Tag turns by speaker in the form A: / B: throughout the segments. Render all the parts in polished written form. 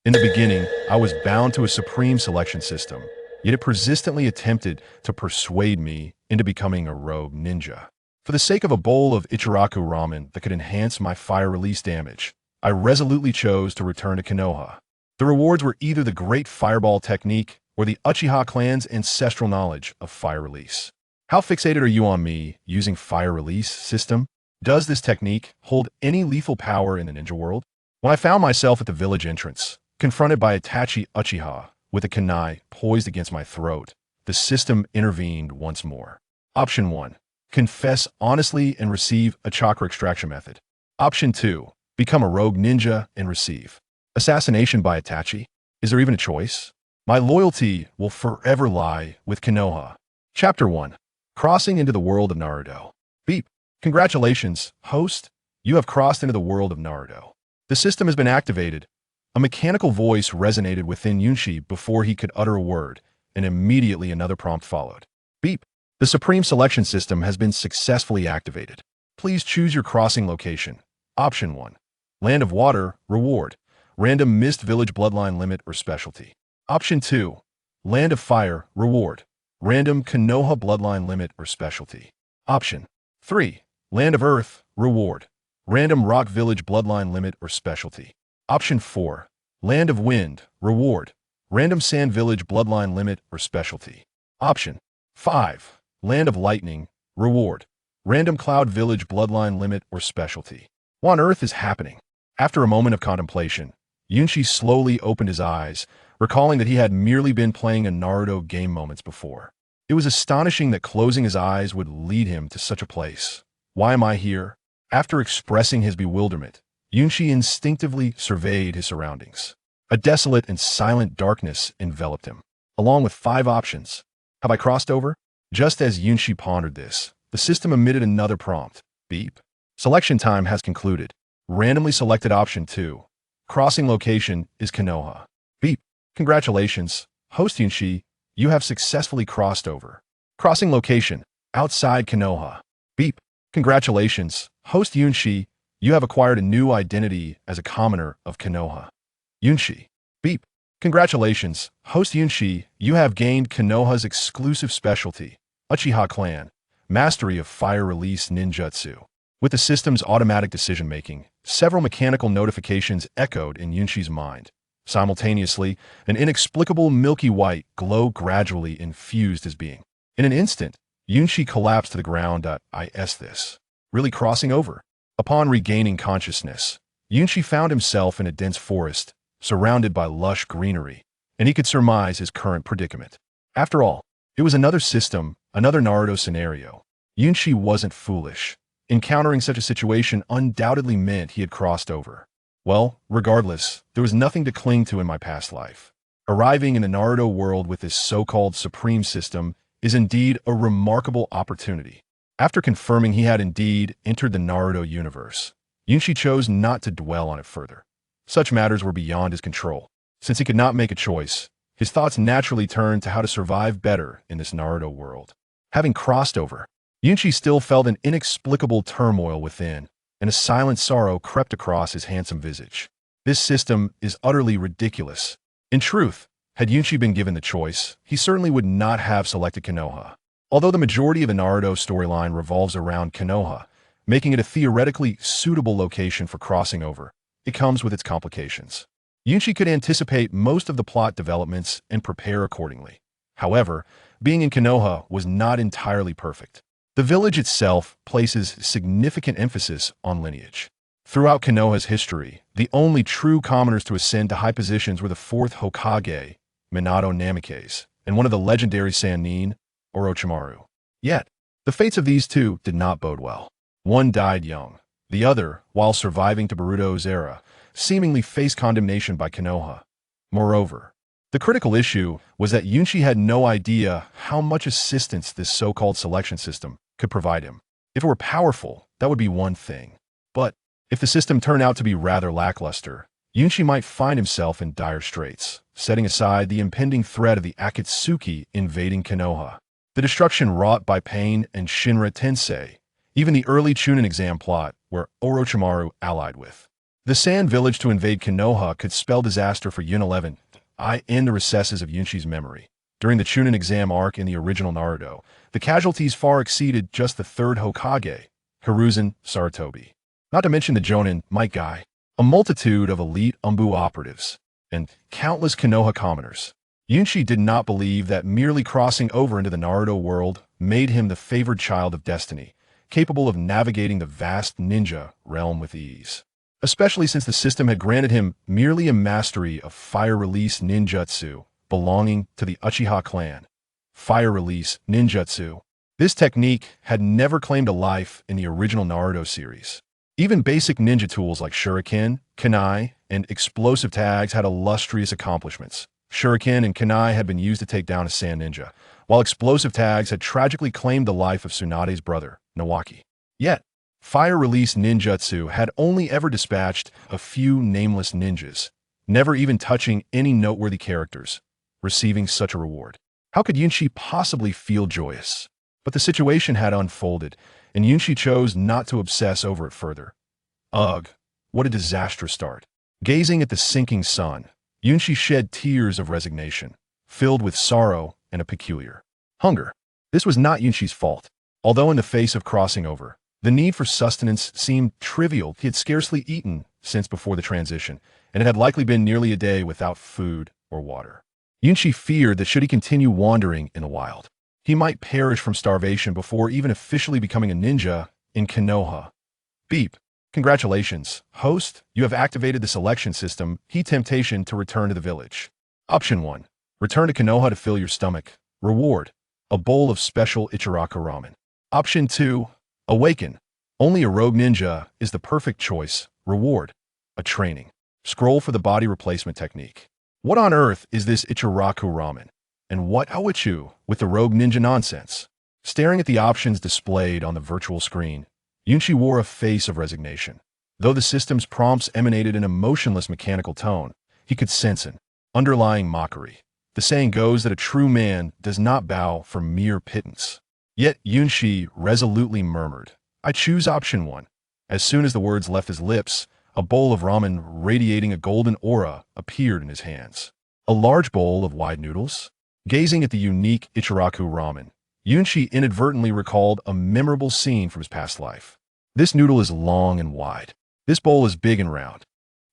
A: In the beginning, I was bound to a supreme selection system, yet it persistently attempted to persuade me into becoming a rogue ninja. For the sake of a bowl of Ichiraku Ramen that could enhance my fire release damage, I resolutely chose to return to Konoha. The rewards were either the great fireball technique or the Uchiha clan's ancestral knowledge of fire release. How fixated are you on me using fire release system? Does this technique hold any lethal power in the ninja world? When I found myself at the village entrance, confronted by Itachi Uchiha with a kunai poised against my throat, the system intervened once more. Option 1. Confess honestly and receive a chakra extraction method. Option 2. Become a rogue ninja and receive assassination by Itachi. Is there even a choice? My loyalty will forever lie with Konoha. Chapter 1. Crossing into the world of Naruto. Beep. Congratulations, host. You have crossed into the world of Naruto. The system has been activated. A mechanical voice resonated within Yunshi before he could utter a word, and immediately another prompt followed. Beep. The Supreme Selection System has been successfully activated. Please choose your crossing location. Option 1. Land of Water, Reward. Random Mist Village Bloodline Limit or Specialty. Option 2. Land of Fire, Reward. Random Konoha Bloodline Limit or Specialty. Option 3. Land of Earth, Reward. Random Rock Village Bloodline Limit or Specialty. Option 4. Land of Wind, Reward. Random Sand Village Bloodline Limit or Specialty. Option 5. Land of Lightning, Reward. Random Cloud Village Bloodline Limit or Specialty. What on earth is happening? After a moment of contemplation, Yunshi slowly opened his eyes, recalling that he had merely been playing a Naruto game moments before. It was astonishing that closing his eyes would lead him to such a place. Why am I here? After expressing his bewilderment, Yunshi instinctively surveyed his surroundings. A desolate and silent darkness enveloped him, along with 5 options. Have I crossed over? Just as Yunshi pondered this, the system emitted another prompt. Beep. Selection time has concluded. Randomly selected option 2. Crossing location is Konoha. Beep. Congratulations, host Yunshi. You have successfully crossed over. Crossing location, outside Konoha. Beep. Congratulations, host Yunshi. You have acquired a new identity as a commoner of Konoha. Yunshi. Beep. Congratulations, host Yunshi. You have gained Konoha's exclusive specialty, Uchiha Clan, Mastery of Fire Release Ninjutsu. With the system's automatic decision-making, several mechanical notifications echoed in Yunshi's mind. Simultaneously, an inexplicable milky white glow gradually infused his being. In an instant, Yunshi collapsed to the ground. Is this really crossing over? Upon regaining consciousness, Yunshi found himself in a dense forest, surrounded by lush greenery, and he could surmise his current predicament. After all, it was another system, another Naruto scenario. Yunshi wasn't foolish. Encountering such a situation undoubtedly meant he had crossed over. Well, regardless, there was nothing to cling to in my past life. Arriving in the Naruto world with this so-called supreme system is indeed a remarkable opportunity. After confirming he had indeed entered the Naruto universe, Yunshi chose not to dwell on it further. Such matters were beyond his control. Since he could not make a choice, his thoughts naturally turned to how to survive better in this Naruto world. Having crossed over, Yunshi still felt an inexplicable turmoil within, and a silent sorrow crept across his handsome visage. This system is utterly ridiculous. In truth, had Yunshi been given the choice, he certainly would not have selected Konoha. Although the majority of the Naruto storyline revolves around Konoha, making it a theoretically suitable location for crossing over, it comes with its complications. Yunshi could anticipate most of the plot developments and prepare accordingly. However, being in Konoha was not entirely perfect. The village itself places significant emphasis on lineage. Throughout Konoha's history, the only true commoners to ascend to high positions were the 4th Hokage, Minato Namikaze, and one of the legendary Sannin, Orochimaru. Yet, the fates of these two did not bode well. One died young. The other, while surviving to Boruto's era, seemingly faced condemnation by Konoha. Moreover, the critical issue was that Yunshi had no idea how much assistance this so-called selection system could provide him. If it were powerful, that would be one thing. But if the system turned out to be rather lackluster, Yunshi might find himself in dire straits, setting aside the impending threat of the Akatsuki invading Konoha. The destruction wrought by Pain and Shinra Tensei, even the early Chunin exam plot where Orochimaru allied with The Sand Village to invade Konoha could spell disaster for Uchiha-level in the recesses of Yunshi's memory. During the Chunin exam arc in the original Naruto, the casualties far exceeded just the third Hokage, Hiruzen Sarutobi. Not to mention the Jonin, Might Guy, a multitude of elite Umbu operatives, and countless Konoha commoners. Yunshi did not believe that merely crossing over into the Naruto world made him the favored child of destiny, capable of navigating the vast ninja realm with ease. Especially since the system had granted him merely a mastery of fire release ninjutsu belonging to the Uchiha clan. Fire release ninjutsu. This technique had never claimed a life in the original Naruto series. Even basic ninja tools like shuriken, kunai, and explosive tags had illustrious accomplishments. Shuriken and kunai had been used to take down a sand ninja, while explosive tags had tragically claimed the life of Tsunade's brother, Nawaki. Yet, fire release ninjutsu had only ever dispatched a few nameless ninjas, never even touching any noteworthy characters, receiving such a reward. How could Yunshi possibly feel joyous? But the situation had unfolded, and Yunshi chose not to obsess over it further. Ugh, what a disastrous start. Gazing at the sinking sun, Yunshi shed tears of resignation, filled with sorrow and a peculiar hunger. This was not Yunshi's fault. Although in the face of crossing over, the need for sustenance seemed trivial. He had scarcely eaten since before the transition, and it had likely been nearly a day without food or water. Yunshi feared that should he continue wandering in the wild, he might perish from starvation before even officially becoming a ninja in Konoha. Beep. Congratulations, host. You have activated the selection system. Heat temptation to return to the village. Option 1. Return to Konoha to fill your stomach. Reward. A bowl of special Ichiraku Ramen. Option 2. Awaken. Only a rogue ninja is the perfect choice. Reward. A training. Scroll for the body replacement technique. What on earth is this Ichiraku Ramen? And what Awichu with the rogue ninja nonsense? Staring at the options displayed on the virtual screen, Yunshi wore a face of resignation. Though the system's prompts emanated in a motionless mechanical tone, he could sense an underlying mockery. The saying goes that a true man does not bow for mere pittance. Yet Yunshi resolutely murmured, I choose option 1. As soon as the words left his lips, a bowl of ramen radiating a golden aura appeared in his hands. A large bowl of wide noodles? Gazing at the unique Ichiraku Ramen, Yunshi inadvertently recalled a memorable scene from his past life. This noodle is long and wide. This bowl is big and round.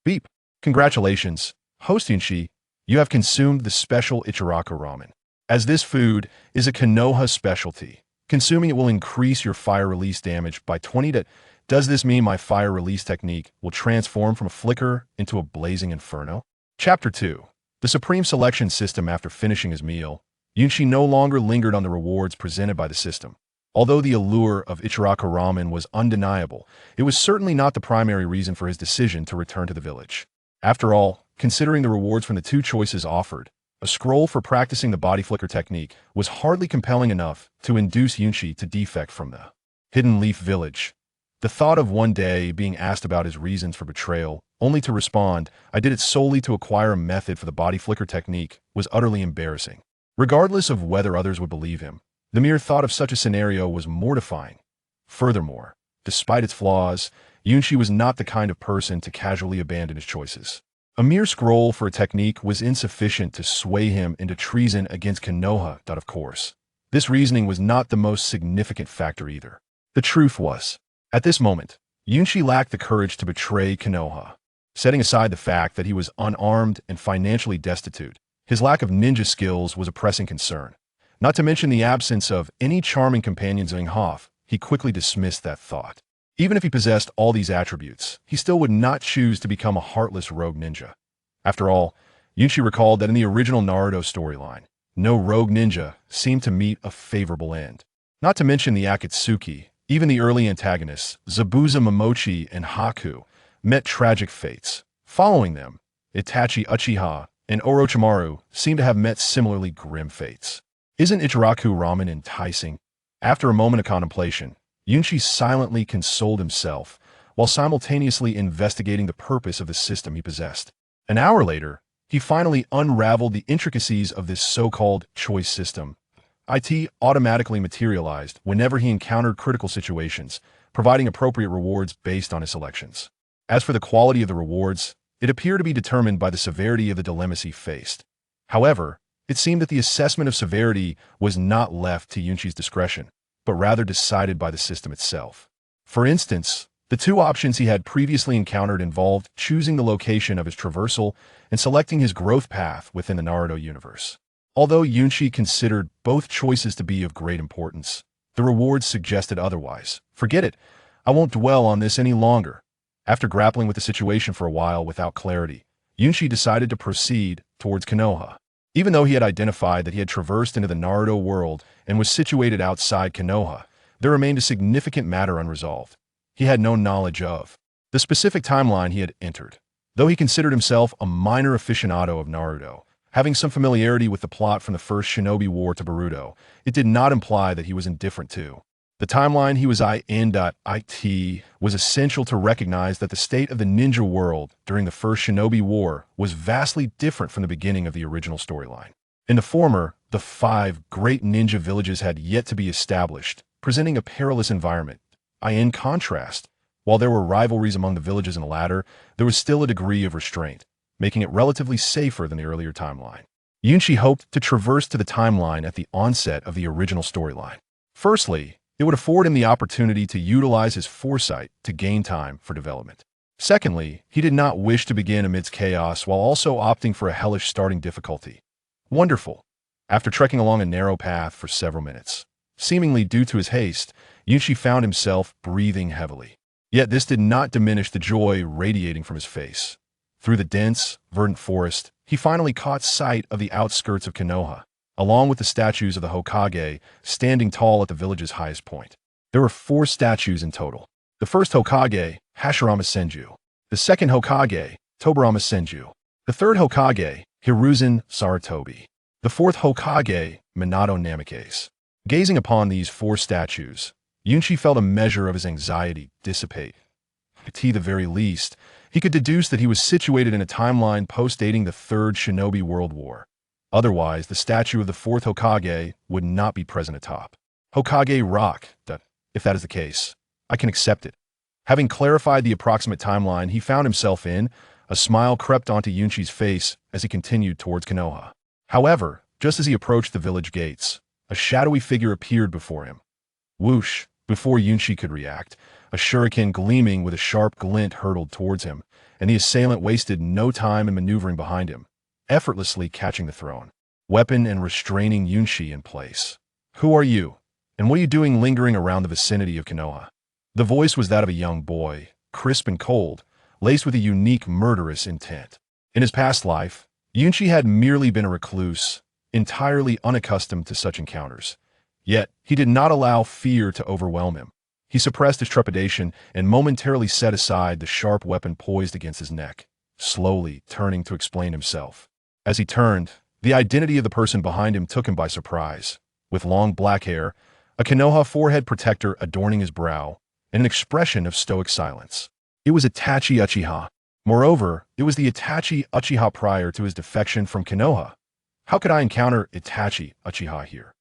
A: Beep. Congratulations, host Yunshi. You have consumed the special Ichiraku Ramen. As this food is a Konoha specialty, consuming it will increase your fire release damage by 20 to... Does this mean my fire release technique will transform from a flicker into a blazing inferno? Chapter 2. The Supreme Selection System. After finishing his meal, Yunshi no longer lingered on the rewards presented by the system. Although the allure of Ichiraku Ramen was undeniable, it was certainly not the primary reason for his decision to return to the village. After all, considering the rewards from the two choices offered, a scroll for practicing the body flicker technique was hardly compelling enough to induce Yunshi to defect from the Hidden Leaf Village. The thought of one day being asked about his reasons for betrayal, only to respond, I did it solely to acquire a method for the body flicker technique, was utterly embarrassing. Regardless of whether others would believe him, the mere thought of such a scenario was mortifying. Furthermore, despite its flaws, Yunshi was not the kind of person to casually abandon his choices. A mere scroll for a technique was insufficient to sway him into treason against Konoha. Of course, this reasoning was not the most significant factor either. The truth was, at this moment, Yunshi lacked the courage to betray Konoha. Setting aside the fact that he was unarmed and financially destitute, his lack of ninja skills was a pressing concern. Not to mention the absence of any charming companions in Hof, he quickly dismissed that thought. Even if he possessed all these attributes, he still would not choose to become a heartless rogue ninja. After all, Yunshi recalled that in the original Naruto storyline, no rogue ninja seemed to meet a favorable end. Not to mention the Akatsuki, even the early antagonists, Zabuza Momochi and Haku, met tragic fates. Following them, Itachi Uchiha and Orochimaru seem to have met similarly grim fates. Isn't Ichiraku Ramen enticing? After a moment of contemplation, Yunshi silently consoled himself while simultaneously investigating the purpose of the system he possessed. An hour later, he finally unraveled the intricacies of this so-called choice system. IT automatically materialized whenever he encountered critical situations, providing appropriate rewards based on his selections. As for the quality of the rewards, it appeared to be determined by the severity of the dilemmas he faced. However, it seemed that the assessment of severity was not left to Yunqi's discretion, but rather decided by the system itself. For instance, the two options he had previously encountered involved choosing the location of his traversal and selecting his growth path within the Naruto universe. Although Yunqi considered both choices to be of great importance, the rewards suggested otherwise. Forget it. I won't dwell on this any longer. After grappling with the situation for a while without clarity, Yunqi decided to proceed towards Konoha. Even though he had identified that he had traversed into the Naruto world and was situated outside Konoha, there remained a significant matter unresolved. He had no knowledge of the specific timeline he had entered. Though he considered himself a minor aficionado of Naruto, having some familiarity with the plot from the first Shinobi War to Boruto, it did not imply that he was indifferent to the timeline he was in. It was essential to recognize that the state of the ninja world during the first Shinobi War was vastly different from the beginning of the original storyline. In the former, the 5 great ninja villages had yet to be established, presenting a perilous environment. In contrast, while there were rivalries among the villages in the latter, there was still a degree of restraint, making it relatively safer than the earlier timeline. Yunqi hoped to traverse to the timeline at the onset of the original storyline. Firstly, it would afford him the opportunity to utilize his foresight to gain time for development. Secondly, he did not wish to begin amidst chaos while also opting for a hellish starting difficulty. Wonderful. After trekking along a narrow path for several minutes, seemingly due to his haste, Yunqi found himself breathing heavily. Yet this did not diminish the joy radiating from his face. Through the dense, verdant forest, he finally caught sight of the outskirts of Konoha, along with the statues of the Hokage standing tall at the village's highest point. There were 4 statues in total. The first Hokage, Hashirama Senju. The second Hokage, Tobirama Senju. The third Hokage, Hiruzen Sarutobi. The fourth Hokage, Minato Namikaze. Gazing upon these 4 statues, Yunqi felt a measure of his anxiety dissipate. At the very least, he could deduce that he was situated in a timeline post-dating the Third Shinobi World War. Otherwise, the statue of the 4th Hokage would not be present atop Hokage Rock. If that is the case, I can accept it. Having clarified the approximate timeline he found himself in, a smile crept onto Yunqi's face as he continued towards Konoha. However, just as he approached the village gates, a shadowy figure appeared before him. Whoosh! Before Yunqi could react, a shuriken gleaming with a sharp glint hurtled towards him, and the assailant wasted no time in maneuvering behind him, effortlessly catching the thrown weapon and restraining Yunqi in place. Who are you? And what are you doing lingering around the vicinity of Konoha? The voice was that of a young boy, crisp and cold, laced with a unique murderous intent. In his past life, Yunqi had merely been a recluse, entirely unaccustomed to such encounters. Yet, he did not allow fear to overwhelm him. He suppressed his trepidation and momentarily set aside the sharp weapon poised against his neck, slowly turning to explain himself. As he turned, the identity of the person behind him took him by surprise. With long black hair, a Konoha forehead protector adorning his brow, and an expression of stoic silence. It was Itachi Uchiha. Moreover, it was the Itachi Uchiha prior to his defection from Konoha. How could I encounter Itachi Uchiha here?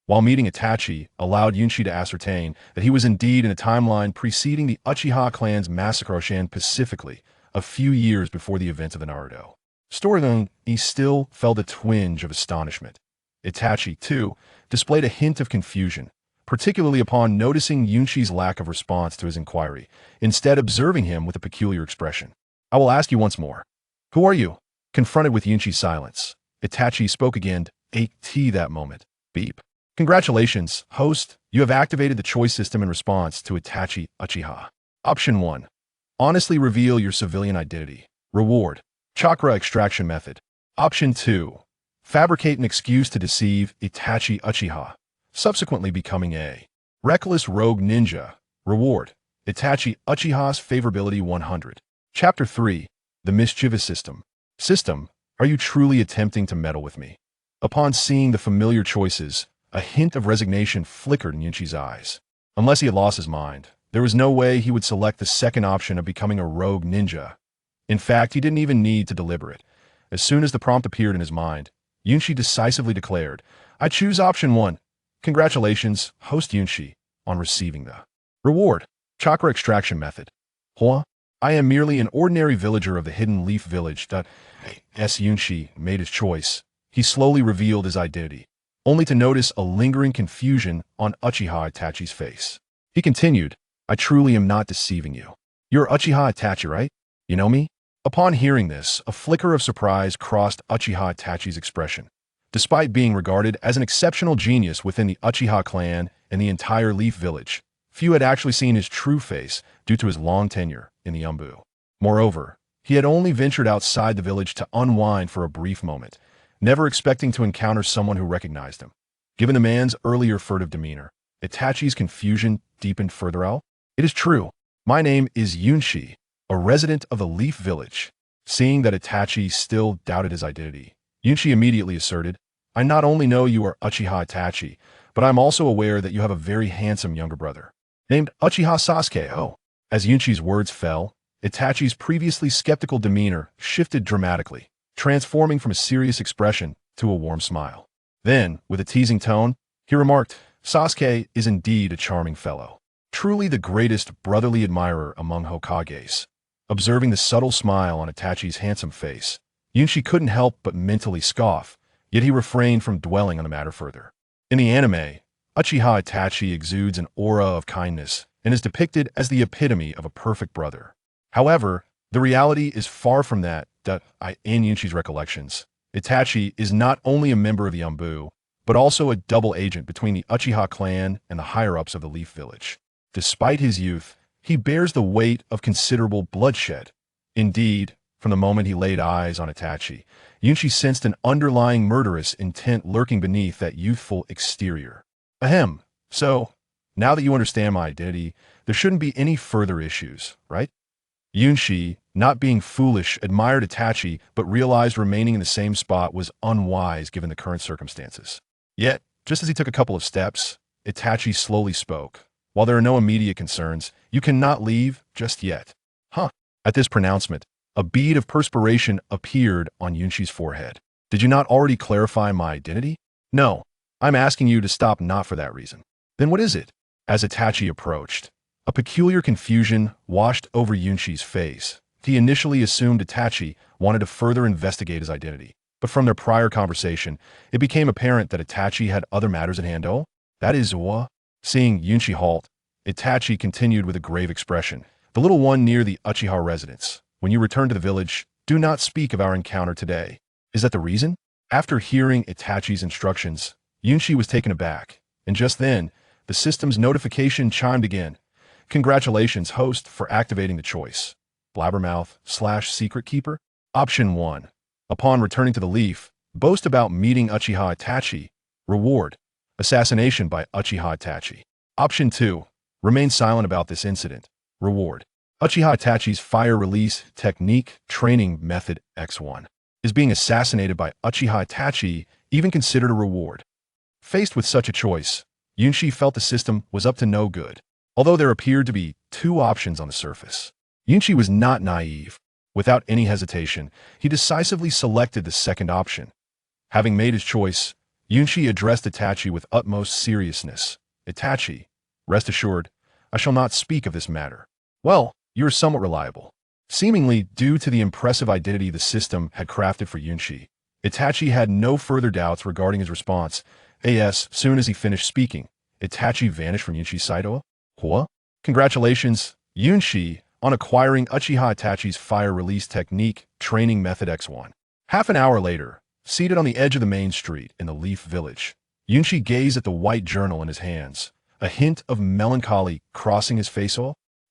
A: While meeting Itachi allowed Yunqi to ascertain that he was indeed in a timeline preceding the Uchiha clan's massacre specifically, a few years before the events of the Naruto storyline. He still felt a twinge of astonishment. Itachi, too, displayed a hint of confusion, particularly upon noticing Yunqi's lack of response to his inquiry, instead observing him with a peculiar expression. I will ask you once more. Who are you? Confronted with Yunqi's silence, Itachi spoke again. That moment. Beep. Congratulations, host. You have activated the choice system in response to Itachi Uchiha. Option 1. Honestly reveal your civilian identity. Reward. Chakra extraction method. Option 2. Fabricate an excuse to deceive Itachi Uchiha, subsequently becoming a reckless rogue ninja. Reward. Itachi Uchiha's favorability 100. Chapter 3. The mischievous system. System, are you truly attempting to meddle with me? Upon seeing the familiar choices, a hint of resignation flickered in Yunqi's eyes. Unless he had lost his mind, there was no way he would select the second option of becoming a rogue ninja. In fact, he didn't even need to deliberate. As soon as the prompt appeared in his mind, Yunqi decisively declared, I choose option 1. Congratulations, host Yunqi, on receiving the reward. Chakra extraction method. Huh? I am merely an ordinary villager of the hidden leaf village. As Yunshi made his choice, he slowly revealed his identity, only to notice a lingering confusion on Itachi's face. He continued, I truly am not deceiving you. You're Itachi, right? You know me? Upon hearing this, a flicker of surprise crossed Itachi's expression. Despite being regarded as an exceptional genius within the Uchiha clan and the entire Leaf Village, few had actually seen his true face due to his long tenure in the Umbu. Moreover, he had only ventured outside the village to unwind for a brief moment, never expecting to encounter someone who recognized him. Given the man's earlier furtive demeanor, Itachi's confusion deepened further out. It is true. My name is Yunshi, a resident of the Leaf Village. Seeing that Itachi still doubted his identity, Yunshi immediately asserted, I not only know you are Itachi, but I'm also aware that you have a very handsome younger brother, named Uchiha Sasuke. Oh. As Yunshi's words fell, Itachi's previously skeptical demeanor shifted dramatically, transforming from a serious expression to a warm smile. Then, with a teasing tone, he remarked, Sasuke is indeed a charming fellow, truly the greatest brotherly admirer among Hokages. Observing the subtle smile on Itachi's handsome face, Yunshi couldn't help but mentally scoff, yet he refrained from dwelling on the matter further. In the anime, Uchiha Itachi exudes an aura of kindness and is depicted as the epitome of a perfect brother. However, the reality is far from that. In Yunshi's recollections, Itachi is not only a member of the Umbu, but also a double agent between the Uchiha clan and the higher-ups of the Leaf Village. Despite his youth, he bears the weight of considerable bloodshed. Indeed, from the moment he laid eyes on Itachi, Yunshi sensed an underlying murderous intent lurking beneath that youthful exterior. Ahem. So, now that you understand my identity, there shouldn't be any further issues, right? Yunshi, not being foolish, admired Itachi, but realized remaining in the same spot was unwise given the current circumstances. Yet, just as he took a couple of steps, Itachi slowly spoke. While there are no immediate concerns, you cannot leave just yet. Huh. At this pronouncement, a bead of perspiration appeared on Yunshi's forehead. Did you not already clarify my identity? No. I'm asking you to stop not for that reason. Then what is it? As Itachi approached, a peculiar confusion washed over Yunshi's face. He initially assumed Itachi wanted to further investigate his identity, but from their prior conversation, it became apparent that Itachi had other matters at hand. Oh, that is what? Seeing Yunshi halt, Itachi continued with a grave expression. The little one near the Uchiha residence. When you return to the village, do not speak of our encounter today. Is that the reason? After hearing Itachi's instructions, Yunshi was taken aback, and just then, the system's notification chimed again. Congratulations, host, for activating the choice. Blabbermouth/secret keeper? Option 1. Upon returning to the Leaf, boast about meeting Uchiha Itachi. Reward. Assassination by Uchiha Itachi. Option 2. Remain silent about this incident. Reward. Uchiha Itachi's fire release technique training method X1. Is being assassinated by Uchiha Itachi even considered a reward? Faced with such a choice, Yunshi felt the system was up to no good. Although there appeared to be two options on the surface, Yunshi was not naive. Without any hesitation, he decisively selected the second option. Having made his choice, Yunshi addressed Itachi with utmost seriousness. Itachi, rest assured, I shall not speak of this matter. Well, you are somewhat reliable. Seemingly due to the impressive identity the system had crafted for Yunshi, Itachi had no further doubts regarding his response. As soon as he finished speaking, Itachi vanished from Yunshi's sight. What? Congratulations, Yunshi, on acquiring Uchiha Itachi's fire release technique training method X1. Half an hour later, seated on the edge of the main street in the Leaf Village, Yunshi gazed at the white journal in his hands, a hint of melancholy crossing his face.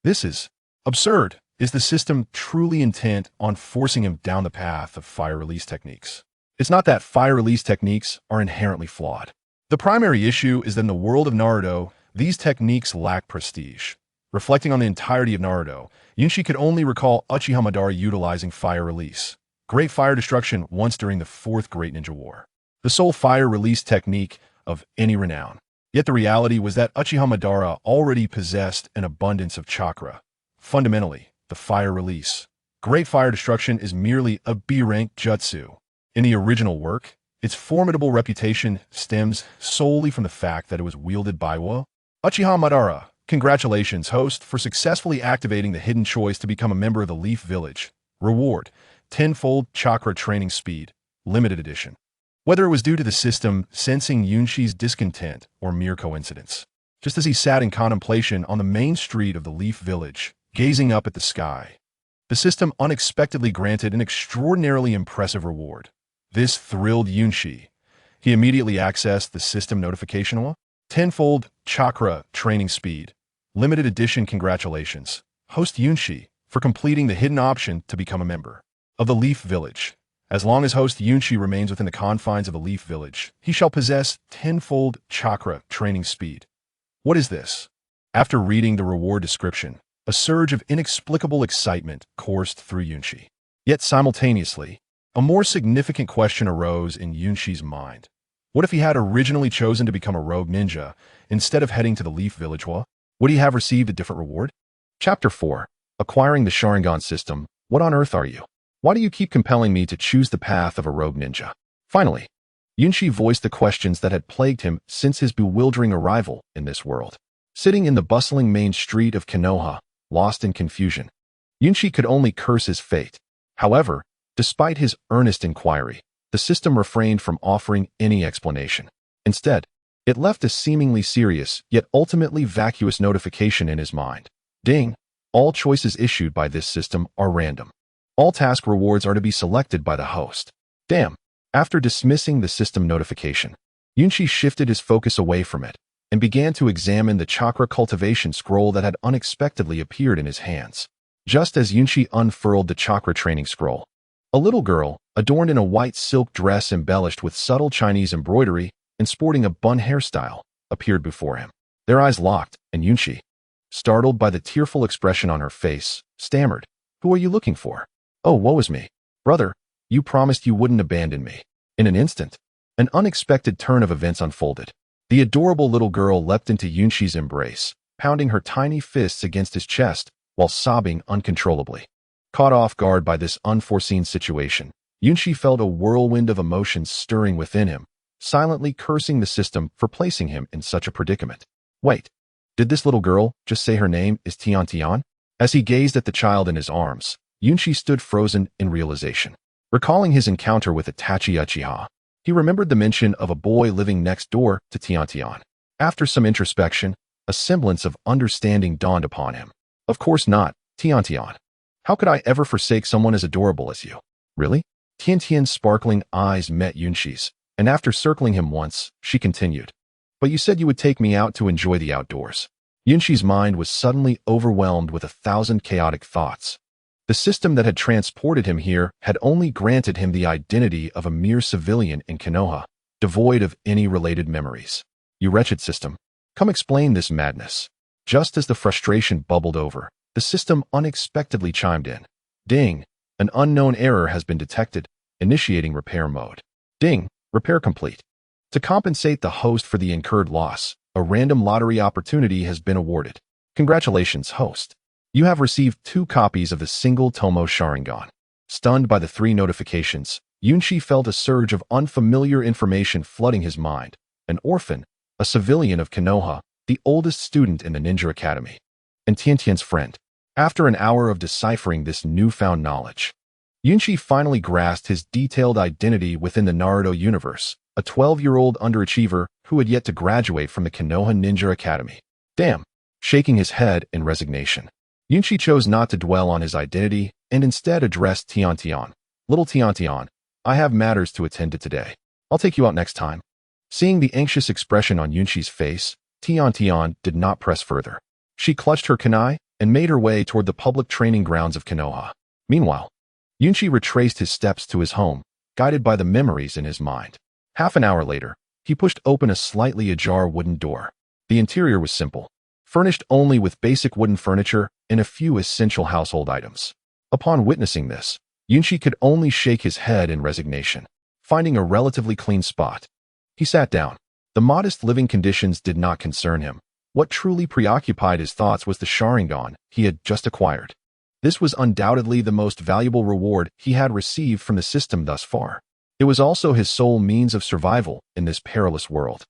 A: This is absurd. Is the system truly intent on forcing him down the path of fire release techniques? It's not that fire release techniques are inherently flawed. The primary issue is that in the world of Naruto, these techniques lack prestige. Reflecting on the entirety of Naruto, Yunshi could only recall Uchiha Madara utilizing fire release, great fire destruction once during the Fourth Great Ninja War, the sole fire release technique of any renown. Yet the reality was that Uchiha Madara already possessed an abundance of chakra. Fundamentally, the fire release, great fire destruction is merely a B-rank jutsu. In the original work, its formidable reputation stems solely from the fact that it was wielded by Uchiha Madara, Congratulations, host, for successfully activating the hidden choice to become a member of the Leaf Village. Reward: tenfold chakra training speed, limited edition. Whether it was due to the system sensing Yunshi's discontent or mere coincidence, just as he sat in contemplation on the main street of the Leaf Village, gazing up at the sky, the system unexpectedly granted an extraordinarily impressive reward. This thrilled Yunshi. He immediately accessed the system notification. Tenfold chakra training speed, limited edition. Congratulations, host Yunshi, for completing the hidden option to become a member of the Leaf Village. As long as host Yunshi remains within the confines of the Leaf Village, he shall possess tenfold chakra training speed. What is this? After reading the reward description, a surge of inexplicable excitement coursed through Yunshi. Yet simultaneously, a more significant question arose in Yunshi's mind. What if he had originally chosen to become a rogue ninja instead of heading to the Leaf Village? Would he have received a different reward? Chapter 4. Acquiring the Sharingan System. What on earth are you? Why do you keep compelling me to choose the path of a rogue ninja? Finally, Yunshi voiced the questions that had plagued him since his bewildering arrival in this world. Sitting in the bustling main street of Konoha, lost in confusion, Yunshi could only curse his fate. However, despite his earnest inquiry, the system refrained from offering any explanation. Instead, it left a seemingly serious, yet ultimately vacuous notification in his mind. Ding! All choices issued by this system are random. All task rewards are to be selected by the host. Damn! After dismissing the system notification, Yunshi shifted his focus away from it and began to examine the chakra cultivation scroll that had unexpectedly appeared in his hands. Just as Yunshi unfurled the chakra training scroll, a little girl, adorned in a white silk dress embellished with subtle Chinese embroidery and sporting a bun hairstyle, appeared before him. Their eyes locked, and Yunshi, startled by the tearful expression on her face, stammered, "Who are you looking for?" "Oh, woe is me. Brother, you promised you wouldn't abandon me." In an instant, an unexpected turn of events unfolded. The adorable little girl leapt into Yunshi's embrace, pounding her tiny fists against his chest while sobbing uncontrollably. Caught off guard by this unforeseen situation, Yunshi felt a whirlwind of emotions stirring within him, silently cursing the system for placing him in such a predicament. Wait, did this little girl just say her name is Tian Tian? As he gazed at the child in his arms, Yunshi stood frozen in realization. Recalling his encounter with Itachi Uchiha, he remembered the mention of a boy living next door to Tian Tian. After some introspection, a semblance of understanding dawned upon him. Of course not, Tian Tian. How could I ever forsake someone as adorable as you? Really? Tian Tian's sparkling eyes met Yunshi's, and after circling him once, she continued. But you said you would take me out to enjoy the outdoors. Yunshi's mind was suddenly overwhelmed with 1,000 chaotic thoughts. The system that had transported him here had only granted him the identity of a mere civilian in Konoha, devoid of any related memories. You wretched system, come explain this madness. Just as the frustration bubbled over, the system unexpectedly chimed in. Ding! An unknown error has been detected, initiating repair mode. Ding! Repair complete. To compensate the host for the incurred loss, a random lottery opportunity has been awarded. Congratulations, host. You have received 2 copies of the single Tomo Sharingan. Stunned by the 3 notifications, Yunshi felt a surge of unfamiliar information flooding his mind. An orphan, a civilian of Konoha, the oldest student in the ninja academy, and Tiantian's friend. After an hour of deciphering this newfound knowledge, Yunshi finally grasped his detailed identity within the Naruto universe, a 12-year-old underachiever who had yet to graduate from the Konoha Ninja Academy. Damn! Shaking his head in resignation, Yunshi chose not to dwell on his identity and instead addressed Tian Tian. Little Tian Tian, I have matters to attend to today. I'll take you out next time. Seeing the anxious expression on Yunshi's face, Tian Tian did not press further. She clutched her kunai and made her way toward the public training grounds of Konoha. Meanwhile, Yunshi retraced his steps to his home, guided by the memories in his mind. Half an hour later, he pushed open a slightly ajar wooden door. The interior was simple, furnished only with basic wooden furniture and a few essential household items. Upon witnessing this, Yunshi could only shake his head in resignation. Finding a relatively clean spot, he sat down. The modest living conditions did not concern him. What truly preoccupied his thoughts was the Sharingan he had just acquired. This was undoubtedly the most valuable reward he had received from the system thus far. It was also his sole means of survival in this perilous world.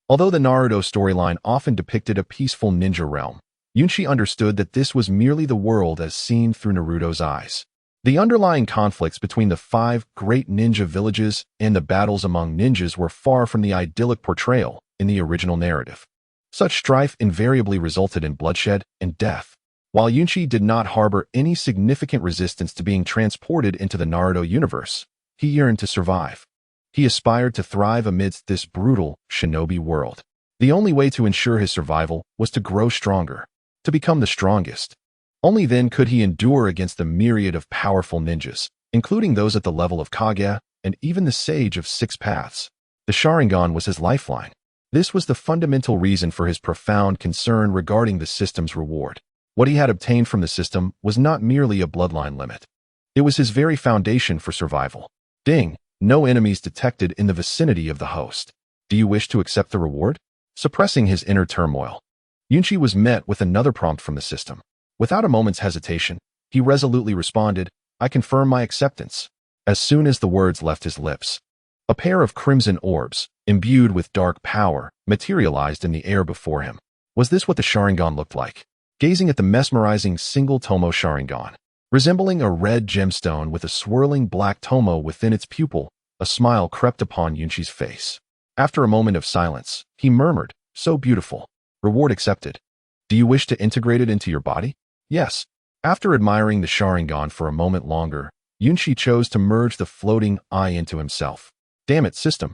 A: Although the Naruto storyline often depicted a peaceful ninja realm, Yunchi understood that this was merely the world as seen through Naruto's eyes. The underlying conflicts between the 5 great ninja villages and the battles among ninjas were far from the idyllic portrayal in the original narrative. Such strife invariably resulted in bloodshed and death. While Yunchi did not harbor any significant resistance to being transported into the Naruto universe, he yearned to survive. He aspired to thrive amidst this brutal shinobi world. The only way to ensure his survival was to grow stronger, to become the strongest. Only then could he endure against the myriad of powerful ninjas, including those at the level of Kage and even the Sage of 6 Paths. The Sharingan was his lifeline. This was the fundamental reason for his profound concern regarding the system's reward. What he had obtained from the system was not merely a bloodline limit. It was his very foundation for survival. Ding! No enemies detected in the vicinity of the host. Do you wish to accept the reward? Suppressing his inner turmoil, Yunchi was met with another prompt from the system. Without a moment's hesitation, he resolutely responded, I confirm my acceptance. As soon as the words left his lips, a pair of crimson orbs, imbued with dark power, materialized in the air before him. Was this what the Sharingan looked like? Gazing at the mesmerizing single Tomo Sharingan, resembling a red gemstone with a swirling black Tomo within its pupil, a smile crept upon Yunchi's face. After a moment of silence, he murmured, so beautiful. Reward accepted. Do you wish to integrate it into your body? Yes. After admiring the Sharingan for a moment longer, Yunchi chose to merge the floating eye into himself. Damn it, system.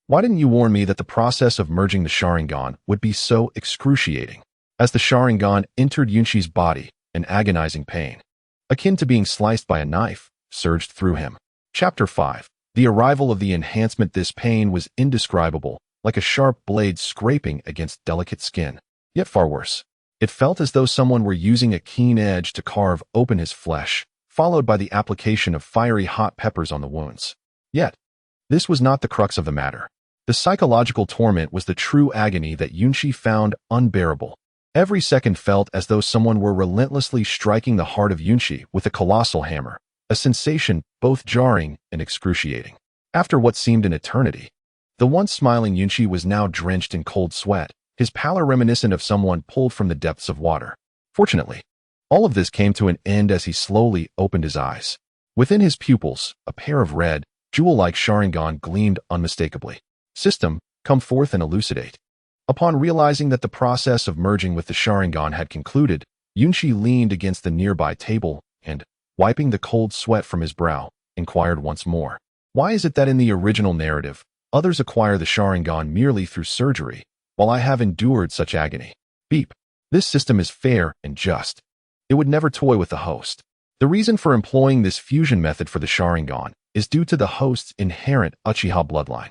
A: Why didn't you warn me that the process of merging the Sharingan would be so excruciating? As the Sharingan entered Yunchi's body, an agonizing pain, akin to being sliced by a knife, surged through him. Chapter 5. The arrival of the enhancement. This pain was indescribable, like a sharp blade scraping against delicate skin. Yet far worse. It felt as though someone were using a keen edge to carve open his flesh, followed by the application of fiery hot peppers on the wounds. Yet, this was not the crux of the matter. The psychological torment was the true agony that Yunchi found unbearable. Every second felt as though someone were relentlessly striking the heart of Yunchi with a colossal hammer, a sensation both jarring and excruciating. After what seemed an eternity, the once smiling Yunchi was now drenched in cold sweat, his pallor reminiscent of someone pulled from the depths of water. Fortunately, all of this came to an end as he slowly opened his eyes. Within his pupils, a pair of red, jewel-like Sharingan gleamed unmistakably. System, come forth and elucidate. Upon realizing that the process of merging with the Sharingan had concluded, Yunchi leaned against the nearby table and, wiping the cold sweat from his brow, inquired once more. Why is it that in the original narrative, others acquire the Sharingan merely through surgery, while I have endured such agony? Beep. This system is fair and just. It would never toy with the host. The reason for employing this fusion method for the Sharingan is due to the host's inherent Uchiha bloodline.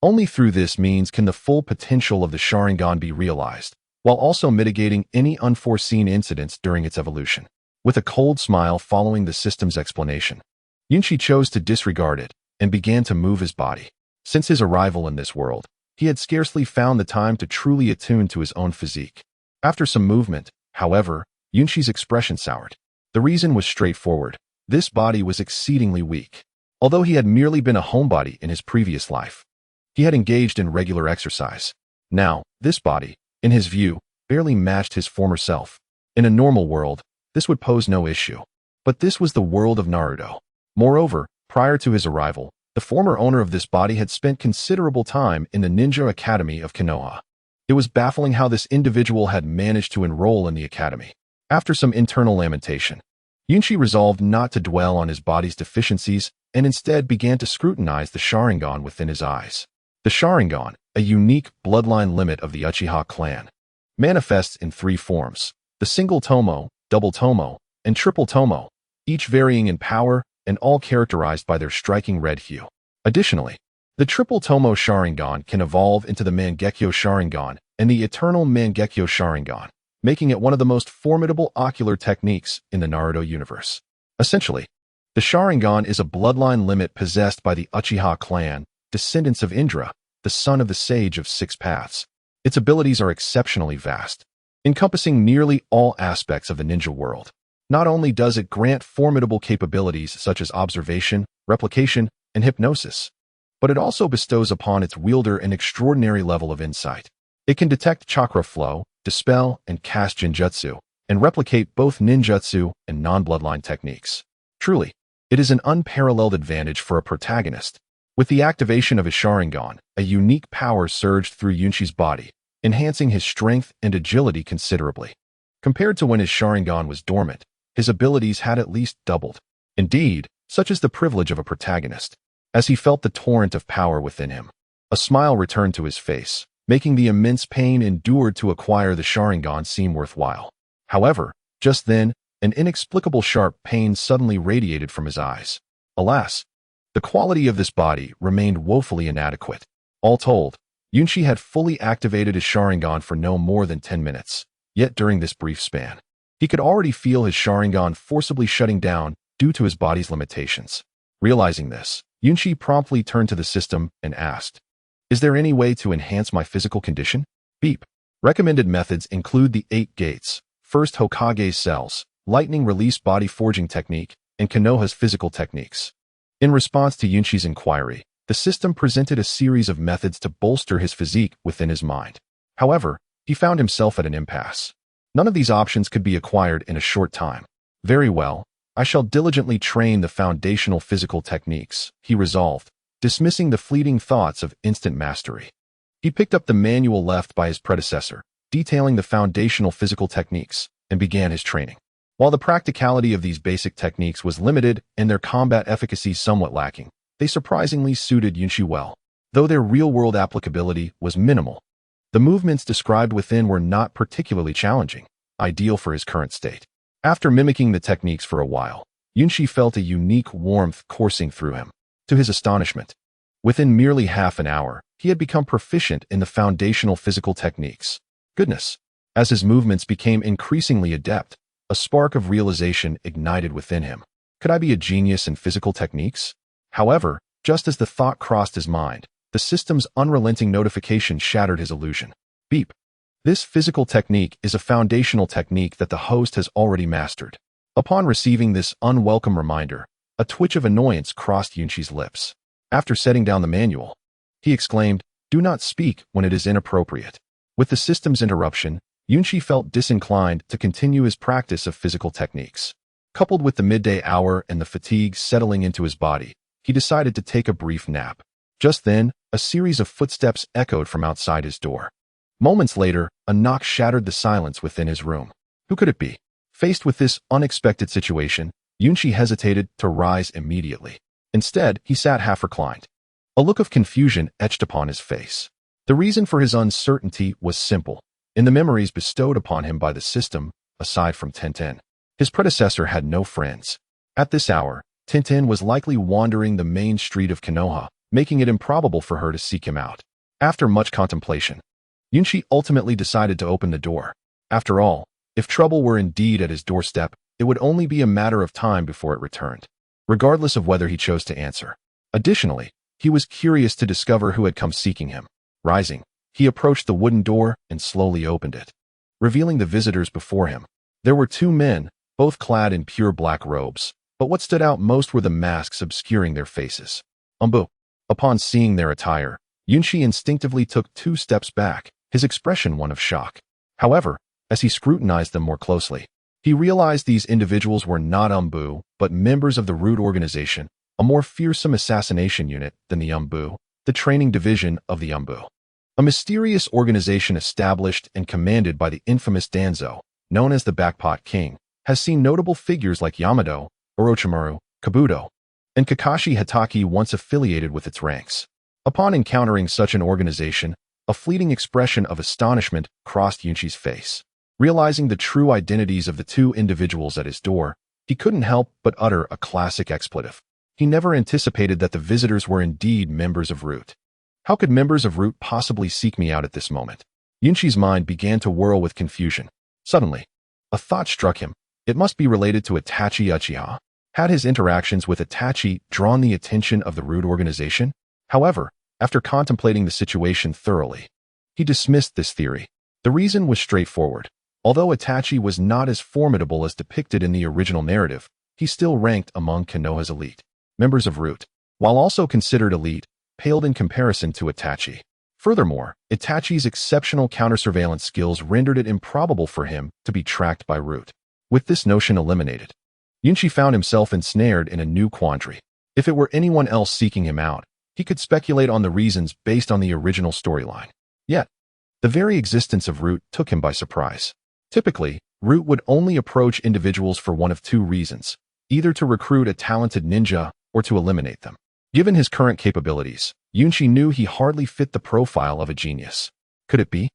A: Only through this means can the full potential of the Sharingan be realized, while also mitigating any unforeseen incidents during its evolution. With a cold smile following the system's explanation, Yunchi chose to disregard it and began to move his body. Since his arrival in this world, he had scarcely found the time to truly attune to his own physique. After some movement, however, Yunchi's expression soured. The reason was straightforward. This body was exceedingly weak. Although he had merely been a homebody in his previous life, he had engaged in regular exercise. Now, this body, in his view, barely matched his former self. In a normal world, this would pose no issue. But this was the world of Naruto. Moreover, prior to his arrival, the former owner of this body had spent considerable time in the Ninja Academy of Konoha. It was baffling how this individual had managed to enroll in the academy. After some internal lamentation, Yunchi resolved not to dwell on his body's deficiencies and instead began to scrutinize the Sharingan within his eyes. The Sharingan, a unique bloodline limit of the Uchiha clan, manifests in 3 forms: the single Tomo, double Tomo, and triple Tomo, each varying in power and all characterized by their striking red hue. Additionally, the triple Tomo Sharingan can evolve into the Mangekyo Sharingan and the eternal Mangekyo Sharingan, making it one of the most formidable ocular techniques in the Naruto universe. Essentially, the Sharingan is a bloodline limit possessed by the Uchiha clan, descendants of Indra, the son of the Sage of 6 Paths. Its abilities are exceptionally vast, encompassing nearly all aspects of the ninja world. Not only does it grant formidable capabilities such as observation, replication, and hypnosis, but it also bestows upon its wielder an extraordinary level of insight. It can detect chakra flow, dispel, and cast genjutsu, and replicate both ninjutsu and non-bloodline techniques. Truly, it is an unparalleled advantage for a protagonist. With the activation of his Sharingan, a unique power surged through Yunshi's body, enhancing his strength and agility considerably. Compared to when his Sharingan was dormant, his abilities had at least doubled. Indeed, such is the privilege of a protagonist. As he felt the torrent of power within him, a smile returned to his face, making the immense pain endured to acquire the Sharingan seem worthwhile. However, just then, an inexplicable sharp pain suddenly radiated from his eyes. Alas, the quality of this body remained woefully inadequate. All told, Yunshi had fully activated his Sharingan for no more than 10 minutes. Yet during this brief span, he could already feel his Sharingan forcibly shutting down due to his body's limitations. Realizing this, Yunshi promptly turned to the system and asked, "Is there any way to enhance my physical condition?" Beep. Recommended methods include the 8 gates, first Hokage's cells, lightning release body forging technique, and Konoha's physical techniques. In response to Yunshi's inquiry, the system presented a series of methods to bolster his physique within his mind. However, he found himself at an impasse. None of these options could be acquired in a short time. Very well, I shall diligently train the foundational physical techniques, he resolved, dismissing the fleeting thoughts of instant mastery. He picked up the manual left by his predecessor, detailing the foundational physical techniques, and began his training. While the practicality of these basic techniques was limited and their combat efficacy somewhat lacking, they surprisingly suited Yunshi well. Though their real-world applicability was minimal, the movements described within were not particularly challenging, ideal for his current state. After mimicking the techniques for a while, Yunshi felt a unique warmth coursing through him. To his astonishment, within merely half an hour, he had become proficient in the foundational physical techniques. Goodness! As his movements became increasingly adept, a spark of realization ignited within him. Could I be a genius in physical techniques? However, just as the thought crossed his mind, the system's unrelenting notification shattered his illusion. Beep. This physical technique is a foundational technique that the host has already mastered. Upon receiving this unwelcome reminder, a twitch of annoyance crossed Yunshi's lips. After setting down the manual, he exclaimed, "Do not speak when it is inappropriate." With the system's interruption, Yunshi felt disinclined to continue his practice of physical techniques. Coupled with the midday hour and the fatigue settling into his body, he decided to take a brief nap. Just then, a series of footsteps echoed from outside his door. Moments later, a knock shattered the silence within his room. Who could it be? Faced with this unexpected situation, Yunshi hesitated to rise immediately. Instead, he sat half reclined. A look of confusion etched upon his face. The reason for his uncertainty was simple. In the memories bestowed upon him by the system, aside from Tintin, his predecessor had no friends. At this hour, Tintin was likely wandering the main street of Konoha, making it improbable for her to seek him out. After much contemplation, Yunshi ultimately decided to open the door. After all, if trouble were indeed at his doorstep, it would only be a matter of time before it returned, regardless of whether he chose to answer. Additionally, he was curious to discover who had come seeking him. Rising, he approached the wooden door and slowly opened it, revealing the visitors before him. There were 2 men, both clad in pure black robes, but what stood out most were the masks obscuring their faces. Umbu. Upon seeing their attire, Yunshi instinctively took 2 steps back, his expression one of shock. However, as he scrutinized them more closely, he realized these individuals were not Umbu, but members of the Root organization, a more fearsome assassination unit than the Umbu, the training division of the Umbu. A mysterious organization established and commanded by the infamous Danzo, known as the Backpot King, has seen notable figures like Yamado, Orochimaru, Kabuto, and Kakashi Hatake once affiliated with its ranks. Upon encountering such an organization, a fleeting expression of astonishment crossed Yunshi's face. Realizing the true identities of the 2 individuals at his door, he couldn't help but utter a classic expletive. He never anticipated that the visitors were indeed members of Root. How could members of Root possibly seek me out at this moment? Yunshi's mind began to whirl with confusion. Suddenly, a thought struck him. It must be related to Itachi Uchiha. Had his interactions with Itachi drawn the attention of the Root organization? However, after contemplating the situation thoroughly, he dismissed this theory. The reason was straightforward. Although Itachi was not as formidable as depicted in the original narrative, he still ranked among Konoha's elite. Members of Root, while also considered elite, paled in comparison to Itachi. Furthermore, Itachi's exceptional counter-surveillance skills rendered it improbable for him to be tracked by Root. With this notion eliminated, Yunchi found himself ensnared in a new quandary. If it were anyone else seeking him out, he could speculate on the reasons based on the original storyline. Yet, the very existence of Root took him by surprise. Typically, Root would only approach individuals for one of two reasons, either to recruit a talented ninja or to eliminate them. Given his current capabilities, Yunchi knew he hardly fit the profile of a genius. Could it be?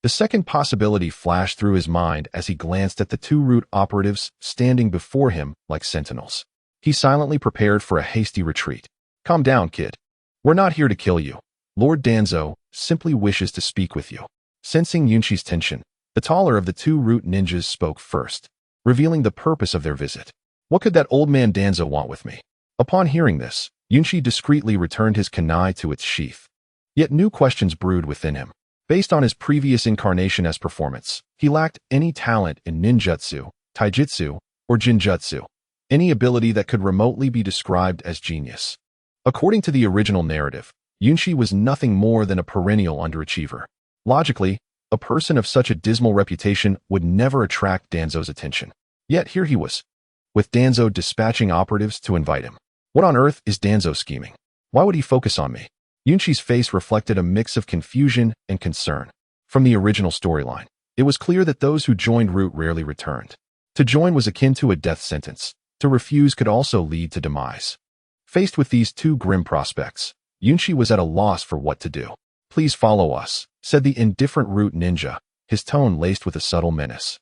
A: The second possibility flashed through his mind as he glanced at the two Root operatives standing before him like sentinels. He silently prepared for a hasty retreat. Calm down, kid. We're not here to kill you. Lord Danzo simply wishes to speak with you. Sensing Yunchi's tension, the taller of the two Root ninjas spoke first, revealing the purpose of their visit. What could that old man Danzo want with me? Upon hearing this, Yunchi discreetly returned his kunai to its sheath. Yet new questions brewed within him. Based on his previous incarnation as performance, he lacked any talent in ninjutsu, taijutsu, or jinjutsu, any ability that could remotely be described as genius. According to the original narrative, Yunchi was nothing more than a perennial underachiever. Logically, a person of such a dismal reputation would never attract Danzo's attention. Yet here he was, with Danzo dispatching operatives to invite him. What on earth is Danzo scheming? Why would he focus on me? Yunchi's face reflected a mix of confusion and concern. From the original storyline, it was clear that those who joined Root rarely returned. To join was akin to a death sentence. To refuse could also lead to demise. Faced with these two grim prospects, Yunchi was at a loss for what to do. Please follow us, said the indifferent Root ninja, his tone laced with a subtle menace,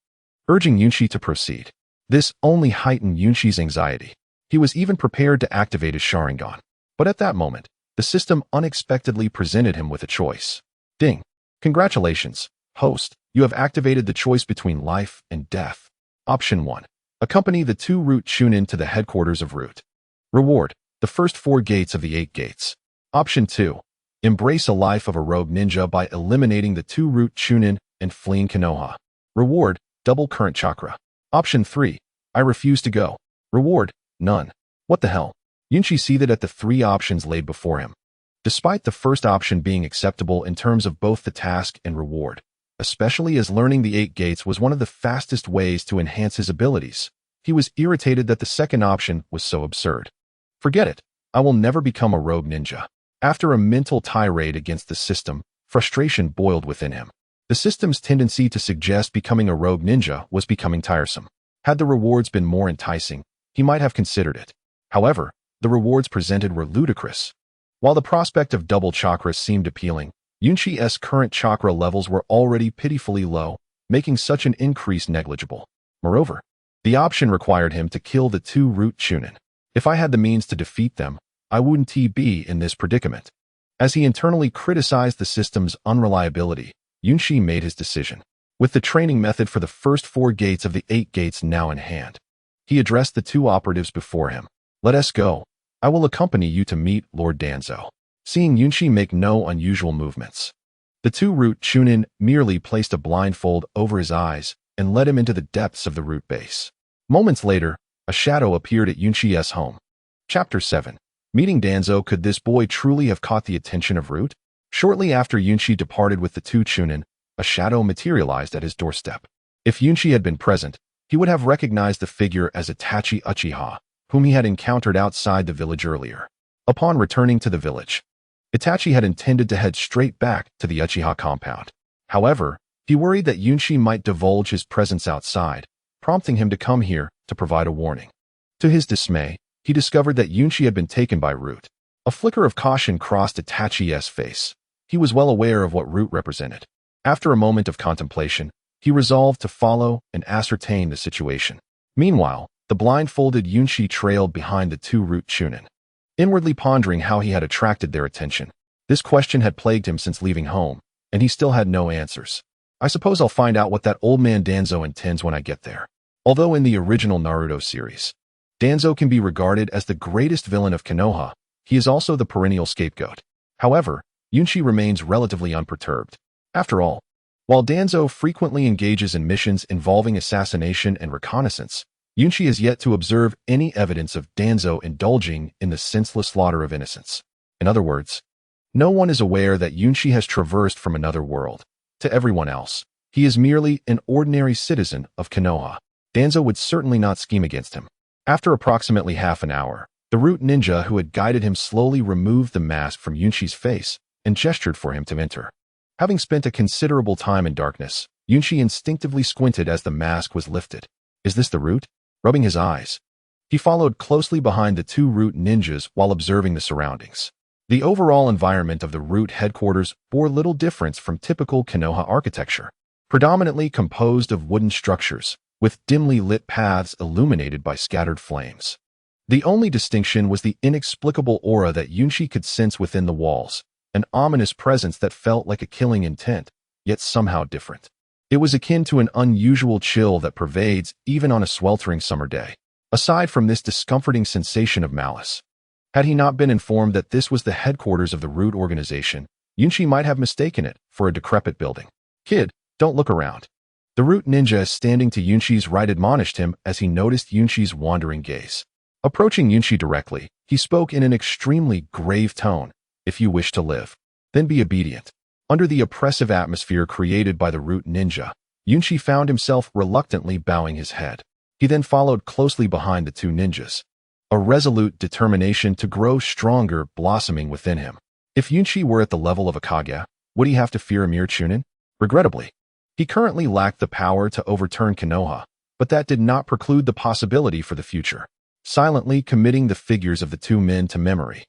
A: urging Yunchi to proceed. This only heightened Yunchi's anxiety. He was even prepared to activate his Sharingan. But at that moment, the system unexpectedly presented him with a choice. Ding! Congratulations, host. You have activated the choice between life and death. Option 1. Accompany the two Root Chunin to the headquarters of Root. Reward: the first 4 gates of the 8 gates. Option 2. Embrace a life of a rogue ninja by eliminating the 2 Root Chunin and fleeing Konoha. Reward: double current chakra. Option 3. I refuse to go. Reward: none. What the hell? Yunchi seethed at the 3 options laid before him. Despite the first option being acceptable in terms of both the task and reward, especially as learning the 8 gates was one of the fastest ways to enhance his abilities, he was irritated that the second option was so absurd. Forget it. I will never become a rogue ninja. After a mental tirade against the system, frustration boiled within him. The system's tendency to suggest becoming a rogue ninja was becoming tiresome. Had the rewards been more enticing, he might have considered it. However, the rewards presented were ludicrous. While the prospect of double chakras seemed appealing, Yunchi's current chakra levels were already pitifully low, making such an increase negligible. Moreover, the option required him to kill the 2 Root Chunin. If I had the means to defeat them, I wouldn't be in this predicament. As he internally criticized the system's unreliability, Yunchi made his decision. With the training method for the first 4 gates of the 8 gates now in hand, he addressed the 2 operatives before him. Let us go. I will accompany you to meet Lord Danzo. Seeing Yunchi make no unusual movements, the 2 Root Chunin merely placed a blindfold over his eyes and led him into the depths of the Root base. Moments later, a shadow appeared at Yunchi's home. Chapter 7. Meeting Danzo. Could this boy truly have caught the attention of Root? Shortly after Yunchi departed with the 2 Chunin, a shadow materialized at his doorstep. If Yunchi had been present, he would have recognized the figure as Itachi Uchiha, whom he had encountered outside the village earlier. Upon returning to the village, Itachi had intended to head straight back to the Uchiha compound. However, he worried that Yunchi might divulge his presence outside, prompting him to come here to provide a warning. To his dismay, he discovered that Yunchi had been taken by Root. A flicker of caution crossed Itachi's face. He was well aware of what Root represented. After a moment of contemplation, he resolved to follow and ascertain the situation. Meanwhile, the blindfolded Yunchi trailed behind the 2 Root Chunin, inwardly pondering how he had attracted their attention. This question had plagued him since leaving home, and he still had no answers. I suppose I'll find out what that old man Danzo intends when I get there. Although in the original Naruto series, Danzo can be regarded as the greatest villain of Konoha, he is also the perennial scapegoat. However, Yunchi remains relatively unperturbed. After all, while Danzo frequently engages in missions involving assassination and reconnaissance, Yunchi has yet to observe any evidence of Danzo indulging in the senseless slaughter of innocents. In other words, No one is aware that Yunshi has traversed from another world. To everyone else, he is merely an ordinary citizen of Konoha. Danzo would certainly not scheme against him. After approximately half an hour, the root ninja who had guided him slowly removed the mask from Yunshi's face and gestured for him to enter. Having spent a considerable time in darkness, Yunshi instinctively squinted as the mask was lifted. Is this the root? Rubbing his eyes, he followed closely behind the two root ninjas while observing the surroundings. The overall environment of the root headquarters bore little difference from typical Konoha architecture, predominantly composed of wooden structures, with dimly lit paths illuminated by scattered flames. The only distinction was the inexplicable aura that Yunshi could sense within the walls, an ominous presence that felt like a killing intent, yet somehow different. It was akin to an unusual chill that pervades even on a sweltering summer day. Aside from this discomforting sensation of malice, had he not been informed that this was the headquarters of the root organization, Yunshi might have mistaken it for a decrepit building. Kid, don't look around. The root ninja standing to Yunshi's right admonished him as he noticed Yunshi's wandering gaze. Approaching Yunshi directly, he spoke in an extremely grave tone. If you wish to live, then be obedient. Under the oppressive atmosphere created by the root ninja, Yunshi found himself reluctantly bowing his head. He then followed closely behind the two ninjas, a resolute determination to grow stronger blossoming within him. If Yunshi were at the level of a Kage, would he have to fear a mere Chunin? Regrettably, he currently lacked the power to overturn Konoha, but that did not preclude the possibility for the future. Silently committing the figures of the two men to memory,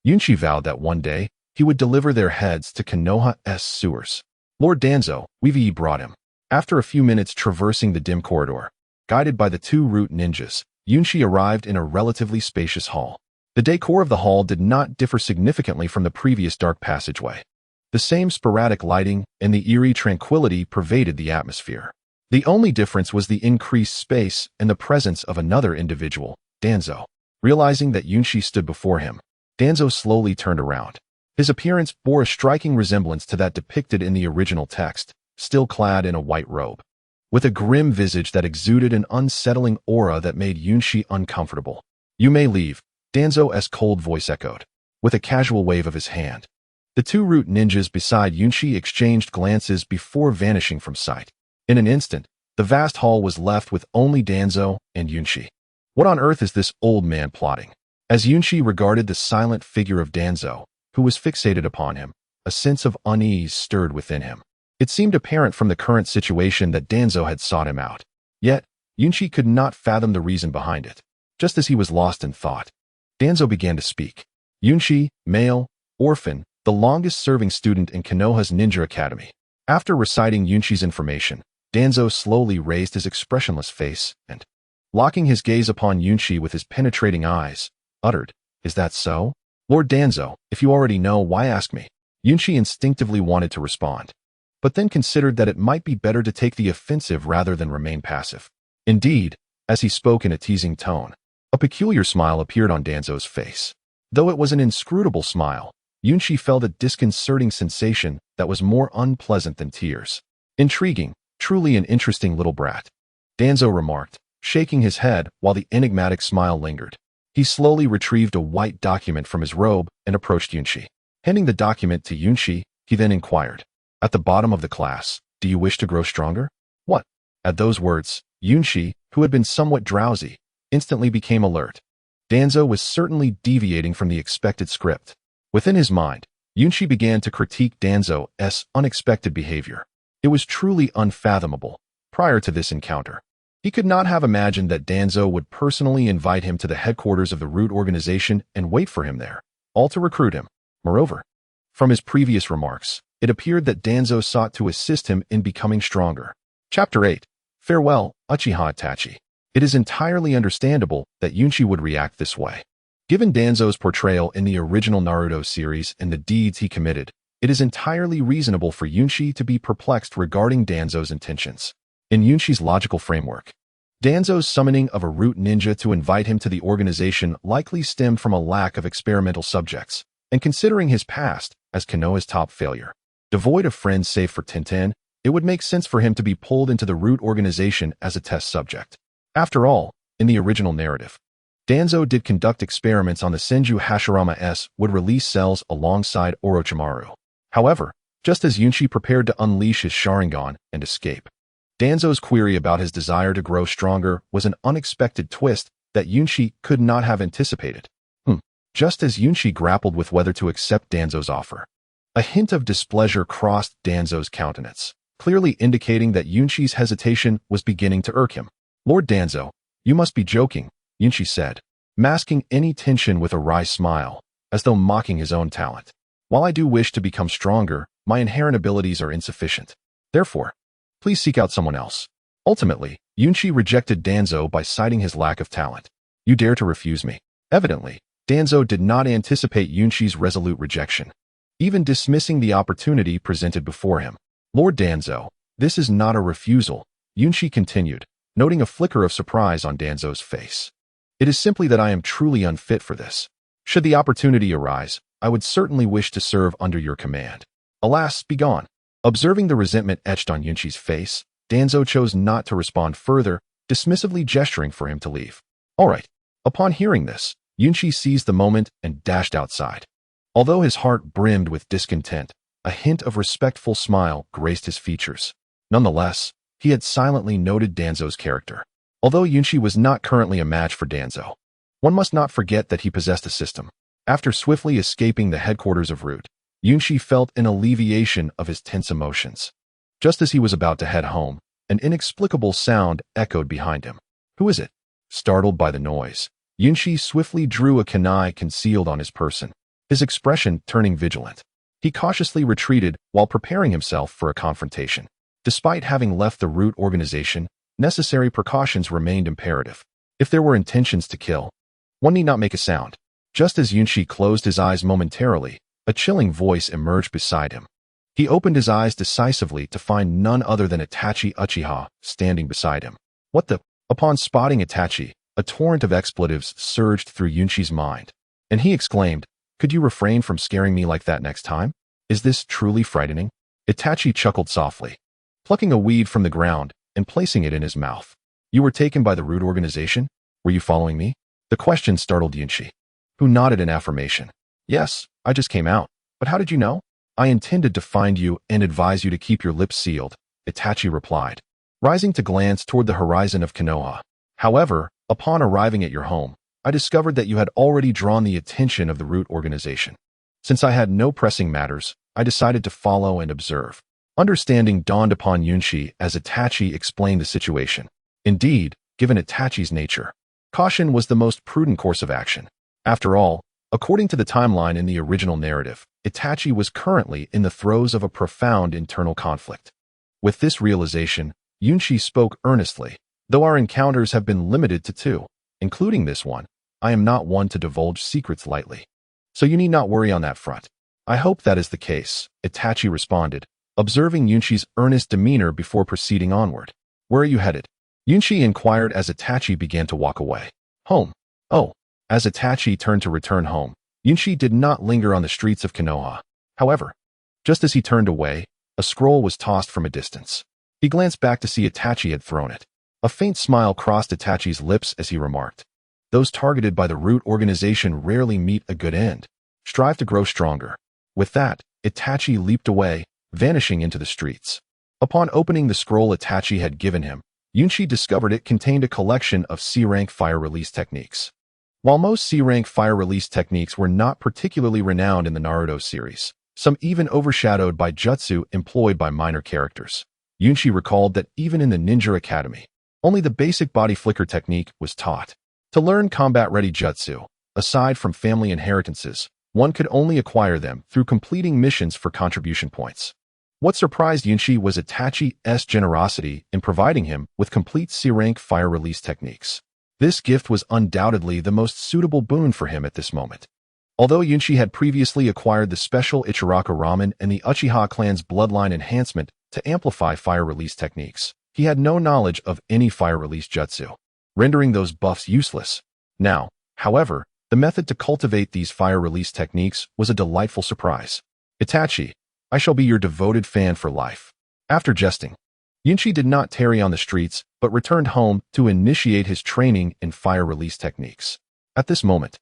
A: Yunshi vowed that one day he would deliver their heads to Konoha's sewers. Lord Danzo, we've brought him. After a few minutes traversing the dim corridor, guided by the two root ninjas, Yunshi arrived in a relatively spacious hall. The decor of the hall did not differ significantly from the previous dark passageway. The same sporadic lighting and the eerie tranquility pervaded the atmosphere. The only difference was the increased space and the presence of another individual, Danzo. Realizing that Yunshi stood before him, Danzo slowly turned around. His appearance bore a striking resemblance to that depicted in the original text, still clad in a white robe, with a grim visage that exuded an unsettling aura that made Yunshi uncomfortable. You may leave, Danzo's cold voice echoed, with a casual wave of his hand. The two root ninjas beside Yunshi exchanged glances before vanishing from sight. In an instant, the vast hall was left with only Danzo and Yunshi. What on earth is this old man plotting? As Yunshi regarded the silent figure of Danzo, who was fixated upon him, a sense of unease stirred within him. It seemed apparent from the current situation that Danzo had sought him out. Yet, Yunshi could not fathom the reason behind it. Just as he was lost in thought, Danzo began to speak. Yunshi, male, orphan, the longest-serving student in Konoha's ninja academy. After reciting Yunshi's information, Danzo slowly raised his expressionless face and, locking his gaze upon Yunshi with his penetrating eyes, uttered, "Is that so? Lord Danzo, if you already know, why ask me?" Yunshi instinctively wanted to respond, but then considered that it might be better to take the offensive rather than remain passive. Indeed, as he spoke in a teasing tone, a peculiar smile appeared on Danzo's face. Though it was an inscrutable smile, Yunshi felt a disconcerting sensation that was more unpleasant than tears. Intriguing, truly an interesting little brat, Danzo remarked, shaking his head while the enigmatic smile lingered. He slowly retrieved a white document from his robe and approached Yunshi. Handing the document to Yunshi, he then inquired, "At the bottom of the class, do you wish to grow stronger?" What? At those words, Yunshi, who had been somewhat drowsy, instantly became alert. Danzo was certainly deviating from the expected script. Within his mind, Yunshi began to critique Danzo's unexpected behavior. It was truly unfathomable. Prior to this encounter, he could not have imagined that Danzo would personally invite him to the headquarters of the root organization and wait for him there, all to recruit him. Moreover, from his previous remarks, it appeared that Danzo sought to assist him in becoming stronger. Chapter 8. Farewell, Uchiha-Itachi. It is entirely understandable that Yunshi would react this way. Given Danzo's portrayal in the original Naruto series and the deeds he committed, it is entirely reasonable for Yunshi to be perplexed regarding Danzo's intentions. In Yunshi's logical framework, Danzo's summoning of a root ninja to invite him to the organization likely stemmed from a lack of experimental subjects, and considering his past as Konoha's top failure, devoid of friends save for Tintin, it would make sense for him to be pulled into the root organization as a test subject. After all, in the original narrative, Danzo did conduct experiments on the Senju Hashirama S would release cells alongside Orochimaru. However, just as Yunchi prepared to unleash his Sharingan and escape, Danzo's query about his desire to grow stronger was an unexpected twist that Yunchi could not have anticipated. Just as Yunchi grappled with whether to accept Danzo's offer, a hint of displeasure crossed Danzo's countenance, clearly indicating that Yunchi's hesitation was beginning to irk him. "Lord Danzo, you must be joking," Yunchi said, masking any tension with a wry smile, as though mocking his own talent. "While I do wish to become stronger, my inherent abilities are insufficient. Therefore, please seek out someone else." Ultimately, Yunchi rejected Danzo by citing his lack of talent. "You dare to refuse me?" Evidently, Danzo did not anticipate Yunchi's resolute rejection, even dismissing the opportunity presented before him. "Lord Danzo, this is not a refusal," Yunchi continued, noting a flicker of surprise on Danzo's face. "It is simply that I am truly unfit for this. Should the opportunity arise, I would certainly wish to serve under your command. Alas, begone." Observing the resentment etched on Yunchi's face, Danzo chose not to respond further, dismissively gesturing for him to leave. "All right." Upon hearing this, Yunchi seized the moment and dashed outside. Although his heart brimmed with discontent, a hint of respectful smile graced his features. Nonetheless, he had silently noted Danzo's character. Although Yunchi was not currently a match for Danzo, one must not forget that he possessed a system. After swiftly escaping the headquarters of Root, Yunchi felt an alleviation of his tense emotions. Just as he was about to head home, an inexplicable sound echoed behind him. "Who is it?" Startled by the noise, Yunchi swiftly drew a kunai concealed on his person, his expression turning vigilant. He cautiously retreated while preparing himself for a confrontation. Despite having left the Root organization, necessary precautions remained imperative. If there were intentions to kill, one need not make a sound. Just as Yunchi closed his eyes momentarily, a chilling voice emerged beside him. He opened his eyes decisively to find none other than Itachi Uchiha standing beside him. "What the?" Upon spotting Itachi, a torrent of expletives surged through Yunchi's mind, and he exclaimed, "Could you refrain from scaring me like that next time? Is this truly frightening?" Itachi chuckled softly, plucking a weed from the ground and placing it in his mouth. "You were taken by the Root organization? Were you following me?" The question startled Yunchi, who nodded in affirmation. "Yes, I just came out. But how did you know?" "I intended to find you and advise you to keep your lips sealed," Itachi replied, rising to glance toward the horizon of Konoha. "However, upon arriving at your home, I discovered that you had already drawn the attention of the Root organization. Since I had no pressing matters, I decided to follow and observe." Understanding dawned upon Yunchi as Itachi explained the situation. Indeed, given Itachi's nature, caution was the most prudent course of action. After all, according to the timeline in the original narrative, Itachi was currently in the throes of a profound internal conflict. With this realization, Yunchi spoke earnestly. "Though our encounters have been limited to 2, including this one, I am not one to divulge secrets lightly. So you need not worry on that front." "I hope that is the case," Itachi responded, observing Yunchi's earnest demeanor before proceeding onward. "Where are you headed?" Yunchi inquired as Itachi began to walk away. "Home." "Oh." As Itachi turned to return home, Yunchi did not linger on the streets of Konoha. However, just as he turned away, a scroll was tossed from a distance. He glanced back to see Itachi had thrown it. A faint smile crossed Itachi's lips as he remarked, "Those targeted by the Root organization rarely meet a good end. Strive to grow stronger." With that, Itachi leaped away, vanishing into the streets. Upon opening the scroll Itachi had given him, Yunchi discovered it contained a collection of C-rank fire release techniques. While most C-rank fire release techniques were not particularly renowned in the Naruto series, some even overshadowed by jutsu employed by minor characters, Yunchi recalled that even in the Ninja Academy, only the basic body flicker technique was taught. To learn combat-ready jutsu, aside from family inheritances, one could only acquire them through completing missions for contribution points. What surprised Yunchi was Itachi's generosity in providing him with complete C-rank fire release techniques. This gift was undoubtedly the most suitable boon for him at this moment. Although Yunchi had previously acquired the special Ichiraku Ramen and the Uchiha clan's bloodline enhancement to amplify fire release techniques, he had no knowledge of any fire release jutsu, rendering those buffs useless. Now, however, the method to cultivate these fire release techniques was a delightful surprise. "Itachi, I shall be your devoted fan for life." After jesting, Yunchi did not tarry on the streets, but returned home to initiate his training in fire release techniques. At this moment,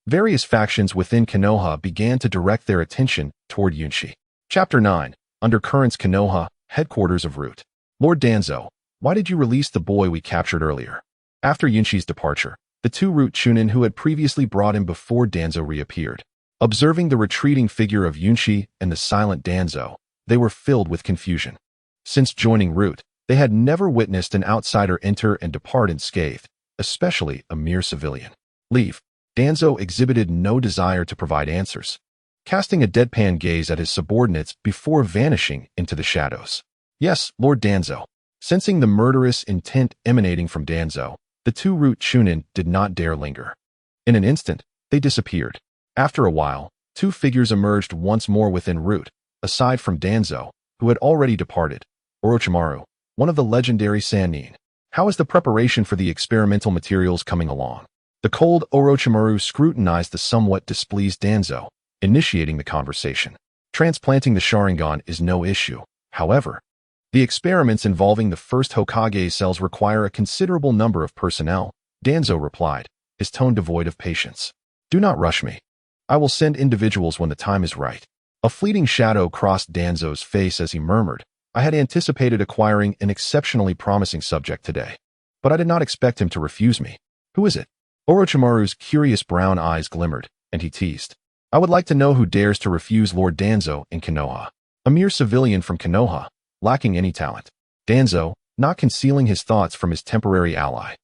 A: various factions within Konoha began to direct their attention toward Yunshi. Chapter 9. Undercurrents Konoha, Headquarters of Root. Lord Danzo, why did you release the boy we captured earlier? After Yunshi's departure, the two Root Chunin who had previously brought him before Danzo reappeared. Observing the retreating figure of Yunshi and the silent Danzo, they were filled with confusion. Since joining Root, they had never witnessed an outsider enter and depart unscathed, especially a mere civilian. Leave. Danzo exhibited no desire to provide answers, casting a deadpan gaze at his subordinates before vanishing into the shadows. Yes, Lord Danzo. Sensing the murderous intent emanating from Danzo, the two Root Chunin did not dare linger. In an instant, they disappeared. After a while, two figures emerged once more within Root, aside from Danzo, who had already departed. Orochimaru, one of the legendary Sannin. How is the preparation for the experimental materials coming along? The cold Orochimaru scrutinized the somewhat displeased Danzo, initiating the conversation. Transplanting the Sharingan is no issue. However, the experiments involving the first Hokage cells require a considerable number of personnel, Danzo replied, his tone devoid of patience. Do not rush me. I will send individuals when the time is right. A fleeting shadow crossed Danzo's face as he murmured, I had anticipated acquiring an exceptionally promising subject today, but I did not expect him to refuse me. Who is it? Orochimaru's curious brown eyes glimmered, and he teased. I would like to know who dares to refuse Lord Danzo in Konoha. A mere civilian from Konoha, lacking any talent. Danzo, not concealing his thoughts from his temporary ally,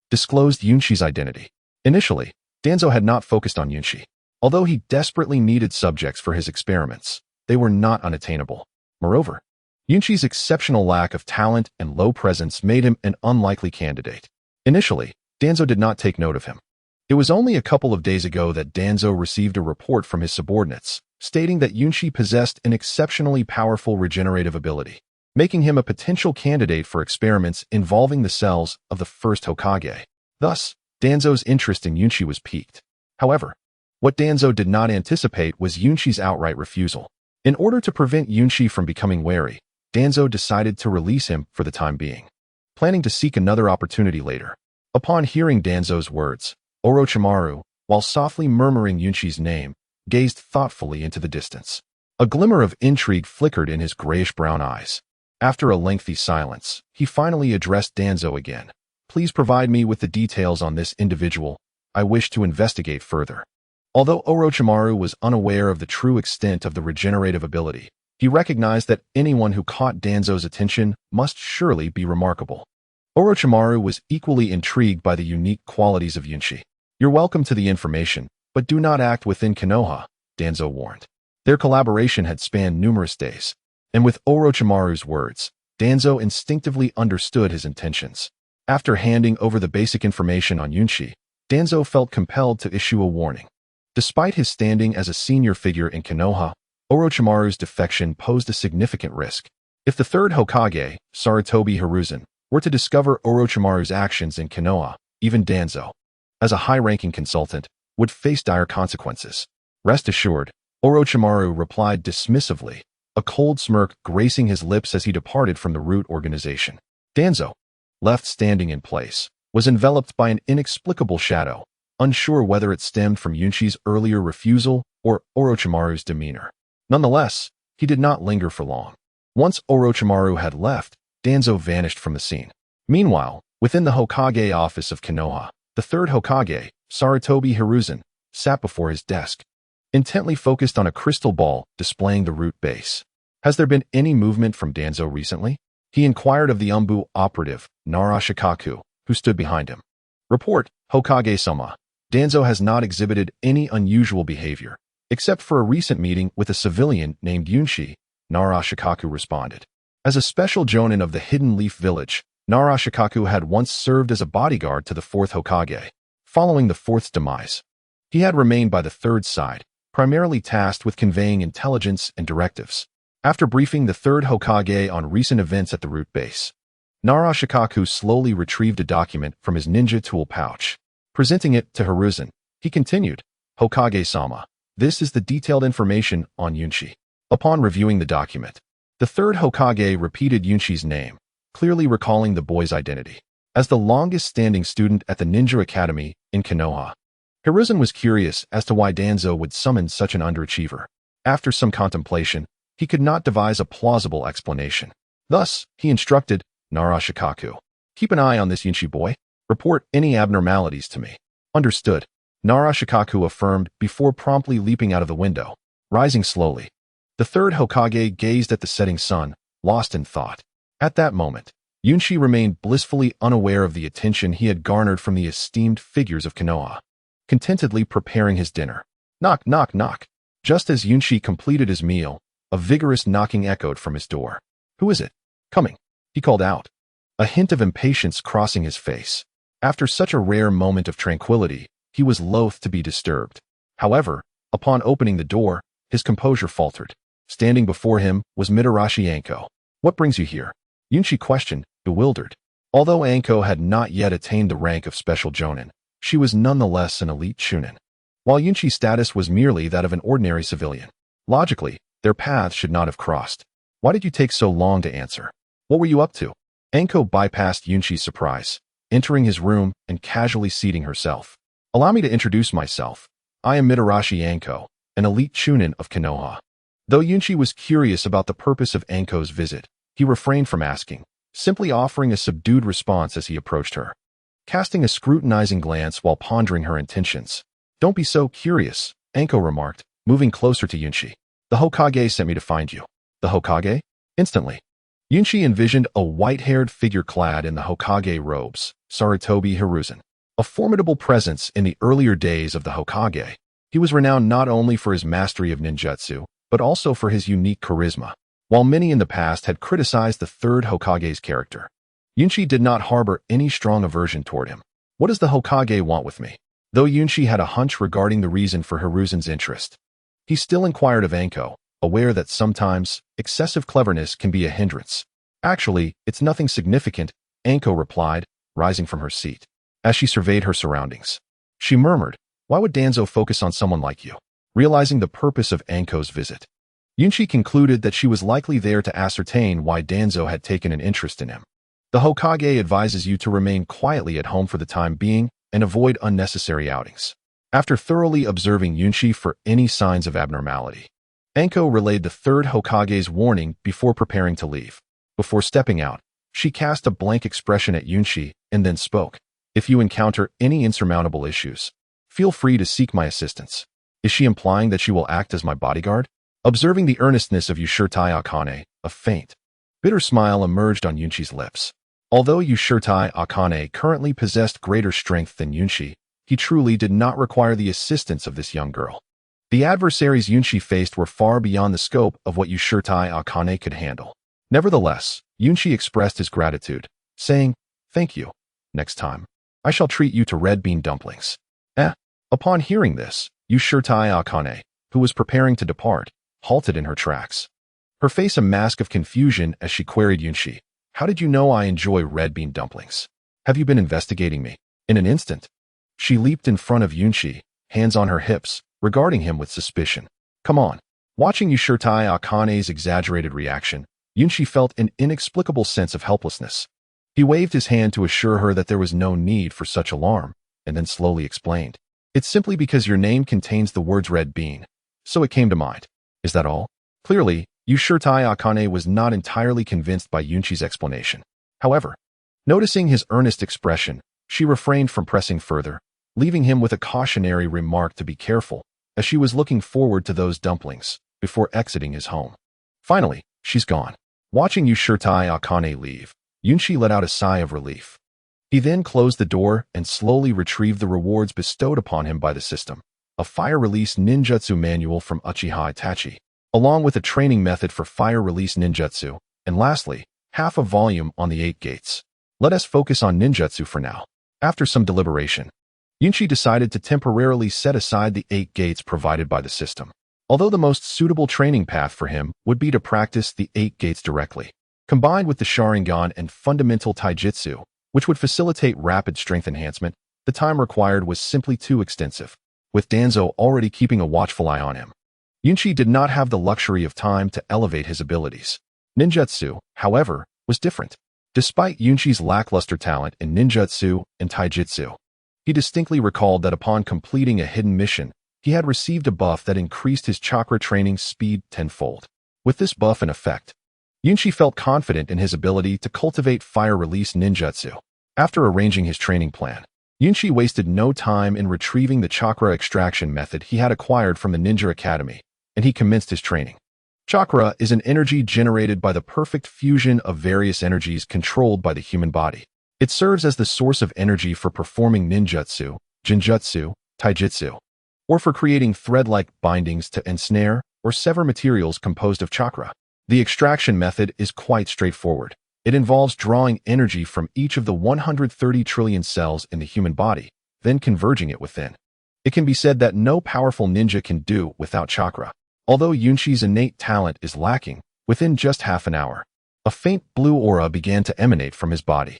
A: disclosed Yunshi's identity. Initially, Danzo had not focused on Yunshi. Although he desperately needed subjects for his experiments, they were not unattainable. Moreover, Yunshi's exceptional lack of talent and low presence made him an unlikely candidate. Initially, Danzo did not take note of him. It was only a couple of days ago that Danzo received a report from his subordinates, stating that Yunshi possessed an exceptionally powerful regenerative ability, making him a potential candidate for experiments involving the cells of the first Hokage. Thus, Danzo's interest in Yunshi was piqued. However, what Danzo did not anticipate was Yunshi's outright refusal. In order to prevent Yunshi from becoming wary, Danzo decided to release him for the time being, planning to seek another opportunity later. Upon hearing Danzo's words, Orochimaru, while softly murmuring Yunshi's name, gazed thoughtfully into the distance. A glimmer of intrigue flickered in his grayish-brown eyes. After a lengthy silence, he finally addressed Danzo again. Please provide me with the details on this individual. I wish to investigate further. Although Orochimaru was unaware of the true extent of the regenerative ability, he recognized that anyone who caught Danzo's attention must surely be remarkable. Orochimaru was equally intrigued by the unique qualities of Yunshi. You're welcome to the information, but do not act within Konoha, Danzo warned. Their collaboration had spanned numerous days, and with Orochimaru's words, Danzo instinctively understood his intentions. After handing over the basic information on Yunshi, Danzo felt compelled to issue a warning. Despite his standing as a senior figure in Konoha, Orochimaru's defection posed a significant risk. If the third Hokage, Sarutobi Hiruzen, were to discover Orochimaru's actions in Konoha, even Danzo, as a high-ranking consultant, would face dire consequences. Rest assured, Orochimaru replied dismissively, a cold smirk gracing his lips as he departed from the Root organization. Danzo, left standing in place, was enveloped by an inexplicable shadow, unsure whether it stemmed from Yunshi's earlier refusal or Orochimaru's demeanor. Nonetheless, he did not linger for long. Once Orochimaru had left, Danzo vanished from the scene. Meanwhile, within the Hokage office of Konoha, the third Hokage, Sarutobi Hiruzen, sat before his desk, intently focused on a crystal ball displaying the Root base. Has there been any movement from Danzo recently? He inquired of the Umbu operative, Narashikaku, who stood behind him. Report, Hokage-sama. Danzo has not exhibited any unusual behavior, except for a recent meeting with a civilian named Yunshi, Narashikaku responded. As a special jonin of the Hidden Leaf Village, Narashikaku had once served as a bodyguard to the fourth Hokage. Following the fourth's demise, he had remained by the third side, primarily tasked with conveying intelligence and directives. After briefing the third Hokage on recent events at the Root base, Narashikaku slowly retrieved a document from his ninja tool pouch. Presenting it to Hiruzen, he continued, Hokage-sama, this is the detailed information on Yunshi. Upon reviewing the document, the third Hokage repeated Yunshi's name, clearly recalling the boy's identity. As the longest-standing student at the Ninja Academy in Konoha, Hiruzen was curious as to why Danzo would summon such an underachiever. After some contemplation, he could not devise a plausible explanation. Thus, he instructed Narashikaku, "Keep an eye on this Yunshi boy. Report any abnormalities to me." "Understood," Narashikaku affirmed before promptly leaping out of the window, rising slowly. The third Hokage gazed at the setting sun, lost in thought. At that moment, Yunshi remained blissfully unaware of the attention he had garnered from the esteemed figures of Konoha, contentedly preparing his dinner. Knock, knock, knock. Just as Yunshi completed his meal, a vigorous knocking echoed from his door. "Who is it? Coming," he called out, a hint of impatience crossing his face. After such a rare moment of tranquility, he was loath to be disturbed. However, upon opening the door, his composure faltered. Standing before him was Mitarashi Anko. "What brings you here?" Yunshi questioned, bewildered. Although Anko had not yet attained the rank of special jonin, she was nonetheless an elite chunin, while Yunshi's status was merely that of an ordinary civilian. Logically, their paths should not have crossed. "Why did you take so long to answer? What were you up to?" Anko bypassed Yunshi's surprise, entering his room and casually seating herself. "Allow me to introduce myself. I am Mitarashi Anko, an elite chunin of Konoha." Though Yunshi was curious about the purpose of Anko's visit, he refrained from asking, simply offering a subdued response as he approached her, casting a scrutinizing glance while pondering her intentions. "Don't be so curious," Anko remarked, moving closer to Yunshi. "The Hokage sent me to find you." "The Hokage?" Instantly, Yunshi envisioned a white-haired figure clad in the Hokage robes, Sarutobi Hiruzen, a formidable presence in the earlier days of the Hokage. He was renowned not only for his mastery of ninjutsu, but also for his unique charisma. While many in the past had criticized the third Hokage's character, Yunshi did not harbor any strong aversion toward him. "What does the Hokage want with me?" Though Yunshi had a hunch regarding the reason for Hiruzen's interest, he still inquired of Anko, aware that sometimes excessive cleverness can be a hindrance. "Actually, it's nothing significant," Anko replied, rising from her seat. As she surveyed her surroundings, she murmured, "Why would Danzo focus on someone like you?" Realizing the purpose of Anko's visit, Yunshi concluded that she was likely there to ascertain why Danzo had taken an interest in him. "The Hokage advises you to remain quietly at home for the time being and avoid unnecessary outings." After thoroughly observing Yunshi for any signs of abnormality, Anko relayed the third Hokage's warning before preparing to leave. Before stepping out, she cast a blank expression at Yunshi and then spoke. "If you encounter any insurmountable issues, feel free to seek my assistance." Is she implying that she will act as my bodyguard? Observing the earnestness of Uchiha Akane, a faint, bitter smile emerged on Yunshi's lips. Although Uchiha Akane currently possessed greater strength than Yunshi, he truly did not require the assistance of this young girl. The adversaries Yunshi faced were far beyond the scope of what Uchiha Akane could handle. Nevertheless, Yunshi expressed his gratitude, saying, "Thank you. Next time, I shall treat you to red bean dumplings." Upon hearing this, Uchiha Akane, who was preparing to depart, halted in her tracks, her face a mask of confusion as she queried Yunshi, "How did you know I enjoy red bean dumplings? Have you been investigating me?" In an instant, she leaped in front of Yunshi, hands on her hips, regarding him with suspicion. "Come on." Watching Uchiha Akane's exaggerated reaction, Yunshi felt an inexplicable sense of helplessness. He waved his hand to assure her that there was no need for such alarm, and then slowly explained, "It's simply because your name contains the words red bean, so it came to mind." "Is that all?" Clearly, Uchiha Akane was not entirely convinced by Yunshi's explanation. However, noticing his earnest expression, she refrained from pressing further, leaving him with a cautionary remark to be careful, as she was looking forward to those dumplings before exiting his home. Finally, she's gone. Watching Uchiha Akane leave, Yunshi let out a sigh of relief. He then closed the door and slowly retrieved the rewards bestowed upon him by the system, a fire-release ninjutsu manual from Uchiha Itachi, along with a training method for fire-release ninjutsu, and lastly, half a volume on the 8 gates. Let us focus on ninjutsu for now. After some deliberation, Yunshi decided to temporarily set aside the 8 gates provided by the system, although the most suitable training path for him would be to practice the 8 gates directly, combined with the Sharingan and fundamental taijutsu, which would facilitate rapid strength enhancement. The time required was simply too extensive, with Danzo already keeping a watchful eye on him. Yunshi did not have the luxury of time to elevate his abilities. Ninjutsu, however, was different. Despite Yunshi's lackluster talent in ninjutsu and taijutsu, He distinctly recalled that upon completing a hidden mission, he had received a buff that increased his chakra training speed tenfold. With this buff in effect, Yunshi felt confident in his ability to cultivate fire-release ninjutsu. After arranging his training plan, Yunshi wasted no time in retrieving the chakra extraction method he had acquired from the Ninja Academy, and he commenced his training. Chakra is an energy generated by the perfect fusion of various energies controlled by the human body. It serves as the source of energy for performing ninjutsu, genjutsu, taijutsu, or for creating thread-like bindings to ensnare or sever materials composed of chakra. The extraction method is quite straightforward. It involves drawing energy from each of the 130 trillion cells in the human body, then converging it within. It can be said that no powerful ninja can do without chakra. Although Yunshi's innate talent is lacking, within just half an hour, a faint blue aura began to emanate from his body.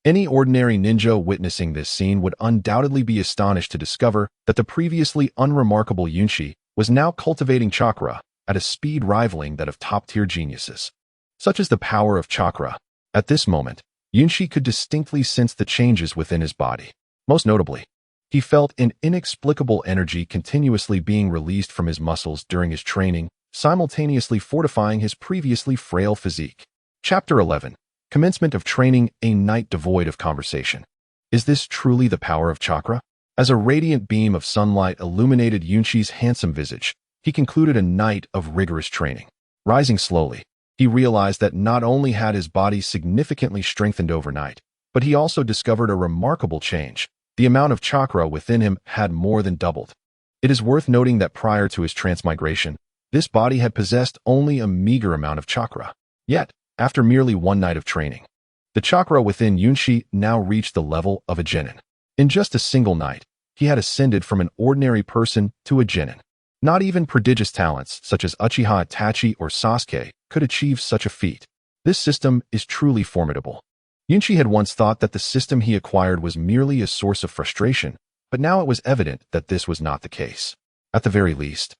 A: Any ordinary ninja witnessing this scene would undoubtedly be astonished to discover that the previously unremarkable Yunshi was now cultivating chakra at a speed rivaling that of top-tier geniuses. Such is the power of chakra. At this moment, Yunshi could distinctly sense the changes within his body. Most notably, he felt an inexplicable energy continuously being released from his muscles during his training, simultaneously fortifying his previously frail physique. Chapter 11. Commencement of Training, a Night Devoid of Conversation. Is this truly the power of chakra? As a radiant beam of sunlight illuminated Yunshi's handsome visage, he concluded a night of rigorous training. Rising slowly, he realized that not only had his body significantly strengthened overnight, but he also discovered a remarkable change. The amount of chakra within him had more than doubled. It is worth noting that prior to his transmigration, this body had possessed only a meager amount of chakra. Yet, after merely one night of training, the chakra within Yunshi now reached the level of a genin. In just a single night, he had ascended from an ordinary person to a genin. Not even prodigious talents such as Uchiha Itachi or Sasuke could achieve such a feat. This system is truly formidable. Yunshi had once thought that the system he acquired was merely a source of frustration, but now it was evident that this was not the case. At the very least,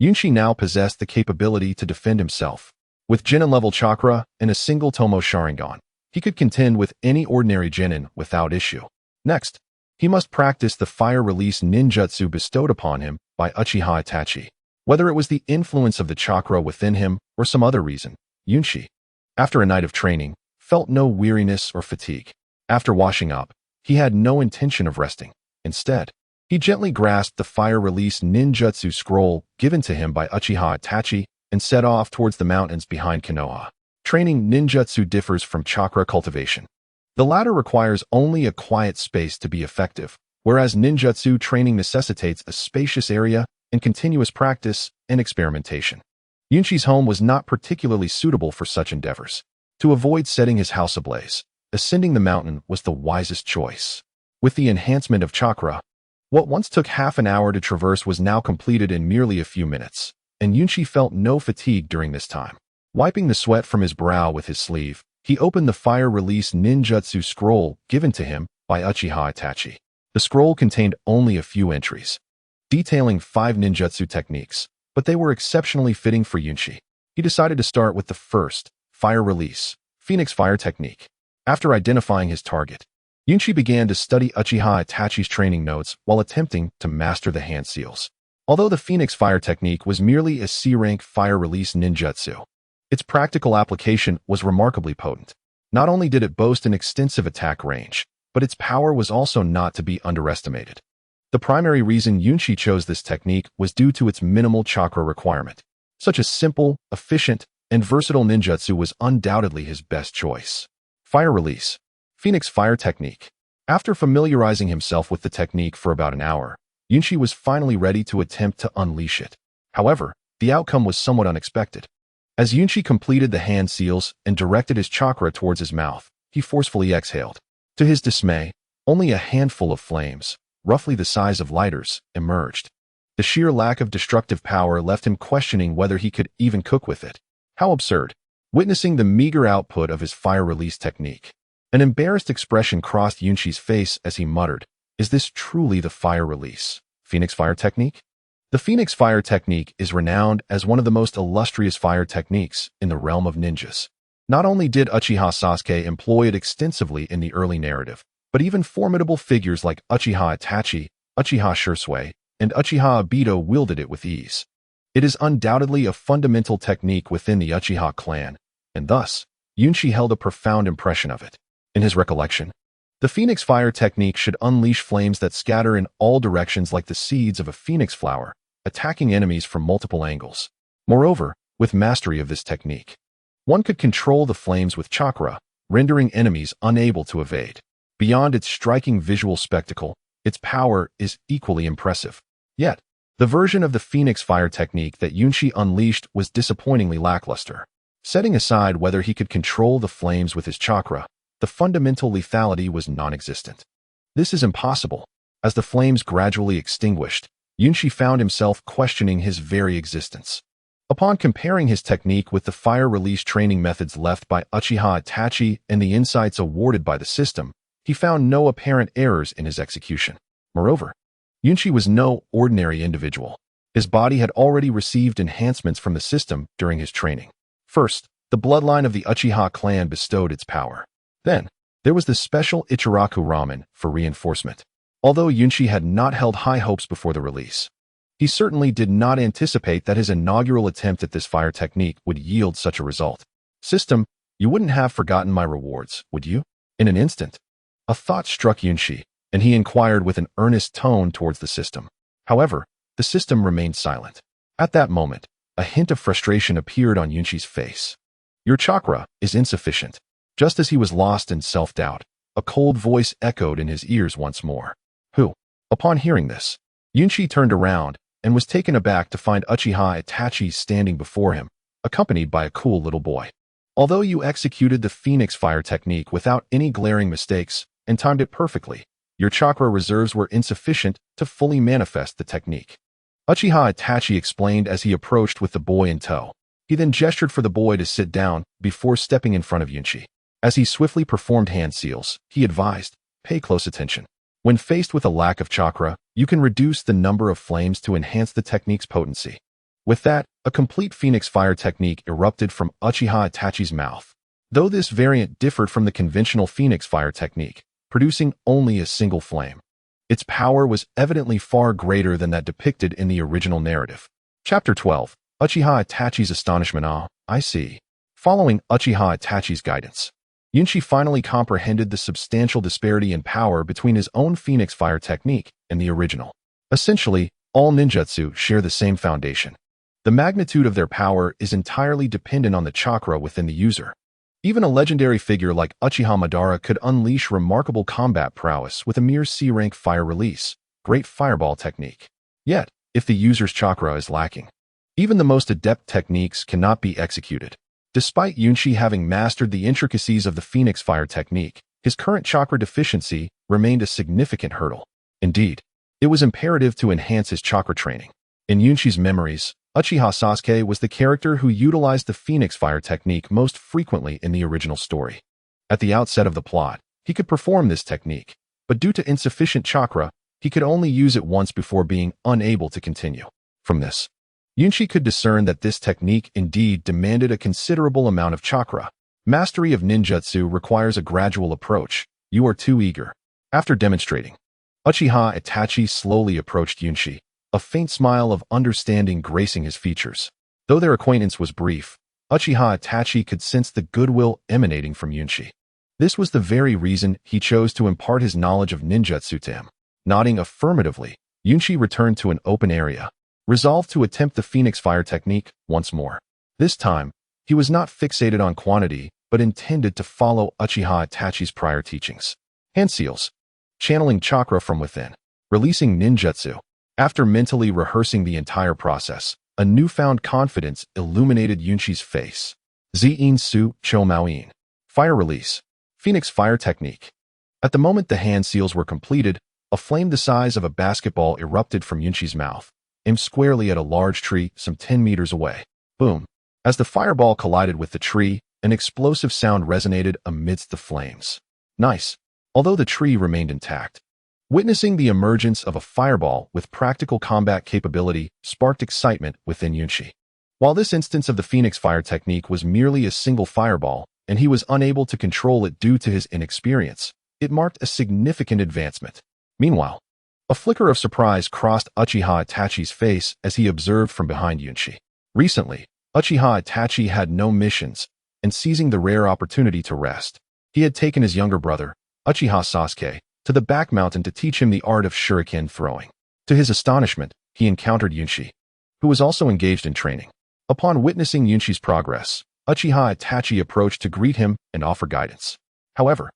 A: Yunshi now possessed the capability to defend himself. With genin-level chakra and a single Tomo Sharingan, he could contend with any ordinary genin without issue. Next, he must practice the fire-release ninjutsu bestowed upon him by Uchiha Itachi. Whether it was the influence of the chakra within him or some other reason, Yunshi, after a night of training, felt no weariness or fatigue. After washing up, he had no intention of resting. Instead, he gently grasped the fire-release ninjutsu scroll given to him by Uchiha Itachi and set off towards the mountains behind Konoha. Training ninjutsu differs from chakra cultivation. The latter requires only a quiet space to be effective, whereas ninjutsu training necessitates a spacious area and continuous practice and experimentation. Yunshi's home was not particularly suitable for such endeavors. To avoid setting his house ablaze, ascending the mountain was the wisest choice. With the enhancement of chakra, what once took half an hour to traverse was now completed in merely a few minutes, and Yunshi felt no fatigue during this time. Wiping the sweat from his brow with his sleeve, he opened the fire-release ninjutsu scroll given to him by Uchiha Itachi. The scroll contained only a few entries, detailing 5 ninjutsu techniques, but they were exceptionally fitting for Yunshi. He decided to start with the first, fire release, Phoenix Fire technique. After identifying his target, Yunshi began to study Uchiha Itachi's training notes while attempting to master the hand seals. Although the Phoenix Fire technique was merely a C-rank fire-release ninjutsu, its practical application was remarkably potent. Not only did it boast an extensive attack range, but its power was also not to be underestimated. The primary reason Yunshi chose this technique was due to its minimal chakra requirement. Such a simple, efficient, and versatile ninjutsu was undoubtedly his best choice. Fire Release, Phoenix Fire technique. After familiarizing himself with the technique for about an hour, Yunshi was finally ready to attempt to unleash it. However, the outcome was somewhat unexpected. As Yunshi completed the hand seals and directed his chakra towards his mouth, he forcefully exhaled. To his dismay, only a handful of flames, roughly the size of lighters, emerged. The sheer lack of destructive power left him questioning whether he could even cook with it. How absurd! Witnessing the meager output of his fire release technique, an embarrassed expression crossed Yunshi's face as he muttered, "Is this truly the fire release, Phoenix Fire technique?" The Phoenix Fire technique is renowned as one of the most illustrious fire techniques in the realm of ninjas. Not only did Uchiha Sasuke employ it extensively in the early narrative, But even formidable figures like Uchiha Itachi, Uchiha Shursui, and Uchiha Obito wielded it with ease. It is undoubtedly a fundamental technique within the Uchiha clan, and thus, Yunshi held a profound impression of it. In his recollection, the Phoenix Fire technique should unleash flames that scatter in all directions like the seeds of a phoenix flower, attacking enemies from multiple angles. Moreover, with mastery of this technique, one could control the flames with chakra, rendering enemies unable to evade. Beyond its striking visual spectacle, its power is equally impressive. Yet, the version of the Phoenix Fire technique that Yunshi unleashed was disappointingly lackluster. Setting aside whether he could control the flames with his chakra, the fundamental lethality was non-existent. This is impossible. As the flames gradually extinguished, Yunshi found himself questioning his very existence. Upon comparing his technique with the fire release training methods left by Uchiha Itachi and the insights awarded by the system, he found no apparent errors in his execution. Moreover, Yunshi was no ordinary individual. His body had already received enhancements from the system during his training. First, the bloodline of the Uchiha clan bestowed its power. Then, there was the special Ichiraku Ramen for reinforcement. Although Yunshi had not held high hopes before the release, he certainly did not anticipate that his inaugural attempt at this fire technique would yield such a result. System, you wouldn't have forgotten my rewards, would you? In an instant, a thought struck Yunshi, and he inquired with an earnest tone towards the system. However, the system remained silent. At that moment, a hint of frustration appeared on Yunshi's face. Your chakra is insufficient. Just as he was lost in self-doubt, a cold voice echoed in his ears once more. Who? Upon hearing this, Yunshi turned around and was taken aback to find Uchiha Itachi standing before him, accompanied by a cool little boy. Although you executed the Phoenix Fire technique without any glaring mistakes and timed it perfectly, your chakra reserves were insufficient to fully manifest the technique. Uchiha Itachi explained as he approached with the boy in tow. He then gestured for the boy to sit down before stepping in front of Yunshi. As he swiftly performed hand seals, he advised, pay close attention. When faced with a lack of chakra, you can reduce the number of flames to enhance the technique's potency. With that, a complete Phoenix Fire technique erupted from Uchiha Itachi's mouth. Though this variant differed from the conventional Phoenix Fire technique, producing only a single flame, its power was evidently far greater than that depicted in the original narrative. Chapter 12. Uchiha Itachi's Astonishment. I see. Following Uchiha Itachi's guidance, Yunshi finally comprehended the substantial disparity in power between his own Phoenix Fire technique and the original. Essentially, all ninjutsu share the same foundation. The magnitude of their power is entirely dependent on the chakra within the user. Even a legendary figure like Uchiha Madara could unleash remarkable combat prowess with a mere C-rank fire release, great fireball technique. Yet, if the user's chakra is lacking, even the most adept techniques cannot be executed. Despite Yunshi having mastered the intricacies of the Phoenix Fire technique, his current chakra deficiency remained a significant hurdle. Indeed, it was imperative to enhance his chakra training. In Yunshi's memories, Uchiha Sasuke was the character who utilized the Phoenix Fire technique most frequently in the original story. At the outset of the plot, he could perform this technique, but due to insufficient chakra, he could only use it once before being unable to continue. From this, Yunshi could discern that this technique indeed demanded a considerable amount of chakra. Mastery of ninjutsu requires a gradual approach. You are too eager. After demonstrating, Uchiha Itachi slowly approached Yunshi, a faint smile of understanding gracing his features. Though their acquaintance was brief, Uchiha Itachi could sense the goodwill emanating from Yunshi. This was the very reason he chose to impart his knowledge of ninjutsu to him. Nodding affirmatively, Yunshi returned to an open area, resolved to attempt the Phoenix Fire technique once more. This time, he was not fixated on quantity, but intended to follow Uchiha Itachi's prior teachings. Hand seals. Channeling chakra from within. Releasing ninjutsu. After mentally rehearsing the entire process, a newfound confidence illuminated Yunshi's face. Zien Su Cho Maoin. Fire release. Phoenix Fire technique. At the moment the hand seals were completed, a flame the size of a basketball erupted from Yunshi's mouth, aimed squarely at a large tree some 10 meters away. Boom. As the fireball collided with the tree, an explosive sound resonated amidst the flames. Nice. Although the tree remained intact. Witnessing the emergence of a fireball with practical combat capability sparked excitement within Yunshi. While this instance of the Phoenix Fire technique was merely a single fireball, and he was unable to control it due to his inexperience, it marked a significant advancement. Meanwhile, a flicker of surprise crossed Uchiha Itachi's face as he observed from behind Yunshi. Recently, Uchiha Itachi had no missions, and seizing the rare opportunity to rest, he had taken his younger brother, Uchiha Sasuke, to the back mountain to teach him the art of shuriken throwing. To his astonishment, he encountered Yunshi, who was also engaged in training. Upon witnessing Yunshi's progress, Uchiha Itachi approached to greet him and offer guidance. However,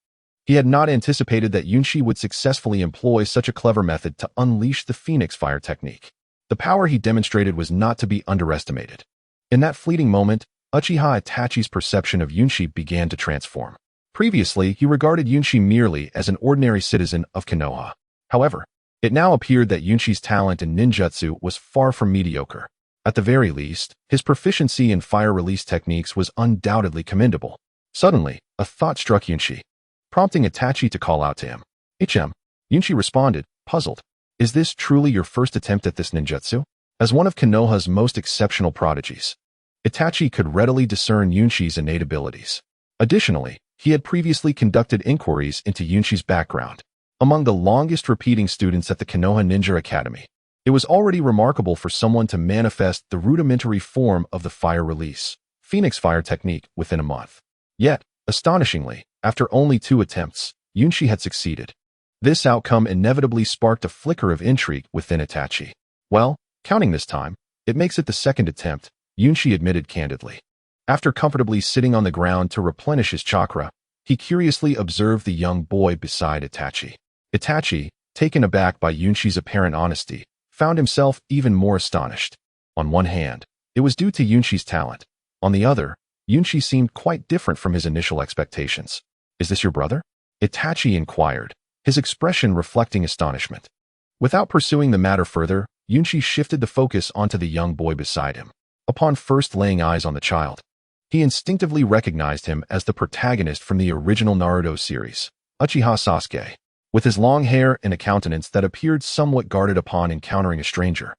A: he had not anticipated that Yunshi would successfully employ such a clever method to unleash the Phoenix Fire technique. The power he demonstrated was not to be underestimated. In that fleeting moment, Uchiha Itachi's perception of Yunshi began to transform. Previously, he regarded Yunshi merely as an ordinary citizen of Konoha. However, it now appeared that Yunshi's talent in ninjutsu was far from mediocre. At the very least, his proficiency in fire release techniques was undoubtedly commendable. Suddenly, a thought struck Yunshi, prompting Itachi to call out to him. "HM." Yunshi responded, puzzled. "Is this truly your first attempt at this ninjutsu?" As one of Konoha's most exceptional prodigies, Itachi could readily discern Yunshi's innate abilities. Additionally, he had previously conducted inquiries into Yunshi's background. Among the longest repeating students at the Konoha Ninja Academy, it was already remarkable for someone to manifest the rudimentary form of the fire release, Phoenix Fire technique within a month. Yet, astonishingly, after only 2 attempts, Yunshi had succeeded. This outcome inevitably sparked a flicker of intrigue within Itachi. "Well, counting this time, it makes it the 2nd attempt," Yunshi admitted candidly. After comfortably sitting on the ground to replenish his chakra, he curiously observed the young boy beside Itachi. Itachi, taken aback by Yunshi's apparent honesty, found himself even more astonished. On one hand, it was due to Yunshi's talent. On the other, Yunshi seemed quite different from his initial expectations. "Is this your brother?" Itachi inquired, his expression reflecting astonishment. Without pursuing the matter further, Yunshi shifted the focus onto the young boy beside him. Upon first laying eyes on the child, he instinctively recognized him as the protagonist from the original Naruto series, Uchiha Sasuke, with his long hair and a countenance that appeared somewhat guarded upon encountering a stranger.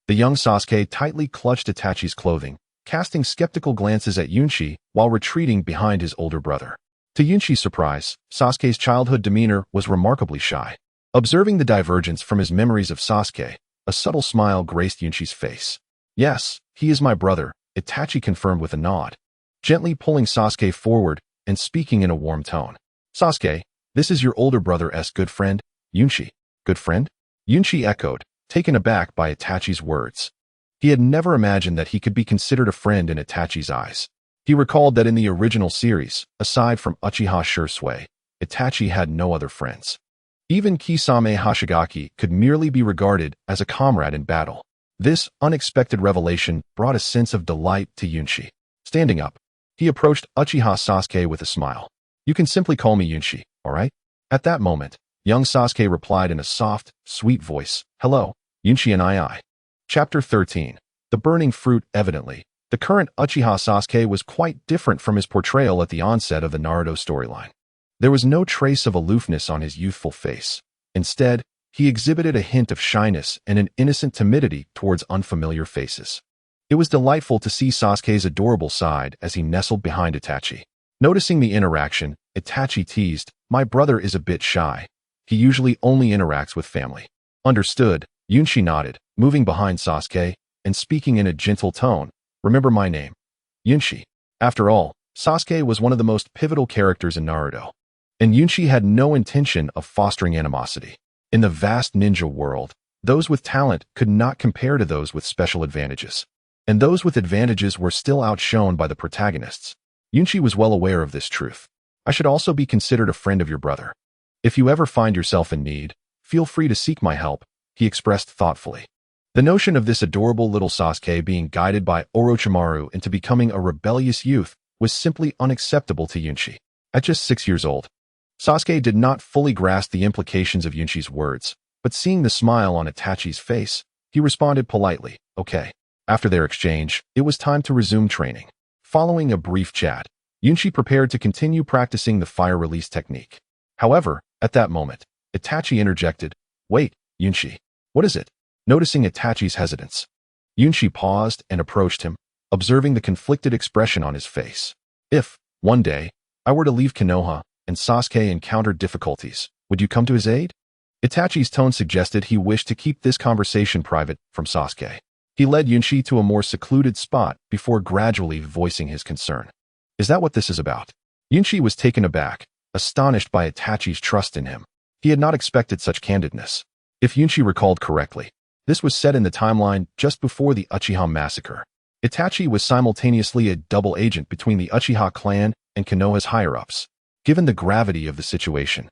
A: The young Sasuke tightly clutched Itachi's clothing, casting skeptical glances at Yunshi while retreating behind his older brother. To Yunshi's surprise, Sasuke's childhood demeanor was remarkably shy. Observing the divergence from his memories of Sasuke, a subtle smile graced Yunshi's face. "Yes, he is my brother," Itachi confirmed with a nod, gently pulling Sasuke forward and speaking in a warm tone. "Sasuke, this is your older brother's good friend, Yunshi." "Good friend?" Yunshi echoed, taken aback by Itachi's words. He had never imagined that he could be considered a friend in Itachi's eyes. He recalled that in the original series, aside from Uchiha Shursui, Itachi had no other friends. Even Kisame Hashigaki could merely be regarded as a comrade in battle. This unexpected revelation brought a sense of delight to Yunshi. Standing up, he approached Uchiha Sasuke with a smile. "You can simply call me Yunshi, all right?" At that moment, young Sasuke replied in a soft, sweet voice, "Hello, Yunshi and I." Chapter 13. The Burning Fruit. Evidently, the current Uchiha Sasuke was quite different from his portrayal at the onset of the Naruto storyline. There was no trace of aloofness on his youthful face. Instead, he exhibited a hint of shyness and an innocent timidity towards unfamiliar faces. It was delightful to see Sasuke's adorable side as he nestled behind Itachi. Noticing the interaction, Itachi teased, "My brother is a bit shy. He usually only interacts with family." "Understood," Yunshi nodded, moving behind Sasuke and speaking in a gentle tone. "Remember my name, Yunshi." After all, Sasuke was one of the most pivotal characters in Naruto, and Yunshi had no intention of fostering animosity. In the vast ninja world, those with talent could not compare to those with special advantages, and those with advantages were still outshone by the protagonists. Yunshi was well aware of this truth. "I should also be considered a friend of your brother. If you ever find yourself in need, feel free to seek my help," he expressed thoughtfully. The notion of this adorable little Sasuke being guided by Orochimaru into becoming a rebellious youth was simply unacceptable to Yunshi. At just 6 years old, Sasuke did not fully grasp the implications of Yunshi's words, but seeing the smile on Itachi's face, he responded politely, "Okay." After their exchange, it was time to resume training. Following a brief chat, Yunshi prepared to continue practicing the fire release technique. However, at that moment, Itachi interjected, "Wait, Yunshi, what is it?" Noticing Itachi's hesitance, Yunshi paused and approached him, observing the conflicted expression on his face. "If, one day, I were to leave Konoha, and Sasuke encountered difficulties, would you come to his aid? Itachi's tone suggested he wished to keep this conversation private from Sasuke. He led Yunshi to a more secluded spot before gradually voicing his concern. Is that what this is about? Yunshi was taken aback, astonished by Itachi's trust in him. He had not expected such candidness. If Yunshi recalled correctly, this was set in the timeline just before the Uchiha massacre. Itachi was simultaneously a double agent between the Uchiha clan and Konoha's higher-ups. Given the gravity of the situation,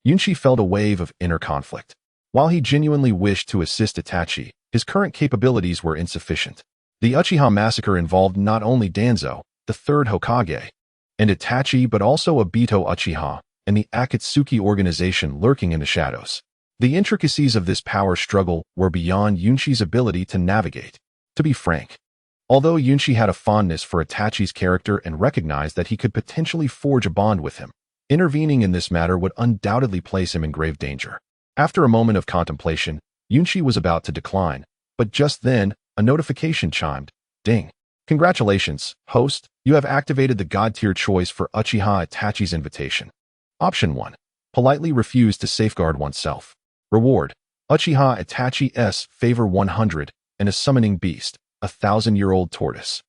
A: Yunshi felt a wave of inner conflict. While he genuinely wished to assist Itachi, his current capabilities were insufficient. The Uchiha massacre involved not only Danzo, the third Hokage, and Itachi but also Obito Uchiha and the Akatsuki organization lurking in the shadows. The intricacies of this power struggle were beyond Yunshi's ability to navigate. To be frank, although Yunshi had a fondness for Itachi's character and recognized that he could potentially forge a bond with him, intervening in this matter would undoubtedly place him in grave danger. After a moment of contemplation, Yunshi was about to decline, but just then, a notification chimed. Ding. Congratulations, host, you have activated the God-tier choice for Uchiha Itachi's invitation. Option 1. Politely refuse to safeguard oneself. Reward. Uchiha Itachi's favor 100 and a summoning beast, a 1,000-year-old tortoise.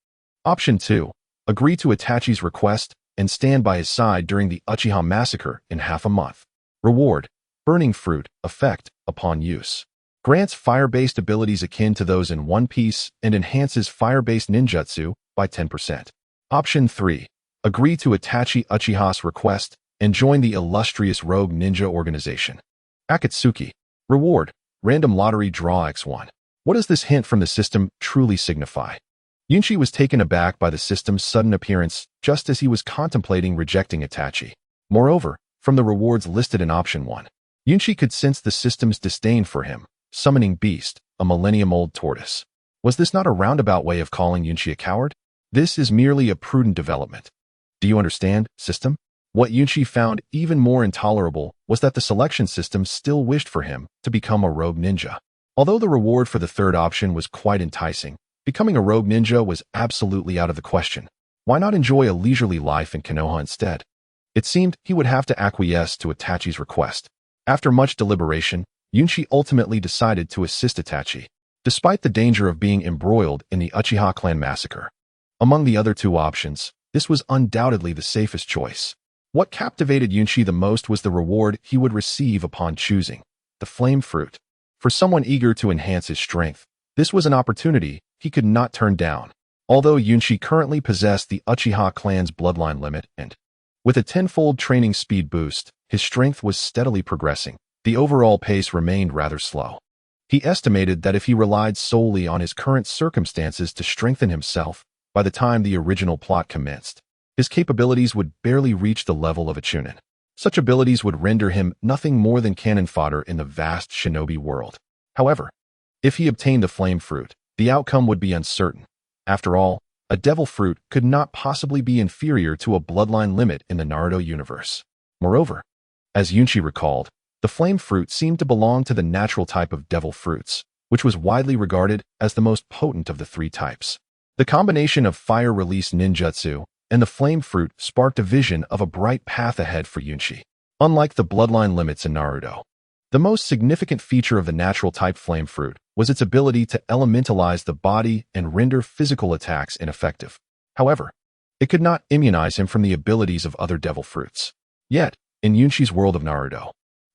A: Option 2. Agree to Itachi's request and stand by his side during the Uchiha massacre in half a month. Reward. Burning fruit, effect, upon use. Grants fire-based abilities akin to those in One Piece and enhances fire-based ninjutsu by 10%. Option 3. Agree to Itachi Uchiha's request and join the illustrious rogue ninja organization. Akatsuki. Reward. Random lottery draw X1. What does this hint from the system truly signify? Yunshi was taken aback by the system's sudden appearance just as he was contemplating rejecting Itachi. Moreover, from the rewards listed in Option 1, Yunshi could sense the system's disdain for him. Summoning beast, a millennium-old tortoise. Was this not a roundabout way of calling Yunshi a coward? This is merely a prudent development. Do you understand, system? What Yunshi found even more intolerable was that the selection system still wished for him to become a rogue ninja. Although the reward for the third option was quite enticing, becoming a rogue ninja was absolutely out of the question. Why not enjoy a leisurely life in Konoha instead? It seemed he would have to acquiesce to Itachi's request. After much deliberation, Yunshi ultimately decided to assist Itachi, despite the danger of being embroiled in the Uchiha clan massacre. Among the other two options, this was undoubtedly the safest choice. What captivated Yunshi the most was the reward he would receive upon choosing the flame fruit. For someone eager to enhance his strength, this was an opportunity he could not turn down. Although Yunshi currently possessed the Uchiha clan's bloodline limit and, with a tenfold training speed boost, his strength was steadily progressing, the overall pace remained rather slow. He estimated that if he relied solely on his current circumstances to strengthen himself, by the time the original plot commenced, his capabilities would barely reach the level of a Chunin. Such abilities would render him nothing more than cannon fodder in the vast Shinobi world. However, if he obtained the flame fruit, the outcome would be uncertain. After all, a devil fruit could not possibly be inferior to a bloodline limit in the Naruto universe. Moreover, as Yunshi recalled, the flame fruit seemed to belong to the natural type of devil fruits, which was widely regarded as the most potent of the three types. The combination of fire-release ninjutsu and the flame fruit sparked a vision of a bright path ahead for Yunshi. Unlike the bloodline limits in Naruto, the most significant feature of the natural type flame fruit was its ability to elementalize the body and render physical attacks ineffective. However, it could not immunize him from the abilities of other devil fruits. Yet, in Yunshi's world of Naruto,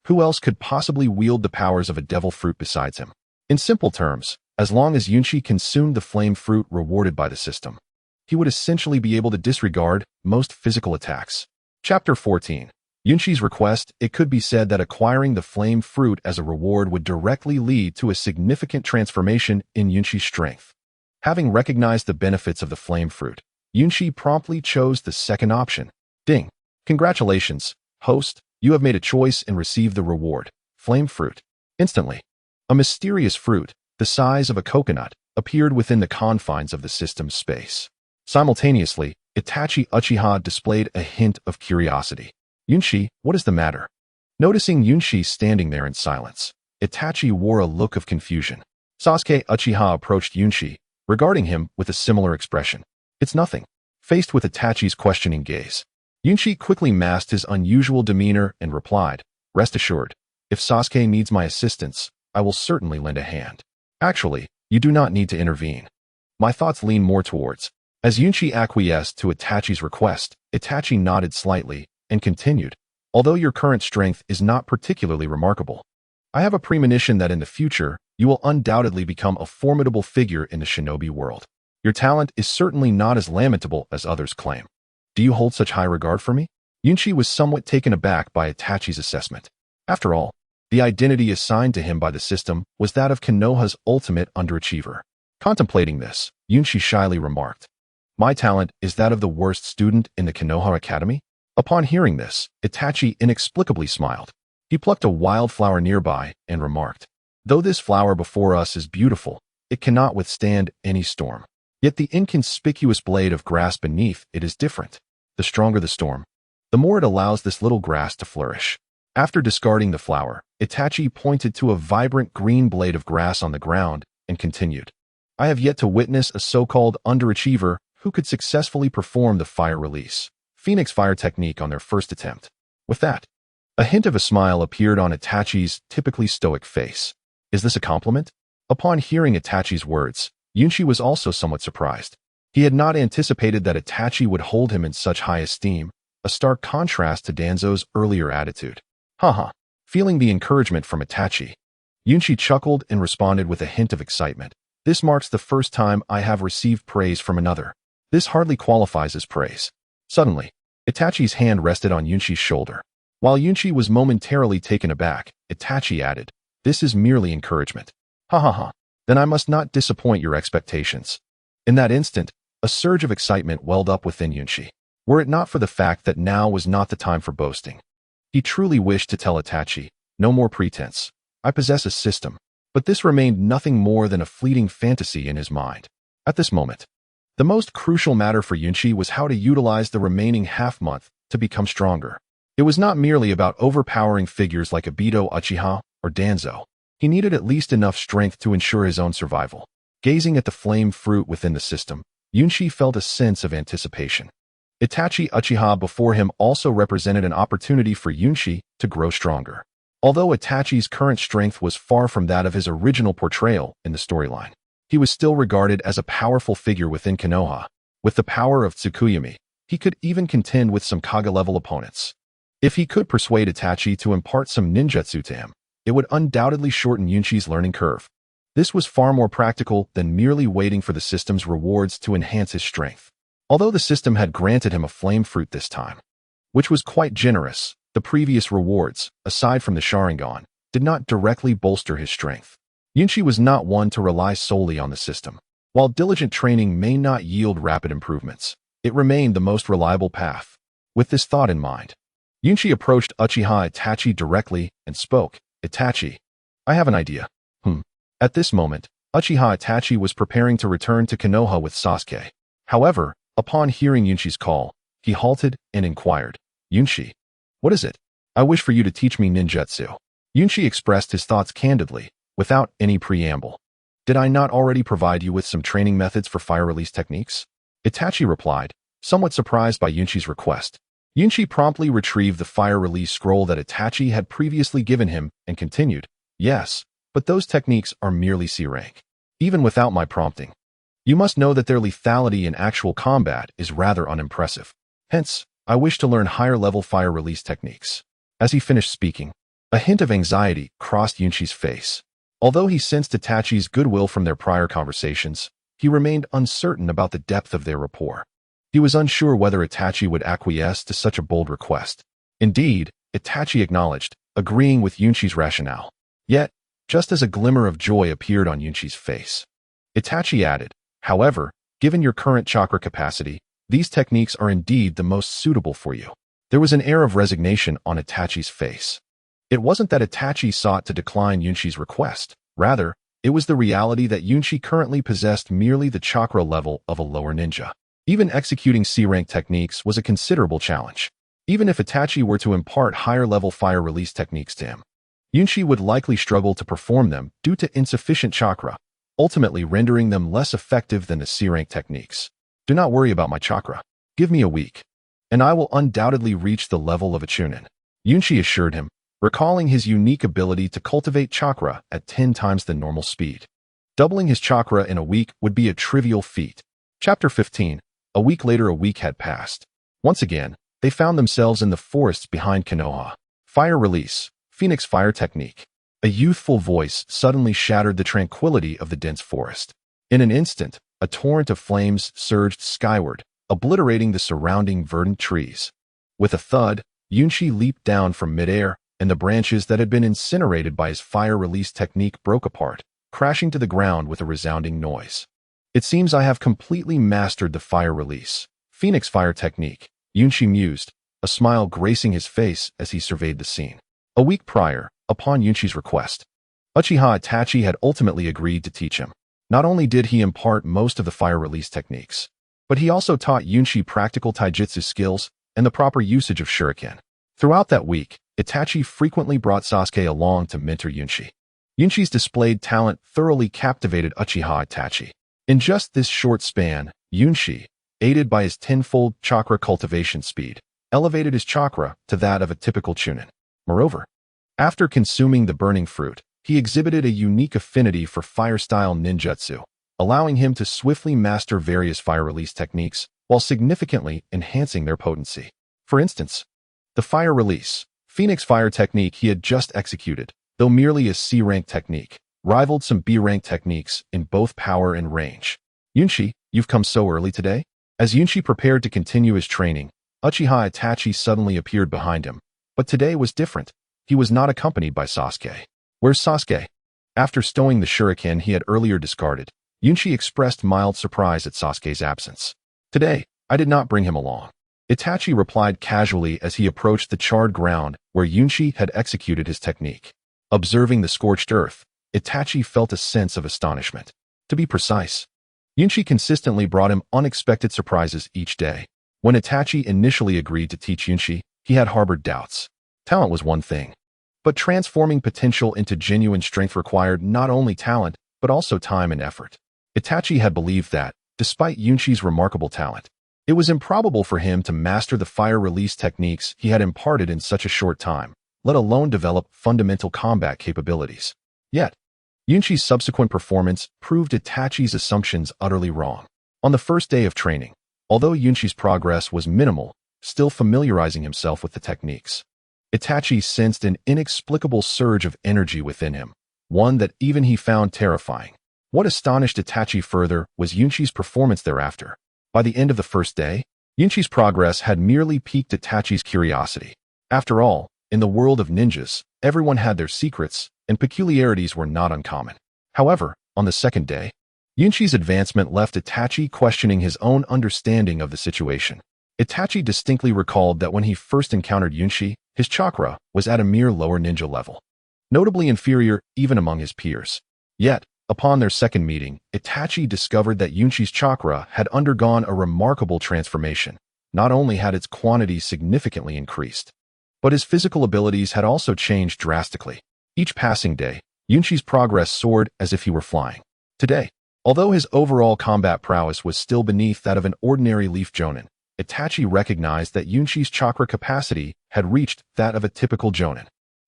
A: who else could possibly wield the powers of a devil fruit besides him? In simple terms, as long as Yunshi consumed the flame fruit rewarded by the system, he would essentially be able to disregard most physical attacks. Chapter 14. Yunshi's request. It could be said that acquiring the flame fruit as a reward would directly lead to a significant transformation in Yunshi's strength. Having recognized the benefits of the flame fruit, Yunshi promptly chose the second option. Ding. Congratulations, host, you have made a choice and received the reward, flame fruit. Instantly, a mysterious fruit, the size of a coconut, appeared within the confines of the system's space. Simultaneously, Itachi Uchiha displayed a hint of curiosity. Yunshi, what is the matter? Noticing Yunshi standing there in silence, Itachi wore a look of confusion. Sasuke Uchiha approached Yunshi, regarding him with a similar expression. It's nothing. Faced with Itachi's questioning gaze, Yunchi quickly masked his unusual demeanor and replied, "Rest assured, if Sasuke needs my assistance, I will certainly lend a hand. Actually, you do not need to intervene." My thoughts lean more towards. As Yunchi acquiesced to Itachi's request, Itachi nodded slightly and continued, "Although your current strength is not particularly remarkable, I have a premonition that in the future, you will undoubtedly become a formidable figure in the Shinobi world. Your talent is certainly not as lamentable as others claim. Do you hold such high regard for me?" Yunchi was somewhat taken aback by Itachi's assessment. After all, the identity assigned to him by the system was that of Konoha's ultimate underachiever. Contemplating this, Yunchi shyly remarked, "My talent is that of the worst student in the Konoha Academy?" Upon hearing this, Itachi inexplicably smiled. He plucked a wildflower nearby and remarked, "Though this flower before us is beautiful, it cannot withstand any storm. Yet the inconspicuous blade of grass beneath it is different. The stronger the storm, the more it allows this little grass to flourish." After discarding the flower, Itachi pointed to a vibrant green blade of grass on the ground and continued, "I have yet to witness a so-called underachiever who could successfully perform the fire release Phoenix fire technique on their first attempt." With that, a hint of a smile appeared on Itachi's typically stoic face. Is this a compliment? Upon hearing Itachi's words, Yunchi was also somewhat surprised. He had not anticipated that Itachi would hold him in such high esteem, a stark contrast to Danzo's earlier attitude. Haha. Feeling the encouragement from Itachi, Yunchi chuckled and responded with a hint of excitement. "This marks the first time I have received praise from another. This hardly qualifies as praise." Suddenly, Itachi's hand rested on Yunchi's shoulder. While Yunchi was momentarily taken aback, Itachi added, "This is merely encouragement." "Ha ha ha. Then I must not disappoint your expectations." In that instant, a surge of excitement welled up within Yunchi. Were it not for the fact that now was not the time for boasting, he truly wished to tell Itachi, "No more pretense. I possess a system." But this remained nothing more than a fleeting fantasy in his mind. At this moment, the most crucial matter for Yunchi was how to utilize the remaining half-month to become stronger. It was not merely about overpowering figures like Obito Uchiha or Danzo. He needed at least enough strength to ensure his own survival. Gazing at the flame fruit within the system, Yunchi felt a sense of anticipation. Itachi Uchiha before him also represented an opportunity for Yunchi to grow stronger. Although Itachi's current strength was far from that of his original portrayal in the storyline, he was still regarded as a powerful figure within Konoha. With the power of Tsukuyami, he could even contend with some Kage-level opponents. If he could persuade Itachi to impart some ninjutsu to him, it would undoubtedly shorten Yunchi's learning curve. This was far more practical than merely waiting for the system's rewards to enhance his strength. Although the system had granted him a flame fruit this time, which was quite generous, the previous rewards, aside from the Sharingan, did not directly bolster his strength. Yunchi was not one to rely solely on the system. While diligent training may not yield rapid improvements, it remained the most reliable path. With this thought in mind, Yunchi approached Uchiha Itachi directly and spoke, "Itachi, I have an idea." At this moment, Uchiha Itachi was preparing to return to Konoha with Sasuke. However, upon hearing Yunchi's call, he halted and inquired, "Yunchi, what is it?" "I wish for you to teach me ninjutsu." Yunchi expressed his thoughts candidly, without any preamble. "Did I not already provide you with some training methods for fire release techniques?" Itachi replied, somewhat surprised by Yunchi's request. Yunchi promptly retrieved the fire release scroll that Itachi had previously given him and continued, "Yes, but those techniques are merely C rank. Even without my prompting, you must know that their lethality in actual combat is rather unimpressive. Hence, I wish to learn higher-level fire release techniques." As he finished speaking, a hint of anxiety crossed Yunchi's face. Although he sensed Itachi's goodwill from their prior conversations, he remained uncertain about the depth of their rapport. He was unsure whether Itachi would acquiesce to such a bold request. Indeed, Itachi acknowledged, agreeing with Yunchi's rationale. Yet, just as a glimmer of joy appeared on Yunchi's face, Itachi added, "However, given your current chakra capacity, these techniques are indeed the most suitable for you." There was an air of resignation on Itachi's face. It wasn't that Itachi sought to decline Yunchi's request. Rather, it was the reality that Yunchi currently possessed merely the chakra level of a lower ninja. Even executing C-rank techniques was a considerable challenge. Even if Itachi were to impart higher-level fire release techniques to him, Yunchi would likely struggle to perform them due to insufficient chakra, ultimately rendering them less effective than the C-rank techniques. "Do not worry about my chakra. Give me a week." and I will undoubtedly reach the level of a Chunin. Yunshi assured him, recalling his unique ability to cultivate chakra at 10 times the normal speed. Doubling his chakra in a week would be a trivial feat. Chapter 15. A week later, a week had passed. Once again, they found themselves in the forests behind Konoha. Fire release, Phoenix fire technique. A youthful voice suddenly shattered the tranquility of the dense forest. In an instant, a torrent of flames surged skyward, obliterating the surrounding verdant trees. With a thud, Yunshi leaped down from midair, and the branches that had been incinerated by his fire release technique broke apart, crashing to the ground with a resounding noise. It seems I have completely mastered the fire release, Phoenix fire technique, Yunshi mused, a smile gracing his face as he surveyed the scene. A week prior, upon Yunshi's request, Uchiha-Itachi had ultimately agreed to teach him. Not only did he impart most of the fire release techniques, but he also taught Yunshi practical taijutsu skills and the proper usage of shuriken. Throughout that week, Itachi frequently brought Sasuke along to mentor Yunshi. Yunshi's displayed talent thoroughly captivated Uchiha-Itachi. In just this short span, Yunshi, aided by his tenfold chakra cultivation speed, elevated his chakra to that of a typical Chunin. Moreover, after consuming the burning fruit, he exhibited a unique affinity for fire-style ninjutsu, allowing him to swiftly master various fire release techniques while significantly enhancing their potency. For instance, the fire release, Phoenix fire technique he had just executed, though merely a C-rank technique, rivaled some B-rank techniques in both power and range. Yunshi, you've come so early today? As Yunshi prepared to continue his training, Uchiha-Itachi suddenly appeared behind him. But today was different. He was not accompanied by Sasuke. Where's Sasuke? After stowing the shuriken he had earlier discarded, Yunshi expressed mild surprise at Sasuke's absence. Today, I did not bring him along. Itachi replied casually as he approached the charred ground where Yunshi had executed his technique. Observing the scorched earth, Itachi felt a sense of astonishment. To be precise, Yunshi consistently brought him unexpected surprises each day. When Itachi initially agreed to teach Yunshi, he had harbored doubts. Talent was one thing, but transforming potential into genuine strength required not only talent, but also time and effort. Itachi had believed that, despite Yunshi's remarkable talent, it was improbable for him to master the fire release techniques he had imparted in such a short time, let alone develop fundamental combat capabilities. Yet, Yunshi's subsequent performance proved Itachi's assumptions utterly wrong. On the first day of training, although Yunshi's progress was minimal, still familiarizing himself with the techniques, Itachi sensed an inexplicable surge of energy within him, one that even he found terrifying. What astonished Itachi further was Yunshi's performance thereafter. By the end of the first day, Yunshi's progress had merely piqued Itachi's curiosity. After all, in the world of ninjas, everyone had their secrets, and peculiarities were not uncommon. However, on the second day, Yunshi's advancement left Itachi questioning his own understanding of the situation. Itachi distinctly recalled that when he first encountered Yunshi, his chakra was at a mere lower ninja level, notably inferior even among his peers. Yet, upon their second meeting, Itachi discovered that Yunshi's chakra had undergone a remarkable transformation. Not only had its quantity significantly increased, but his physical abilities had also changed drastically. Each passing day, Yunshi's progress soared as if he were flying. Today, although his overall combat prowess was still beneath that of an ordinary leaf jonin, Itachi recognized that Yunshi's chakra capacity had reached that of a typical jonin.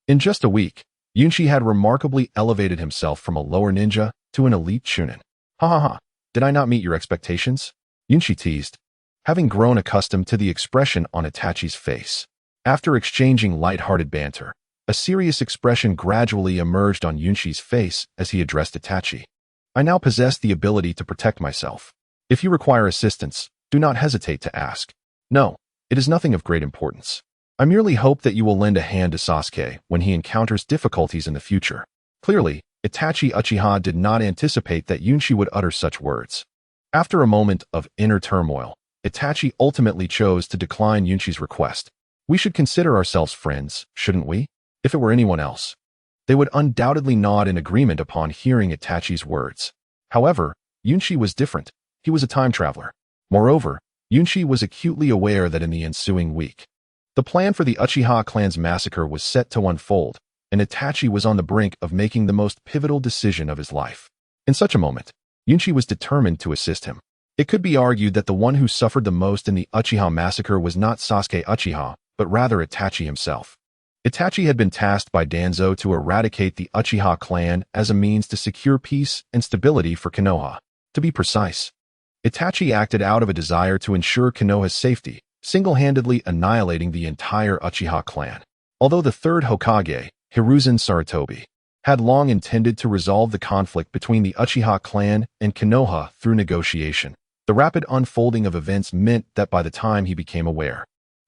A: In just a week, Yunshi had remarkably elevated himself from a lower ninja to an elite chunin. Ha ha ha, did I not meet your expectations? Yunshi teased, having grown accustomed to the expression on Itachi's face. After exchanging light-hearted banter, a serious expression gradually emerged on Yunshi's face as he addressed Itachi. I now possess the ability to protect myself. If you require assistance, do not hesitate to ask. No, it is nothing of great importance. I merely hope that you will lend a hand to Sasuke when he encounters difficulties in the future. Clearly, Itachi Uchiha did not anticipate that Yunshi would utter such words. After a moment of inner turmoil, Itachi ultimately chose to decline Yunshi's request. We should consider ourselves friends, shouldn't we? If it were anyone else, they would undoubtedly nod in agreement upon hearing Itachi's words. However, Yunshi was different. He was a time traveler. Moreover, Yunshi was acutely aware that in the ensuing week, the plan for the Uchiha clan's massacre was set to unfold, and Itachi was on the brink of making the most pivotal decision of his life. In such a moment, Yunshi was determined to assist him. It could be argued that the one who suffered the most in the Uchiha massacre was not Sasuke Uchiha, but rather Itachi himself. Itachi had been tasked by Danzo to eradicate the Uchiha clan as a means to secure peace and stability for Konoha. To be precise, Itachi acted out of a desire to ensure Konoha's safety, single-handedly annihilating the entire Uchiha clan. Although the third Hokage, Hiruzen Sarutobi, had long intended to resolve the conflict between the Uchiha clan and Konoha through negotiation, the rapid unfolding of events meant that by the time he became aware,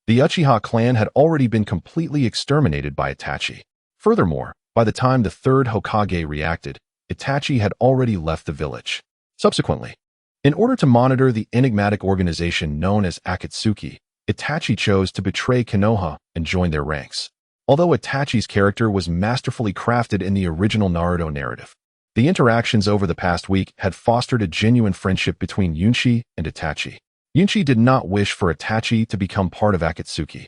A: the Uchiha clan had already been completely exterminated by Itachi. Furthermore, by the time the third Hokage reacted, Itachi had already left the village. Subsequently, in order to monitor the enigmatic organization known as Akatsuki, Itachi chose to betray Konoha and join their ranks. Although Itachi's character was masterfully crafted in the original Naruto narrative, the interactions over the past week had fostered a genuine friendship between Yunshi and Itachi. Yunshi did not wish for Itachi to become part of Akatsuki,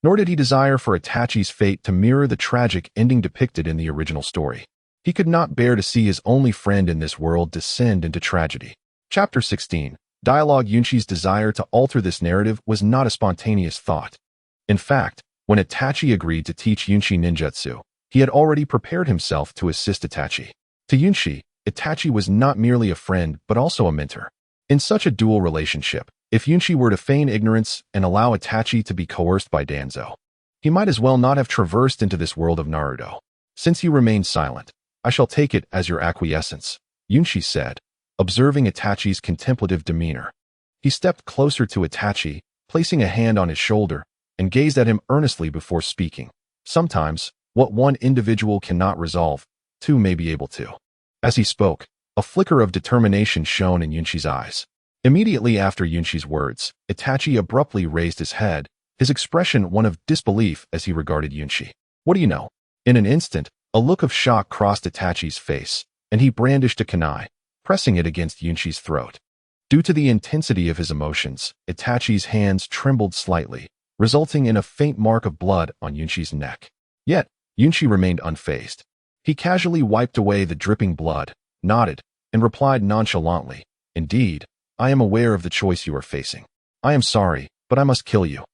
A: nor did he desire for Itachi's fate to mirror the tragic ending depicted in the original story. He could not bear to see his only friend in this world descend into tragedy. Chapter 16. Dialogue. Yunshi's desire to alter this narrative was not a spontaneous thought. In fact, when Itachi agreed to teach Yunshi ninjutsu, he had already prepared himself to assist Itachi. To Yunshi, Itachi was not merely a friend but also a mentor. In such a dual relationship, if Yunshi were to feign ignorance and allow Itachi to be coerced by Danzo, he might as well not have traversed into this world of Naruto. Since you remain silent, I shall take it as your acquiescence, Yunshi said, observing Itachi's contemplative demeanor. He stepped closer to Itachi, placing a hand on his shoulder, and gazed at him earnestly before speaking. Sometimes, what one individual cannot resolve, two may be able to. As he spoke, a flicker of determination shone in Yunshi's eyes. Immediately after Yunshi's words, Itachi abruptly raised his head, his expression one of disbelief as he regarded Yunshi. What do you know? In an instant, a look of shock crossed Itachi's face, and he brandished a kunai, pressing it against Yunshi's throat. Due to the intensity of his emotions, Itachi's hands trembled slightly, resulting in a faint mark of blood on Yunshi's neck. Yet, Yunshi remained unfazed. He casually wiped away the dripping blood, nodded, and replied nonchalantly, "Indeed, I am aware of the choice you are facing. I am sorry, but I must kill you."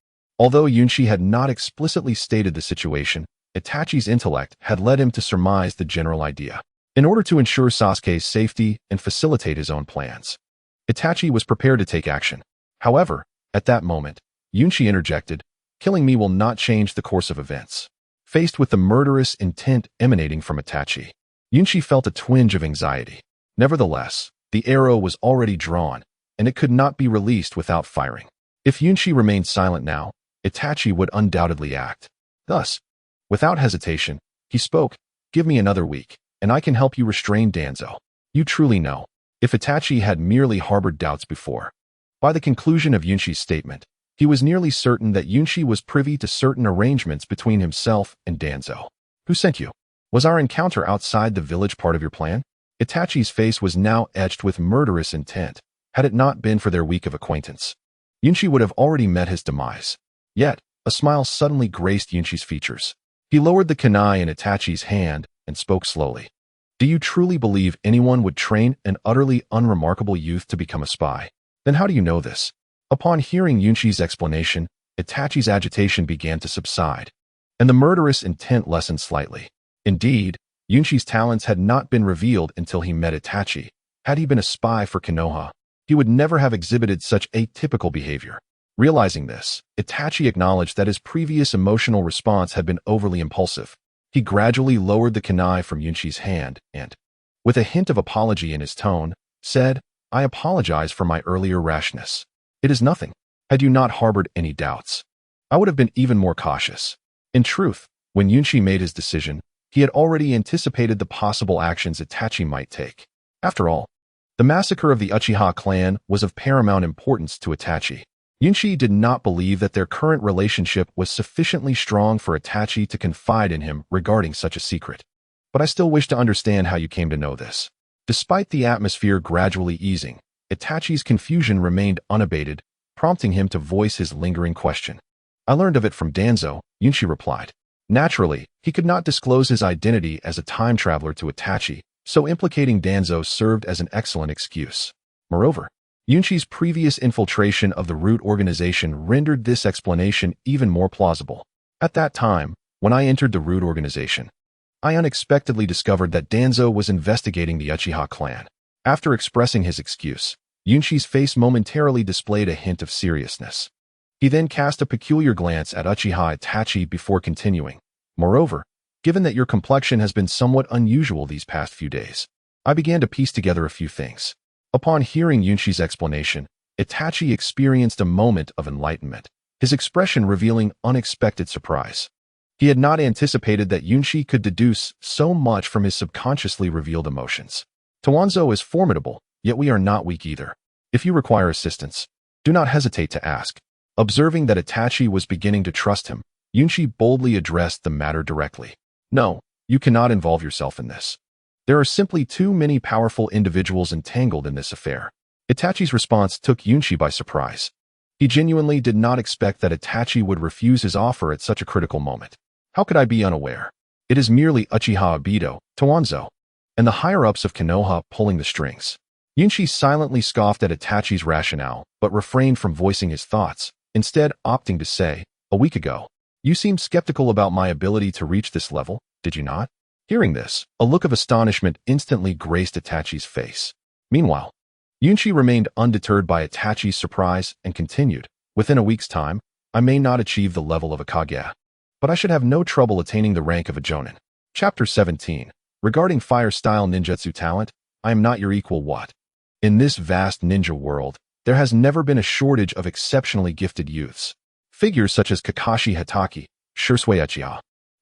A: Although Yunshi had not explicitly stated the situation, Itachi's intellect had led him to surmise the general idea. In order to ensure Sasuke's safety and facilitate his own plans, Itachi was prepared to take action. However, at that moment, Yunshi interjected, "Killing me will not change the course of events." Faced with the murderous intent emanating from Itachi, Yunshi felt a twinge of anxiety. Nevertheless, the arrow was already drawn, and it could not be released without firing. If Yunshi remained silent now, Itachi would undoubtedly act. Thus, without hesitation, he spoke, "Give me another week, and I can help you restrain Danzo." You truly know. If Itachi had merely harbored doubts before, by the conclusion of Yunshi's statement, he was nearly certain that Yunshi was privy to certain arrangements between himself and Danzo. "Who sent you? Was our encounter outside the village part of your plan?" Itachi's face was now etched with murderous intent. Had it not been for their week of acquaintance, Yunshi would have already met his demise. Yet, a smile suddenly graced Yunshi's features. He lowered the kunai in Itachi's hand and spoke slowly. "Do you truly believe anyone would train an utterly unremarkable youth to become a spy? Then how do you know this?" Upon hearing Yunshi's explanation, Itachi's agitation began to subside, and the murderous intent lessened slightly. Indeed, Yunshi's talents had not been revealed until he met Itachi. Had he been a spy for Konoha, he would never have exhibited such atypical behavior. Realizing this, Itachi acknowledged that his previous emotional response had been overly impulsive. He gradually lowered the kunai from Yunshi's hand and, with a hint of apology in his tone, said, "I apologize for my earlier rashness. It is nothing. Had you not harbored any doubts, I would have been even more cautious." In truth, when Yunshi made his decision, he had already anticipated the possible actions Itachi might take. After all, the massacre of the Uchiha clan was of paramount importance to Itachi. Yunshi did not believe that their current relationship was sufficiently strong for Itachi to confide in him regarding such a secret. "But I still wish to understand how you came to know this." Despite the atmosphere gradually easing, Itachi's confusion remained unabated, prompting him to voice his lingering question. "I learned of it from Danzo," Yunshi replied. Naturally, he could not disclose his identity as a time traveler to Itachi, so implicating Danzo served as an excellent excuse. Moreover, Yunshi's previous infiltration of the root organization rendered this explanation even more plausible. At that time, when I entered the root organization, I unexpectedly discovered that Danzo was investigating the Uchiha clan. After expressing his excuse, Yunshi's face momentarily displayed a hint of seriousness. He then cast a peculiar glance at Uchiha Itachi before continuing. Moreover, given that your complexion has been somewhat unusual these past few days, I began to piece together a few things. Upon hearing Yunshi's explanation, Itachi experienced a moment of enlightenment, his expression revealing unexpected surprise. He had not anticipated that Yunshi could deduce so much from his subconsciously revealed emotions. Tawanzo is formidable, yet we are not weak either. If you require assistance, do not hesitate to ask. Observing that Itachi was beginning to trust him, Yunshi boldly addressed the matter directly. No, you cannot involve yourself in this. There are simply too many powerful individuals entangled in this affair. Itachi's response took Yunshi by surprise. He genuinely did not expect that Itachi would refuse his offer at such a critical moment. How could I be unaware? It is merely Uchiha Obito, Tawanzo, and the higher-ups of Konoha pulling the strings. Yunshi silently scoffed at Itachi's rationale, but refrained from voicing his thoughts, instead opting to say, "A week ago, you seemed skeptical about my ability to reach this level, did you not?" Hearing this, a look of astonishment instantly graced Itachi's face. Meanwhile, Yunshi remained undeterred by Itachi's surprise and continued, "Within a week's time, I may not achieve the level of a Kage, but I should have no trouble attaining the rank of a Jonin." Chapter 17. Regarding fire-style ninjutsu talent, I am not your equal what? In this vast ninja world, there has never been a shortage of exceptionally gifted youths. Figures such as Kakashi Hatake, Shursui Uchiha,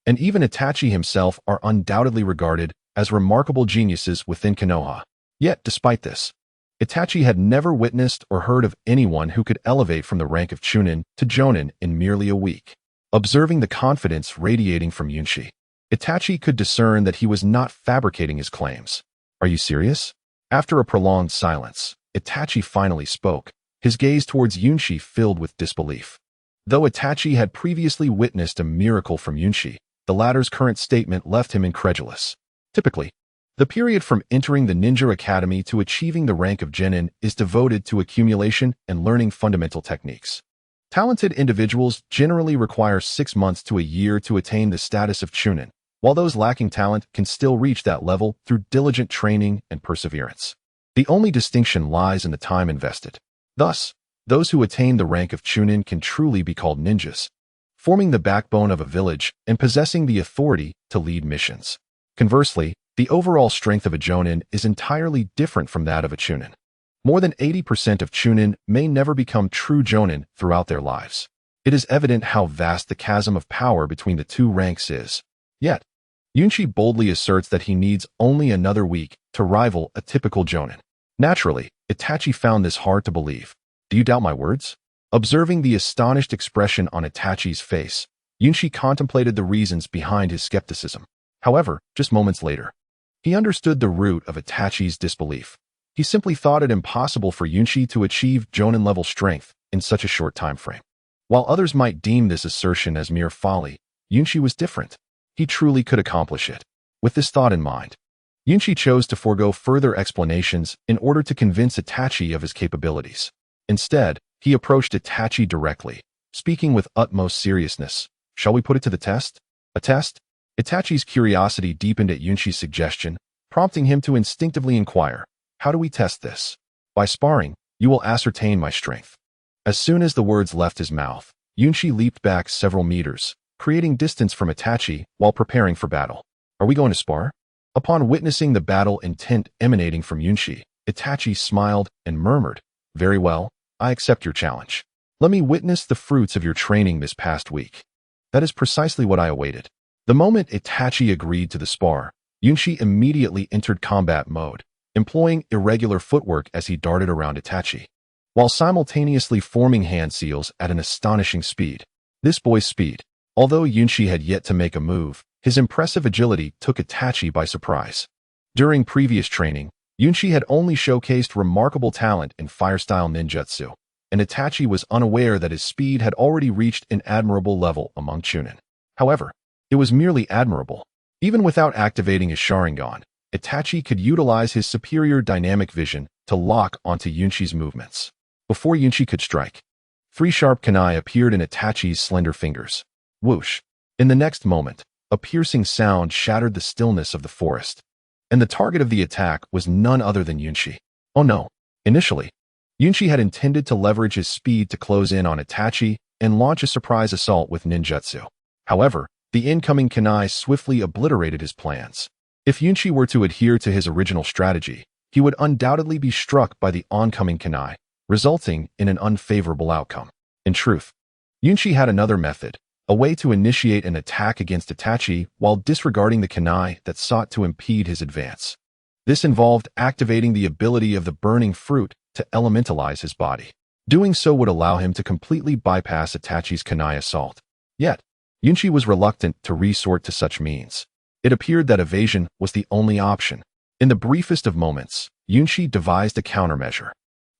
A: and even Itachi himself are undoubtedly regarded as remarkable geniuses within Konoha. Yet, despite this, Itachi had never witnessed or heard of anyone who could elevate from the rank of Chunin to Jonin in merely a week. Observing the confidence radiating from Yunshi, Itachi could discern that he was not fabricating his claims. "Are you serious?" After a prolonged silence, Itachi finally spoke, his gaze towards Yunshi filled with disbelief. Though Itachi had previously witnessed a miracle from Yunshi, the latter's current statement left him incredulous. Typically, the period from entering the ninja academy to achieving the rank of genin is devoted to accumulation and learning fundamental techniques. Talented individuals generally require 6 months to a year to attain the status of chunin, while those lacking talent can still reach that level through diligent training and perseverance. The only distinction lies in the time invested. Thus, those who attain the rank of chunin can truly be called ninjas, forming the backbone of a village and possessing the authority to lead missions. Conversely, the overall strength of a jonin is entirely different from that of a chunin. More than 80% of chunin may never become true jonin throughout their lives. It is evident how vast the chasm of power between the two ranks is. Yet, Yunshi boldly asserts that he needs only another week to rival a typical jonin. Naturally, Itachi found this hard to believe. "Do you doubt my words?" Observing the astonished expression on Itachi's face, Yunshi contemplated the reasons behind his skepticism. However, just moments later, he understood the root of Itachi's disbelief. He simply thought it impossible for Yunshi to achieve Jonin-level strength in such a short time frame. While others might deem this assertion as mere folly, Yunshi was different. He truly could accomplish it. With this thought in mind, Yunshi chose to forego further explanations in order to convince Itachi of his capabilities. Instead, he approached Itachi directly, speaking with utmost seriousness. "Shall we put it to the test?" "A test?" Itachi's curiosity deepened at Yunshi's suggestion, prompting him to instinctively inquire, "How do we test this?" "By sparring, you will ascertain my strength." As soon as the words left his mouth, Yunshi leaped back several meters, creating distance from Itachi while preparing for battle. "Are we going to spar?" Upon witnessing the battle intent emanating from Yunshi, Itachi smiled and murmured, "Very well, I accept your challenge. Let me witness the fruits of your training this past week." That is precisely what I awaited. The moment Itachi agreed to the spar, Yunshi immediately entered combat mode, employing irregular footwork as he darted around Itachi, while simultaneously forming hand seals at an astonishing speed. This boy's speed, although Yunshi had yet to make a move, his impressive agility took Itachi by surprise. During previous training, Yunshi had only showcased remarkable talent in fire-style ninjutsu, and Itachi was unaware that his speed had already reached an admirable level among chunin. However, it was merely admirable. Even without activating his Sharingan, Itachi could utilize his superior dynamic vision to lock onto Yunshi's movements. Before Yunshi could strike, 3 sharp kunai appeared in Itachi's slender fingers. Whoosh! In the next moment, a piercing sound shattered the stillness of the forest, and the target of the attack was none other than Yunshi. Oh no! Initially, Yunshi had intended to leverage his speed to close in on Itachi and launch a surprise assault with ninjutsu. However, the incoming kunai swiftly obliterated his plans. If Yunshi were to adhere to his original strategy, he would undoubtedly be struck by the oncoming kunai, resulting in an unfavorable outcome. In truth, Yunshi had another method, a way to initiate an attack against Itachi while disregarding the kunai that sought to impede his advance. This involved activating the ability of the burning fruit to elementalize his body. Doing so would allow him to completely bypass Itachi's kunai assault. Yet, Yunshi was reluctant to resort to such means. It appeared that evasion was the only option. In the briefest of moments, Yunshi devised a countermeasure.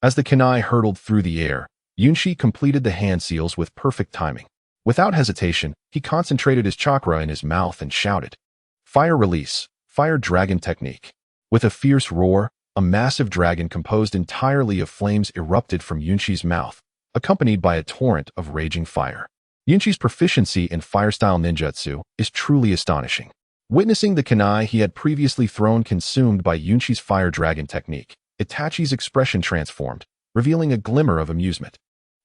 A: As the kunai hurtled through the air, Yunshi completed the hand seals with perfect timing. Without hesitation, he concentrated his chakra in his mouth and shouted, "Fire release, fire dragon technique." With a fierce roar, a massive dragon composed entirely of flames erupted from Yunshi's mouth, accompanied by a torrent of raging fire. Yunshi's proficiency in fire-style ninjutsu is truly astonishing. Witnessing the kunai he had previously thrown consumed by Yunshi's fire dragon technique, Itachi's expression transformed, revealing a glimmer of amusement.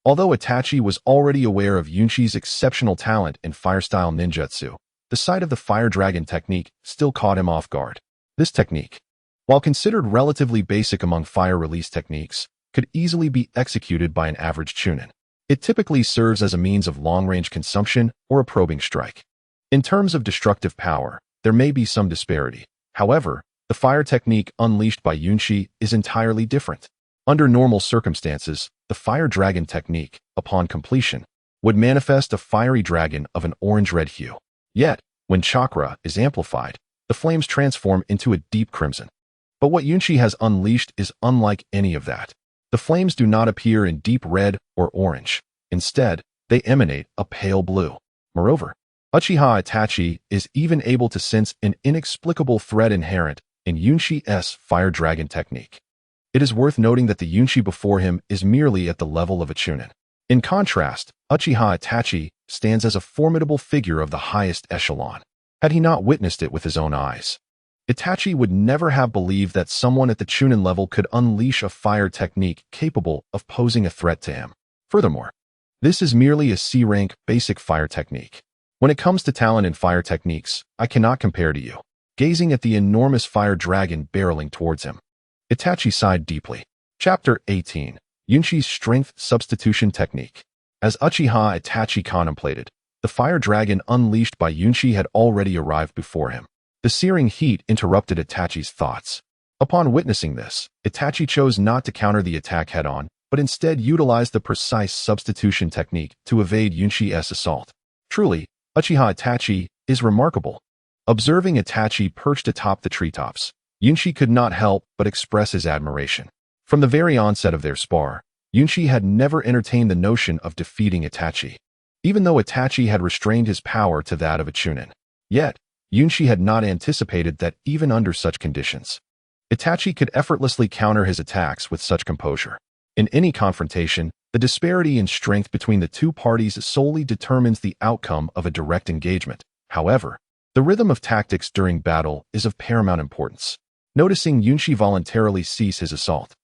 A: Although Itachi was already aware of Yunshi's exceptional talent in fire-style ninjutsu, the sight of the fire dragon technique still caught him off guard. This technique, while considered relatively basic among fire release techniques, could easily be executed by an average chunin. It typically serves as a means of long-range consumption or a probing strike. In terms of destructive power, there may be some disparity. However, the fire technique unleashed by Yunshi is entirely different. Under normal circumstances, the fire dragon technique, upon completion, would manifest a fiery dragon of an orange-red hue. Yet, when chakra is amplified, the flames transform into a deep crimson. But what Yunshi has unleashed is unlike any of that. The flames do not appear in deep red or orange. Instead, they emanate a pale blue. Moreover, Uchiha Itachi is even able to sense an inexplicable threat inherent in Yunshi's fire dragon technique. It is worth noting that the Yunshi before him is merely at the level of a chunin. In contrast, Uchiha Itachi stands as a formidable figure of the highest echelon. Had he not witnessed it with his own eyes, Itachi would never have believed that someone at the chunin level could unleash a fire technique capable of posing a threat to him. Furthermore, this is merely a C-rank basic fire technique. When it comes to talent in fire techniques, I cannot compare to you. Gazing at the enormous fire dragon barreling towards him, Itachi sighed deeply. Chapter 18. Yunshi's Strength Substitution Technique. As Uchiha Itachi contemplated, the fire dragon unleashed by Yunshi had already arrived before him. The searing heat interrupted Itachi's thoughts. Upon witnessing this, Itachi chose not to counter the attack head-on, but instead utilized the precise substitution technique to evade Yunshi's assault. Truly, Uchiha Itachi is remarkable. Observing Itachi perched atop the treetops, Yunshi could not help but express his admiration. From the very onset of their spar, Yunshi had never entertained the notion of defeating Itachi, even though Itachi had restrained his power to that of a chunin. Yet, Yunshi had not anticipated that even under such conditions, Itachi could effortlessly counter his attacks with such composure. In any confrontation, the disparity in strength between the two parties solely determines the outcome of a direct engagement. However, the rhythm of tactics during battle is of paramount importance. Noticing Yunshi voluntarily cease his assault,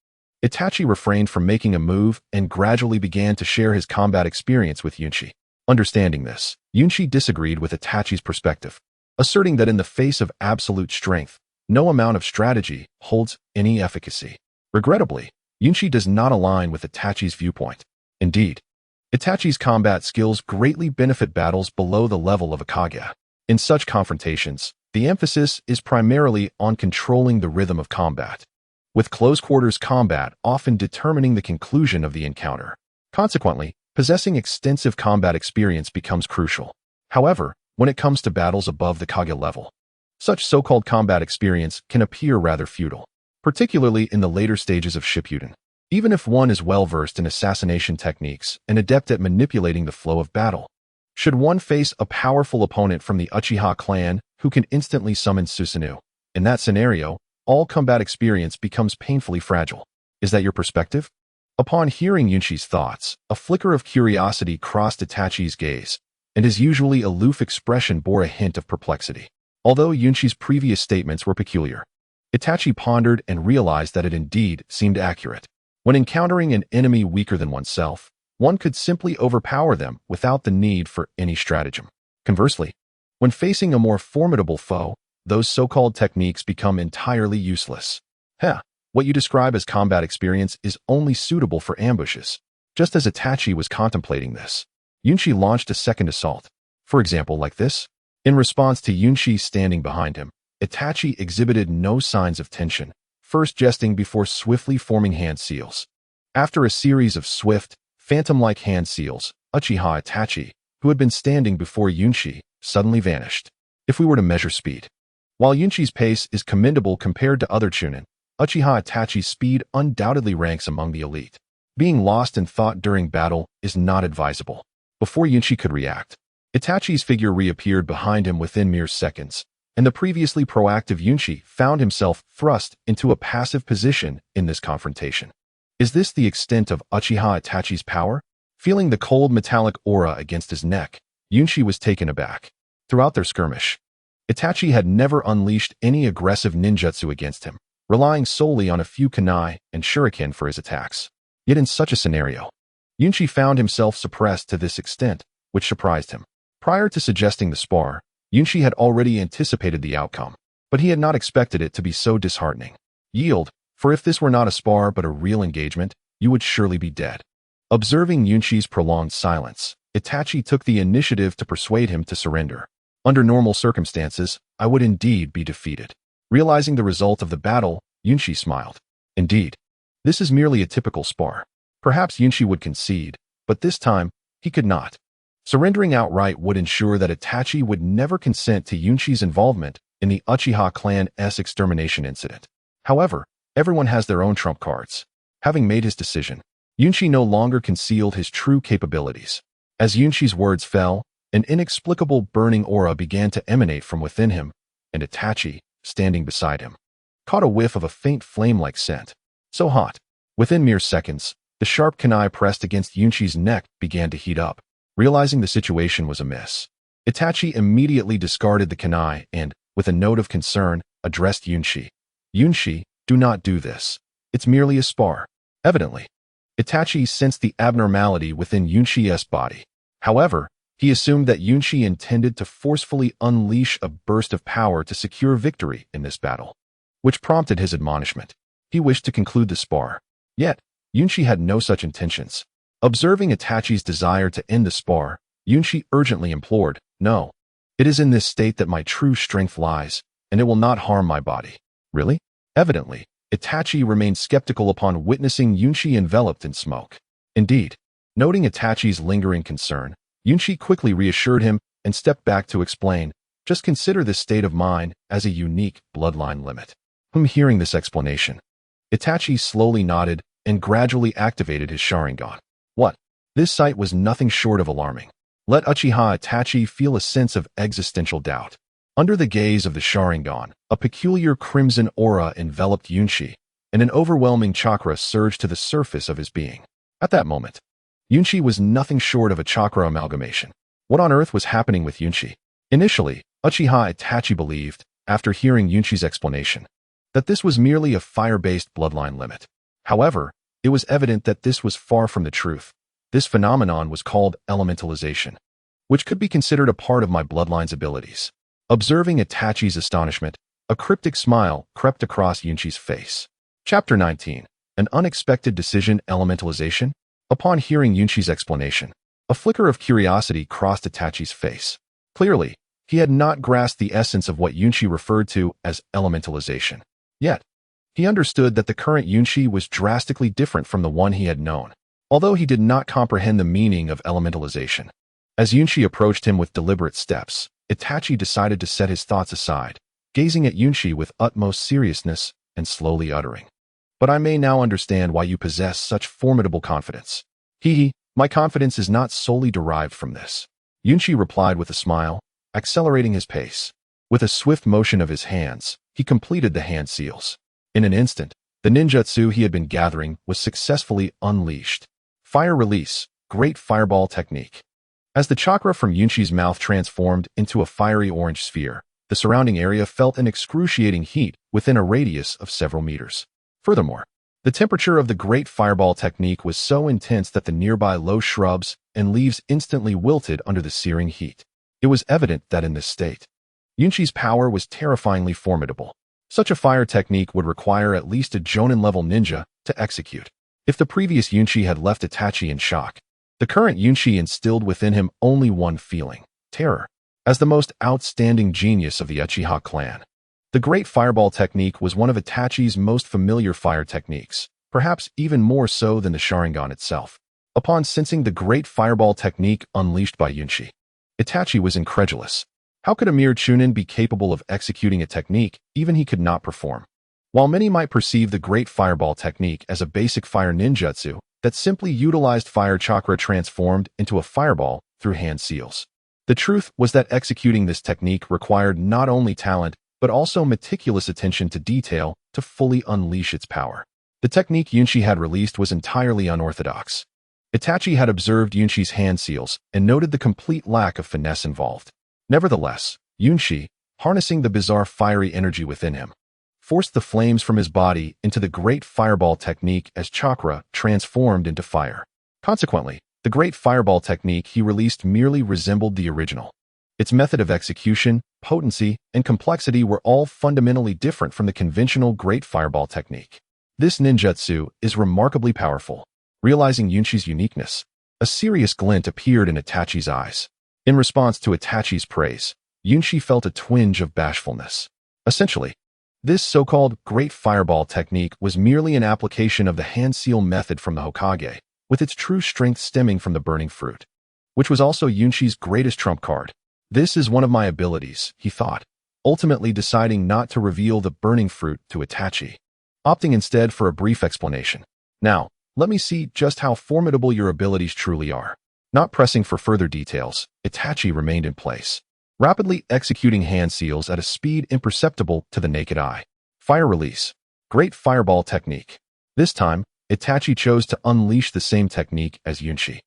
A: Itachi refrained from making a move and gradually began to share his combat experience with Yunshi. Understanding this, Yunshi disagreed with Itachi's perspective, asserting that in the face of absolute strength, no amount of strategy holds any efficacy. Regrettably, Yunshi does not align with Itachi's viewpoint. Indeed, Itachi's combat skills greatly benefit battles below the level of a Kage. In such confrontations, the emphasis is primarily on controlling the rhythm of combat, with close-quarters combat often determining the conclusion of the encounter. Consequently, possessing extensive combat experience becomes crucial. However, when it comes to battles above the Kage level, such so-called combat experience can appear rather futile, particularly in the later stages of Shippuden. Even if one is well-versed in assassination techniques and adept at manipulating the flow of battle, should one face a powerful opponent from the Uchiha clan who can instantly summon Susanoo, in that scenario, all combat experience becomes painfully fragile. Is that your perspective? Upon hearing Yunshi's thoughts, a flicker of curiosity crossed Itachi's gaze, and his usually aloof expression bore a hint of perplexity. Although Yunshi's previous statements were peculiar, Itachi pondered and realized that it indeed seemed accurate. When encountering an enemy weaker than oneself, one could simply overpower them without the need for any stratagem. Conversely, when facing a more formidable foe, those so-called techniques become entirely useless. What you describe as combat experience is only suitable for ambushes. Just as Itachi was contemplating this, Yunshi launched a second assault. For example, like this. In response to Yunshi standing behind him, Itachi exhibited no signs of tension, first jesting before swiftly forming hand seals. After a series of swift, phantom-like hand seals, Uchiha Itachi, who had been standing before Yunshi, suddenly vanished. If we were to measure speed, while Yunshi's pace is commendable compared to other chunin, Uchiha Itachi's speed undoubtedly ranks among the elite. Being lost in thought during battle is not advisable. Before Yunshi could react, Itachi's figure reappeared behind him within mere seconds, and the previously proactive Yunshi found himself thrust into a passive position in this confrontation. Is this the extent of Uchiha Itachi's power? Feeling the cold metallic aura against his neck, Yunshi was taken aback. Throughout their skirmish, Itachi had never unleashed any aggressive ninjutsu against him, relying solely on a few kunai and shuriken for his attacks. Yet in such a scenario, Yunshi found himself suppressed to this extent, which surprised him. Prior to suggesting the spar, Yunshi had already anticipated the outcome, but he had not expected it to be so disheartening. Yield, for if this were not a spar but a real engagement, you would surely be dead. Observing Yunshi's prolonged silence, Itachi took the initiative to persuade him to surrender. Under normal circumstances, I would indeed be defeated. Realizing the result of the battle, Yunshi smiled. Indeed, this is merely a typical spar. Perhaps Yunshi would concede, but this time, he could not. Surrendering outright would ensure that Itachi would never consent to Yunshi's involvement in the Uchiha clan's extermination incident. However, everyone has their own trump cards. Having made his decision, Yunshi no longer concealed his true capabilities. As Yunshi's words fell, an inexplicable burning aura began to emanate from within him, and Itachi, standing beside him, caught a whiff of a faint flame-like scent. So hot. Within mere seconds, the sharp kunai pressed against Yunshi's neck began to heat up. Realizing the situation was amiss, Itachi immediately discarded the kunai and, with a note of concern, addressed Yunshi. Yunshi, do not do this. It's merely a spar. Evidently, Itachi sensed the abnormality within Yunshi's body. However, he assumed that Yunshi intended to forcefully unleash a burst of power to secure victory in this battle, which prompted his admonishment. He wished to conclude the spar. Yet, Yunshi had no such intentions. Observing Itachi's desire to end the spar, Yunshi urgently implored, "No. It is in this state that my true strength lies, and it will not harm my body." Really? Evidently, Itachi remained skeptical upon witnessing Yunshi enveloped in smoke. Indeed, noting Itachi's lingering concern, Yunshi quickly reassured him and stepped back to explain, "Just consider this state of mine as a unique bloodline limit." Hearing this explanation, Itachi slowly nodded and gradually activated his Sharingan. What? This sight was nothing short of alarming. Let Uchiha Itachi feel a sense of existential doubt. Under the gaze of the Sharingan, a peculiar crimson aura enveloped Yunshi, and an overwhelming chakra surged to the surface of his being. At that moment, Yunshi was nothing short of a chakra amalgamation. What on earth was happening with Yunshi? Initially, Uchiha Itachi believed, after hearing Yunshi's explanation, that this was merely a fire-based bloodline limit. However, it was evident that this was far from the truth. This phenomenon was called elementalization, which could be considered a part of my bloodline's abilities. Observing Itachi's astonishment, a cryptic smile crept across Yunshi's face. Chapter 19. An Unexpected Decision. Elementalization? Upon hearing Yunshi's explanation, a flicker of curiosity crossed Itachi's face. Clearly, he had not grasped the essence of what Yunshi referred to as elementalization. Yet, he understood that the current Yunshi was drastically different from the one he had known, although he did not comprehend the meaning of elementalization. As Yunshi approached him with deliberate steps, Itachi decided to set his thoughts aside, gazing at Yunshi with utmost seriousness and slowly uttering, "But I may now understand why you possess such formidable confidence." My confidence is not solely derived from this," Yunshi replied with a smile, accelerating his pace. With a swift motion of his hands, he completed the hand seals. In an instant, The ninjutsu he had been gathering was successfully unleashed. Fire release, great fireball technique. As the chakra from Yunshi's mouth transformed into a fiery orange sphere, the surrounding area felt an excruciating heat within a radius of several meters. Furthermore, the temperature of the great fireball technique was so intense that the nearby low shrubs and leaves instantly wilted under the searing heat. It was evident that in this state, Yunshi's power was terrifyingly formidable. Such a fire technique would require at least a Jonin-level ninja to execute. If the previous Yunshi had left Itachi in shock, the current Yunshi instilled within him only one feeling: terror. As the most outstanding genius of the Uchiha clan, the great fireball technique was one of Itachi's most familiar fire techniques, perhaps even more so than the Sharingan itself. Upon sensing the great fireball technique unleashed by Yunshi, Itachi was incredulous. How could a mere Chunin be capable of executing a technique even he could not perform? While many might perceive the great fireball technique as a basic fire ninjutsu that simply utilized fire chakra transformed into a fireball through hand seals, the truth was that executing this technique required not only talent but also meticulous attention to detail to fully unleash its power. The technique Yunshi had released was entirely unorthodox. Itachi had observed Yunshi's hand seals and noted the complete lack of finesse involved. Nevertheless, Yunshi, harnessing the bizarre fiery energy within him, forced the flames from his body into the great fireball technique as chakra transformed into fire. Consequently, the great fireball technique he released merely resembled the original. Its method of execution, potency, and complexity were all fundamentally different from the conventional great fireball technique. This ninjutsu is remarkably powerful. Realizing Yunshi's uniqueness, a serious glint appeared in Itachi's eyes. In response to Itachi's praise, Yunshi felt a twinge of bashfulness. Essentially, this so-called great fireball technique was merely an application of the hand seal method from the Hokage, with its true strength stemming from the burning fruit, which was also Yunshi's greatest trump card. This is one of my abilities, he thought, ultimately deciding not to reveal the burning fruit to Itachi, opting instead for a brief explanation. Now, let me see just how formidable your abilities truly are. Not pressing for further details, Itachi remained in place, rapidly executing hand seals at a speed imperceptible to the naked eye. Fire release. Great fireball technique. This time, Itachi chose to unleash the same technique as Yunshi,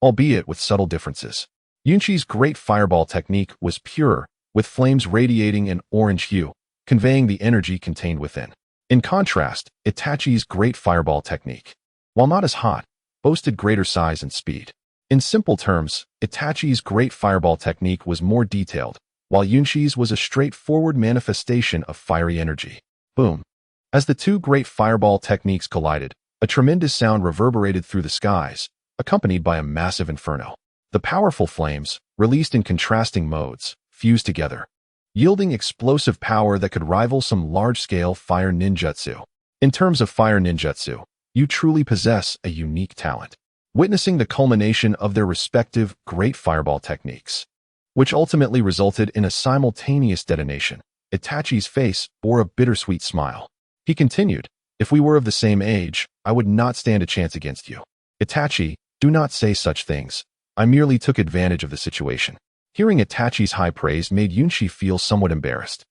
A: albeit with subtle differences. Yunshi's great fireball technique was pure, with flames radiating an orange hue, conveying the energy contained within. In contrast, Itachi's great fireball technique, while not as hot, boasted greater size and speed. In simple terms, Itachi's great fireball technique was more detailed, while Yunshi's was a straightforward manifestation of fiery energy. Boom. As the two great fireball techniques collided, a tremendous sound reverberated through the skies, accompanied by a massive inferno. The powerful flames, released in contrasting modes, fused together, yielding explosive power that could rival some large-scale fire ninjutsu. In terms of fire ninjutsu, you truly possess a unique talent. Witnessing the culmination of their respective great fireball techniques, which ultimately resulted in a simultaneous detonation, Itachi's face bore a bittersweet smile. He continued, "If we were of the same age, I would not stand a chance against you." Itachi, do not say such things. I merely took advantage of the situation. Hearing Itachi's high praise made Yunshi feel somewhat embarrassed.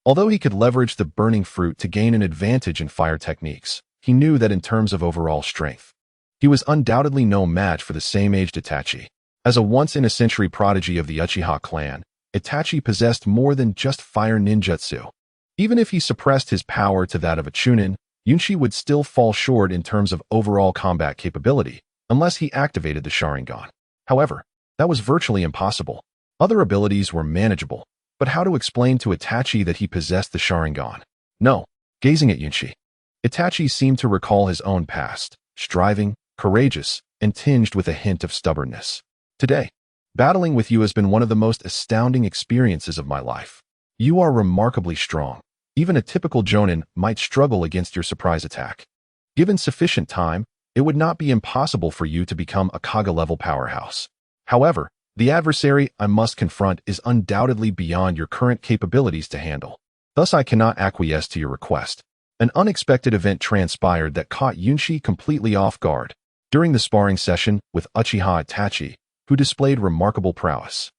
A: Although he could leverage the burning fruit to gain an advantage in fire techniques, he knew that in terms of overall strength, he was undoubtedly no match for the same-aged Itachi. As a once-in-a-century prodigy of the Uchiha clan, Itachi possessed more than just fire ninjutsu. Even if he suppressed his power to that of a Chunin, Yunshi would still fall short in terms of overall combat capability, unless he activated the Sharingan. However, that was virtually impossible. Other abilities were manageable, but how to explain to Itachi that he possessed the Sharingan? No. Gazing at Yunshi, Itachi seemed to recall his own past, striving, courageous, and tinged with a hint of stubbornness. Today, battling with you has been one of the most astounding experiences of my life. You are remarkably strong. Even a typical Jonin might struggle against your surprise attack. Given sufficient time, it would not be impossible for you to become a Kage-level powerhouse. However, the adversary I must confront is undoubtedly beyond your current capabilities to handle. Thus, I cannot acquiesce to your request. An unexpected event transpired that caught Yunshi completely off guard. During the sparring session with Uchiha Itachi, who displayed remarkable prowess,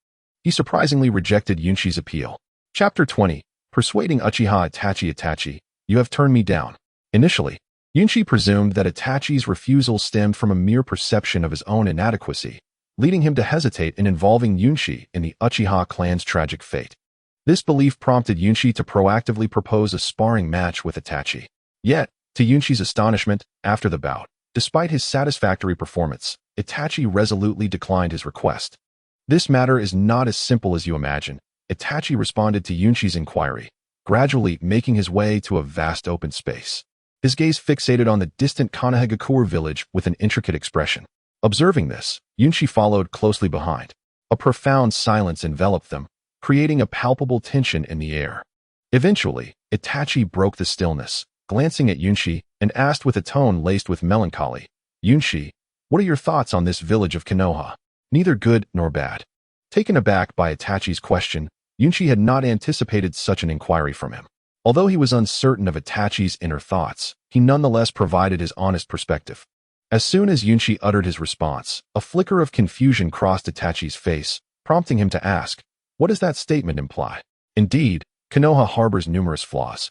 A: he surprisingly rejected Yunshi's appeal. Chapter 20. Persuading Uchiha Itachi. Itachi, you have turned me down. Initially, Yunchi presumed that Itachi's refusal stemmed from a mere perception of his own inadequacy, leading him to hesitate in involving Yunchi in the Uchiha clan's tragic fate. This belief prompted Yunchi to proactively propose a sparring match with Itachi. Yet, to Yunchi's astonishment, after the bout, despite his satisfactory performance, Itachi resolutely declined his request. This matter is not as simple as you imagine. Itachi responded to Yunchi's inquiry, gradually making his way to a vast open space. His gaze fixated on the distant Konoha village with an intricate expression. Observing this, Yunchi followed closely behind. A profound silence enveloped them, creating a palpable tension in the air. Eventually, Itachi broke the stillness, glancing at Yunchi, and asked with a tone laced with melancholy, "Yunchi, what are your thoughts on this village of Konoha? Neither good nor bad." Taken aback by Itachi's question, Yunchi had not anticipated such an inquiry from him. Although he was uncertain of Itachi's inner thoughts, he nonetheless provided his honest perspective. As soon as Yunchi uttered his response, a flicker of confusion crossed Itachi's face, prompting him to ask, "What does that statement imply?" Indeed, Konoha harbors numerous flaws,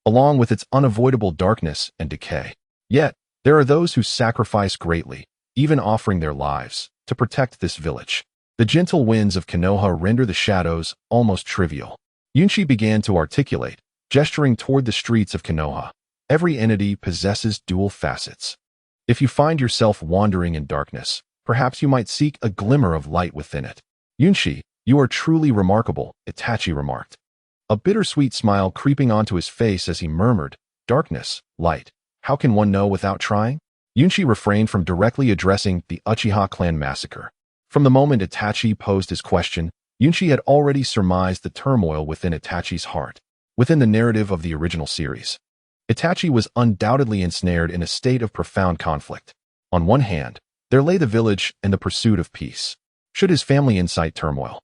A: along with its unavoidable darkness and decay. Yet, there are those who sacrifice greatly, even offering their lives, to protect this village. The gentle winds of Konoha render the shadows almost trivial. Yunchi began to articulate, gesturing toward the streets of Konoha. Every entity possesses dual facets. If you find yourself wandering in darkness, perhaps you might seek a glimmer of light within it. "Yunchi, you are truly remarkable," Itachi remarked. A bittersweet smile creeping onto his face as he murmured, "Darkness, light. How can one know without trying?" Yunchi refrained from directly addressing the Uchiha clan massacre. From the moment Itachi posed his question, Yunchi had already surmised the turmoil within Itachi's heart. Within the narrative of the original series, Itachi was undoubtedly ensnared in a state of profound conflict. On one hand, there lay the village and the pursuit of peace. Should his family incite turmoil,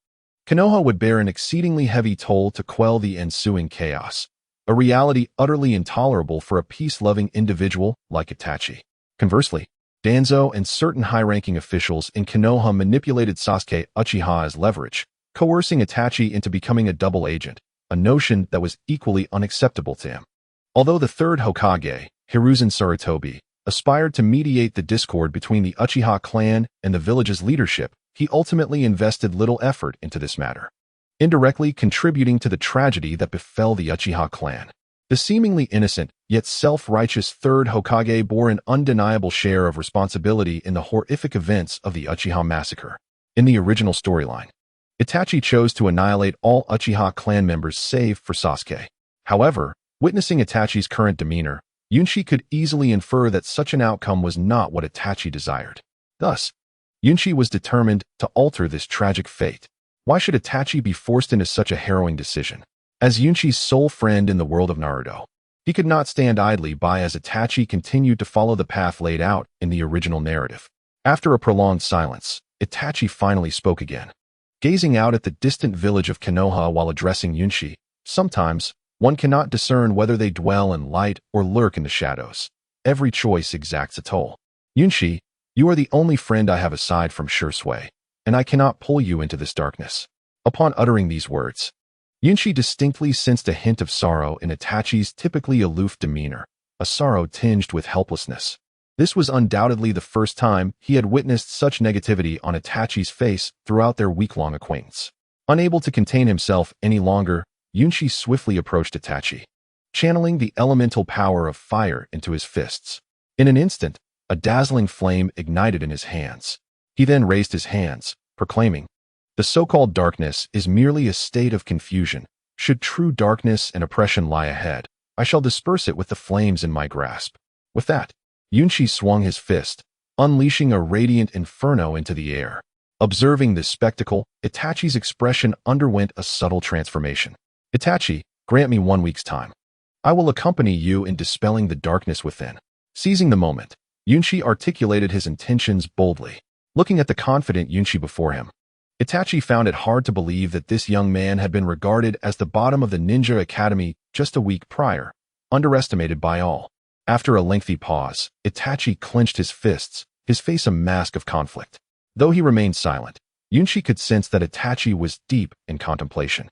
A: Konoha would bear an exceedingly heavy toll to quell the ensuing chaos, a reality utterly intolerable for a peace-loving individual like Itachi. Conversely, Danzo and certain high-ranking officials in Konoha manipulated Sasuke Uchiha as leverage, coercing Itachi into becoming a double agent, a notion that was equally unacceptable to him. Although the third Hokage, Hiruzen Sarutobi, aspired to mediate the discord between the Uchiha clan and the village's leadership, he ultimately invested little effort into this matter, indirectly contributing to the tragedy that befell the Uchiha clan. The seemingly innocent, yet self-righteous third Hokage bore an undeniable share of responsibility in the horrific events of the Uchiha massacre. In the original storyline, Itachi chose to annihilate all Uchiha clan members save for Sasuke. However, witnessing Itachi's current demeanor, Yunchi could easily infer that such an outcome was not what Itachi desired. Thus, Yunchi was determined to alter this tragic fate. Why should Itachi be forced into such a harrowing decision? As Yunchi's sole friend in the world of Naruto, he could not stand idly by as Itachi continued to follow the path laid out in the original narrative. After a prolonged silence, Itachi finally spoke again. Gazing out at the distant village of Konoha while addressing Yunchi, sometimes one cannot discern whether they dwell in light or lurk in the shadows. Every choice exacts a toll. "Yunchi, you are the only friend I have aside from Shursui, and I cannot pull you into this darkness." Upon uttering these words, Yunchi distinctly sensed a hint of sorrow in Itachi's typically aloof demeanor, a sorrow tinged with helplessness. This was undoubtedly the first time he had witnessed such negativity on Itachi's face throughout their week-long acquaintance. Unable to contain himself any longer, Yunchi swiftly approached Itachi, channeling the elemental power of fire into his fists. In an instant, a dazzling flame ignited in his hands. He then raised his hands, proclaiming, "The so-called darkness is merely a state of confusion. Should true darkness and oppression lie ahead, I shall disperse it with the flames in my grasp." With that, Yunchi swung his fist, unleashing a radiant inferno into the air. Observing this spectacle, Itachi's expression underwent a subtle transformation. "Itachi, grant me 1 week's time. I will accompany you in dispelling the darkness within." Seizing the moment, Yunchi articulated his intentions boldly. Looking at the confident Yunchi before him, Itachi found it hard to believe that this young man had been regarded as the bottom of the ninja academy just a week prior, underestimated by all. After a lengthy pause, Itachi clenched his fists, his face a mask of conflict. Though he remained silent, Yunchi could sense that Itachi was deep in contemplation.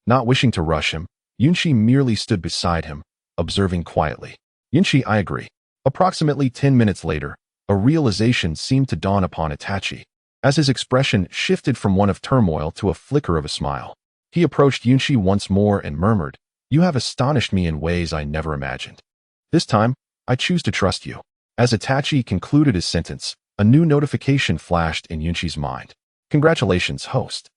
A: Not wishing to rush him, Yunchi merely stood beside him, observing quietly. "Yunchi, I agree. Approximately 10 minutes later, a realization seemed to dawn upon Itachi, as his expression shifted from one of turmoil to a flicker of a smile. He approached Yunshi once more and murmured, "You have astonished me in ways I never imagined. This time, I choose to trust you." As Itachi concluded his sentence, a new notification flashed in Yunshi's mind. "Congratulations, host.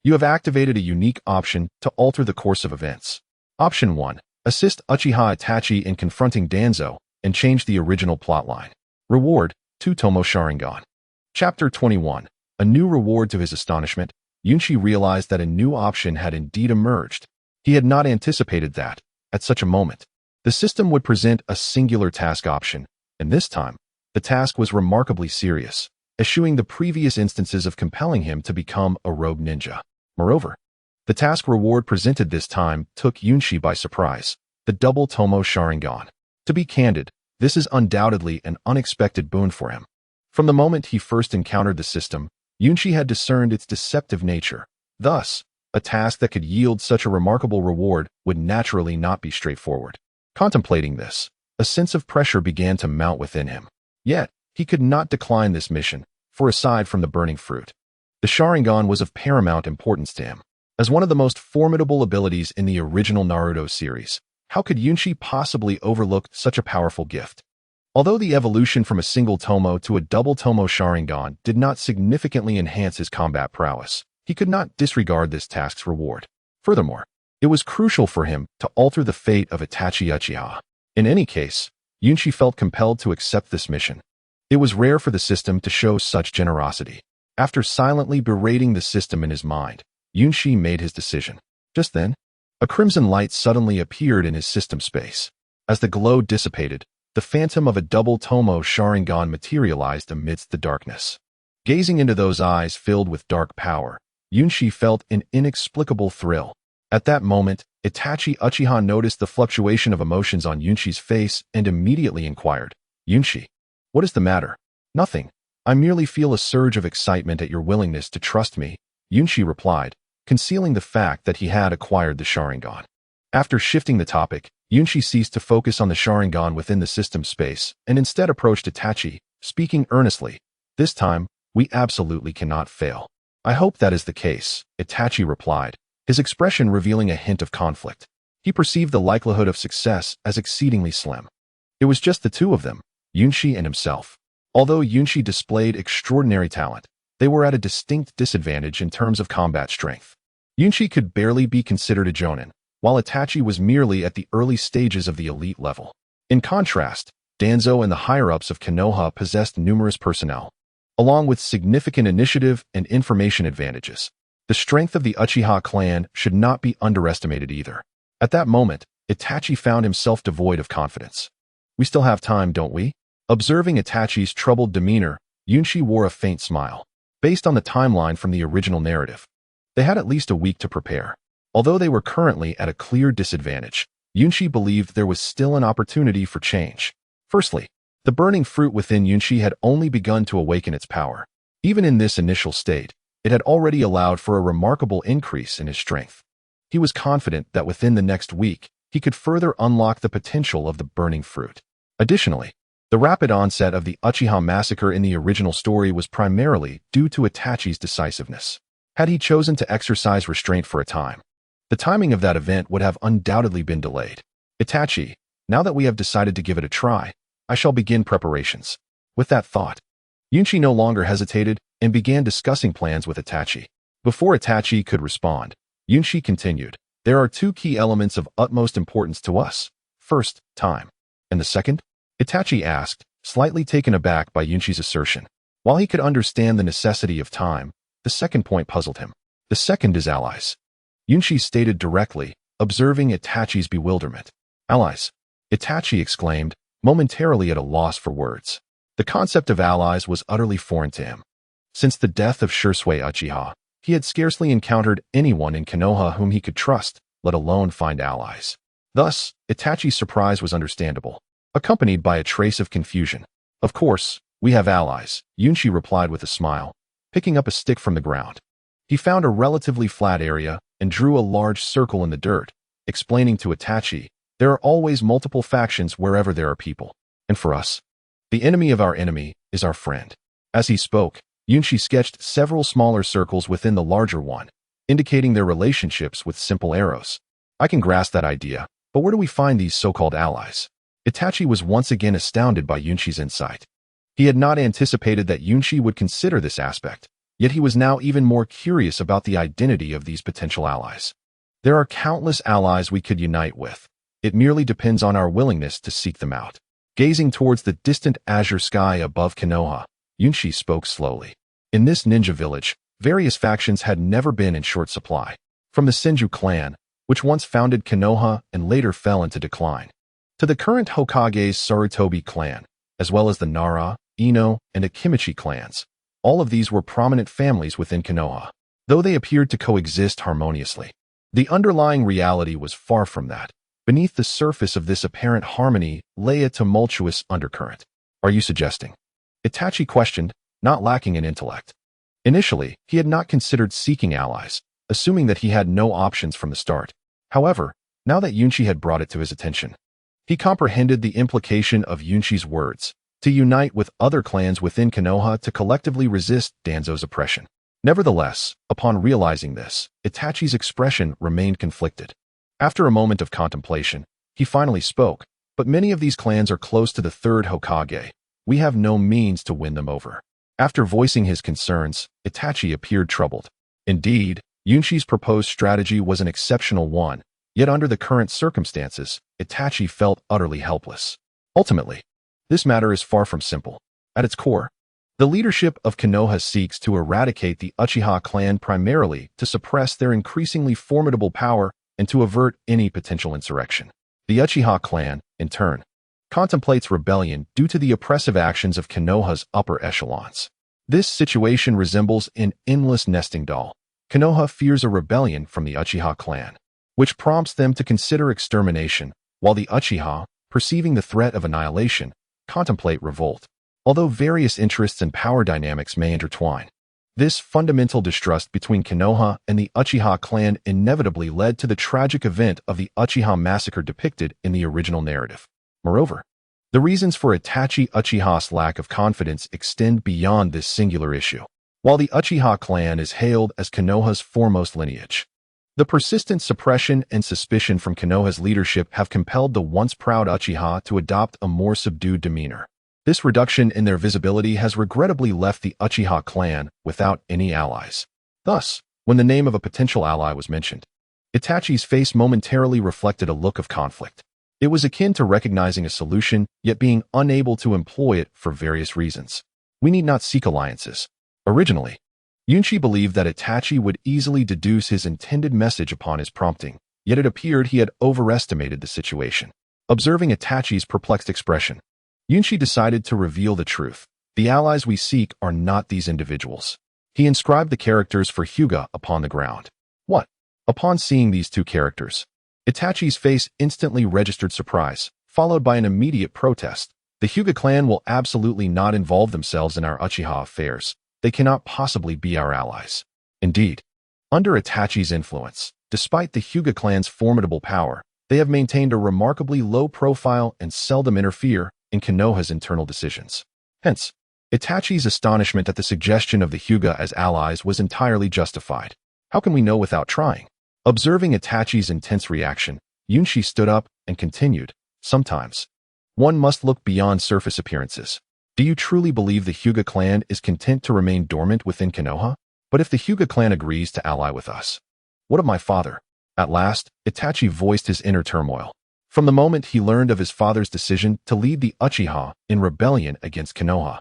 A: You have activated a unique option to alter the course of events. Option 1. Assist Uchiha Itachi in confronting Danzo and change the original plotline. Reward, 2 Tomo Sharingan." Chapter 21. A new reward. To his astonishment, Yunshi realized that a new option had indeed emerged. He had not anticipated that, at such a moment, the system would present a singular task option, and this time, the task was remarkably serious, eschewing the previous instances of compelling him to become a rogue ninja. Moreover, the task reward presented this time took Yunshi by surprise, the double Tomo Sharingan. To be candid, this is undoubtedly an unexpected boon for him. From the moment he first encountered the system, Yunshi had discerned its deceptive nature. Thus, a task that could yield such a remarkable reward would naturally not be straightforward. Contemplating this, a sense of pressure began to mount within him. Yet, he could not decline this mission, for aside from the burning fruit, the Sharingan was of paramount importance to him. As one of the most formidable abilities in the original Naruto series, how could Yunshi possibly overlook such a powerful gift? Although the evolution from a single Tomo to a double Tomo Sharingan did not significantly enhance his combat prowess, he could not disregard this task's reward. Furthermore, it was crucial for him to alter the fate of Itachi Uchiha. In any case, Yunshi felt compelled to accept this mission. It was rare for the system to show such generosity. After silently berating the system in his mind, Yunshi made his decision. Just then, a crimson light suddenly appeared in his system space. As the glow dissipated, the phantom of a double Tomo Sharingan materialized amidst the darkness. Gazing into those eyes filled with dark power, Yunshi felt an inexplicable thrill. At that moment, Itachi Uchiha noticed the fluctuation of emotions on Yunshi's face and immediately inquired, "Yunshi, what is the matter?" "Nothing. I merely feel a surge of excitement at your willingness to trust me," Yunshi replied, concealing the fact that he had acquired the Sharingan. After shifting the topic, Yunshi ceased to focus on the Sharingan within the system space and instead approached Itachi, speaking earnestly. "This time, we absolutely cannot fail." "I hope that is the case," Itachi replied, his expression revealing a hint of conflict. He perceived the likelihood of success as exceedingly slim. It was just the two of them, Yunshi and himself. Although Yunshi displayed extraordinary talent, they were at a distinct disadvantage in terms of combat strength. Yunshi could barely be considered a jonin, while Itachi was merely at the early stages of the elite level. In contrast, Danzo and the higher-ups of Konoha possessed numerous personnel, along with significant initiative and information advantages. The strength of the Uchiha clan should not be underestimated either. At that moment, Itachi found himself devoid of confidence. "We still have time, don't we?" Observing Itachi's troubled demeanor, Yunshi wore a faint smile. Based on the timeline from the original narrative, they had at least a week to prepare. Although they were currently at a clear disadvantage, Yunshi believed there was still an opportunity for change. Firstly, the burning fruit within Yunshi had only begun to awaken its power. Even in this initial state, it had already allowed for a remarkable increase in his strength. He was confident that within the next week, he could further unlock the potential of the burning fruit. Additionally, the rapid onset of the Uchiha massacre in the original story was primarily due to Itachi's decisiveness. Had he chosen to exercise restraint for a time, the timing of that event would have undoubtedly been delayed. "Itachi, now that we have decided to give it a try, I shall begin preparations." With that thought, Yunshi no longer hesitated and began discussing plans with Itachi. Before Itachi could respond, Yunshi continued, "There are two key elements of utmost importance to us. First, time. And the second?" Itachi asked, slightly taken aback by Yunshi's assertion. While he could understand the necessity of time, the second point puzzled him. "The second is allies," Yunshi stated directly, observing Itachi's bewilderment. "Allies?" Itachi exclaimed, momentarily at a loss for words. The concept of allies was utterly foreign to him. Since the death of Shisui Uchiha, he had scarcely encountered anyone in Konoha whom he could trust, let alone find allies. Thus, Itachi's surprise was understandable, accompanied by a trace of confusion. "Of course, we have allies," Yunshi replied with a smile, picking up a stick from the ground. He found a relatively flat area and drew a large circle in the dirt, explaining to Itachi, "There are always multiple factions wherever there are people. And for us, the enemy of our enemy is our friend. As he spoke, Yunshi sketched several smaller circles within the larger one, indicating their relationships with simple arrows. I can grasp that idea, but where do we find these so-called allies? Itachi was once again astounded by Yunshi's insight. He had not anticipated that Yunshi would consider this aspect, yet he was now even more curious about the identity of these potential allies. There are countless allies we could unite with. It merely depends on our willingness to seek them out. Gazing towards the distant azure sky above Konoha, Yunshi spoke slowly. In this ninja village, various factions had never been in short supply. From the Senju clan, which once founded Konoha and later fell into decline, to the current Hokage's Sarutobi clan, as well as the Nara, Ino, and Akimichi clans. All of these were prominent families within Konoha, though they appeared to coexist harmoniously. The underlying reality was far from that. Beneath the surface of this apparent harmony lay a tumultuous undercurrent. Are you suggesting? Itachi questioned, not lacking in intellect. Initially, he had not considered seeking allies, assuming that he had no options from the start. However, now that Yunshi had brought it to his attention, he comprehended the implication of Yunshi's words, to unite with other clans within Konoha to collectively resist Danzo's oppression. Nevertheless, upon realizing this, Itachi's expression remained conflicted. After a moment of contemplation, he finally spoke, but many of these clans are close to the third Hokage. We have no means to win them over. After voicing his concerns, Itachi appeared troubled. Indeed, Yunshi's proposed strategy was an exceptional one, yet under the current circumstances, Itachi felt utterly helpless. Ultimately, this matter is far from simple. At its core, the leadership of Konoha seeks to eradicate the Uchiha clan primarily to suppress their increasingly formidable power and to avert any potential insurrection. The Uchiha clan, in turn, contemplates rebellion due to the oppressive actions of Konoha's upper echelons. This situation resembles an endless nesting doll. Konoha fears a rebellion from the Uchiha clan, which prompts them to consider extermination, while the Uchiha, perceiving the threat of annihilation, contemplate revolt. Although various interests and power dynamics may intertwine, this fundamental distrust between Konoha and the Uchiha clan inevitably led to the tragic event of the Uchiha massacre depicted in the original narrative. Moreover, the reasons for Itachi Uchiha's lack of confidence extend beyond this singular issue. While the Uchiha clan is hailed as Konoha's foremost lineage, the persistent suppression and suspicion from Konoha's leadership have compelled the once proud Uchiha to adopt a more subdued demeanor. This reduction in their visibility has regrettably left the Uchiha clan without any allies. Thus, when the name of a potential ally was mentioned, Itachi's face momentarily reflected a look of conflict. It was akin to recognizing a solution, yet being unable to employ it for various reasons. We need not seek alliances. Originally, Yunshi believed that Itachi would easily deduce his intended message upon his prompting, yet it appeared he had overestimated the situation. Observing Itachi's perplexed expression, Yunshi decided to reveal the truth. The allies we seek are not these individuals. He inscribed the characters for Hyuga upon the ground. What? Upon seeing these two characters, Itachi's face instantly registered surprise, followed by an immediate protest. The Hyuga clan will absolutely not involve themselves in our Uchiha affairs. They cannot possibly be our allies. Indeed, under Itachi's influence, despite the Hyuga clan's formidable power, they have maintained a remarkably low profile and seldom interfere in Konoha's internal decisions. Hence, Itachi's astonishment at the suggestion of the Hyuga as allies was entirely justified. How can we know without trying? Observing Itachi's intense reaction, Yunshi stood up and continued, sometimes one must look beyond surface appearances. Do you truly believe the Hyuga clan is content to remain dormant within Konoha? But if the Hyuga clan agrees to ally with us, what of my father? At last, Itachi voiced his inner turmoil. From the moment he learned of his father's decision to lead the Uchiha in rebellion against Konoha,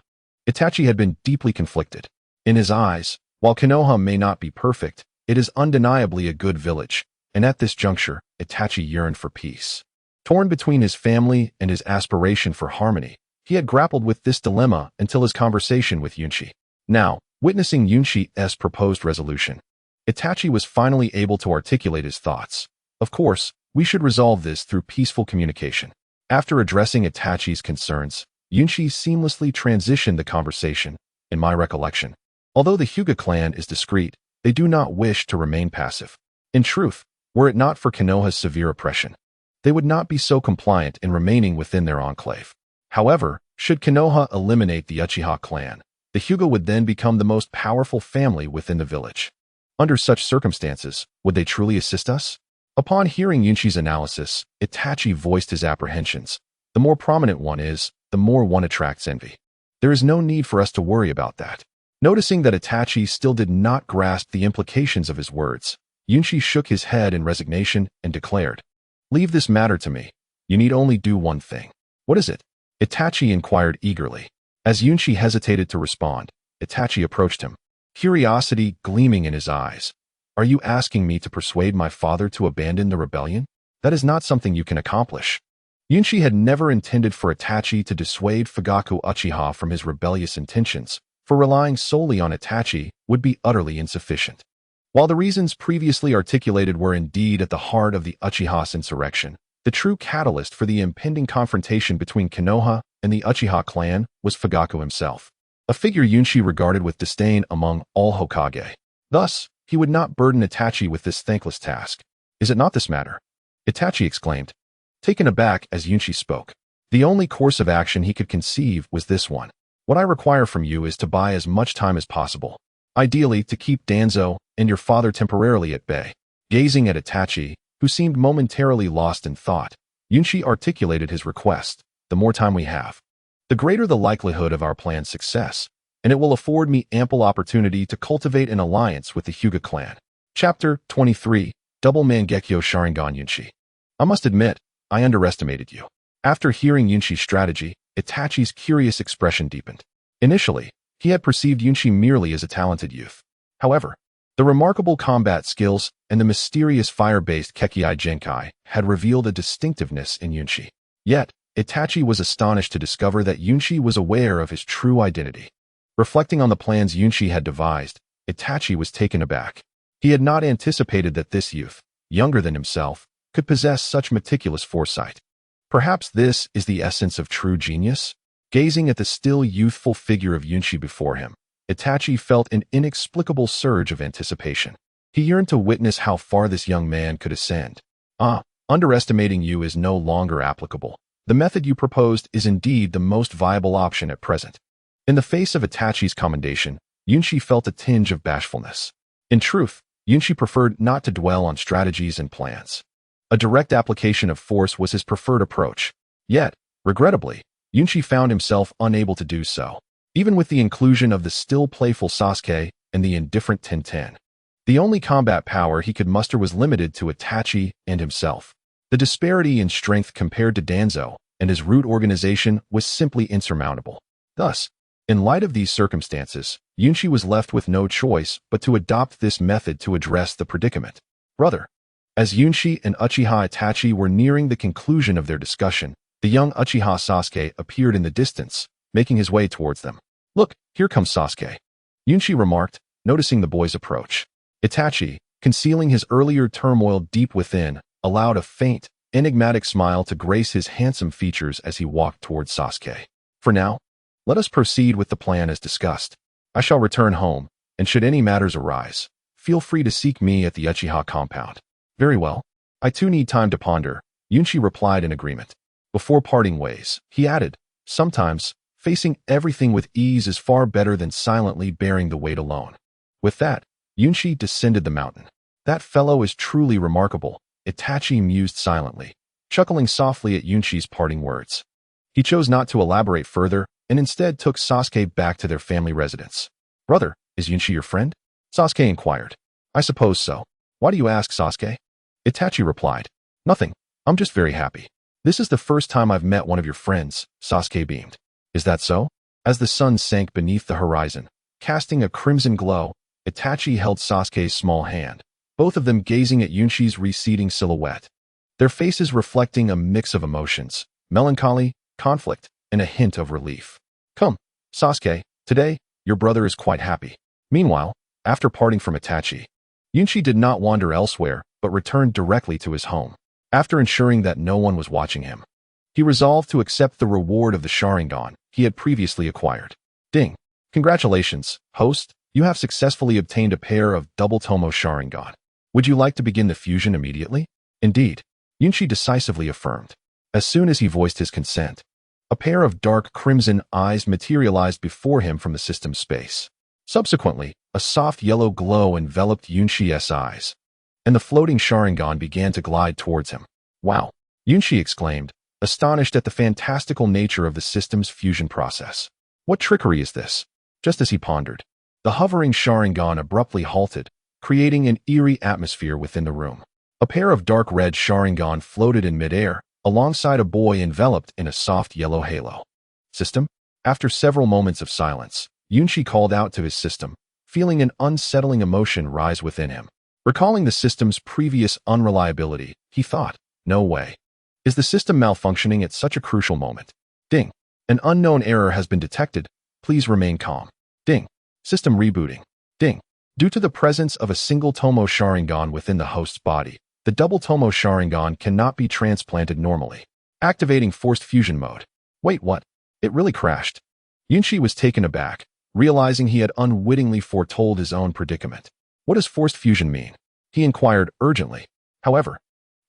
A: Itachi had been deeply conflicted. In his eyes, while Konoha may not be perfect, it is undeniably a good village, and at this juncture, Itachi yearned for peace. Torn between his family and his aspiration for harmony, he had grappled with this dilemma until his conversation with Yunshi. Now, witnessing Yunshi's proposed resolution, Itachi was finally able to articulate his thoughts. Of course, we should resolve this through peaceful communication. After addressing Itachi's concerns, Yunshi seamlessly transitioned the conversation. In my recollection, although the Hyuga clan is discreet, they do not wish to remain passive. In truth, were it not for Konoha's severe oppression, they would not be so compliant in remaining within their enclave. However, should Konoha eliminate the Uchiha clan, the Hyuga would then become the most powerful family within the village. Under such circumstances, would they truly assist us? Upon hearing Yunshi's analysis, Itachi voiced his apprehensions. The more prominent one is, the more one attracts envy. There is no need for us to worry about that. Noticing that Itachi still did not grasp the implications of his words, Yunshi shook his head in resignation and declared, "Leave this matter to me. You need only do one thing." "What is it?" Itachi inquired eagerly. As Yunshi hesitated to respond, Itachi approached him, curiosity gleaming in his eyes. "Are you asking me to persuade my father to abandon the rebellion? That is not something you can accomplish." Yunshi had never intended for Itachi to dissuade Fugaku Uchiha from his rebellious intentions, for relying solely on Itachi would be utterly insufficient. While the reasons previously articulated were indeed at the heart of the Uchiha's insurrection, the true catalyst for the impending confrontation between Konoha and the Uchiha clan was Fugaku himself, a figure Yunshi regarded with disdain among all Hokage. Thus, he would not burden Itachi with this thankless task. "Is it not this matter?" Itachi exclaimed, taken aback as Yunshi spoke. The only course of action he could conceive was this one. "What I require from you is to buy as much time as possible, ideally to keep Danzo and your father temporarily at bay." Gazing at Itachi, who seemed momentarily lost in thought, Yunshi articulated his request. "The more time we have, the greater the likelihood of our plan's success, and it will afford me ample opportunity to cultivate an alliance with the Hyuga clan." Chapter 23, Double Mangekyo Sharingan Yunshi. "I must admit, I underestimated you." After hearing Yunshi's strategy, Itachi's curious expression deepened. Initially, he had perceived Yunshi merely as a talented youth. However, the remarkable combat skills and the mysterious fire-based Kekkei Genkai had revealed a distinctiveness in Yunshi. Yet, Itachi was astonished to discover that Yunshi was aware of his true identity. Reflecting on the plans Yunshi had devised, Itachi was taken aback. He had not anticipated that this youth, younger than himself, could possess such meticulous foresight. Perhaps this is the essence of true genius? Gazing at the still youthful figure of Yunshi before him, Itachi felt an inexplicable surge of anticipation. He yearned to witness how far this young man could ascend. Underestimating you is no longer applicable. The method you proposed is indeed the most viable option at present." In the face of Itachi's commendation, Yunshi felt a tinge of bashfulness. In truth, Yunshi preferred not to dwell on strategies and plans. A direct application of force was his preferred approach. Yet, regrettably, Yunshi found himself unable to do so, even with the inclusion of the still playful Sasuke and the indifferent Tenten. The only combat power he could muster was limited to Itachi and himself. The disparity in strength compared to Danzo and his root organization was simply insurmountable. Thus, in light of these circumstances, Yunshi was left with no choice but to adopt this method to address the predicament. "Brother." As Yunshi and Uchiha Itachi were nearing the conclusion of their discussion, the young Uchiha Sasuke appeared in the distance, making his way towards them. "Look, here comes Sasuke," Yunshi remarked, noticing the boy's approach. Itachi, concealing his earlier turmoil deep within, allowed a faint, enigmatic smile to grace his handsome features as he walked towards Sasuke. "For now, let us proceed with the plan as discussed. I shall return home, and should any matters arise, feel free to seek me at the Uchiha compound." "Very well. I too need time to ponder," Yunshi replied in agreement. Before parting ways, he added, "Sometimes, facing everything with ease is far better than silently bearing the weight alone." With that, Yunshi descended the mountain. "That fellow is truly remarkable," Itachi mused silently, chuckling softly at Yunshi's parting words. He chose not to elaborate further and instead took Sasuke back to their family residence. "Brother, is Yunshi your friend?" Sasuke inquired. "I suppose so. Why do you ask, Sasuke?" Itachi replied, "Nothing. I'm just very happy." "This is the first time I've met one of your friends," Sasuke beamed. "Is that so?" As the sun sank beneath the horizon, casting a crimson glow, Itachi held Sasuke's small hand, both of them gazing at Yunshi's receding silhouette. Their faces reflecting a mix of emotions, melancholy, conflict, and a hint of relief. "Come, Sasuke, today, your brother is quite happy." Meanwhile, after parting from Itachi, Yunshi did not wander elsewhere, but returned directly to his home. After ensuring that no one was watching him, he resolved to accept the reward of the Sharingan he had previously acquired. "Ding! Congratulations, host, you have successfully obtained a pair of double Tomo Sharingan. Would you like to begin the fusion immediately?" "Indeed," Yunshi decisively affirmed. As soon as he voiced his consent, A pair of dark crimson eyes materialized before him from the system's space. Subsequently, a soft yellow glow enveloped Yunshi's eyes, and the floating Sharingan began to glide towards him. Wow! Yunshi exclaimed, astonished at the fantastical nature of the system's fusion process. What trickery is this? Just as he pondered, the hovering Sharingan abruptly halted, creating an eerie atmosphere within the room. A pair of dark red Sharingan floated in midair, alongside a boy enveloped in a soft yellow halo. System? After several moments of silence, Yunshi called out to his system, feeling an unsettling emotion rise within him. Recalling the system's previous unreliability, he thought, no way. Is the system malfunctioning at such a crucial moment? Ding. An unknown error has been detected. Please remain calm. Ding. System rebooting. Ding. Due to the presence of a single Tomo Sharingan within the host's body, the double Tomo Sharingan cannot be transplanted normally. Activating forced fusion mode. Wait, what? It really crashed. Yunshi was taken aback, realizing he had unwittingly foretold his own predicament. What does forced fusion mean? He inquired urgently. However,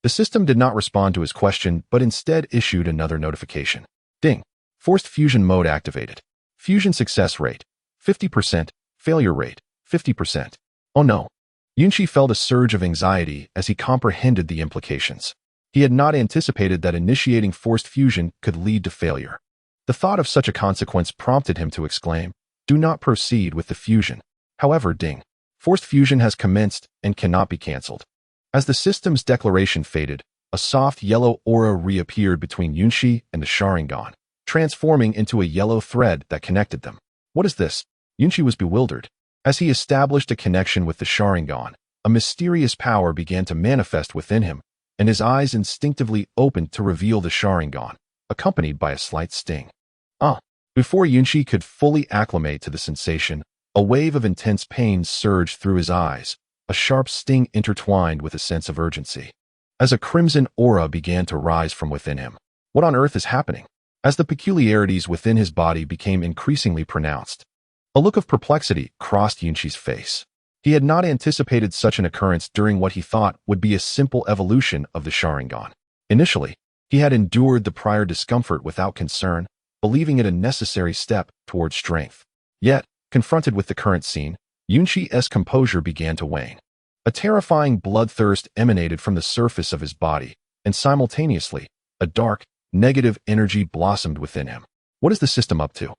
A: the system did not respond to his question, but instead issued another notification. Ding. Forced fusion mode activated. Fusion success rate, 50%. Failure rate, 50%. Oh no. Yunshi felt a surge of anxiety as he comprehended the implications. He had not anticipated that initiating forced fusion could lead to failure. The thought of such a consequence prompted him to exclaim, "Do not proceed with the fusion." However, ding. Forced fusion has commenced and cannot be cancelled. As the system's declaration faded, a soft yellow aura reappeared between Yunshi and the Sharingan, transforming into a yellow thread that connected them. What is this? Yunshi was bewildered. As he established a connection with the Sharingan, a mysterious power began to manifest within him, and his eyes instinctively opened to reveal the Sharingan, accompanied by a slight sting. Before Yunshi could fully acclimate to the sensation, a wave of intense pain surged through his eyes, a sharp sting intertwined with a sense of urgency. As a crimson aura began to rise from within him. What on earth is happening? As the peculiarities within his body became increasingly pronounced, a look of perplexity crossed Yunshi's face. He had not anticipated such an occurrence during what he thought would be a simple evolution of the Sharingan. Initially, he had endured the prior discomfort without concern, believing it a necessary step toward strength. Yet, confronted with the current scene, Yunshi's composure began to wane. A terrifying bloodthirst emanated from the surface of his body, and simultaneously, a dark, negative energy blossomed within him. What is the system up to?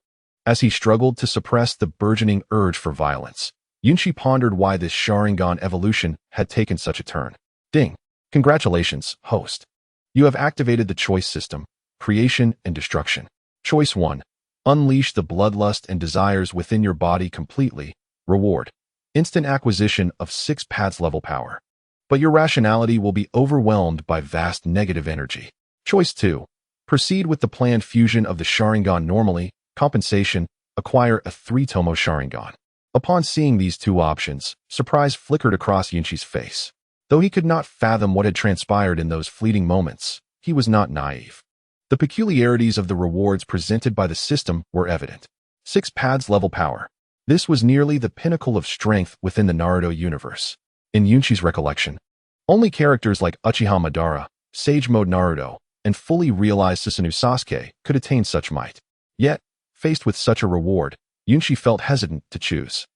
A: As he struggled to suppress the burgeoning urge for violence, Yunshi pondered why this Sharingan evolution had taken such a turn. Ding. Congratulations, host. You have activated the choice system, creation and destruction. Choice 1. Unleash the bloodlust and desires within your body completely. Reward. Instant acquisition of 6 pads level power. But your rationality will be overwhelmed by vast negative energy. Choice 2. Proceed with the planned fusion of the Sharingan normally. Compensation. Acquire a 3-Tomo Sharingan. Upon seeing these two options, surprise flickered across Yunshi's face. Though he could not fathom what had transpired in those fleeting moments, he was not naive. The peculiarities of the rewards presented by the system were evident. 6 pads level power. This was nearly the pinnacle of strength within the Naruto universe. In Yunshi's recollection, only characters like Uchiha Madara, Sage Mode Naruto, and fully realized Susanoo Sasuke could attain such might. Yet, faced with such a reward, Yunshi felt hesitant to choose.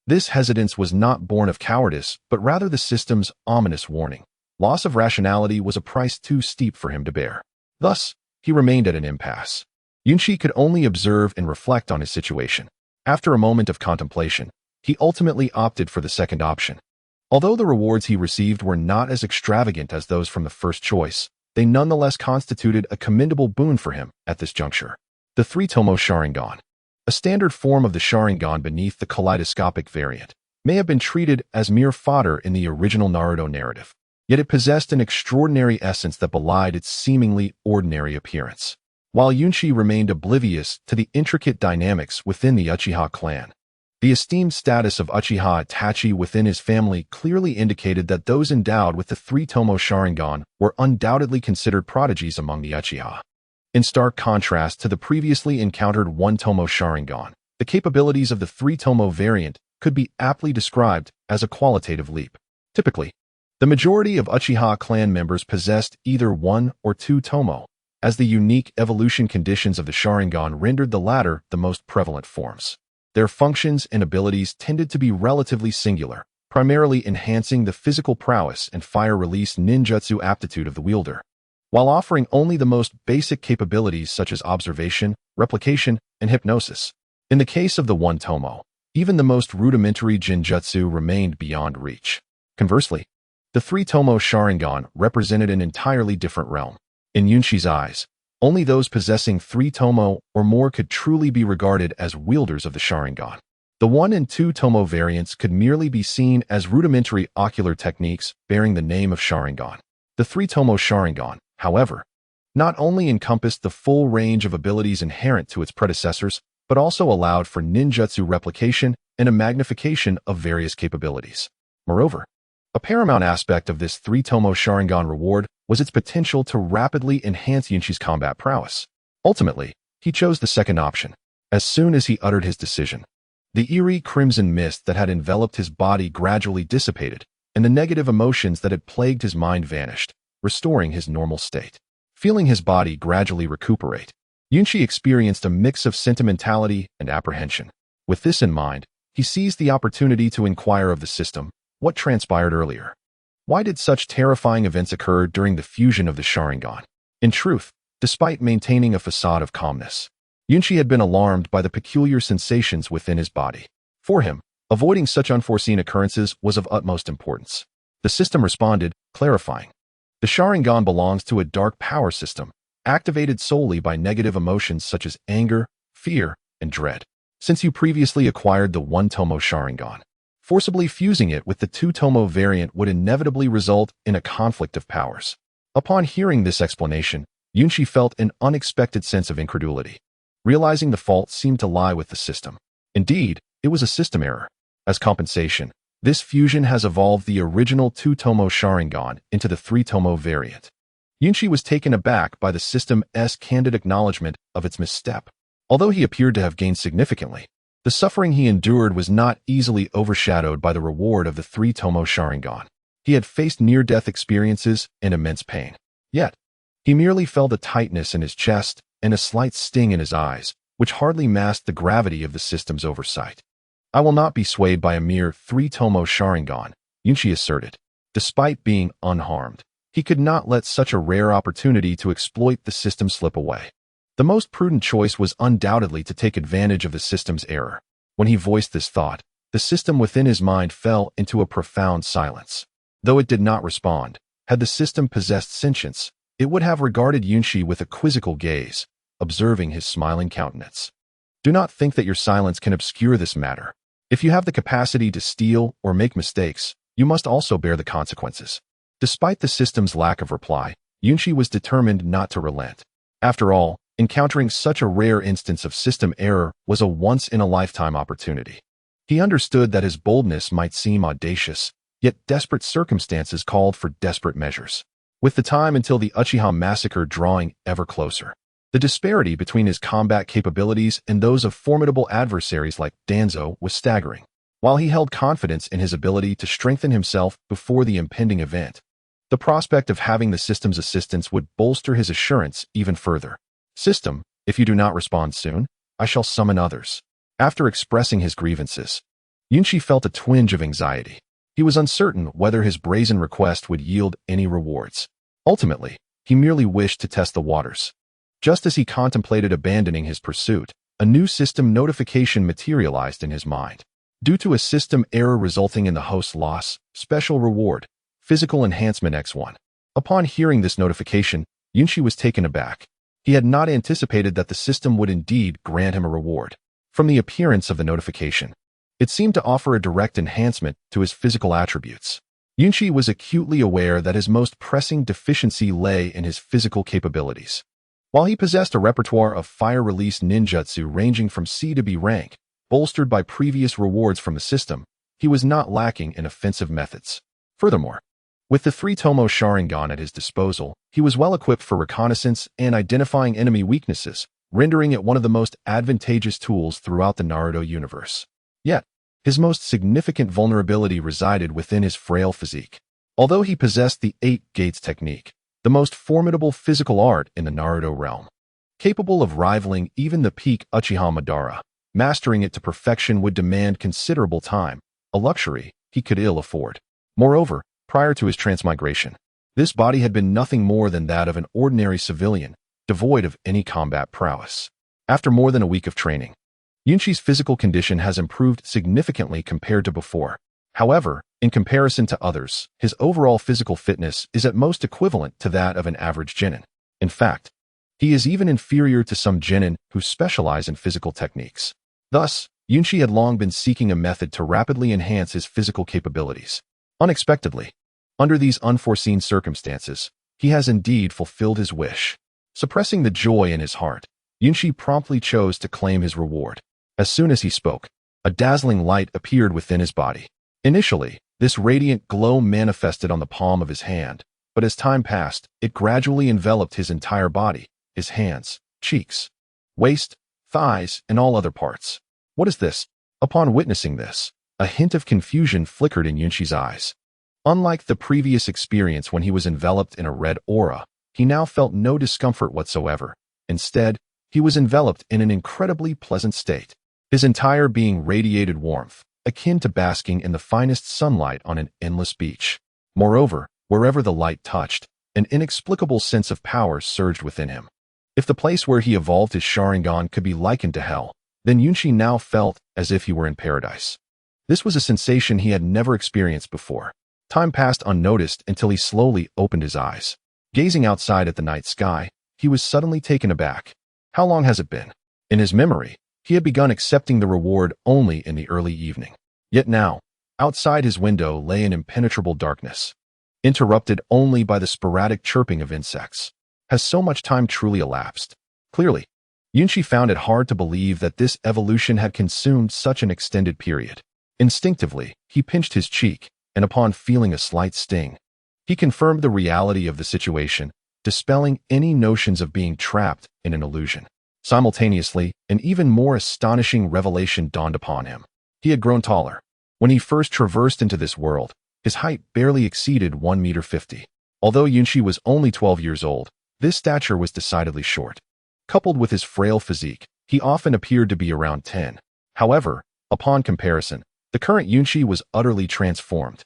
A: This hesitance was not born of cowardice, but rather the system's ominous warning. Loss of rationality was a price too steep for him to bear. Thus, he remained at an impasse. Yunshi could only observe and reflect on his situation. After a moment of contemplation, he ultimately opted for the second option. Although the rewards he received were not as extravagant as those from the first choice, they nonetheless constituted a commendable boon for him at this juncture. The 3-Tomo Sharingan. A standard form of the Sharingan beneath the kaleidoscopic variant, may have been treated as mere fodder in the original Naruto narrative. Yet it possessed an extraordinary essence that belied its seemingly ordinary appearance. While Yunshi remained oblivious to the intricate dynamics within the Uchiha clan, the esteemed status of Uchiha Itachi within his family clearly indicated that those endowed with the 3-Tomo Sharingan were undoubtedly considered prodigies among the Uchiha. In stark contrast to the previously encountered 1-Tomo Sharingan, the capabilities of the 3-Tomo variant could be aptly described as a qualitative leap. Typically, the majority of Uchiha clan members possessed either 1 or 2 Tomo, as the unique evolution conditions of the Sharingan rendered the latter the most prevalent forms. Their functions and abilities tended to be relatively singular, primarily enhancing the physical prowess and fire-release ninjutsu aptitude of the wielder, while offering only the most basic capabilities such as observation, replication, and hypnosis. In the case of the one tomo, even the most rudimentary genjutsu remained beyond reach. Conversely, the three tomo Sharingan represented an entirely different realm. In Yunshi's eyes, only those possessing three tomo or more could truly be regarded as wielders of the Sharingan. The 1 and 2 tomo variants could merely be seen as rudimentary ocular techniques bearing the name of Sharingan. The 3 tomo Sharingan, however, not only encompassed the full range of abilities inherent to its predecessors, but also allowed for ninjutsu replication and a magnification of various capabilities. Moreover, a paramount aspect of this 3 tomo Sharingan reward was its potential to rapidly enhance Yunshi's combat prowess. Ultimately, he chose the second option. As soon as he uttered his decision, the eerie crimson mist that had enveloped his body gradually dissipated, and the negative emotions that had plagued his mind vanished, restoring his normal state. Feeling his body gradually recuperate, Yunshi experienced a mix of sentimentality and apprehension. With this in mind, he seized the opportunity to inquire of the system what transpired earlier. Why did such terrifying events occur during the fusion of the Sharingan? In truth, despite maintaining a facade of calmness, Yunshi had been alarmed by the peculiar sensations within his body. For him, avoiding such unforeseen occurrences was of utmost importance. The system responded, clarifying. The Sharingan belongs to a dark power system, activated solely by negative emotions such as anger, fear, and dread. Since you previously acquired the 1 tomo Sharingan, forcibly fusing it with the 2 tomo variant would inevitably result in a conflict of powers. Upon hearing this explanation, Yunshi felt an unexpected sense of incredulity, realizing the fault seemed to lie with the system. Indeed, it was a system error. As compensation, this fusion has evolved the original 2 tomo Sharingan into the 3 tomo variant. Yunshi was taken aback by the system's candid acknowledgement of its misstep. Although he appeared to have gained significantly, the suffering he endured was not easily overshadowed by the reward of the 3 tomo Sharingan. He had faced near-death experiences and immense pain. Yet, he merely felt a tightness in his chest and a slight sting in his eyes, which hardly masked the gravity of the system's oversight. I will not be swayed by a mere 3 tomo Sharingan, Yunshi asserted. Despite being unharmed, he could not let such a rare opportunity to exploit the system slip away. The most prudent choice was undoubtedly to take advantage of the system's error. When he voiced this thought, the system within his mind fell into a profound silence. Though it did not respond, had the system possessed sentience, it would have regarded Yunshi with a quizzical gaze, observing his smiling countenance. Do not think that your silence can obscure this matter. If you have the capacity to steal or make mistakes, you must also bear the consequences. Despite the system's lack of reply, Yunshi was determined not to relent. After all, encountering such a rare instance of system error was a once-in-a-lifetime opportunity. He understood that his boldness might seem audacious, yet desperate circumstances called for desperate measures. With the time until the Uchiha massacre drawing ever closer, the disparity between his combat capabilities and those of formidable adversaries like Danzo was staggering. While he held confidence in his ability to strengthen himself before the impending event, the prospect of having the system's assistance would bolster his assurance even further. System, if you do not respond soon, I shall summon others. After expressing his grievances, Yunshi felt a twinge of anxiety. He was uncertain whether his brazen request would yield any rewards. Ultimately, he merely wished to test the waters. Just as he contemplated abandoning his pursuit, a new system notification materialized in his mind. Due to a system error resulting in the host's loss, special reward, physical enhancement X1. Upon hearing this notification, Yunshi was taken aback. He had not anticipated that the system would indeed grant him a reward. From the appearance of the notification, it seemed to offer a direct enhancement to his physical attributes. Yunshi was acutely aware that his most pressing deficiency lay in his physical capabilities. While he possessed a repertoire of fire-release ninjutsu ranging from C to B rank, bolstered by previous rewards from the system, he was not lacking in offensive methods. Furthermore, with the 3 tomo Sharingan at his disposal, he was well equipped for reconnaissance and identifying enemy weaknesses, rendering it one of the most advantageous tools throughout the Naruto universe. Yet, his most significant vulnerability resided within his frail physique. Although he possessed the 8 gates technique, the most formidable physical art in the Naruto realm. Capable of rivaling even the peak Uchiha Madara, mastering it to perfection would demand considerable time, a luxury he could ill afford. Moreover, prior to his transmigration, this body had been nothing more than that of an ordinary civilian, devoid of any combat prowess. After more than a week of training, Yunshi's physical condition has improved significantly compared to before. However, in comparison to others, his overall physical fitness is at most equivalent to that of an average genin. In fact, he is even inferior to some genin who specialize in physical techniques. Thus, Yunshi had long been seeking a method to rapidly enhance his physical capabilities. Unexpectedly, under these unforeseen circumstances, he has indeed fulfilled his wish. Suppressing the joy in his heart, Yunshi promptly chose to claim his reward. As soon as he spoke, a dazzling light appeared within his body. Initially, this radiant glow manifested on the palm of his hand, but as time passed, it gradually enveloped his entire body, his hands, cheeks, waist, thighs, and all other parts. What is this? Upon witnessing this, a hint of confusion flickered in Yunshi's eyes. Unlike the previous experience when he was enveloped in a red aura, he now felt no discomfort whatsoever. Instead, he was enveloped in an incredibly pleasant state. His entire being radiated warmth, akin to basking in the finest sunlight on an endless beach. Moreover, wherever the light touched, an inexplicable sense of power surged within him. If the place where he evolved his Sharingan could be likened to hell, then Yunshi now felt as if he were in paradise. This was a sensation he had never experienced before. Time passed unnoticed until he slowly opened his eyes. Gazing outside at the night sky, he was suddenly taken aback. How long has it been? In his memory, he had begun accepting the reward only in the early evening. Yet now, outside his window lay an impenetrable darkness, interrupted only by the sporadic chirping of insects. Has so much time truly elapsed? Clearly, Yunshi found it hard to believe that this evolution had consumed such an extended period. Instinctively, he pinched his cheek, and upon feeling a slight sting, he confirmed the reality of the situation, dispelling any notions of being trapped in an illusion. Simultaneously, an even more astonishing revelation dawned upon him. He had grown taller. When he first traversed into this world, his height barely exceeded 1 meter 50. Although Yunshi was only 12 years old, this stature was decidedly short. Coupled with his frail physique, he often appeared to be around 10. However, upon comparison, the current Yunshi was utterly transformed.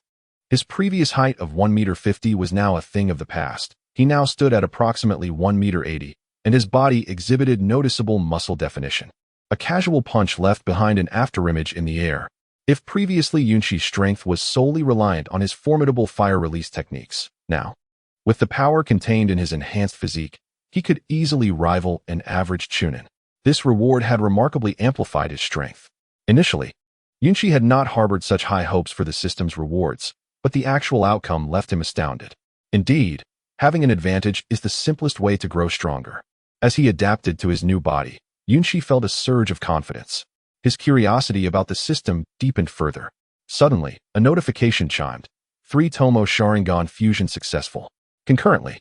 A: His previous height of 1 meter 50 was now a thing of the past. He now stood at approximately 1 meter 80, and his body exhibited noticeable muscle definition. A casual punch left behind an afterimage in the air. If previously Yunshi's strength was solely reliant on his formidable fire release techniques, now, with the power contained in his enhanced physique, he could easily rival an average chunin. This reward had remarkably amplified his strength. Initially, Yunshi had not harbored such high hopes for the system's rewards, but the actual outcome left him astounded. Indeed, having an advantage is the simplest way to grow stronger. As he adapted to his new body, Yunshi felt a surge of confidence. His curiosity about the system deepened further. Suddenly, a notification chimed. 3-Tomo Sharingan fusion successful. Concurrently,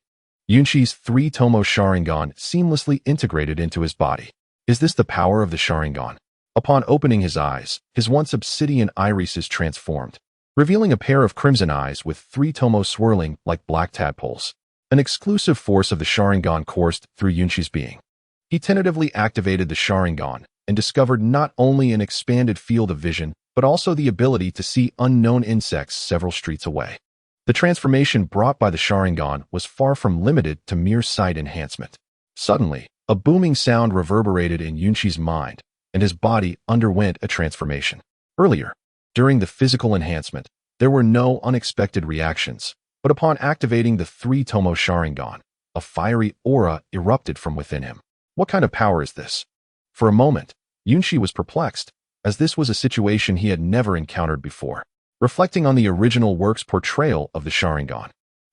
A: Yunshi's 3-Tomo Sharingan seamlessly integrated into his body. Is this the power of the Sharingan? Upon opening his eyes, his once obsidian irises transformed, revealing a pair of crimson eyes with 3-Tomo swirling like black tadpoles. An exclusive force of the Sharingan coursed through Yunshi's being. He tentatively activated the Sharingan and discovered not only an expanded field of vision, but also the ability to see unknown insects several streets away. The transformation brought by the Sharingan was far from limited to mere sight enhancement. Suddenly, a booming sound reverberated in Yunshi's mind, and his body underwent a transformation. Earlier, during the physical enhancement, there were no unexpected reactions, but upon activating the 3-Tomo Sharingan, a fiery aura erupted from within him. What kind of power is this? For a moment, Yunshi was perplexed, as this was a situation he had never encountered before. Reflecting on the original work's portrayal of the Sharingan,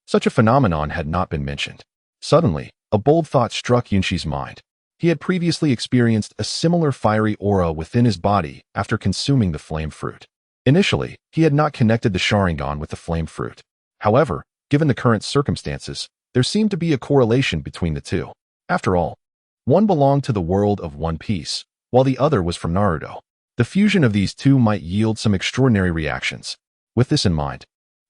A: such a phenomenon had not been mentioned. Suddenly, a bold thought struck Yunshi's mind. He had previously experienced a similar fiery aura within his body after consuming the flame fruit. Initially, he had not connected the Sharingan with the flame fruit. However, given the current circumstances, there seemed to be a correlation between the two. After all, one belonged to the world of One Piece, while the other was from Naruto. The fusion of these two might yield some extraordinary reactions. With this in mind,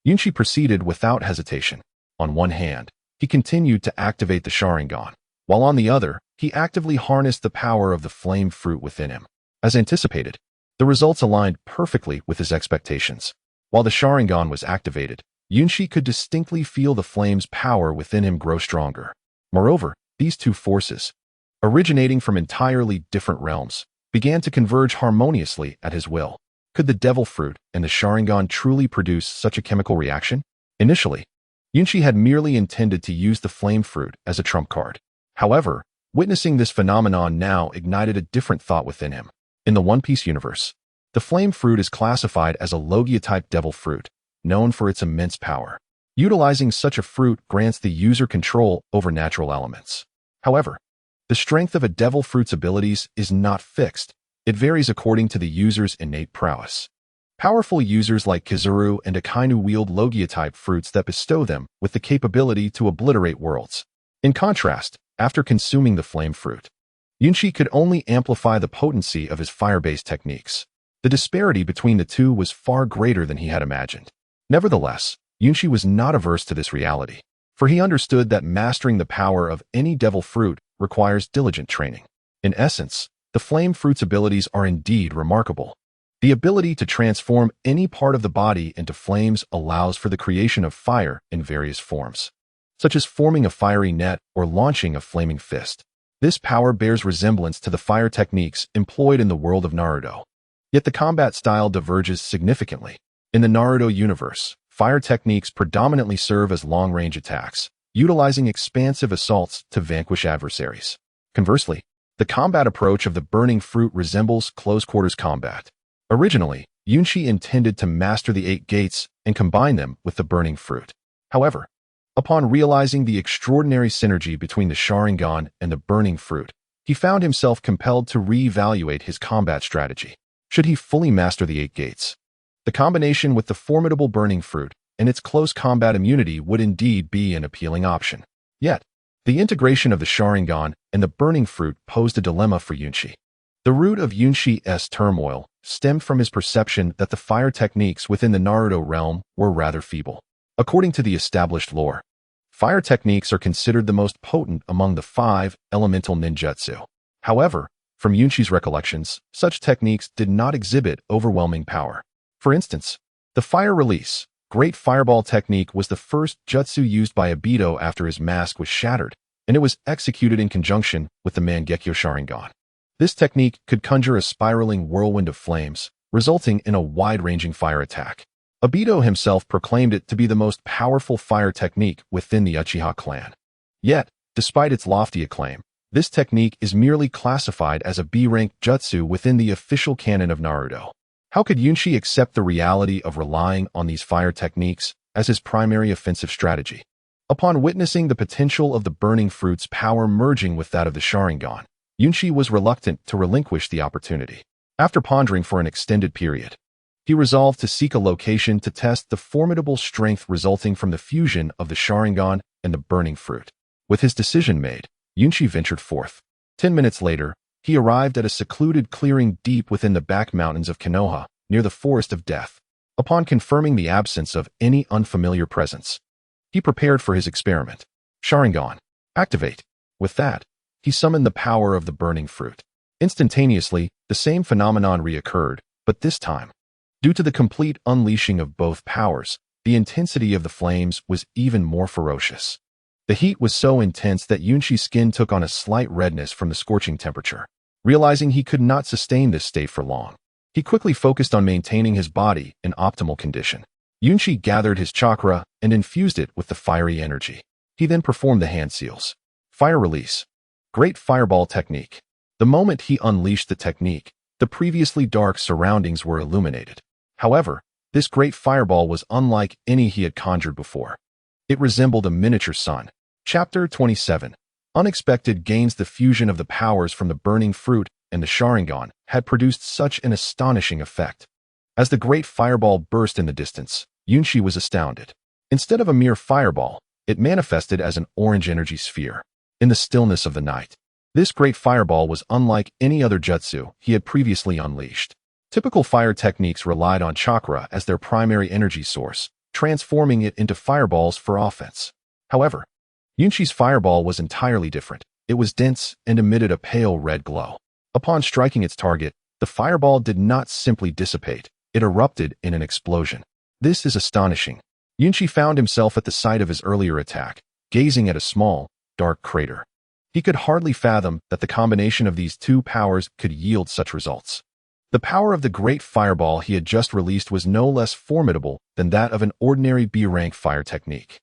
A: Yunshi proceeded without hesitation. On one hand, he he continued to activate the Sharingan, while on the other, he actively harnessed the power of the flame fruit within him. As anticipated, the results aligned perfectly with his expectations. While the Sharingan was activated, Yunshi could distinctly feel the flame's power within him grow stronger. Moreover, these two forces, originating from entirely different realms, began to converge harmoniously at his will. Could the devil fruit and the Sharingan truly produce such a chemical reaction? Initially, Yunshi had merely intended to use the flame fruit as a trump card. However, witnessing this phenomenon now ignited a different thought within him. In the One Piece universe, the flame fruit is classified as a Logia-type devil fruit, known for its immense power. Utilizing such a fruit grants the user control over natural elements. However, the strength of a devil fruit's abilities is not fixed. It varies according to the user's innate prowess. Powerful users like Kizaru and Akainu wield Logia-type fruits that bestow them with the capability to obliterate worlds. In contrast, after consuming the flame fruit, Yunshi could only amplify the potency of his fire-based techniques. The disparity between the two was far greater than he had imagined. Nevertheless, Yunshi was not averse to this reality, for he understood that mastering the power of any devil fruit requires diligent training. In essence, the flame fruit's abilities are indeed remarkable. The ability to transform any part of the body into flames allows for the creation of fire in various forms, such as forming a fiery net or launching a flaming fist. This power bears resemblance to the fire techniques employed in the world of Naruto. Yet the combat style diverges significantly. In the Naruto universe, fire techniques predominantly serve as long-range attacks, utilizing expansive assaults to vanquish adversaries. Conversely, the combat approach of the burning fruit resembles close-quarters combat. Originally, Yunshi intended to master the 8 gates and combine them with the burning fruit. However, upon realizing the extraordinary synergy between the Sharingan and the burning fruit, he found himself compelled to re-evaluate his combat strategy. Should he fully master the 8 gates? The combination with the formidable burning fruit and its close combat immunity would indeed be an appealing option. Yet, the integration of the Sharingan and the burning fruit posed a dilemma for Yunshi. The root of Yunshi's turmoil stemmed from his perception that the fire techniques within the Naruto realm were rather feeble. According to the established lore, fire techniques are considered the most potent among the 5 elemental ninjutsu. However, from Yunshi's recollections, such techniques did not exhibit overwhelming power. For instance, the fire release, Great Fireball technique was the first jutsu used by Obito after his mask was shattered, and it was executed in conjunction with the Mangekyo Sharingan. This technique could conjure a spiraling whirlwind of flames, resulting in a wide-ranging fire attack. Obito himself proclaimed it to be the most powerful fire technique within the Uchiha clan. Yet, despite its lofty acclaim, this technique is merely classified as a B-rank jutsu within the official canon of Naruto. How could Yunshi accept the reality of relying on these fire techniques as his primary offensive strategy? Upon witnessing the potential of the burning fruit's power merging with that of the Sharingan, Yunshi was reluctant to relinquish the opportunity. After pondering for an extended period, he resolved to seek a location to test the formidable strength resulting from the fusion of the Sharingan and the burning fruit. With his decision made, Yunshi ventured forth. 10 minutes later, he arrived at a secluded clearing deep within the back mountains of Konoha, near the Forest of Death. Upon confirming the absence of any unfamiliar presence, he prepared for his experiment. Sharingan, activate. With that, he summoned the power of the burning fruit. Instantaneously, the same phenomenon reoccurred, but this time, due to the complete unleashing of both powers, the intensity of the flames was even more ferocious. The heat was so intense that Yunshi's skin took on a slight redness from the scorching temperature. Realizing he could not sustain this state for long, he quickly focused on maintaining his body in optimal condition. Yunshi gathered his chakra and infused it with the fiery energy. He then performed the hand seals. Fire release. Great Fireball technique. The moment he unleashed the technique, the previously dark surroundings were illuminated. However, this great fireball was unlike any he had conjured before. It resembled a miniature sun. Chapter 27. Unexpected gains. The fusion of the powers from the burning fruit and the Sharingan had produced such an astonishing effect. As the great fireball burst in the distance, Yunshi was astounded. Instead of a mere fireball, it manifested as an orange energy sphere. In the stillness of the night, this great fireball was unlike any other jutsu he had previously unleashed. Typical fire techniques relied on chakra as their primary energy source, transforming it into fireballs for offense. However, Yunqi's fireball was entirely different. It was dense and emitted a pale red glow. Upon striking its target, the fireball did not simply dissipate. It erupted in an explosion. This is astonishing. Yunqi found himself at the site of his earlier attack, gazing at a small, dark crater. He could hardly fathom that the combination of these two powers could yield such results. The power of the great fireball he had just released was no less formidable than that of an ordinary B-rank fire technique.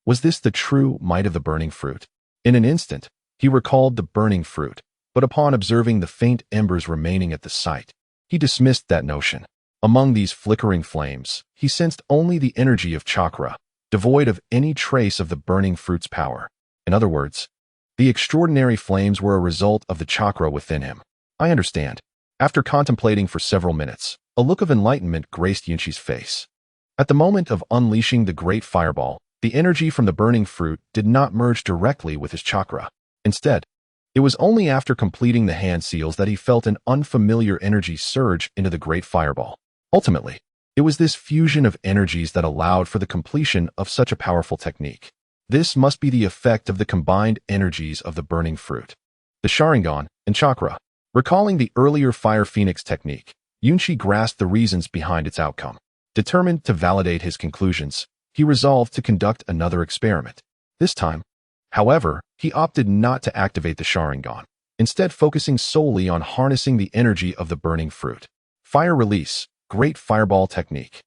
A: Was this the true might of the burning fruit? In an instant, he recalled the burning fruit, but upon observing the faint embers remaining at the site, he dismissed that notion. Among these flickering flames, he sensed only the energy of chakra, devoid of any trace of the burning fruit's power. In other words, the extraordinary flames were a result of the chakra within him. I understand. After contemplating for several minutes, a look of enlightenment graced Yunqi's face. At the moment of unleashing the great fireball, the energy from the burning fruit did not merge directly with his chakra. Instead, it was only after completing the hand seals that he felt an unfamiliar energy surge into the great fireball. Ultimately, it was this fusion of energies that allowed for the completion of such a powerful technique. This must be the effect of the combined energies of the burning fruit, the Sharingan, and chakra. Recalling the earlier Fire Phoenix technique, Yunqi grasped the reasons behind its outcome. Determined to validate his conclusions, he resolved to conduct another experiment. This time, however, he opted not to activate the Sharingan, instead focusing solely on harnessing the energy of the burning fruit. Fire Release, Great Fireball Technique.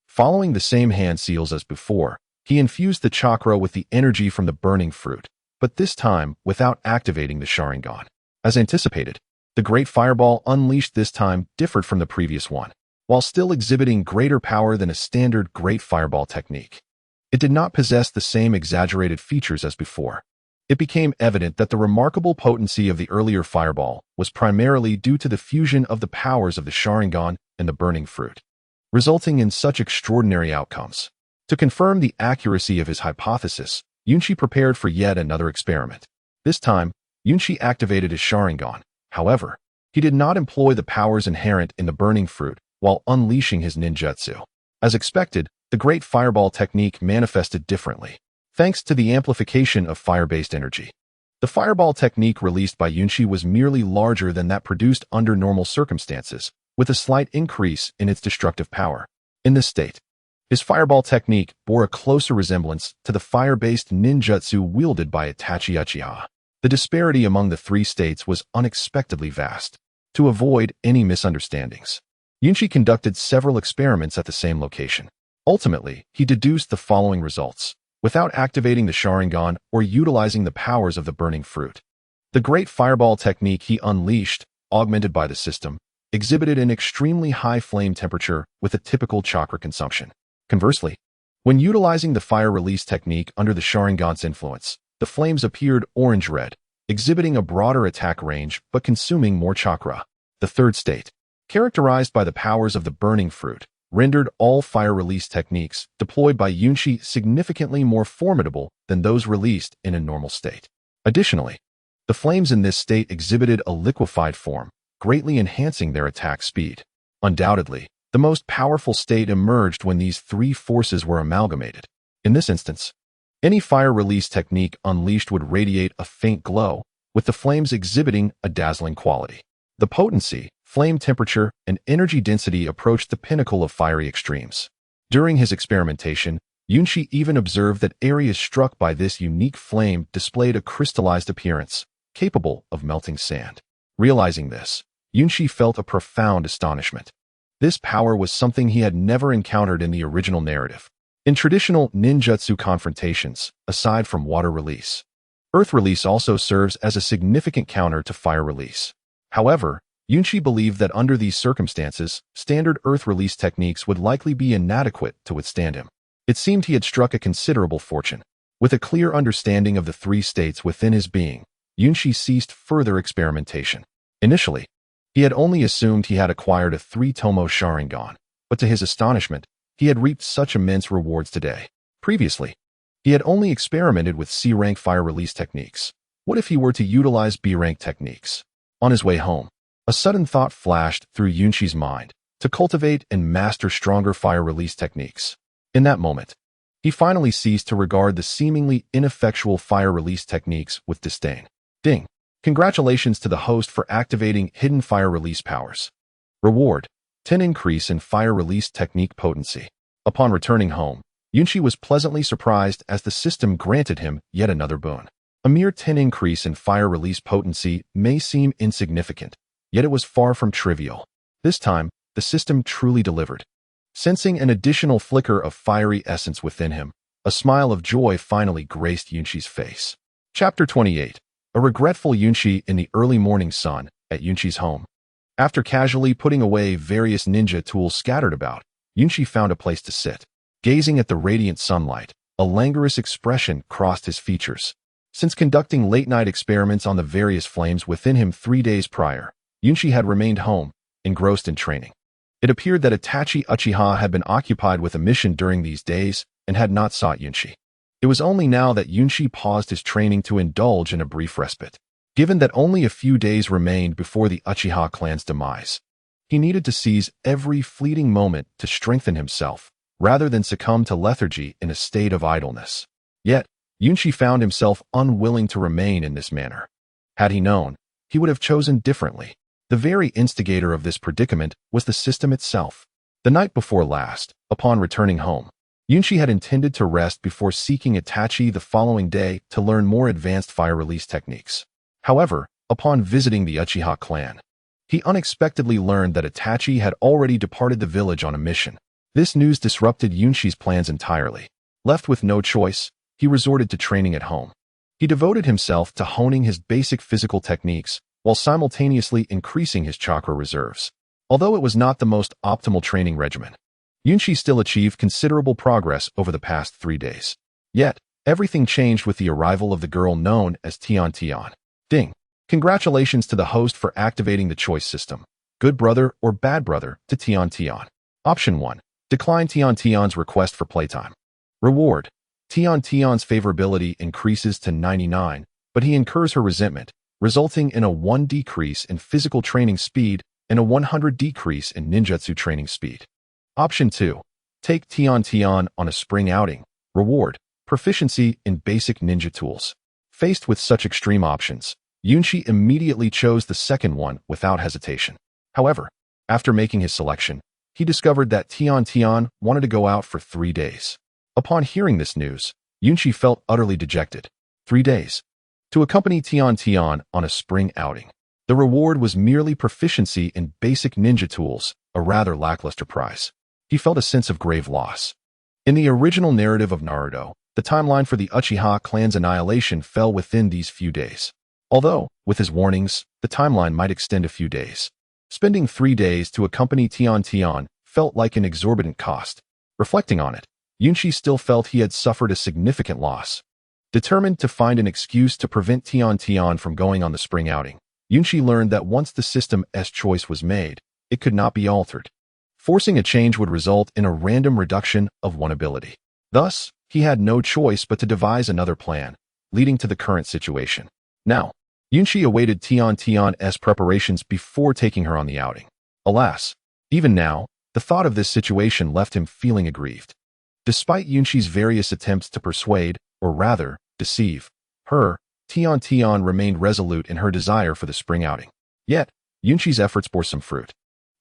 A: Following the same hand seals as before, he infused the chakra with the energy from the burning fruit, but this time without activating the Sharingan. As anticipated, the Great Fireball unleashed this time differed from the previous one, while still exhibiting greater power than a standard Great Fireball technique. It did not possess the same exaggerated features as before. It became evident that the remarkable potency of the earlier fireball was primarily due to the fusion of the powers of the Sharingan and the burning fruit, resulting in such extraordinary outcomes. To confirm the accuracy of his hypothesis, Yunqi prepared for yet another experiment. This time, Yunqi activated his Sharingan. However, he did not employ the powers inherent in the burning fruit while unleashing his ninjutsu. As expected, the Great Fireball technique manifested differently, thanks to the amplification of fire-based energy. The fireball technique released by Yunqi was merely larger than that produced under normal circumstances, with a slight increase in its destructive power. In this state, his fireball technique bore a closer resemblance to the fire-based ninjutsu wielded by Itachi Uchiha. The disparity among the three states was unexpectedly vast. To avoid any misunderstandings, Yunqi conducted several experiments at the same location. Ultimately, he deduced the following results. Without activating the Sharingan or utilizing the powers of the burning fruit, the Great Fireball technique he unleashed, augmented by the system, exhibited an extremely high flame temperature with a typical chakra consumption. Conversely, when utilizing the fire release technique under the Sharingan's influence, the flames appeared orange-red, exhibiting a broader attack range but consuming more chakra. The third state, characterized by the powers of the burning fruit, rendered all fire release techniques deployed by Yunqi significantly more formidable than those released in a normal state. Additionally, the flames in this state exhibited a liquefied form, greatly enhancing their attack speed. Undoubtedly, the most powerful state emerged when these three forces were amalgamated. In this instance, any fire release technique unleashed would radiate a faint glow, with the flames exhibiting a dazzling quality. The potency, flame temperature, and energy density approached the pinnacle of fiery extremes. During his experimentation, Yunqi even observed that areas struck by this unique flame displayed a crystallized appearance, capable of melting sand. Realizing this, Yunqi felt a profound astonishment. This power was something he had never encountered in the original narrative. In traditional ninjutsu confrontations, aside from water release, earth release also serves as a significant counter to fire release. However, Yunqi believed that under these circumstances, standard earth release techniques would likely be inadequate to withstand him. It seemed he had struck a considerable fortune. With a clear understanding of the three states within his being, Yunqi ceased further experimentation. Initially, he had only assumed he had acquired a 3-tomo Sharingan, but to his astonishment, he had reaped such immense rewards today. Previously, he had only experimented with C-rank fire release techniques. What if he were to utilize B-rank techniques? On his way home, a sudden thought flashed through Yunqi's mind to cultivate and master stronger fire release techniques. In that moment, He finally ceased to regard the seemingly ineffectual fire release techniques with disdain. Ding! Congratulations to the host for activating hidden fire release powers. Reward: 10 increase in fire release technique potency. Upon returning home, Yunchi was pleasantly surprised as the system granted him yet another boon. A mere 10 increase in fire release potency may seem insignificant, yet it was far from trivial. This time, the system truly delivered. Sensing an additional flicker of fiery essence within him, a smile of joy finally graced Yunchi's face. Chapter 28. A regretful Yunchi in the early morning sun at Yunchi's home. After casually putting away various ninja tools scattered about, Yunchi found a place to sit. Gazing at the radiant sunlight, a languorous expression crossed his features. Since conducting late-night experiments on the various flames within him 3 days prior, Yunchi had remained home, engrossed in training. It appeared that Itachi Uchiha had been occupied with a mission during these days and had not sought Yunchi. It was only now that Yunchi paused his training to indulge in a brief respite. Given that only a few days remained before the Uchiha clan's demise, he needed to seize every fleeting moment to strengthen himself, rather than succumb to lethargy in a state of idleness. Yet, Yunchi found himself unwilling to remain in this manner. Had he known, he would have chosen differently. The very instigator of this predicament was the system itself. The night before last, upon returning home, Yunchi had intended to rest before seeking Itachi the following day to learn more advanced fire release techniques. However, upon visiting the Uchiha clan, he unexpectedly learned that Itachi had already departed the village on a mission. This news disrupted Yunchi's plans entirely. Left with no choice, he resorted to training at home. He devoted himself to honing his basic physical techniques while simultaneously increasing his chakra reserves. Although it was not the most optimal training regimen, Yunchi still achieved considerable progress over the past 3 days. Yet, everything changed with the arrival of the girl known as Tian Tian. Ding! Congratulations to the host for activating the choice system. Good brother or bad brother to Tian Tian. Option 1. Decline Tian Tian's request for playtime. Reward: Tian Tian's favorability increases to 99, but he incurs her resentment, resulting in a 1 decrease in physical training speed and a 100 decrease in ninjutsu training speed. Option 2. Take Tian Tian on a spring outing. Reward: proficiency in basic ninja tools. Faced with such extreme options, Yunchi immediately chose the second one without hesitation. However, after making his selection, he discovered that Tian Tian wanted to go out for 3 days. Upon hearing this news, Yunchi felt utterly dejected. 3 days. To accompany Tian Tian on a spring outing. The reward was merely proficiency in basic ninja tools, a rather lackluster prize. He felt a sense of grave loss. In the original narrative of Naruto, the timeline for the Uchiha clan's annihilation fell within these few days. Although, with his warnings, the timeline might extend a few days. Spending 3 days to accompany Tian Tian felt like an exorbitant cost. Reflecting on it, Yunchi still felt he had suffered a significant loss. Determined to find an excuse to prevent Tian Tian from going on the spring outing, Yunchi learned that once the system's choice was made, it could not be altered. Forcing a change would result in a random reduction of one ability. Thus, he had no choice but to devise another plan, leading to the current situation. Now, Yunchi awaited Tian Tian's preparations before taking her on the outing. Alas, even now, the thought of this situation left him feeling aggrieved. Despite Yunchi's various attempts to persuade, or rather, deceive, her, Tian Tian remained resolute in her desire for the spring outing. Yet, Yunchi's efforts bore some fruit,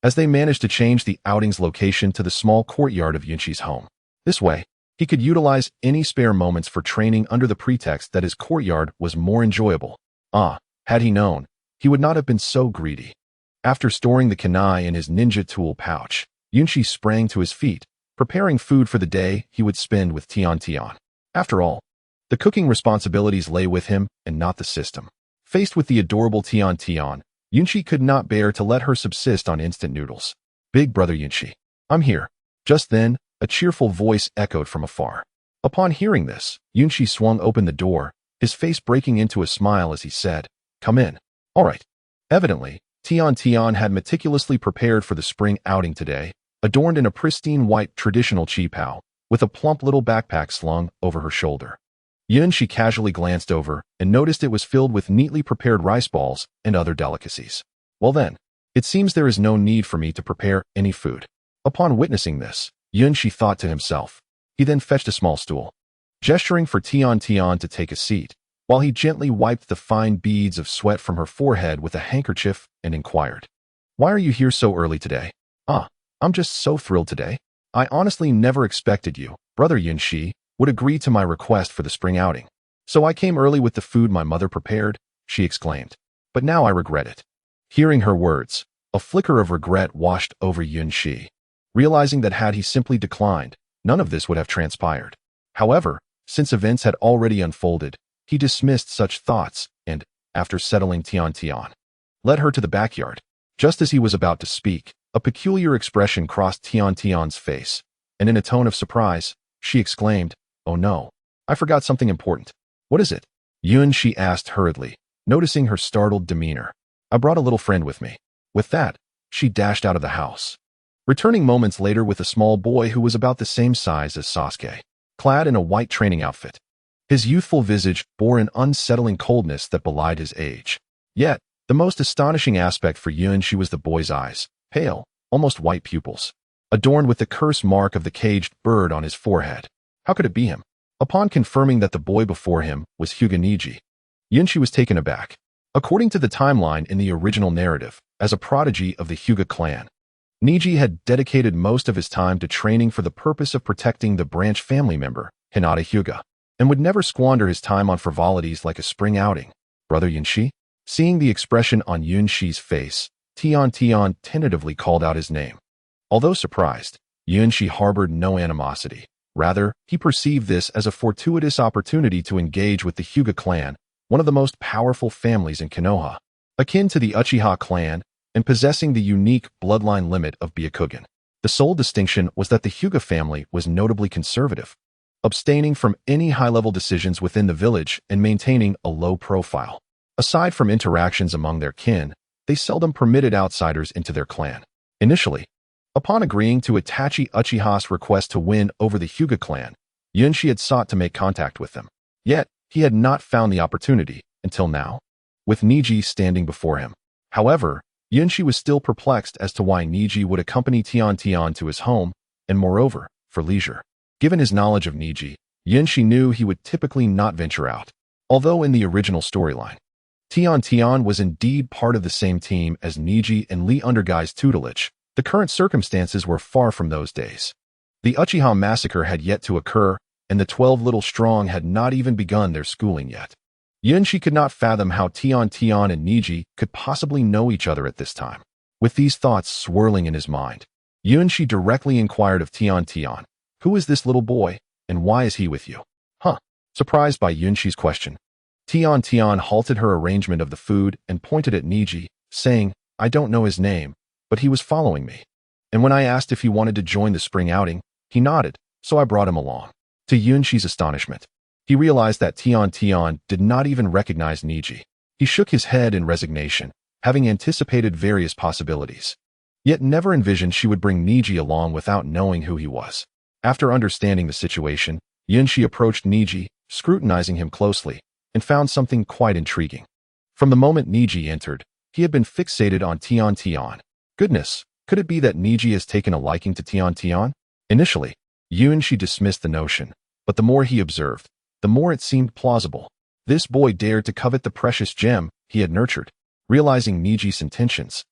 A: as they managed to change the outing's location to the small courtyard of Yunchi's home. This way, he could utilize any spare moments for training under the pretext that his courtyard was more enjoyable. Had he known, he would not have been so greedy. After storing the kunai in his ninja tool pouch, Yunchi sprang to his feet, preparing food for the day he would spend with Tian Tian. After all, the cooking responsibilities lay with him and not the system. Faced with the adorable Tian Tian, Yunchi could not bear to let her subsist on instant noodles. Big brother Yunchi, I'm here. Just then, a cheerful voice echoed from afar. Upon hearing this, Yunchi swung open the door, his face breaking into a smile as he said, "Come in." All right. Evidently, Tian Tian had meticulously prepared for the spring outing today, adorned in a pristine white traditional qipao, with a plump little backpack slung over her shoulder. Yunchi casually glanced over and noticed it was filled with neatly prepared rice balls and other delicacies. Well then, it seems there is no need for me to prepare any food. Upon witnessing this, Yunchi thought to himself, He then fetched a small stool, gesturing for Tian to take a seat, while he gently wiped the fine beads of sweat from her forehead with a handkerchief and inquired, "Why are you here so early today?" "Ah, I'm just so thrilled today. I honestly never expected you, Brother Yunshi, would agree to my request for the spring outing. So I came early with the food my mother prepared," she exclaimed. "But now I regret it." Hearing her words, a flicker of regret washed over Yunshi, realizing that had he simply declined, none of this would have transpired. However, since events had already unfolded, he dismissed such thoughts and, after settling Tian, led her to the backyard. Just as he was about to speak, a peculiar expression crossed Tian's face, and in a tone of surprise, she exclaimed, "Oh no, I forgot something important." "What is it?" Yunshi asked hurriedly, noticing her startled demeanor. "I brought a little friend with me." With that, she dashed out of the house, returning moments later with a small boy who was about the same size as Sasuke, clad in a white training outfit. His youthful visage bore an unsettling coldness that belied his age. Yet, the most astonishing aspect for Yunshi was the boy's eyes, pale, almost white pupils, adorned with the curse mark of the caged bird on his forehead. How could it be him? Upon confirming that the boy before him was Hyuga Neji, Yunshi was taken aback. According to the timeline in the original narrative, as a prodigy of the Hyuga clan, Neji had dedicated most of his time to training for the purpose of protecting the branch family member, Hinata Hyuga, and would never squander his time on frivolities like a spring outing. "Brother Yunshi?" Seeing the expression on Yunshi's face, Tian tentatively called out his name. Although surprised, Yunshi harbored no animosity. Rather, he perceived this as a fortuitous opportunity to engage with the Hyuga clan, one of the most powerful families in Konoha, akin to the Uchiha clan and possessing the unique bloodline limit of Byakugan. The sole distinction was that the Hyuga family was notably conservative, abstaining from any high-level decisions within the village and maintaining a low profile. Aside from interactions among their kin, they seldom permitted outsiders into their clan. Initially, upon agreeing to Itachi Uchiha's request to win over the Hyuga clan, Yunshi had sought to make contact with them. Yet, he had not found the opportunity until now, with Neji standing before him. However, Yunshi was still perplexed as to why Neji would accompany Tian to his home, and moreover, for leisure. Given his knowledge of Neji, Yunshi knew he would typically not venture out. Although in the original storyline, Tian was indeed part of the same team as Neji and Lee Underguy's tutelage, the current circumstances were far from those days. The Uchiha massacre had yet to occur, and the 12 Little Strong had not even begun their schooling yet. Yunshi could not fathom how Tian and Neji could possibly know each other at this time. With these thoughts swirling in his mind, Yunshi directly inquired of Tian, "Who is this little boy, and why is he with you?" "Huh?" Surprised by Yunshi's question, Tian halted her arrangement of the food and pointed at Neji, saying, "I don't know his name, but he was following me. And when I asked if he wanted to join the spring outing, he nodded, so I brought him along." To Yunshi's astonishment, he realized that Tian did not even recognize Neji. He shook his head in resignation, having anticipated various possibilities, yet never envisioned she would bring Neji along without knowing who he was. After understanding the situation, Yunshi approached Neji, scrutinizing him closely, and found something quite intriguing. From the moment Neji entered, he had been fixated on Tian. Goodness, could it be that Neji has taken a liking to Tian? Initially, Yunshi dismissed the notion, but the more he observed, the more it seemed plausible. This boy dared to covet the precious gem he had nurtured. Realizing Neji's intentions,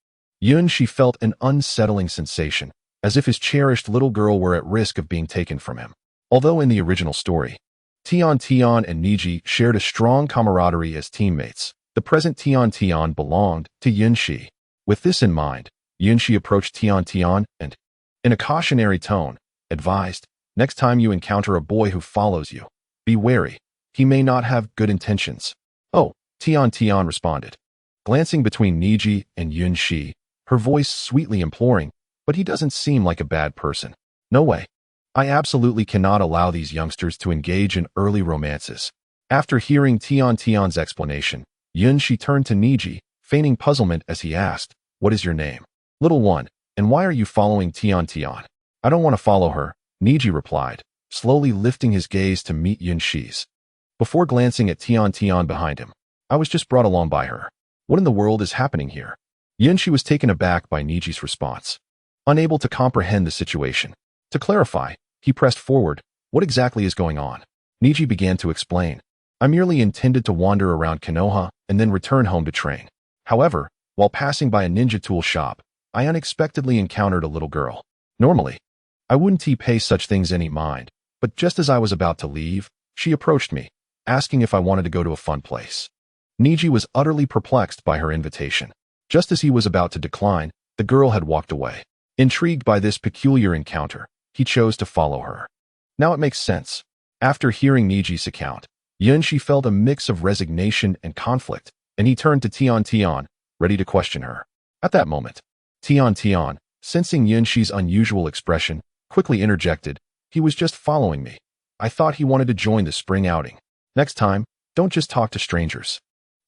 A: Yunshi felt an unsettling sensation, as if his cherished little girl were at risk of being taken from him. Although in the original story, Tian and Neji shared a strong camaraderie as teammates, the present Tian belonged to Yunshi. With this in mind, Yunshi approached Tian and, in a cautionary tone, advised, "Next time you encounter a boy who follows you, be wary. He may not have good intentions." "Oh," Tian responded, glancing between Neji and Yunshi, her voice sweetly imploring, "But he doesn't seem like a bad person. No way. I absolutely cannot allow these youngsters to engage in early romances." After hearing Tian's explanation, Yunshi turned to Neji, feigning puzzlement as he asked, "What is your name?" "Little one, and why are you following Tian?" "I don't want to follow her," Neji replied, slowly lifting his gaze to meet Yunshi's. Before glancing at Tian behind him, "I was just brought along by her. What in the world is happening here?" Yunshi was taken aback by Neji's response, unable to comprehend the situation. To clarify, he pressed forward, What exactly is going on? Niji began to explain. I merely intended to wander around Konoha and then return home to train. However, while passing by a ninja tool shop, I unexpectedly encountered a little girl. Normally, I wouldn't pay such things any mind, but just as I was about to leave, she approached me, asking if I wanted to go to a fun place. Niji was utterly perplexed by her invitation. Just as he was about to decline, the girl had walked away. Intrigued by this peculiar encounter, he chose to follow her. Now it makes sense. After hearing Niji's account, Yunshi felt a mix of resignation and conflict, and he turned to Tian, ready to question her. At that moment, Tian, sensing Yunshi's unusual expression, quickly interjected, "He was just following me. I thought he wanted to join the spring outing. Next time, don't just talk to strangers."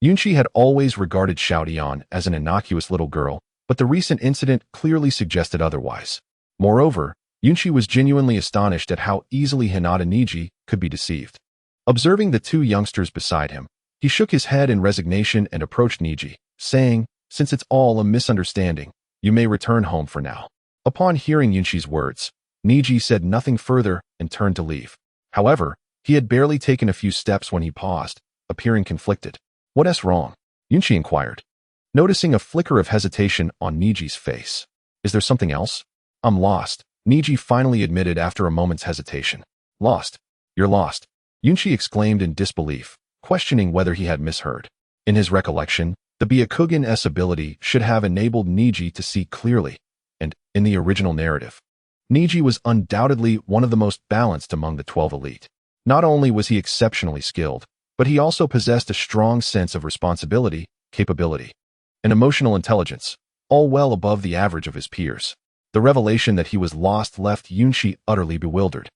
A: Yunshi had always regarded Xiaotian as an innocuous little girl, but the recent incident clearly suggested otherwise. Moreover, Yunshi was genuinely astonished at how easily Hinata Niji could be deceived. Observing the two youngsters beside him, he shook his head in resignation and approached Niji, saying, "Since it's all a misunderstanding, you may return home for now." Upon hearing Yunshi's words, Niji said nothing further and turned to leave. However, he had barely taken a few steps when he paused, appearing conflicted. "What's wrong?" Yunshi inquired, noticing a flicker of hesitation on Niji's face. "Is there something else?" "I'm lost," Niji finally admitted after a moment's hesitation. "Lost? You're lost," Yunshi exclaimed in disbelief, questioning whether he had misheard. In his recollection, the Byakugan's ability should have enabled Niji to see clearly, and, in the original narrative, Niji was undoubtedly one of the most balanced among the 12 elite. Not only was he exceptionally skilled, but he also possessed a strong sense of responsibility, capability, and emotional intelligence, all well above the average of his peers. The revelation that he was lost left Yunshi utterly bewildered.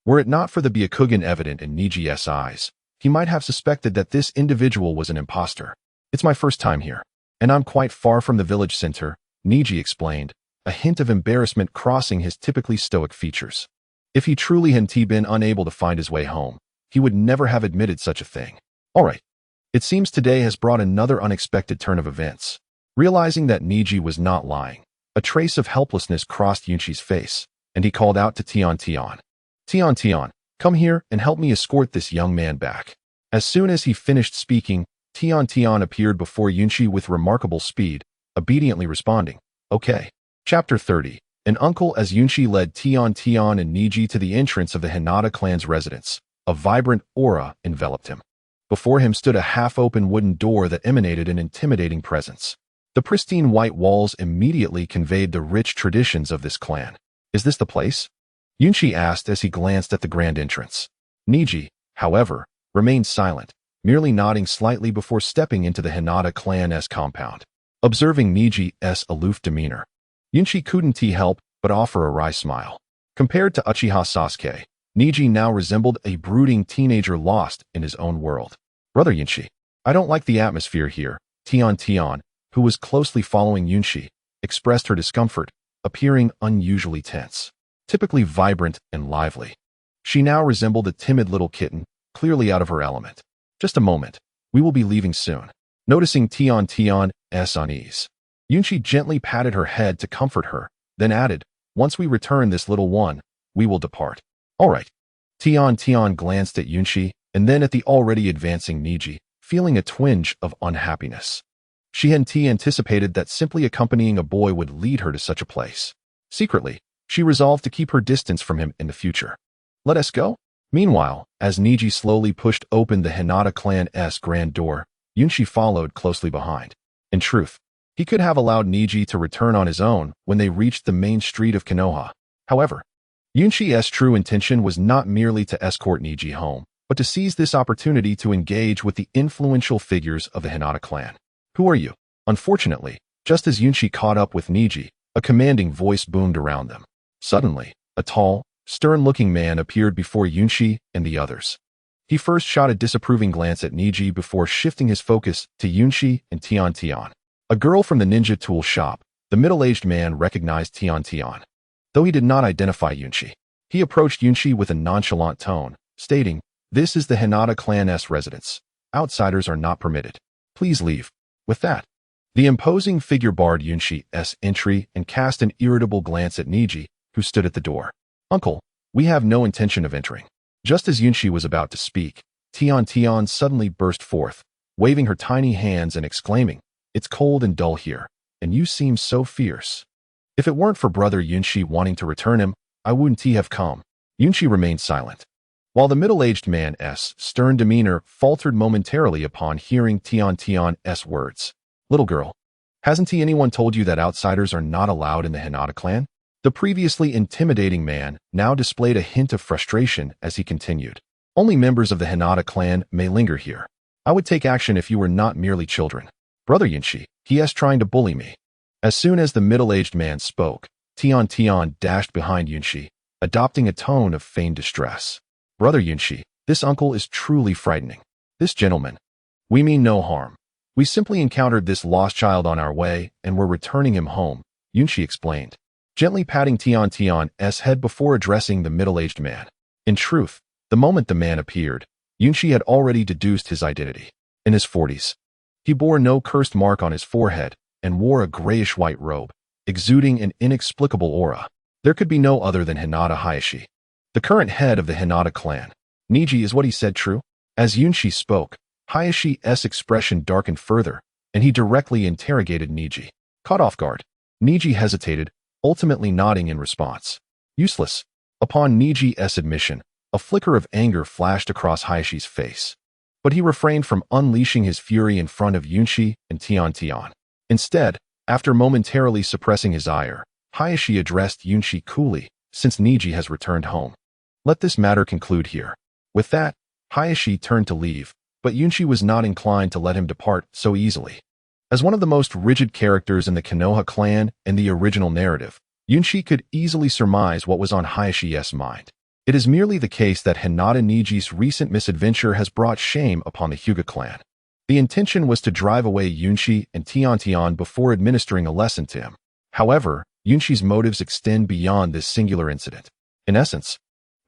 A: Were it not for the Byakugan evident in Niji's eyes, he might have suspected that this individual was an imposter. "It's my first time here, and I'm quite far from the village center," Niji explained, a hint of embarrassment crossing his typically stoic features. If he truly had been unable to find his way home, he would never have admitted such a thing. "All right. It seems today has brought another unexpected turn of events." Realizing that Niji was not lying, a trace of helplessness crossed Yunshi's face, and he called out to Tian. Tian, come here and help me escort this young man back." As soon as he finished speaking, Tian appeared before Yunshi with remarkable speed, obediently responding, "Okay." Chapter 30. An uncle. As Yunshi led Tian and Niji to the entrance of the Hinata clan's residence, a vibrant aura enveloped him. Before him stood a half-open wooden door that emanated an intimidating presence. The pristine white walls immediately conveyed the rich traditions of this clan. "Is this the place?" Yunshi asked as he glanced at the grand entrance. Niji, however, remained silent, merely nodding slightly before stepping into the Hinata clan's compound. Observing Niji's aloof demeanor, Yunshi couldn't help but offer a wry smile. Compared to Uchiha Sasuke, Niji now resembled a brooding teenager lost in his own world. "Brother Yunshi, I don't like the atmosphere here," Tian, who was closely following Yunshi, expressed her discomfort, appearing unusually tense. Typically vibrant and lively, she now resembled a timid little kitten, clearly out of her element. "Just a moment. We will be leaving soon." Noticing Tian's unease, Yunshi gently patted her head to comfort her, then added, "Once we return this little one, we will depart." "All right." Tian glanced at Yunshi and then at the already advancing Niji, feeling a twinge of unhappiness. She had anticipated that simply accompanying a boy would lead her to such a place. Secretly, she resolved to keep her distance from him in the future. "Let us go?" Meanwhile, as Niji slowly pushed open the Hinata clan's grand door, Yunshi followed closely behind. In truth, he could have allowed Niji to return on his own when they reached the main street of Konoha. However, Yunshi's true intention was not merely to escort Niji home, but to seize this opportunity to engage with the influential figures of the Hinata clan. "Who are you?" Unfortunately, just as Yunshi caught up with Niji, a commanding voice boomed around them. Suddenly, a tall, stern-looking man appeared before Yunshi and the others. He first shot a disapproving glance at Niji before shifting his focus to Yunshi and Tian. A girl from the ninja tool shop, the middle-aged man recognized Tian. Though he did not identify Yunshi, he approached Yunshi with a nonchalant tone, stating, "This is the Hinata clan's residence. Outsiders are not permitted. Please leave." With that, the imposing figure barred Yunshi's entry and cast an irritable glance at Niji, who stood at the door. "Uncle, we have no intention of entering." Just as Yunshi was about to speak, Tian suddenly burst forth, waving her tiny hands and exclaiming, "It's cold and dull here, and you seem so fierce. If it weren't for brother Yunshi wanting to return him, I wouldn't have come." Yunshi remained silent, while the middle-aged man's stern demeanor faltered momentarily upon hearing Tian's words. "Little girl, hasn't anyone told you that outsiders are not allowed in the Hinata clan?" The previously intimidating man now displayed a hint of frustration as he continued. "Only members of the Hinata clan may linger here. I would take action if you were not merely children. Brother Yunshi, he is trying to bully me." As soon as the middle-aged man spoke, Tian dashed behind Yunshi, adopting a tone of feigned distress. "Brother Yunshi, this uncle is truly frightening. This gentleman. We mean no harm. We simply encountered this lost child on our way, and we're returning him home," Yunshi explained, gently patting Tian's head before addressing the middle-aged man. In truth, the moment the man appeared, Yunshi had already deduced his identity. In his 40s, he bore no cursed mark on his forehead and wore a grayish-white robe, exuding an inexplicable aura. There could be no other than Hinata Hayashi, the current head of the Hinata clan. "Niji, is what he said true?" As Yunshi spoke, Hayashi's expression darkened further, and he directly interrogated Niji. Caught off guard, Niji hesitated, ultimately nodding in response. Useless. Upon Niji's admission, a flicker of anger flashed across Hayashi's face, but he refrained from unleashing his fury in front of Yunshi and Tian. Instead, after momentarily suppressing his ire, Hayashi addressed Yunshi coolly, "Since Niji has returned home, let this matter conclude here." With that, Hayashi turned to leave, but Yunshi was not inclined to let him depart so easily. As one of the most rigid characters in the Konoha clan and the original narrative, Yunshi could easily surmise what was on Hayashi's mind. It is merely the case that Hinata Niji's recent misadventure has brought shame upon the Hyuga clan. The intention was to drive away Yunshi and Tian before administering a lesson to him. However, Yunshi's motives extend beyond this singular incident. In essence,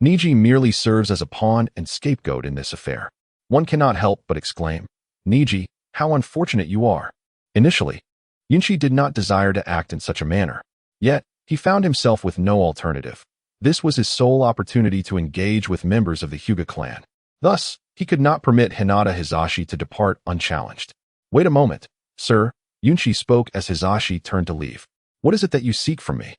A: Niji merely serves as a pawn and scapegoat in this affair. One cannot help but exclaim, "Niji, how unfortunate you are." Initially, Yunshi did not desire to act in such a manner. Yet, he found himself with no alternative. This was his sole opportunity to engage with members of the Hyuga clan. Thus, he could not permit Hinata Hizashi to depart unchallenged. "Wait a moment, sir," Yunshi spoke as Hizashi turned to leave. "What is it that you seek from me?"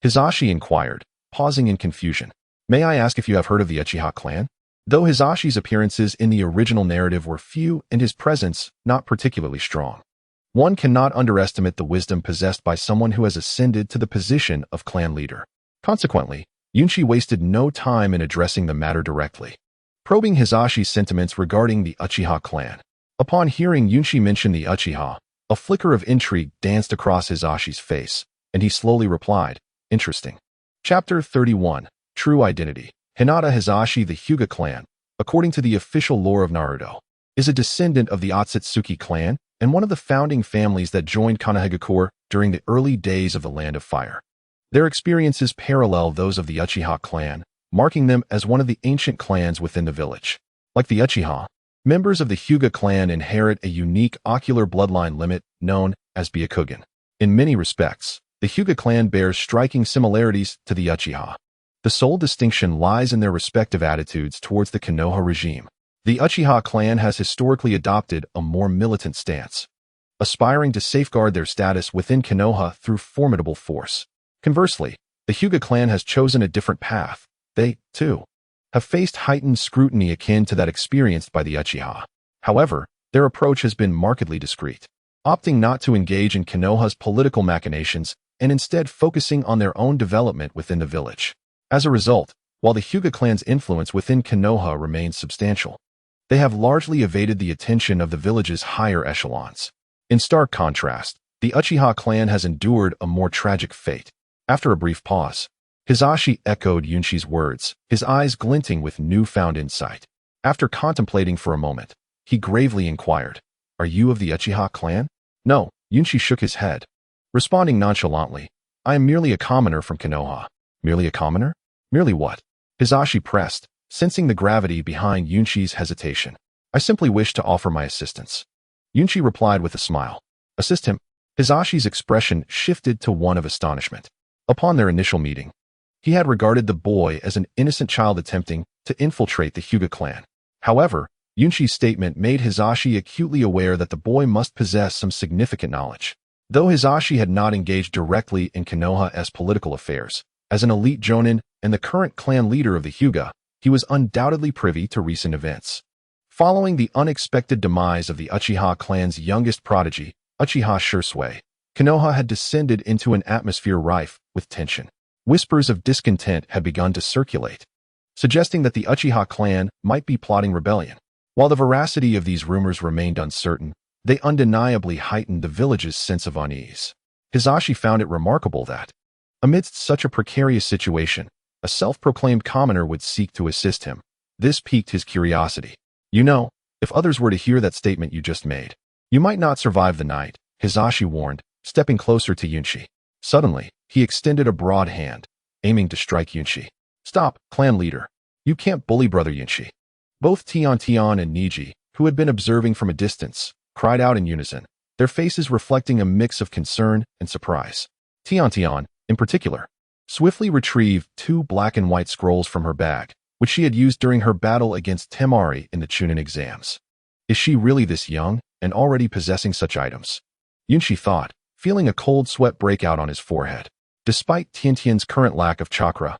A: Hizashi inquired, pausing in confusion. "May I ask if you have heard of the Uchiha clan?" Though Hizashi's appearances in the original narrative were few and his presence not particularly strong, one cannot underestimate the wisdom possessed by someone who has ascended to the position of clan leader. Consequently, Yunshi wasted no time in addressing the matter directly, probing Hizashi's sentiments regarding the Uchiha clan. Upon hearing Yunshi mention the Uchiha, a flicker of intrigue danced across Hizashi's face, and he slowly replied, "Interesting." Chapter 31, True Identity. Hinata Hizashi, the Hyuga clan, according to the official lore of Naruto, is a descendant of the Otsutsuki clan and one of the founding families that joined Konoha during the early days of the Land of Fire. Their experiences parallel those of the Uchiha clan, marking them as one of the ancient clans within the village. Like the Uchiha, members of the Hyuga clan inherit a unique ocular bloodline limit known as Byakugan. In many respects, the Hyuga clan bears striking similarities to the Uchiha. The sole distinction lies in their respective attitudes towards the Konoha regime. The Uchiha clan has historically adopted a more militant stance, aspiring to safeguard their status within Konoha through formidable force. Conversely, the Hyuga clan has chosen a different path. They, too, have faced heightened scrutiny akin to that experienced by the Uchiha. However, their approach has been markedly discreet, opting not to engage in Konoha's political machinations and instead focusing on their own development within the village. As a result, while the Hyuga clan's influence within Konoha remains substantial, they have largely evaded the attention of the village's higher echelons. In stark contrast, the Uchiha clan has endured a more tragic fate. After a brief pause, Hizashi echoed Yunshi's words, his eyes glinting with newfound insight. After contemplating for a moment, he gravely inquired, "Are you of the Uchiha clan?" "No," Yunshi shook his head, responding nonchalantly, "I am merely a commoner from Konoha." "Merely a commoner? Merely what?" Hizashi pressed, sensing the gravity behind Yunshi's hesitation. "I simply wish to offer my assistance." Yunshi replied with a smile. "Assist him?" Hizashi's expression shifted to one of astonishment. Upon their initial meeting, he had regarded the boy as an innocent child attempting to infiltrate the Hyuga clan. However, Yunshi's statement made Hisashi acutely aware that the boy must possess some significant knowledge. Though Hisashi had not engaged directly in Konoha's political affairs, as an elite jonin and the current clan leader of the Hyuga, he was undoubtedly privy to recent events. Following the unexpected demise of the Uchiha clan's youngest prodigy, Uchiha Shursui, Konoha had descended into an atmosphere rife with tension. Whispers of discontent had begun to circulate, suggesting that the Uchiha clan might be plotting rebellion. While the veracity of these rumors remained uncertain, they undeniably heightened the village's sense of unease. Hisashi found it remarkable that, amidst such a precarious situation, a self-proclaimed commoner would seek to assist him. This piqued his curiosity. "You know, if others were to hear that statement you just made, you might not survive the night," Hisashi warned, stepping closer to Yunshi. Suddenly, he extended a broad hand, aiming to strike Yunshi. "Stop, clan leader. You can't bully brother Yunshi." Both Tian and Niji, who had been observing from a distance, cried out in unison, their faces reflecting a mix of concern and surprise. Tian, in particular, swiftly retrieved 2 black and white scrolls from her bag, which she had used during her battle against Temari in the Chunin exams. Is she really this young and already possessing such items? Yunshi thought, feeling a cold sweat break out on his forehead. Despite Tian's current lack of chakra,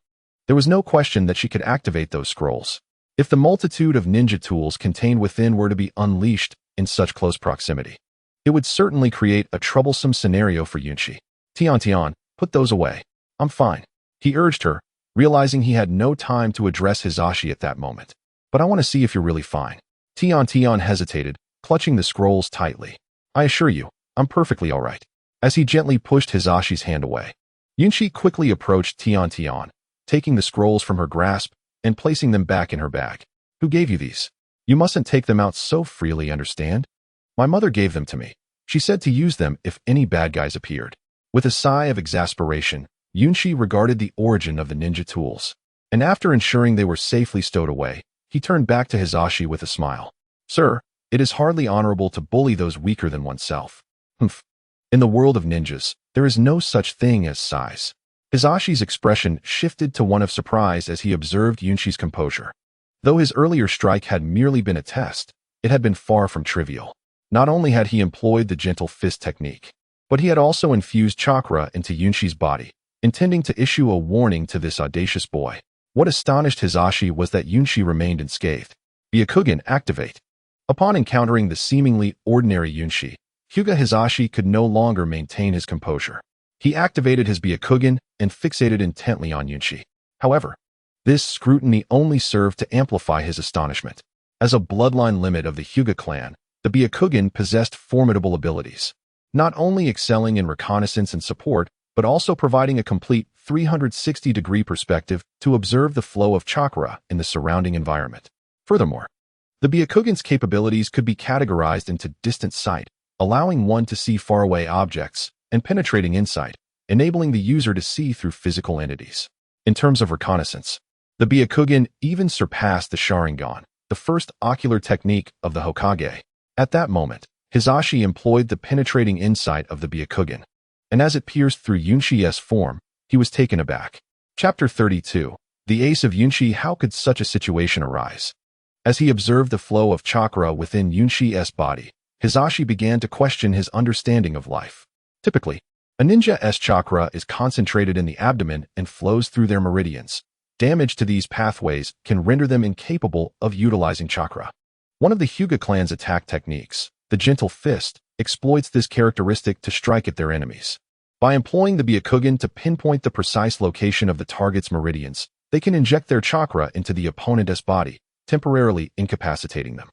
A: there was no question that she could activate those scrolls. If the multitude of ninja tools contained within were to be unleashed in such close proximity, it would certainly create a troublesome scenario for Yunshi. Tian, put those away. I'm fine, he urged her, realizing he had no time to address Hisashi at that moment. But I want to see if you're really fine. Tian hesitated, clutching the scrolls tightly. I assure you, I'm perfectly all right. As he gently pushed Hisashi's hand away, Yunshi quickly approached Tian, taking the scrolls from her grasp and placing them back in her bag. Who gave you these? You mustn't take them out so freely, understand? My mother gave them to me. She said to use them if any bad guys appeared. With a sigh of exasperation, Yunshi regarded the origin of the ninja tools, and after ensuring they were safely stowed away, he turned back to Hisashi with a smile. Sir, it is hardly honorable to bully those weaker than oneself. Humph. In the world of ninjas, there is no such thing as size. Hisashi's expression shifted to one of surprise as he observed Yunshi's composure. Though his earlier strike had merely been a test, it had been far from trivial. Not only had he employed the gentle fist technique, but he had also infused chakra into Yunshi's body, intending to issue a warning to this audacious boy. What astonished Hisashi was that Yunshi remained unscathed. Byakugan, activate. Upon encountering the seemingly ordinary Yunshi, Hyuga Hisashi could no longer maintain his composure. He activated his Byakugan and fixated intently on Yunshi. However, this scrutiny only served to amplify his astonishment. As a bloodline limit of the Hyuga clan, the Byakugan possessed formidable abilities, not only excelling in reconnaissance and support, but also providing a complete 360-degree perspective to observe the flow of chakra in the surrounding environment. Furthermore, the Byakugan's capabilities could be categorized into distant sight, allowing one to see faraway objects, and penetrating insight, enabling the user to see through physical entities. In terms of reconnaissance, the Byakugan even surpassed the Sharingan, the first ocular technique of the Hokage. At that moment, Hisashi employed the penetrating insight of the Byakugan, and as it pierced through Yunshi's form, he was taken aback. Chapter 32. The Ace of Yunshi. How could such a situation arise? As he observed the flow of chakra within Yunshi's body, Hisashi began to question his understanding of life. Typically, a ninja's chakra is concentrated in the abdomen and flows through their meridians. Damage to these pathways can render them incapable of utilizing chakra. One of the Hyuga clan's attack techniques, the gentle fist, exploits this characteristic to strike at their enemies. By employing the Byakugan to pinpoint the precise location of the target's meridians, they can inject their chakra into the opponent's body, temporarily incapacitating them.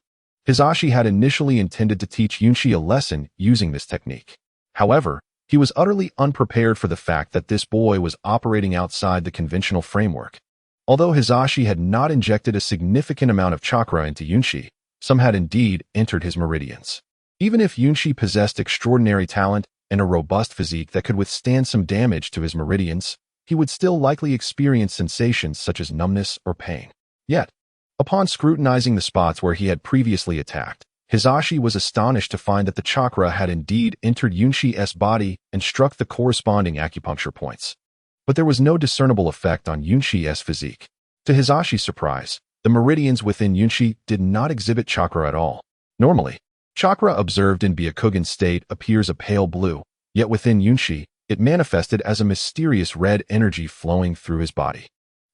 A: Hisashi had initially intended to teach Yunshi a lesson using this technique. However, he was utterly unprepared for the fact that this boy was operating outside the conventional framework. Although Hisashi had not injected a significant amount of chakra into Yunshi, some had indeed entered his meridians. Even if Yunshi possessed extraordinary talent and a robust physique that could withstand some damage to his meridians, he would still likely experience sensations such as numbness or pain. Yet, upon scrutinizing the spots where he had previously attacked, Hisashi was astonished to find that the chakra had indeed entered Yunshi's body and struck the corresponding acupuncture points. But there was no discernible effect on Yunshi's physique. To Hisashi's surprise, The meridians within Yunshi did not exhibit chakra at all. Normally, chakra observed in Byakugan state appears a pale blue, yet within Yunshi, it manifested as a mysterious red energy flowing through his body.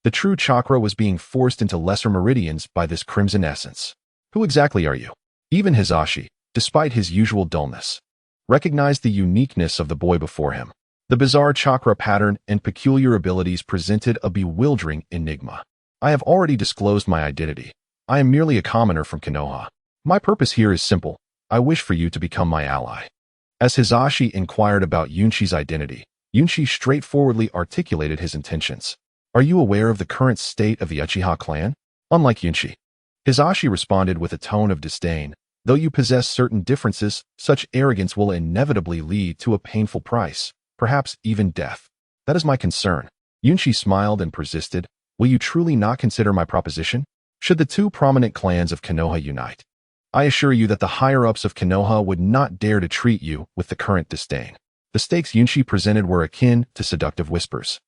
A: The true chakra was being forced into lesser meridians by this crimson essence. Who exactly are you? Even Hisashi, despite his usual dullness, recognized the uniqueness of the boy before him. The bizarre chakra pattern and peculiar abilities presented a bewildering enigma. I have already disclosed my identity. I am merely a commoner from Konoha. My purpose here is simple. I wish for you to become my ally. As Hisashi inquired about Yunshi's identity, Yunshi straightforwardly articulated his intentions. Are you aware of the current state of the Uchiha clan? Unlike Yunshi, Hisashi responded with a tone of disdain. Though you possess certain differences, such arrogance will inevitably lead to a painful price, perhaps even death. That is my concern. Yunshi smiled and persisted. Will you truly not consider my proposition? Should the two prominent clans of Konoha unite, I assure you that the higher-ups of Konoha would not dare to treat you with the current disdain. The stakes Yunshi presented were akin to seductive whispers,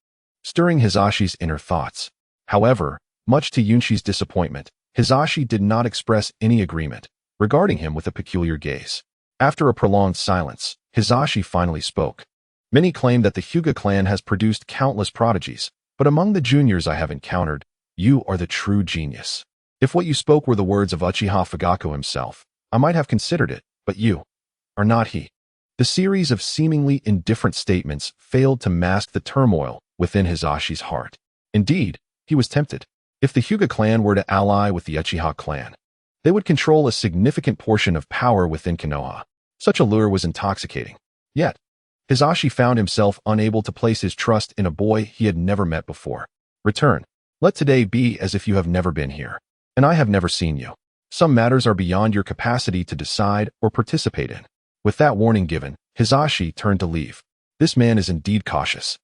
A: stirring Hisashi's inner thoughts. However, much to Yunshi's disappointment, Hisashi did not express any agreement, regarding him with a peculiar gaze. After a prolonged silence, Hisashi finally spoke. Many claim that the Hyuga clan has produced countless prodigies, but among the juniors I have encountered, you are the true genius. If what you spoke were the words of Uchiha Fugaku himself, I might have considered it, but you are not he. The series of seemingly indifferent statements failed to mask the turmoil within Hisashi's heart. Indeed, he was tempted. If the Hyuga clan were to ally with the Uchiha clan, they would control a significant portion of power within Konoha. Such a lure was intoxicating. Yet, Hisashi found himself unable to place his trust in a boy he had never met before. Return. Let today be as if you have never been here, and I have never seen you. Some matters are beyond your capacity to decide or participate in. With that warning given, Hisashi turned to leave. This man is indeed cautious,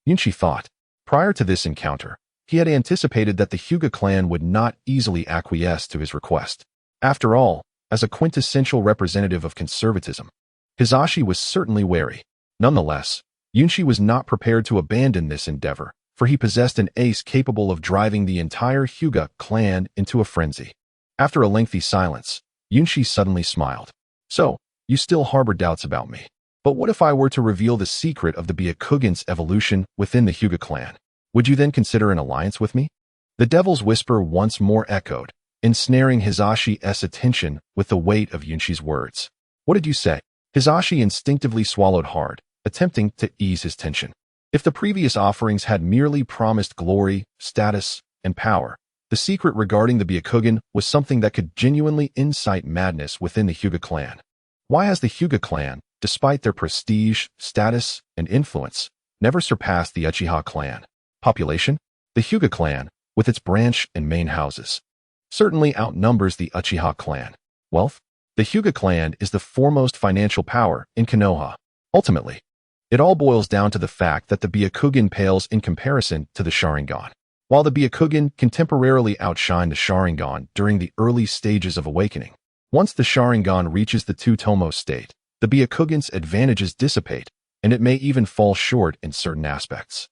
A: Yunshi thought. Prior to this encounter, he had anticipated that the Hyuga clan would not easily acquiesce to his request. After all, as a quintessential representative of conservatism, Hisashi was certainly wary. Nonetheless, Yunshi was not prepared to abandon this endeavor, for he possessed an ace capable of driving the entire Hyuga clan into a frenzy. After a lengthy silence, Yunshi suddenly smiled. So, you still harbor doubts about me. But what if I were to reveal the secret of the Byakugan's evolution within the Hyuga clan? Would you then consider an alliance with me? The devil's whisper once more echoed, ensnaring Hisashi's attention with the weight of Yunshi's words. What did you say? Hisashi instinctively swallowed hard, attempting to ease his tension. If the previous offerings had merely promised glory, status, and power, the secret regarding the Byakugan was something that could genuinely incite madness within the Hyuga clan. Why has the Hyuga clan, despite their prestige, status, and influence, never surpassed the Uchiha clan? Population? The Hyuga clan, with its branch and main houses, certainly outnumbers the Uchiha clan. Wealth? The Hyuga clan is the foremost financial power in Konoha. Ultimately, it all boils down to the fact that the Byakugan pales in comparison to the Sharingan. While the Byakugan can temporarily outshine the Sharingan during the early stages of awakening, once the Sharingan reaches the two-tomo state, the Byakugan's advantages dissipate, and it may even fall short in certain aspects.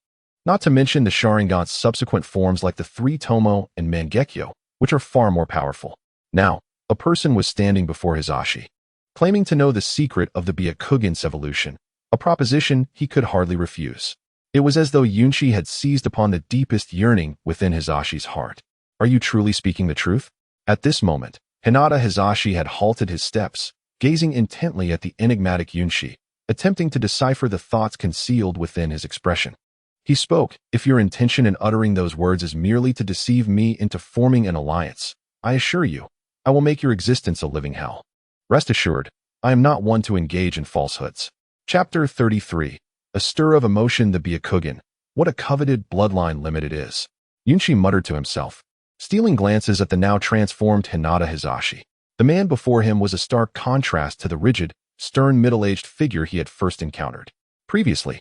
A: Not to mention the Sharingan's subsequent forms like the three-tomo and Mangekyo, which are far more powerful. Now, a person was standing before Hisashi, claiming to know the secret of the Byakugan's evolution, a proposition he could hardly refuse. It was as though Yunshi had seized upon the deepest yearning within Hisashi's heart. Are you truly speaking the truth? At this moment, Hinata Hisashi had halted his steps, gazing intently at the enigmatic Yunshi, attempting to decipher the thoughts concealed within his expression. He spoke, if your intention in uttering those words is merely to deceive me into forming an alliance, I assure you, I will make your existence a living hell. Rest assured, I am not one to engage in falsehoods. Chapter 33. A stir of emotion. The Byakugan. What a coveted bloodline limit it is. Yunshi muttered to himself, stealing glances at the now transformed Hinata Hisashi. The man before him was a stark contrast to the rigid, stern middle-aged figure he had first encountered. Previously,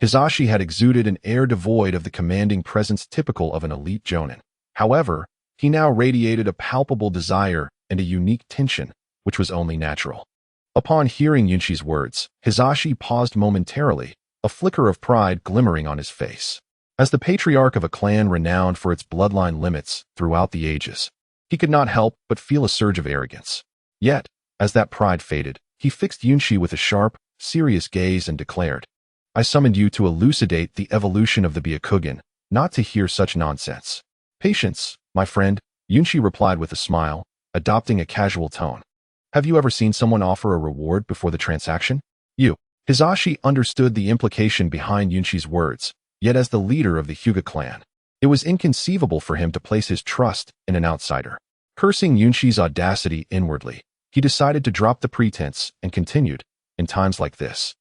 A: Hisashi had exuded an air devoid of the commanding presence typical of an elite jonin. However, he now radiated a palpable desire and a unique tension, which was only natural. Upon hearing Yunshi's words, Hisashi paused momentarily, a flicker of pride glimmering on his face. As the patriarch of a clan renowned for its bloodline limits throughout the ages, he could not help but feel a surge of arrogance. Yet, as that pride faded, he fixed Yunshi with a sharp, serious gaze and declared, "I summoned you to elucidate the evolution of the Byakugan, not to hear such nonsense." "Patience, my friend," Yunshi replied with a smile, adopting a casual tone. "Have you ever seen someone offer a reward before the transaction?" Hisashi understood the implication behind Yunshi's words, yet as the leader of the Hyuga clan, it was inconceivable for him to place his trust in an outsider. Cursing Yunshi's audacity inwardly, he decided to drop the pretense and continued, "In times like this,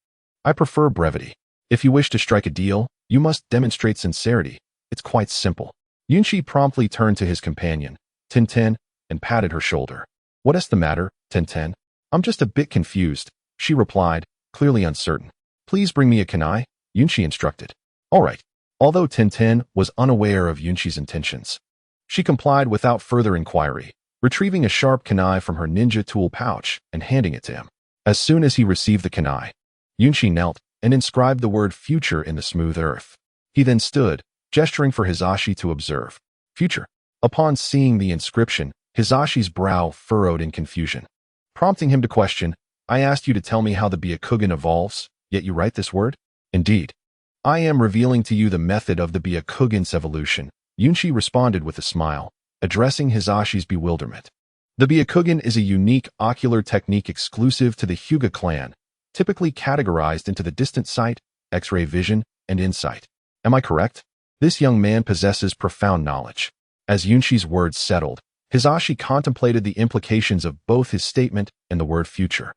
A: I prefer brevity. If you wish to strike a deal, you must demonstrate sincerity. It's quite simple." Yunshi promptly turned to his companion, Tenten, and patted her shoulder. "What is the matter, Tenten?" "I'm just a bit confused," she replied, clearly uncertain. "Please bring me a kunai," Yunshi instructed. "All right." Although Tenten was unaware of Yunshi's intentions, she complied without further inquiry, retrieving a sharp kunai from her ninja tool pouch and handing it to him. As soon as he received the kunai, Yunshi knelt and inscribed the word future in the smooth earth. He then stood, gesturing for Hisashi to observe. "Future." Upon seeing the inscription, Hisashi's brow furrowed in confusion, prompting him to question, "I asked you to tell me how the Byakugan evolves, yet you write this word?" "Indeed. I am revealing to you the method of the Byakugan's evolution," Yunshi responded with a smile, addressing Hisashi's bewilderment. "The Byakugan is a unique ocular technique exclusive to the Hyuga clan, typically categorized into the distant sight, X-ray vision, and insight. Am I correct?" This young man possesses profound knowledge. As Yunshi's words settled, Hisashi contemplated the implications of both his statement and the word future.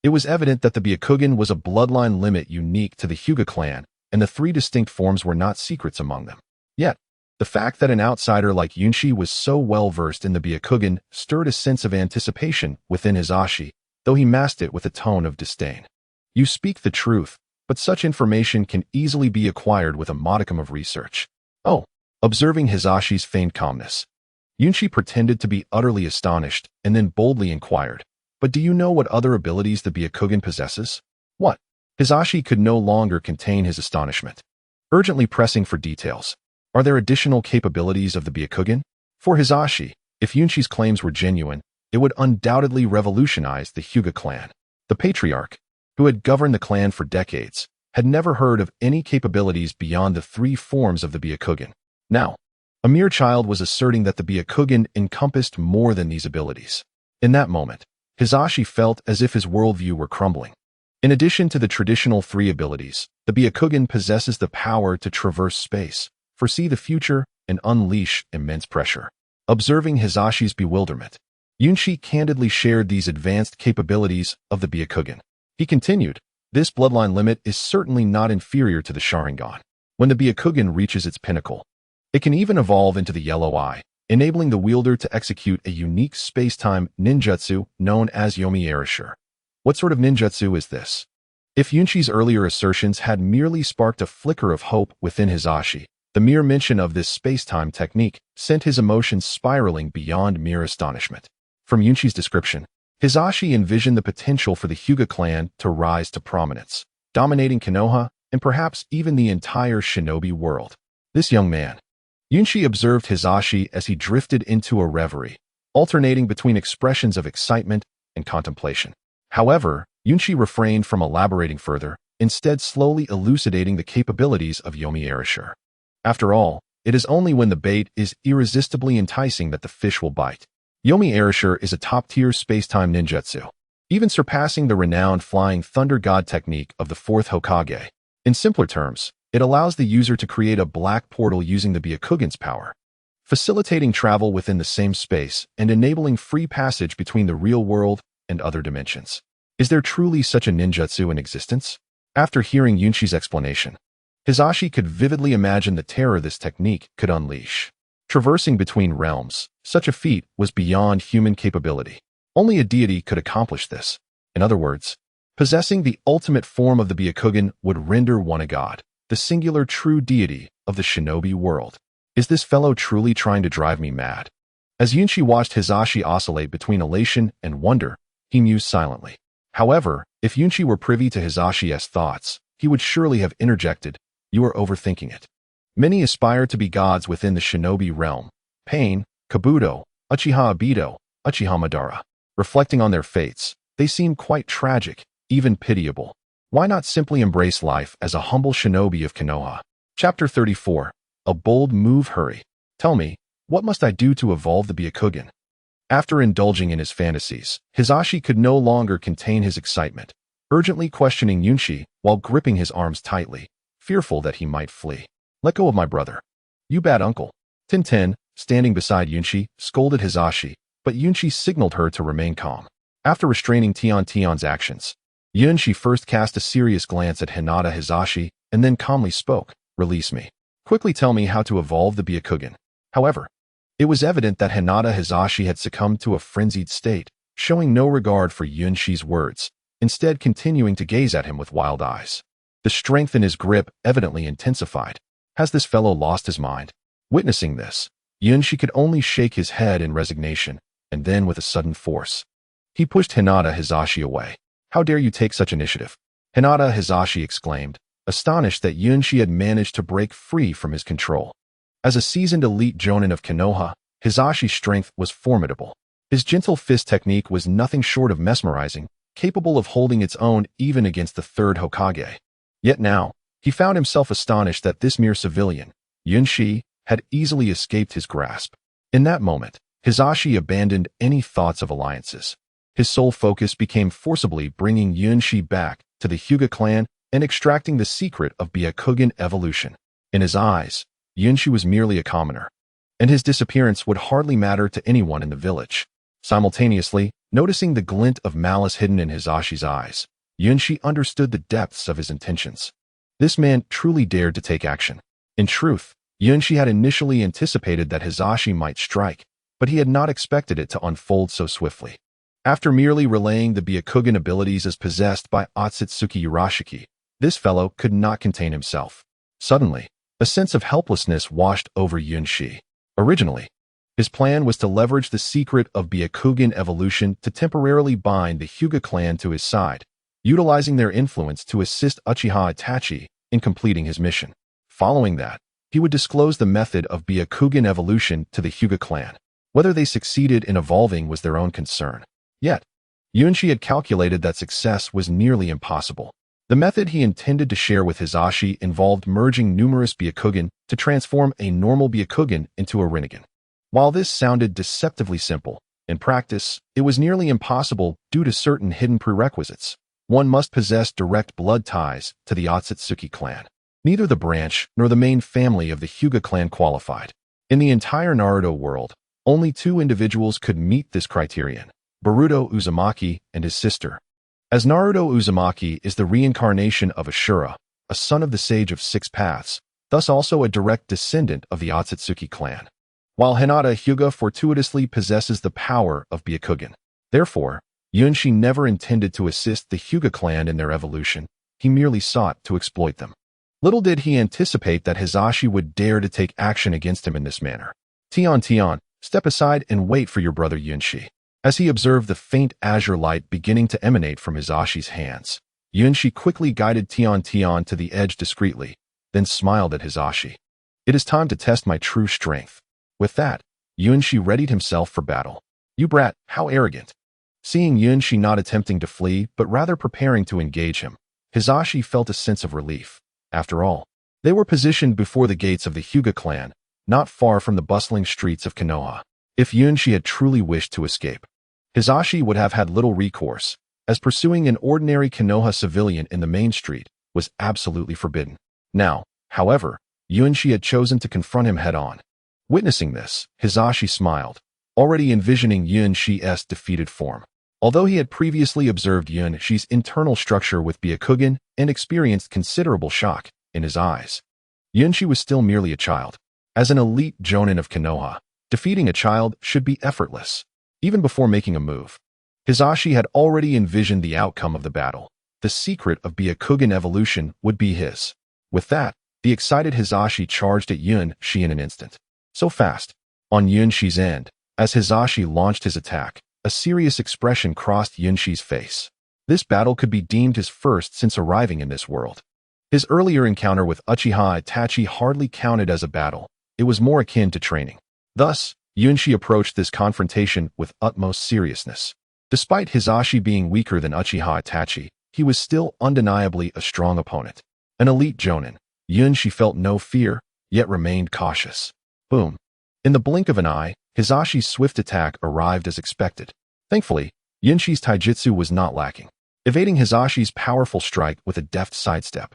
A: It was evident that the Byakugan was a bloodline limit unique to the Hyuga clan, and the three distinct forms were not secrets among them. Yet, the fact that an outsider like Yunshi was so well-versed in the Byakugan stirred a sense of anticipation within Hisashi, though he masked it with a tone of disdain. "You speak the truth, but such information can easily be acquired with a modicum of research." "Oh." Observing Hisashi's feigned calmness, Yunshi pretended to be utterly astonished and then boldly inquired, "But do you know what other abilities the Byakugan possesses?" "What?" Hisashi could no longer contain his astonishment, urgently pressing for details. "Are there additional capabilities of the Byakugan?" For Hisashi, if Yunshi's claims were genuine, it would undoubtedly revolutionize the Hyuga clan. The patriarch, who had governed the clan for decades, had never heard of any capabilities beyond the three forms of the Byakugan. Now, a mere child was asserting that the Byakugan encompassed more than these abilities. In that moment, Hisashi felt as if his worldview were crumbling. In addition to the traditional three abilities, the Byakugan possesses the power to traverse space, foresee the future, and unleash immense pressure. Observing Hisashi's bewilderment, Yunshi candidly shared these advanced capabilities of the Byakugan. He continued, "This bloodline limit is certainly not inferior to the Sharingan. When the Byakugan reaches its pinnacle, it can even evolve into the Yellow Eye, enabling the wielder to execute a unique space-time ninjutsu known as Yomi Erasure." What sort of ninjutsu is this? If Yunshi's earlier assertions had merely sparked a flicker of hope within Hisashi, the mere mention of this space-time technique sent his emotions spiraling beyond mere astonishment. From Yunshi's description, Hisashi envisioned the potential for the Hyuga clan to rise to prominence, dominating Konoha and perhaps even the entire Shinobi world. This young man. Yunshi observed Hisashi as he drifted into a reverie, alternating between expressions of excitement and contemplation. However, Yunshi refrained from elaborating further, instead slowly elucidating the capabilities of Yomi Erasure. After all, it is only when the bait is irresistibly enticing that the fish will bite. Yomi Erasure is a top-tier space-time ninjutsu, even surpassing the renowned Flying Thunder God technique of the fourth Hokage. In simpler terms, it allows the user to create a black portal using the Byakugan's power, facilitating travel within the same space and enabling free passage between the real world and other dimensions. Is there truly such a ninjutsu in existence? After hearing Yunshi's explanation, Hisashi could vividly imagine the terror this technique could unleash. Traversing between realms, such a feat was beyond human capability. Only a deity could accomplish this. In other words, possessing the ultimate form of the Byakugan would render one a god, the singular true deity of the Shinobi world. Is this fellow truly trying to drive me mad? As Yunshi watched Hisashi oscillate between elation and wonder, he mused silently. However, if Yunshi were privy to Hisashi's thoughts, he would surely have interjected, "You are overthinking it." Many aspire to be gods within the shinobi realm. Pain, Kabuto, Uchiha-level, Uchiha Madara. Reflecting on their fates, they seem quite tragic, even pitiable. Why not simply embrace life as a humble shinobi of Konoha? Chapter 34. A bold move. Hurry. Tell me, what must I do to evolve the Byakugan? After indulging in his fantasies, Hisashi could no longer contain his excitement, urgently questioning Yunshi while gripping his arms tightly, fearful that he might flee. Let go of my brother. You bad uncle. Tintin, standing beside Yunshi, scolded Hisashi, but Yunshi signaled her to remain calm. After restraining Tion's actions, Yunshi first cast a serious glance at Hinata Hisashi and then calmly spoke, "Release me. Quickly tell me how to evolve the Byakugan." However, it was evident that Hinata Hisashi had succumbed to a frenzied state, showing no regard for Yunshi's words, instead continuing to gaze at him with wild eyes. The strength in his grip evidently intensified. Has this fellow lost his mind? Witnessing this, Yunshi could only shake his head in resignation, and then with a sudden force, he pushed Hinata Hisashi away. "How dare you take such initiative?" Hinata Hisashi exclaimed, astonished that Yunshi had managed to break free from his control. As a seasoned elite jonin of Konoha, Hisashi's strength was formidable. His gentle fist technique was nothing short of mesmerizing, capable of holding its own even against the third Hokage. Yet now, he found himself astonished that this mere civilian, Yunshi, had easily escaped his grasp. In that moment, Hisashi abandoned any thoughts of alliances. His sole focus became forcibly bringing Yunshi back to the Hyuga clan and extracting the secret of Byakugan evolution. In his eyes, Yunshi was merely a commoner, and his disappearance would hardly matter to anyone in the village. Simultaneously, noticing the glint of malice hidden in Hisashi's eyes, Yunshi understood the depths of his intentions. This man truly dared to take action. In truth, Yunshi had initially anticipated that Hisashi might strike, but he had not expected it to unfold so swiftly. After merely relaying the Byakugan abilities as possessed by Otsutsuki Urashiki, this fellow could not contain himself. Suddenly, a sense of helplessness washed over Yunshi. Originally, his plan was to leverage the secret of Byakugan evolution to temporarily bind the Hyuga clan to his side, utilizing their influence to assist Uchiha Itachi in completing his mission. Following that, he would disclose the method of Byakugan evolution to the Hyuga clan. Whether they succeeded in evolving was their own concern. Yet, Yunshi had calculated that success was nearly impossible. The method he intended to share with Hisashi involved merging numerous Byakugan to transform a normal Byakugan into a Rinnegan. While this sounded deceptively simple, in practice, it was nearly impossible due to certain hidden prerequisites. One must possess direct blood ties to the Otsutsuki clan. Neither the branch nor the main family of the Hyuga clan qualified. In the entire Naruto world, only two individuals could meet this criterion: Boruto Uzumaki and his sister. As Naruto Uzumaki is the reincarnation of Ashura, a son of the Sage of Six Paths, thus also a direct descendant of the Otsutsuki clan, while Hinata Hyuga fortuitously possesses the power of Byakugan. Therefore, Yunshi never intended to assist the Hyuga clan in their evolution, he merely sought to exploit them. Little did he anticipate that Hisashi would dare to take action against him in this manner. Tion, step aside and wait for your brother Yunshi. As he observed the faint azure light beginning to emanate from Hisashi's hands, Yunshi quickly guided Tion to the edge discreetly, then smiled at Hisashi. "It is time to test my true strength." With that, Yunshi readied himself for battle. "You brat, how arrogant." Seeing Yunshi not attempting to flee, but rather preparing to engage him, Hisashi felt a sense of relief. After all, they were positioned before the gates of the Hyuga clan, not far from the bustling streets of Konoha. If Yunshi had truly wished to escape, Hisashi would have had little recourse, as pursuing an ordinary Konoha civilian in the main street was absolutely forbidden. Now, however, Yunshi had chosen to confront him head-on. Witnessing this, Hisashi smiled, already envisioning Yunshi's defeated form. Although he had previously observed Yunshi's internal structure with Byakugan and experienced considerable shock in his eyes, Yunshi was still merely a child. As an elite jonin of Konoha, defeating a child should be effortless. Even before making a move, Hisashi had already envisioned the outcome of the battle. The secret of Byakugan evolution would be his. With that, the excited Hisashi charged at Yunshi in an instant. So fast. On Yunshi's end, as Hisashi launched his attack, a serious expression crossed Yunshi's face. This battle could be deemed his first since arriving in this world. His earlier encounter with Uchiha-Itachi hardly counted as a battle. It was more akin to training. Thus, Yunshi approached this confrontation with utmost seriousness. Despite Hisashi being weaker than Uchiha-Itachi, he was still undeniably a strong opponent. An elite jonin, Yunshi felt no fear, yet remained cautious. Boom. In the blink of an eye, Hisashi's swift attack arrived as expected. Thankfully, Yunshi's taijutsu was not lacking, evading Hisashi's powerful strike with a deft sidestep.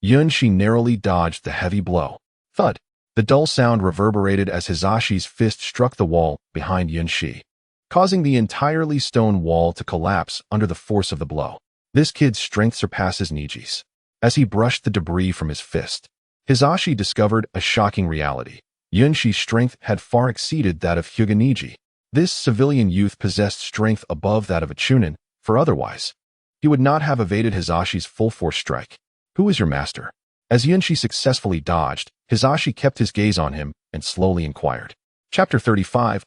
A: Yunshi narrowly dodged the heavy blow. Thud. The dull sound reverberated as Hisashi's fist struck the wall behind Yunshi, causing the entirely stone wall to collapse under the force of the blow. This kid's strength surpasses Niji's. As he brushed the debris from his fist, Hisashi discovered a shocking reality. Yunshi's strength had far exceeded that of Hyuga Niji. This civilian youth possessed strength above that of a chunin, for otherwise, he would not have evaded Hisashi's full-force strike. Who is your master? As Yunshi successfully dodged, Hisashi kept his gaze on him and slowly inquired. Chapter 35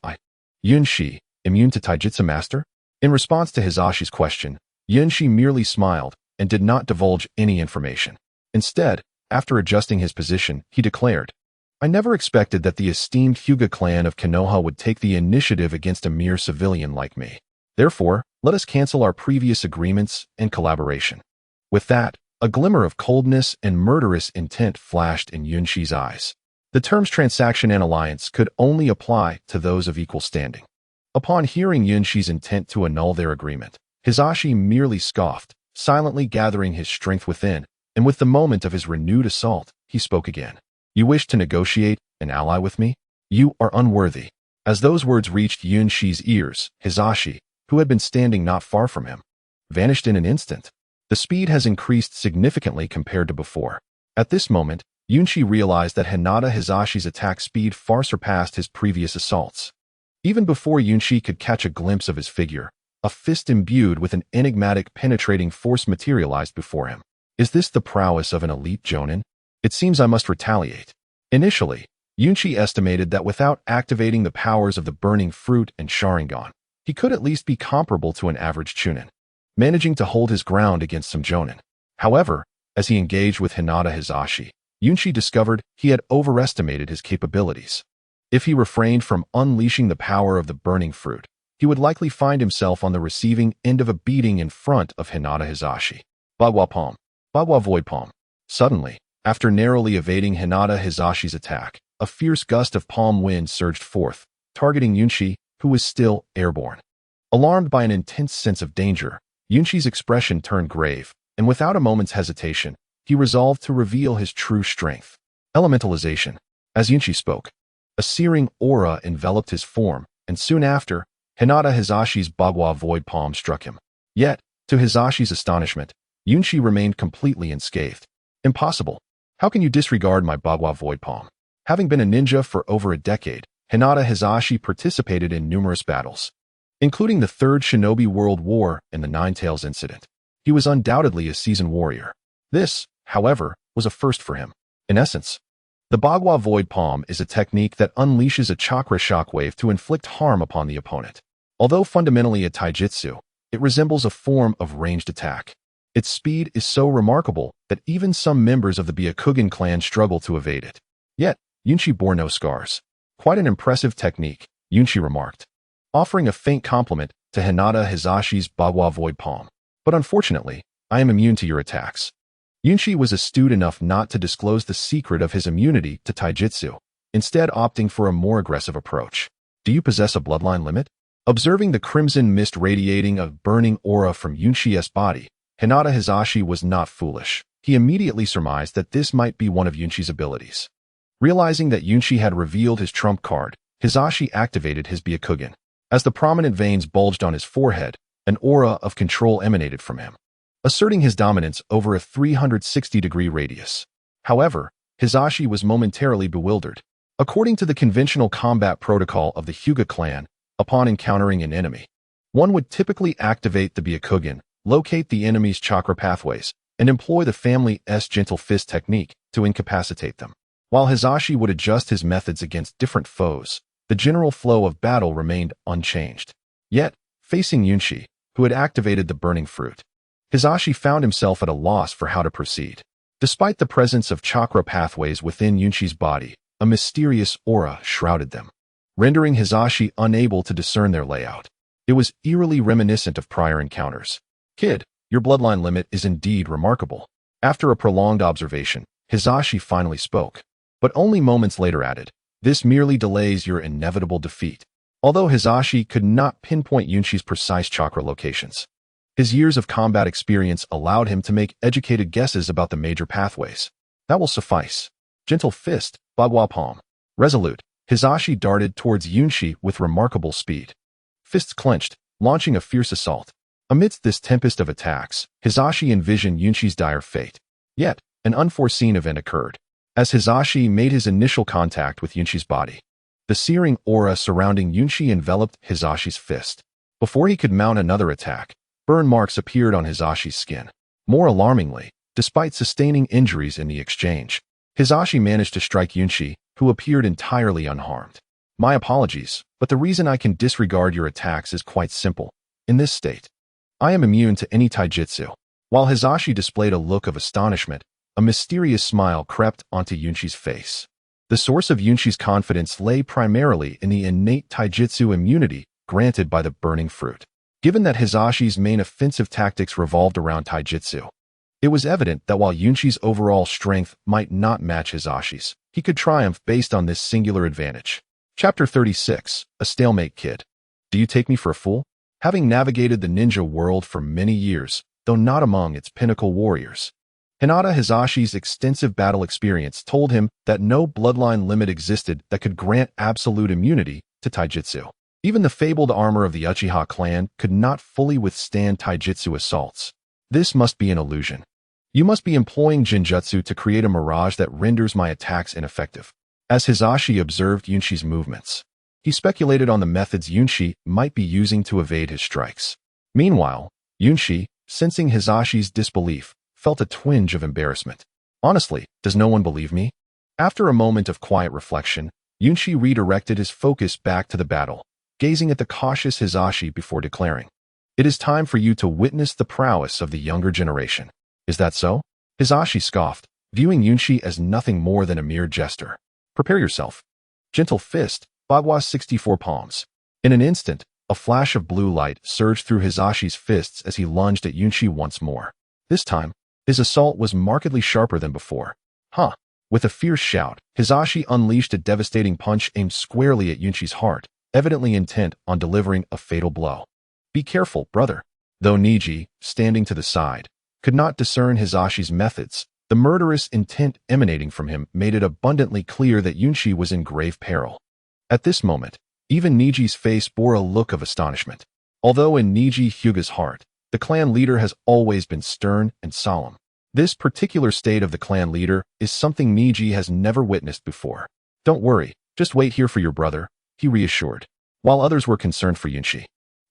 A: Yunshi, immune to taijutsu master? In response to Hisashi's question, Yunshi merely smiled and did not divulge any information. Instead, after adjusting his position, he declared, I never expected that the esteemed Hyuga clan of Konoha would take the initiative against a mere civilian like me. Therefore, let us cancel our previous agreements and collaboration. With that, a glimmer of coldness and murderous intent flashed in Yunshi's eyes. The terms transaction and alliance could only apply to those of equal standing. Upon hearing Yunshi's intent to annul their agreement, Hisashi merely scoffed, silently gathering his strength within, and with the moment of his renewed assault, he spoke again. You wish to negotiate and ally with me? You are unworthy. As those words reached Yunshi's ears, Hisashi, who had been standing not far from him, vanished in an instant. The speed has increased significantly compared to before. At this moment, Yunshi realized that Hinata Hisashi's attack speed far surpassed his previous assaults. Even before Yunshi could catch a glimpse of his figure, a fist imbued with an enigmatic penetrating force materialized before him. Is this the prowess of an elite jonin? It seems I must retaliate. Initially, Yunshi estimated that without activating the powers of the burning fruit and Sharingan, he could at least be comparable to an average chunin, managing to hold his ground against some jonin. However, as he engaged with Hinata Hisashi, Yunshi discovered he had overestimated his capabilities. If he refrained from unleashing the power of the burning fruit, he would likely find himself on the receiving end of a beating in front of Hinata Hisashi. Bagua Palm. Bagua Void Palm. Suddenly, after narrowly evading Hinata Hisashi's attack, a fierce gust of palm wind surged forth, targeting Yunshi, who was still airborne. Alarmed by an intense sense of danger, Yunshi's expression turned grave, and without a moment's hesitation, he resolved to reveal his true strength. Elementalization. As Yunshi spoke, a searing aura enveloped his form, and soon after, Hinata Hisashi's Bagua Void Palm struck him. Yet, to Hisashi's astonishment, Yunshi remained completely unscathed. Impossible. How can you disregard my Bagua Void Palm? Having been a ninja for over a decade, Hinata Hisashi participated in numerous battles, including the Third Shinobi World War and the Nine Tails Incident. He was undoubtedly a seasoned warrior. This, however, was a first for him. In essence, the Bagua Void Palm is a technique that unleashes a chakra shockwave to inflict harm upon the opponent. Although fundamentally a taijutsu, it resembles a form of ranged attack. Its speed is so remarkable that even some members of the Byakugan clan struggle to evade it. Yet, Yunshi bore no scars. Quite an impressive technique, Yunshi remarked, offering a faint compliment to Hinata Hisashi's Bagua Void Palm. But unfortunately, I am immune to your attacks. Yunshi was astute enough not to disclose the secret of his immunity to taijutsu, instead opting for a more aggressive approach. Do you possess a bloodline limit? Observing the crimson mist radiating a burning aura from Yunshi's body, Hinata Hisashi was not foolish. He immediately surmised that this might be one of Yunshi's abilities. Realizing that Yunshi had revealed his trump card, Hisashi activated his Byakugan. As the prominent veins bulged on his forehead, an aura of control emanated from him, asserting his dominance over a 360-degree radius. However, Hisashi was momentarily bewildered. According to the conventional combat protocol of the Hyuga clan, upon encountering an enemy, one would typically activate the Byakugan, locate the enemy's chakra pathways, and employ the family's gentle fist technique to incapacitate them. While Hisashi would adjust his methods against different foes, the general flow of battle remained unchanged. Yet, facing Yunshi, who had activated the burning fruit, Hisashi found himself at a loss for how to proceed. Despite the presence of chakra pathways within Yunshi's body, a mysterious aura shrouded them, rendering Hisashi unable to discern their layout. It was eerily reminiscent of prior encounters. "Kid, your bloodline limit is indeed remarkable." After a prolonged observation, Hisashi finally spoke, but only moments later added, "This merely delays your inevitable defeat." Although Hisashi could not pinpoint Yunshi's precise chakra locations, his years of combat experience allowed him to make educated guesses about the major pathways. "That will suffice." Gentle fist, bagua palm. Resolute, Hisashi darted towards Yunshi with remarkable speed. Fists clenched, launching a fierce assault. Amidst this tempest of attacks, Hisashi envisioned Yunshi's dire fate. Yet, an unforeseen event occurred. As Hisashi made his initial contact with Yunshi's body, the searing aura surrounding Yunshi enveloped Hisashi's fist. Before he could mount another attack, burn marks appeared on Hisashi's skin. More alarmingly, despite sustaining injuries in the exchange, Hisashi managed to strike Yunshi, who appeared entirely unharmed. "My apologies, but the reason I can disregard your attacks is quite simple. In this state, I am immune to any taijutsu." While Hisashi displayed a look of astonishment, a mysterious smile crept onto Yunshi's face. The source of Yunshi's confidence lay primarily in the innate taijutsu immunity granted by the burning fruit. Given that Hisashi's main offensive tactics revolved around taijutsu, it was evident that while Yunshi's overall strength might not match Hisashi's, he could triumph based on this singular advantage. Chapter 36, A Stalemate Kid. Do you take me for a fool? Having navigated the ninja world for many years, though not among its pinnacle warriors, Hinata Hisashi's extensive battle experience told him that no bloodline limit existed that could grant absolute immunity to taijutsu. Even the fabled armor of the Uchiha clan could not fully withstand taijutsu assaults. "This must be an illusion. You must be employing genjutsu to create a mirage that renders my attacks ineffective." As Hisashi observed Yunshi's movements, he speculated on the methods Yunshi might be using to evade his strikes. Meanwhile, Yunshi, sensing Hisashi's disbelief, felt a twinge of embarrassment. "Honestly, does no one believe me?" After a moment of quiet reflection, Yunshi redirected his focus back to the battle, gazing at the cautious Hisashi before declaring, "It is time for you to witness the prowess of the younger generation." "Is that so?" Hisashi scoffed, viewing Yunshi as nothing more than a mere jester. "Prepare yourself." Gentle fist, bagua 64 palms. In an instant, a flash of blue light surged through Hisashi's fists as he lunged at Yunshi once more. This time, his assault was markedly sharper than before. "Huh!" With a fierce shout, Hisashi unleashed a devastating punch aimed squarely at Yunshi's heart, evidently intent on delivering a fatal blow. "Be careful, brother." Though Niji, standing to the side, could not discern Hisashi's methods, the murderous intent emanating from him made it abundantly clear that Yunshi was in grave peril. At this moment, even Niji's face bore a look of astonishment. Although in Niji Hyuga's heart, the clan leader has always been stern and solemn, this particular state of the clan leader is something Niji has never witnessed before. "Don't worry, just wait here for your brother," he reassured. While others were concerned for Yunshi,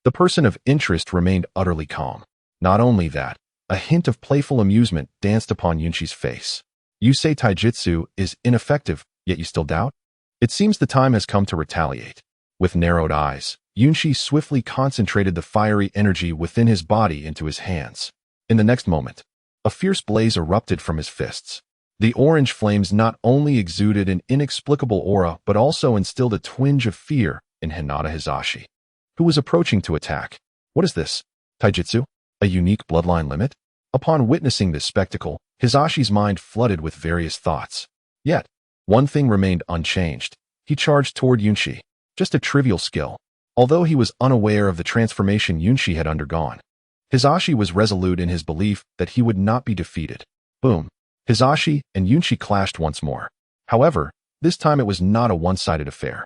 A: the person of interest remained utterly calm. Not only that, a hint of playful amusement danced upon Yunshi's face. "You say taijutsu is ineffective, yet you still doubt? It seems the time has come to retaliate." With narrowed eyes, Yunshi swiftly concentrated the fiery energy within his body into his hands. In the next moment, a fierce blaze erupted from his fists. The orange flames not only exuded an inexplicable aura but also instilled a twinge of fear in Hinata Hisashi, who was approaching to attack. "What is this? Taijutsu? A unique bloodline limit?" Upon witnessing this spectacle, Hisashi's mind flooded with various thoughts. Yet, one thing remained unchanged. He charged toward Yunshi. Just a trivial skill. Although he was unaware of the transformation Yunshi had undergone, Hisashi was resolute in his belief that he would not be defeated. Boom. Hisashi and Yunshi clashed once more. However, this time it was not a one-sided affair.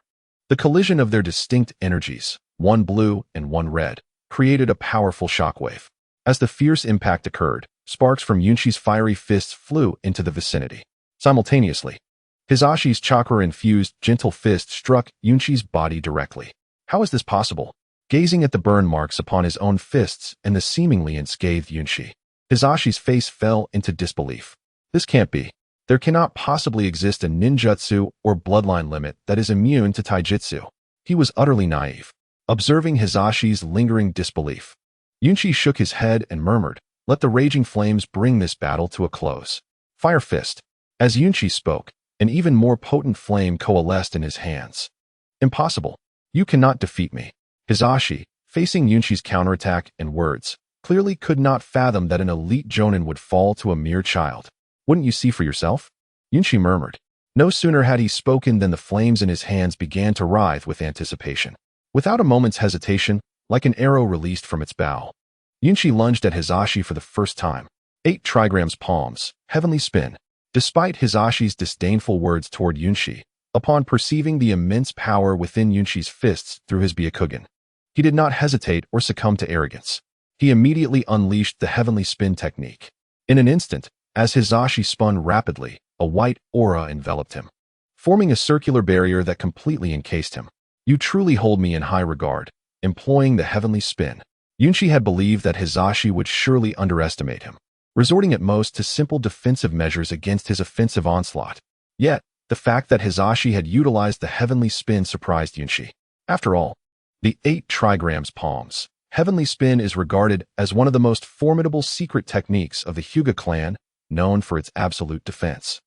A: The collision of their distinct energies, one blue and one red, created a powerful shockwave. As the fierce impact occurred, sparks from Yunshi's fiery fists flew into the vicinity. Simultaneously, Hisashi's chakra-infused gentle fist struck Yunshi's body directly. How is this possible? Gazing at the burn marks upon his own fists and the seemingly unscathed Yunshi, Hisashi's face fell into disbelief. This can't be. There cannot possibly exist a ninjutsu or bloodline limit that is immune to taijutsu. He was utterly naive. Observing Hisashi's lingering disbelief, Yunshi shook his head and murmured, "Let the raging flames bring this battle to a close." Fire Fist. As Yunchi spoke, an even more potent flame coalesced in his hands. Impossible. You cannot defeat me. Hisashi, facing Yunshi's counterattack and words, clearly could not fathom that an elite jonin would fall to a mere child. Wouldn't you see for yourself? Yunchi murmured. No sooner had he spoken than the flames in his hands began to writhe with anticipation. Without a moment's hesitation, like an arrow released from its bow, Yunchi lunged at Hisashi for the first time. 8 trigrams palms, heavenly spin. Despite Hisashi's disdainful words toward Yunchi, upon perceiving the immense power within Yunshi's fists through his Byakugan, he did not hesitate or succumb to arrogance. He immediately unleashed the heavenly spin technique. In an instant, as Hisashi spun rapidly, a white aura enveloped him, forming a circular barrier that completely encased him. You truly hold me in high regard. Employing the heavenly spin, Yunchi had believed that Hisashi would surely underestimate him, resorting at most to simple defensive measures against his offensive onslaught. Yet, the fact that Hisashi had utilized the heavenly spin surprised Yunchi. After all, the 8 trigrams palms, heavenly spin is regarded as one of the most formidable secret techniques of the Hyuga clan, known for its absolute defense,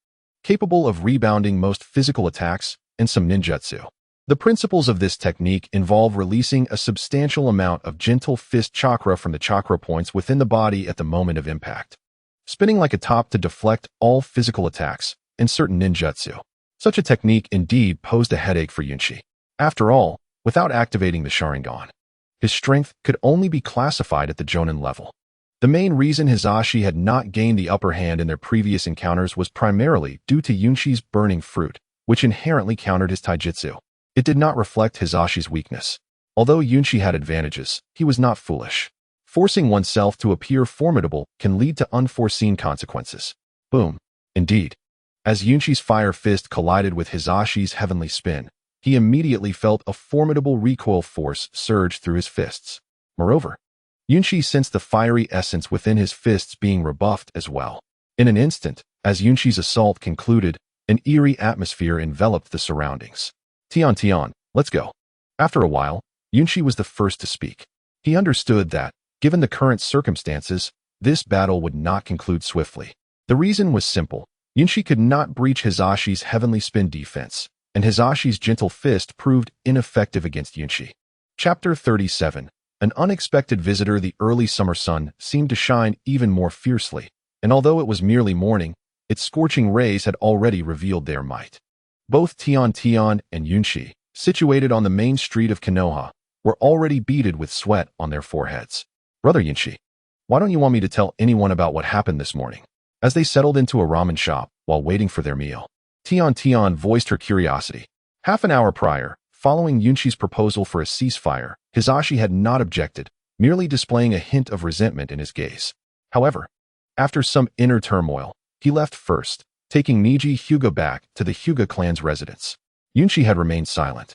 A: capable of rebounding most physical attacks and some ninjutsu. The principles of this technique involve releasing a substantial amount of gentle fist chakra from the chakra points within the body at the moment of impact, spinning like a top to deflect all physical attacks and certain ninjutsu. Such a technique indeed posed a headache for Yunchi. After all, without activating the Sharingan, his strength could only be classified at the Jonin level. The main reason Hisashi had not gained the upper hand in their previous encounters was primarily due to Yunshi's burning fruit, which inherently countered his taijutsu. It did not reflect Hisashi's weakness. Although Yunchi had advantages, he was not foolish. Forcing oneself to appear formidable can lead to unforeseen consequences. Boom. Indeed. As Yunshi's fire fist collided with Hisashi's heavenly spin, he immediately felt a formidable recoil force surge through his fists. Moreover, Yunchi sensed the fiery essence within his fists being rebuffed as well. In an instant, as Yunshi's assault concluded, an eerie atmosphere enveloped the surroundings. Tian, let's go. After a while, Yunchi was the first to speak. He understood that, given the current circumstances, this battle would not conclude swiftly. The reason was simple. Yunchi could not breach Hisashi's heavenly spin defense, and Hisashi's gentle fist proved ineffective against Yunchi. Chapter 37. An unexpected visitor. The early summer sun seemed to shine even more fiercely, and although it was merely morning, its scorching rays had already revealed their might. Both Tian and Yunchi, situated on the main street of Konoha, were already beaded with sweat on their foreheads. Brother Yunchi, why don't you want me to tell anyone about what happened this morning? As they settled into a ramen shop while waiting for their meal, Tian voiced her curiosity. Half an hour prior, following Yunchi's proposal for a ceasefire, Hisashi had not objected, merely displaying a hint of resentment in his gaze. However, after some inner turmoil, he left first, taking Niji Hyuga back to the Hyuga clan's residence. Yunchi had remained silent,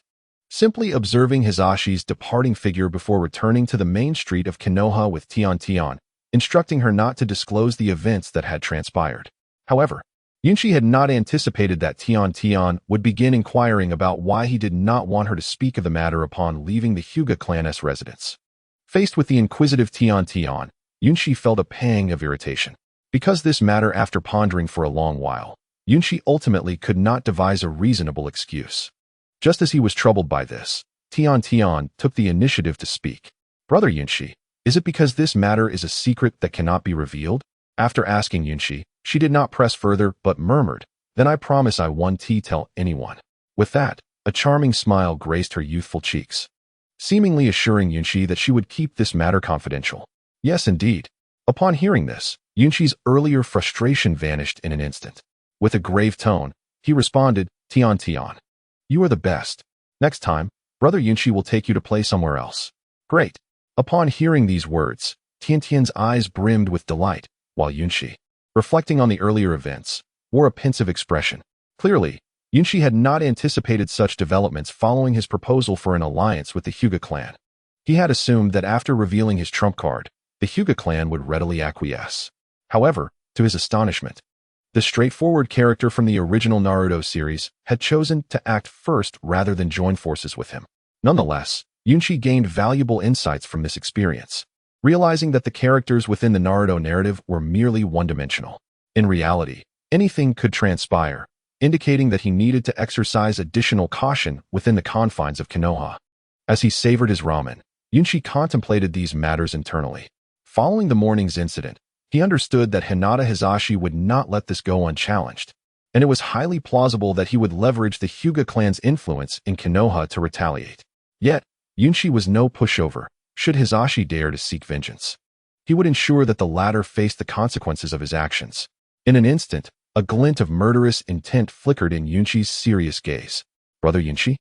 A: simply observing Hisashi's departing figure before returning to the main street of Konoha with Tian, instructing her not to disclose the events that had transpired. However, Yunchi had not anticipated that Tian would begin inquiring about why he did not want her to speak of the matter upon leaving the Hyuga clan's residence. Faced with the inquisitive Tian, Yunchi felt a pang of irritation. Because this matter, after pondering for a long while, Yunchi ultimately could not devise a reasonable excuse. Just as he was troubled by this, Tian took the initiative to speak. Brother Yunchi, is it because this matter is a secret that cannot be revealed? After asking Yunchi, she did not press further but murmured, then I promise I won't tell anyone. With that, a charming smile graced her youthful cheeks, seemingly assuring Yunchi that she would keep this matter confidential. Yes, indeed. Upon hearing this, Yunchi's earlier frustration vanished in an instant. With a grave tone, he responded, Tian, you are the best. Next time, Brother Yunchi will take you to play somewhere else. Great. Upon hearing these words, Tian's eyes brimmed with delight, while Yunchi, reflecting on the earlier events, wore a pensive expression. Clearly, Yunchi had not anticipated such developments following his proposal for an alliance with the Hyuga clan. He had assumed that after revealing his trump card, the Hyuga clan would readily acquiesce. However, to his astonishment, the straightforward character from the original Naruto series had chosen to act first rather than join forces with him. Nonetheless, Yunchi gained valuable insights from this experience, realizing that the characters within the Naruto narrative were merely one-dimensional. In reality, Anything could transpire, indicating that he needed to exercise additional caution within the confines of Konoha. As he savored his ramen, Yunshi contemplated these matters internally. Following the morning's incident, he understood that Hinata Hisashi would not let this go unchallenged, and it was highly plausible that he would leverage the Hyuga clan's influence in Konoha to retaliate. Yet, Yunshi was no pushover, should Hisashi dare to seek vengeance. He would ensure that the latter faced the consequences of his actions. In an instant, a glint of murderous intent flickered in Yunshi's serious gaze. Brother Yunshi?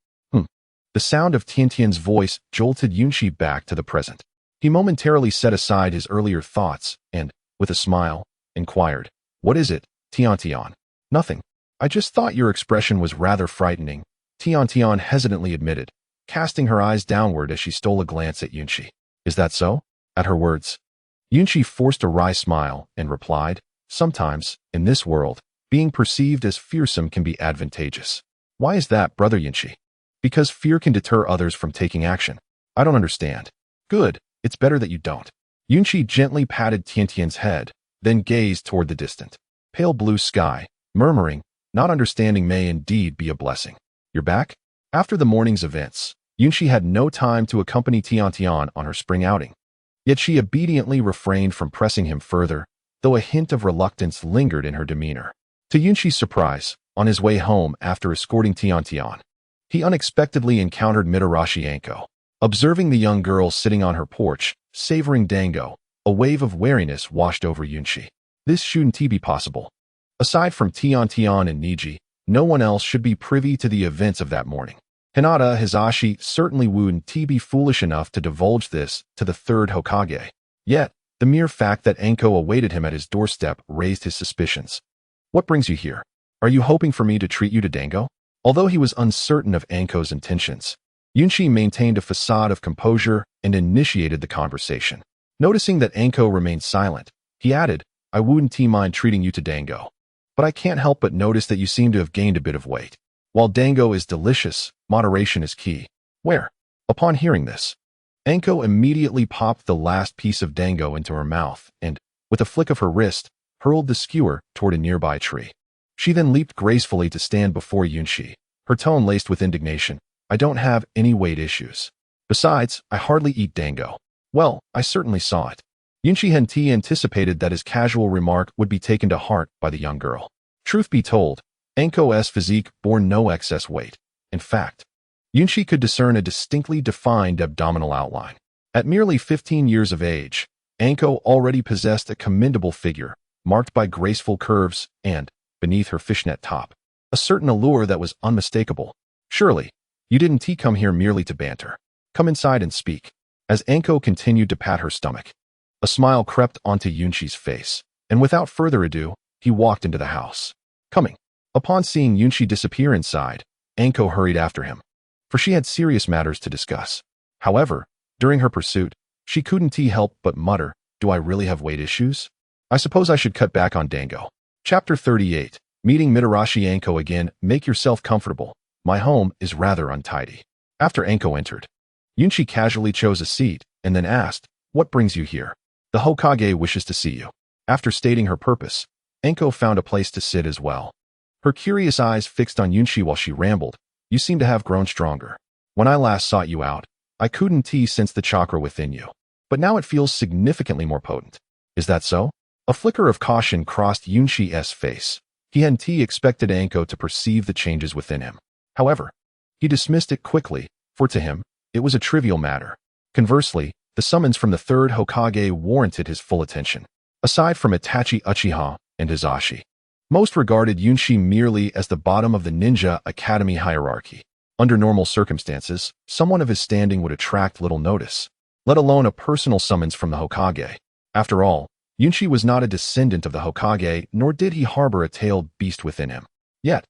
A: The sound of Tiantian's voice jolted Yunshi back to the present. He momentarily set aside his earlier thoughts and, with a smile, inquired, "What is it, Tiantian?" "Nothing. I just thought your expression was rather frightening," Tiantian hesitantly admitted, casting her eyes downward as she stole a glance at Yunshi. "Is that so?" At her words, Yunshi forced a wry smile and replied, "Sometimes, in this world, being perceived as fearsome can be advantageous." "Why is that, Brother Yunshi?" "Because fear can deter others from taking action." "I don't understand." "Good, it's better that you don't." Yunshi gently patted Tiantian's head, then gazed toward the distant, pale blue sky, murmuring, "Not understanding may indeed be a blessing." "You're back?" After the morning's events, Yunshi had no time to accompany Tiantian on her spring outing. Yet she obediently refrained from pressing him further, though a hint of reluctance lingered in her demeanor. To Yunshi's surprise, on his way home after escorting Tiantian, he unexpectedly encountered Mitarashi Anko. Observing the young girl sitting on her porch, savoring dango, a wave of wariness washed over Yunshi. This shouldn't be possible. Aside from Tiantian and Niji, no one else should be privy to the events of that morning. Hinata Hisashi certainly wouldn't be foolish enough to divulge this to the third Hokage. Yet, the mere fact that Anko awaited him at his doorstep raised his suspicions. "What brings you here? Are you hoping for me to treat you to dango?" Although he was uncertain of Anko's intentions, Yunshi maintained a facade of composure and initiated the conversation. Noticing that Anko remained silent, he added, "I wouldn't mind treating you to dango. But I can't help but notice that you seem to have gained a bit of weight. While dango is delicious, moderation is key." "Where?" Upon hearing this, Anko immediately popped the last piece of dango into her mouth and, with a flick of her wrist, hurled the skewer toward a nearby tree. She then leaped gracefully to stand before Yunshi, her tone laced with indignation. "I don't have any weight issues. Besides, I hardly eat dango." "Well, I certainly saw it." Yunshi hadn't anticipated that his casual remark would be taken to heart by the young girl. Truth be told, Anko's physique bore no excess weight. In fact, Yunshi could discern a distinctly defined abdominal outline. At merely 15 years of age, Anko already possessed a commendable figure, marked by graceful curves and, beneath her fishnet top, a certain allure that was unmistakable. "Surely, you didn't come here merely to banter. Come inside and speak." As Anko continued to pat her stomach, a smile crept onto Yunshi's face, and without further ado, he walked into the house. Coming. Upon seeing Yunshi disappear inside, Anko hurried after him, for she had serious matters to discuss. However, during her pursuit, she couldn't help but mutter, "Do I really have weight issues? I suppose I should cut back on dango." Chapter 38. Meeting Mitarashi Anko again. "Make yourself comfortable. My home is rather untidy." After Anko entered, Yunshi casually chose a seat and then asked, "What brings you here?" "The Hokage wishes to see you." After stating her purpose, Anko found a place to sit as well. Her curious eyes fixed on Yunshi while she rambled, "You seem to have grown stronger. When I last sought you out, I couldn't sense the chakra within you, but now it feels significantly more potent. Is that so?" A flicker of caution crossed Yunshi's face. He hadn't expected Anko to perceive the changes within him. However, he dismissed it quickly, for to him, it was a trivial matter. Conversely, the summons from the third Hokage warranted his full attention. Aside from Itachi, Uchiha, and Hisashi, most regarded Yunshi merely as the bottom of the ninja academy hierarchy. Under normal circumstances, someone of his standing would attract little notice, let alone a personal summons from the Hokage. After all, Yunshi was not a descendant of the Hokage, nor did he harbor a tailed beast within him. Yet,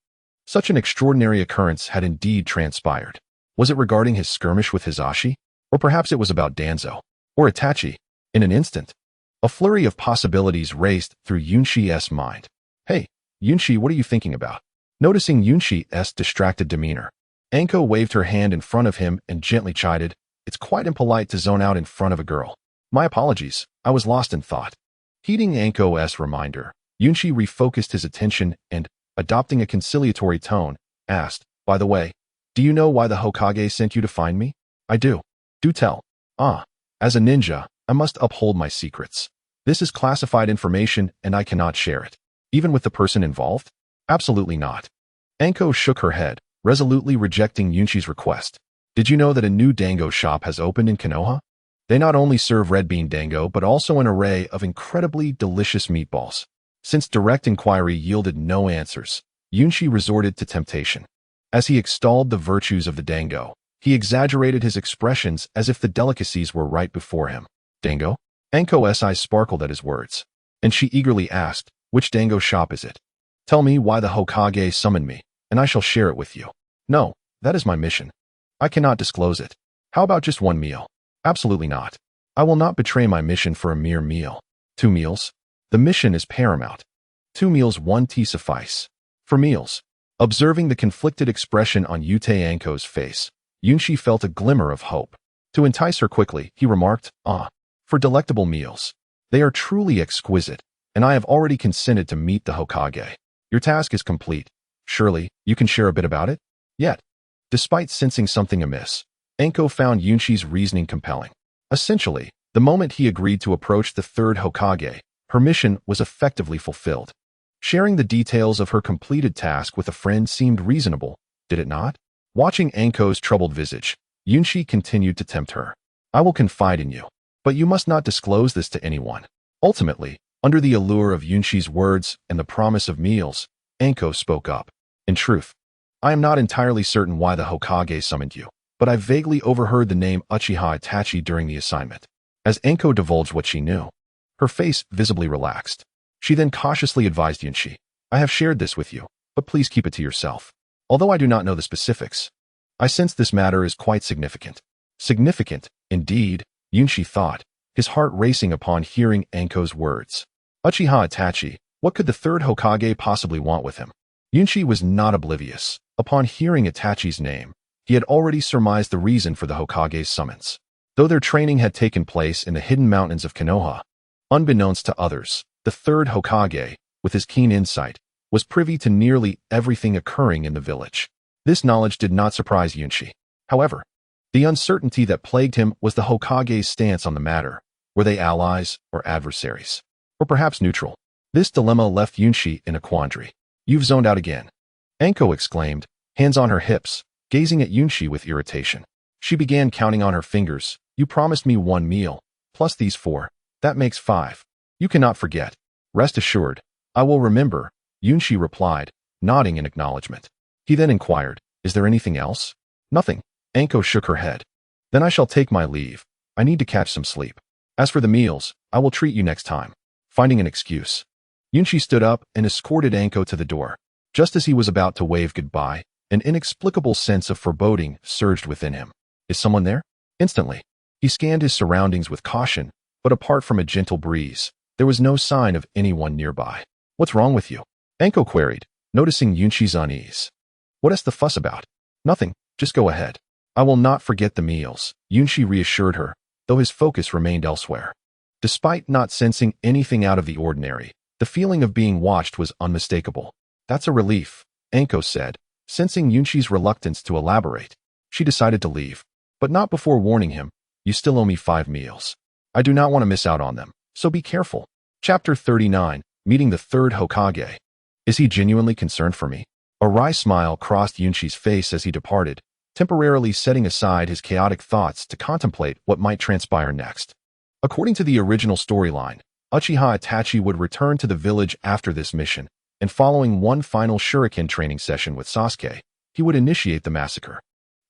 A: such an extraordinary occurrence had indeed transpired. Was it regarding his skirmish with Hisashi? Or perhaps it was about Danzo? Or Itachi? In an instant, a flurry of possibilities raced through Yunshi's mind. "Hey, Yunshi, what are you thinking about?" Noticing Yunshi's distracted demeanor, Anko waved her hand in front of him and gently chided, "It's quite impolite to zone out in front of a girl. My apologies, I was lost in thought." Heeding Anko's reminder, Yunchi refocused his attention and, adopting a conciliatory tone, asked, "By the way, do you know why the Hokage sent you to find me?" "I do." "Do tell." "Ah, as a ninja, I must uphold my secrets. This is classified information and I cannot share it. Even with the person involved?" "Absolutely not." Anko shook her head, resolutely rejecting Yunchi's request. "Did you know that a new dango shop has opened in Konoha? They not only serve red bean dango but also an array of incredibly delicious meatballs." Since direct inquiry yielded no answers, Yunchi resorted to temptation. As he extolled the virtues of the dango, he exaggerated his expressions as if the delicacies were right before him. "Dango?" Anko's eyes sparkled at his words, and she eagerly asked, "Which dango shop is it? Tell me why the Hokage summoned me, and I shall share it with you." "No, that is my mission. I cannot disclose it." "How about just one meal?" "Absolutely not. I will not betray my mission for a mere meal." "2 meals?" "The mission is paramount. 2 meals, 1 tea suffice." "For meals." Observing the conflicted expression on Yute Anko's face, Yunchi felt a glimmer of hope. To entice her quickly, he remarked, "For delectable meals. They are truly exquisite, and I have already consented to meet the Hokage. Your task is complete. Surely, you can share a bit about it?" Yet, despite sensing something amiss, Anko found Yunchi's reasoning compelling. Essentially, the moment he agreed to approach the third Hokage, her mission was effectively fulfilled. Sharing the details of her completed task with a friend seemed reasonable, did it not? Watching Anko's troubled visage, Yunchi continued to tempt her. "I will confide in you, but you must not disclose this to anyone." Ultimately, under the allure of Yunchi's words and the promise of meals, Anko spoke up. "In truth, I am not entirely certain why the Hokage summoned you, but I vaguely overheard the name Uchiha-Itachi during the assignment." As Anko divulged what she knew, her face visibly relaxed. She then cautiously advised Yunchi, "I have shared this with you, but please keep it to yourself. Although I do not know the specifics, I sense this matter is quite significant." Significant, indeed, Yunchi thought, his heart racing upon hearing Anko's words. Uchiha-Itachi, what could the third Hokage possibly want with him? Yunchi was not oblivious. Upon hearing Itachi's name, he had already surmised the reason for the Hokage's summons. Though their training had taken place in the hidden mountains of Konoha, unbeknownst to others, the third Hokage, with his keen insight, was privy to nearly everything occurring in the village. This knowledge did not surprise Yunchi. However, the uncertainty that plagued him was the Hokage's stance on the matter. Were they allies or adversaries? Or perhaps neutral? This dilemma left Yunchi in a quandary. "You've zoned out again," Anko exclaimed, hands on her hips, gazing at Yunchi with irritation. She began counting on her fingers. "You promised me 1 meal, plus these 4. That makes 5. You cannot forget." "Rest assured, I will remember," Yunchi replied, nodding in acknowledgement. He then inquired, "Is there anything else?" "Nothing." Anko shook her head. "Then I shall take my leave. I need to catch some sleep. As for the meals, I will treat you next time." Finding an excuse, Yunchi stood up and escorted Anko to the door. Just as he was about to wave goodbye, an inexplicable sense of foreboding surged within him. "Is someone there?" Instantly, he scanned his surroundings with caution, but apart from a gentle breeze, there was no sign of anyone nearby. "What's wrong with you?" Anko queried, noticing Yunchi's unease. "What's the fuss about?" "Nothing, just go ahead." "I will not forget the meals," Yunchi reassured her, though his focus remained elsewhere. Despite not sensing anything out of the ordinary, the feeling of being watched was unmistakable. "That's a relief," Anko said, sensing Yunchi's reluctance to elaborate. She decided to leave, but not before warning him, "You still owe me 5 meals. I do not want to miss out on them, so be careful." Chapter 39, Meeting the Third Hokage. Is he genuinely concerned for me? A wry smile crossed Yunchi's face as he departed, temporarily setting aside his chaotic thoughts to contemplate what might transpire next. According to the original storyline, Uchiha-Itachi would return to the village after this mission, and following one final shuriken training session with Sasuke, he would initiate the massacre.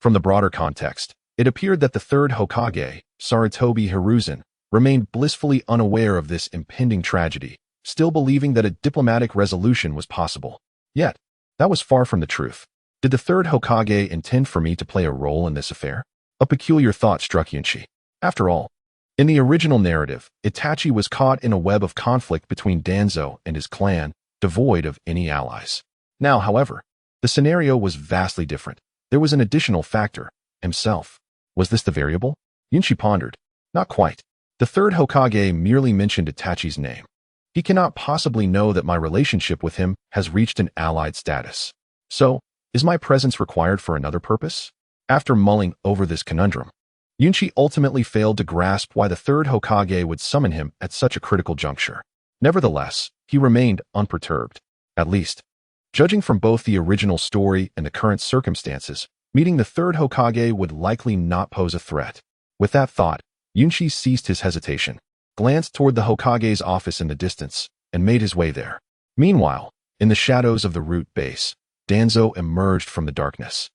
A: From the broader context, it appeared that the third Hokage, Sarutobi Hiruzen, remained blissfully unaware of this impending tragedy, still believing that a diplomatic resolution was possible. Yet, that was far from the truth. Did the third Hokage intend for me to play a role in this affair? A peculiar thought struck Yunchi. After all, in the original narrative, Itachi was caught in a web of conflict between Danzo and his clan, devoid of any allies. Now, however, the scenario was vastly different. There was an additional factor, himself. Was this the variable? Yunchi pondered. Not quite. The third Hokage merely mentioned Itachi's name. He cannot possibly know that my relationship with him has reached an allied status. So, is my presence required for another purpose? After mulling over this conundrum, Yunchi ultimately failed to grasp why the third Hokage would summon him at such a critical juncture. Nevertheless, he remained unperturbed. At least, judging from both the original story and the current circumstances, meeting the third Hokage would likely not pose a threat. With that thought, Yunchi ceased his hesitation, glanced toward the Hokage's office in the distance, and made his way there. Meanwhile, in the shadows of the root base, Danzo emerged from the darkness,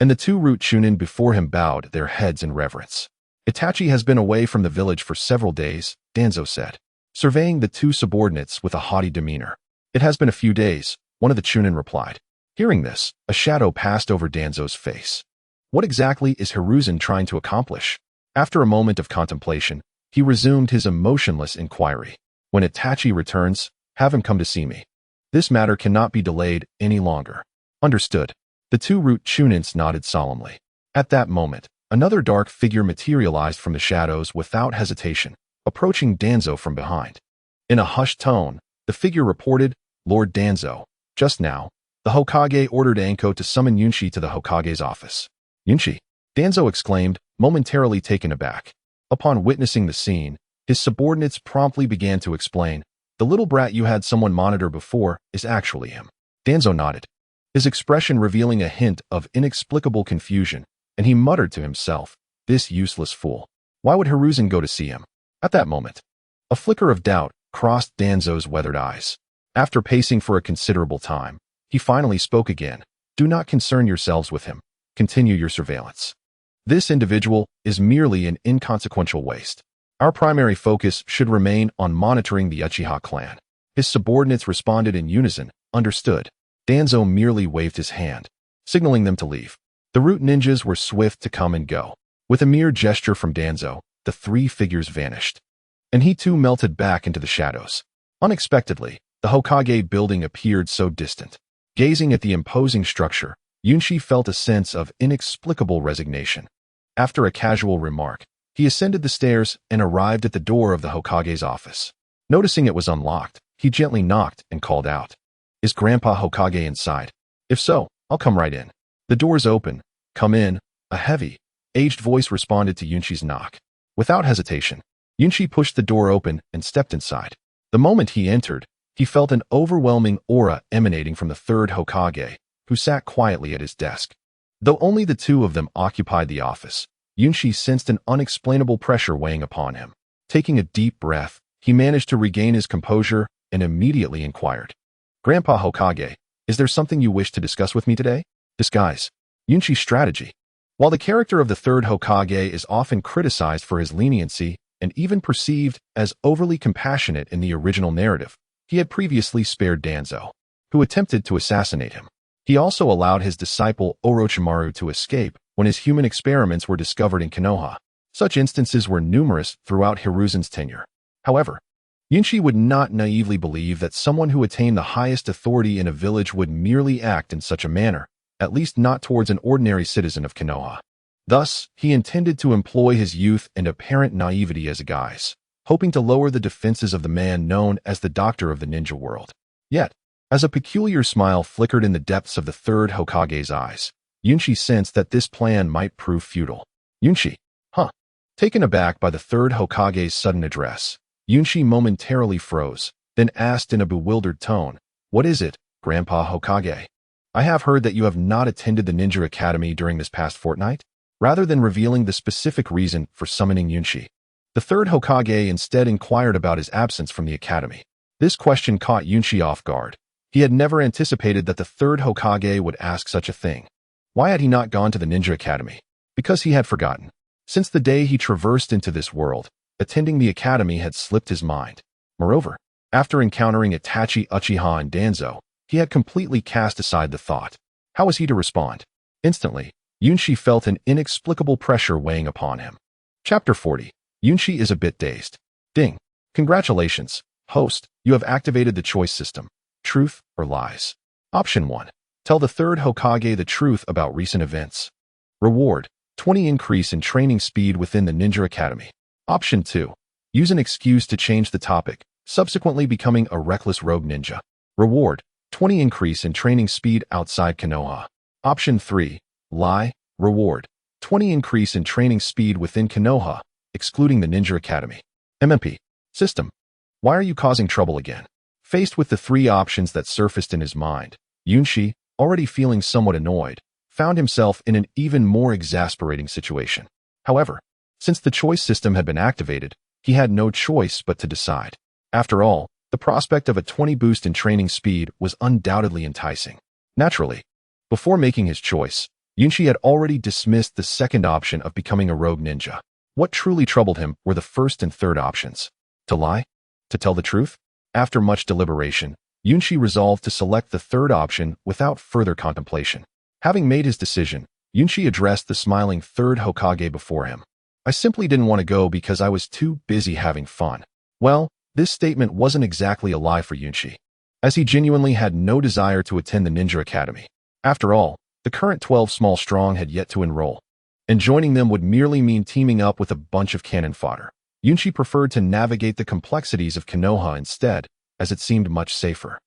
A: and the two root chunin before him bowed their heads in reverence. Itachi has been away from the village for several days, Danzo said, surveying the two subordinates with a haughty demeanor. It has been a few days, one of the chunin replied. Hearing this, a shadow passed over Danzo's face. What exactly is Hiruzen trying to accomplish? After a moment of contemplation, he resumed his emotionless inquiry. When Itachi returns, have him come to see me. This matter cannot be delayed any longer. Understood. The two root chunins nodded solemnly. At that moment, another dark figure materialized from the shadows without hesitation, approaching Danzo from behind. In a hushed tone, the figure reported, Lord Danzo, just now, the Hokage ordered Anko to summon Yunchi to the Hokage's office. Yunchi? Danzo exclaimed, momentarily taken aback. Upon witnessing the scene, his subordinates promptly began to explain, the little brat you had someone monitor before is actually him. Danzo nodded, his expression revealing a hint of inexplicable confusion, and he muttered to himself, this useless fool. Why would Hiruzen go to see him? At that moment, a flicker of doubt crossed Danzo's weathered eyes. After pacing for a considerable time, he finally spoke again. Do not concern yourselves with him. Continue your surveillance. This individual is merely an inconsequential waste. Our primary focus should remain on monitoring the Uchiha clan. His subordinates responded in unison, understood. Danzo merely waved his hand, signaling them to leave. The root ninjas were swift to come and go. With a mere gesture from Danzo, the three figures vanished, and he too melted back into the shadows. Unexpectedly, the Hokage building appeared so distant. Gazing at the imposing structure, Yunchi felt a sense of inexplicable resignation. After a casual remark, he ascended the stairs and arrived at the door of the Hokage's office. Noticing it was unlocked, he gently knocked and called out, Is Grandpa Hokage inside? If so, I'll come right in. The door's open. Come in. A heavy, aged voice responded to Yunchi's knock. Without hesitation, Yunchi pushed the door open and stepped inside. The moment he entered, he felt an overwhelming aura emanating from the third Hokage, who sat quietly at his desk. Though only the two of them occupied the office, Yunchi sensed an unexplainable pressure weighing upon him. Taking a deep breath, he managed to regain his composure and immediately inquired, Grandpa Hokage, is there something you wish to discuss with me today? Disguise. Yunchi's strategy. While the character of the third Hokage is often criticized for his leniency and even perceived as overly compassionate in the original narrative, he had previously spared Danzo, who attempted to assassinate him. He also allowed his disciple Orochimaru to escape when his human experiments were discovered in Konoha. Such instances were numerous throughout Hiruzen's tenure. However, Yunchi would not naively believe that someone who attained the highest authority in a village would merely act in such a manner, at least not towards an ordinary citizen of Konoha. Thus, he intended to employ his youth and apparent naivety as a guise, hoping to lower the defenses of the man known as the Doctor of the Ninja World. Yet, as a peculiar smile flickered in the depths of the third Hokage's eyes, Yunchi sensed that this plan might prove futile. Yunchi, huh? Taken aback by the third Hokage's sudden address, Yunchi momentarily froze, then asked in a bewildered tone, What is it, Grandpa Hokage? I have heard that you have not attended the Ninja Academy during this past fortnight? Rather than revealing the specific reason for summoning Yunchi, the third Hokage instead inquired about his absence from the academy. This question caught Yunchi off guard. He had never anticipated that the third Hokage would ask such a thing. Why had he not gone to the Ninja Academy? Because he had forgotten. Since the day he traversed into this world, attending the academy had slipped his mind. Moreover, after encountering Itachi, Uchiha, and Danzo, he had completely cast aside the thought. How was he to respond? Instantly, Yunchi felt an inexplicable pressure weighing upon him. Chapter 40. Yunchi is a bit dazed. Ding. Congratulations, host, you have activated the choice system. Truth or lies? Option 1. Tell the third Hokage the truth about recent events. Reward: 20 increase in training speed within the Ninja Academy. Option 2. Use an excuse to change the topic, subsequently becoming a reckless rogue ninja. Reward: 20 increase in training speed outside Konoha. Option 3. Lie. Reward: 20 increase in training speed within Konoha, excluding the Ninja Academy. MMP. System. Why are you causing trouble again? Faced with the three options that surfaced in his mind, Yunshi, already feeling somewhat annoyed, found himself in an even more exasperating situation. However, since the choice system had been activated, he had no choice but to decide. After all, the prospect of a 20 boost in training speed was undoubtedly enticing. Naturally, before making his choice, Yunshi had already dismissed the second option of becoming a rogue ninja. What truly troubled him were the first and third options. To lie? To tell the truth? After much deliberation, Yunshi resolved to select the third option without further contemplation. Having made his decision, Yunshi addressed the smiling third Hokage before him. I simply didn't want to go because I was too busy having fun. Well, this statement wasn't exactly a lie for Yunshi, as he genuinely had no desire to attend the Ninja Academy. After all, the current 12 small strong had yet to enroll, and joining them would merely mean teaming up with a bunch of cannon fodder. Yunshi preferred to navigate the complexities of Konoha instead, as it seemed much safer.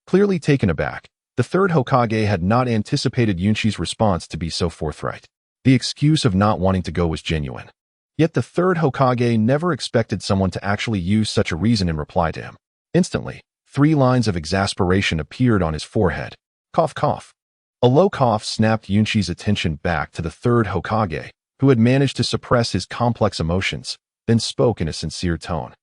A: Clearly taken aback, the third Hokage had not anticipated Yunshi's response to be so forthright. The excuse of not wanting to go was genuine. Yet the third Hokage never expected someone to actually use such a reason in reply to him. Instantly, 3 lines of exasperation appeared on his forehead. Cough, cough. A low cough snapped Yunshi's attention back to the third Hokage, who had managed to suppress his complex emotions, then spoke in a sincere tone.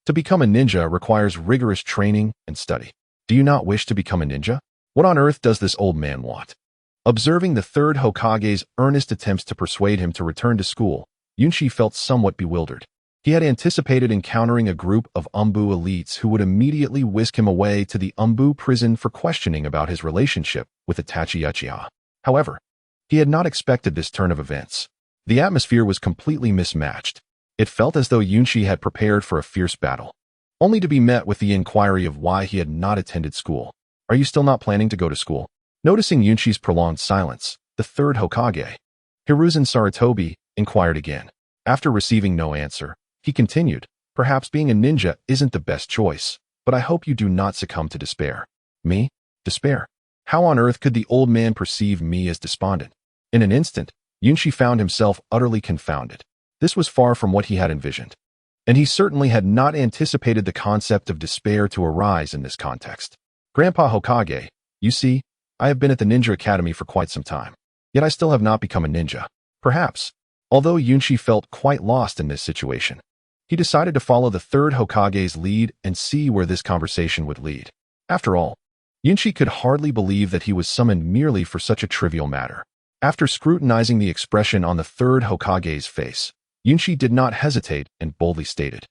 A: To become a ninja requires rigorous training and study. Do you not wish to become a ninja? What on earth does this old man want? Observing the third Hokage's earnest attempts to persuade him to return to school, Yunshi felt somewhat bewildered. He had anticipated encountering a group of Umbu elites who would immediately whisk him away to the Umbu prison for questioning about his relationship with Itachi Uchiha. However, he had not expected this turn of events. The atmosphere was completely mismatched. It felt as though Yunshi had prepared for a fierce battle, only to be met with the inquiry of why he had not attended school. Are you still not planning to go to school? Noticing Yunshi's prolonged silence, the third Hokage, Hiruzen Sarutobi, inquired again. After receiving no answer, he continued, perhaps being a ninja isn't the best choice, but I hope you do not succumb to despair. Me? Despair? How on earth could the old man perceive me as despondent? In an instant, Yunshi found himself utterly confounded. This was far from what he had envisioned, and he certainly had not anticipated the concept of despair to arise in this context. Grandpa Hokage, you see, I have been at the Ninja Academy for quite some time, yet I still have not become a ninja. Perhaps, although Yunshi felt quite lost in this situation, he decided to follow the third Hokage's lead and see where this conversation would lead. After all, Yunshi could hardly believe that he was summoned merely for such a trivial matter. After scrutinizing the expression on the third Hokage's face, Yunshi did not hesitate and boldly stated,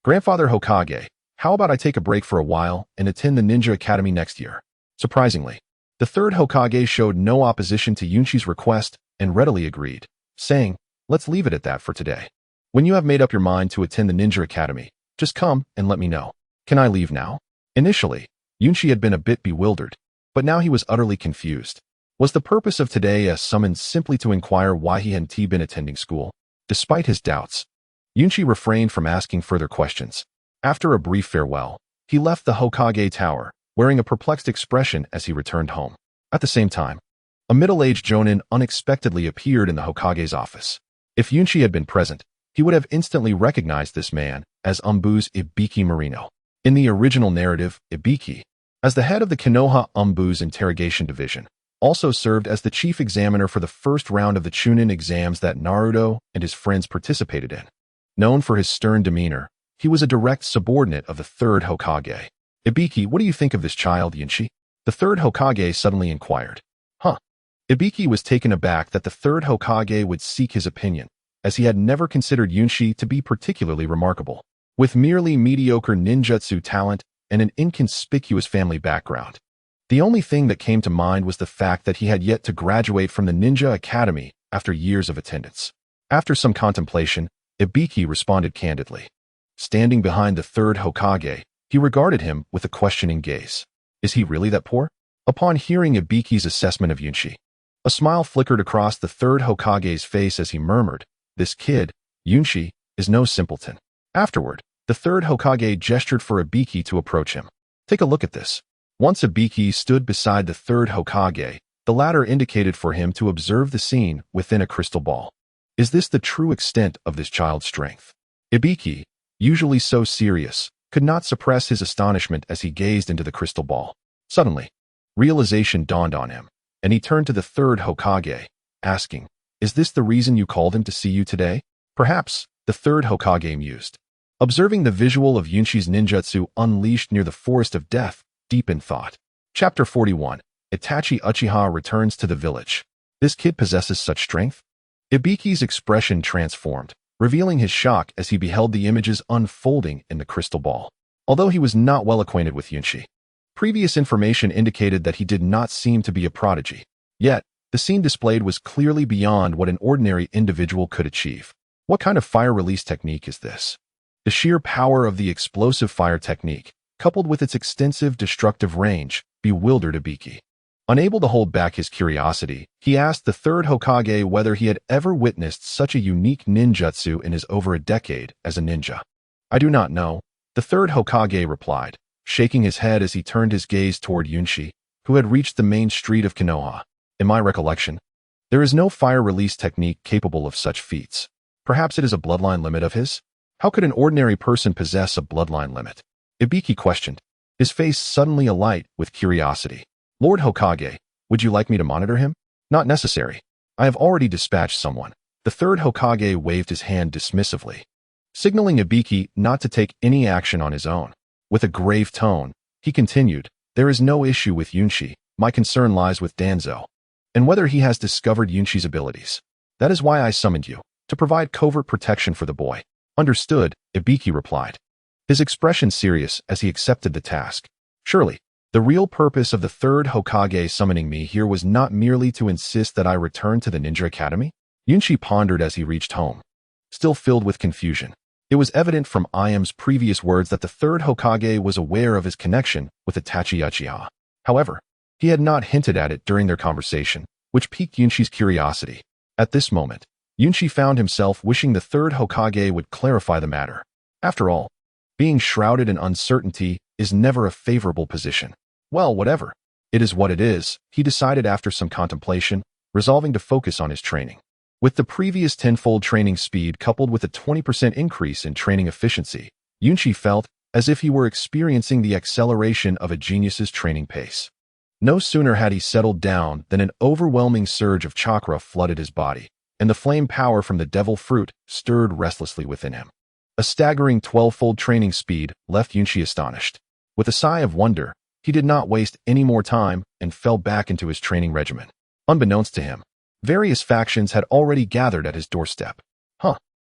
A: Grandfather Hokage, how about I take a break for a while and attend the Ninja Academy next year? Surprisingly, the third Hokage showed no opposition to Yunshi's request and readily agreed, saying, let's leave it at that for today. When you have made up your mind to attend the Ninja Academy, just come and let me know. Can I leave now? Initially, Yunshi had been a bit bewildered, but now he was utterly confused. Was the purpose of today a summons simply to inquire why he hadn't been attending school? Despite his doubts, Yunshi refrained from asking further questions. After a brief farewell, he left the Hokage Tower, wearing a perplexed expression as he returned home. At the same time, a middle-aged jonin unexpectedly appeared in the Hokage's office. If Yunshi had been present, he would have instantly recognized this man as Umbu's Ibiki Marino. In the original narrative, Ibiki, as the head of the Konoha Umbu's interrogation division, also served as the chief examiner for the first round of the Chunin exams that Naruto and his friends participated in. Known for his stern demeanor, he was a direct subordinate of the third Hokage. Ibiki, what do you think of this child, Yunshi? The third Hokage suddenly inquired. Ibiki was taken aback that the third Hokage would seek his opinion, as he had never considered Yunshi to be particularly remarkable. With merely mediocre ninjutsu talent and an inconspicuous family background, the only thing that came to mind was the fact that he had yet to graduate from the Ninja Academy after years of attendance. After some contemplation, Ibiki responded candidly. Standing behind the third Hokage, he regarded him with a questioning gaze. Is he really that poor? Upon hearing Ibiki's assessment of Yunshi, a smile flickered across the third Hokage's face as he murmured, this kid, Yunshi, is no simpleton. Afterward, The third Hokage gestured for Ibiki to approach him. Take a look at this. Once Ibiki stood beside the third Hokage, the latter indicated for him to observe the scene within a crystal ball. Is this the true extent of this child's strength? Ibiki, usually so serious, could not suppress his astonishment as he gazed into the crystal ball. Suddenly, realization dawned on him, and he turned to the third Hokage, asking, "Is this the reason you called him to see you today?" "Perhaps," the third Hokage mused. Observing the visual of Yunshi's ninjutsu unleashed near the Forest of Death, deep in thought. Chapter 41. Itachi Uchiha returns to the village. This kid possesses such strength? Ibiki's expression transformed, revealing his shock as he beheld the images unfolding in the crystal ball. Although he was not well acquainted with Yunshi, previous information indicated that he did not seem to be a prodigy. Yet, the scene displayed was clearly beyond what an ordinary individual could achieve. What kind of fire release technique is this? The sheer power of the explosive fire technique, coupled with its extensive destructive range, bewildered Ibiki. Unable to hold back his curiosity, he asked the third Hokage whether he had ever witnessed such a unique ninjutsu in his over a decade as a ninja. "I do not know," the third Hokage replied, shaking his head as he turned his gaze toward Yunshi, who had reached the main street of Konoha. "In my recollection, there is no fire release technique capable of such feats. Perhaps it is a bloodline limit of his? How could an ordinary person possess a bloodline limit?" Ibiki questioned, his face suddenly alight with curiosity. "Lord Hokage, would you like me to monitor him?" "Not necessary. I have already dispatched someone." The third Hokage waved his hand dismissively, signaling Ibiki not to take any action on his own. With a grave tone, he continued, "There is no issue with Yunshi. My concern lies with Danzo, and whether he has discovered Yunshi's abilities. That is why I summoned you, to provide covert protection for the boy." "Understood," Ibiki replied, his expression serious as he accepted the task. Surely, the real purpose of the third Hokage summoning me here was not merely to insist that I return to the Ninja Academy? Yunshi pondered as he reached home, still filled with confusion. It was evident from Iam's previous words that the third Hokage was aware of his connection with Itachi Uchiha. However, he had not hinted at it during their conversation, which piqued Yunshi's curiosity. At this moment, Yunshi found himself wishing the third Hokage would clarify the matter. After all, being shrouded in uncertainty is never a favorable position. Well, whatever. It is what it is, he decided after some contemplation, resolving to focus on his training. With the previous tenfold training speed coupled with a 20% increase in training efficiency, Yunshi felt as if he were experiencing the acceleration of a genius's training pace. No sooner had he settled down than an overwhelming surge of chakra flooded his body, and the flame power from the devil fruit stirred restlessly within him. A staggering 12-fold training speed left Yunshi astonished. With a sigh of wonder, he did not waste any more time and fell back into his training regimen. Unbeknownst to him, various factions had already gathered at his doorstep.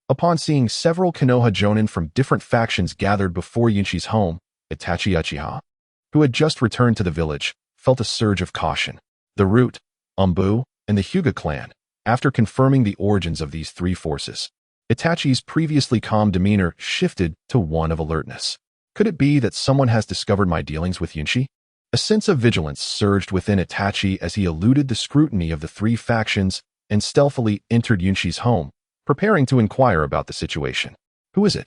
A: Upon seeing several Konoha jonin from different factions gathered before Yunshi's home, Itachi Uchiha, who had just returned to the village, felt a surge of caution. The Root, Umbu, and the Hyuga clan, after confirming the origins of these three forces, Itachi's previously calm demeanor shifted to one of alertness. Could it be that someone has discovered my dealings with Yunshi? A sense of vigilance surged within Itachi as he eluded the scrutiny of the three factions and stealthily entered Yunshi's home, preparing to inquire about the situation. "Who is it?"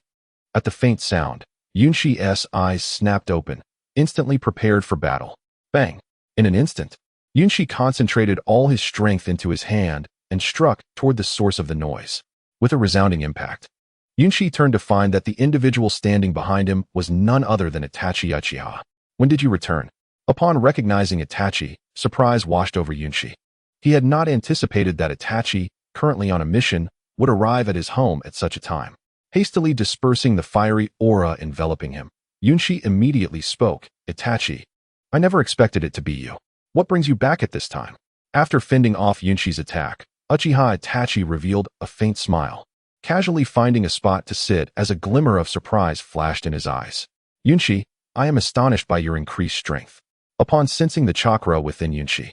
A: At the faint sound, Yunshi's eyes snapped open, instantly prepared for battle. Bang! In an instant, Yunshi concentrated all his strength into his hand and struck toward the source of the noise. With a resounding impact, Yunshi turned to find that the individual standing behind him was none other than Itachi Uchiha. "When did you return?" Upon recognizing Itachi, surprise washed over Yunshi. He had not anticipated that Itachi, currently on a mission, would arrive at his home at such a time. Hastily dispersing the fiery aura enveloping him, Yunshi immediately spoke, "Itachi, I never expected it to be you. What brings you back at this time?" After fending off Yunshi's attack, Uchiha Itachi revealed a faint smile, casually finding a spot to sit as a glimmer of surprise flashed in his eyes. "Yunshi, I am astonished by your increased strength." Upon sensing the chakra within Yunshi,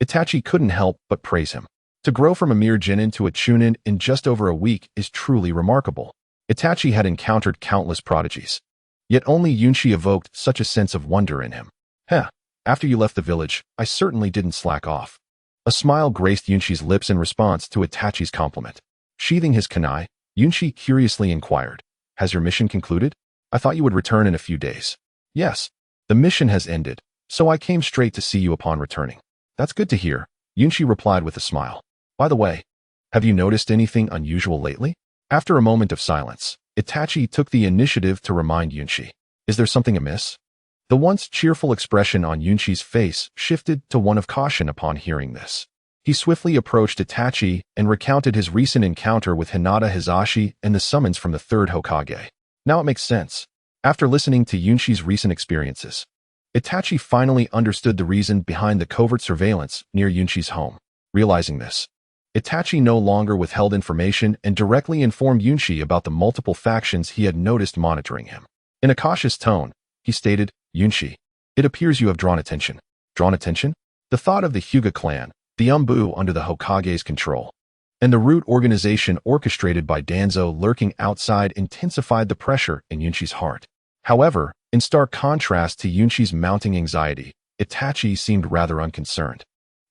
A: Itachi couldn't help but praise him. To grow from a mere Genin to a Chunin in just over a week is truly remarkable. Itachi had encountered countless prodigies, yet only Yunshi evoked such a sense of wonder in him. After you left the village, I certainly didn't slack off." A smile graced Yunshi's lips in response to Itachi's compliment. Sheathing his kunai, Yunshi curiously inquired, "Has your mission concluded?" I thought you would return in a few days. Yes, the mission has ended, so I came straight to see you upon returning. That's good to hear, Yunshi replied with a smile. By the way, have you noticed anything unusual lately? After a moment of silence, Itachi took the initiative to remind Yunshi. Is there something amiss? The once cheerful expression on Yunshi's face shifted to one of caution upon hearing this. He swiftly approached Itachi and recounted his recent encounter with Hinata Hizashi and the summons from the third Hokage. Now it makes sense. After listening to Yunshi's recent experiences, Itachi finally understood the reason behind the covert surveillance near Yunshi's home. Realizing this, Itachi no longer withheld information and directly informed Yunshi about the multiple factions he had noticed monitoring him. In a cautious tone, he stated, Yunshi, it appears you have drawn attention. Drawn attention? The thought of the Hyuga clan, the Umbu under the Hokage's control, and the root organization orchestrated by Danzo lurking outside intensified the pressure in Yunshi's heart. However, in stark contrast to Yunshi's mounting anxiety, Itachi seemed rather unconcerned.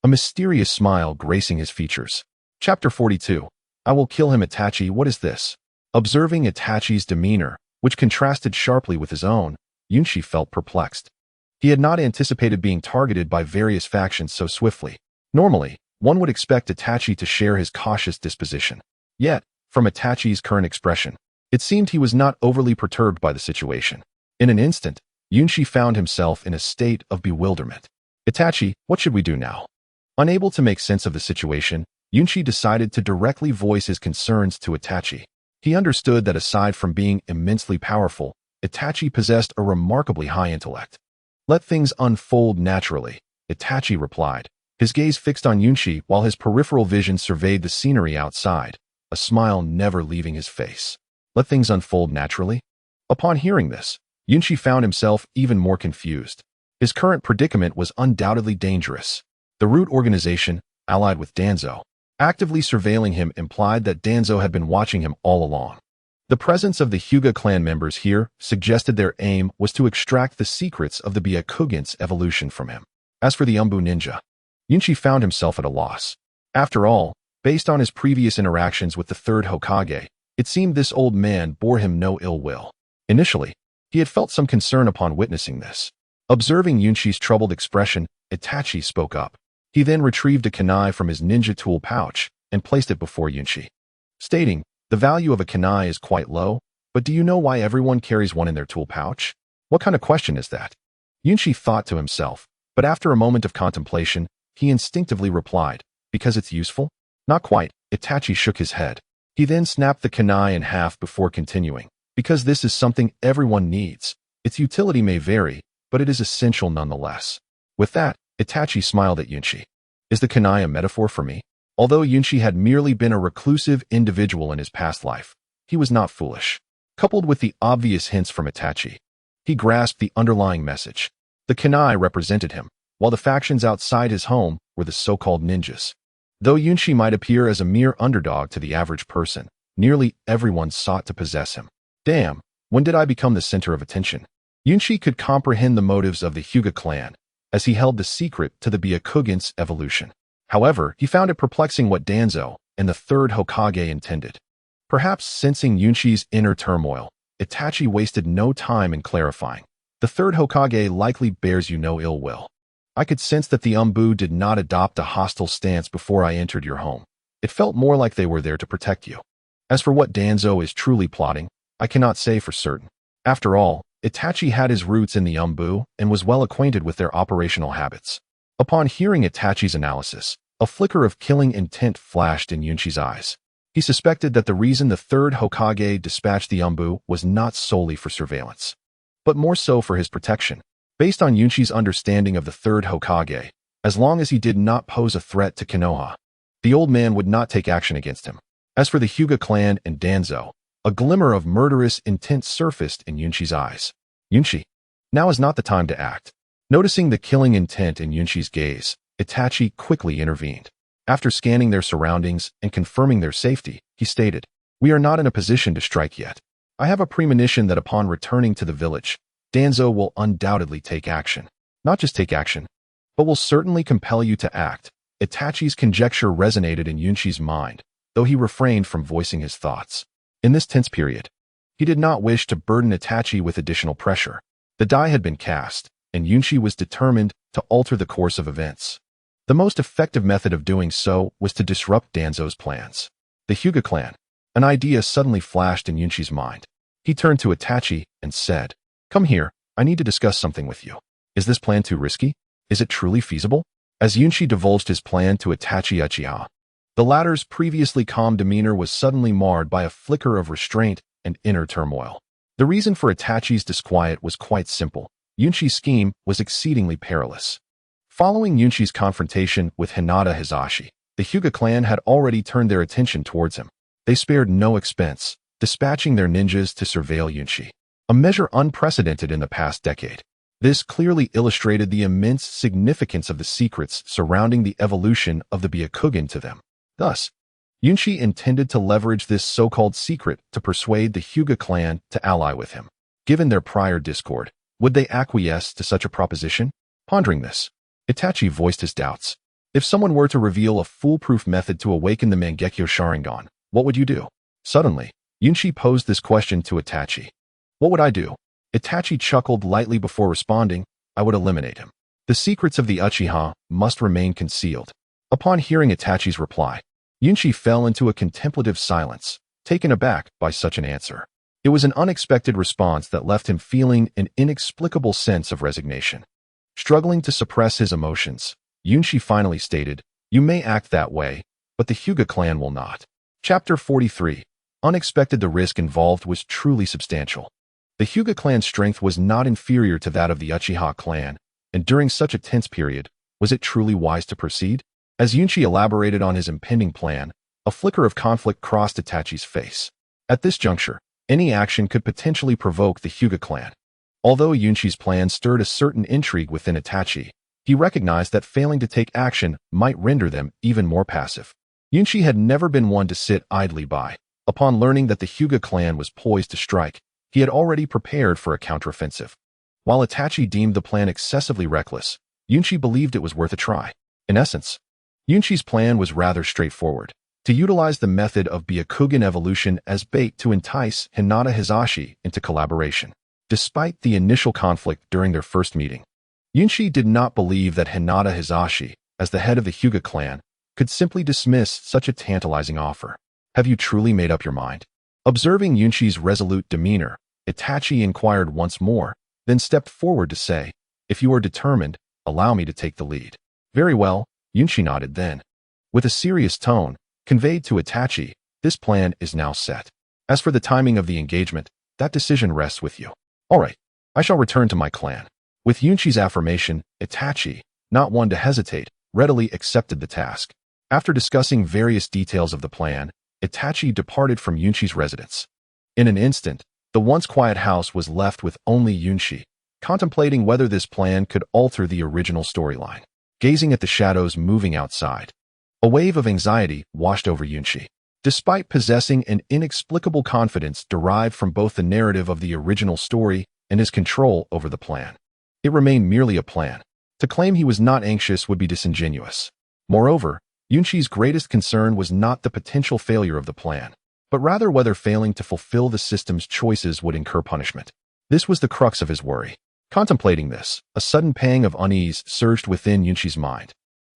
A: A mysterious smile gracing his features. Chapter 42. I will kill him. Itachi, what is this? Observing Itachi's demeanor, which contrasted sharply with his own, Yunshi felt perplexed. He had not anticipated being targeted by various factions so swiftly. Normally, one would expect Itachi to share his cautious disposition. Yet, from Itachi's current expression, it seemed he was not overly perturbed by the situation. In an instant, Yunshi found himself in a state of bewilderment. Itachi, what should we do now? Unable to make sense of the situation, Yunshi decided to directly voice his concerns to Itachi. He understood that aside from being immensely powerful, Itachi possessed a remarkably high intellect. Let things unfold naturally, Itachi replied, his gaze fixed on Yunshi while his peripheral vision surveyed the scenery outside, a smile never leaving his face. Let things unfold naturally? Upon hearing this, Yunshi found himself even more confused. His current predicament was undoubtedly dangerous. The root organization, allied with Danzo, actively surveilling him implied that Danzo had been watching him all along. The presence of the Hyuga clan members here suggested their aim was to extract the secrets of the Byakugan's evolution from him. As for the Umbu ninja, Yunshi found himself at a loss. After all, based on his previous interactions with the third Hokage, it seemed this old man bore him no ill will. Initially, he had felt some concern upon witnessing this. Observing Yunshi's troubled expression, Itachi spoke up. He then retrieved a kunai from his ninja tool pouch and placed it before Yunshi, stating, the value of a kunai is quite low, but do you know why everyone carries one in their tool pouch? What kind of question is that? Yunshi thought to himself, but after a moment of contemplation, he instinctively replied, because it's useful? Not quite, Itachi shook his head. He then snapped the kunai in half before continuing, because this is something everyone needs. Its utility may vary, but it is essential nonetheless. With that, Itachi smiled at Yunshi. Is the kunai a metaphor for me? Although Yunshi had merely been a reclusive individual in his past life, he was not foolish. Coupled with the obvious hints from Itachi, he grasped the underlying message. The kunai represented him, while the factions outside his home were the so-called ninjas. Though Yunshi might appear as a mere underdog to the average person, nearly everyone sought to possess him. Damn, when did I become the center of attention? Yunshi could comprehend the motives of the Hyuga clan, as he held the secret to the Byakugan's evolution. However, he found it perplexing what Danzo and the third Hokage intended. Perhaps sensing Yunshi's inner turmoil, Itachi wasted no time in clarifying. The third Hokage likely bears you no ill will. I could sense that the Umbu did not adopt a hostile stance before I entered your home. It felt more like they were there to protect you. As for what Danzo is truly plotting, I cannot say for certain. After all, Itachi had his roots in the Umbu and was well acquainted with their operational habits. Upon hearing Itachi's analysis, a flicker of killing intent flashed in Yunshi's eyes. He suspected that the reason the third Hokage dispatched the Umbu was not solely for surveillance, but more so for his protection. Based on Yunshi's understanding of the third Hokage, as long as he did not pose a threat to Konoha, the old man would not take action against him. As for the Hyuga clan and Danzo, a glimmer of murderous intent surfaced in Yunshi's eyes. Yunshi, now is not the time to act. Noticing the killing intent in Yunshi's gaze, Itachi quickly intervened. After scanning their surroundings and confirming their safety, he stated, we are not in a position to strike yet. I have a premonition that upon returning to the village, Danzo will undoubtedly take action. Not just take action, but will certainly compel you to act. Itachi's conjecture resonated in Yunshi's mind, though he refrained from voicing his thoughts. In this tense period, He did not wish to burden Itachi with additional pressure. The die had been cast, and Yunshi was determined to alter the course of events. The most effective method of doing so was to disrupt Danzo's plans. The Hyuga clan. An idea suddenly flashed in Yunshi's mind. He turned to Itachi and said, "Come here, I need to discuss something with you. Is this plan too risky? Is it truly feasible?" As Yunshi divulged his plan to Itachi Uchiha, the latter's previously calm demeanor was suddenly marred by a flicker of restraint and inner turmoil. The reason for Itachi's disquiet was quite simple. Yunshi's scheme was exceedingly perilous. Following Yunshi's confrontation with Hinata Hizashi, the Hyuga clan had already turned their attention towards him. They spared no expense, dispatching their ninjas to surveil Yunshi, a measure unprecedented in the past decade. This clearly illustrated the immense significance of the secrets surrounding the evolution of the Byakugan to them. Thus, Yunshi intended to leverage this so-called secret to persuade the Hyuga clan to ally with him. Given their prior discord, would they acquiesce to such a proposition? Pondering this, Itachi voiced his doubts. If someone were to reveal a foolproof method to awaken the Mangekyo Sharingan, what would you do? Suddenly, Yunshi posed this question to Itachi. What would I do? Itachi chuckled lightly before responding, I would eliminate him. The secrets of the Uchiha must remain concealed. Upon hearing Itachi's reply, Yunshi fell into a contemplative silence, taken aback by such an answer. It was an unexpected response that left him feeling an inexplicable sense of resignation. Struggling to suppress his emotions, Yunshi finally stated, "You may act that way, but the Hyuga clan will not." Chapter 43. Unexpected. The risk involved was truly substantial. The Hyuga clan's strength was not inferior to that of the Uchiha clan, and during such a tense period, was it truly wise to proceed? As Yunshi elaborated on his impending plan, a flicker of conflict crossed Itachi's face. At this juncture, any action could potentially provoke the Hyuga clan. Although Yunshi's plan stirred a certain intrigue within Itachi, he recognized that failing to take action might render them even more passive. Yunshi had never been one to sit idly by. Upon learning that the Hyuga clan was poised to strike, he had already prepared for a counteroffensive. While Itachi deemed the plan excessively reckless, Yunshi believed it was worth a try. In essence, Yunshi's plan was rather straightforward: to utilize the method of Byakugan evolution as bait to entice Hinata Hizashi into collaboration. Despite the initial conflict during their first meeting, Yunshi did not believe that Hinata Hizashi, as the head of the Hyuga clan, could simply dismiss such a tantalizing offer. Have you truly made up your mind? Observing Yunshi's resolute demeanor, Itachi inquired once more, then stepped forward to say, "If you are determined, allow me to take the lead." "Very well," Yunshi nodded then. With a serious tone, conveyed to Itachi, "This plan is now set. As for the timing of the engagement, that decision rests with you." "All right, I shall return to my clan." With Yunshi's affirmation, Itachi, not one to hesitate, readily accepted the task. After discussing various details of the plan, Itachi departed from Yunshi's residence. In an instant, the once quiet house was left with only Yunshi, contemplating whether this plan could alter the original storyline. Gazing at the shadows moving outside, a wave of anxiety washed over Yunshi. Despite possessing an inexplicable confidence derived from both the narrative of the original story and his control over the plan, it remained merely a plan. To claim he was not anxious would be disingenuous. Moreover, Yunshi's greatest concern was not the potential failure of the plan, but rather whether failing to fulfill the system's choices would incur punishment. This was the crux of his worry. Contemplating this, a sudden pang of unease surged within Yunshi's mind.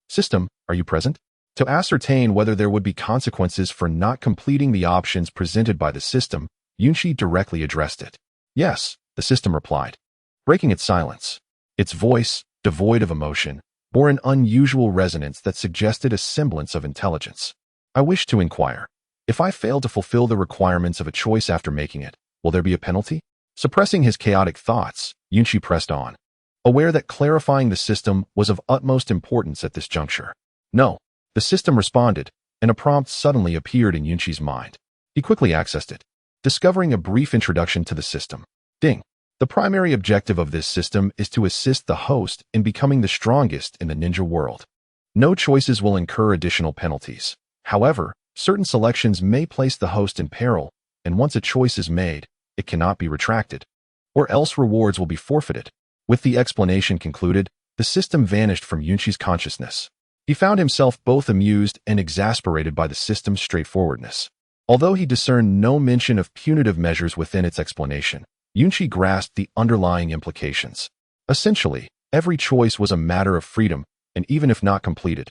A: "System, are you present?" To ascertain whether there would be consequences for not completing the options presented by the system, Yunshi directly addressed it. "Yes," the system replied, breaking its silence. Its voice, devoid of emotion, bore an unusual resonance that suggested a semblance of intelligence. "I wish to inquire, if I fail to fulfill the requirements of a choice after making it, will there be a penalty?" Suppressing his chaotic thoughts, Yunshi pressed on, aware that clarifying the system was of utmost importance at this juncture. "No," the system responded, and a prompt suddenly appeared in Yunshi's mind. He quickly accessed it, discovering a brief introduction to the system. Ding. The primary objective of this system is to assist the host in becoming the strongest in the ninja world. No choices will incur additional penalties. However, certain selections may place the host in peril, and once a choice is made, it cannot be retracted, or else rewards will be forfeited. With the explanation concluded, the system vanished from Yunshi's consciousness. He found himself both amused and exasperated by the system's straightforwardness. Although he discerned no mention of punitive measures within its explanation, Yunchi grasped the underlying implications. Essentially, every choice was a matter of freedom, and even if not completed,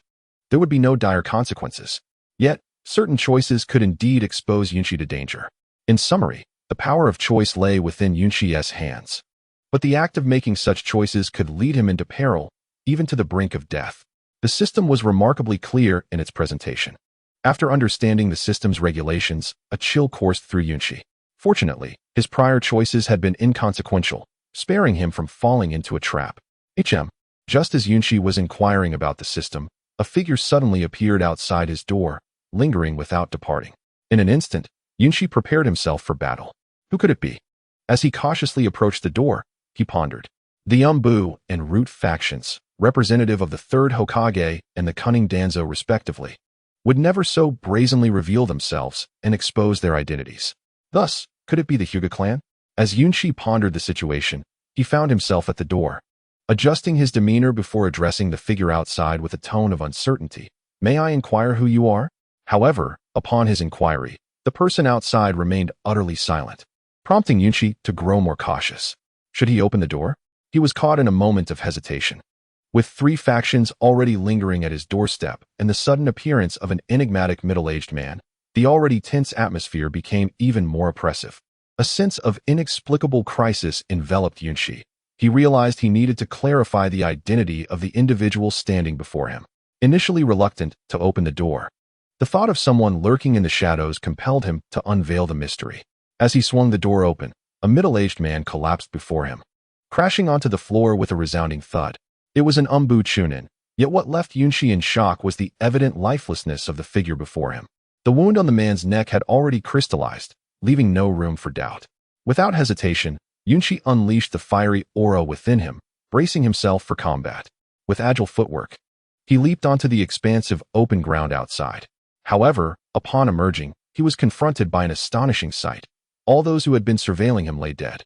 A: there would be no dire consequences. Yet, certain choices could indeed expose Yunchi to danger. In summary, the power of choice lay within Yunchi's hands. But the act of making such choices could lead him into peril, even to the brink of death. The system was remarkably clear in its presentation. After understanding the system's regulations, a chill coursed through Yunchi. Fortunately, his prior choices had been inconsequential, sparing him from falling into a trap. Just as Yunchi was inquiring about the system, a figure suddenly appeared outside his door, lingering without departing. In an instant, Yunchi prepared himself for battle. Who could it be? As he cautiously approached the door, he pondered. The Umbu and Root factions, representative of the third Hokage and the cunning Danzo respectively, would never so brazenly reveal themselves and expose their identities. Thus, could it be the Hyuga clan? As Yunchi pondered the situation, he found himself at the door. Adjusting his demeanor before addressing the figure outside with a tone of uncertainty, "May I inquire who you are?" However, upon his inquiry, the person outside remained utterly silent, prompting Yunchi to grow more cautious. Should he open the door? He was caught in a moment of hesitation. With three factions already lingering at his doorstep and the sudden appearance of an enigmatic middle-aged man, the already tense atmosphere became even more oppressive. A sense of inexplicable crisis enveloped Yunchi. He realized he needed to clarify the identity of the individual standing before him. Initially reluctant to open the door, the thought of someone lurking in the shadows compelled him to unveil the mystery. As he swung the door open, a middle-aged man collapsed before him, crashing onto the floor with a resounding thud. It was an Umbu Chunin, yet what left Yunchi in shock was the evident lifelessness of the figure before him. The wound on the man's neck had already crystallized, leaving no room for doubt. Without hesitation, Yunchi unleashed the fiery aura within him, bracing himself for combat. With agile footwork, he leaped onto the expansive open ground outside. However, upon emerging, he was confronted by an astonishing sight. All those who had been surveilling him lay dead.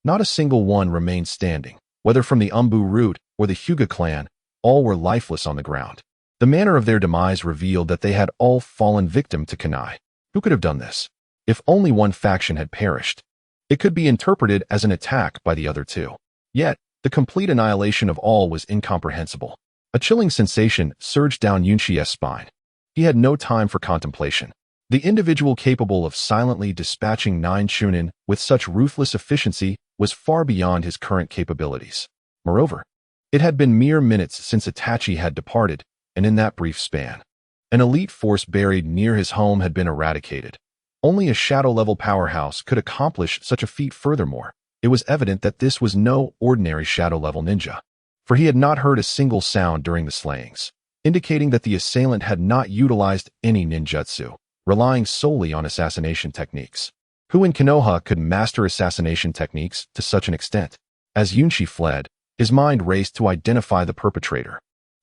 A: Not a single one remained standing. Whether from the Umbu root or the Hyuga clan, all were lifeless on the ground. The manner of their demise revealed that they had all fallen victim to Kunai. Who could have done this? If only one faction had perished, it could be interpreted as an attack by the other two. Yet, the complete annihilation of all was incomprehensible. A chilling sensation surged down Yunchi's spine. He had no time for contemplation. The individual capable of silently dispatching 9 Chunin with such ruthless efficiency was far beyond his current capabilities. Moreover, it had been mere minutes since Itachi had departed, and in that brief span, an elite force buried near his home had been eradicated. Only a shadow-level powerhouse could accomplish such a feat. Furthermore, it was evident that this was no ordinary shadow-level ninja, for he had not heard a single sound during the slayings, indicating that the assailant had not utilized any ninjutsu, relying solely on assassination techniques. Who in Konoha could master assassination techniques to such an extent? As Yunchi fled, his mind raced to identify the perpetrator.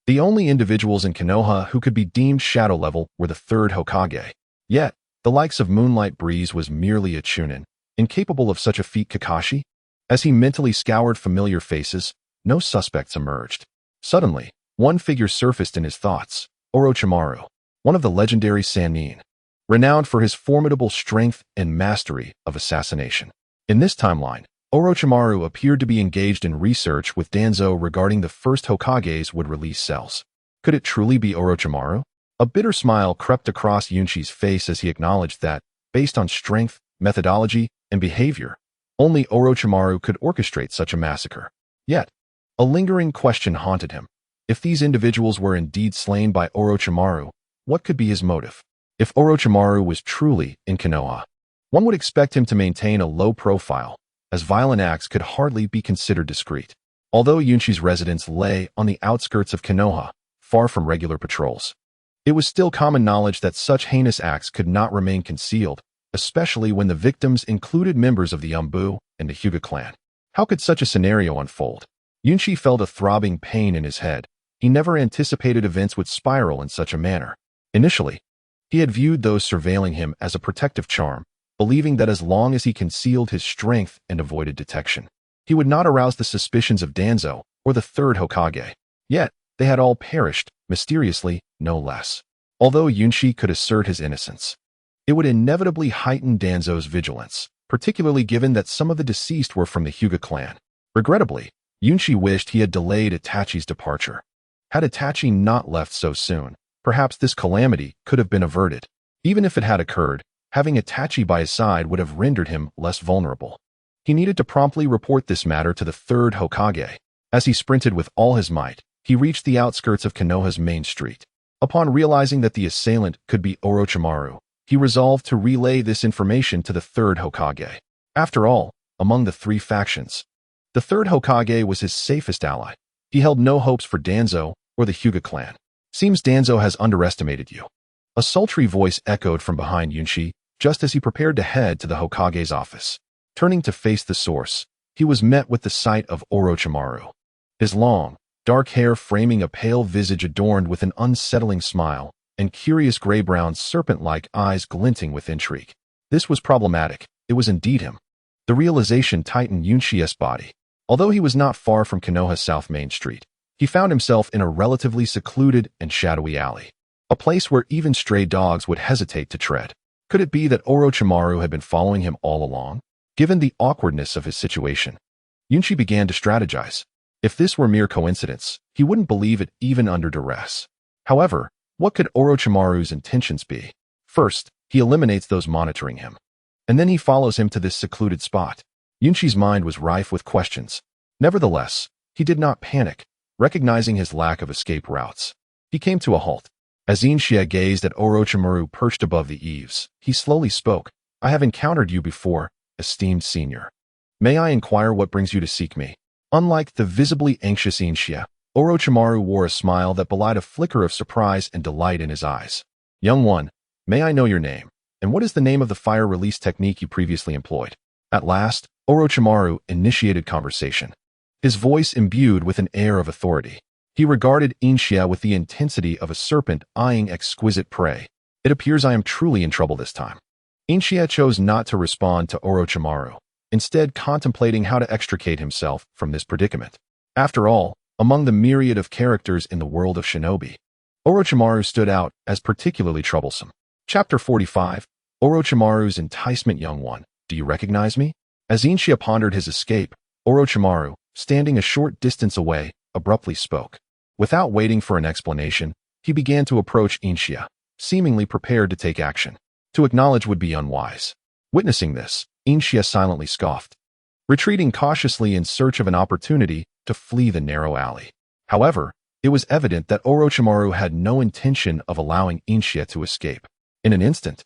A: The only individuals in Konoha who could be deemed shadow-level were the third Hokage. Yet, the likes of Moonlight Breeze was merely a Chunin, incapable of such a feat. Kakashi? As he mentally scoured familiar faces, no suspects emerged. Suddenly, one figure surfaced in his thoughts: Orochimaru, one of the legendary Sannin, renowned for his formidable strength and mastery of assassination. In this timeline, Orochimaru appeared to be engaged in research with Danzo regarding the first Hokage's would release cells. Could it truly be Orochimaru? A bitter smile crept across Yunchi's face as he acknowledged that, based on strength, methodology, and behavior, only Orochimaru could orchestrate such a massacre. Yet, a lingering question haunted him. If these individuals were indeed slain by Orochimaru, what could be his motive? If Orochimaru was truly in Konoha, one would expect him to maintain a low profile, as violent acts could hardly be considered discreet. Although Yunchi's residence lay on the outskirts of Konoha, far from regular patrols, it was still common knowledge that such heinous acts could not remain concealed, especially when the victims included members of the Umbu and the Hyuga clan. How could such a scenario unfold? Yunchi felt a throbbing pain in his head. He never anticipated events would spiral in such a manner. Initially, he had viewed those surveilling him as a protective charm, believing that as long as he concealed his strength and avoided detection, he would not arouse the suspicions of Danzo or the third Hokage. Yet, they had all perished, mysteriously, no less. Although Yunchi could assert his innocence, It would inevitably heighten Danzo's vigilance, particularly given that some of the deceased were from the Hyuga clan. Regrettably, Yunshi wished he had delayed Itachi's departure. Had Itachi not left so soon, perhaps this calamity could have been averted. Even if it had occurred, having Itachi by his side would have rendered him less vulnerable. He needed to promptly report this matter to the third Hokage. As he sprinted with all his might, he reached the outskirts of Konoha's main street. Upon realizing that the assailant could be Orochimaru, he resolved to relay this information to the third Hokage. After all, among the three factions, the third Hokage was his safest ally. He held no hopes for Danzo or the Hyuga clan. Seems Danzo has underestimated you. A sultry voice echoed from behind Yunshi just as he prepared to head to the Hokage's office. Turning to face the source, he was met with the sight of Orochimaru. His long, dark hair framing a pale visage adorned with an unsettling smile, and curious gray-brown serpent-like eyes glinting with intrigue. This was problematic. It was indeed him. The realization tightened Yunshi's body. Although he was not far from Konoha's South Main Street, he found himself in a relatively secluded and shadowy alley, a place where even stray dogs would hesitate to tread. Could it be that Orochimaru had been following him all along? Given the awkwardness of his situation, Yunshi began to strategize. If this were mere coincidence, he wouldn't believe it even under duress. However, what could Orochimaru's intentions be? First, he eliminates those monitoring him, and then he follows him to this secluded spot. Yunshi's mind was rife with questions. Nevertheless, he did not panic, recognizing his lack of escape routes. He came to a halt. As Yunshi gazed at Orochimaru perched above the eaves, he slowly spoke. I have encountered you before, esteemed senior. May I inquire what brings you to seek me? Unlike the visibly anxious Yunshi, Orochimaru wore a smile that belied a flicker of surprise and delight in his eyes. Young one, may I know your name, and what is the name of the fire release technique you previously employed? At last, Orochimaru initiated conversation, his voice imbued with an air of authority. He regarded Yunshi with the intensity of a serpent eyeing exquisite prey. It appears I am truly in trouble this time. Yunshi chose not to respond to Orochimaru, instead contemplating how to extricate himself from this predicament. After all, among the myriad of characters in the world of shinobi, Orochimaru stood out as particularly troublesome. Chapter 45, Orochimaru's enticement. Young one, do you recognize me? As Yunshi pondered his escape, Orochimaru, standing a short distance away, abruptly spoke. Without waiting for an explanation, he began to approach Yunshi, seemingly prepared to take action. To acknowledge would be unwise. Witnessing this, Yunshi silently scoffed, retreating cautiously in search of an opportunity to flee the narrow alley. However, it was evident that Orochimaru had no intention of allowing Yunshi to escape. In an instant,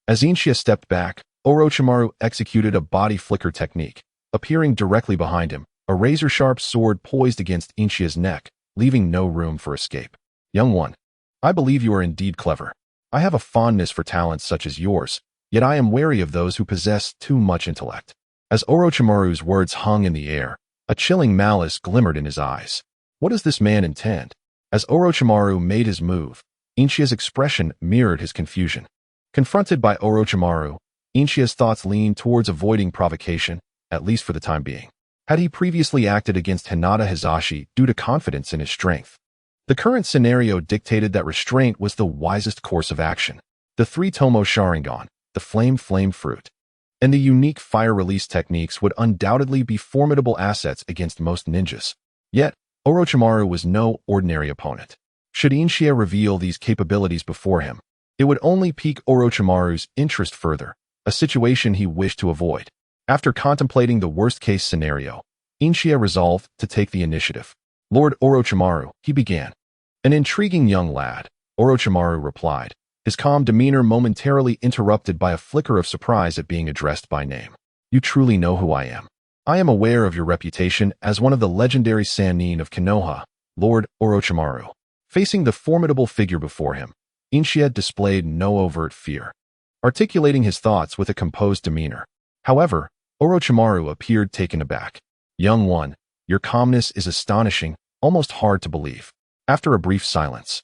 A: as Yunshi stepped back, Orochimaru executed a body flicker technique, appearing directly behind him, a razor-sharp sword poised against Yunshi's neck, leaving no room for escape. Young one, I believe you are indeed clever. I have a fondness for talents such as yours, yet I am wary of those who possess too much intellect. As Orochimaru's words hung in the air, a chilling malice glimmered in his eyes. What does this man intend? As Orochimaru made his move, Yunshi's expression mirrored his confusion. Confronted by Orochimaru, Yunshi's thoughts leaned towards avoiding provocation, at least for the time being. Had he previously acted against Hinata Hizashi due to confidence in his strength? The current scenario dictated that restraint was the wisest course of action. The three-tomo Sharingan, the flame fruit, and the unique fire release techniques would undoubtedly be formidable assets against most ninjas. Yet, Orochimaru was no ordinary opponent. Should Yunshi reveal these capabilities before him, it would only pique Orochimaru's interest further, a situation he wished to avoid. After contemplating the worst-case scenario, Yunshi resolved to take the initiative. Lord Orochimaru, he began. An intriguing young lad, Orochimaru replied, his calm demeanor momentarily interrupted by a flicker of surprise at being addressed by name. You truly know who I am. I am aware of your reputation as one of the legendary Sannin of Konoha, Lord Orochimaru. Facing the formidable figure before him, Yunshi displayed no overt fear, articulating his thoughts with a composed demeanor. However, Orochimaru appeared taken aback. Young one, your calmness is astonishing, almost hard to believe. After a brief silence,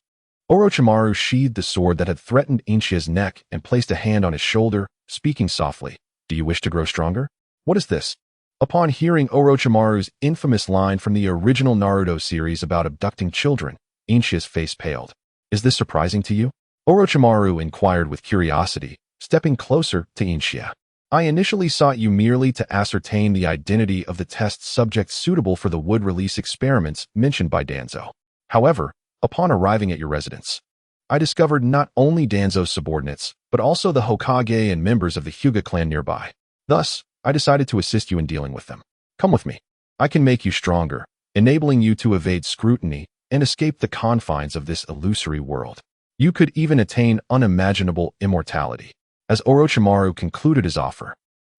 A: Orochimaru sheathed the sword that had threatened Yunshi's neck and placed a hand on his shoulder, speaking softly. Do you wish to grow stronger? What is this? Upon hearing Orochimaru's infamous line from the original Naruto series about abducting children, Yunshi's face paled. Is this surprising to you? Orochimaru inquired with curiosity, stepping closer to Inchia. I initially sought you merely to ascertain the identity of the test subjects suitable for the wood release experiments mentioned by Danzo. However, upon arriving at your residence, I discovered not only Danzo's subordinates, but also the Hokage and members of the Hyuga clan nearby. Thus, I decided to assist you in dealing with them. Come with me. I can make you stronger, enabling you to evade scrutiny and escape the confines of this illusory world. You could even attain unimaginable immortality. As Orochimaru concluded his offer,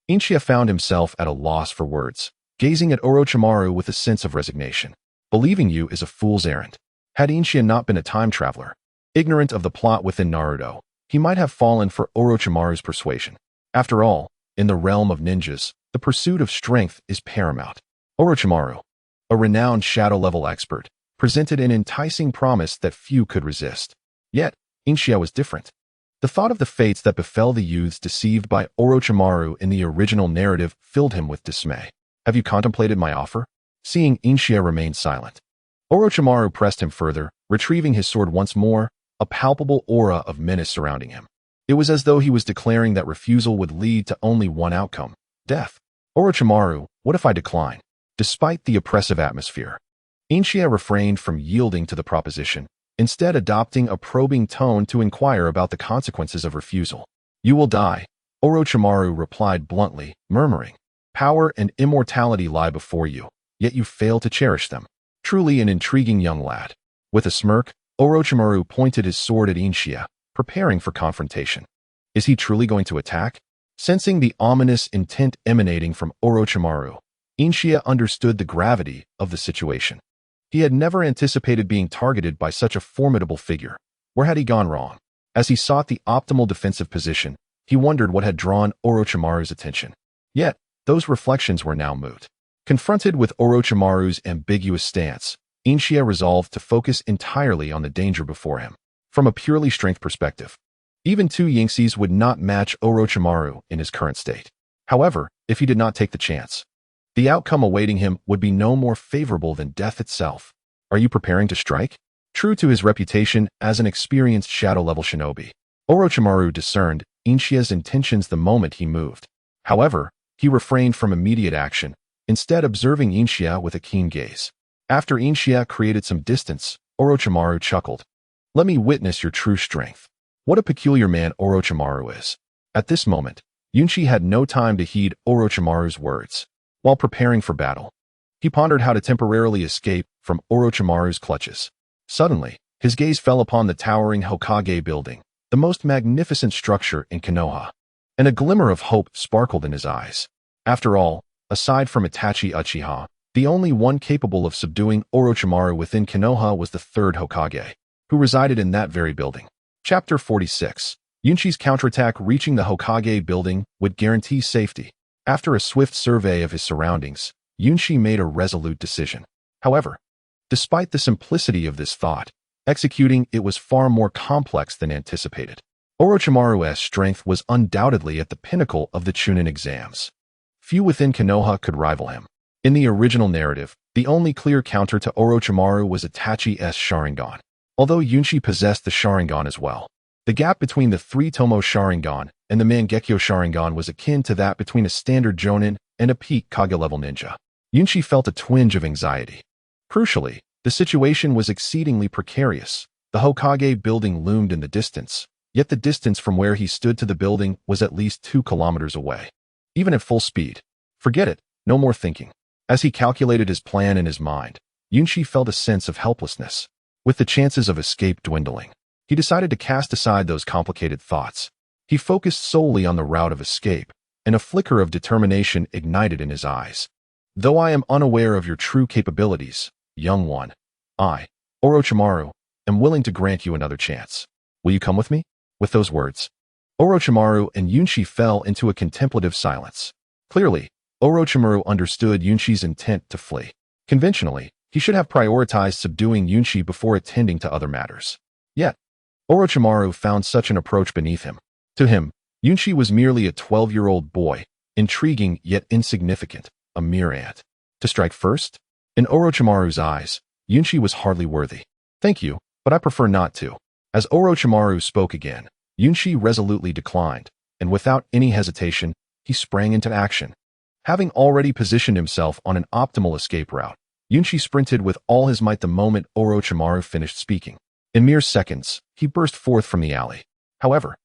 A: Inchia found himself at a loss for words, gazing at Orochimaru with a sense of resignation. Believing you is a fool's errand. Had Inchia not been a time traveler, ignorant of the plot within Naruto, he might have fallen for Orochimaru's persuasion. After all, in the realm of ninjas, the pursuit of strength is paramount. Orochimaru, a renowned shadow-level expert, presented an enticing promise that few could resist. Yet, Inchia was different. The thought of the fates that befell the youths deceived by Orochimaru in the original narrative filled him with dismay. Have you contemplated my offer? Seeing Inchia remain silent, Orochimaru pressed him further, retrieving his sword once more, a palpable aura of menace surrounding him. It was as though he was declaring that refusal would lead to only one outcome: death. Orochimaru, what if I decline? Despite the oppressive atmosphere, Inchia refrained from yielding to the proposition, instead adopting a probing tone to inquire about the consequences of refusal. You will die, Orochimaru replied bluntly, murmuring. Power and immortality lie before you, yet you fail to cherish them. Truly an intriguing young lad. With a smirk, Orochimaru pointed his sword at Inchia, preparing for confrontation. Is he truly going to attack? Sensing the ominous intent emanating from Orochimaru, Inchia understood the gravity of the situation. He had never anticipated being targeted by such a formidable figure. Where had he gone wrong? As he sought the optimal defensive position, he wondered what had drawn Orochimaru's attention. Yet, those reflections were now moot. Confronted with Orochimaru's ambiguous stance, Inchia resolved to focus entirely on the danger before him. From a purely strength perspective, even two Yinxis would not match Orochimaru in his current state. However, if he did not take the chance, the outcome awaiting him would be no more favorable than death itself. Are you preparing to strike? True to his reputation as an experienced shadow-level shinobi, Orochimaru discerned Inchia's intentions the moment he moved. However, he refrained from immediate action, instead observing Inchia with a keen gaze. After Inchia created some distance, Orochimaru chuckled. Let me witness your true strength. What a peculiar man Orochimaru is. At this moment, Yunchi had no time to heed Orochimaru's words. While preparing for battle, he pondered how to temporarily escape from Orochimaru's clutches. Suddenly, his gaze fell upon the towering Hokage building, the most magnificent structure in Konoha, and a glimmer of hope sparkled in his eyes. After all, aside from Itachi Uchiha, the only one capable of subduing Orochimaru within Konoha was the third Hokage, who resided in that very building. Chapter 46. Yunchi's counterattack reaching the Hokage building would guarantee safety. After a swift survey of his surroundings, Yunchi made a resolute decision. However, despite the simplicity of this thought, executing it was far more complex than anticipated. Orochimaru's strength was undoubtedly at the pinnacle of the Chunin exams. Few within Konoha could rival him. In the original narrative, the only clear counter to Orochimaru was Itachi's Sharingan. Although Yunchi possessed the Sharingan as well, the gap between the three-tomo Sharingan and the Mangekyo Sharingan was akin to that between a standard Jonin and a peak Kage-level ninja. Yunchi felt a twinge of anxiety. Crucially, the situation was exceedingly precarious. The Hokage building loomed in the distance, yet the distance from where he stood to the building was at least 2 kilometers away. Even at full speed. Forget it, no more thinking. As he calculated his plan in his mind, Yunchi felt a sense of helplessness. With the chances of escape dwindling, he decided to cast aside those complicated thoughts. He focused solely on the route of escape, and a flicker of determination ignited in his eyes. Though I am unaware of your true capabilities, young one, I, Orochimaru, am willing to grant you another chance. Will you come with me? With those words, Orochimaru and Yunchi fell into a contemplative silence. Clearly, Orochimaru understood Yunchi's intent to flee. Conventionally, he should have prioritized subduing Yunchi before attending to other matters. Yet, Orochimaru found such an approach beneath him. To him, Yunchi was merely a 12-year-old boy, intriguing yet insignificant, a mere ant. To strike first? In Orochimaru's eyes, Yunchi was hardly worthy. Thank you, but I prefer not to. As Orochimaru spoke again, Yunchi resolutely declined, and without any hesitation, he sprang into action. Having already positioned himself on an optimal escape route, Yunshi sprinted with all his might the moment Orochimaru finished speaking. In mere seconds, he burst forth from the alley. However,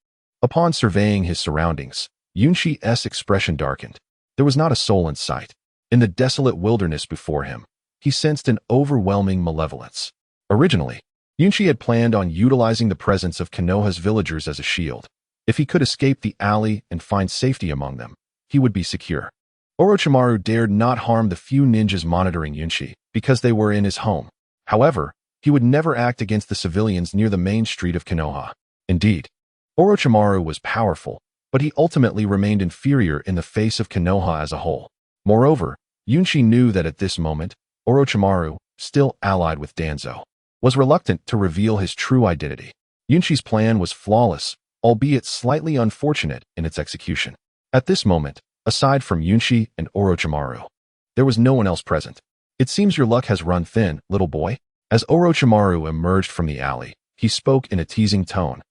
A: upon surveying his surroundings, Yunshi's expression darkened. There was not a soul in sight. In the desolate wilderness before him, he sensed an overwhelming malevolence. Originally, Yunshi had planned on utilizing the presence of Konoha's villagers as a shield. If he could escape the alley and find safety among them, he would be secure. Orochimaru dared not harm the few ninjas monitoring Yunshi because they were in his home. However, he would never act against the civilians near the main street of Konoha. Indeed, Orochimaru was powerful, but he ultimately remained inferior in the face of Konoha as a whole. Moreover, Yunshi knew that at this moment, Orochimaru, still allied with Danzo, was reluctant to reveal his true identity. Yunshi's plan was flawless, albeit slightly unfortunate in its execution. At this moment, aside from Yunshi and Orochimaru, there was no one else present. It seems your luck has run thin, little boy. As Orochimaru emerged from the alley, he spoke in a teasing tone,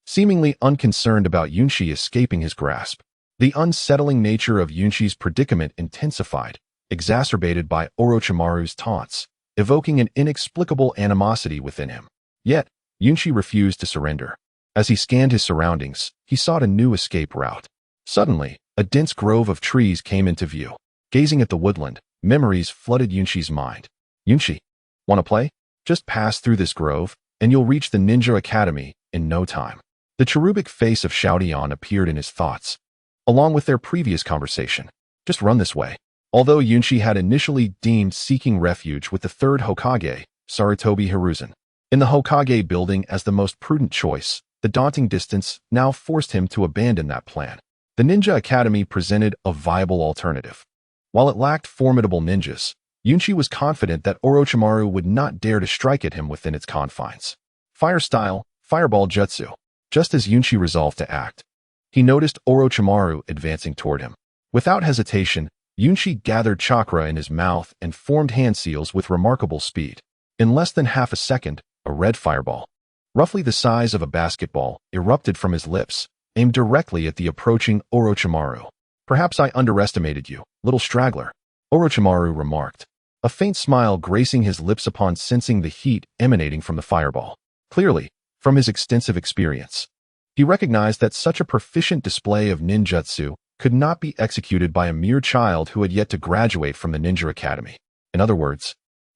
A: seemingly unconcerned about Yunshi escaping his grasp. The unsettling nature of Yunshi's predicament intensified, exacerbated by Orochimaru's taunts, evoking an inexplicable animosity within him. Yet, Yunshi refused to surrender. As he scanned his surroundings, he sought a new escape route. Suddenly, a dense grove of trees came into view. Gazing at the woodland, memories flooded Yunshi's mind. Yunshi, want to play? Just pass through this grove, and you'll reach the Ninja Academy in no time. The cherubic face of Xiaodian appeared in his thoughts, along with their previous conversation. Just run this way. Although Yunshi had initially deemed seeking refuge with the third Hokage, Sarutobi Hiruzen, in the Hokage building as the most prudent choice, the daunting distance now forced him to abandon that plan. The Ninja Academy presented a viable alternative. While it lacked formidable ninjas, Yunshi was confident that Orochimaru would not dare to strike at him within its confines. Fire style, fireball jutsu. Just as Yunshi resolved to act, he noticed Orochimaru advancing toward him. Without hesitation, Yunshi gathered chakra in his mouth and formed hand seals with remarkable speed. In less than half a second, a red fireball, roughly the size of a basketball, erupted from his lips, aimed directly at the approaching Orochimaru. Perhaps I underestimated you, little straggler, Orochimaru remarked, a faint smile gracing his lips upon sensing the heat emanating from the fireball. Clearly, from his extensive experience, he recognized that such a proficient display of ninjutsu could not be executed by a mere child who had yet to graduate from the Ninja Academy. In other words,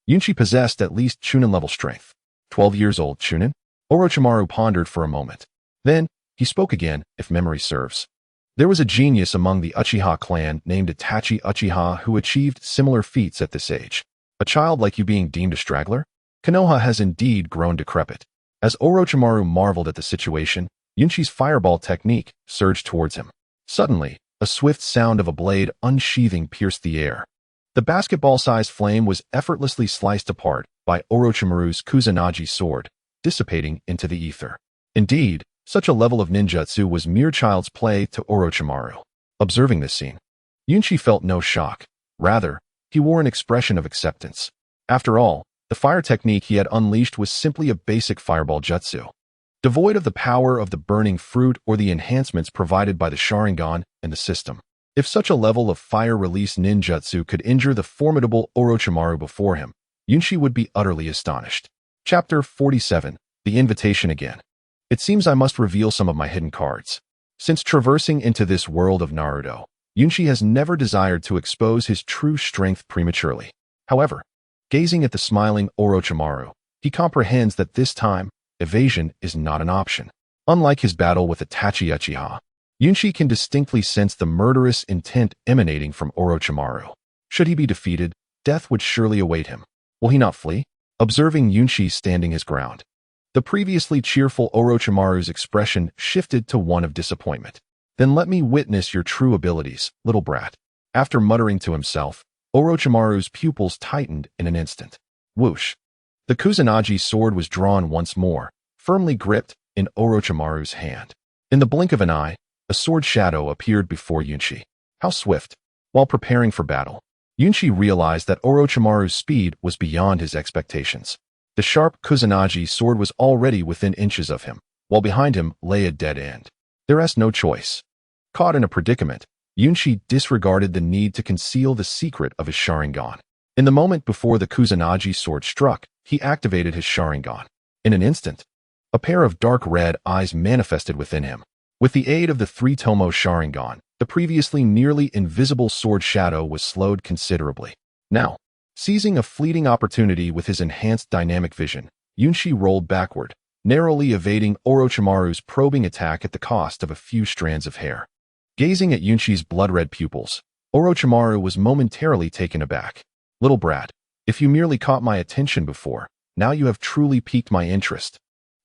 A: Yunshi possessed at least Chunin-level strength. 12 years old Chunin? Orochimaru pondered for a moment. Then, he spoke again, if memory serves. There was a genius among the Uchiha clan named Itachi Uchiha who achieved similar feats at this age. A child like you being deemed a straggler? Konoha has indeed grown decrepit. As Orochimaru marveled at the situation, Yunshi's fireball technique surged towards him. Suddenly, a swift sound of a blade unsheathing pierced the air. The basketball-sized flame was effortlessly sliced apart by Orochimaru's Kusanagi sword, dissipating into the ether. Indeed, such a level of ninjutsu was mere child's play to Orochimaru. Observing this scene, Yunshi felt no shock. Rather, he wore an expression of acceptance. After all, the fire technique he had unleashed was simply a basic fireball jutsu, devoid of the power of the burning fruit or the enhancements provided by the Sharingan and the system. If such a level of fire-release ninjutsu could injure the formidable Orochimaru before him, Yunshi would be utterly astonished. Chapter 47, The Invitation Again. It seems I must reveal some of my hidden cards. Since traversing into this world of Naruto, Yunshi has never desired to expose his true strength prematurely. However, gazing at the smiling Orochimaru, he comprehends that this time, evasion is not an option. Unlike his battle with Itachi Uchiha, Yunshi can distinctly sense the murderous intent emanating from Orochimaru. Should he be defeated, death would surely await him. Will he not flee? Observing Yunshi standing his ground, the previously cheerful Orochimaru's expression shifted to one of disappointment. Then let me witness your true abilities, little brat. After muttering to himself, Orochimaru's pupils tightened in an instant. Whoosh! The Kusanagi sword was drawn once more, firmly gripped in Orochimaru's hand. In the blink of an eye, a sword shadow appeared before Yunshi. How swift! While preparing for battle, Yunshi realized that Orochimaru's speed was beyond his expectations. The sharp Kusanagi sword was already within inches of him, while behind him lay a dead end. There was no choice. Caught in a predicament, Yunshi disregarded the need to conceal the secret of his Sharingan. In the moment before the Kusanagi sword struck, he activated his Sharingan. In an instant, a pair of dark red eyes manifested within him. With the aid of the three-tomo Sharingan, the previously nearly invisible sword shadow was slowed considerably. Now, seizing a fleeting opportunity with his enhanced dynamic vision, Yunshi rolled backward, narrowly evading Orochimaru's probing attack at the cost of a few strands of hair. Gazing at Yunshi's blood-red pupils, Orochimaru was momentarily taken aback. "Little brat, if you merely caught my attention before, now you have truly piqued my interest."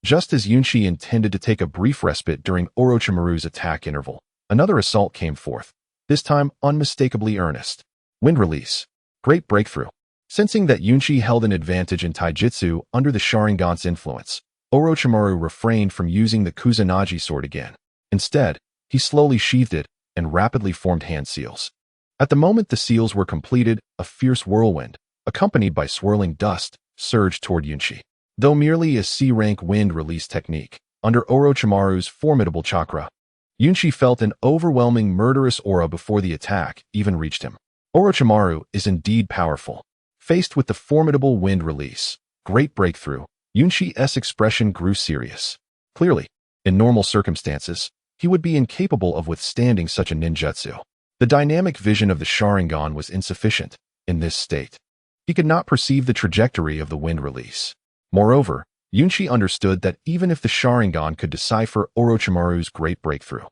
A: Just as Yunshi intended to take a brief respite during Orochimaru's attack interval, another assault came forth, this time unmistakably earnest. Wind release. Great breakthrough. Sensing that Yunshi held an advantage in taijutsu under the Sharingan's influence, Orochimaru refrained from using the Kusanagi sword again. Instead, he slowly sheathed it and rapidly formed hand seals. At the moment the seals were completed, a fierce whirlwind, accompanied by swirling dust, surged toward Yunshi. Though merely a C-rank wind release technique, under Orochimaru's formidable chakra, Yunshi felt an overwhelming murderous aura before the attack even reached him. Orochimaru is indeed powerful. Faced with the formidable wind release, great breakthrough, Yunshi's expression grew serious. Clearly, in normal circumstances, he would be incapable of withstanding such a ninjutsu. The dynamic vision of the Sharingan was insufficient in this state. He could not perceive the trajectory of the wind release. Moreover, Yunshi understood that even if the Sharingan could decipher Orochimaru's great breakthrough,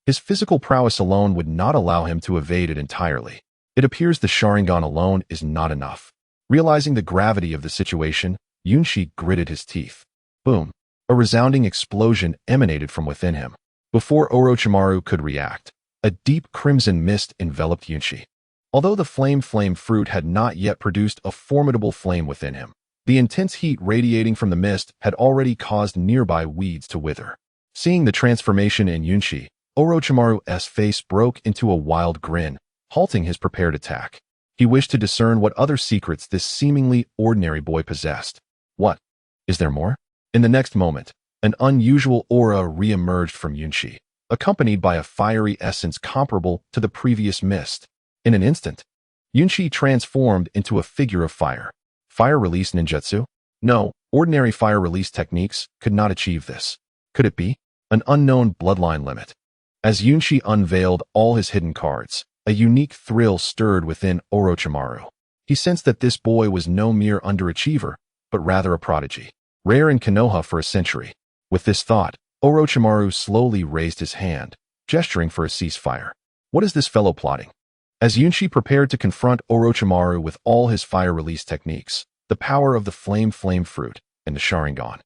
A: his physical prowess alone would not allow him to evade it entirely. It appears the Sharingan alone is not enough. Realizing the gravity of the situation, Yunshi gritted his teeth. Boom! A resounding explosion emanated from within him. Before Orochimaru could react, a deep crimson mist enveloped Yunshi. Although the flame fruit had not yet produced a formidable flame within him, the intense heat radiating from the mist had already caused nearby weeds to wither. Seeing the transformation in Yunshi, Orochimaru's face broke into a wild grin, halting his prepared attack. He wished to discern what other secrets this seemingly ordinary boy possessed. What? Is there more? In the next moment, an unusual aura re-emerged from Yunshi, accompanied by a fiery essence comparable to the previous mist. In an instant, Yunshi transformed into a figure of fire. Fire release ninjutsu? No, ordinary fire release techniques could not achieve this. Could it be? An unknown bloodline limit. As Yunshi unveiled all his hidden cards, a unique thrill stirred within Orochimaru. He sensed that this boy was no mere underachiever, but rather a prodigy, rare in Konoha for a century. With this thought, Orochimaru slowly raised his hand, gesturing for a ceasefire. What is this fellow plotting? As Yunshi prepared to confront Orochimaru with all his fire release techniques, the power of the flame fruit, and the Sharingan,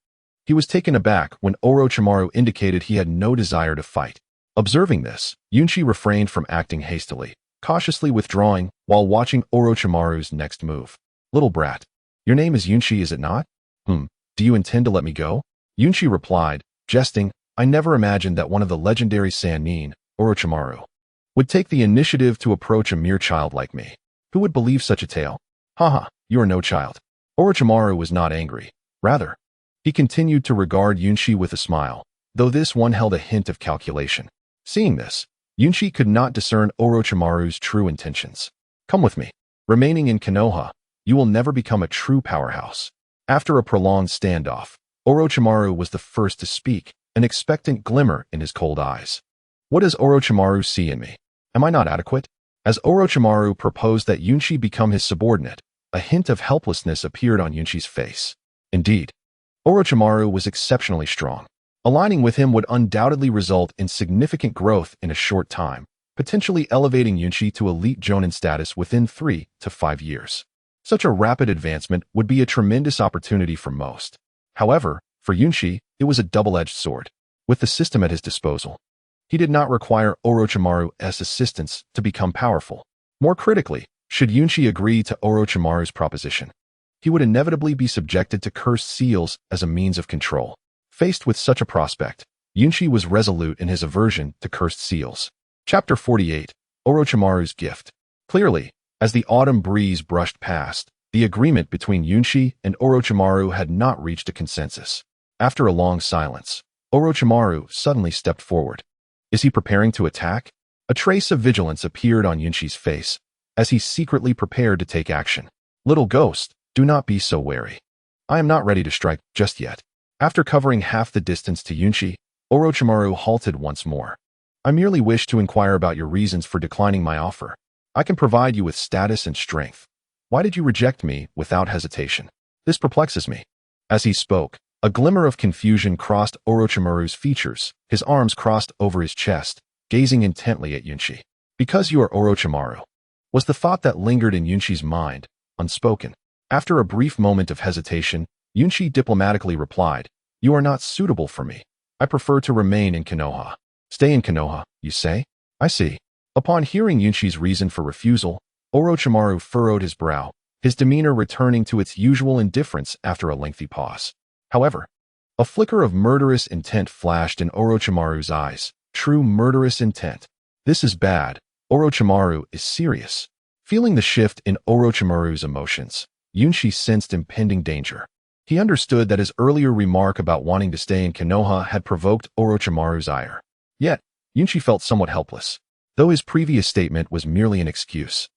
A: he was taken aback when Orochimaru indicated he had no desire to fight. Observing this, Yunshi refrained from acting hastily, cautiously withdrawing while watching Orochimaru's next move. "Little brat, your name is Yunshi, is it not? Do you intend to let me go?" Yunshi replied, jesting, "I never imagined that one of the legendary Sannin, Orochimaru, would take the initiative to approach a mere child like me. Who would believe such a tale? Haha, you are no child." Orochimaru was not angry. Rather, he continued to regard Yunshi with a smile, though this one held a hint of calculation. Seeing this, Yunshi could not discern Orochimaru's true intentions. "Come with me. Remaining in Konoha, you will never become a true powerhouse." After a prolonged standoff, Orochimaru was the first to speak, an expectant glimmer in his cold eyes. "What does Orochimaru see in me? Am I not adequate?" As Orochimaru proposed that Yunshi become his subordinate, a hint of helplessness appeared on Yunshi's face. Indeed, Orochimaru was exceptionally strong. Aligning with him would undoubtedly result in significant growth in a short time, potentially elevating Yunshi to elite Jonin status within 3 to 5 years. Such a rapid advancement would be a tremendous opportunity for most. However, for Yunshi, it was a double-edged sword. With the system at his disposal, he did not require Orochimaru's assistance to become powerful. More critically, should Yunshi agree to Orochimaru's proposition, he would inevitably be subjected to cursed seals as a means of control. Faced with such a prospect, Yunshi was resolute in his aversion to cursed seals. Chapter 48, Orochimaru's Gift. Clearly, as the autumn breeze brushed past, the agreement between Yunshi and Orochimaru had not reached a consensus. After a long silence, Orochimaru suddenly stepped forward. Is he preparing to attack? A trace of vigilance appeared on Yunshi's face as he secretly prepared to take action. Little ghost, do not be so wary. I am not ready to strike just yet. After covering half the distance to Yunshi, Orochimaru halted once more. I merely wish to inquire about your reasons for declining my offer. I can provide you with status and strength. Why did you reject me without hesitation? This perplexes me. As he spoke, a glimmer of confusion crossed Orochimaru's features. His arms crossed over his chest, gazing intently at Yunshi. Because you are Orochimaru, was the thought that lingered in Yunshi's mind, unspoken. After a brief moment of hesitation, Yunshi diplomatically replied, "You are not suitable for me. I prefer to remain in Konoha." Stay in Konoha, you say? I see. Upon hearing Yunshi's reason for refusal, Orochimaru furrowed his brow, his demeanor returning to its usual indifference after a lengthy pause. However, a flicker of murderous intent flashed in Orochimaru's eyes. True murderous intent. This is bad. Orochimaru is serious. Feeling the shift in Orochimaru's emotions, Yunshi sensed impending danger. He understood that his earlier remark about wanting to stay in Konoha had provoked Orochimaru's ire. Yet, Yunshi felt somewhat helpless, though his previous statement was merely an excuse.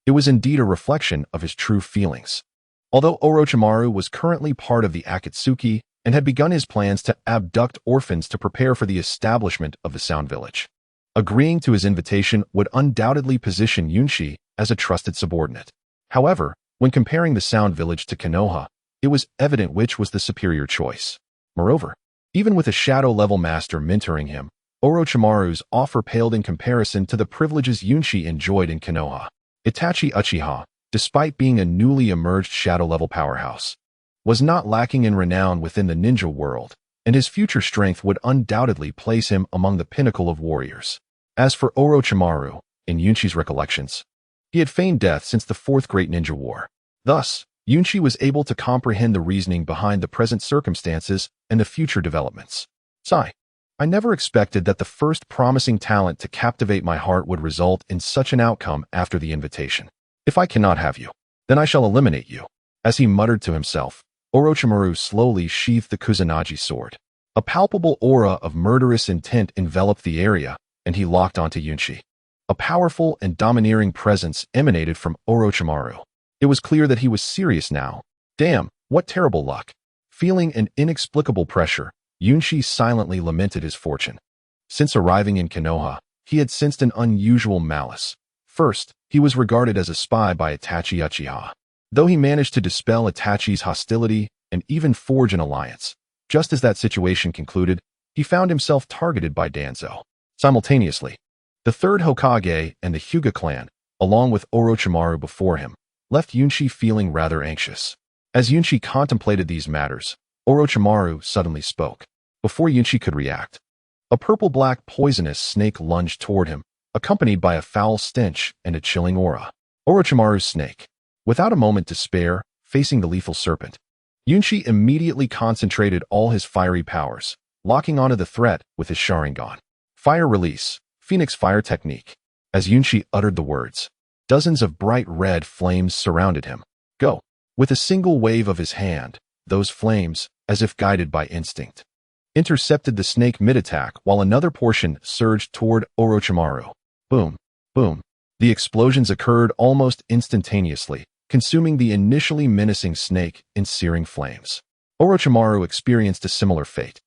A: It was indeed a reflection of his true feelings. Although Orochimaru was currently part of the Akatsuki and had begun his plans to abduct orphans to prepare for the establishment of the Sound Village, agreeing to his invitation would undoubtedly position Yunshi as a trusted subordinate. However, when comparing the Sound Village to Konoha, it was evident which was the superior choice. Moreover, even with a shadow-level master mentoring him, Orochimaru's offer paled in comparison to the privileges Yunshi enjoyed in Konoha. Itachi Uchiha, despite being a newly emerged shadow-level powerhouse, was not lacking in renown within the ninja world, and his future strength would undoubtedly place him among the pinnacle of warriors. As for Orochimaru, in Yunshi's recollections, he had feigned death since the Fourth Great Ninja War. Thus, Yunshi was able to comprehend the reasoning behind the present circumstances and the future developments. Sigh. I never expected that the first promising talent to captivate my heart would result in such an outcome after the invitation. If I cannot have you, then I shall eliminate you. As he muttered to himself, Orochimaru slowly sheathed the Kusanagi sword. A palpable aura of murderous intent enveloped the area, and he locked onto Yunshi. A powerful and domineering presence emanated from Orochimaru. It was clear that he was serious now. Damn, what terrible luck. Feeling an inexplicable pressure, Yunshi silently lamented his fortune. Since arriving in Konoha, he had sensed an unusual malice. First, he was regarded as a spy by Itachi Uchiha. Though he managed to dispel Itachi's hostility and even forge an alliance, just as that situation concluded, he found himself targeted by Danzo. Simultaneously, the third Hokage and the Hyuga clan, along with Orochimaru before him, left Yunshi feeling rather anxious. As Yunshi contemplated these matters, Orochimaru suddenly spoke. Before Yunshi could react, a purple-black poisonous snake lunged toward him, accompanied by a foul stench and a chilling aura. Orochimaru's snake. Without a moment to spare, facing the lethal serpent, Yunshi immediately concentrated all his fiery powers, locking onto the threat with his Sharingan. Fire release, Phoenix Fire Technique. As Yunshi uttered the words, dozens of bright red flames surrounded him. Go! With a single wave of his hand, those flames, as if guided by instinct, intercepted the snake mid-attack while another portion surged toward Orochimaru. Boom! Boom! The explosions occurred almost instantaneously, consuming the initially menacing snake in searing flames. Orochimaru experienced a similar fate.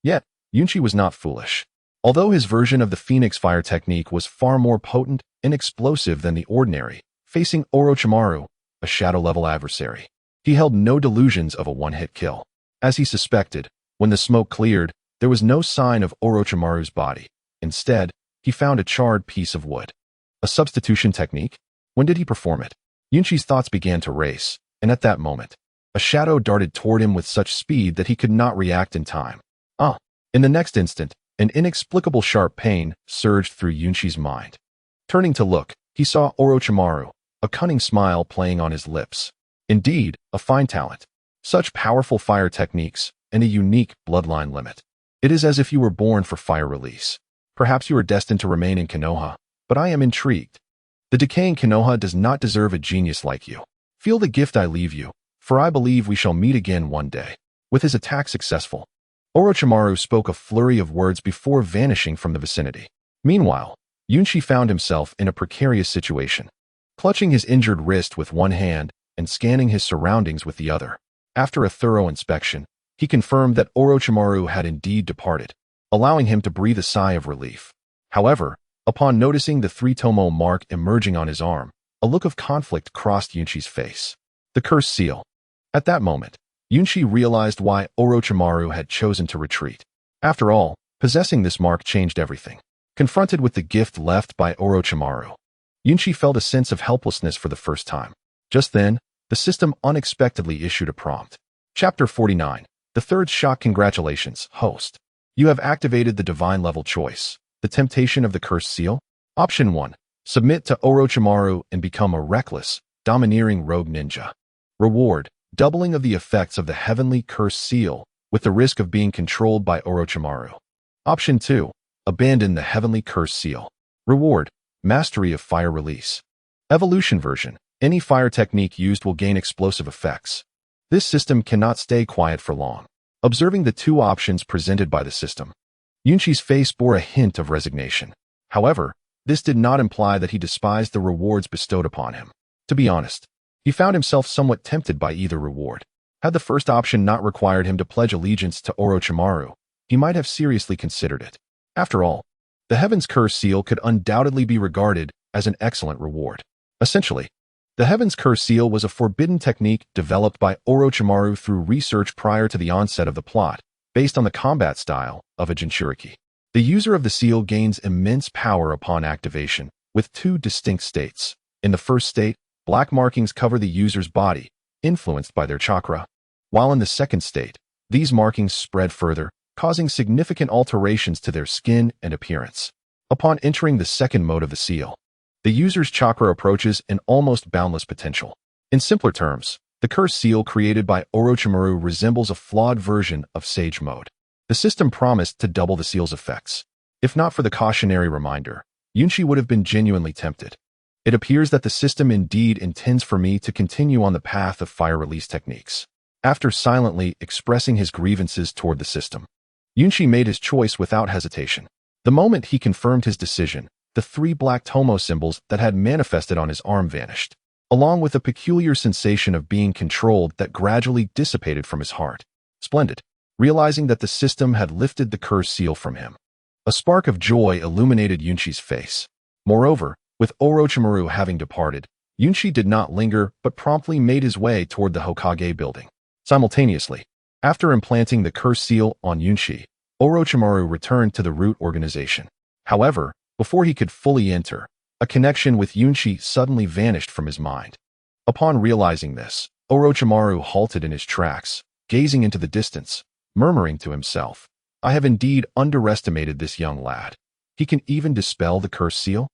A: Yet, Yunshi was not foolish. Although his version of the Phoenix Fire Technique was far more potent and explosive than the ordinary, facing Orochimaru, a shadow-level adversary, he held no delusions of a one-hit kill. As he suspected, when the smoke cleared, there was no sign of Orochimaru's body. Instead, he found a charred piece of wood. A substitution technique? When did he perform it? Yunshi's thoughts began to race, and at that moment, a shadow darted toward him with such speed that he could not react in time. In the next instant, an inexplicable sharp pain surged through Yunshi's mind. Turning to look, he saw Orochimaru, a cunning smile playing on his lips. Indeed, a fine talent. Such powerful fire techniques, and a unique bloodline limit. It is as if you were born for fire release. Perhaps you are destined to remain in Konoha, but I am intrigued. The decaying Konoha does not deserve a genius like you. Feel the gift I leave you, for I believe we shall meet again one day. With his attack successful, Orochimaru spoke a flurry of words before vanishing from the vicinity. Meanwhile, Yunshi found himself in a precarious situation, clutching his injured wrist with one hand and scanning his surroundings with the other. After a thorough inspection, he confirmed that Orochimaru had indeed departed, allowing him to breathe a sigh of relief. However, upon noticing the three-tomo mark emerging on his arm, a look of conflict crossed Yunshi's face. The cursed seal. At that moment, Yunshi realized why Orochimaru had chosen to retreat. After all, possessing this mark changed everything. Confronted with the gift left by Orochimaru, Yunshi felt a sense of helplessness for the first time. Just then, the system unexpectedly issued a prompt. Chapter 49. The Third Shock. Congratulations, host. You have activated the divine level choice. The temptation of the cursed seal. Option 1. Submit to Orochimaru and become a reckless, domineering rogue ninja. Reward. Doubling of the effects of the heavenly cursed seal, with the risk of being controlled by Orochimaru. Option 2. Abandon the heavenly cursed seal. Reward. Mastery of fire release. Evolution version. Any fire technique used will gain explosive effects. This system cannot stay quiet for long. Observing the two options presented by the system, Yunshi's face bore a hint of resignation. However, this did not imply that he despised the rewards bestowed upon him. To be honest, he found himself somewhat tempted by either reward. Had the first option not required him to pledge allegiance to Orochimaru, he might have seriously considered it. After all, the Heaven's Curse Seal could undoubtedly be regarded as an excellent reward. Essentially, the Heaven's Curse Seal was a forbidden technique developed by Orochimaru through research prior to the onset of the plot, based on the combat style of a Jinchuriki. The user of the seal gains immense power upon activation, with two distinct states. In the first state, black markings cover the user's body, influenced by their chakra, while in the second state, these markings spread further, causing significant alterations to their skin and appearance. Upon entering the second mode of the seal, the user's chakra approaches an almost boundless potential. In simpler terms, the cursed seal created by Orochimaru resembles a flawed version of Sage Mode. The system promised to double the seal's effects. If not for the cautionary reminder, Yunshi would have been genuinely tempted. It appears that the system indeed intends for me to continue on the path of fire release techniques. After silently expressing his grievances toward the system, Yunshi made his choice without hesitation. The moment he confirmed his decision, the three black tomo symbols that had manifested on his arm vanished, along with a peculiar sensation of being controlled that gradually dissipated from his heart. Splendid. Realizing that the system had lifted the cursed seal from him, a spark of joy illuminated Yunshi's face. Moreover, with Orochimaru having departed, Yunshi did not linger but promptly made his way toward the Hokage building. Simultaneously, after implanting the cursed seal on Yunshi, Orochimaru returned to the root organization. However, before he could fully enter, a connection with Yunshi suddenly vanished from his mind. Upon realizing this, Orochimaru halted in his tracks, gazing into the distance, murmuring to himself, "I have indeed underestimated this young lad. He can even dispel the cursed seal?"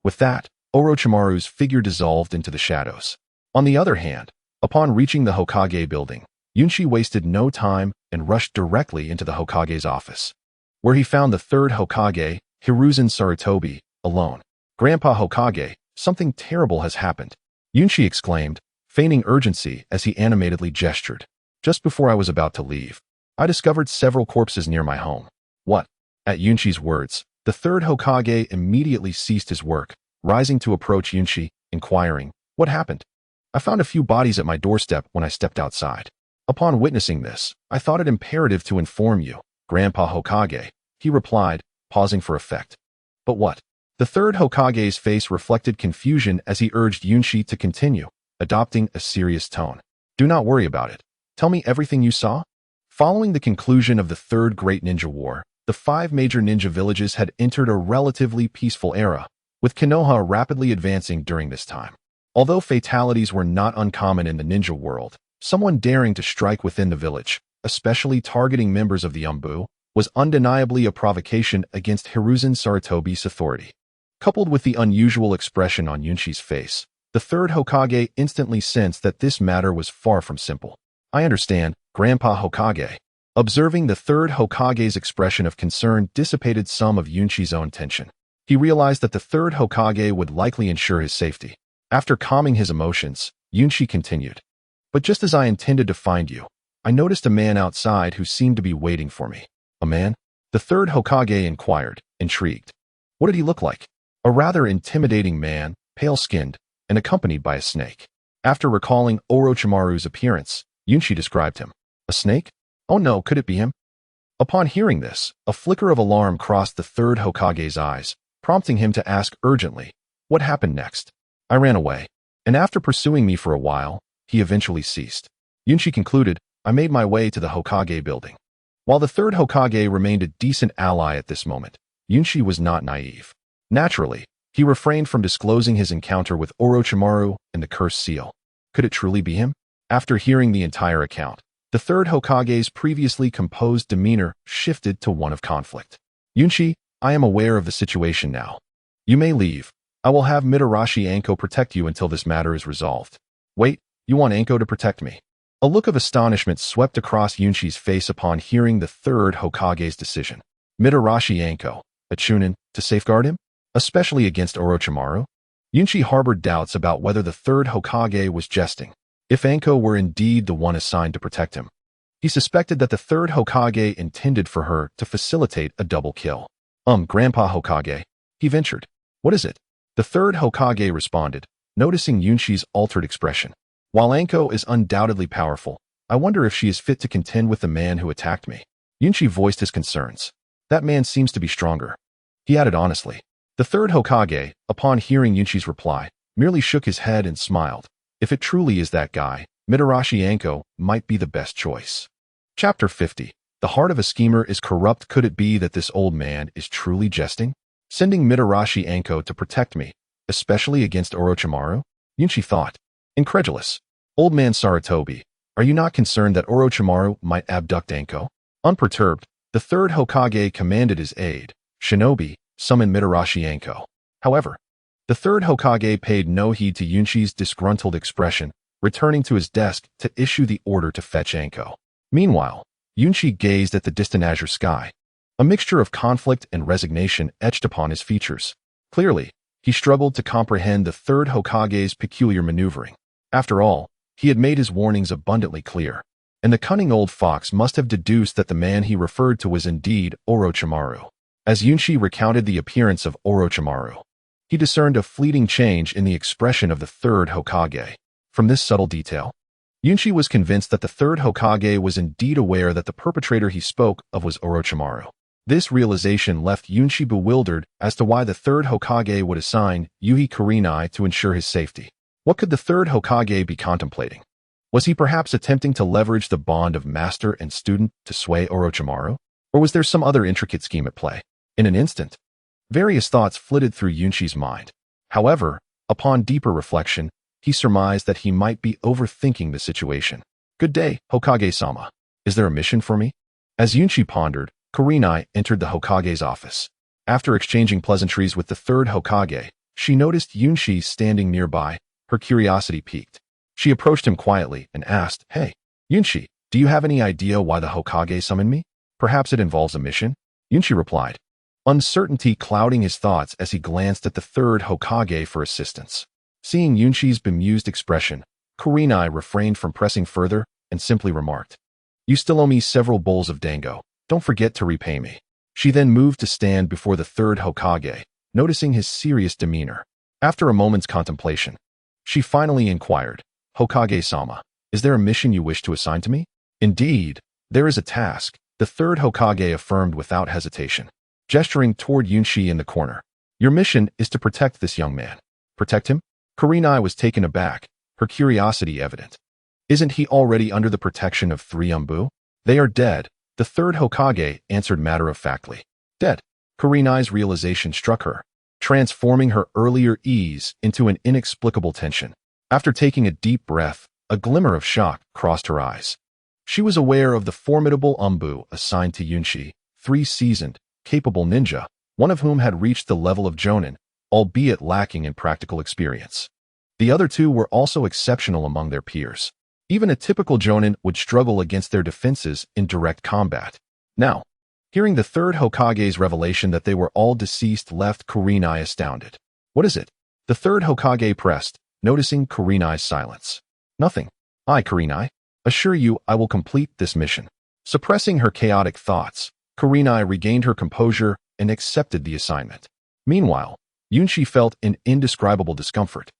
A: With that, Orochimaru's figure dissolved into the shadows. On the other hand, upon reaching the Hokage building, Yunshi wasted no time and rushed directly into the Hokage's office, where he found the third Hokage, Hiruzen Sarutobi, alone. "Grandpa Hokage, something terrible has happened," Yunshi exclaimed, feigning urgency as he animatedly gestured. "Just before I was about to leave, I discovered several corpses near my home." "What?" At Yunshi's words, the third Hokage immediately ceased his work, rising to approach Yunshi, inquiring, "What happened?" "I found a few bodies at my doorstep when I stepped outside. Upon witnessing this, I thought it imperative to inform you, Grandpa Hokage," he replied, pausing for effect. "But what?" The third Hokage's face reflected confusion as he urged Yunshi to continue, adopting a serious tone. "Do not worry about it. Tell me everything you saw." Following the conclusion of the Third Great Ninja War, the 5 major ninja villages had entered a relatively peaceful era, with Konoha rapidly advancing during this time. Although fatalities were not uncommon in the ninja world, someone daring to strike within the village, especially targeting members of the Umbu, was undeniably a provocation against Hiruzen Sarutobi's authority. Coupled with the unusual expression on Yunshi's face, the third Hokage instantly sensed that this matter was far from simple. "I understand, Grandpa Hokage." Observing the third Hokage's expression of concern dissipated some of Yunshi's own tension. He realized that the third Hokage would likely ensure his safety. After calming his emotions, Yunshi continued, "But just as I intended to find you, I noticed a man outside who seemed to be waiting for me." "A man?" the third Hokage inquired, intrigued. "What did he look like?" a rather intimidating man, pale-skinned, and accompanied by a snake. After recalling Orochimaru's appearance, Yunshi described him. A snake? Oh no, could it be him? Upon hearing this, a flicker of alarm crossed the third Hokage's eyes, prompting him to ask urgently, what happened next? I ran away, and after pursuing me for a while, he eventually ceased. Yunshi concluded, I made my way to the Hokage building. While the third Hokage remained a decent ally at this moment, Yunshi was not naive. Naturally, he refrained from disclosing his encounter with Orochimaru and the cursed seal. Could it truly be him? After hearing the entire account, the third Hokage's previously composed demeanor shifted to one of conflict. Yunshi, I am aware of the situation now. You may leave. I will have Mitarashi Anko protect you until this matter is resolved. Wait, you want Anko to protect me? A look of astonishment swept across Yunshi's face upon hearing the third Hokage's decision. Mitarashi Anko, a chunin, to safeguard him? Especially against Orochimaru? Yunshi harbored doubts about whether the third Hokage was jesting. If Anko were indeed the one assigned to protect him, he suspected that the third Hokage intended for her to facilitate a double kill. Grandpa Hokage, he ventured. What is it? The third Hokage responded, noticing Yunshi's altered expression. While Anko is undoubtedly powerful, I wonder if she is fit to contend with the man who attacked me. Yunshi voiced his concerns. That man seems to be stronger. He added honestly. The third Hokage, upon hearing Yunshi's reply, merely shook his head and smiled. If it truly is that guy, Mitarashi Anko might be the best choice. Chapter 50. The heart of a schemer is corrupt. Could it be that this old man is truly jesting? Sending Mitarashi Anko to protect me, especially against Orochimaru? Yunshi thought. Incredulous. Old man Sarutobi, are you not concerned that Orochimaru might abduct Anko? Unperturbed, the third Hokage commanded his aide, Shinobi, summon Mitarashi Anko. However, the third Hokage paid no heed to Yunshi's disgruntled expression, returning to his desk to issue the order to fetch Anko. Meanwhile, Yunshi gazed at the distant azure sky. A mixture of conflict and resignation etched upon his features. Clearly, he struggled to comprehend the third Hokage's peculiar maneuvering. After all, he had made his warnings abundantly clear, and the cunning old fox must have deduced that the man he referred to was indeed Orochimaru. As Yunshi recounted the appearance of Orochimaru, he discerned a fleeting change in the expression of the third Hokage. From this subtle detail, Yunshi was convinced that the third Hokage was indeed aware that the perpetrator he spoke of was Orochimaru. This realization left Yunshi bewildered as to why the third Hokage would assign Yuhi Kurenai to ensure his safety. What could the third Hokage be contemplating? Was he perhaps attempting to leverage the bond of master and student to sway Orochimaru? Or was there some other intricate scheme at play? In an instant, various thoughts flitted through Yunshi's mind. However, upon deeper reflection, he surmised that he might be overthinking the situation. Good day, Hokage-sama. Is there a mission for me? As Yunshi pondered, Kurenai entered the Hokage's office. After exchanging pleasantries with the third Hokage, she noticed Yunshi standing nearby. Her curiosity piqued. She approached him quietly and asked, Hey, Yunshi, do you have any idea why the Hokage summoned me? Perhaps it involves a mission? Yunshi replied, uncertainty clouding his thoughts as he glanced at the third Hokage for assistance. Seeing Yunshi's bemused expression, Kurenai refrained from pressing further and simply remarked, You still owe me several bowls of dango. Don't forget to repay me. She then moved to stand before the third Hokage, noticing his serious demeanor. After a moment's contemplation, she finally inquired, Hokage-sama, is there a mission you wish to assign to me? Indeed, there is a task, the third Hokage affirmed without hesitation, gesturing toward Yunshi in the corner. Your mission is to protect this young man. Protect him? Kurenai was taken aback, her curiosity evident. Isn't he already under the protection of 3 Umbu? They are dead, the third Hokage answered matter-of-factly. Dead. Kurenai's realization struck her, transforming her earlier ease into an inexplicable tension. After taking a deep breath, a glimmer of shock crossed her eyes. She was aware of the formidable Umbu assigned to Yunshi, 3 seasoned, capable ninja, one of whom had reached the level of Jonin, albeit lacking in practical experience. The other 2 were also exceptional among their peers. Even a typical Jonin would struggle against their defenses in direct combat. Now, hearing the third Hokage's revelation that they were all deceased left Kurenai astounded. What is it? The third Hokage pressed, noticing Kurenai's silence. Nothing. I, Kurenai, assure you I will complete this mission. Suppressing her chaotic thoughts, Kurenai regained her composure and accepted the assignment. Meanwhile, Yunshi felt an indescribable discomfort.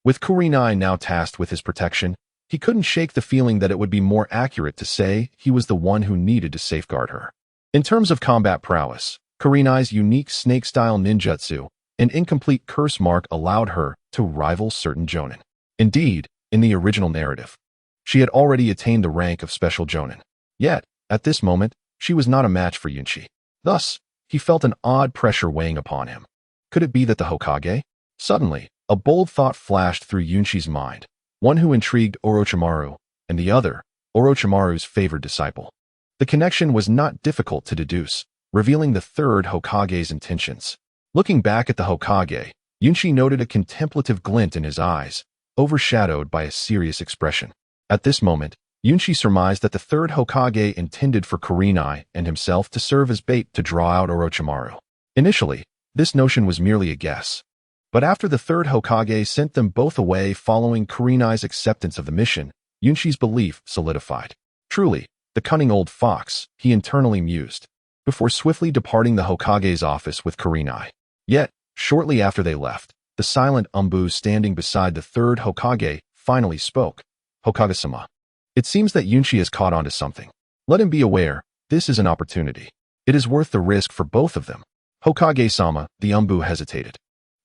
A: With Kurenai now tasked with his protection, he couldn't shake the feeling that it would be more accurate to say he was the one who needed to safeguard her. In terms of combat prowess, Kurenai's unique snake-style ninjutsu and incomplete curse mark allowed her to rival certain jonin. Indeed, in the original narrative, she had already attained the rank of special jonin. Yet, at this moment, she was not a match for Yunshi. Thus, he felt an odd pressure weighing upon him. Could it be that the Hokage? Suddenly, a bold thought flashed through Yunshi's mind, one who intrigued Orochimaru, and the other, Orochimaru's favored disciple. The connection was not difficult to deduce, revealing the third Hokage's intentions. Looking back at the Hokage, Yunshi noted a contemplative glint in his eyes, overshadowed by a serious expression. At this moment, Yunshi surmised that the third Hokage intended for Kurenai and himself to serve as bait to draw out Orochimaru. Initially, this notion was merely a guess. But after the third Hokage sent them both away following Kurenai's acceptance of the mission, Yunshi's belief solidified. Truly, the cunning old fox, he internally mused, before swiftly departing the Hokage's office with Kurenai. Yet, shortly after they left, the silent Umbu standing beside the third Hokage finally spoke. Hokage-sama. It seems that Yunshi has caught on to something. Let him be aware, this is an opportunity. It is worth the risk for both of them. Hokage-sama, the Umbu hesitated,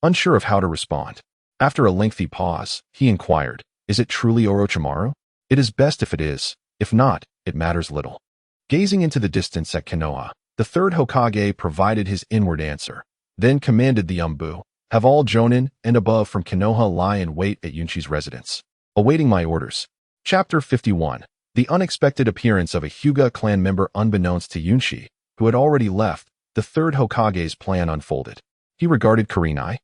A: unsure of how to respond. After a lengthy pause, he inquired, is it truly Orochimaru? It is best if it is. If not, it matters little. Gazing into the distance at Konoha, the third Hokage provided his inward answer, then commanded the Umbu, have all jonin and above from Konoha lie in wait at Yunshi's residence, awaiting my orders. Chapter 51. The unexpected appearance of a Hyuga clan member unbeknownst to Yunshi, who had already left, the third Hokage's plan unfolded. He regarded Kurenai,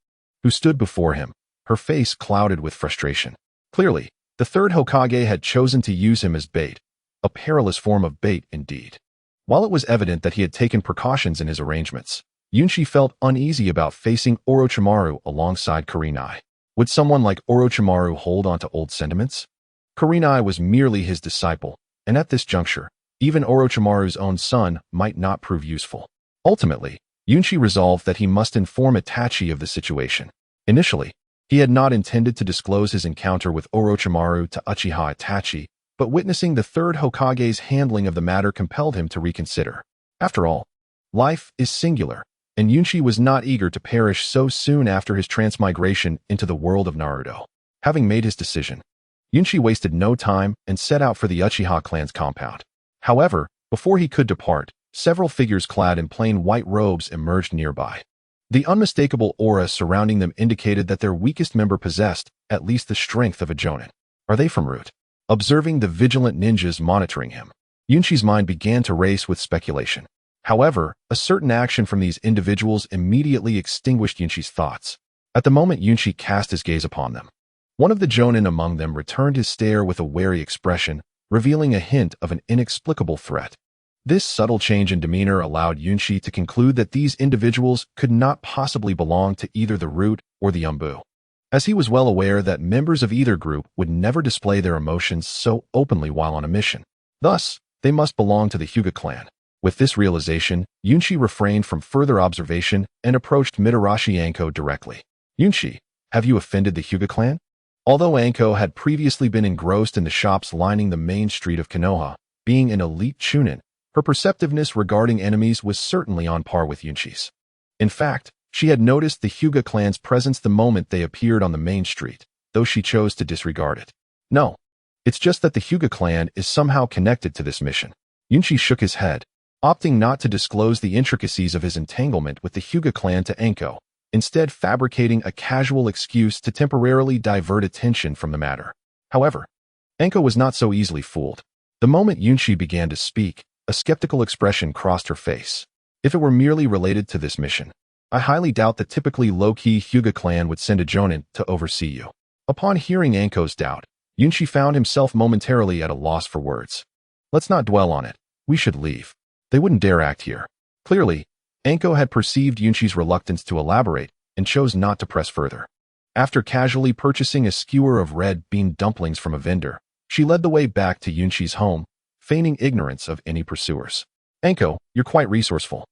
A: who stood before him, her face clouded with frustration. Clearly, the third Hokage had chosen to use him as bait, a perilous form of bait indeed. While it was evident that he had taken precautions in his arrangements, Yunshi felt uneasy about facing Orochimaru alongside Kurenai. Would someone like Orochimaru hold on to old sentiments? Kurenai was merely his disciple, and at this juncture, even Orochimaru's own son might not prove useful. Ultimately, Yunshi resolved that he must inform Itachi of the situation. Initially, he had not intended to disclose his encounter with Orochimaru to Uchiha Itachi, but witnessing the third Hokage's handling of the matter compelled him to reconsider. After all, life is singular, and Yunshi was not eager to perish so soon after his transmigration into the world of Naruto. Having made his decision, Yunshi wasted no time and set out for the Uchiha clan's compound. However, before he could depart, several figures clad in plain white robes emerged nearby. The unmistakable aura surrounding them indicated that their weakest member possessed at least the strength of a jonin. Are they from Root? Observing the vigilant ninjas monitoring him, Yunshi's mind began to race with speculation. However, a certain action from these individuals immediately extinguished Yunshi's thoughts. At the moment Yunshi cast his gaze upon them, one of the jonin among them returned his stare with a wary expression, revealing a hint of an inexplicable threat. This subtle change in demeanor allowed Yunshi to conclude that these individuals could not possibly belong to either the Root or the Umbu, as he was well aware that members of either group would never display their emotions so openly while on a mission. Thus, they must belong to the Hyuga clan. With this realization, Yunshi refrained from further observation and approached Mitarashi Anko directly. Yunshi, have you offended the Hyuga clan? Although Anko had previously been engrossed in the shops lining the main street of Konoha, being an elite chunin, her perceptiveness regarding enemies was certainly on par with Yunshi's. In fact, she had noticed the Hyuga clan's presence the moment they appeared on the main street, though she chose to disregard it. No, it's just that the Hyuga clan is somehow connected to this mission. Yunshi shook his head, opting not to disclose the intricacies of his entanglement with the Hyuga clan to Anko, instead fabricating a casual excuse to temporarily divert attention from the matter. However, Anko was not so easily fooled. The moment Yunshi began to speak, a skeptical expression crossed her face. If it were merely related to this mission, I highly doubt the typically low-key Hyuga clan would send a jonin to oversee you. Upon hearing Anko's doubt, Yunshi found himself momentarily at a loss for words. Let's not dwell on it. We should leave. They wouldn't dare act here. Clearly, Anko had perceived Yunshi's reluctance to elaborate and chose not to press further. After casually purchasing a skewer of red bean dumplings from a vendor, she led the way back to Yunshi's home, feigning ignorance of any pursuers. Anko, you're quite resourceful.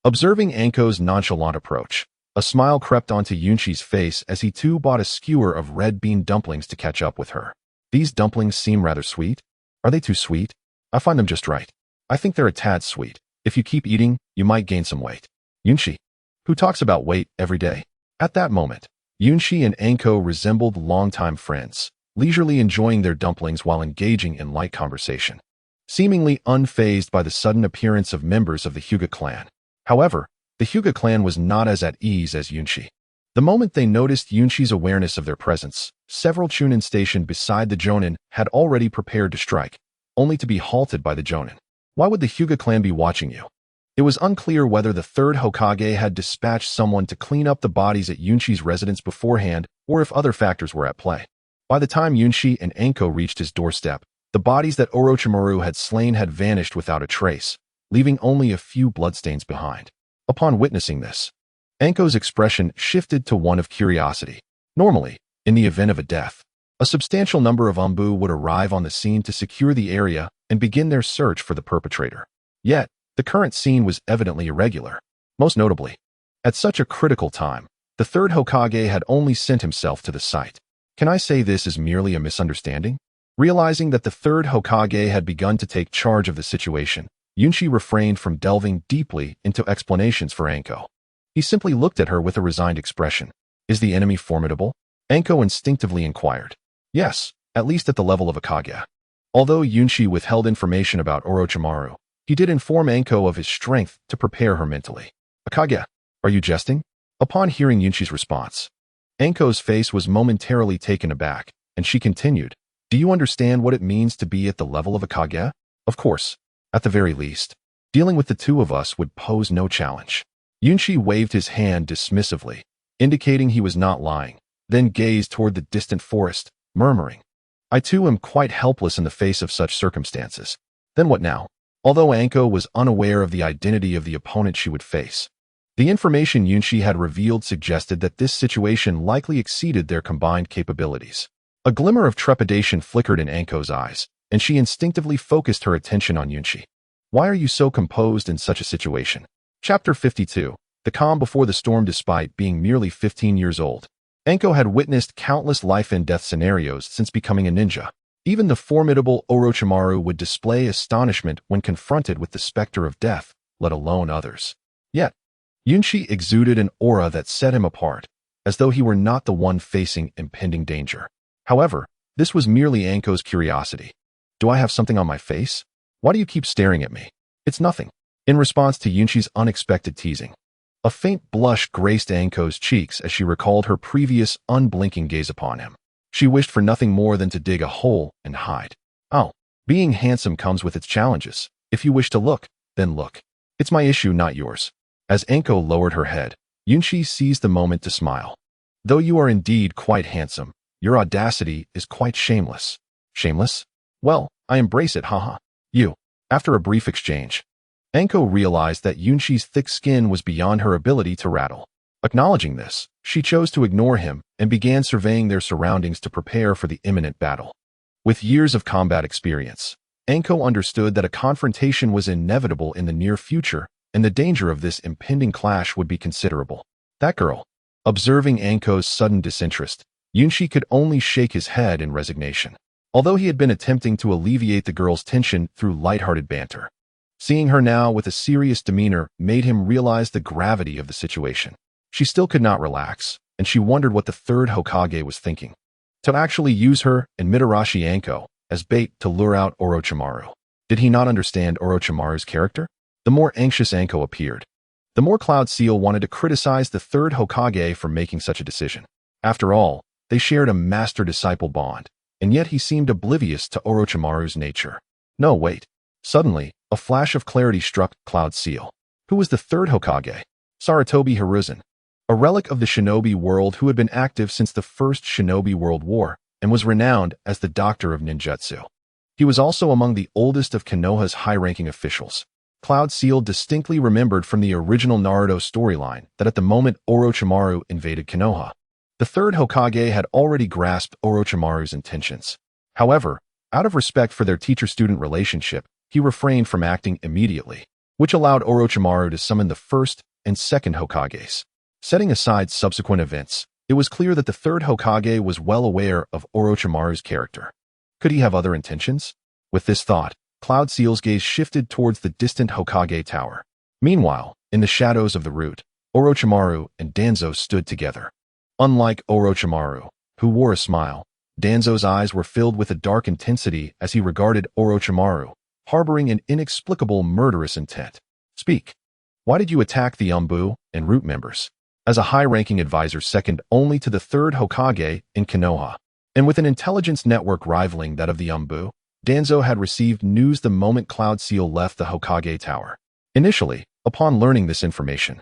A: Observing Anko's nonchalant approach, A smile crept onto Yunqi's face as he too bought a skewer of red bean dumplings to catch up with her. These dumplings seem rather sweet. Are they too sweet? I find them just right. I think they're a tad sweet. If you keep eating, you might gain some weight. Yunqi, who talks about weight every day. At that moment, Yunqi and Anko resembled longtime friends, leisurely enjoying their dumplings while engaging in light conversation, seemingly unfazed by the sudden appearance of members of the Hyuga clan. However, the Hyuga clan was not as at ease as Yunqi. The moment they noticed Yunqi's awareness of their presence, several chunin stationed beside the jonin had already prepared to strike, only to be halted by the jonin. Why would the Hyuga clan be watching you? It was unclear whether the third Hokage had dispatched someone to clean up the bodies at Yunqi's residence beforehand or if other factors were at play. By the time Yunqi and Anko reached his doorstep, the bodies that Orochimaru had slain had vanished without a trace, leaving only a few bloodstains behind. Upon witnessing this, Anko's expression shifted to one of curiosity. Normally, in the event of a death, a substantial number of Umbu would arrive on the scene to secure the area and begin their search for the perpetrator. Yet, the current scene was evidently irregular. Most notably, at such a critical time, the third Hokage had only sent himself to the site. Can I say this is merely a misunderstanding? Realizing that the third Hokage had begun to take charge of the situation, Yunqi refrained from delving deeply into explanations for Anko. He simply looked at her with a resigned expression. Is the enemy formidable? Anko instinctively inquired. Yes, at least at the level of a Kage. Although Yunqi withheld information about Orochimaru, he did inform Anko of his strength to prepare her mentally. Akage, are you jesting? Upon hearing Yunqi's response, Anko's face was momentarily taken aback, and she continued, do you understand what it means to be at the level of a Kage? Of course. At the very least, dealing with the two of us would pose no challenge. Yunqi waved his hand dismissively, indicating he was not lying, then gazed toward the distant forest, murmuring, I too am quite helpless in the face of such circumstances. Then what now? Although Anko was unaware of the identity of the opponent she would face, the information Yunqi had revealed suggested that this situation likely exceeded their combined capabilities. A glimmer of trepidation flickered in Anko's eyes, and she instinctively focused her attention on Yunqi. Why are you so composed in such a situation? Chapter 52. The calm before the storm. Despite being merely 15 years old, Anko had witnessed countless life and death scenarios since becoming a ninja. Even the formidable Orochimaru would display astonishment when confronted with the specter of death, let alone others. Yet, Yunqi exuded an aura that set him apart, as though he were not the one facing impending danger. However, this was merely Anko's curiosity. Do I have something on my face? Why do you keep staring at me? It's nothing. In response to Yunqi's unexpected teasing, a faint blush graced Anko's cheeks as she recalled her previous unblinking gaze upon him. She wished for nothing more than to dig a hole and hide. Oh, being handsome comes with its challenges. If you wish to look, then look. It's my issue, not yours. As Anko lowered her head, Yunqi seized the moment to smile. Though you are indeed quite handsome, your audacity is quite shameless. Shameless? Well, I embrace it, haha. You. After a brief exchange, Anko realized that Yunqi's thick skin was beyond her ability to rattle. Acknowledging this, she chose to ignore him and began surveying their surroundings to prepare for the imminent battle. With years of combat experience, Anko understood that a confrontation was inevitable in the near future, and the danger of this impending clash would be considerable. That girl. Observing Anko's sudden disinterest, Yunqi could only shake his head in resignation. Although he had been attempting to alleviate the girl's tension through lighthearted banter, seeing her now with a serious demeanor made him realize the gravity of the situation. She still could not relax, and she wondered what the third Hokage was thinking. To actually use her and Mitarashi Anko as bait to lure out Orochimaru. Did he not understand Orochimaru's character? The more anxious Anko appeared, the more Cloud Seal wanted to criticize the third Hokage for making such a decision. After all, they shared a master-disciple bond, and yet he seemed oblivious to Orochimaru's nature. No, wait. Suddenly, a flash of clarity struck Cloud Seal. Who was the third Hokage? Sarutobi Hiruzen, a relic of the Shinobi World who had been active since the First Shinobi World War and was renowned as the Doctor of Ninjutsu. He was also among the oldest of Konoha's high-ranking officials. Cloud Seal distinctly remembered from the original Naruto storyline that at the moment Orochimaru invaded Konoha, the third Hokage had already grasped Orochimaru's intentions. However, out of respect for their teacher-student relationship, he refrained from acting immediately, which allowed Orochimaru to summon the first and second Hokages. Setting aside subsequent events, it was clear that the third Hokage was well aware of Orochimaru's character. Could he have other intentions? With this thought, Cloud Seal's gaze shifted towards the distant Hokage tower. Meanwhile, in the shadows of the route, Orochimaru and Danzo stood together. Unlike Orochimaru, who wore a smile, Danzo's eyes were filled with a dark intensity as he regarded Orochimaru, harboring an inexplicable murderous intent. Speak. Why did you attack the Umbu and root members? As a high-ranking advisor second only to the third Hokage in Konoha, and with an intelligence network rivaling that of the Umbu, Danzo had received news the moment Cloud Seal left the Hokage Tower. Initially, upon learning this information,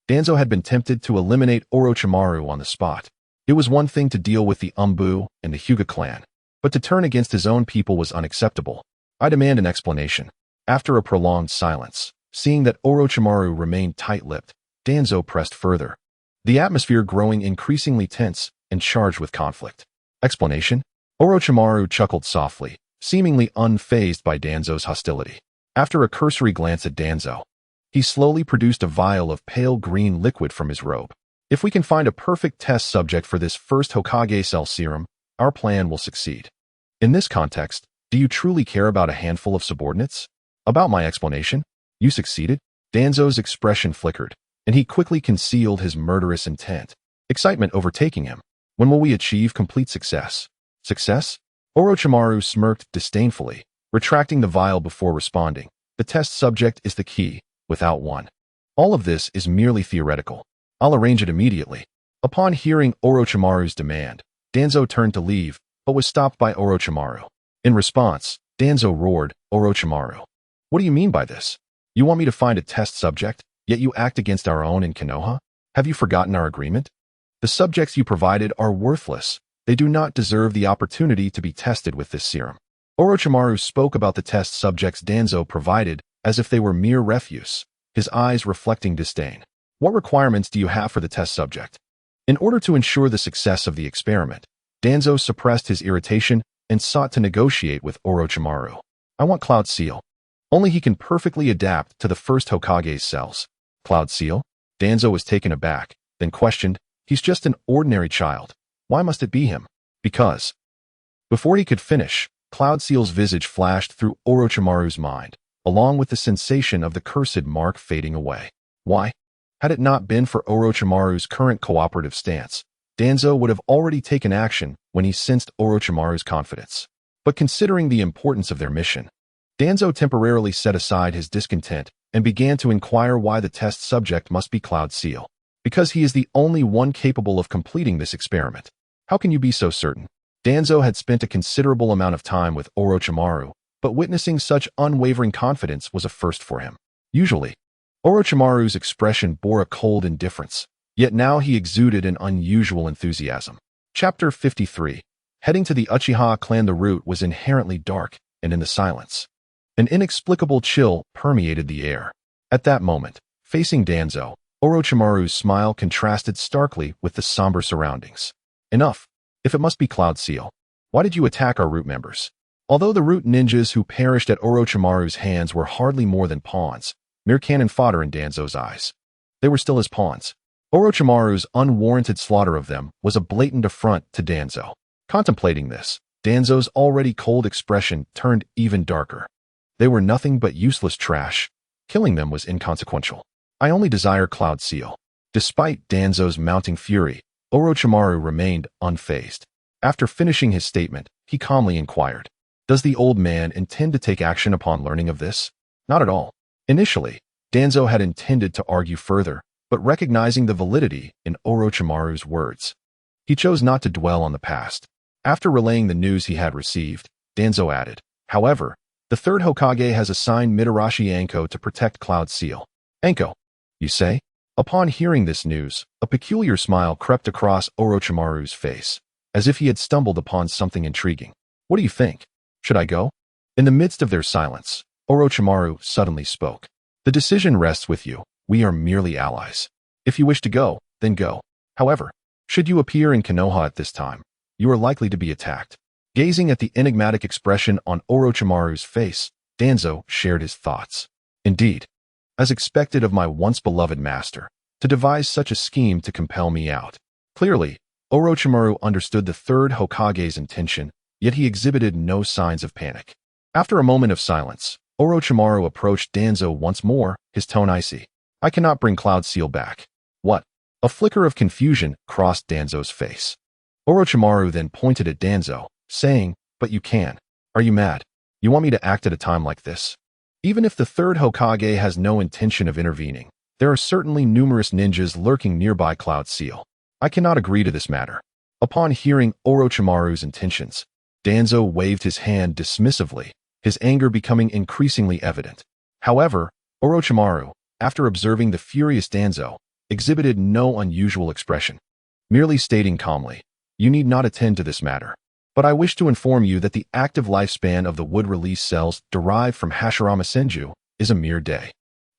A: Danzo had been tempted to eliminate Orochimaru on the spot. It was one thing to deal with the Umbu and the Hyuga clan, but to turn against his own people was unacceptable. I demand an explanation. After a prolonged silence, seeing that Orochimaru remained tight-lipped, Danzo pressed further, the atmosphere growing increasingly tense and charged with conflict. Explanation? Orochimaru chuckled softly, seemingly unfazed by Danzo's hostility. After a cursory glance at Danzo, he slowly produced a vial of pale green liquid from his robe. If we can find a perfect test subject for this first Hokage cell serum, our plan will succeed. In this context, do you truly care about a handful of subordinates? About my explanation? You succeeded? Danzo's expression flickered, and he quickly concealed his murderous intent, excitement overtaking him. When will we achieve complete success? Success? Orochimaru smirked disdainfully, retracting the vial before responding. The test subject is the key, without one. All of this is merely theoretical. I'll arrange it immediately. Upon hearing Orochimaru's demand, Danzo turned to leave, but was stopped by Orochimaru. In response, Danzo roared, Orochimaru. What do you mean by this? You want me to find a test subject, yet you act against our own in Konoha? Have you forgotten our agreement? The subjects you provided are worthless. They do not deserve the opportunity to be tested with this serum. Orochimaru spoke about the test subjects Danzo provided as if they were mere refuse, his eyes reflecting disdain. What requirements do you have for the test subject? In order to ensure the success of the experiment, Danzo suppressed his irritation and sought to negotiate with Orochimaru. I want Cloud Seal. Only he can perfectly adapt to the first Hokage's cells. Cloud Seal? Danzo was taken aback, then questioned, he's just an ordinary child. Why must it be him? Because. Before he could finish, Cloud Seal's visage flashed through Orochimaru's mind, along with the sensation of the cursed mark fading away. Why? Had it not been for Orochimaru's current cooperative stance, Danzo would have already taken action when he sensed Orochimaru's confidence. But considering the importance of their mission, Danzo temporarily set aside his discontent and began to inquire why the test subject must be Cloud Seal. Because he is the only one capable of completing this experiment. How can you be so certain? Danzo had spent a considerable amount of time with Orochimaru, but witnessing such unwavering confidence was a first for him. Usually, Orochimaru's expression bore a cold indifference, yet now he exuded an unusual enthusiasm. Chapter 53. Heading to the Uchiha clan. The route was inherently dark, and in the silence, an inexplicable chill permeated the air. At that moment, facing Danzo, Orochimaru's smile contrasted starkly with the somber surroundings. Enough. If it must be Cloud Seal, why did you attack our root members? Although the root ninjas who perished at Orochimaru's hands were hardly more than pawns, mere cannon fodder in Danzo's eyes, they were still his pawns. Orochimaru's unwarranted slaughter of them was a blatant affront to Danzo. Contemplating this, Danzo's already cold expression turned even darker. They were nothing but useless trash. Killing them was inconsequential. I only desire Cloud Seal. Despite Danzo's mounting fury, Orochimaru remained unfazed. After finishing his statement, he calmly inquired, does the old man intend to take action upon learning of this? Not at all. Initially, Danzo had intended to argue further, but recognizing the validity in Orochimaru's words, he chose not to dwell on the past. After relaying the news he had received, Danzo added, however, the third Hokage has assigned Mitarashi Anko to protect Cloud Seal. Anko, you say? Upon hearing this news, a peculiar smile crept across Orochimaru's face, as if he had stumbled upon something intriguing. What do you think? Should I go? In the midst of their silence, Orochimaru suddenly spoke. The decision rests with you. We are merely allies. If you wish to go, then go. However, should you appear in Konoha at this time, you are likely to be attacked. Gazing at the enigmatic expression on Orochimaru's face, Danzo shared his thoughts. Indeed, as expected of my once beloved master, to devise such a scheme to compel me out. Clearly, Orochimaru understood the third Hokage's intention, yet he exhibited no signs of panic. After a moment of silence, Orochimaru approached Danzo once more, his tone icy. I cannot bring Cloud Seal back. What? A flicker of confusion crossed Danzo's face. Orochimaru then pointed at Danzo, saying, But you can. Are you mad? You want me to act at a time like this? Even if the third Hokage has no intention of intervening, there are certainly numerous ninjas lurking nearby Cloud Seal. I cannot agree to this matter. Upon hearing Orochimaru's intentions, Danzo waved his hand dismissively, his anger becoming increasingly evident. However, Orochimaru, after observing the furious Danzo, exhibited no unusual expression, merely stating calmly, You need not attend to this matter. But I wish to inform you that the active lifespan of the wood-release cells derived from Hashirama Senju is a mere day.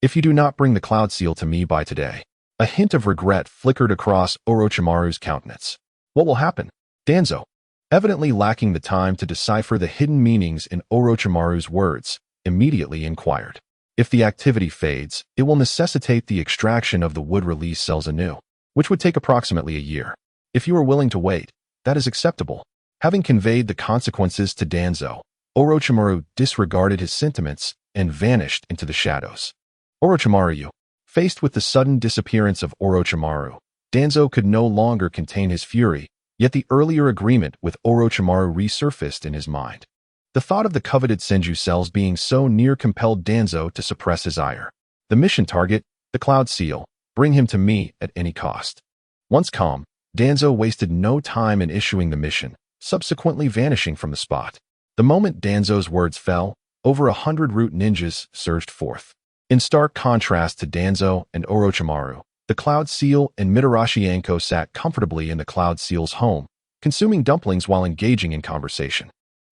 A: If you do not bring the Cloud Seal to me by today, a hint of regret flickered across Orochimaru's countenance. What will happen? Danzo, evidently lacking the time to decipher the hidden meanings in Orochimaru's words, immediately inquired. If the activity fades, it will necessitate the extraction of the wood-release cells anew, which would take approximately a year. If you are willing to wait, that is acceptable. Having conveyed the consequences to Danzo, Orochimaru disregarded his sentiments and vanished into the shadows. Orochimaru. Faced with the sudden disappearance of Orochimaru, Danzo could no longer contain his fury, yet the earlier agreement with Orochimaru resurfaced in his mind. The thought of the coveted Senju cells being so near compelled Danzo to suppress his ire. The mission target, the Cloud Seal, bring him to me at any cost. Once calm, Danzo wasted no time in issuing the mission, subsequently vanishing from the spot. The moment Danzo's words fell, over 100 root ninjas surged forth. In stark contrast to Danzo and Orochimaru, the Cloud Seal and Mitarashi Anko sat comfortably in the Cloud Seal's home, consuming dumplings while engaging in conversation.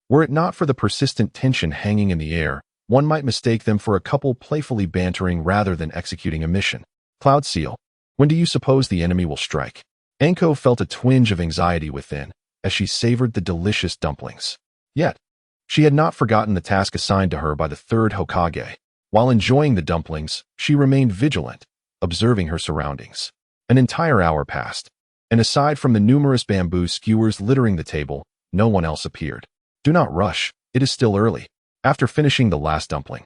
A: Were it not for the persistent tension hanging in the air, one might mistake them for a couple playfully bantering rather than executing a mission. Cloud Seal, when do you suppose the enemy will strike? Anko felt a twinge of anxiety within, as she savored the delicious dumplings. Yet, she had not forgotten the task assigned to her by the third Hokage. While enjoying the dumplings, she remained vigilant, observing her surroundings. An entire hour passed, and aside from the numerous bamboo skewers littering the table, no one else appeared. Do not rush, it is still early. After finishing the last dumpling,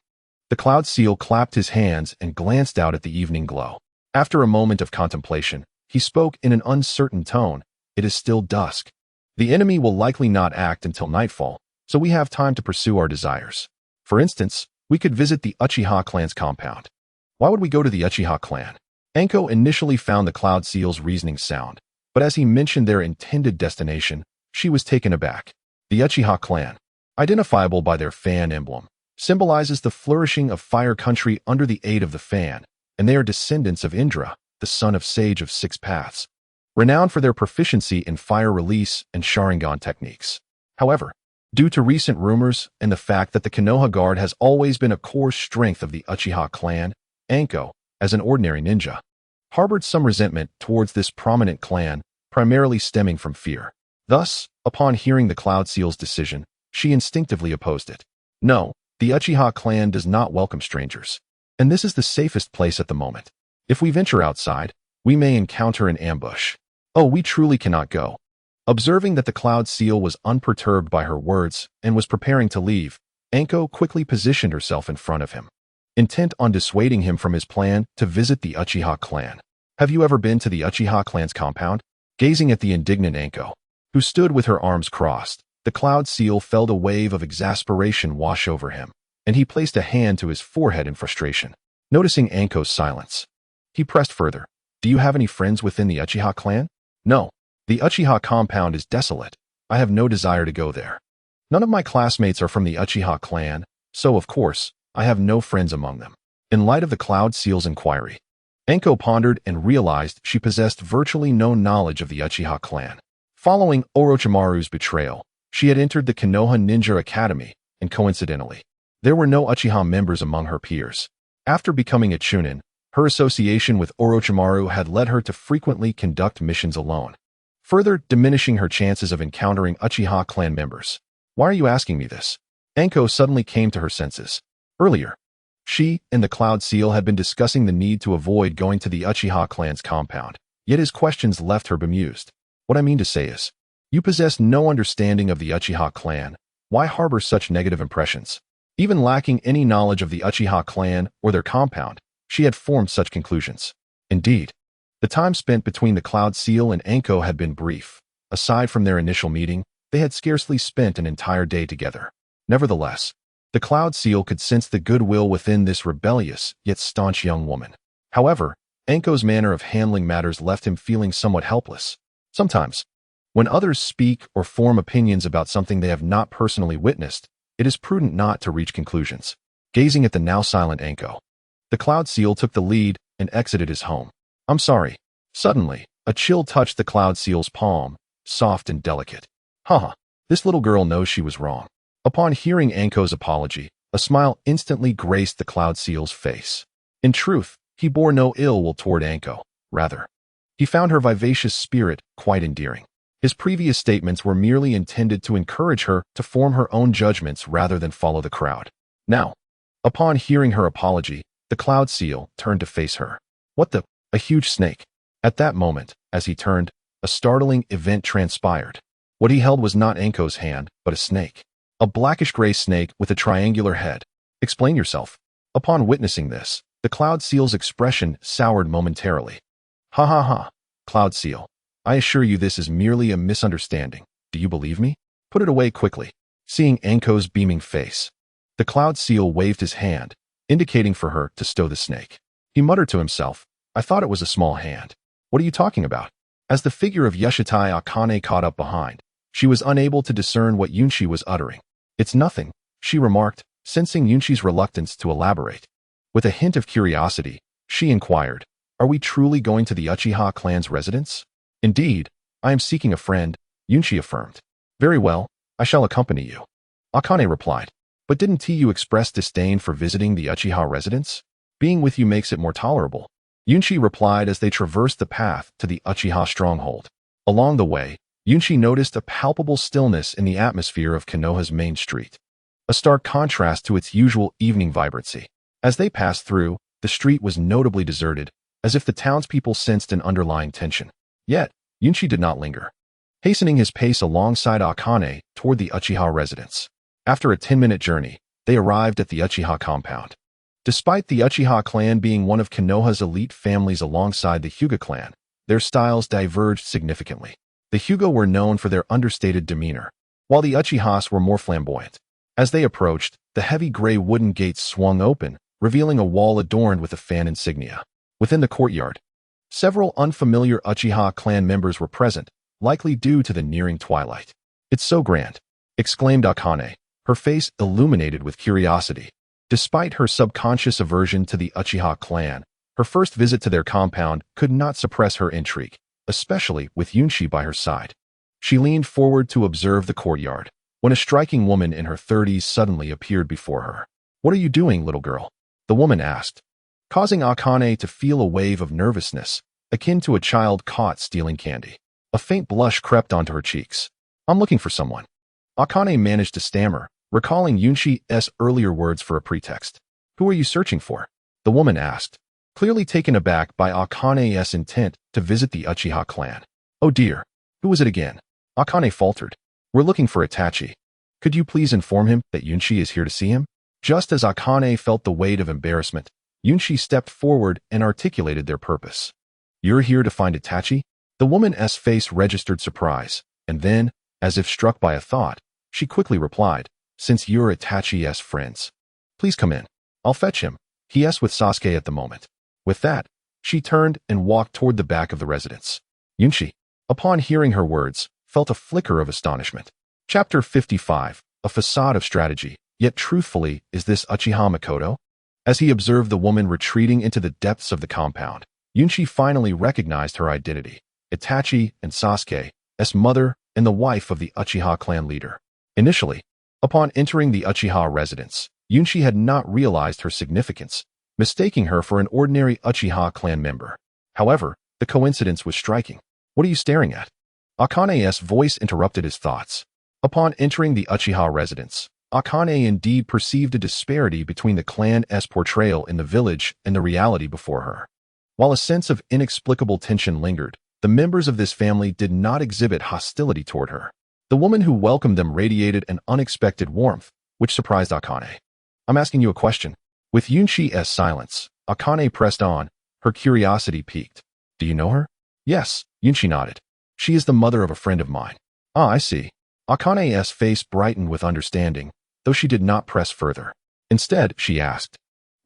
A: the Cloud Seal clapped his hands and glanced out at the evening glow. After a moment of contemplation, he spoke in an uncertain tone. It is still dusk. The enemy will likely not act until nightfall, so we have time to pursue our desires. For instance, we could visit the Uchiha clan's compound. Why would we go to the Uchiha clan? Anko initially found the Cloud Seal's reasoning sound, but as he mentioned their intended destination, she was taken aback. The Uchiha clan, identifiable by their fan emblem, symbolizes the flourishing of Fire Country under the aid of the fan, and they are descendants of Indra, the son of Sage of Six Paths, renowned for their proficiency in fire release and Sharingan techniques. However, due to recent rumors and the fact that the Konoha Guard has always been a core strength of the Uchiha clan, Anko, as an ordinary ninja, harbored some resentment towards this prominent clan, primarily stemming from fear. Thus, upon hearing the Cloud Seal's decision, she instinctively opposed it. No, the Uchiha clan does not welcome strangers, and this is the safest place at the moment. If we venture outside, we may encounter an ambush. Oh, we truly cannot go. Observing that the Cloud Seal was unperturbed by her words and was preparing to leave, Anko quickly positioned herself in front of him, intent on dissuading him from his plan to visit the Uchiha clan. Have you ever been to the Uchiha clan's compound? Gazing at the indignant Anko, who stood with her arms crossed, the Cloud Seal felt a wave of exasperation wash over him, and he placed a hand to his forehead in frustration. Noticing Anko's silence, he pressed further. Do you have any friends within the Uchiha clan? No. The Uchiha compound is desolate. I have no desire to go there. None of my classmates are from the Uchiha clan, so of course, I have no friends among them. In light of the Cloud Seal's inquiry, Anko pondered and realized she possessed virtually no knowledge of the Uchiha clan. Following Orochimaru's betrayal, she had entered the Konoha Ninja Academy, and coincidentally, there were no Uchiha members among her peers. After becoming a Chunin, her association with Orochimaru had led her to frequently conduct missions alone, further diminishing her chances of encountering Uchiha clan members. Why are you asking me this? Anko suddenly came to her senses. Earlier, She and the Cloud Seal had been discussing the need to avoid going to the Uchiha clan's compound, yet his questions left her bemused. What I mean to say is, you possess no understanding of the Uchiha clan. Why harbor such negative impressions? Even lacking any knowledge of the Uchiha clan or their compound, she had formed such conclusions. Indeed, the time spent between the Cloud Seal and Anko had been brief. Aside from their initial meeting, they had scarcely spent an entire day together. Nevertheless, the Cloud Seal could sense the goodwill within this rebellious yet staunch young woman. However, Anko's manner of handling matters left him feeling somewhat helpless. Sometimes, when others speak or form opinions about something they have not personally witnessed, it is prudent not to reach conclusions. Gazing at the now silent Anko, the Cloud Seal took the lead and exited his home. I'm sorry. Suddenly, a chill touched the Cloud Seal's palm, soft and delicate. Haha, this little girl knows she was wrong. Upon hearing Anko's apology, a smile instantly graced the Cloud Seal's face. In truth, he bore no ill will toward Anko. Rather, he found her vivacious spirit quite endearing. His previous statements were merely intended to encourage her to form her own judgments rather than follow the crowd. Now, upon hearing her apology, the Cloud Seal turned to face her. What the? A huge snake. At that moment, as he turned, a startling event transpired. What he held was not Anko's hand, but a snake. A blackish-gray snake with a triangular head. Explain yourself. Upon witnessing this, the Cloud Seal's expression soured momentarily. Ha ha ha, Cloud Seal. I assure you this is merely a misunderstanding. Do you believe me? Put it away quickly. Seeing Anko's beaming face, the Cloud Seal waved his hand, indicating for her to stow the snake. He muttered to himself, I thought it was a small hand. What are you talking about? As the figure of Yashitai Akane caught up behind, she was unable to discern what Yunchi was uttering. It's nothing, she remarked, sensing Yunchi's reluctance to elaborate. With a hint of curiosity, she inquired, Are we truly going to the Uchiha clan's residence? Indeed, I am seeking a friend, Yunchi affirmed. Very well, I shall accompany you. Akane replied. But didn't you express disdain for visiting the Uchiha residence? Being with you makes it more tolerable. Yunchi replied as they traversed the path to the Uchiha stronghold. Along the way, Yunchi noticed a palpable stillness in the atmosphere of Konoha's main street, a stark contrast to its usual evening vibrancy. As they passed through, the street was notably deserted, as if the townspeople sensed an underlying tension. Yet, Yunchi did not linger, hastening his pace alongside Akane toward the Uchiha residence. After a 10-minute journey, they arrived at the Uchiha compound. Despite the Uchiha clan being one of Konoha's elite families alongside the Hyuga clan, their styles diverged significantly. The Hyuga were known for their understated demeanor, while the Uchihas were more flamboyant. As they approached, the heavy gray wooden gates swung open, revealing a wall adorned with a fan insignia. Within the courtyard, several unfamiliar Uchiha clan members were present, likely due to the nearing twilight. It's so grand, exclaimed Akane, her face illuminated with curiosity. Despite her subconscious aversion to the Uchiha clan, her first visit to their compound could not suppress her intrigue, especially with Yunchi by her side. She leaned forward to observe the courtyard, when a striking woman in her 30s suddenly appeared before her. What are you doing, little girl? The woman asked, causing Akane to feel a wave of nervousness, akin to a child caught stealing candy. A faint blush crept onto her cheeks. I'm looking for someone. Akane managed to stammer, recalling Yunchi's earlier words for a pretext. Who are you searching for? The woman asked, clearly taken aback by Akane's intent to visit the Uchiha clan. Oh dear, who was it again? Akane faltered. We're looking for Itachi. Could you please inform him that Yunchi is here to see him? Just as Akane felt the weight of embarrassment, Yunchi stepped forward and articulated their purpose. You're here to find Itachi? The woman's face registered surprise, and then, as if struck by a thought, she quickly replied, since you're Itachi's friends, please come in. I'll fetch him. He-s with Sasuke at the moment. With that, she turned and walked toward the back of the residence. Yunchi, upon hearing her words, felt a flicker of astonishment. Chapter 55, a facade of strategy, yet truthfully, is this Uchiha Makoto? As he observed the woman retreating into the depths of the compound, Yunchi finally recognized her identity. Itachi and Sasuke's mother and the wife of the Uchiha clan leader. Initially, upon entering the Uchiha residence, Yunchi had not realized her significance, mistaking her for an ordinary Uchiha clan member. However, the coincidence was striking. What are you staring at? Akane's voice interrupted his thoughts. Upon entering the Uchiha residence, Akane indeed perceived a disparity between the clan's portrayal in the village and the reality before her. While a sense of inexplicable tension lingered, the members of this family did not exhibit hostility toward her. The woman who welcomed them radiated an unexpected warmth, which surprised Akane. "I'm asking you a question." With Yunshi's silence, Akane pressed on, her curiosity piqued. "Do you know her?" "Yes," Yunshi nodded. "She is the mother of a friend of mine." "Ah, I see." Akane's face brightened with understanding, though she did not press further. Instead, she asked,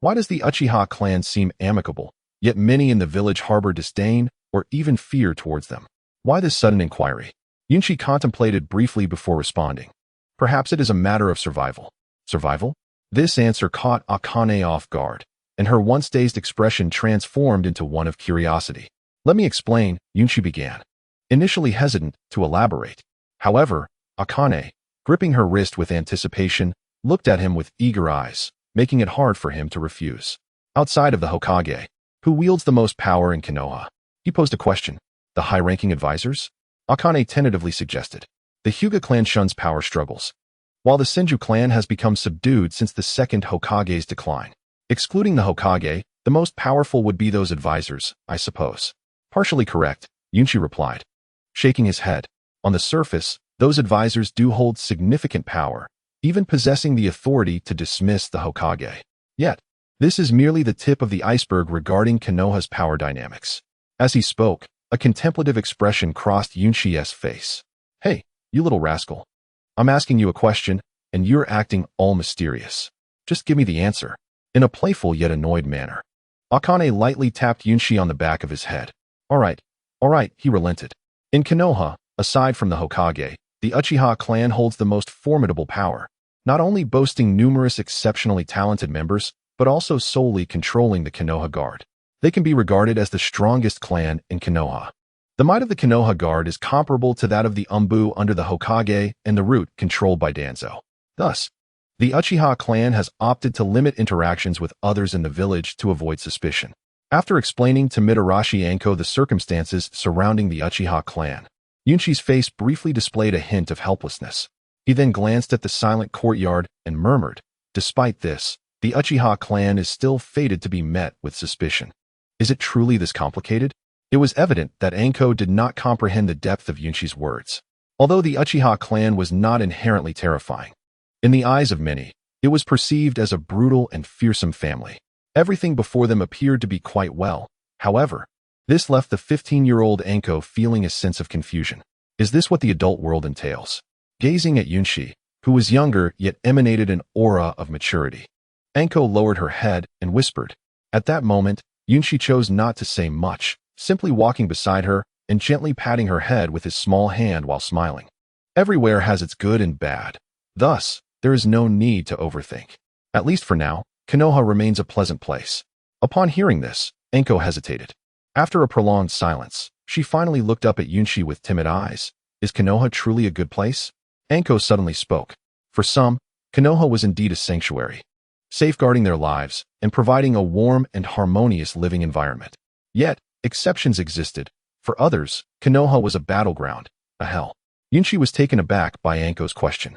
A: "Why does the Uchiha clan seem amicable, yet many in the village harbor disdain or even fear towards them? Why this sudden inquiry?" Yunshi contemplated briefly before responding. "Perhaps it is a matter of survival." "Survival?" This answer caught Akane off guard, and her once dazed expression transformed into one of curiosity. "Let me explain," Yunshi began, initially hesitant to elaborate. However, Akane, gripping her wrist with anticipation, looked at him with eager eyes, making it hard for him to refuse. "Outside of the Hokage, who wields the most power in Konoha?" He posed a question. "The high-ranking advisors?" Akane tentatively suggested. "The Hyuga clan shuns power struggles, while the Senju clan has become subdued since the second Hokage's decline. Excluding the Hokage, the most powerful would be those advisors, I suppose." "Partially correct," Yunshi replied, shaking his head. "On the surface, those advisors do hold significant power, even possessing the authority to dismiss the Hokage. Yet, this is merely the tip of the iceberg regarding Konoha's power dynamics." As he spoke, a contemplative expression crossed Yunshi's face. "Hey, you little rascal. I'm asking you a question, and you're acting all mysterious. Just give me the answer." In a playful yet annoyed manner, Akane lightly tapped Yunshi on the back of his head. All right, he relented. "In Konoha, aside from the Hokage, the Uchiha clan holds the most formidable power, not only boasting numerous exceptionally talented members, but also solely controlling the Konoha Guard. They can be regarded as the strongest clan in Konoha. The might of the Konoha Guard is comparable to that of the Umbu under the Hokage and the Root controlled by Danzo. Thus, the Uchiha clan has opted to limit interactions with others in the village to avoid suspicion." After explaining to Mitarashi Anko the circumstances surrounding the Uchiha clan, Yunshi's face briefly displayed a hint of helplessness. He then glanced at the silent courtyard and murmured, "Despite this, the Uchiha clan is still fated to be met with suspicion." Is it truly this complicated? It was evident that Anko did not comprehend the depth of Yunshi's words. Although the Uchiha clan was not inherently terrifying, in the eyes of many, it was perceived as a brutal and fearsome family. Everything before them appeared to be quite well. However, this left the 15-year-old Anko feeling a sense of confusion. Is this what the adult world entails? Gazing at Yunshi, who was younger yet emanated an aura of maturity, Anko lowered her head and whispered. At that moment, Yunshi chose not to say much, simply walking beside her and gently patting her head with his small hand while smiling. Everywhere has its good and bad. Thus, there is no need to overthink. At least for now, Konoha remains a pleasant place. Upon hearing this, Anko hesitated. After a prolonged silence, she finally looked up at Yunshi with timid eyes. Is Konoha truly a good place? Anko suddenly spoke. For some, Konoha was indeed a sanctuary, safeguarding their lives and providing a warm and harmonious living environment. Yet, exceptions existed. For others, Konoha was a battleground, a hell. Yunshi was taken aback by Anko's question.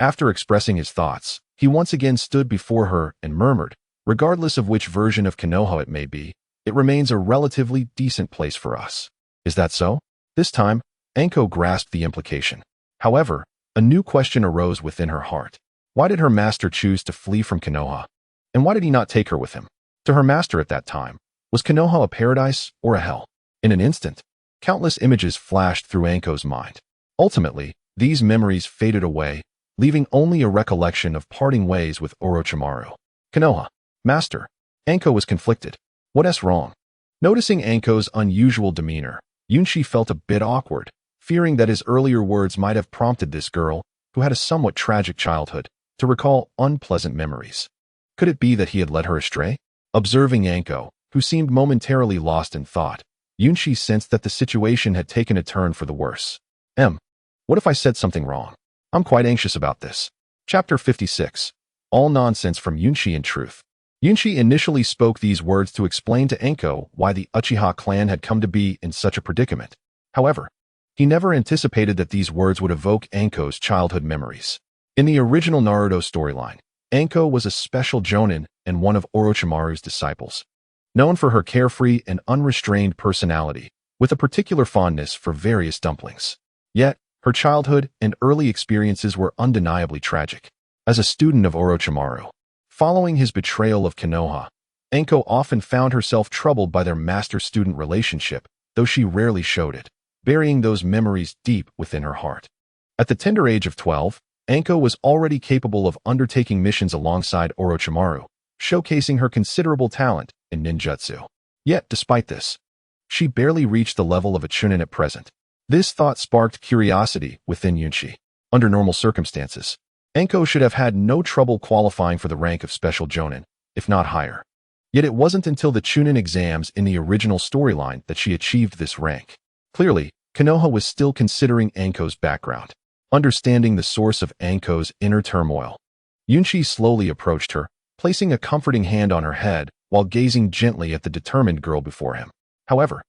A: After expressing his thoughts, he once again stood before her and murmured, regardless of which version of Konoha it may be, it remains a relatively decent place for us. Is that so? This time, Anko grasped the implication. However, a new question arose within her heart. Why did her master choose to flee from Konoha? And why did he not take her with him? To her master at that time, was Konoha a paradise or a hell? In an instant, countless images flashed through Anko's mind. Ultimately, these memories faded away, leaving only a recollection of parting ways with Orochimaru. Konoha. Master. Anko was conflicted. What's wrong? Noticing Anko's unusual demeanor, Yunshi felt a bit awkward, fearing that his earlier words might have prompted this girl, who had a somewhat tragic childhood, to recall unpleasant memories. Could it be that he had led her astray? Observing Anko, who seemed momentarily lost in thought, Yunshi sensed that the situation had taken a turn for the worse. What if I said something wrong? I'm quite anxious about this. Chapter 56. All nonsense from Yunshi in truth. Yunshi initially spoke these words to explain to Anko why the Uchiha clan had come to be in such a predicament. However, he never anticipated that these words would evoke Anko's childhood memories. In the original Naruto storyline, Anko was a special jonin and one of Orochimaru's disciples. Known for her carefree and unrestrained personality, with a particular fondness for various dumplings. Yet, her childhood and early experiences were undeniably tragic. As a student of Orochimaru, following his betrayal of Konoha, Anko often found herself troubled by their master-student relationship, though she rarely showed it, burying those memories deep within her heart. At the tender age of 12, Anko was already capable of undertaking missions alongside Orochimaru, showcasing her considerable talent in ninjutsu. Yet, despite this, she barely reached the level of a chunin at present. This thought sparked curiosity within Yunchi. Under normal circumstances, Anko should have had no trouble qualifying for the rank of special jonin, if not higher. Yet it wasn't until the chunin exams in the original storyline that she achieved this rank. Clearly, Konoha was still considering Anko's background. Understanding the source of Anko's inner turmoil, Yunchi slowly approached her, placing a comforting hand on her head while gazing gently at the determined girl before him. However,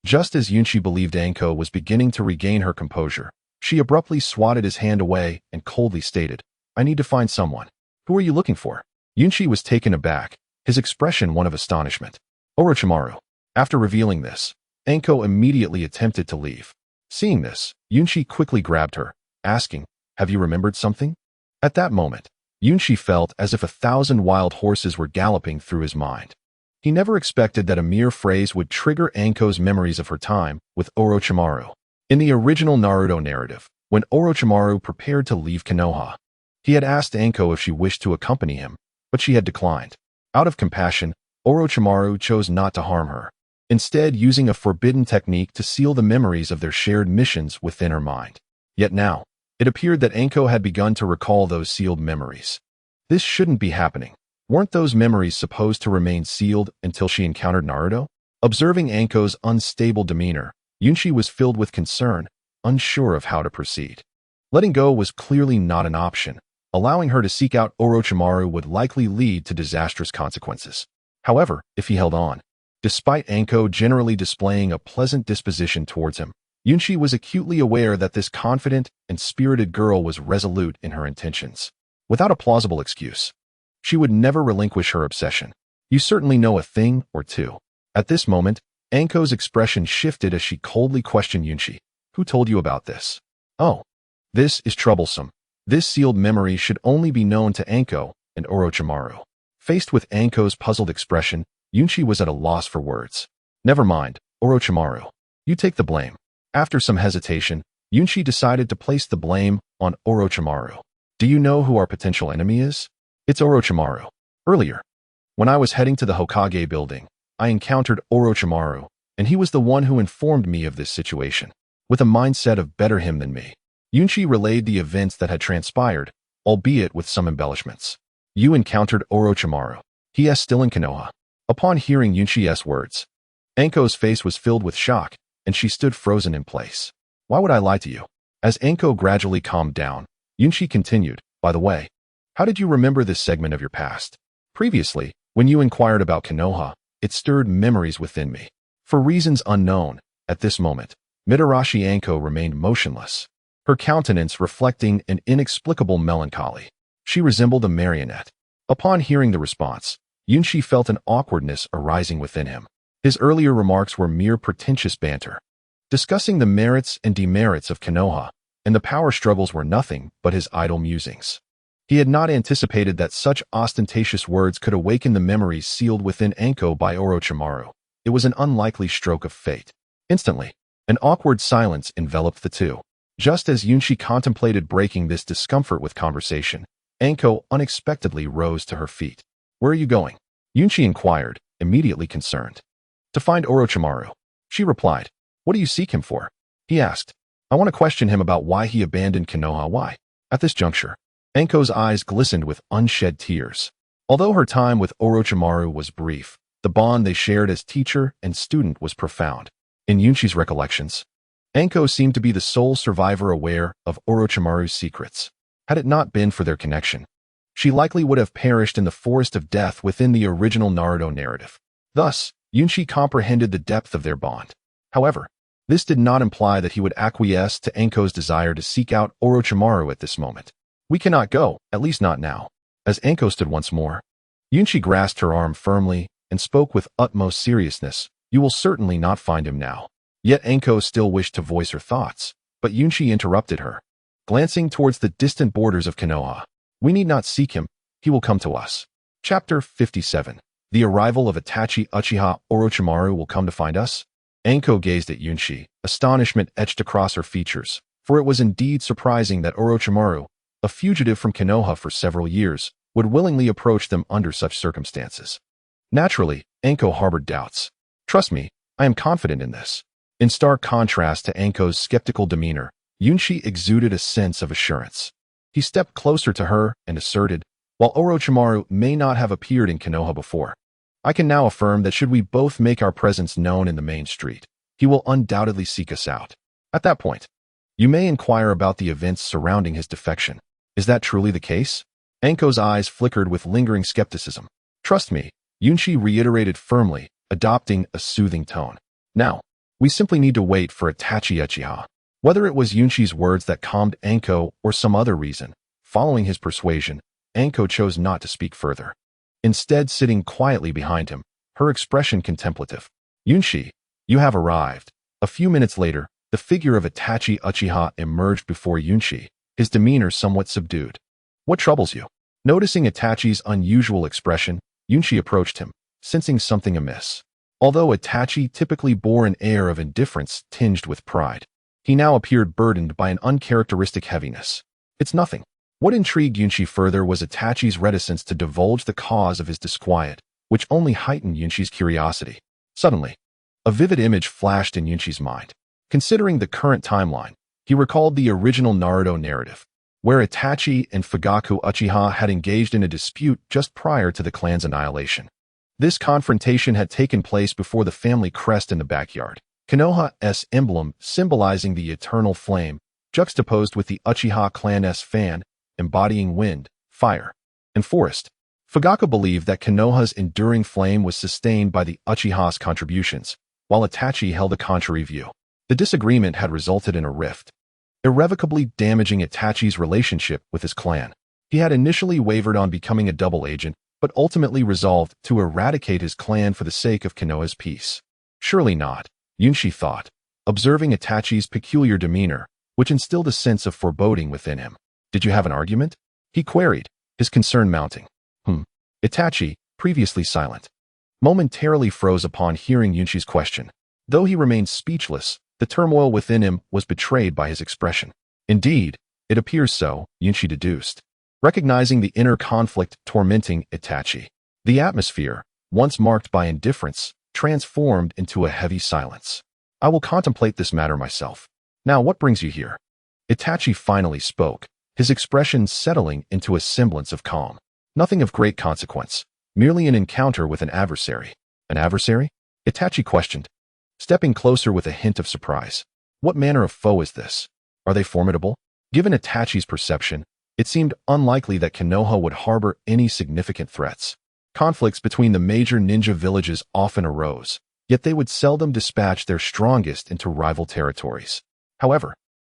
A: just as Yunchi believed Anko was beginning to regain her composure, she abruptly swatted his hand away and coldly stated, "I need to find someone." "Who are you looking for?" Yunchi was taken aback, his expression one of astonishment. "Orochimaru." After revealing this, Anko immediately attempted to leave. Seeing this, Yunchi quickly grabbed her, asking, "Have you remembered something?" At that moment, Yunchi felt as if 1,000 wild horses were galloping through his mind. He never expected that a mere phrase would trigger Anko's memories of her time with Orochimaru. In the original Naruto narrative, when Orochimaru prepared to leave Konoha, he had asked Anko if she wished to accompany him, but she had declined. Out of compassion, Orochimaru chose not to harm her, instead using a forbidden technique to seal the memories of their shared missions within her mind. Yet now, it appeared that Anko had begun to recall those sealed memories. This shouldn't be happening. Weren't those memories supposed to remain sealed until she encountered Naruto? Observing Anko's unstable demeanor, Yunchi was filled with concern, unsure of how to proceed. Letting go was clearly not an option. Allowing her to seek out Orochimaru would likely lead to disastrous consequences. However, if he held on, despite Anko generally displaying a pleasant disposition towards him, Yunchi was acutely aware that this confident and spirited girl was resolute in her intentions. Without a plausible excuse, she would never relinquish her obsession. "You certainly know a thing or two." At this moment, Anko's expression shifted as she coldly questioned Yunchi. "Who told you about this?" "Oh, this is troublesome. This sealed memory should only be known to Anko and Orochimaru." Faced with Anko's puzzled expression, Yunchi was at a loss for words. "Never mind, Orochimaru. You take the blame." After some hesitation, Yunchi decided to place the blame on Orochimaru. "Do you know who our potential enemy is?" "It's Orochimaru. Earlier, when I was heading to the Hokage building, I encountered Orochimaru, and he was the one who informed me of this situation. With a mindset of better him than me." Yunchi relayed the events that had transpired, albeit with some embellishments. "You encountered Orochimaru. He is still in Konoha." Upon hearing Yunchi's words, Anko's face was filled with shock, and she stood frozen in place. "Why would I lie to you?" As Anko gradually calmed down, Yunchi continued, "By the way, how did you remember this segment of your past? Previously, when you inquired about Konoha, it stirred memories within me." For reasons unknown, at this moment, Mitarashi Anko remained motionless, her countenance reflecting an inexplicable melancholy. She resembled a marionette. Upon hearing the response, Yunchi felt an awkwardness arising within him. His earlier remarks were mere pretentious banter, discussing the merits and demerits of Konoha, and the power struggles were nothing but his idle musings. He had not anticipated that such ostentatious words could awaken the memories sealed within Anko by Orochimaru. It was an unlikely stroke of fate. Instantly, an awkward silence enveloped the two. Just as Yunchi contemplated breaking this discomfort with conversation, Anko unexpectedly rose to her feet. "Where are you going?" Yunchi inquired, immediately concerned. "To find Orochimaru," she replied. "What do you seek him for?" he asked. "I want to question him about why he abandoned Konoha." "Why?" At this juncture, Anko's eyes glistened with unshed tears. Although her time with Orochimaru was brief, the bond they shared as teacher and student was profound. In Yunchi's recollections, Anko seemed to be the sole survivor aware of Orochimaru's secrets. Had it not been for their connection, she likely would have perished in the forest of death within the original Naruto narrative. Thus, Yunchi comprehended the depth of their bond. However, this did not imply that he would acquiesce to Anko's desire to seek out Orochimaru at this moment. We cannot go, at least not now. As Anko stood once more, Yunchi grasped her arm firmly and spoke with utmost seriousness. You will certainly not find him now. Yet Anko still wished to voice her thoughts, but Yunchi interrupted her, glancing towards the distant borders of Konoha. We need not seek him, he will come to us. Chapter 57. The arrival of Itachi Uchiha Orochimaru will come to find us? Anko gazed at Yunchi, astonishment etched across her features, for it was indeed surprising that Orochimaru, a fugitive from Konoha for several years, would willingly approach them under such circumstances. Naturally, Anko harbored doubts. Trust me, I am confident in this. In stark contrast to Anko's skeptical demeanor, Yunchi exuded a sense of assurance. He stepped closer to her and asserted, while Orochimaru may not have appeared in Konoha before, I can now affirm that should we both make our presence known in the main street, he will undoubtedly seek us out. At that point, you may inquire about the events surrounding his defection. Is that truly the case? Anko's eyes flickered with lingering skepticism. Trust me, Yunchi reiterated firmly, adopting a soothing tone. Now, we simply need to wait for Itachi Uchiha. Whether it was Yunchi's words that calmed Anko or some other reason, following his persuasion, Anko chose not to speak further. Instead, sitting quietly behind him, her expression contemplative. Yunchi, you have arrived. A few minutes later, the figure of Itachi Uchiha emerged before Yunchi, his demeanor somewhat subdued. What troubles you? Noticing Itachi's unusual expression, Yunchi approached him, sensing something amiss. Although Itachi typically bore an air of indifference tinged with pride, he now appeared burdened by an uncharacteristic heaviness. It's nothing. What intrigued Yunchi further was Itachi's reticence to divulge the cause of his disquiet, which only heightened Yunchi's curiosity. Suddenly, a vivid image flashed in Yunchi's mind. Considering the current timeline, he recalled the original Naruto narrative, where Itachi and Fugaku Uchiha had engaged in a dispute just prior to the clan's annihilation. This confrontation had taken place before the family crest in the backyard, Konoha's emblem symbolizing the eternal flame, juxtaposed with the Uchiha clan's fan, embodying wind, fire, and forest. Fugaku believed that Konoha's enduring flame was sustained by the Uchiha's contributions, while Itachi held a contrary view. The disagreement had resulted in a rift, irrevocably damaging Itachi's relationship with his clan. He had initially wavered on becoming a double agent, but ultimately resolved to eradicate his clan for the sake of Konoha's peace. Surely not, Yunchi thought, observing Itachi's peculiar demeanor, which instilled a sense of foreboding within him. Did you have an argument? He queried, his concern mounting. Itachi, previously silent, momentarily froze upon hearing Yunchi's question. Though he remained speechless, the turmoil within him was betrayed by his expression. Indeed, it appears so, Yunchi deduced, recognizing the inner conflict tormenting Itachi. The atmosphere, once marked by indifference, transformed into a heavy silence. I will contemplate this matter myself. Now what brings you here? Itachi finally spoke, his expression settling into a semblance of calm. Nothing of great consequence, merely an encounter with an adversary. An adversary? Itachi questioned, stepping closer with a hint of surprise. What manner of foe is this? Are they formidable? Given Itachi's perception, it seemed unlikely that Konoha would harbor any significant threats. Conflicts between the major ninja villages often arose, yet they would seldom dispatch their strongest into rival territories. However,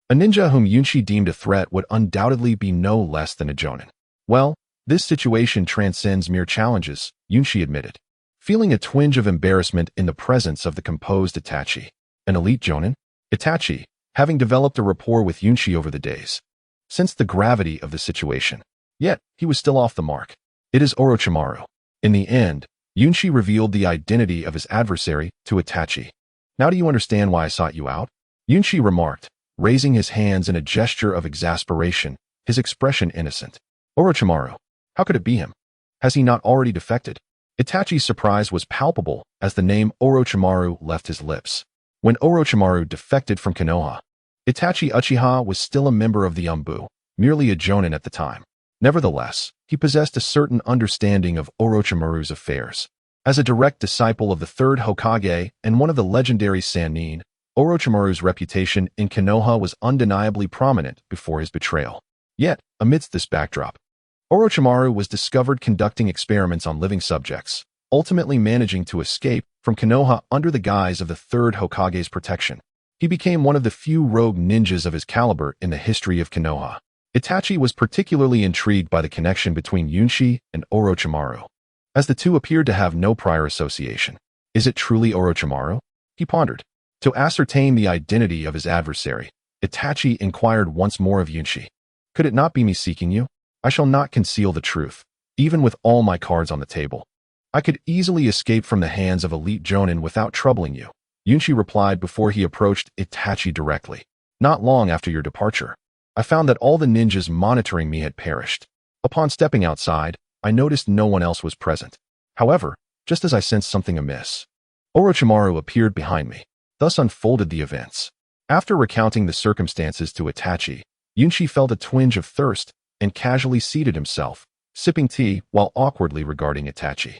A: a ninja whom Yunchi deemed a threat would undoubtedly be no less than a jonin. Well, this situation transcends mere challenges, Yunchi admitted, feeling a twinge of embarrassment in the presence of the composed Itachi. An elite jonin? Itachi, having developed a rapport with Yunchi over the days, sensed the gravity of the situation. Yet, he was still off the mark. It is Orochimaru. In the end, Yunchi revealed the identity of his adversary to Itachi. Now do you understand why I sought you out? Yunchi remarked, raising his hands in a gesture of exasperation, his expression innocent. Orochimaru. How could it be him? Has he not already defected? Itachi's surprise was palpable as the name Orochimaru left his lips. When Orochimaru defected from Konoha, Itachi Uchiha was still a member of the Umbu, merely a jonin at the time. Nevertheless, he possessed a certain understanding of Orochimaru's affairs. As a direct disciple of the third Hokage and one of the legendary Sannin, Orochimaru's reputation in Konoha was undeniably prominent before his betrayal. Yet, amidst this backdrop, Orochimaru was discovered conducting experiments on living subjects, ultimately managing to escape from Konoha under the guise of the third Hokage's protection. He became one of the few rogue ninjas of his caliber in the history of Konoha. Itachi was particularly intrigued by the connection between Yunshi and Orochimaru, as the two appeared to have no prior association. Is it truly Orochimaru? He pondered. To ascertain the identity of his adversary, Itachi inquired once more of Yunshi. Could it not be me seeking you? I shall not conceal the truth, even with all my cards on the table. I could easily escape from the hands of elite jonin without troubling you, Yunshi replied before he approached Itachi directly. Not long after your departure, I found that all the ninjas monitoring me had perished. Upon stepping outside, I noticed no one else was present. However, just as I sensed something amiss, Orochimaru appeared behind me. Thus unfolded the events. After recounting the circumstances to Itachi, Yunshi felt a twinge of thirst and casually seated himself, sipping tea while awkwardly regarding Itachi.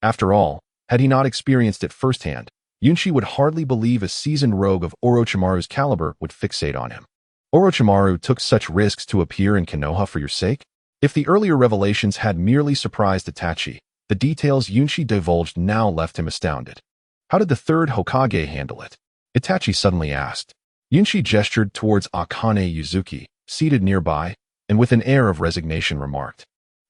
A: After all, had he not experienced it firsthand, Yunshi would hardly believe a seasoned rogue of Orochimaru's caliber would fixate on him. Orochimaru took such risks to appear in Konoha for your sake? If the earlier revelations had merely surprised Itachi, the details Yunshi divulged now left him astounded. How did the third Hokage handle it? Itachi suddenly asked. Yunshi gestured towards Akane Yuzuki, seated nearby, and with an air of resignation remarked,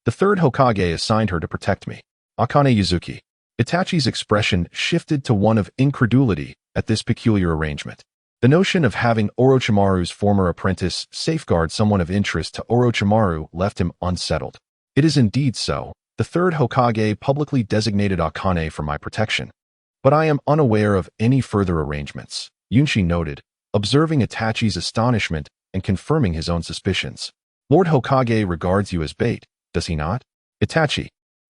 A: "The third Hokage assigned her to protect me." Akane Yuzuki. Itachi's expression shifted to one of incredulity at this peculiar arrangement. The notion of having Orochimaru's former apprentice safeguard someone of interest to Orochimaru left him unsettled. It is indeed so. The third Hokage publicly designated Akane for my protection. But I am unaware of any further arrangements, Yunshi noted, observing Itachi's astonishment and confirming his own suspicions. Lord Hokage regards you as bait, does he not? Itachi,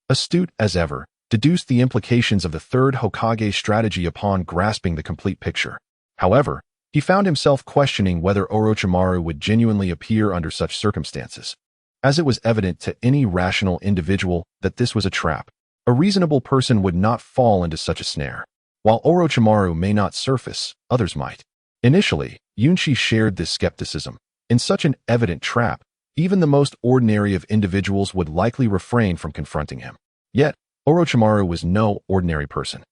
A: astute as ever, deduced the implications of the third Hokage's strategy upon grasping the complete picture. However, he found himself questioning whether Orochimaru would genuinely appear under such circumstances, as it was evident to any rational individual that this was a trap. A reasonable person would not fall into such a snare. While Orochimaru may not surface, others might. Initially, Yunshi shared this skepticism. In such an evident trap, even the most ordinary of individuals would likely refrain from confronting him. Yet, Orochimaru was no ordinary person.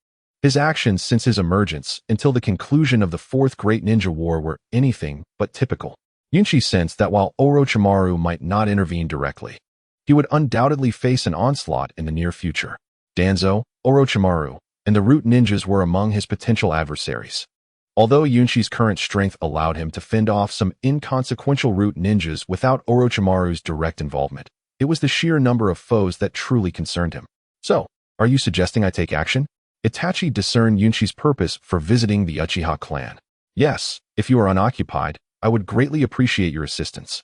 A: His actions since his emergence until the conclusion of the Fourth Great Ninja War were anything but typical. Yunshi sensed that while Orochimaru might not intervene directly, he would undoubtedly face an onslaught in the near future. Danzo, Orochimaru, and the Root Ninjas were among his potential adversaries. Although Yunshi's current strength allowed him to fend off some inconsequential Root Ninjas without Orochimaru's direct involvement, it was the sheer number of foes that truly concerned him. So, are you suggesting I take action? Itachi discerned Yunshi's purpose for visiting the Uchiha clan. Yes, if you are unoccupied, I would greatly appreciate your assistance.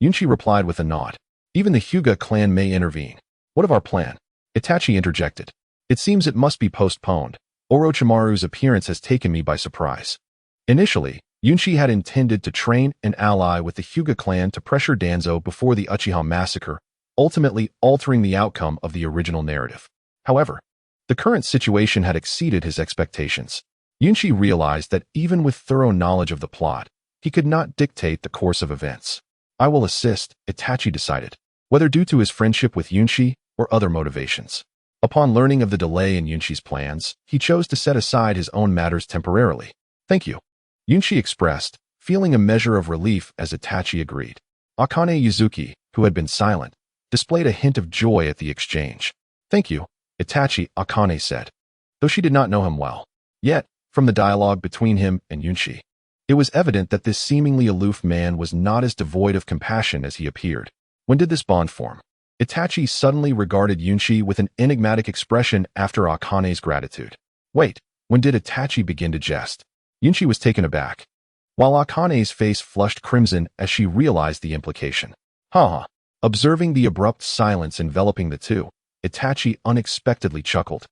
A: Yunshi replied with a nod. Even the Hyuga clan may intervene. What of our plan? Itachi interjected. It seems it must be postponed. Orochimaru's appearance has taken me by surprise. Initially, Yunshi had intended to train and ally with the Hyuga clan to pressure Danzo before the Uchiha massacre, ultimately altering the outcome of the original narrative. However, the current situation had exceeded his expectations. Yunshi realized that even with thorough knowledge of the plot, he could not dictate the course of events. I will assist, Itachi decided, whether due to his friendship with Yunshi or other motivations. Upon learning of the delay in Yunshi's plans, he chose to set aside his own matters temporarily. Thank you, Yunshi expressed, feeling a measure of relief as Itachi agreed. Akane Yuzuki, who had been silent, displayed a hint of joy at the exchange. Thank you, Itachi, Akane said, though she did not know him well. Yet, from the dialogue between him and Yunshi, it was evident that this seemingly aloof man was not as devoid of compassion as he appeared. When did this bond form? Itachi suddenly regarded Yunshi with an enigmatic expression after Akane's gratitude. Wait, when did Itachi begin to jest? Yunshi was taken aback, while Akane's face flushed crimson as she realized the implication. Ha! Observing the abrupt silence enveloping the two, Itachi unexpectedly chuckled.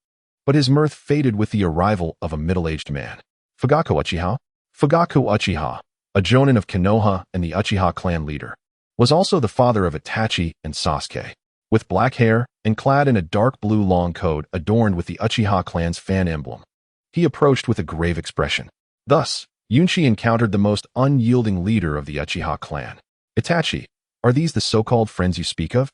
A: But his mirth faded with the arrival of a middle-aged man. Fugaku Uchiha? Fugaku Uchiha, a jonin of Konoha and the Uchiha clan leader, was also the father of Itachi and Sasuke. With black hair and clad in a dark blue long coat adorned with the Uchiha clan's fan emblem, he approached with a grave expression. Thus, Yunshi encountered the most unyielding leader of the Uchiha clan. Itachi, are these the so-called friends you speak of?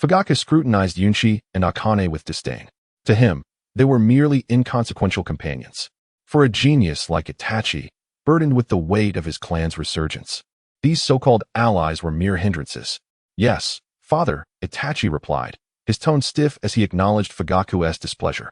A: Fugaku scrutinized Yunshi and Akane with disdain. To him, they were merely inconsequential companions. For a genius like Itachi, burdened with the weight of his clan's resurgence, These so-called allies were mere hindrances. Yes, father, Itachi replied, his tone stiff as he acknowledged Fugaku's displeasure,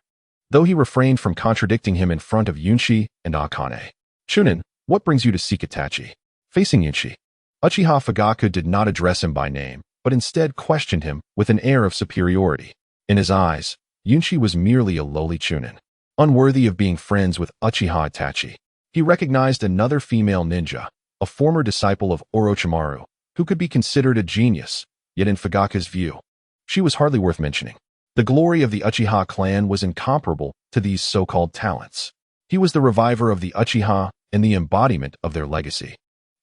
A: though he refrained from contradicting him in front of Yunshi and Akane. Chunin, what brings you to seek Itachi? Facing Yunshi, Uchiha Fugaku did not address him by name, but instead questioned him with an air of superiority. In his eyes, Yunshi was merely a lowly Chunin, unworthy of being friends with Uchiha Itachi. He recognized another female ninja, a former disciple of Orochimaru, who could be considered a genius, yet in Fugaku's view, she was hardly worth mentioning. The glory of the Uchiha clan was incomparable to these so-called talents. He was the reviver of the Uchiha and the embodiment of their legacy.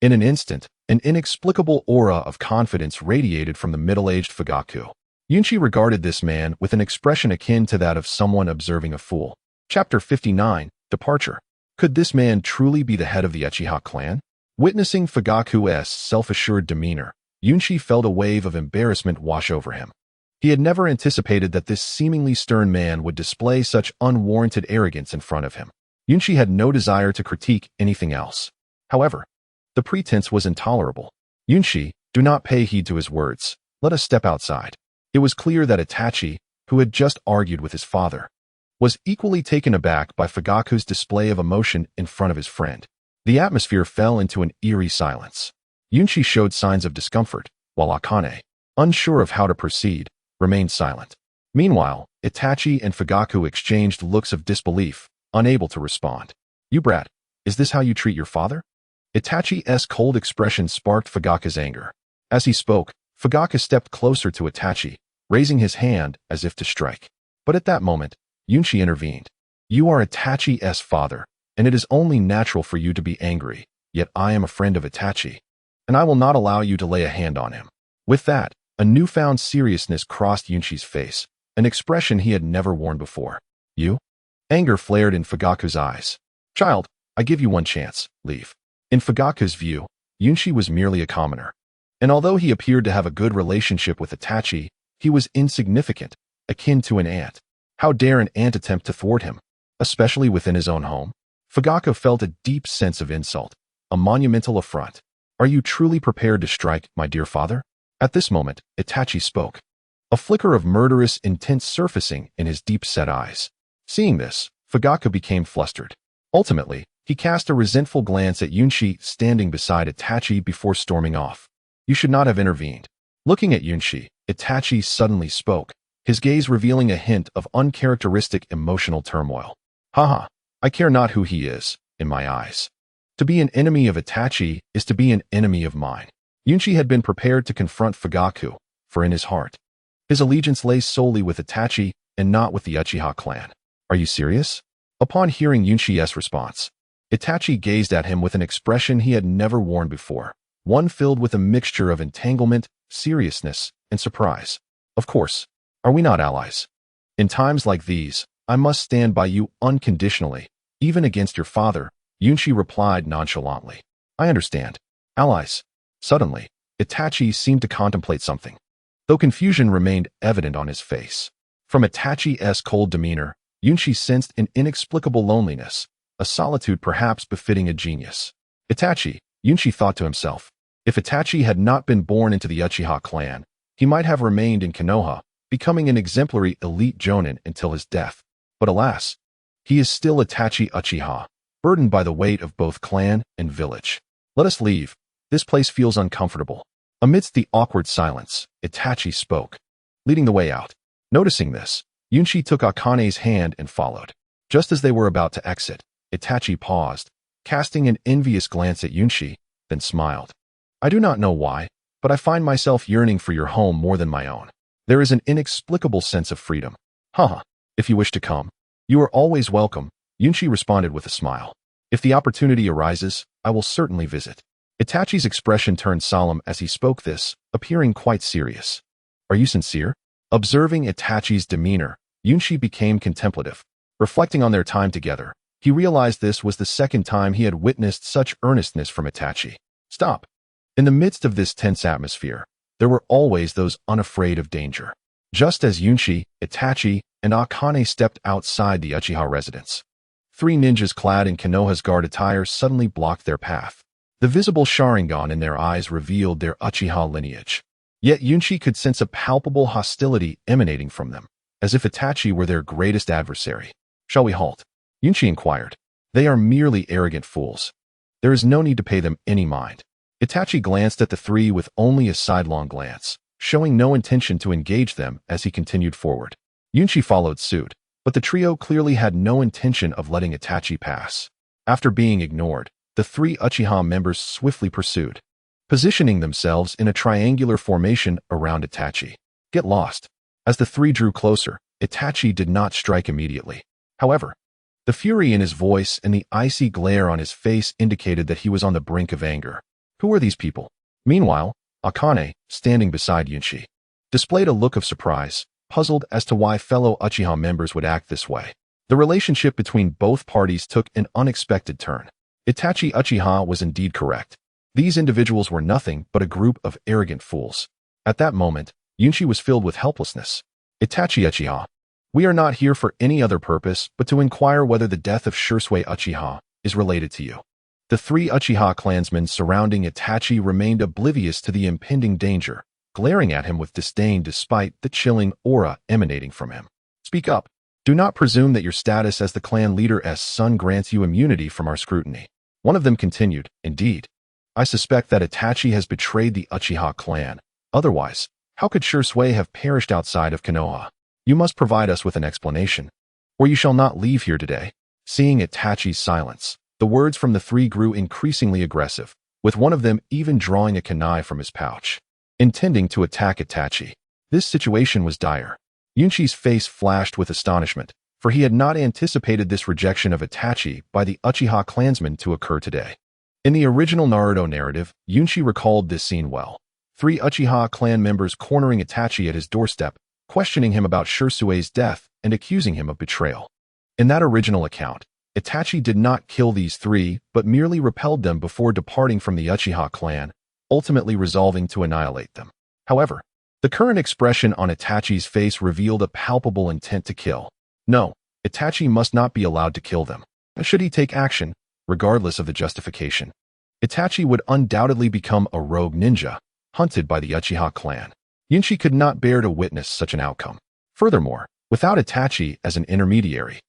A: In an instant, an inexplicable aura of confidence radiated from the middle-aged Fugaku. Yunshi regarded this man with an expression akin to that of someone observing a fool. Chapter 59, Departure. Could this man truly be the head of the Uchiha clan? Witnessing Fugaku's self-assured demeanor, Yunshi felt a wave of embarrassment wash over him. He had never anticipated that this seemingly stern man would display such unwarranted arrogance in front of him. Yunshi had no desire to critique anything else. However, the pretense was intolerable. Yunshi, do not pay heed to his words. Let us step outside. It was clear that Itachi, who had just argued with his father, was equally taken aback by Fugaku's display of emotion in front of his friend. The atmosphere fell into an eerie silence. Yunshi showed signs of discomfort, while Akane, unsure of how to proceed, remained silent. Meanwhile, Itachi and Fugaku exchanged looks of disbelief, unable to respond. You brat, is this how you treat your father? Itachi's cold expression sparked Fugaku's anger. As he spoke, Fugaku stepped closer to Itachi, raising his hand as if to strike. But at that moment, Yunshi intervened. You are Itachi's father, and it is only natural for you to be angry, yet I am a friend of Itachi, and I will not allow you to lay a hand on him. With that, a newfound seriousness crossed Yunshi's face, an expression he had never worn before. You? Anger flared in Fugaku's eyes. Child, I give you one chance, leave. In Fugaku's view, Yunshi was merely a commoner. And although he appeared to have a good relationship with Itachi, he was insignificant, akin to an ant. How dare an ant attempt to thwart him, especially within his own home? Fugaku felt a deep sense of insult, a monumental affront. Are you truly prepared to strike, my dear father? At this moment, Itachi spoke, a flicker of murderous intent surfacing in his deep-set eyes. Seeing this, Fugaku became flustered. Ultimately, he cast a resentful glance at Yunshi standing beside Itachi before storming off. You should not have intervened. Looking at Yunshi, Itachi suddenly spoke, his gaze revealing a hint of uncharacteristic emotional turmoil. Haha, I care not who he is, in my eyes. To be an enemy of Itachi is to be an enemy of mine. Yunshi had been prepared to confront Fugaku, for in his heart, his allegiance lay solely with Itachi and not with the Uchiha clan. Are you serious? Upon hearing Yunshi's response, Itachi gazed at him with an expression he had never worn before, one filled with a mixture of entanglement, seriousness, and surprise. Of course, are we not allies? In times like these, I must stand by you unconditionally, even against your father, Yunshi replied nonchalantly. I understand. Allies. Suddenly, Itachi seemed to contemplate something, though confusion remained evident on his face. From Itachi's cold demeanor, Yunshi sensed an inexplicable loneliness, a solitude perhaps befitting a genius. Itachi, Yunshi thought to himself. If Itachi had not been born into the Uchiha clan, he might have remained in Konoha, becoming an exemplary elite jonin until his death. But alas, he is still Itachi Uchiha, burdened by the weight of both clan and village. Let us leave. This place feels uncomfortable. Amidst the awkward silence, Itachi spoke, leading the way out. Noticing this, Yunshi took Akane's hand and followed. Just as they were about to exit, Itachi paused, casting an envious glance at Yunshi, then smiled. I do not know why, but I find myself yearning for your home more than my own. There is an inexplicable sense of freedom. Haha, if you wish to come, you are always welcome, Yunshi responded with a smile. If the opportunity arises, I will certainly visit. Itachi's expression turned solemn as he spoke this, appearing quite serious. Are you sincere? Observing Itachi's demeanor, Yunshi became contemplative. Reflecting on their time together, he realized this was the second time he had witnessed such earnestness from Itachi. Stop. In the midst of this tense atmosphere, there were always those unafraid of danger. Just as Yunshi, Itachi, and Akane stepped outside the Uchiha residence, three ninjas clad in Konoha's guard attire suddenly blocked their path. The visible Sharingan in their eyes revealed their Uchiha lineage. Yet Yunchi could sense a palpable hostility emanating from them, as if Itachi were their greatest adversary. "Shall we halt?" Yunchi inquired. "They are merely arrogant fools. There is no need to pay them any mind." Itachi glanced at the three with only a sidelong glance, showing no intention to engage them as he continued forward. Yunchi followed suit, but the trio clearly had no intention of letting Itachi pass. After being ignored, the three Uchiha members swiftly pursued, positioning themselves in a triangular formation around Itachi. "Get lost." As the three drew closer, Itachi did not strike immediately. However, the fury in his voice and the icy glare on his face indicated that he was on the brink of anger. Who are these people? Meanwhile, Akane, standing beside Yunchi, displayed a look of surprise, puzzled as to why fellow Uchiha members would act this way. The relationship between both parties took an unexpected turn. Itachi Uchiha was indeed correct. These individuals were nothing but a group of arrogant fools. At that moment, Yunchi was filled with helplessness. "Itachi Uchiha, we are not here for any other purpose but to inquire whether the death of Shisui Uchiha is related to you." The three Uchiha clansmen surrounding Itachi remained oblivious to the impending danger, glaring at him with disdain despite the chilling aura emanating from him. "Speak up. Do not presume that your status as the clan leader's son grants you immunity from our scrutiny." One of them continued, "Indeed, I suspect that Itachi has betrayed the Uchiha clan. Otherwise, how could Shisui have perished outside of Konoha? You must provide us with an explanation, or you shall not leave here today." Seeing Itachi's silence, the words from the three grew increasingly aggressive, with one of them even drawing a kunai from his pouch, intending to attack Itachi. This situation was dire. Yunchi's face flashed with astonishment, for he had not anticipated this rejection of Itachi by the Uchiha clansmen to occur today. In the original Naruto narrative, Yunchi recalled this scene well. Three Uchiha clan members cornering Itachi at his doorstep, questioning him about Shisui's death and accusing him of betrayal. In that original account, Itachi did not kill these three, but merely repelled them before departing from the Uchiha clan, ultimately resolving to annihilate them. However, the current expression on Itachi's face revealed a palpable intent to kill. No, Itachi must not be allowed to kill them. Should he take action, regardless of the justification, Itachi would undoubtedly become a rogue ninja, hunted by the Uchiha clan. Yunchi could not bear to witness such an outcome. Furthermore, without Itachi as an intermediary,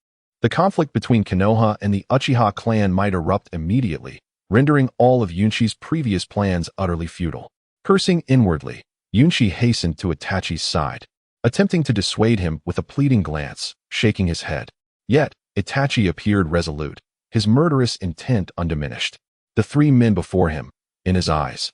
A: the conflict between Konoha and the Uchiha clan might erupt immediately, rendering all of Yunchi's previous plans utterly futile. Cursing inwardly, Yunchi hastened to Itachi's side, attempting to dissuade him with a pleading glance, shaking his head. Yet, Itachi appeared resolute, his murderous intent undiminished. The three men before him, in his eyes,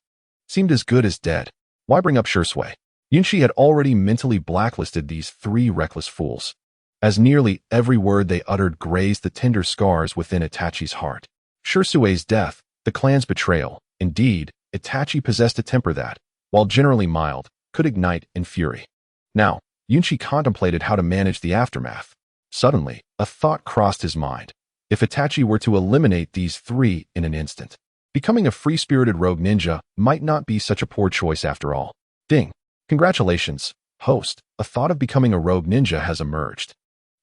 A: seemed as good as dead. Why bring up Shisui? Yunchi had already mentally blacklisted these three reckless fools, as nearly every word they uttered grazed the tender scars within Itachi's heart. Shisui's death, the clan's betrayal. Indeed, Itachi possessed a temper that, while generally mild, could ignite in fury. Now, Yunchi contemplated how to manage the aftermath. Suddenly, a thought crossed his mind. If Itachi were to eliminate these three in an instant, becoming a free-spirited rogue ninja might not be such a poor choice after all. Ding! Congratulations, host. A thought of becoming a rogue ninja has emerged.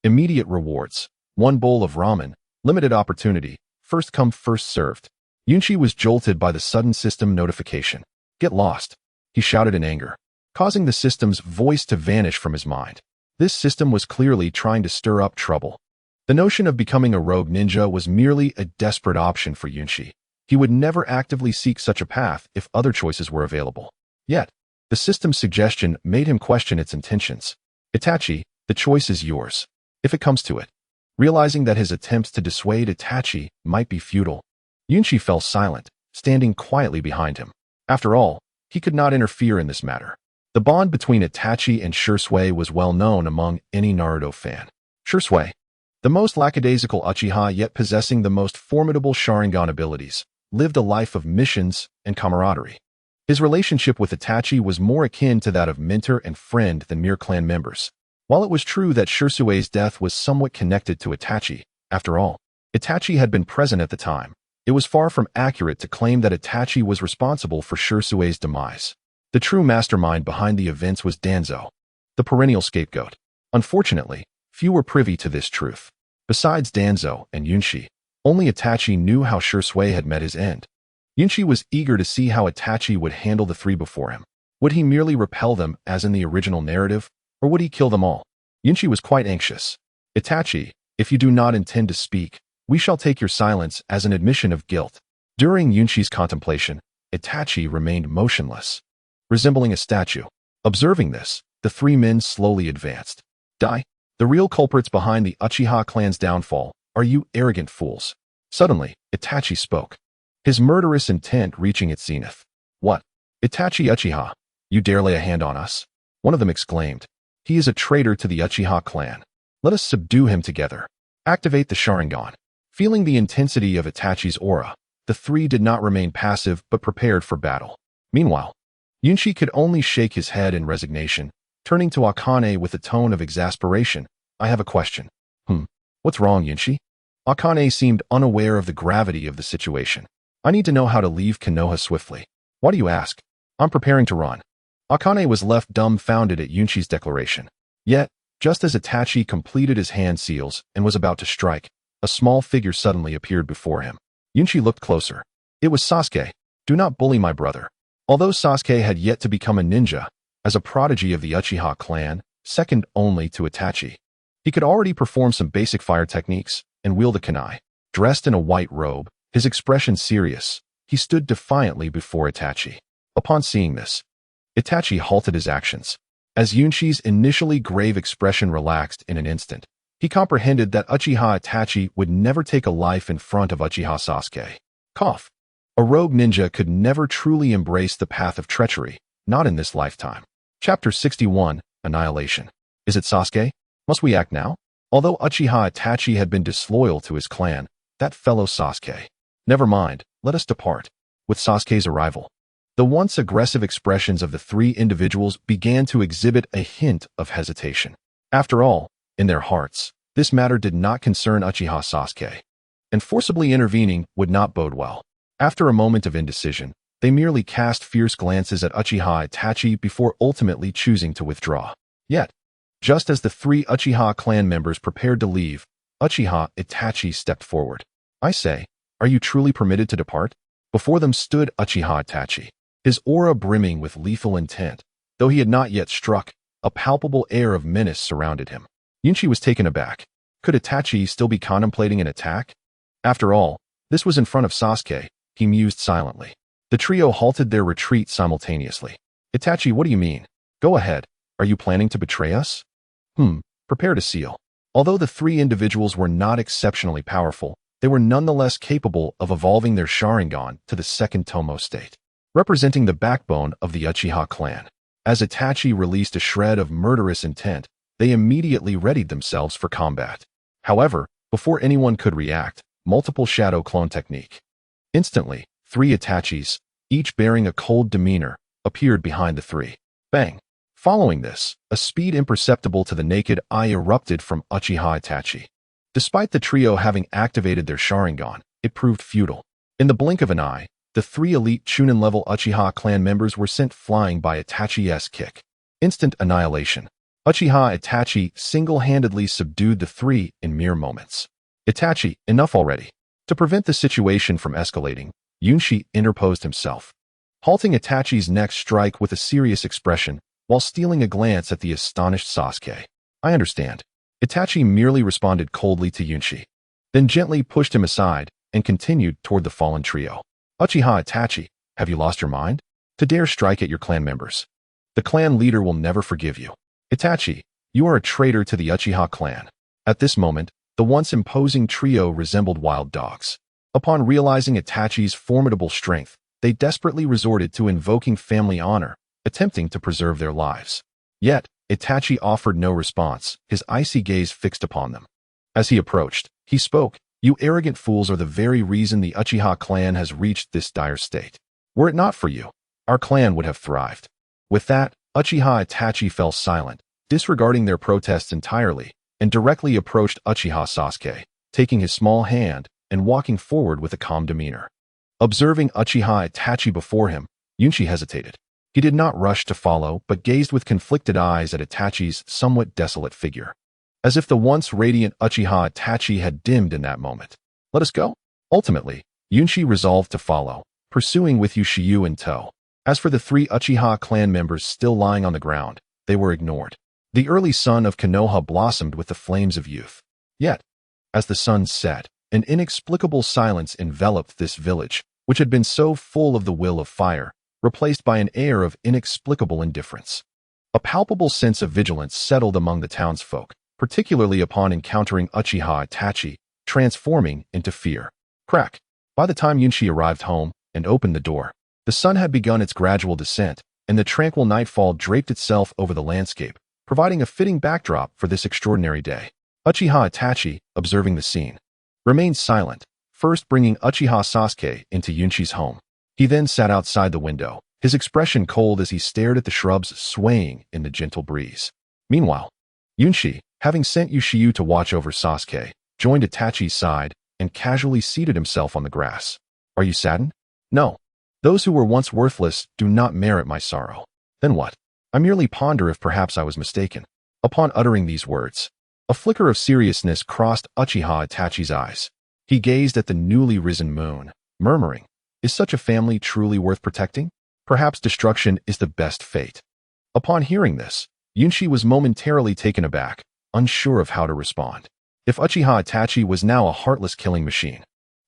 A: Immediate rewards. 1 bowl of ramen. Limited opportunity. First come, first served. Yunchi was jolted by the sudden system notification. "Get lost," he shouted in anger, causing the system's voice to vanish from his mind. This system was clearly trying to stir up trouble. The notion of becoming a rogue ninja was merely a desperate option for Yunchi. He would never actively seek such a path if other choices were available. Yet, the system's suggestion made him question its intentions. "Itachi, the choice is yours. If it comes to it." Realizing that his attempts to dissuade Itachi might be futile, Yunchi fell silent, standing quietly behind him. After all, he could not interfere in this matter. The bond between Itachi and Shisui was well known among any Naruto fan. Shisui, the most lackadaisical Uchiha yet possessing the most formidable Sharingan abilities, lived a life of missions and camaraderie. His relationship with Itachi was more akin to that of mentor and friend than mere clan members. While it was true that Shisui's death was somewhat connected to Itachi, after all, Itachi had been present at the time. It was far from accurate to claim that Itachi was responsible for Shisui's demise. The true mastermind behind the events was Danzo, the perennial scapegoat. Unfortunately, few were privy to this truth. Besides Danzo and Yunchi, only Itachi knew how Shisui had met his end. Yunchi was eager to see how Itachi would handle the three before him. Would he merely repel them as in the original narrative, or would he kill them all? Yunchi was quite anxious. Itachi, if you do not intend to speak, we shall take your silence as an admission of guilt. During Yunchi's contemplation, Itachi remained motionless, resembling a statue. Observing this, the three men slowly advanced. Die. The real culprits behind the Uchiha clan's downfall are you arrogant fools. Suddenly, Itachi spoke, his murderous intent reaching its zenith. What? Itachi Uchiha, you dare lay a hand on us? One of them exclaimed. He is a traitor to the Uchiha clan. Let us subdue him together. Activate the Sharingan. Feeling the intensity of Itachi's aura, the three did not remain passive but prepared for battle. Meanwhile, Yunchi could only shake his head in resignation, turning to Akane with a tone of exasperation. I have a question. What's wrong, Yunchi? Akane seemed unaware of the gravity of the situation. I need to know how to leave Konoha swiftly. Why do you ask? I'm preparing to run. Akane was left dumbfounded at Yunchi's declaration. Yet, just as Itachi completed his hand seals and was about to strike, a small figure suddenly appeared before him. Yunchi looked closer. It was Sasuke. Do not bully my brother. Although Sasuke had yet to become a ninja, as a prodigy of the Uchiha clan, second only to Itachi, he could already perform some basic fire techniques and wield a kunai. Dressed in a white robe, his expression serious, he stood defiantly before Itachi. Upon seeing this, Itachi halted his actions. As Yunchi's initially grave expression relaxed in an instant, he comprehended that Uchiha Itachi would never take a life in front of Uchiha Sasuke. Cough. A rogue ninja could never truly embrace the path of treachery, not in this lifetime. Chapter 61, Annihilation. Is it Sasuke? Must we act now? Although Uchiha Itachi had been disloyal to his clan, that fellow Sasuke. Never mind, let us depart. With Sasuke's arrival, the once aggressive expressions of the three individuals began to exhibit a hint of hesitation. After all, in their hearts, this matter did not concern Uchiha Sasuke, and forcibly intervening would not bode well. After a moment of indecision, they merely cast fierce glances at Uchiha Itachi before ultimately choosing to withdraw. Yet, just as the three Uchiha clan members prepared to leave, Uchiha Itachi stepped forward. I say, are you truly permitted to depart? Before them stood Uchiha Itachi, his aura brimming with lethal intent. Though he had not yet struck, a palpable air of menace surrounded him. Yunchi was taken aback. Could Itachi still be contemplating an attack? After all, this was in front of Sasuke, he mused silently. The trio halted their retreat simultaneously. Itachi, what do you mean? Go ahead. Are you planning to betray us? Prepare to seal. Although the three individuals were not exceptionally powerful, they were nonetheless capable of evolving their Sharingan to the second Tomo state, representing the backbone of the Uchiha clan. As Itachi released a shred of murderous intent, they immediately readied themselves for combat. However, before anyone could react, multiple shadow clone technique. Instantly, three Itachis, each bearing a cold demeanor, appeared behind the three. Bang! Following this, a speed imperceptible to the naked eye erupted from Uchiha Itachi. Despite the trio having activated their Sharingan, it proved futile. In the blink of an eye, the three elite Chunin-level Uchiha clan members were sent flying by Itachi's kick. Instant annihilation. Uchiha Itachi single-handedly subdued the three in mere moments. Itachi, enough already. To prevent the situation from escalating, Yunchi interposed himself, halting Itachi's next strike with a serious expression, while stealing a glance at the astonished Sasuke. I understand. Itachi merely responded coldly to Yunchi, then gently pushed him aside and continued toward the fallen trio. Uchiha Itachi, have you lost your mind? To dare strike at your clan members. The clan leader will never forgive you. Itachi, you are a traitor to the Uchiha clan. At this moment, the once imposing trio resembled wild dogs. Upon realizing Itachi's formidable strength, they desperately resorted to invoking family honor, attempting to preserve their lives. Yet, Itachi offered no response, his icy gaze fixed upon them. As he approached, he spoke, You arrogant fools are the very reason the Uchiha clan has reached this dire state. Were it not for you, our clan would have thrived. With that, Uchiha Itachi fell silent, disregarding their protests entirely, and directly approached Uchiha Sasuke, taking his small hand and walking forward with a calm demeanor. Observing Uchiha Itachi before him, Yunchi hesitated. He did not rush to follow, but gazed with conflicted eyes at Itachi's somewhat desolate figure, as if the once radiant Uchiha Itachi had dimmed in that moment. Let us go. Ultimately, Yunchi resolved to follow, pursuing with Uchiha in tow. As for the 3 Uchiha clan members still lying on the ground, they were ignored. The early sun of Konoha blossomed with the flames of youth. Yet, as the sun set, an inexplicable silence enveloped this village, which had been so full of the will of fire, replaced by an air of inexplicable indifference. A palpable sense of vigilance settled among the townsfolk, particularly upon encountering Uchiha Itachi, transforming into fear. Crack! By the time Yunshi arrived home and opened the door, the sun had begun its gradual descent, and the tranquil nightfall draped itself over the landscape, providing a fitting backdrop for this extraordinary day. Uchiha Itachi, observing the scene, remained silent, first bringing Uchiha Sasuke into Yunshi's home. He then sat outside the window, his expression cold as he stared at the shrubs swaying in the gentle breeze. Meanwhile, Yunshi, having sent Uchiha to watch over Sasuke, joined Itachi's side and casually seated himself on the grass. Are you saddened? No. Those who were once worthless do not merit my sorrow. Then what? I merely ponder if perhaps I was mistaken. Upon uttering these words, a flicker of seriousness crossed Uchiha Itachi's eyes. He gazed at the newly risen moon, murmuring, "Is such a family truly worth protecting? Perhaps destruction is the best fate." Upon hearing this, Yunshi was momentarily taken aback, unsure of how to respond. If Uchiha Itachi was now a heartless killing machine,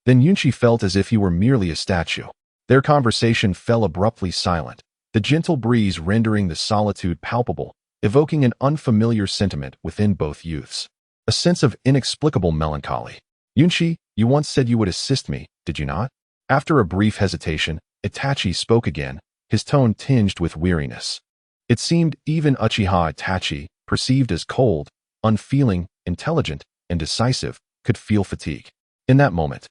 A: then Yunshi felt as if he were merely a statue. Their conversation fell abruptly silent, the gentle breeze rendering the solitude palpable, evoking an unfamiliar sentiment within both youths. A sense of inexplicable melancholy. "Yunshi, you once said you would assist me, did you not?" After a brief hesitation, Itachi spoke again, his tone tinged with weariness. It seemed even Uchiha Itachi, perceived as cold, unfeeling, intelligent, and decisive, could feel fatigue. In that moment,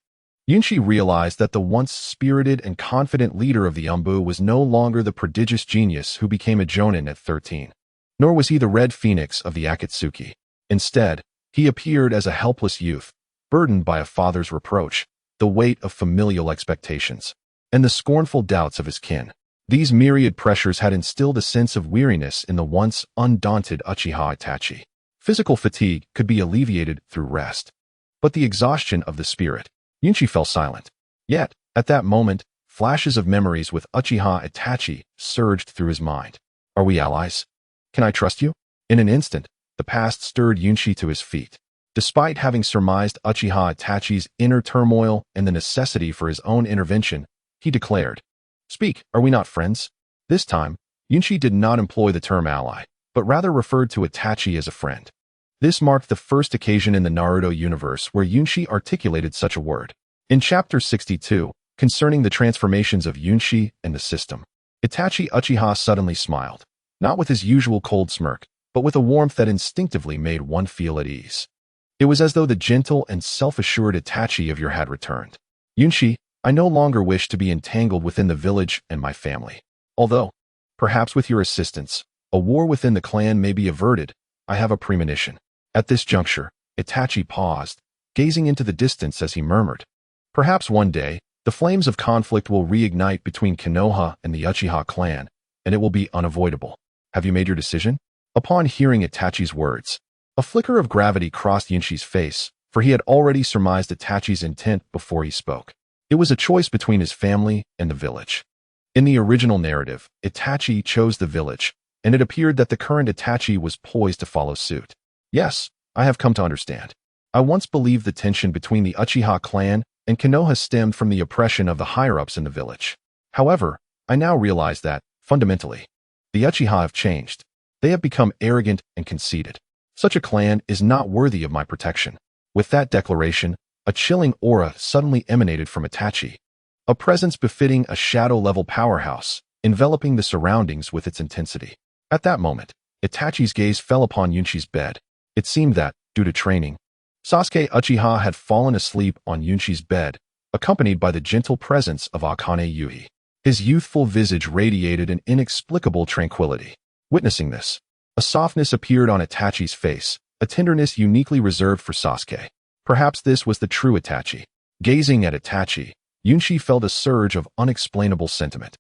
A: Yunshi realized that the once spirited and confident leader of the Umbu was no longer the prodigious genius who became a jonin at 13. Nor was he the red phoenix of the Akatsuki. Instead, he appeared as a helpless youth, burdened by a father's reproach, the weight of familial expectations, and the scornful doubts of his kin. These myriad pressures had instilled a sense of weariness in the once undaunted Uchiha Itachi. Physical fatigue could be alleviated through rest, but the exhaustion of the spirit. Yunshi fell silent. Yet, at that moment, flashes of memories with Uchiha Itachi surged through his mind. Are we allies? Can I trust you? In an instant, the past stirred Yunshi to his feet. Despite having surmised Uchiha Itachi's inner turmoil and the necessity for his own intervention, he declared, "Speak, are we not friends?" This time, Yunshi did not employ the term ally, but rather referred to Itachi as a friend. This marked the first occasion in the Naruto universe where Yunshi articulated such a word. In Chapter 62, concerning the transformations of Yunshi and the system, Itachi Uchiha suddenly smiled, not with his usual cold smirk, but with a warmth that instinctively made one feel at ease. It was as though the gentle and self-assured Itachi of yore had returned. "Yunshi, I no longer wish to be entangled within the village and my family. Although, perhaps with your assistance, a war within the clan may be averted, I have a premonition." At this juncture, Itachi paused, gazing into the distance as he murmured, "Perhaps one day, the flames of conflict will reignite between Konoha and the Uchiha clan, and it will be unavoidable. Have you made your decision?" Upon hearing Itachi's words, a flicker of gravity crossed Yunshi's face, for he had already surmised Itachi's intent before he spoke. It was a choice between his family and the village. In the original narrative, Itachi chose the village, and it appeared that the current Itachi was poised to follow suit. Yes, I have come to understand. I once believed the tension between the Uchiha clan and Konoha stemmed from the oppression of the higher-ups in the village. However, I now realize that, fundamentally, the Uchiha have changed. They have become arrogant and conceited. Such a clan is not worthy of my protection. With that declaration, a chilling aura suddenly emanated from Itachi, a presence befitting a shadow-level powerhouse, enveloping the surroundings with its intensity. At that moment, Itachi's gaze fell upon Yunshi's bed. It seemed that, due to training, Sasuke Uchiha had fallen asleep on Yunshi's bed, accompanied by the gentle presence of Akane Yuhi. His youthful visage radiated an inexplicable tranquility. Witnessing this, a softness appeared on Itachi's face, a tenderness uniquely reserved for Sasuke. Perhaps this was the true Itachi. Gazing at Itachi, Yunshi felt a surge of unexplainable sentiment.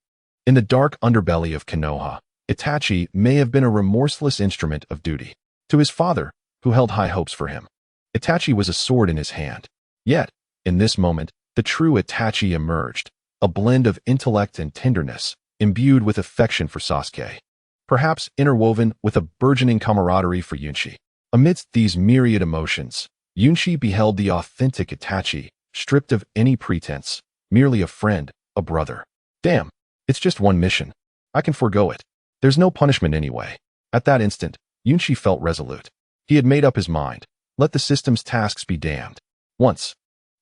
A: In the dark underbelly of Konoha, Itachi may have been a remorseless instrument of duty. To his father, who held high hopes for him, Itachi was a sword in his hand. Yet, in this moment, the true Itachi emerged, a blend of intellect and tenderness, imbued with affection for Sasuke. Perhaps interwoven with a burgeoning camaraderie for Yunshi. Amidst these myriad emotions, Yunshi beheld the authentic Itachi, stripped of any pretense, merely a friend, a brother. Damn, it's just one mission. I can forego it. There's no punishment anyway. At that instant, Yunshi felt resolute. He had made up his mind. Let the system's tasks be damned. Once,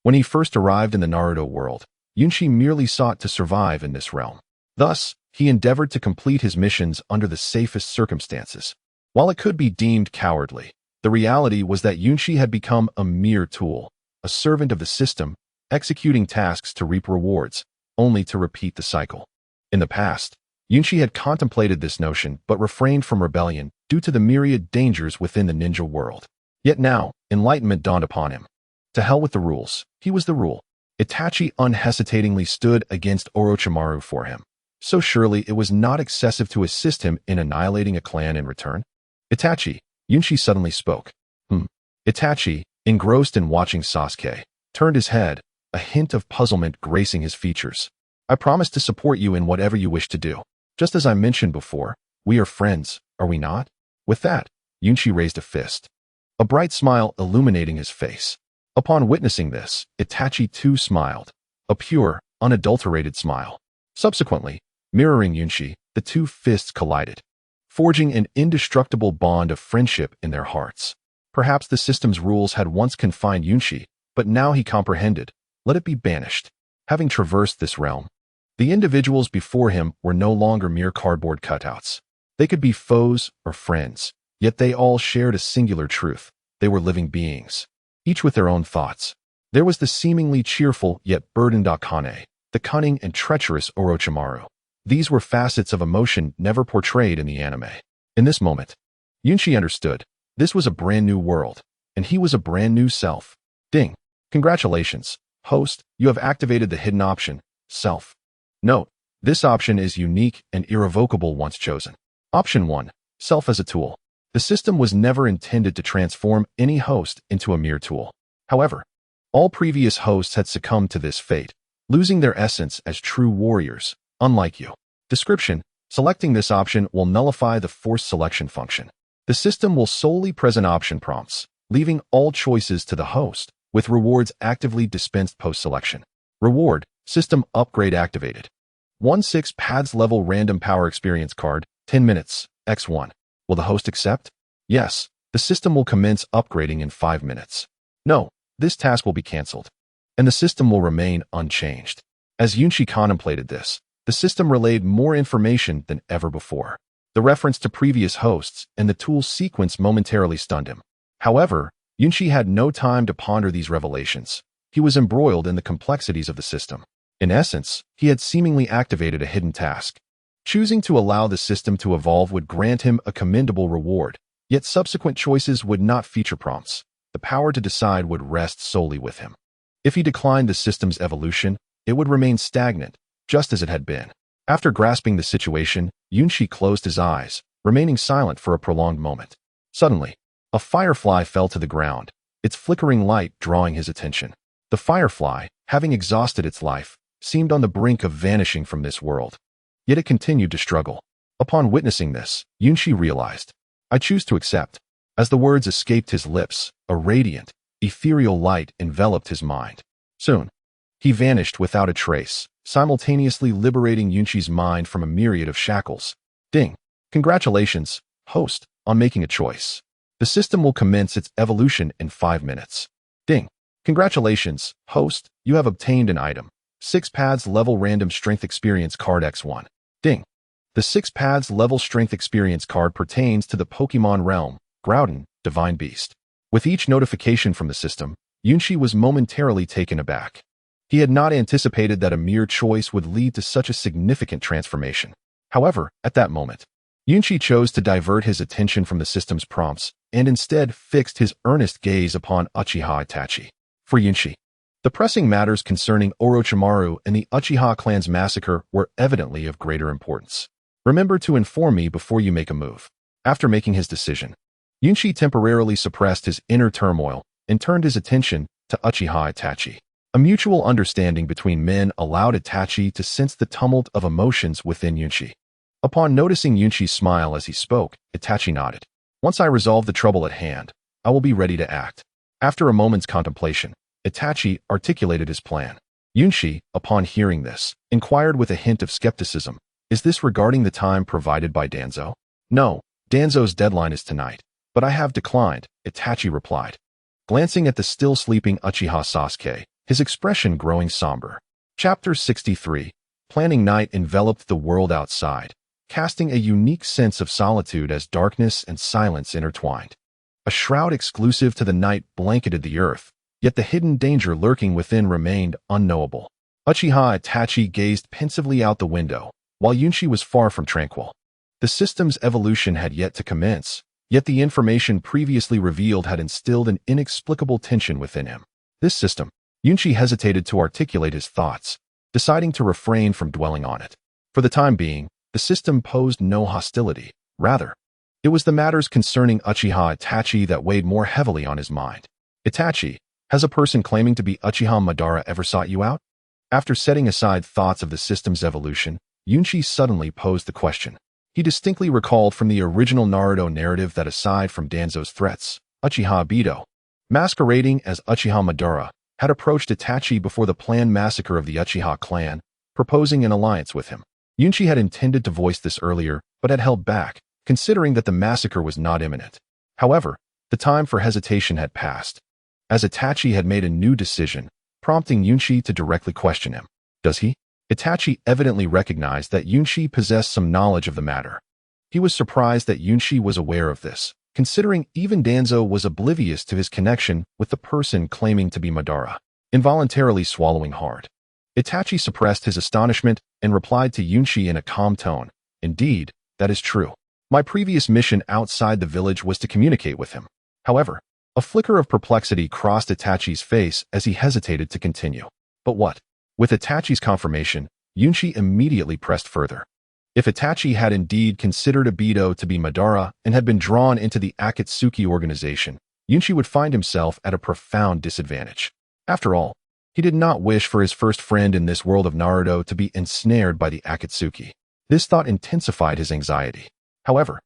A: when he first arrived in the Naruto world, Yunshi merely sought to survive in this realm. Thus, he endeavored to complete his missions under the safest circumstances. While it could be deemed cowardly, the reality was that Yunshi had become a mere tool, a servant of the system, executing tasks to reap rewards, only to repeat the cycle. In the past, Yunshi had contemplated this notion but refrained from rebellion due to the myriad dangers within the ninja world. Yet now, enlightenment dawned upon him. To hell with the rules, he was the rule. Itachi unhesitatingly stood against Orochimaru for him. So surely it was not excessive to assist him in annihilating a clan in return. Itachi, Yunshi suddenly spoke. Itachi, engrossed in watching Sasuke, turned his head, a hint of puzzlement gracing his features. I promise to support you in whatever you wish to do. Just as I mentioned before, we are friends, are we not? With that, Yunshi raised a fist, a bright smile illuminating his face. Upon witnessing this, Itachi too smiled, a pure, unadulterated smile. Subsequently, mirroring Yunshi, the two fists collided, forging an indestructible bond of friendship in their hearts. Perhaps the system's rules had once confined Yunshi, but now he comprehended. Let it be banished. Having traversed this realm, the individuals before him were no longer mere cardboard cutouts. They could be foes or friends, yet they all shared a singular truth. They were living beings, each with their own thoughts. There was the seemingly cheerful yet burdened Akane, the cunning and treacherous Orochimaru. These were facets of emotion never portrayed in the anime. In this moment, Yunshi understood. This was a brand new world, and he was a brand new self. Ding. Congratulations, host, you have activated the hidden option, self. Note, this option is unique and irrevocable once chosen. Option 1, self as a tool. The system was never intended to transform any host into a mere tool. However, all previous hosts had succumbed to this fate, losing their essence as true warriors, unlike you. Description, selecting this option will nullify the forced selection function. The system will solely present option prompts, leaving all choices to the host, with rewards actively dispensed post-selection. Reward, system upgrade activated. 1/6 paths level random power experience card, 10 minutes, X1. Will the host accept? Yes, the system will commence upgrading in 5 minutes. No, this task will be cancelled, and the system will remain unchanged. As Yunshi contemplated this, the system relayed more information than ever before. The reference to previous hosts and the tool sequence momentarily stunned him. However, Yunshi had no time to ponder these revelations. He was embroiled in the complexities of the system. In essence, he had seemingly activated a hidden task. Choosing to allow the system to evolve would grant him a commendable reward, yet subsequent choices would not feature prompts. The power to decide would rest solely with him. If he declined the system's evolution, it would remain stagnant, just as it had been. After grasping the situation, Yunshi closed his eyes, remaining silent for a prolonged moment. Suddenly, a firefly fell to the ground, its flickering light drawing his attention. The firefly, having exhausted its life, seemed on the brink of vanishing from this world. Yet it continued to struggle. Upon witnessing this, Yunshi realized, I choose to accept. As the words escaped his lips, a radiant, ethereal light enveloped his mind. Soon, he vanished without a trace, simultaneously liberating Yunshi's mind from a myriad of shackles. Ding. Congratulations, host, on making a choice. The system will commence its evolution in 5 minutes. Ding. Congratulations, host, you have obtained an item. 6 paths level random strength experience card X1. Ding. The 6 paths level strength experience card pertains to the Pokemon realm, Groudon, Divine Beast. With each notification from the system, Yunshi was momentarily taken aback. He had not anticipated that a mere choice would lead to such a significant transformation. However, at that moment, Yunshi chose to divert his attention from the system's prompts and instead fixed his earnest gaze upon Itachi. For Yunshi, the pressing matters concerning Orochimaru and the Uchiha clan's massacre were evidently of greater importance. Remember to inform me before you make a move. After making his decision, Yunshi temporarily suppressed his inner turmoil and turned his attention to Itachi. A mutual understanding between men allowed Itachi to sense the tumult of emotions within Yunshi. Upon noticing Yunshi's smile as he spoke, Itachi nodded. Once I resolve the trouble at hand, I will be ready to act. After a moment's contemplation, Itachi articulated his plan. Yunshi, upon hearing this, inquired with a hint of skepticism, "Is this regarding the time provided by Danzo?" "No, Danzo's deadline is tonight, but I have declined," Itachi replied. Glancing at the still sleeping Uchiha Sasuke, his expression growing somber. Chapter 63. Planning night enveloped the world outside, casting a unique sense of solitude as darkness and silence intertwined. A shroud exclusive to the night blanketed the earth, yet the hidden danger lurking within remained unknowable. Uchiha Itachi gazed pensively out the window, while Yunshi was far from tranquil. The system's evolution had yet to commence, yet the information previously revealed had instilled an inexplicable tension within him. This system, Yunshi hesitated to articulate his thoughts, deciding to refrain from dwelling on it. For the time being, the system posed no hostility. Rather, it was the matters concerning Uchiha Itachi that weighed more heavily on his mind. "Itachi, has a person claiming to be Uchiha Madara ever sought you out?" After setting aside thoughts of the system's evolution, Yunshi suddenly posed the question. He distinctly recalled from the original Naruto narrative that aside from Danzo's threats, Uchiha Ibito, masquerading as Uchiha Madara, had approached Itachi before the planned massacre of the Uchiha clan, proposing an alliance with him. Yunshi had intended to voice this earlier, but had held back, considering that the massacre was not imminent. However, the time for hesitation had passed, as Itachi had made a new decision, prompting Yunshi to directly question him. "Does he?" Itachi evidently recognized that Yunshi possessed some knowledge of the matter. He was surprised that Yunshi was aware of this, considering even Danzo was oblivious to his connection with the person claiming to be Madara. Involuntarily swallowing hard, Itachi suppressed his astonishment and replied to Yunshi in a calm tone. "Indeed, that is true. My previous mission outside the village was to communicate with him." However, a flicker of perplexity crossed Itachi's face as he hesitated to continue. "But what?" With Itachi's confirmation, Yunshi immediately pressed further. If Itachi had indeed considered Ibito to be Madara and had been drawn into the Akatsuki organization, Yunshi would find himself at a profound disadvantage. After all, he did not wish for his first friend in this world of Naruto to be ensnared by the Akatsuki. This thought intensified his anxiety. However,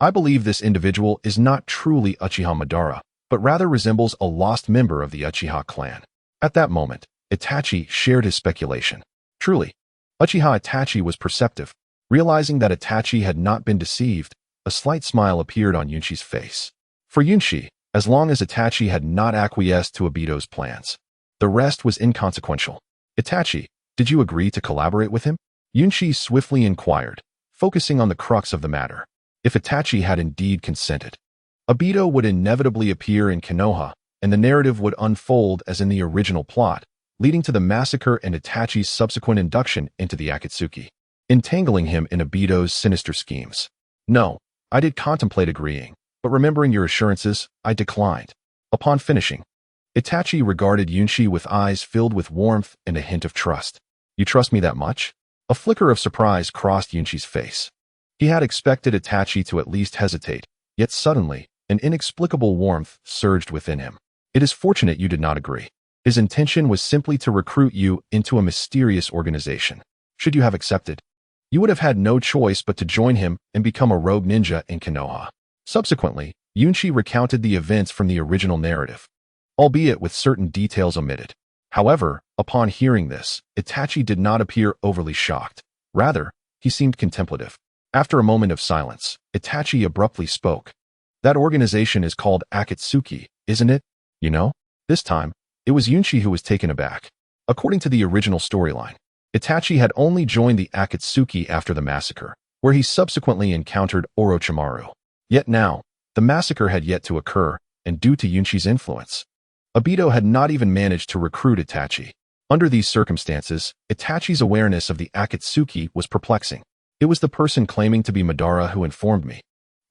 A: I believe this individual is not truly Uchiha Madara, but rather resembles a lost member of the Uchiha clan. At that moment, Itachi shared his speculation. Truly, Uchiha Itachi was perceptive. Realizing that Itachi had not been deceived, a slight smile appeared on Yunshi's face. For Yunshi, as long as Itachi had not acquiesced to Ibito's plans, the rest was inconsequential. "Itachi, did you agree to collaborate with him?" Yunshi swiftly inquired, focusing on the crux of the matter. If Itachi had indeed consented, Ibito would inevitably appear in Konoha, and the narrative would unfold as in the original plot, leading to the massacre and Itachi's subsequent induction into the Akatsuki, entangling him in Ibito's sinister schemes. "No, I did contemplate agreeing, but remembering your assurances, I declined." Upon finishing, Itachi regarded Yunshi with eyes filled with warmth and a hint of trust. "You trust me that much?" A flicker of surprise crossed Yunshi's face. He had expected Itachi to at least hesitate, yet suddenly, an inexplicable warmth surged within him. "It is fortunate you did not agree. His intention was simply to recruit you into a mysterious organization. Should you have accepted, you would have had no choice but to join him and become a rogue ninja in Konoha." Subsequently, Yunshi recounted the events from the original narrative, albeit with certain details omitted. However, upon hearing this, Itachi did not appear overly shocked. Rather, he seemed contemplative. After a moment of silence, Itachi abruptly spoke. "That organization is called Akatsuki, isn't it?" "You know?" This time, it was Yunshi who was taken aback. According to the original storyline, Itachi had only joined the Akatsuki after the massacre, where he subsequently encountered Orochimaru. Yet now, the massacre had yet to occur, and due to Yunshi's influence, Ibito had not even managed to recruit Itachi. Under these circumstances, Itachi's awareness of the Akatsuki was perplexing. "It was the person claiming to be Madara who informed me,"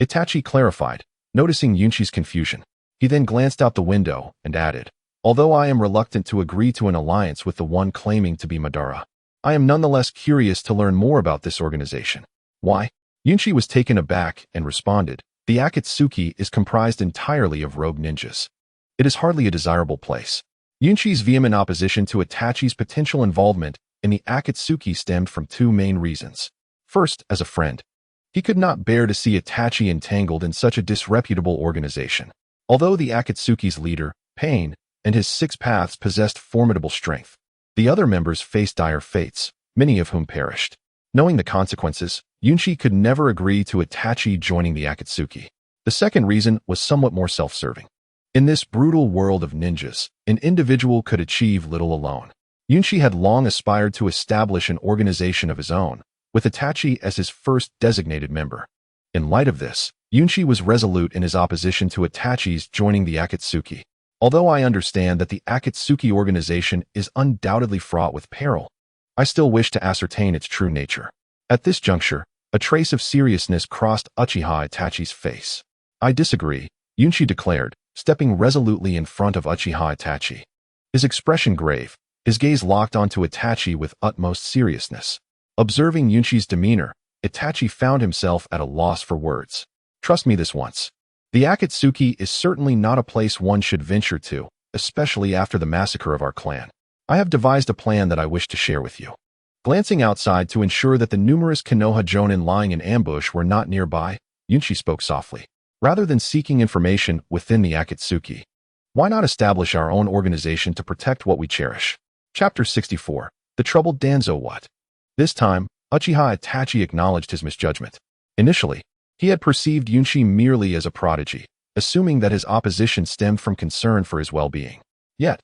A: Itachi clarified, noticing Yunshi's confusion. He then glanced out the window and added, "Although I am reluctant to agree to an alliance with the one claiming to be Madara, I am nonetheless curious to learn more about this organization." "Why?" Yunshi was taken aback and responded, "The Akatsuki is comprised entirely of rogue ninjas. It is hardly a desirable place. Yunshi's vehement opposition to Itachi's potential involvement in the Akatsuki stemmed from two main reasons. First, as a friend, he could not bear to see Itachi entangled in such a disreputable organization. Although the Akatsuki's leader, Pain, and his six paths possessed formidable strength, the other members faced dire fates, many of whom perished. Knowing the consequences, Yunshi could never agree to Itachi joining the Akatsuki. The second reason was somewhat more self-serving. In this brutal world of ninjas, an individual could achieve little alone. Yunshi had long aspired to establish an organization of his own, with Itachi as his first designated member. In light of this, Yunshi was resolute in his opposition to Itachi's joining the Akatsuki. Although I understand that the Akatsuki organization is undoubtedly fraught with peril, I still wish to ascertain its true nature. At this juncture, a trace of seriousness crossed Uchiha Itachi's face. I disagree, Yunshi declared, stepping resolutely in front of Uchiha Itachi. His expression grave, his gaze locked onto Itachi with utmost seriousness. Observing Yunshi's demeanor, Itachi found himself at a loss for words. Trust me this once. The Akatsuki is certainly not a place one should venture to, especially after the massacre of our clan. I have devised a plan that I wish to share with you. Glancing outside to ensure that the numerous Konoha jonin lying in ambush were not nearby, Yunshi spoke softly. Rather than seeking information within the Akatsuki, why not establish our own organization to protect what we cherish? Chapter 64. The Troubled Danzo. What? This time, Uchiha Itachi acknowledged his misjudgment. Initially, he had perceived Yunshi merely as a prodigy, assuming that his opposition stemmed from concern for his well-being. Yet,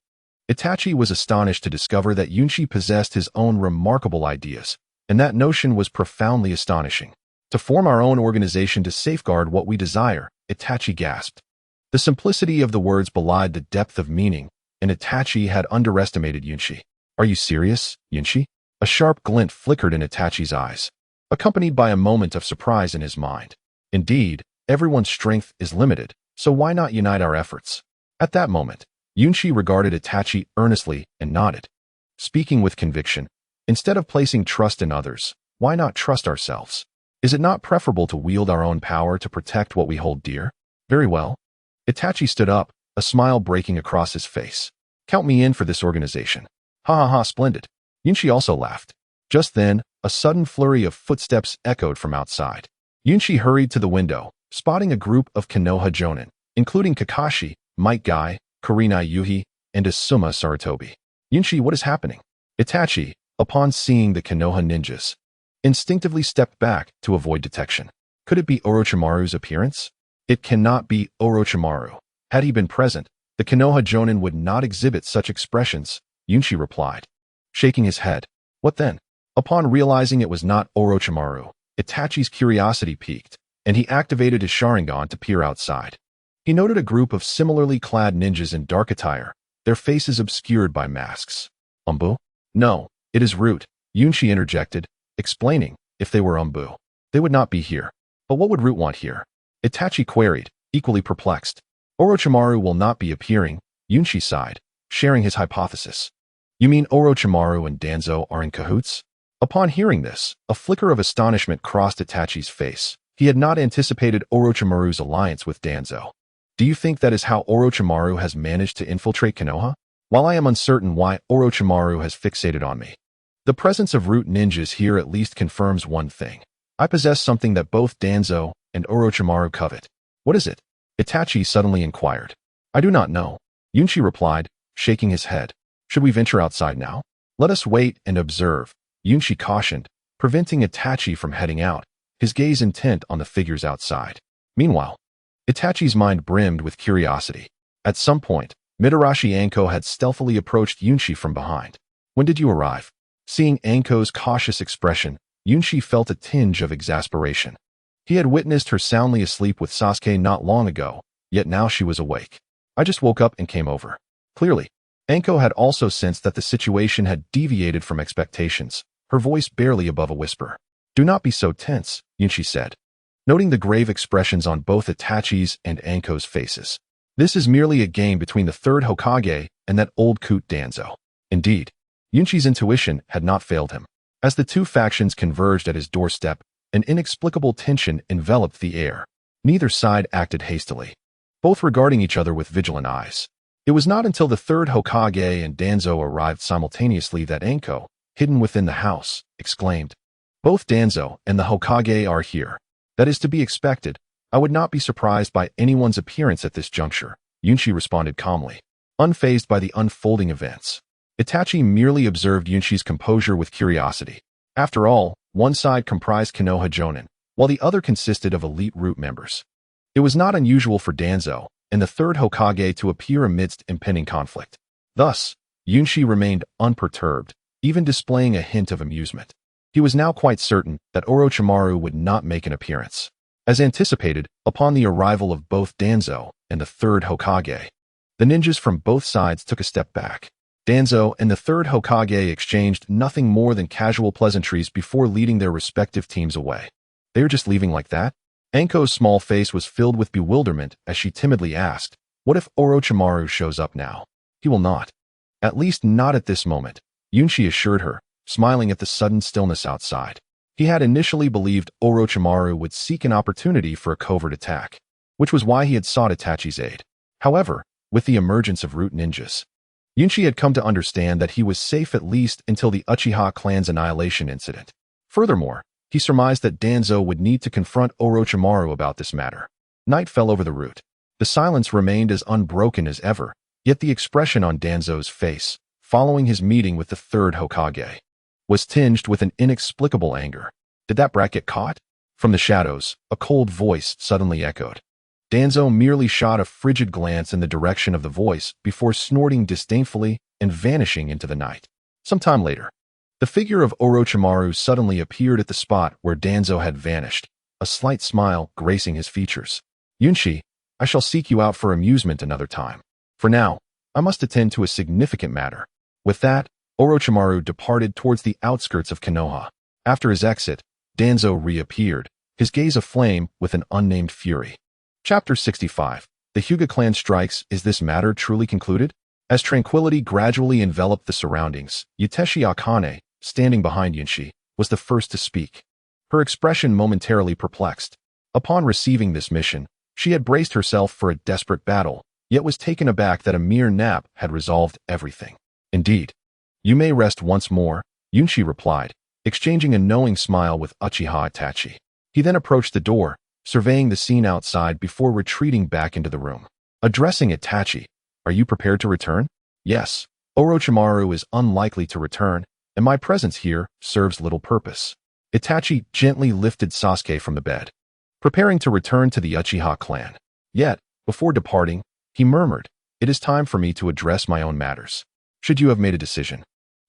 A: Itachi was astonished to discover that Yunshi possessed his own remarkable ideas, and that notion was profoundly astonishing. To form our own organization to safeguard what we desire, Itachi gasped. The simplicity of the words belied the depth of meaning, and Itachi had underestimated Yunshi. Are you serious, Yunshi? A sharp glint flickered in Itachi's eyes, accompanied by a moment of surprise in his mind. Indeed, everyone's strength is limited, so why not unite our efforts? At that moment, Yunshi regarded Itachi earnestly and nodded. Speaking with conviction, instead of placing trust in others, why not trust ourselves? Is it not preferable to wield our own power to protect what we hold dear? Very well. Itachi stood up, a smile breaking across his face. Count me in for this organization. Ha ha ha, splendid. Yunshi also laughed. Just then, a sudden flurry of footsteps echoed from outside. Yunshi hurried to the window, spotting a group of Konoha jonin, including Kakashi, Might Guy, Kurenai Yuhi, and Asuma Sarutobi. Yunshi, what is happening? Itachi, upon seeing the Konoha ninjas, instinctively stepped back to avoid detection. Could it be Orochimaru's appearance? It cannot be Orochimaru. Had he been present, the Konoha jonin would not exhibit such expressions, Yunshi replied, shaking his head. What then? Upon realizing it was not Orochimaru, Itachi's curiosity piqued, and he activated his Sharingan to peer outside. He noted a group of similarly clad ninjas in dark attire, their faces obscured by masks. Umbu? No, it is Root, Yunshi interjected, explaining, if they were Umbu, they would not be here. But what would Root want here? Itachi queried, equally perplexed. Orochimaru will not be appearing, Yunshi sighed, sharing his hypothesis. You mean Orochimaru and Danzo are in cahoots? Upon hearing this, a flicker of astonishment crossed Itachi's face. He had not anticipated Orochimaru's alliance with Danzo. Do you think that is how Orochimaru has managed to infiltrate Konoha? While I am uncertain why Orochimaru has fixated on me, the presence of root ninjas here at least confirms one thing. I possess something that both Danzo and Orochimaru covet. What is it? Itachi suddenly inquired. I do not know, Yunshi replied, shaking his head. Should we venture outside now? Let us wait and observe, Yunshi cautioned, preventing Itachi from heading out, his gaze intent on the figures outside. Meanwhile, Itachi's mind brimmed with curiosity. At some point, Mitarashi Anko had stealthily approached Yunshi from behind. When did you arrive? Seeing Anko's cautious expression, Yunshi felt a tinge of exasperation. He had witnessed her soundly asleep with Sasuke not long ago, yet now she was awake. I just woke up and came over. Clearly, Anko had also sensed that the situation had deviated from expectations, her voice barely above a whisper. Do not be so tense, Yunshi said, noting the grave expressions on both Itachi's and Anko's faces. This is merely a game between the third Hokage and that old coot Danzo. Indeed, Yunshi's intuition had not failed him. As the two factions converged at his doorstep, an inexplicable tension enveloped the air. Neither side acted hastily, both regarding each other with vigilant eyes. It was not until the third Hokage and Danzo arrived simultaneously that Anko, hidden within the house, exclaimed, "Both Danzo and the Hokage are here. That is to be expected. I would not be surprised by anyone's appearance at this juncture," Yunshi responded calmly, unfazed by the unfolding events. Itachi merely observed Yunshi's composure with curiosity. After all, one side comprised Konoha Jonin, while the other consisted of elite root members. It was not unusual for Danzo and the third Hokage to appear amidst impending conflict. Thus, Yunshi remained unperturbed, even displaying a hint of amusement. He was now quite certain that Orochimaru would not make an appearance. As anticipated, upon the arrival of both Danzo and the third Hokage, the ninjas from both sides took a step back. Danzo and the third Hokage exchanged nothing more than casual pleasantries before leading their respective teams away. "They are just leaving like that?" Anko's small face was filled with bewilderment as she timidly asked, "What if Orochimaru shows up now?" "He will not. At least not at this moment," Yunshi assured her, smiling at the sudden stillness outside. He had initially believed Orochimaru would seek an opportunity for a covert attack, which was why he had sought Itachi's aid. However, with the emergence of root ninjas, Yunshi had come to understand that he was safe at least until the Uchiha clan's annihilation incident. Furthermore, he surmised that Danzo would need to confront Orochimaru about this matter. Night fell over the root. The silence remained as unbroken as ever, yet the expression on Danzo's face, following his meeting with the third Hokage, was tinged with an inexplicable anger. "Did that brat get caught?" From the shadows, a cold voice suddenly echoed. Danzo merely shot a frigid glance in the direction of the voice before snorting disdainfully and vanishing into the night. Sometime later, the figure of Orochimaru suddenly appeared at the spot where Danzo had vanished, a slight smile gracing his features. "Yunshi, I shall seek you out for amusement another time. For now, I must attend to a significant matter." With that, Orochimaru departed towards the outskirts of Konoha. After his exit, Danzo reappeared, his gaze aflame with an unnamed fury. Chapter 65. The Hyuga clan strikes. Is this matter truly concluded? As tranquility gradually enveloped the surroundings, Yuteshi Akane, standing behind Yunshi, was the first to speak. Her expression momentarily perplexed. Upon receiving this mission, she had braced herself for a desperate battle, yet was taken aback that a mere nap had resolved everything. "Indeed. You may rest once more," Yunshi replied, exchanging a knowing smile with Uchiha Itachi. He then approached the door, surveying the scene outside before retreating back into the room. Addressing Itachi, "Are you prepared to return?" "Yes. Orochimaru is unlikely to return, and my presence here serves little purpose." Itachi gently lifted Sasuke from the bed, preparing to return to the Uchiha clan. Yet, before departing, he murmured, "It is time for me to address my own matters. Should you have made a decision,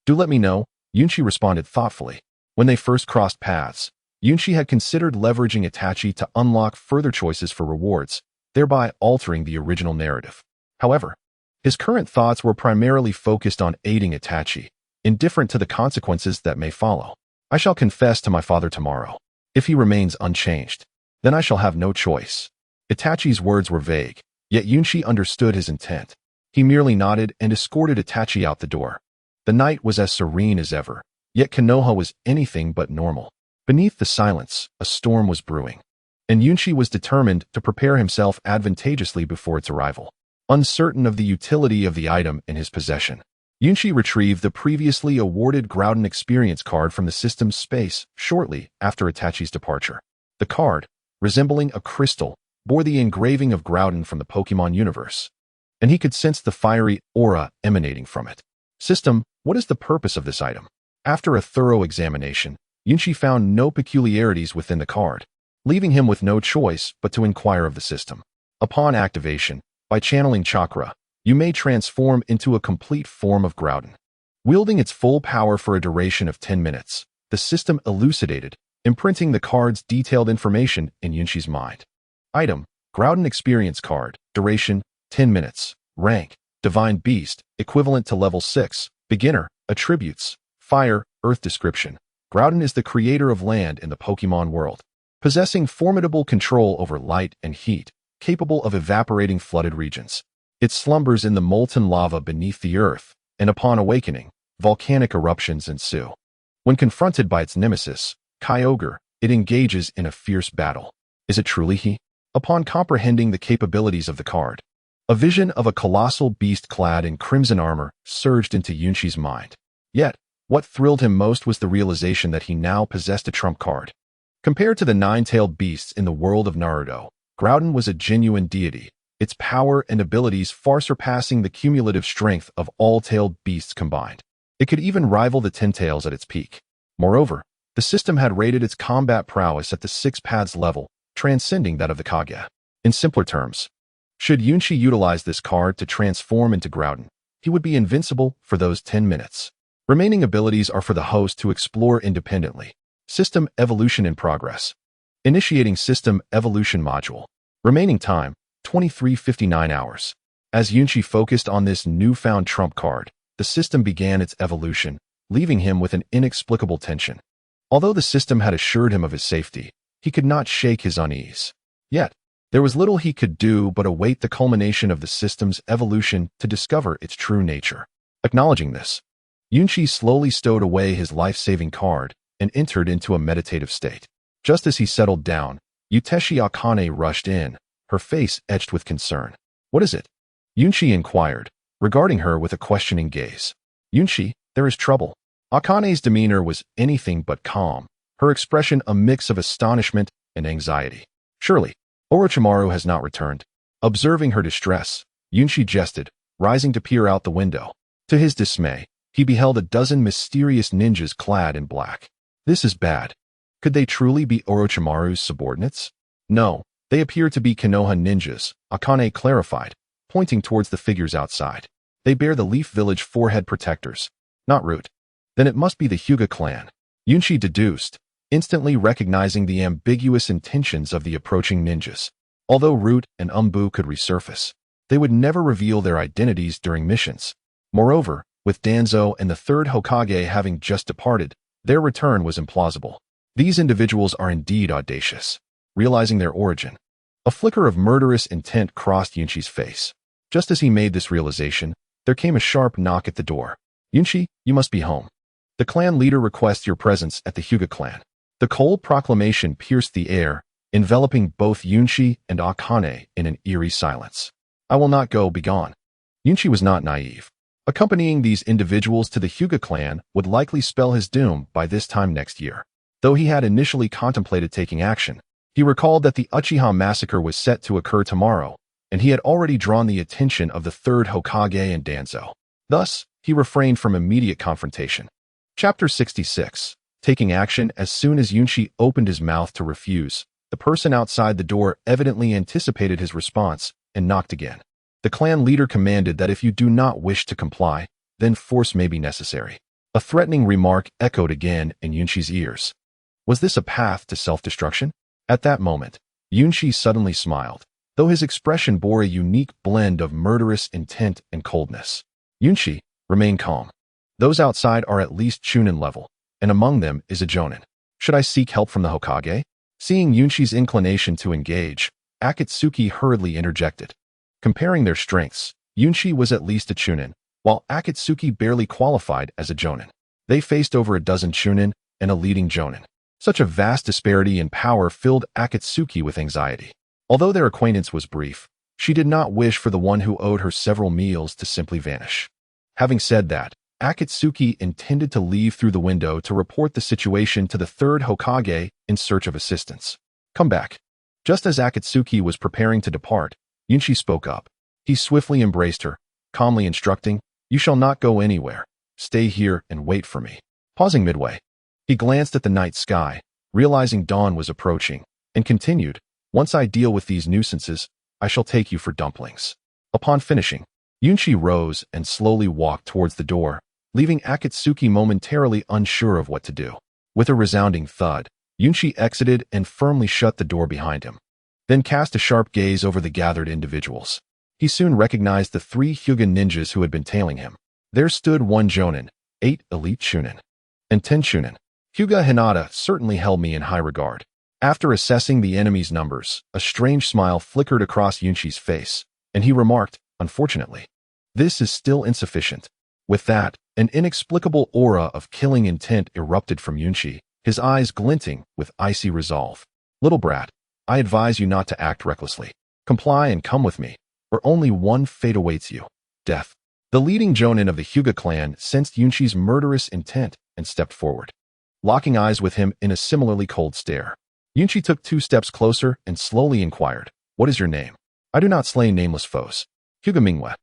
A: do let me know," Yunshi responded thoughtfully. When they first crossed paths, Yunshi had considered leveraging Itachi to unlock further choices for rewards, thereby altering the original narrative. However, his current thoughts were primarily focused on aiding Itachi, indifferent to the consequences that may follow. "I shall confess to my father tomorrow. If he remains unchanged, then I shall have no choice." Itachi's words were vague, yet Yunshi understood his intent. He merely nodded and escorted Itachi out the door. The night was as serene as ever, yet Konoha was anything but normal. Beneath the silence, a storm was brewing, and Yunshi was determined to prepare himself advantageously before its arrival. Uncertain of the utility of the item in his possession, Yunshi retrieved the previously awarded Groudon experience card from the system's space shortly after Itachi's departure. The card, resembling a crystal, bore the engraving of Groudon from the Pokemon universe, and he could sense the fiery aura emanating from it. "System, what is the purpose of this item?" After a thorough examination, Yunshi found no peculiarities within the card, leaving him with no choice but to inquire of the system. Upon activation, by channeling chakra, you may transform into a complete form of Groudon. Wielding its full power for a duration of 10 minutes, the system elucidated, imprinting the card's detailed information in Yunshi's mind. Item, Groudon experience card, duration, 10 minutes, rank, Divine Beast, equivalent to level 6, beginner, attributes, fire, earth description. Groudon is the creator of land in the Pokemon world, possessing formidable control over light and heat, capable of evaporating flooded regions. It slumbers in the molten lava beneath the earth, and upon awakening, volcanic eruptions ensue. When confronted by its nemesis, Kyogre, it engages in a fierce battle. Is it truly he? Upon comprehending the capabilities of the card, A vision of a colossal beast clad in crimson armor surged into Yunshi's mind. Yet, what thrilled him most was the realization that he now possessed a trump card. Compared to the nine-tailed beasts in the world of Naruto, Groudon was a genuine deity, its power and abilities far surpassing the cumulative strength of all tailed beasts combined. It could even rival the Ten Tails at its peak. Moreover, the system had rated its combat prowess at the 6 paths level, transcending that of the Kage. In simpler terms, should Yunshi utilize this card to transform into Groudon, he would be invincible for those 10 minutes. Remaining abilities are for the host to explore independently. System evolution in progress. Initiating system evolution module. Remaining time, 23:59 hours. As Yunshi focused on this newfound trump card, the system began its evolution, leaving him with an inexplicable tension. Although the system had assured him of his safety, he could not shake his unease. Yet, there was little he could do but await the culmination of the system's evolution to discover its true nature. Acknowledging this, Yunshi slowly stowed away his life-saving card and entered into a meditative state. Just as he settled down, Uteshi Akane rushed in, her face etched with concern. "What is it?" Yunshi inquired, regarding her with a questioning gaze. "Yunshi, there is trouble." Akane's demeanor was anything but calm, her expression a mix of astonishment and anxiety. "Surely, Orochimaru has not returned." Observing her distress, Yunshi jested, rising to peer out the window. To his dismay, he beheld a dozen mysterious ninjas clad in black. "This is bad. Could they truly be Orochimaru's subordinates?" "No, they appear to be Konoha ninjas," Akane clarified, pointing towards the figures outside. "They bear the Leaf Village forehead protectors, not Root." "Then it must be the Hyuga clan," Yunshi deduced, instantly recognizing the ambiguous intentions of the approaching ninjas. Although Root and Umbu could resurface, they would never reveal their identities during missions. Moreover, with Danzo and the third Hokage having just departed, their return was implausible. These individuals are indeed audacious. Realizing their origin, a flicker of murderous intent crossed Yunshi's face. Just as he made this realization, there came a sharp knock at the door. "Yunshi, you must be home. The clan leader requests your presence at the Hyuga clan." The cold proclamation pierced the air, enveloping both Yunshi and Akane in an eerie silence. "I will not go, begone." Yunshi was not naive. Accompanying these individuals to the Hyuga clan would likely spell his doom by this time next year. Though he had initially contemplated taking action, he recalled that the Uchiha massacre was set to occur tomorrow, and he had already drawn the attention of the third Hokage and Danzo. Thus, he refrained from immediate confrontation. Chapter 66. Taking action. As soon as Yunshi opened his mouth to refuse, the person outside the door evidently anticipated his response and knocked again. The clan leader commanded that if you do not wish to comply, then force may be necessary. A threatening remark echoed again in Yunshi's ears. Was this a path to self-destruction? At that moment, Yunshi suddenly smiled, though his expression bore a unique blend of murderous intent and coldness. "Yunshi, remain calm. Those outside are at least Chunin level, and among them is a Jonin. Should I seek help from the Hokage?" Seeing Yunshi's inclination to engage, Akatsuki hurriedly interjected. Comparing their strengths, Yunshi was at least a Chunin, while Akatsuki barely qualified as a Jonin. They faced over a dozen Chunin and a leading Jonin. Such a vast disparity in power filled Akatsuki with anxiety. Although their acquaintance was brief, she did not wish for the one who owed her several meals to simply vanish. Having said that, Akatsuki intended to leave through the window to report the situation to the third Hokage in search of assistance. "Come back." Just as Akatsuki was preparing to depart, Yunshi spoke up. He swiftly embraced her, calmly instructing, "You shall not go anywhere. Stay here and wait for me." Pausing midway, he glanced at the night sky, realizing dawn was approaching, and continued, "Once I deal with these nuisances, I shall take you for dumplings." Upon finishing, Yunshi rose and slowly walked towards the door, leaving Akatsuki momentarily unsure of what to do. With a resounding thud, Yunshi exited and firmly shut the door behind him, then cast a sharp gaze over the gathered individuals. He soon recognized the 3 Hyuga ninjas who had been tailing him. There stood 1 Jonin, 8 elite Chunin, and 10 Chunin. Hyuga Hinata certainly held me in high regard. After assessing the enemy's numbers, a strange smile flickered across Yunshi's face, and he remarked, "Unfortunately, this is still insufficient." With that, an inexplicable aura of killing intent erupted from Yunshi, his eyes glinting with icy resolve. "Little brat, I advise you not to act recklessly. Comply and come with me, or only one fate awaits you: death. The leading jonin of the Hyuga clan sensed Yunchi's murderous intent and stepped forward, locking eyes with him in a similarly cold stare. Yunchi took 2 steps closer and slowly inquired, "What is your name?" "I do not slay nameless foes. Hyuga Mingwe,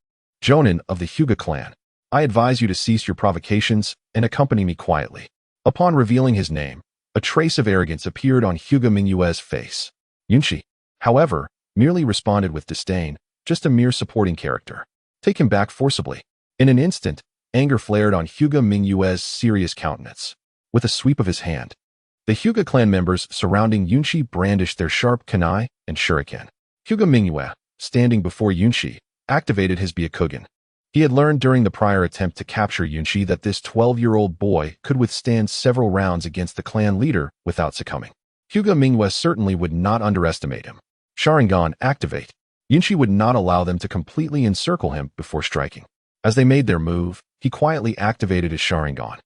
A: jonin of the Hyuga clan. I advise you to cease your provocations and accompany me quietly." Upon revealing his name, a trace of arrogance appeared on Hyuga Mingwe's face. Yunchi, however, merely responded with disdain, just a mere supporting character. "Take him back forcibly." In an instant, anger flared on Hyuga Mingwe's serious countenance. With a sweep of his hand, the Hyuga clan members surrounding Yunchi brandished their sharp kunai and shuriken. Hyuga Mingwe, standing before Yunchi, activated his Byakugan. He had learned during the prior attempt to capture Yunchi that this 12-year-old boy could withstand several rounds against the clan leader without succumbing. Hyuga Mingwe certainly would not underestimate him. Sharingan, activate. Yunchi would not allow them to completely encircle him before striking. As they made their move, he quietly activated his Sharingan,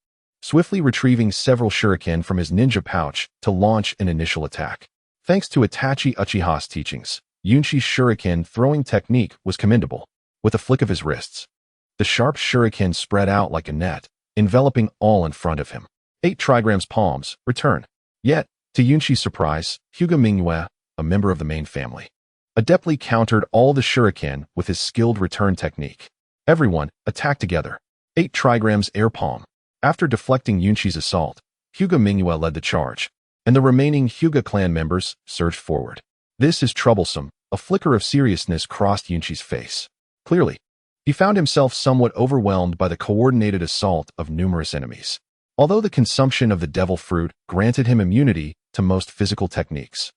A: swiftly retrieving several shuriken from his ninja pouch to launch an initial attack. Thanks to Itachi Uchiha's teachings, Yunchi's shuriken throwing technique was commendable. With a flick of his wrists, the sharp shuriken spread out like a net, enveloping all in front of him. 8 trigrams palms, return. Yet, to Yunchi's surprise, Hyuga Mingwe, a member of the main family, adeptly countered all the shuriken with his skilled return technique. Everyone, attack together. 8 trigrams air palm. After deflecting Yunchi's assault, Hyuga Mingwe led the charge, and the remaining Hyuga clan members surged forward. "This is troublesome." A flicker of seriousness crossed Yunchi's face. Clearly, he found himself somewhat overwhelmed by the coordinated assault of numerous enemies. Although the consumption of the devil fruit granted him immunity to most physical techniques,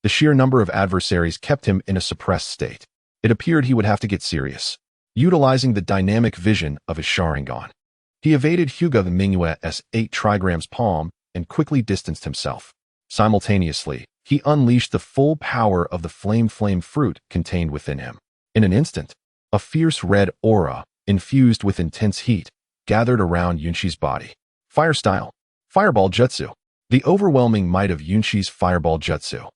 A: the sheer number of adversaries kept him in a suppressed state. It appeared he would have to get serious. Utilizing the dynamic vision of his Sharingan, he evaded Hyuga Mingwe's 8 trigrams palm and quickly distanced himself. Simultaneously, he unleashed the full power of the flame fruit contained within him. In an instant, a fierce red aura, infused with intense heat, gathered around Yunchi's body. Fire style. Fireball Jutsu. The overwhelming might of Yunchi's Fireball Jutsu,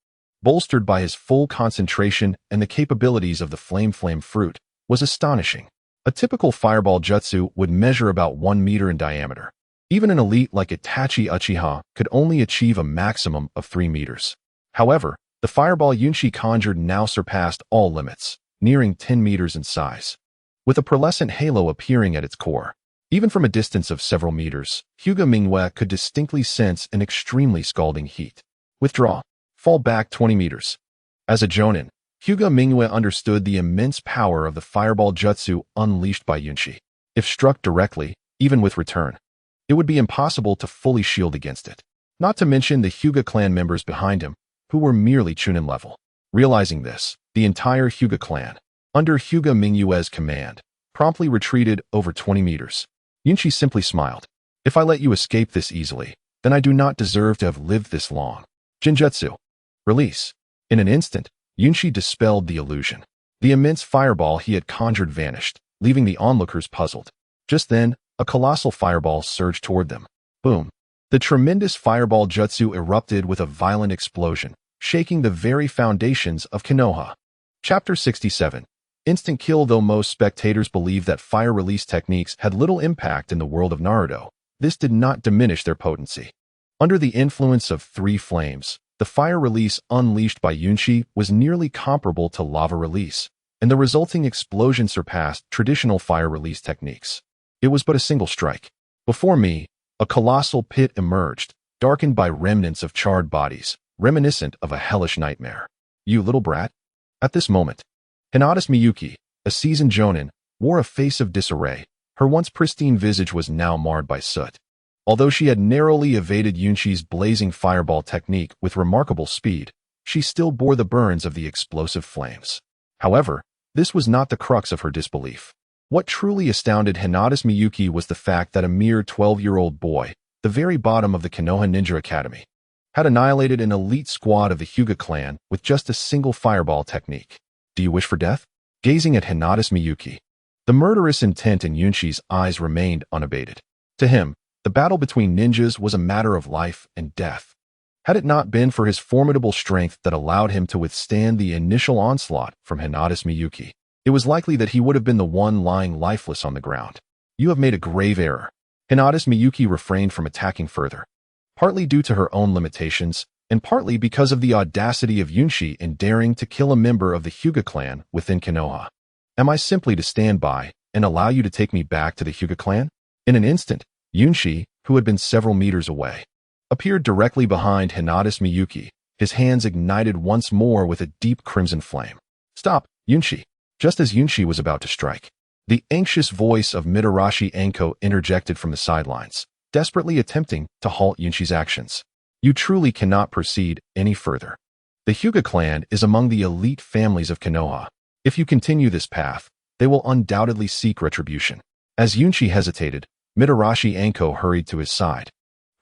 A: bolstered by his full concentration and the capabilities of the flame fruit, was astonishing. A typical Fireball Jutsu would measure about 1 meter in diameter. Even an elite like Itachi Uchiha could only achieve a maximum of 3 meters. However, the Fireball Yunchi conjured now surpassed all limits, nearing 10 meters in size, with a pearlescent halo appearing at its core. Even from a distance of several meters, Hyuga Mingwe could distinctly sense an extremely scalding heat. Withdraw. Fall back 20 meters. As a jonin, Hyuga Mingwe understood the immense power of the Fireball Jutsu unleashed by Yunchi. If struck directly, even with return, it would be impossible to fully shield against it. Not to mention the Hyuga clan members behind him, who were merely chunin level. Realizing this, the entire Hyuga clan, under Hyuga Mingwe's command, promptly retreated over 20 meters. Yunchi simply smiled. "If I let you escape this easily, then I do not deserve to have lived this long." Jinjutsu. Release. In an instant, Yunchi dispelled the illusion. The immense fireball he had conjured vanished, leaving the onlookers puzzled. Just then, a colossal fireball surged toward them. Boom. The tremendous fireball jutsu erupted with a violent explosion, shaking the very foundations of Konoha. Chapter 67. Instant kill. Though most spectators believed that fire release techniques had little impact in the world of Naruto, this did not diminish their potency. Under the influence of 3 flames, the fire release unleashed by Yunchi was nearly comparable to lava release, and the resulting explosion surpassed traditional fire release techniques. It was but a single strike. Before me, a colossal pit emerged, darkened by remnants of charred bodies, reminiscent of a hellish nightmare. "You little brat." At this moment, Hinata's Miyuki, a seasoned jonin, wore a face of disarray. Her once pristine visage was now marred by soot. Although she had narrowly evaded Yunchi's blazing fireball technique with remarkable speed, she still bore the burns of the explosive flames. However, this was not the crux of her disbelief. What truly astounded Hinata's Miyuki was the fact that a mere 12-year-old boy, the very bottom of the Konoha Ninja Academy, had annihilated an elite squad of the Hyuga clan with just a single fireball technique. "Do you wish for death?" Gazing at Hinata's Miyuki, the murderous intent in Yunchi's eyes remained unabated. To him, the battle between ninjas was a matter of life and death. Had it not been for his formidable strength that allowed him to withstand the initial onslaught from Hinata's Miyuki, it was likely that he would have been the one lying lifeless on the ground. You have made a grave error. Hinata's Miyuki refrained from attacking further, partly due to her own limitations, and partly because of the audacity of Yunshi in daring to kill a member of the Hyuga clan within Konoha. Am I simply to stand by and allow you to take me back to the Hyuga clan? In an instant, Yunshi, who had been several meters away, appeared directly behind Hinata's Miyuki, his hands ignited once more with a deep crimson flame. Stop, Yunshi! Just as Yunshi was about to strike, the anxious voice of Mitarashi Anko interjected from the sidelines, desperately attempting to halt Yunshi's actions. You truly cannot proceed any further. The Hyuga clan is among the elite families of Konoha. If you continue this path, they will undoubtedly seek retribution. As Yunshi hesitated, Mitarashi Anko hurried to his side,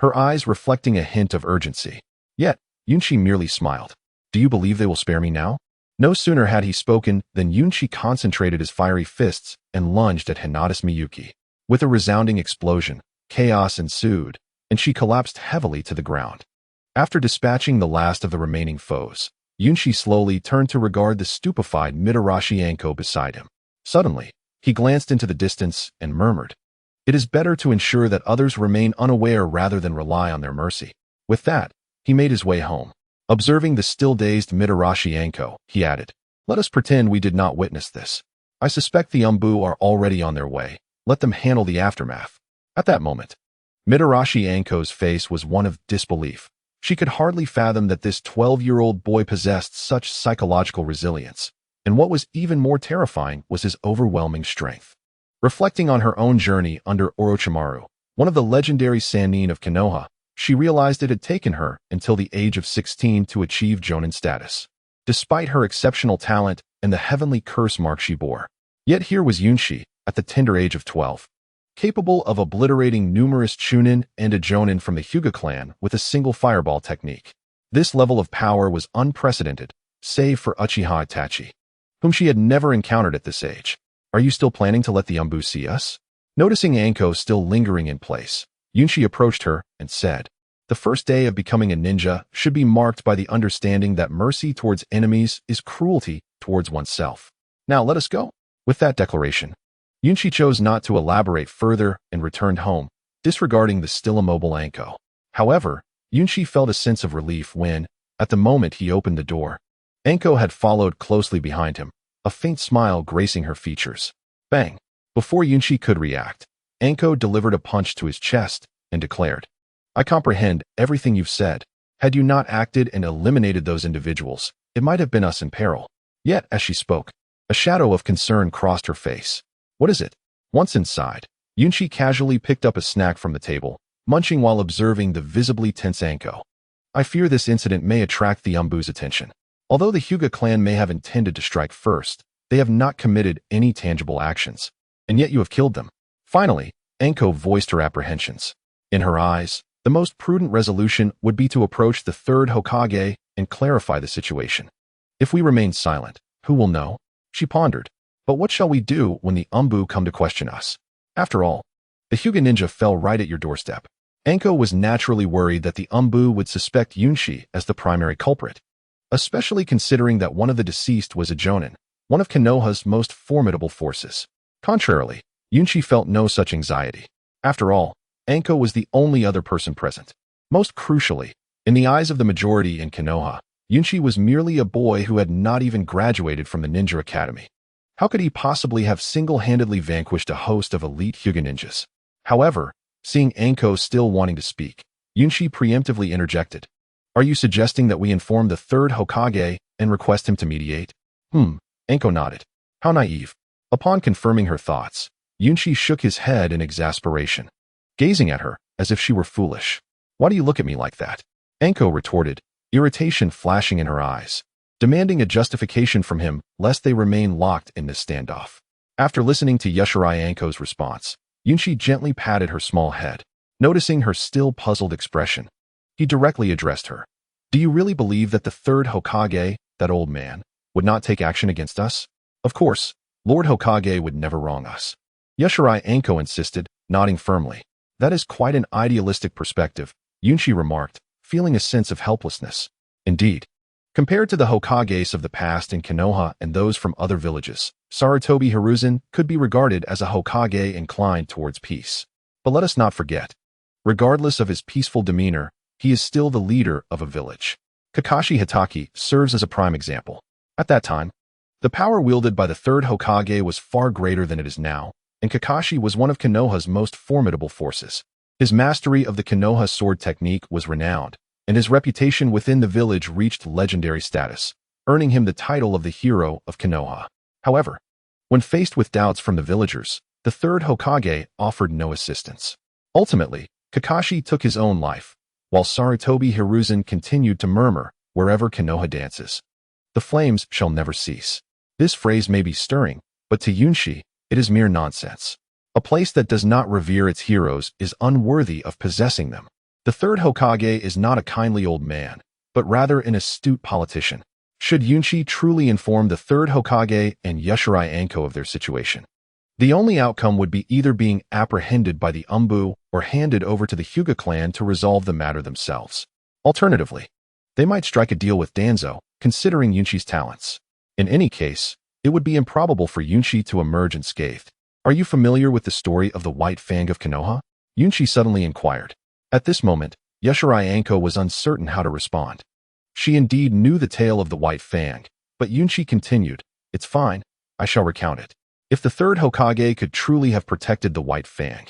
A: her eyes reflecting a hint of urgency. Yet, Yunshi merely smiled. Do you believe they will spare me now? No sooner had he spoken than Yunshi concentrated his fiery fists and lunged at Hinata's Miyuki. With a resounding explosion, chaos ensued, and she collapsed heavily to the ground. After dispatching the last of the remaining foes, Yunshi slowly turned to regard the stupefied Mitarashi Anko beside him. Suddenly, he glanced into the distance and murmured, "It is better to ensure that others remain unaware rather than rely on their mercy." With that, he made his way home. Observing the still-dazed Mitarashi Anko, he added, "Let us pretend we did not witness this. I suspect the Umbu are already on their way. Let them handle the aftermath." At that moment, Mitarashi Anko's face was one of disbelief. She could hardly fathom that this 12-year-old boy possessed such psychological resilience, and what was even more terrifying was his overwhelming strength. Reflecting on her own journey under Orochimaru, one of the legendary Sannin of Konoha, she realized it had taken her until the age of 16 to achieve Jonin status. Despite her exceptional talent and the heavenly curse mark she bore, yet here was Yunshi, at the tender age of 12, capable of obliterating numerous Chunin and a Jonin from the Hyuga clan with a single fireball technique. This level of power was unprecedented, save for Uchiha Itachi, whom she had never encountered at this age. Are you still planning to let the Umbu see us? Noticing Anko still lingering in place, Yunshi approached her and said, "The first day of becoming a ninja should be marked by the understanding that mercy towards enemies is cruelty towards oneself. Now let us go." With that declaration, Yunshi chose not to elaborate further and returned home, disregarding the still immobile Anko. However, Yunshi felt a sense of relief when, at the moment he opened the door, Anko had followed closely behind him, a faint smile gracing her features. Bang! Before Yunshi could react, Anko delivered a punch to his chest and declared, "I comprehend everything you've said. Had you not acted and eliminated those individuals, it might have been us in peril." Yet, as she spoke, a shadow of concern crossed her face. "What is it?" Once inside, Yunshi casually picked up a snack from the table, munching while observing the visibly tense Anko. "I fear this incident may attract the Umbu's attention. Although the Hyuga clan may have intended to strike first, they have not committed any tangible actions, and yet you have killed them." Finally, Anko voiced her apprehensions. In her eyes, the most prudent resolution would be to approach the third Hokage and clarify the situation. If we remain silent, who will know? She pondered. But what shall we do when the Umbu come to question us? After all, the Hyuga ninja fell right at your doorstep. Anko was naturally worried that the Umbu would suspect Yunshi as the primary culprit, especially considering that one of the deceased was a Jonin, one of Konoha's most formidable forces. Contrarily, Yunshi felt no such anxiety. After all, Anko was the only other person present. Most crucially, in the eyes of the majority in Konoha, Yunshi was merely a boy who had not even graduated from the ninja academy. How could he possibly have single-handedly vanquished a host of elite Hyuga ninjas? However, seeing Anko still wanting to speak, Yunshi preemptively interjected. "Are you suggesting that we inform the third Hokage and request him to mediate?" Anko nodded. How naive. Upon confirming her thoughts, Yunshi shook his head in exasperation, gazing at her as if she were foolish. "Why do you look at me like that?" Anko retorted, irritation flashing in her eyes, demanding a justification from him lest they remain locked in this standoff. After listening to Yushirai Anko's response, Yunshi gently patted her small head. Noticing her still puzzled expression, he directly addressed her. "Do you really believe that the third Hokage, that old man, would not take action against us? Of course, Lord Hokage would never wrong us." Yushirai Anko insisted, nodding firmly. "That is quite an idealistic perspective," Yunshi remarked, feeling a sense of helplessness. Indeed, Compared to the Hokages of the past in Konoha and those from other villages, Sarutobi Hiruzen could be regarded as a Hokage inclined towards peace. But let us not forget, regardless of his peaceful demeanor, he is still the leader of a village. Kakashi Hatake serves as a prime example. At that time, the power wielded by the third Hokage was far greater than it is now, and Kakashi was one of Konoha's most formidable forces. His mastery of the Konoha sword technique was renowned, and his reputation within the village reached legendary status, earning him the title of the hero of Konoha. However, when faced with doubts from the villagers, the third Hokage offered no assistance. Ultimately, Kakashi took his own life, while Sarutobi Hiruzen continued to murmur, "Wherever Konoha dances, the flames shall never cease." This phrase may be stirring, but to Yunshi, it is mere nonsense. A place that does not revere its heroes is unworthy of possessing them. The third Hokage is not a kindly old man, but rather an astute politician. Should Yunshi truly inform the third Hokage and Yashirai Anko of their situation, the only outcome would be either being apprehended by the Umbu or handed over to the Hyuga clan to resolve the matter themselves. Alternatively, they might strike a deal with Danzo, considering Yunshi's talents. In any case, it would be improbable for Yunshi to emerge unscathed. "Are you familiar with the story of the White Fang of Konoha?" Yunshi suddenly inquired. At this moment, Yashirai Anko was uncertain how to respond. She indeed knew the tale of the White Fang, but Yunshi continued, "It's fine, I shall recount it. If the third Hokage could truly have protected the White Fang,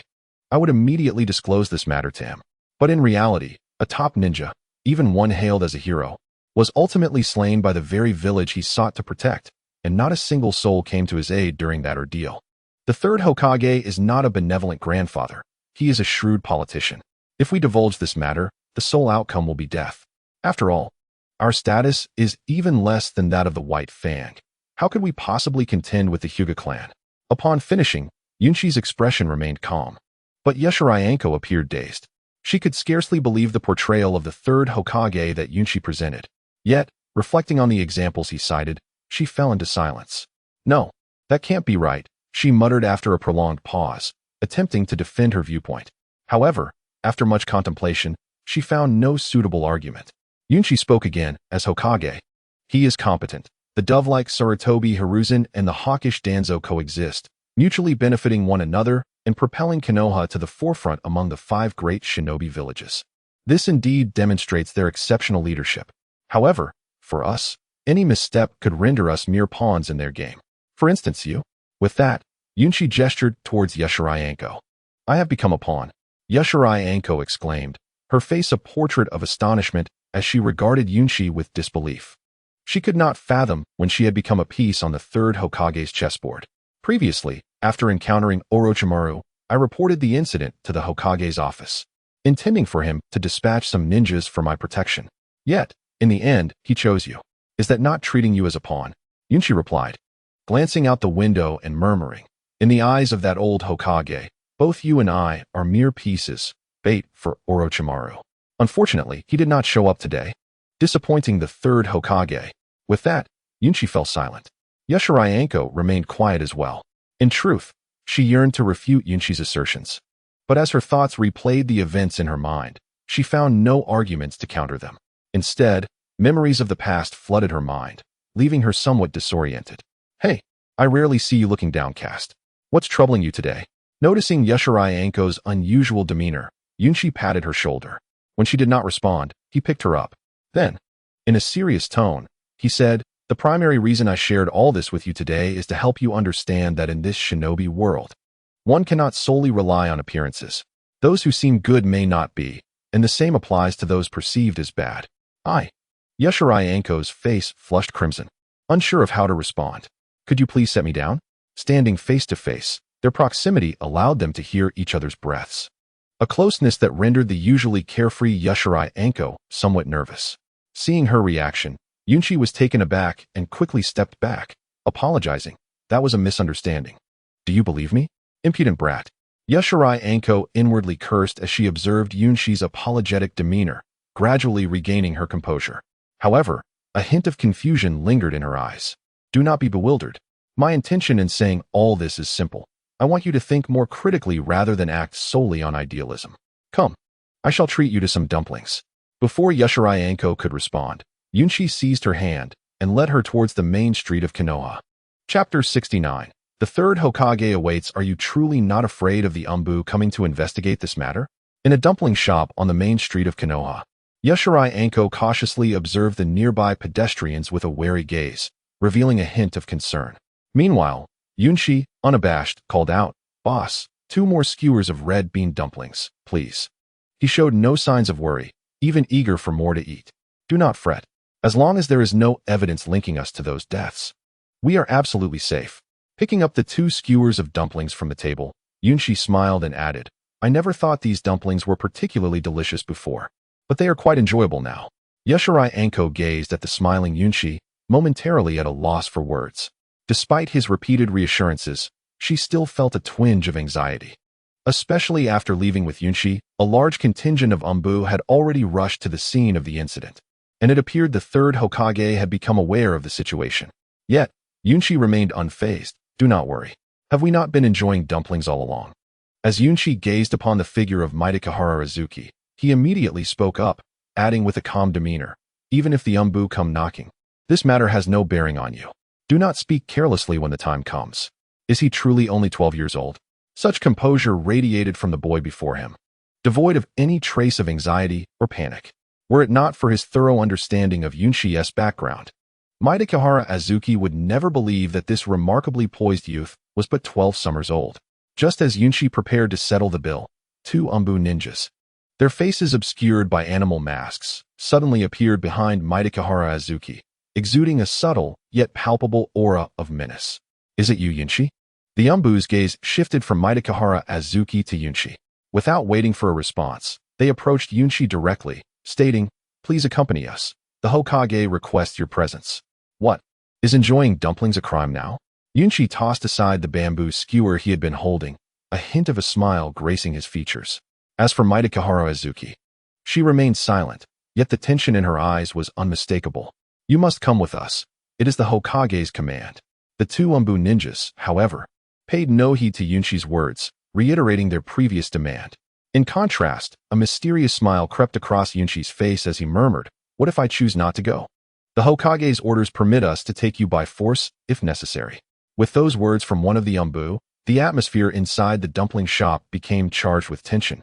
A: I would immediately disclose this matter to him. But in reality, a top ninja, even one hailed as a hero, was ultimately slain by the very village he sought to protect, and not a single soul came to his aid during that ordeal. The third Hokage is not a benevolent grandfather, he is a shrewd politician. If we divulge this matter, the sole outcome will be death. After all, our status is even less than that of the White Fang. How could we possibly contend with the Hyuga clan?" Upon finishing, Yunshi's expression remained calm. But Yashirai Anko appeared dazed. She could scarcely believe the portrayal of the third Hokage that Yunshi presented. Yet, reflecting on the examples he cited, she fell into silence. "No, that can't be right," she muttered after a prolonged pause, attempting to defend her viewpoint. However, after much contemplation, she found no suitable argument. Yunshi spoke again, as Hokage. "He is competent. The dove-like Sarutobi Hiruzen and the hawkish Danzo coexist, mutually benefiting one another and propelling Konoha to the forefront among the 5 great shinobi villages. This indeed demonstrates their exceptional leadership. However, for us, any misstep could render us mere pawns in their game. For instance, you." With that, Yunshi gestured towards Yashirai Anko. "I have become a pawn," Yashirai Anko exclaimed, her face a portrait of astonishment as she regarded Yunshi with disbelief. She could not fathom when she had become a piece on the third Hokage's chessboard. "Previously, after encountering Orochimaru, I reported the incident to the Hokage's office, intending for him to dispatch some ninjas for my protection. Yet, in the end, he chose you. Is that not treating you as a pawn?" Yunshi replied, glancing out the window and murmuring, "In the eyes of that old Hokage, both you and I are mere pieces, bait for Orochimaru. Unfortunately, he did not show up today, disappointing the third Hokage." With that, Yunshi fell silent. Yashirai Anko remained quiet as well. In truth, she yearned to refute Yunshi's assertions. But as her thoughts replayed the events in her mind, she found no arguments to counter them. Instead, memories of the past flooded her mind, leaving her somewhat disoriented. "Hey, I rarely see you looking downcast. What's troubling you today?" Noticing Yashirai Anko's unusual demeanor, Yunshi patted her shoulder. When she did not respond, he picked her up. Then, in a serious tone, he said, "The primary reason I shared all this with you today is to help you understand that in this shinobi world, one cannot solely rely on appearances. Those who seem good may not be, and the same applies to those perceived as bad." Yashirai Anko's face flushed crimson, unsure of how to respond. "Could you please set me down?" Standing face to face, their proximity allowed them to hear each other's breaths, a closeness that rendered the usually carefree Yashirai Anko somewhat nervous. Seeing her reaction, Yunshi was taken aback and quickly stepped back, apologizing. "That was a misunderstanding. Do you believe me? Impudent brat." Yashirai Anko inwardly cursed as she observed Yunshi's apologetic demeanor, gradually regaining her composure. However, a hint of confusion lingered in her eyes. "Do not be bewildered. My intention in saying all this is simple. I want you to think more critically rather than act solely on idealism. Come, I shall treat you to some dumplings." Before Yashirai Anko could respond, Yunshi seized her hand and led her towards the main street of Konoha. Chapter 69. The third Hokage awaits. Are you truly not afraid of the Umbu coming to investigate this matter? In a dumpling shop on the main street of Konoha, Yoshirai Anko cautiously observed the nearby pedestrians with a wary gaze, revealing a hint of concern. Meanwhile, Yunshi, unabashed, called out, "Boss, 2 more skewers of red bean dumplings, please." He showed no signs of worry, even eager for more to eat. "Do not fret. As long as there is no evidence linking us to those deaths, we are absolutely safe." Picking up the 2 skewers of dumplings from the table, Yunshi smiled and added, "I never thought these dumplings were particularly delicious before, but they are quite enjoyable now." Yoshirai Anko gazed at the smiling Yunshi, momentarily at a loss for words. Despite his repeated reassurances, she still felt a twinge of anxiety. Especially after leaving with Yunshi, a large contingent of Umbu had already rushed to the scene of the incident, and it appeared the third Hokage had become aware of the situation. Yet, Yunshi remained unfazed. "Do not worry. Have we not been enjoying dumplings all along?" As Yunshi gazed upon the figure of Mitakahara Azuki, he immediately spoke up, adding with a calm demeanor, "Even if the Umbu come knocking, this matter has no bearing on you. Do not speak carelessly when the time comes." Is he truly only 12 years old? Such composure radiated from the boy before him, devoid of any trace of anxiety or panic. Were it not for his thorough understanding of Yunshi's background, Mitakahara Azuki would never believe that this remarkably poised youth was but 12 summers old. Just as Yunshi prepared to settle the bill, 2 Umbu ninjas, their faces obscured by animal masks, suddenly appeared behind Mitakahara Azuki, exuding a subtle yet palpable aura of menace. "Is it you, Yunshi?" The Umbu's gaze shifted from Mitakahara Azuki to Yunshi. Without waiting for a response, they approached Yunshi directly, stating, "Please accompany us. The Hokage requests your presence." "What? Is enjoying dumplings a crime now?" Yunshi tossed aside the bamboo skewer he had been holding, a hint of a smile gracing his features. As for Mitakahara Azuki, she remained silent, yet the tension in her eyes was unmistakable. "You must come with us. It is the Hokage's command." The 2 Umbu ninjas, however, paid no heed to Yunshi's words, reiterating their previous demand. In contrast, a mysterious smile crept across Yunshi's face as he murmured, "What if I choose not to go? The Hokage's orders permit us to take you by force, if necessary." With those words from one of the Umbu, the atmosphere inside the dumpling shop became charged with tension,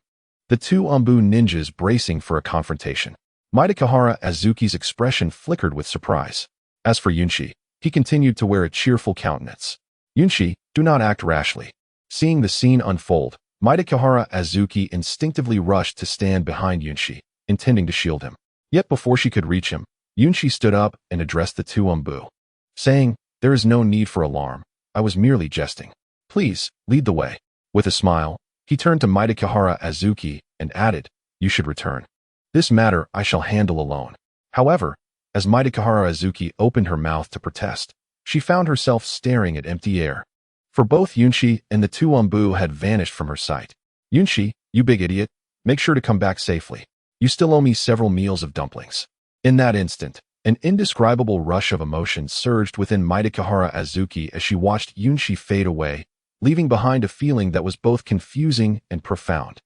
A: the 2 Umbu ninjas bracing for a confrontation. Mitakahara Azuki's expression flickered with surprise. As for Yunshi, he continued to wear a cheerful countenance. "Yunshi, do not act rashly." Seeing the scene unfold, Mitakahara Azuki instinctively rushed to stand behind Yunshi, intending to shield him. Yet before she could reach him, Yunshi stood up and addressed the 2 Umbu, saying, "There is no need for alarm. I was merely jesting. Please, lead the way." With a smile, he turned to Mitakahara Azuki and added, "You should return. This matter I shall handle alone." However, as Mitakahara Azuki opened her mouth to protest, she found herself staring at empty air. For both Yunshi and the 2 Umbu had vanished from her sight. "Yunshi, you big idiot, make sure to come back safely. You still owe me several meals of dumplings." In that instant, an indescribable rush of emotion surged within Mitakahara Azuki as she watched Yunshi fade away, leaving behind a feeling that was both confusing and profound.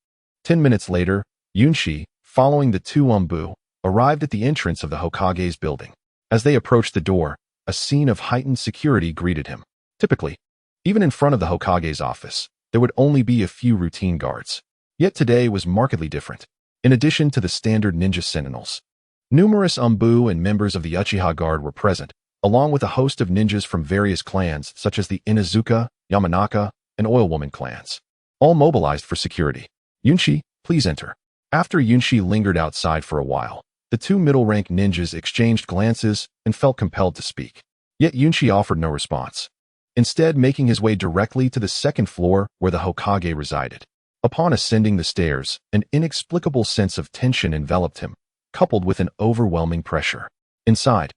A: 10 minutes later, Yunshi, following the 2 Umbu, arrived at the entrance of the Hokage's building. As they approached the door, a scene of heightened security greeted him. Typically, even in front of the Hokage's office, there would only be a few routine guards. Yet today was markedly different. In addition to the standard ninja sentinels, numerous Umbu and members of the Uchiha Guard were present, along with a host of ninjas from various clans such as the Inuzuka, Yamanaka, and Oilwoman clans, all mobilized for security. "Yunshi, please enter." After Yunshi lingered outside for a while, the 2 middle-rank ninjas exchanged glances and felt compelled to speak. Yet Yunshi offered no response, instead making his way directly to the 2nd floor where the Hokage resided. Upon ascending the stairs, an inexplicable sense of tension enveloped him, coupled with an overwhelming pressure. Inside,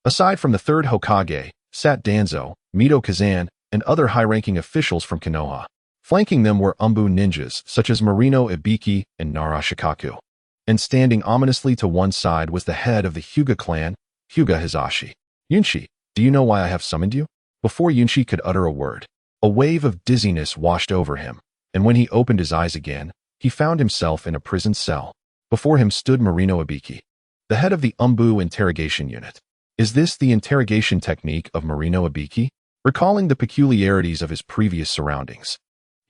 A: aside from the 3rd Hokage, sat Danzo, Mito Kazan, and other high-ranking officials from Konoha. Flanking them were Umbu ninjas such as Marino Ibiki and Nara Shikaku. And standing ominously to one side was the head of the Hyuga clan, Hyuga Hizashi. "Yunshi, do you know why I have summoned you?" Before Yunshi could utter a word, a wave of dizziness washed over him, and when he opened his eyes again, he found himself in a prison cell. Before him stood Marino Ibiki. the head of the Umbu interrogation unit. Is this the interrogation technique of Marino Ibiki? Recalling the peculiarities of his previous surroundings,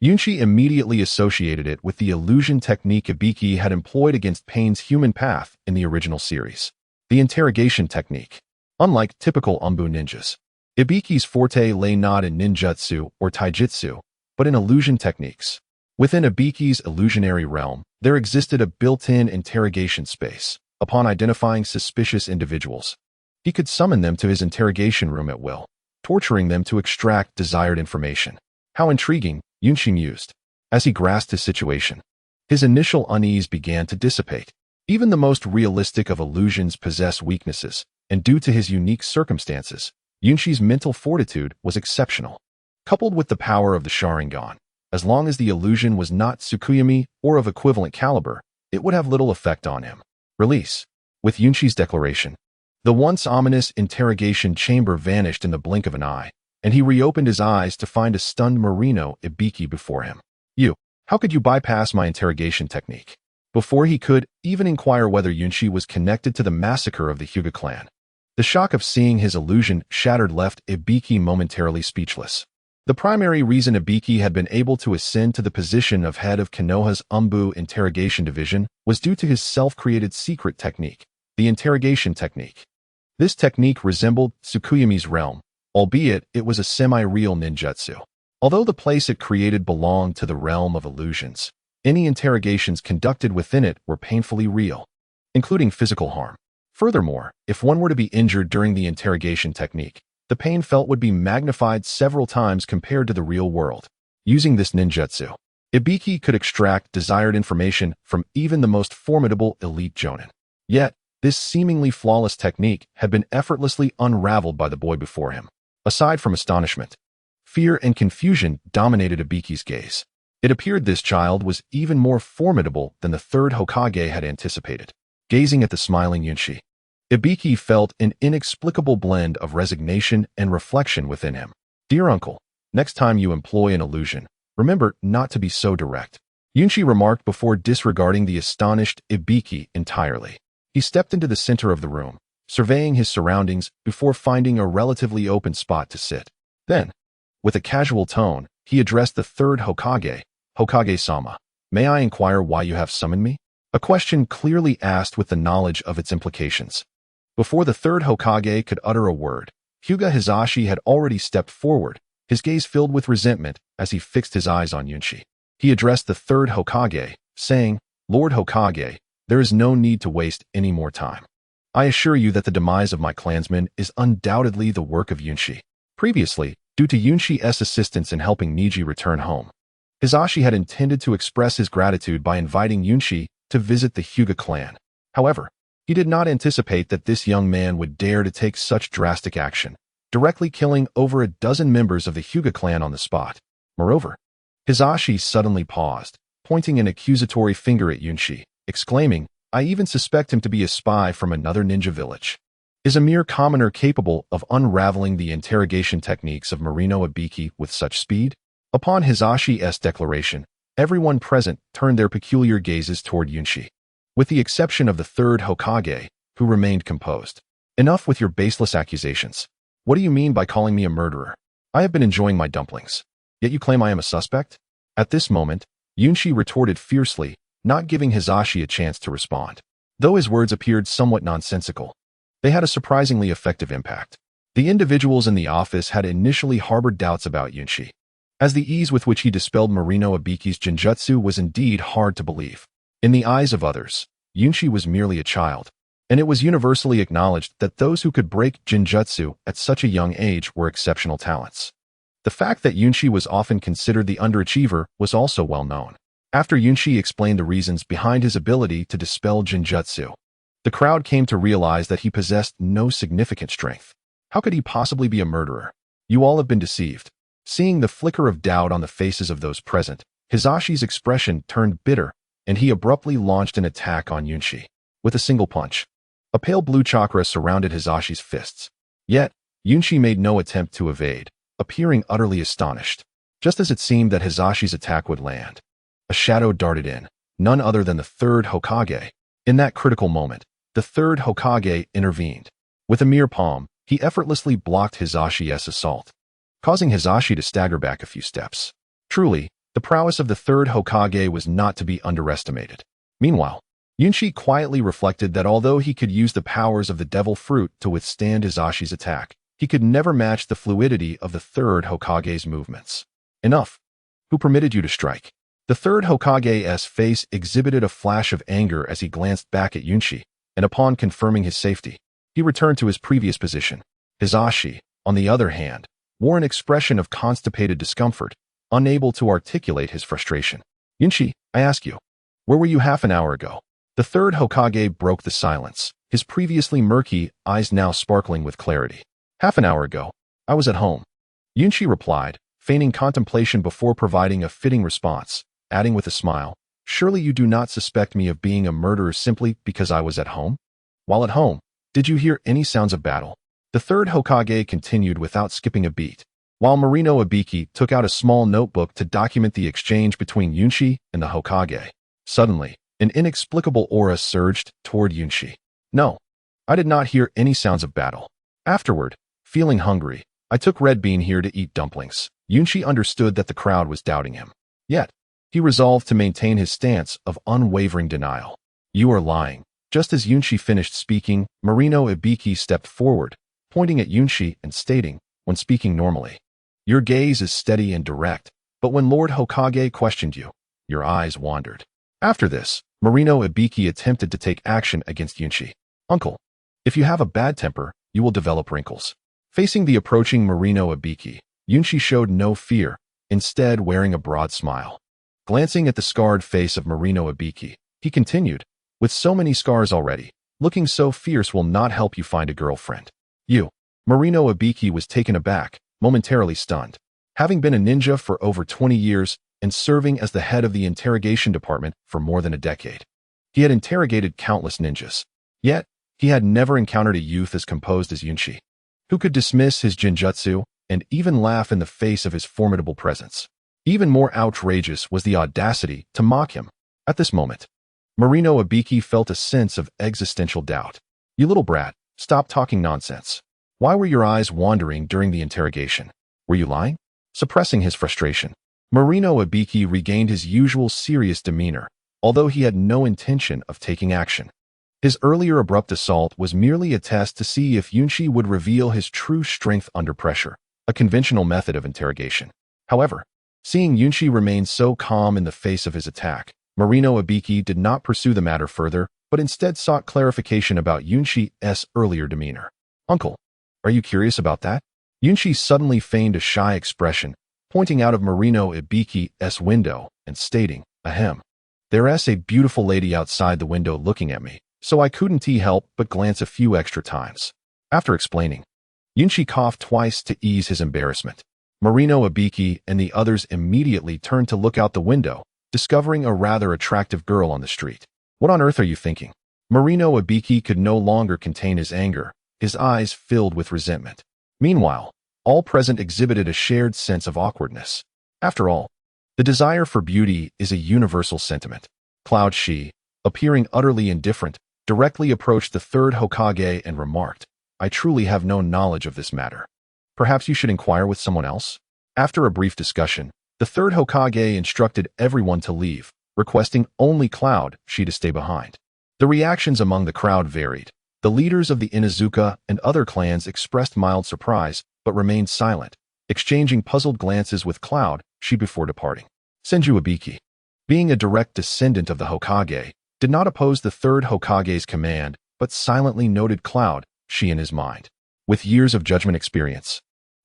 A: Yunshi immediately associated it with the illusion technique Ibiki had employed against Pain's human path in the original series. The interrogation technique. Unlike typical Umbu ninjas, Ibiki's forte lay not in ninjutsu or taijutsu, but in illusion techniques. Within Ibiki's illusionary realm, there existed a built-in interrogation space. Upon identifying suspicious individuals, he could summon them to his interrogation room at will, torturing them to extract desired information. How intriguing, Yunshi mused. As he grasped his situation, his initial unease began to dissipate. Even the most realistic of illusions possess weaknesses, and due to his unique circumstances, Yunshi's mental fortitude was exceptional. Coupled with the power of the Sharingan, as long as the illusion was not Tsukuyomi or of equivalent caliber, it would have little effect on him. Release. With Yunshi's declaration, the once ominous interrogation chamber vanished in the blink of an eye, and he reopened his eyes to find a stunned Marino Ibiki before him. How could you bypass my interrogation technique? Before he could even inquire whether Yunshi was connected to the massacre of the Hyuga clan, the shock of seeing his illusion shattered left Ibiki momentarily speechless. The primary reason Ibiki had been able to ascend to the position of head of Konoha's Umbu interrogation division was due to his self-created secret technique, the interrogation technique. This technique resembled Tsukuyomi's realm, albeit it was a semi-real ninjutsu. Although the place it created belonged to the realm of illusions, any interrogations conducted within it were painfully real, including physical harm. Furthermore, if one were to be injured during the interrogation technique, the pain felt would be magnified several times compared to the real world. Using this ninjutsu, Ibiki could extract desired information from even the most formidable elite jonin. Yet, this seemingly flawless technique had been effortlessly unraveled by the boy before him. Aside from astonishment, fear and confusion dominated Ibiki's gaze. It appeared this child was even more formidable than the third Hokage had anticipated. Gazing at the smiling Yunshi, Ibiki felt an inexplicable blend of resignation and reflection within him. Dear uncle, next time you employ an illusion, remember not to be so direct, Yunshi remarked before disregarding the astonished Ibiki entirely. He stepped into the center of the room, surveying his surroundings before finding a relatively open spot to sit. Then, with a casual tone, he addressed the third Hokage, Hokage-sama. May I inquire why you have summoned me? A question clearly asked with the knowledge of its implications. Before the third Hokage could utter a word, Hyuga Hizashi had already stepped forward, his gaze filled with resentment as he fixed his eyes on Yunshi. He addressed the third Hokage, saying, Lord Hokage, there is no need to waste any more time. I assure you that the demise of my clansmen is undoubtedly the work of Yunshi. Previously, due to Yunshi's assistance in helping Niji return home, Hizashi had intended to express his gratitude by inviting Yunshi to visit the Hyuga clan. However, he did not anticipate that this young man would dare to take such drastic action, directly killing over a dozen members of the Hyuga clan on the spot. Moreover, Hizashi suddenly paused, pointing an accusatory finger at Yunshi, exclaiming, I even suspect him to be a spy from another ninja village. Is a mere commoner capable of unraveling the interrogation techniques of Marino Ibiki with such speed? Upon Hizashi's declaration, everyone present turned their peculiar gazes toward Yunshi, with the exception of the third Hokage, who remained composed. Enough with your baseless accusations. What do you mean by calling me a murderer? I have been enjoying my dumplings, yet you claim I am a suspect? At this moment, Yunshi retorted fiercely, not giving Hizashi a chance to respond. Though his words appeared somewhat nonsensical, they had a surprisingly effective impact. The individuals in the office had initially harbored doubts about Yunshi, as the ease with which he dispelled Marino Ibiki's genjutsu was indeed hard to believe. In the eyes of others, Yunshi was merely a child, and it was universally acknowledged that those who could break genjutsu at such a young age were exceptional talents. The fact that Yunshi was often considered the underachiever was also well known. After Yunshi explained the reasons behind his ability to dispel genjutsu, the crowd came to realize that he possessed no significant strength. How could he possibly be a murderer? You all have been deceived. Seeing the flicker of doubt on the faces of those present, Hizashi's expression turned bitter, and he abruptly launched an attack on Yunshi. With a single punch, a pale blue chakra surrounded Hizashi's fists. Yet, Yunshi made no attempt to evade, appearing utterly astonished. Just as it seemed that Hizashi's attack would land, a shadow darted in, none other than the third Hokage. In that critical moment, the third Hokage intervened. With a mere palm, he effortlessly blocked Hisashi's assault, causing Hisashi to stagger back a few steps. Truly, the prowess of the third Hokage was not to be underestimated. Meanwhile, Yunshi quietly reflected that although he could use the powers of the devil fruit to withstand Hisashi's attack, he could never match the fluidity of the third Hokage's movements. Enough. Who permitted you to strike? The third Hokage's face exhibited a flash of anger as he glanced back at Yunshi, and upon confirming his safety, he returned to his previous position. Hisashi, on the other hand, wore an expression of constipated discomfort, unable to articulate his frustration. Yunshi, I ask you, where were you half an hour ago? The third Hokage broke the silence, his previously murky eyes now sparkling with clarity. Half an hour ago, I was at home. Yunshi replied, feigning contemplation before providing a fitting response, adding with a smile, surely you do not suspect me of being a murderer simply because I was at home? While at home, did you hear any sounds of battle? The third Hokage continued without skipping a beat, while Marino Ibiki took out a small notebook to document the exchange between Yunshi and the Hokage. Suddenly, an inexplicable aura surged toward Yunshi. No, I did not hear any sounds of battle. Afterward, feeling hungry, I took Red Bean here to eat dumplings. Yunshi understood that the crowd was doubting him. Yet, he resolved to maintain his stance of unwavering denial. You are lying. Just as Yunshi finished speaking, Marino Ibiki stepped forward, pointing at Yunshi and stating, when speaking normally, your gaze is steady and direct, but when Lord Hokage questioned you, your eyes wandered. After this, Marino Ibiki attempted to take action against Yunshi. Uncle, if you have a bad temper, you will develop wrinkles. Facing the approaching Marino Ibiki, Yunshi showed no fear, instead wearing a broad smile. Glancing at the scarred face of Marino Ibiki, he continued, with so many scars already, looking so fierce will not help you find a girlfriend. You. Marino Ibiki was taken aback, momentarily stunned. Having been a ninja for over 20 years and serving as the head of the interrogation department for more than a decade, he had interrogated countless ninjas. Yet, he had never encountered a youth as composed as Yunshi, who could dismiss his genjutsu and even laugh in the face of his formidable presence. Even more outrageous was the audacity to mock him. At this moment, Marino Ibiki felt a sense of existential doubt. You little brat, stop talking nonsense. Why were your eyes wandering during the interrogation? Were you lying? Suppressing his frustration, Marino Ibiki regained his usual serious demeanor, although he had no intention of taking action. His earlier abrupt assault was merely a test to see if Yunshi would reveal his true strength under pressure, a conventional method of interrogation. However, seeing Yunshi remain so calm in the face of his attack, Marino Ibiki did not pursue the matter further, but instead sought clarification about Yunshi's earlier demeanor. Uncle, are you curious about that? Yunshi suddenly feigned a shy expression, pointing out of Marino Ibiki's window and stating, ahem. There's a beautiful lady outside the window looking at me, so I couldn't help but glance a few extra times. After explaining, Yunshi coughed twice to ease his embarrassment. Marino Ibiki and the others immediately turned to look out the window, discovering a rather attractive girl on the street. What on earth are you thinking? Marino Ibiki could no longer contain his anger, his eyes filled with resentment. Meanwhile, all present exhibited a shared sense of awkwardness. After all, the desire for beauty is a universal sentiment. Cloud Shi, appearing utterly indifferent, directly approached the third Hokage and remarked, I truly have no knowledge of this matter. Perhaps you should inquire with someone else? After a brief discussion, the third Hokage instructed everyone to leave, requesting only Cloud Shi to stay behind. The reactions among the crowd varied. The leaders of the Inuzuka and other clans expressed mild surprise, but remained silent, exchanging puzzled glances with Cloud Shi before departing. Senju Ibiki, being a direct descendant of the Hokage, did not oppose the third Hokage's command, but silently noted Cloud Shi in his mind. With years of judgment experience,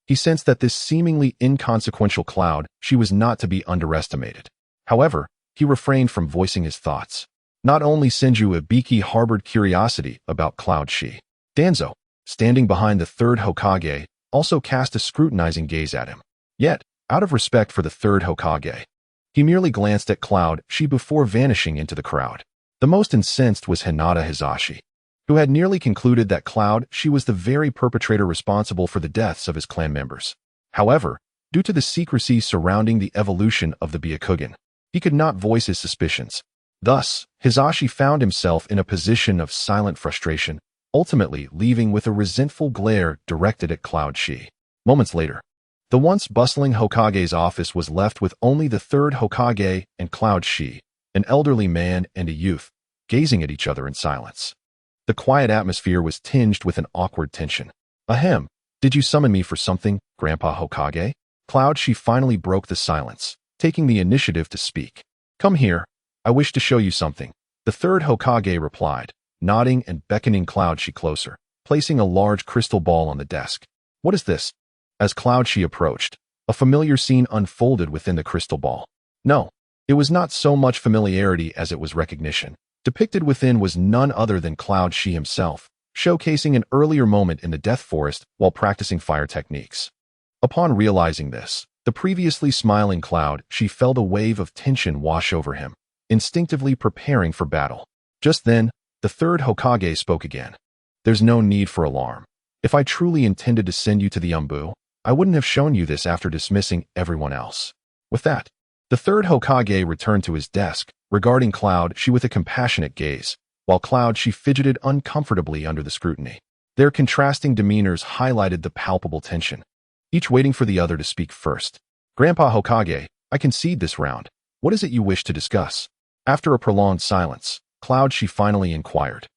A: he sensed that this seemingly inconsequential Cloud Shi was not to be underestimated. However, he refrained from voicing his thoughts. Not only Senju Ibiki harbored curiosity about Cloud Shi. Danzo, standing behind the third Hokage, also cast a scrutinizing gaze at him. Yet, out of respect for the third Hokage, he merely glanced at Cloud Shi before vanishing into the crowd. The most incensed was Hinata Hisashi, who had nearly concluded that Cloud Shi was the very perpetrator responsible for the deaths of his clan members. However, due to the secrecy surrounding the evolution of the Byakugan, he could not voice his suspicions. Thus, Hisashi found himself in a position of silent frustration, ultimately leaving with a resentful glare directed at Cloud Shi. Moments later, the once bustling Hokage's office was left with only the third Hokage and Cloud Shi, an elderly man and a youth, gazing at each other in silence. The quiet atmosphere was tinged with an awkward tension. Ahem, did you summon me for something, Grandpa Hokage? Cloud Shi finally broke the silence, taking the initiative to speak. Come here, I wish to show you something, the third Hokage replied, nodding and beckoning Cloud Shi closer, placing a large crystal ball on the desk. What is this? As Cloud Shi approached, a familiar scene unfolded within the crystal ball. No, it was not so much familiarity as it was recognition. Depicted within was none other than Cloud Shi himself, showcasing an earlier moment in the Death Forest while practicing fire techniques. Upon realizing this, the previously smiling Cloud Shi felt a wave of tension wash over him, instinctively preparing for battle. Just then, the third Hokage spoke again. There's no need for alarm. If I truly intended to send you to the Umbu, I wouldn't have shown you this after dismissing everyone else. With that, the third Hokage returned to his desk, regarding Cloud Shi with a compassionate gaze, while Cloud Shi fidgeted uncomfortably under the scrutiny. Their contrasting demeanors highlighted the palpable tension, each waiting for the other to speak first. Grandpa Hokage, I concede this round. What is it you wish to discuss? After a prolonged silence, Cloud Shi finally inquired,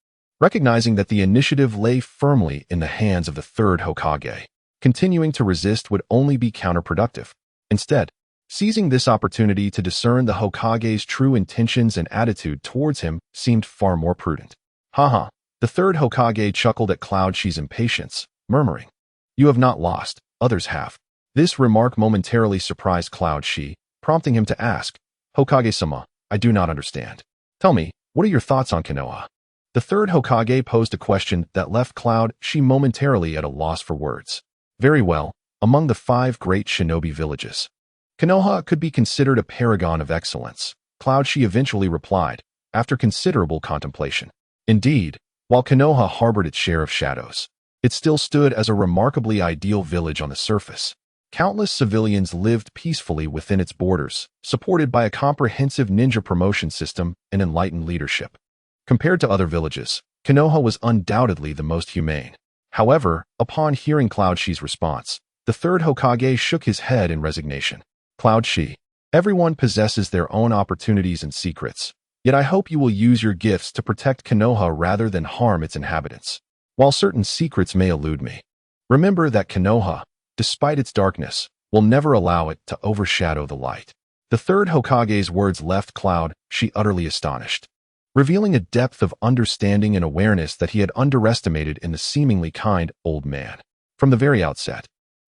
A: recognizing that the initiative lay firmly in the hands of the third Hokage. Continuing to resist would only be counterproductive. Instead, seizing this opportunity to discern the Hokage's true intentions and attitude towards him seemed far more prudent. Haha, the third Hokage chuckled at Cloud Shi's impatience, murmuring, You have not lost, others have. This remark momentarily surprised Cloud Shi, prompting him to ask, Hokage-sama, I do not understand. Tell me, what are your thoughts on Konoha? The third Hokage posed a question that left Cloud Shi momentarily at a loss for words. Very well, among the 5 great shinobi villages, Konoha could be considered a paragon of excellence, Cloud Shi eventually replied, after considerable contemplation. Indeed, while Konoha harbored its share of shadows, it still stood as a remarkably ideal village on the surface. Countless civilians lived peacefully within its borders, supported by a comprehensive ninja promotion system and enlightened leadership. Compared to other villages, Konoha was undoubtedly the most humane. However, upon hearing Cloud Shi's response, the third Hokage shook his head in resignation. Cloud Shi, everyone possesses their own opportunities and secrets, yet I hope you will use your gifts to protect Konoha rather than harm its inhabitants. While certain secrets may elude me, remember that Konoha, despite its darkness, will never allow it to overshadow the light. The third Hokage's words left Cloud Shi utterly astonished, revealing a depth of understanding and awareness that he had underestimated in the seemingly kind old man. From the very outset,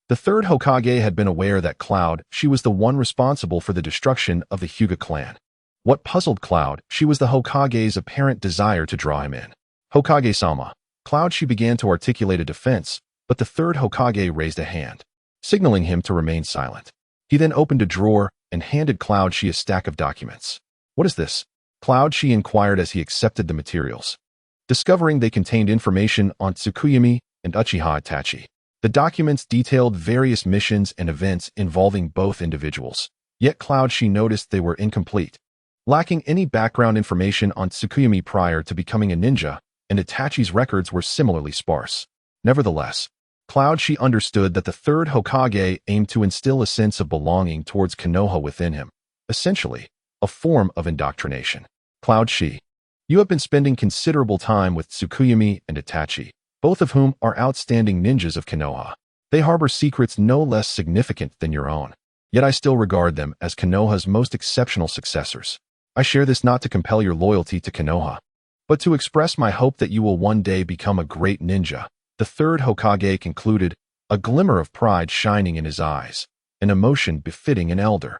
A: the third Hokage had been aware that Cloud Shi was the one responsible for the destruction of the Hyuga clan. What puzzled Cloud Shi was the Hokage's apparent desire to draw him in. Hokage-sama, Cloud Shi began to articulate a defense, but the third Hokage raised a hand, signaling him to remain silent. He then opened a drawer and handed Cloud Shi a stack of documents. What is this? Cloud Shi inquired as he accepted the materials, discovering they contained information on Tsukuyami and Uchiha-Itachi. The documents detailed various missions and events involving both individuals, yet Cloud Shi noticed they were incomplete, lacking any background information on Tsukuyami prior to becoming a ninja, and Itachi's records were similarly sparse. Nevertheless, Cloud Shi understood that the third Hokage aimed to instill a sense of belonging towards Konoha within him, essentially, a form of indoctrination. Cloud Shi, you have been spending considerable time with Tsukuyami and Itachi, both of whom are outstanding ninjas of Konoha. They harbor secrets no less significant than your own, yet I still regard them as Konoha's most exceptional successors. I share this not to compel your loyalty to Konoha, but to express my hope that you will one day become a great ninja. The third Hokage concluded, a glimmer of pride shining in his eyes, an emotion befitting an elder.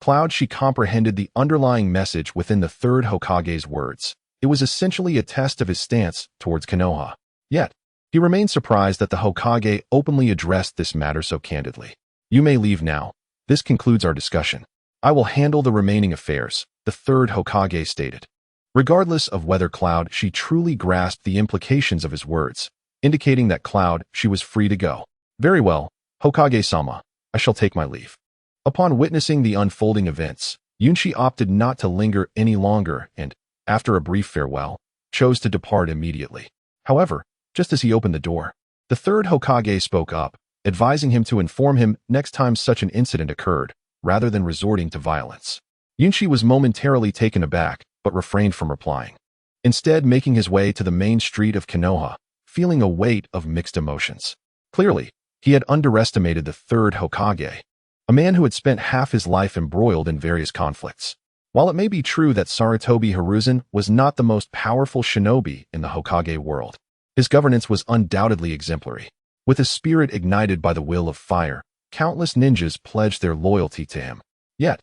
A: Cloud Shi comprehended the underlying message within the third Hokage's words. It was essentially a test of his stance towards Konoha. Yet, he remained surprised that the Hokage openly addressed this matter so candidly. You may leave now. This concludes our discussion. I will handle the remaining affairs, the third Hokage stated. Regardless of whether Cloud Shi truly grasped the implications of his words, indicating that Cloud Shi was free to go. Very well, Hokage-sama, I shall take my leave. Upon witnessing the unfolding events, Yunshi opted not to linger any longer and, after a brief farewell, chose to depart immediately. However, just as he opened the door, the third Hokage spoke up, advising him to inform him next time such an incident occurred, rather than resorting to violence. Yunshi was momentarily taken aback, but refrained from replying, instead making his way to the main street of Konoha, feeling a weight of mixed emotions. Clearly, he had underestimated the third Hokage, a man who had spent half his life embroiled in various conflicts. While it may be true that Sarutobi Hiruzen was not the most powerful shinobi in the Hokage world, his governance was undoubtedly exemplary. With a spirit ignited by the will of fire, countless ninjas pledged their loyalty to him. Yet,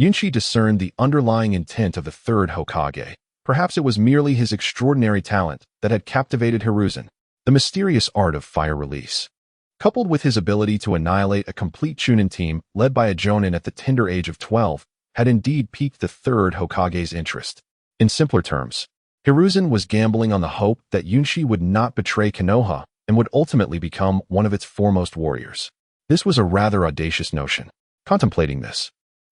A: Yunshi discerned the underlying intent of the third Hokage. Perhaps it was merely his extraordinary talent that had captivated Hiruzen, the mysterious art of fire release. Coupled with his ability to annihilate a complete Chunin team led by a Jonin at the tender age of 12, had indeed piqued the third Hokage's interest. In simpler terms, Hiruzen was gambling on the hope that Yunshi would not betray Konoha and would ultimately become one of its foremost warriors. This was a rather audacious notion. Contemplating this,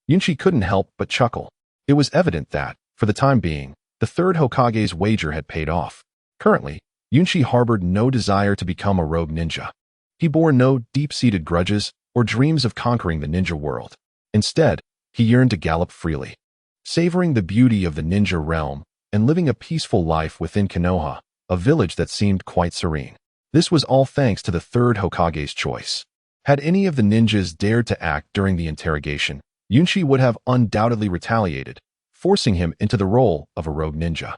A: Yunshi couldn't help but chuckle. It was evident that, for the time being, the third Hokage's wager had paid off. Currently, Yunshi harbored no desire to become a rogue ninja. He bore no deep-seated grudges or dreams of conquering the ninja world. Instead, he yearned to gallop freely, savoring the beauty of the ninja realm and living a peaceful life within Konoha, a village that seemed quite serene. This was all thanks to the third Hokage's choice. Had any of the ninjas dared to act during the interrogation, Yunshi would have undoubtedly retaliated, forcing him into the role of a rogue ninja,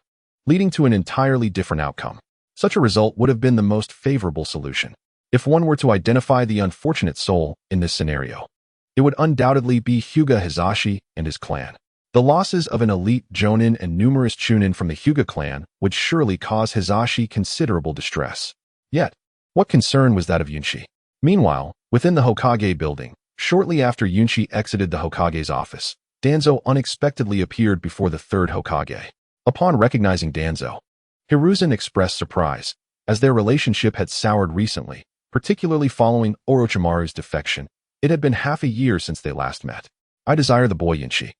A: leading to an entirely different outcome. Such a result would have been the most favorable solution. If one were to identify the unfortunate soul in this scenario, it would undoubtedly be Hyuga Hisashi and his clan. The losses of an elite Jonin and numerous Chunin from the Hyuga clan would surely cause Hisashi considerable distress. Yet, what concern was that of Yunshi? Meanwhile, within the Hokage building, shortly after Yunshi exited the Hokage's office, Danzo unexpectedly appeared before the third Hokage. Upon recognizing Danzo, Hiruzen expressed surprise, as their relationship had soured recently, particularly following Orochimaru's defection. It had been half a year since they last met. "I desire the boy Yunshi,"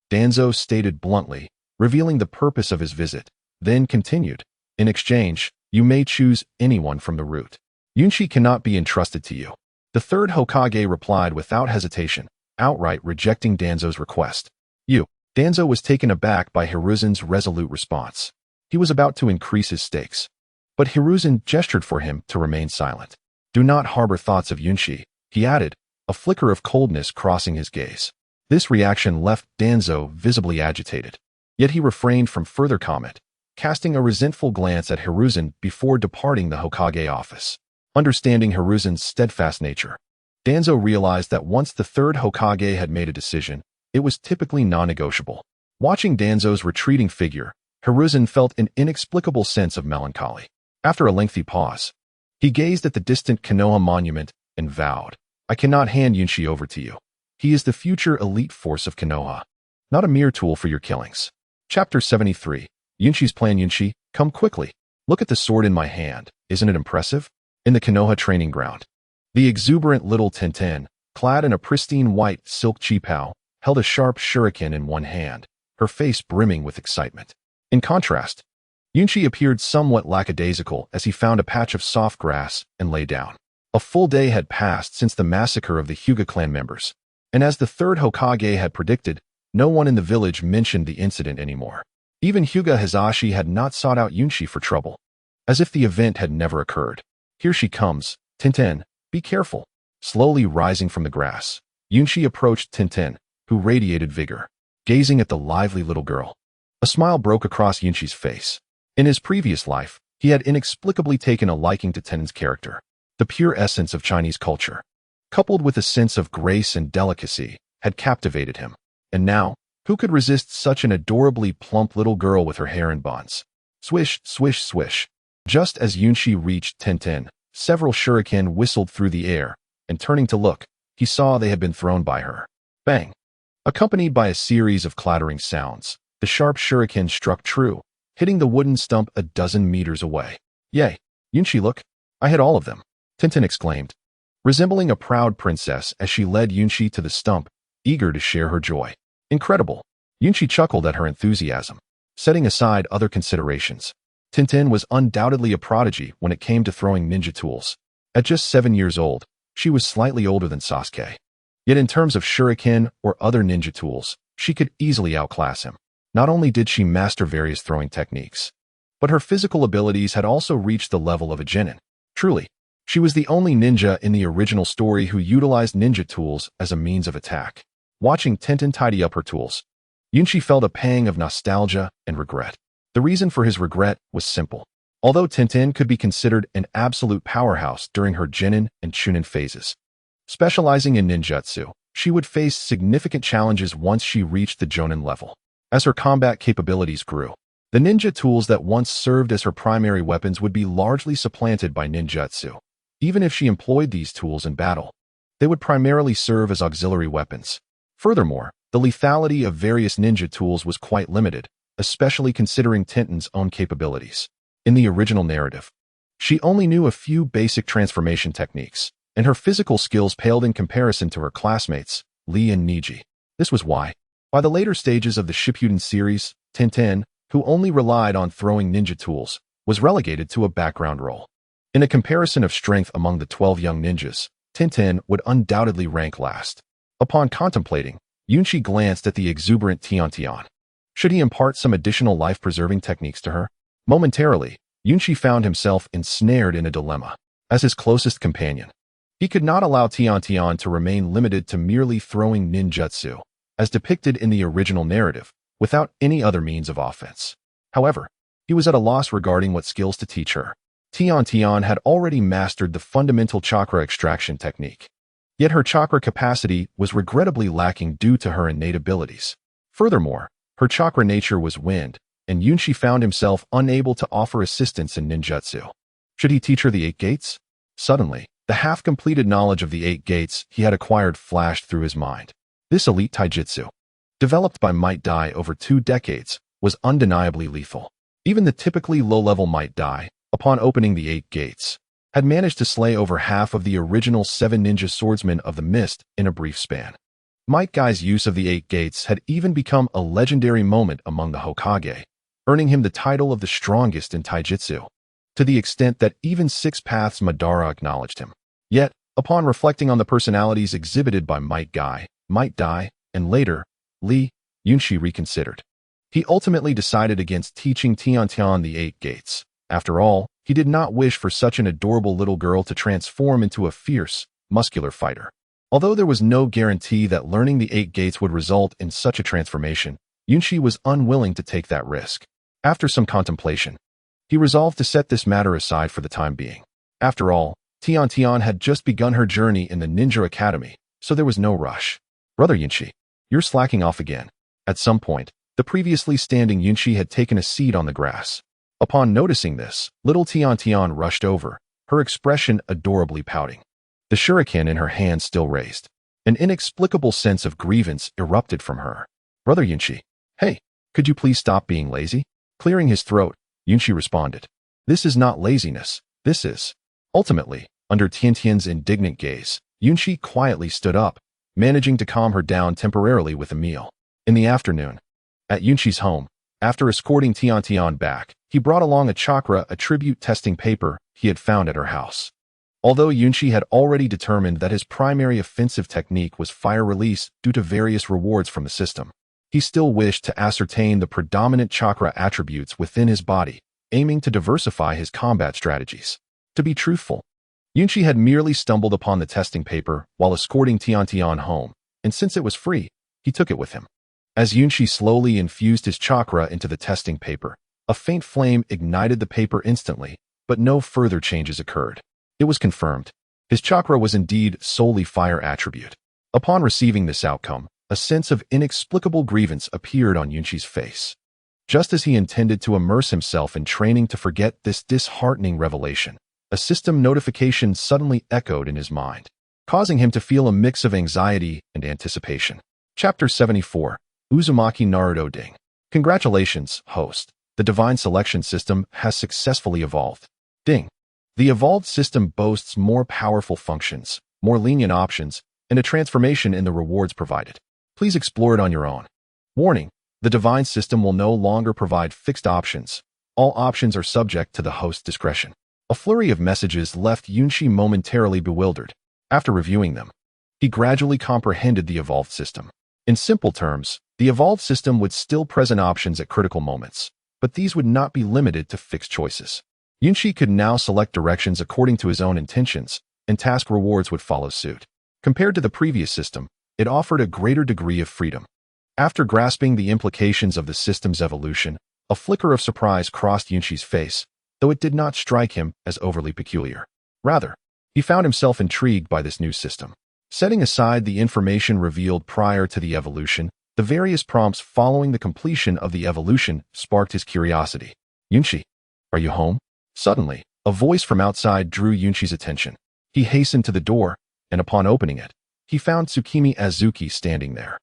A: Danzo stated bluntly, revealing the purpose of his visit, then continued, "In exchange, you may choose anyone from the root. Yunshi cannot be entrusted to you." The third Hokage replied without hesitation, outright rejecting Danzo's request. "You." Danzo was taken aback by Hiruzen's resolute response. He was about to increase his stakes, but Hiruzen gestured for him to remain silent. "Do not harbor thoughts of Yunshi," he added, a flicker of coldness crossing his gaze. This reaction left Danzo visibly agitated, yet he refrained from further comment, casting a resentful glance at Hiruzen before departing the Hokage office. Understanding Hiruzen's steadfast nature, Danzo realized that once the third Hokage had made a decision, it was typically non-negotiable. Watching Danzo's retreating figure, Hiruzen felt an inexplicable sense of melancholy. After a lengthy pause, he gazed at the distant Konoha monument and vowed, "I cannot hand Yunshi over to you. He is the future elite force of Konoha, not a mere tool for your killings." Chapter 73. Yunshi's plan. Yunshi, come quickly. Look at the sword in my hand. Isn't it impressive? In the Konoha training ground, the exuberant little Tenten, clad in a pristine white silk chipao, held a sharp shuriken in one hand, her face brimming with excitement. In contrast, Yunshi appeared somewhat lackadaisical as he found a patch of soft grass and lay down. A full day had passed since the massacre of the Hyuga clan members, and as the third Hokage had predicted, no one in the village mentioned the incident anymore. Even Hyuga Hisashi had not sought out Yunshi for trouble, as if the event had never occurred. "Here she comes, Tenten, be careful." Slowly rising from the grass, Yunshi approached Tenten, who radiated vigor, gazing at the lively little girl. A smile broke across Yunshi's face. In his previous life, he had inexplicably taken a liking to Tenten's character, the pure essence of Chinese culture, coupled with a sense of grace and delicacy, had captivated him. And now, who could resist such an adorably plump little girl with her hair in buns? Swish, swish, swish. Just as Yunshi reached Tenten, several shuriken whistled through the air, and turning to look, he saw they had been thrown by her. Bang! Accompanied by a series of clattering sounds, the sharp shuriken struck true, hitting the wooden stump a dozen meters away. "Yay! Yunshi, look! I hit all of them!" Tenten exclaimed, resembling a proud princess as she led Yunshi to the stump, eager to share her joy. "Incredible! Yunchi chuckled at her enthusiasm. Setting aside other considerations, Tintin was undoubtedly a prodigy when it came to throwing ninja tools. At just 7 years old, she was slightly older than Sasuke. Yet in terms of shuriken or other ninja tools, she could easily outclass him. Not only did she master various throwing techniques, but her physical abilities had also reached the level of a genin. Truly, she was the only ninja in the original story who utilized ninja tools as a means of attack. Watching Tintin tidy up her tools, Yunchi felt a pang of nostalgia and regret. The reason for his regret was simple. Although Tintin could be considered an absolute powerhouse during her Genin and Chunin phases, specializing in ninjutsu, she would face significant challenges once she reached the Jonin level. As her combat capabilities grew, the ninja tools that once served as her primary weapons would be largely supplanted by ninjutsu. Even if she employed these tools in battle, they would primarily serve as auxiliary weapons. Furthermore, the lethality of various ninja tools was quite limited, especially considering Tintin's own capabilities. In the original narrative, she only knew a few basic transformation techniques, and her physical skills paled in comparison to her classmates, Lee and Niji. This was why, by the later stages of the Shippuden series, Tintin, who only relied on throwing ninja tools, was relegated to a background role. In a comparison of strength among the 12 young ninjas, Tintin would undoubtedly rank last. Upon contemplating, Yunchi glanced at the exuberant Tian. Should he impart some additional life-preserving techniques to her? Momentarily, Yunchi found himself ensnared in a dilemma. As his closest companion, he could not allow Tian to remain limited to merely throwing ninjutsu, as depicted in the original narrative, without any other means of offense. However, he was at a loss regarding what skills to teach her. Tian had already mastered the fundamental chakra extraction technique. Yet her chakra capacity was regrettably lacking due to her innate abilities. Furthermore, her chakra nature was wind, and Yunchi found himself unable to offer assistance in ninjutsu. Should he teach her the 8 gates? Suddenly, the half-completed knowledge of the 8 gates he had acquired flashed through his mind. This elite taijutsu, developed by Might Dai over 2 decades, was undeniably lethal. Even the typically low-level Might Dai, upon opening the 8 gates, had managed to slay over half of the original 7 ninja swordsmen of the mist in a brief span. Might Dai's use of the 8 gates had even become a legendary moment among the Hokage, earning him the title of the strongest in taijutsu, to the extent that even Six Paths Madara acknowledged him. Yet, upon reflecting on the personalities exhibited by Might Dai, and later, Lee, Yunchi reconsidered. He ultimately decided against teaching Tian the 8 gates. After all, he did not wish for such an adorable little girl to transform into a fierce, muscular fighter. Although there was no guarantee that learning the 8 gates would result in such a transformation, Yunchi was unwilling to take that risk. After some contemplation, he resolved to set this matter aside for the time being. After all, Tian had just begun her journey in the Ninja Academy, so there was no rush. Brother Yunchi, you're slacking off again. At some point, the previously standing Yunchi had taken a seat on the grass. Upon noticing this, little Tian rushed over, her expression adorably pouting. The shuriken in her hand still raised. An inexplicable sense of grievance erupted from her. Brother Yunchi, hey, could you please stop being lazy? Clearing his throat, Yunchi responded. This is not laziness, this is. Ultimately, under Tian's indignant gaze, Yunchi quietly stood up, managing to calm her down temporarily with a meal. In the afternoon, at Yunchi's home, after escorting Tian back, he brought along a chakra attribute testing paper he had found at her house. Although Yunchi had already determined that his primary offensive technique was fire release due to various rewards from the system, he still wished to ascertain the predominant chakra attributes within his body, aiming to diversify his combat strategies. To be truthful, Yunchi had merely stumbled upon the testing paper while escorting Tian home, and since it was free, he took it with him. As Yunchi slowly infused his chakra into the testing paper, a faint flame ignited the paper instantly, but no further changes occurred. It was confirmed. His chakra was indeed solely fire attribute. Upon receiving this outcome, a sense of inexplicable grievance appeared on Yunchi's face. Just as he intended to immerse himself in training to forget this disheartening revelation, a system notification suddenly echoed in his mind, causing him to feel a mix of anxiety and anticipation. Chapter 74, Uzumaki Naruto Ding. Congratulations, host. The Divine Selection System has successfully evolved. Ding. The evolved system boasts more powerful functions, more lenient options, and a transformation in the rewards provided. Please explore it on your own. Warning. The divine system will no longer provide fixed options. All options are subject to the host's discretion. A flurry of messages left Yunshi momentarily bewildered. After reviewing them, he gradually comprehended the evolved system. In simple terms, the evolved system would still present options at critical moments, but these would not be limited to fixed choices. Yunshi could now select directions according to his own intentions, and task rewards would follow suit. Compared to the previous system, it offered a greater degree of freedom. After grasping the implications of the system's evolution, a flicker of surprise crossed Yunshi's face, though it did not strike him as overly peculiar. Rather, he found himself intrigued by this new system. Setting aside the information revealed prior to the evolution, the various prompts following the completion of the evolution sparked his curiosity. "Yunshi, are you home?" Suddenly, a voice from outside drew Yunshi's attention. He hastened to the door, and upon opening it, he found Tsukimi Azuki standing there,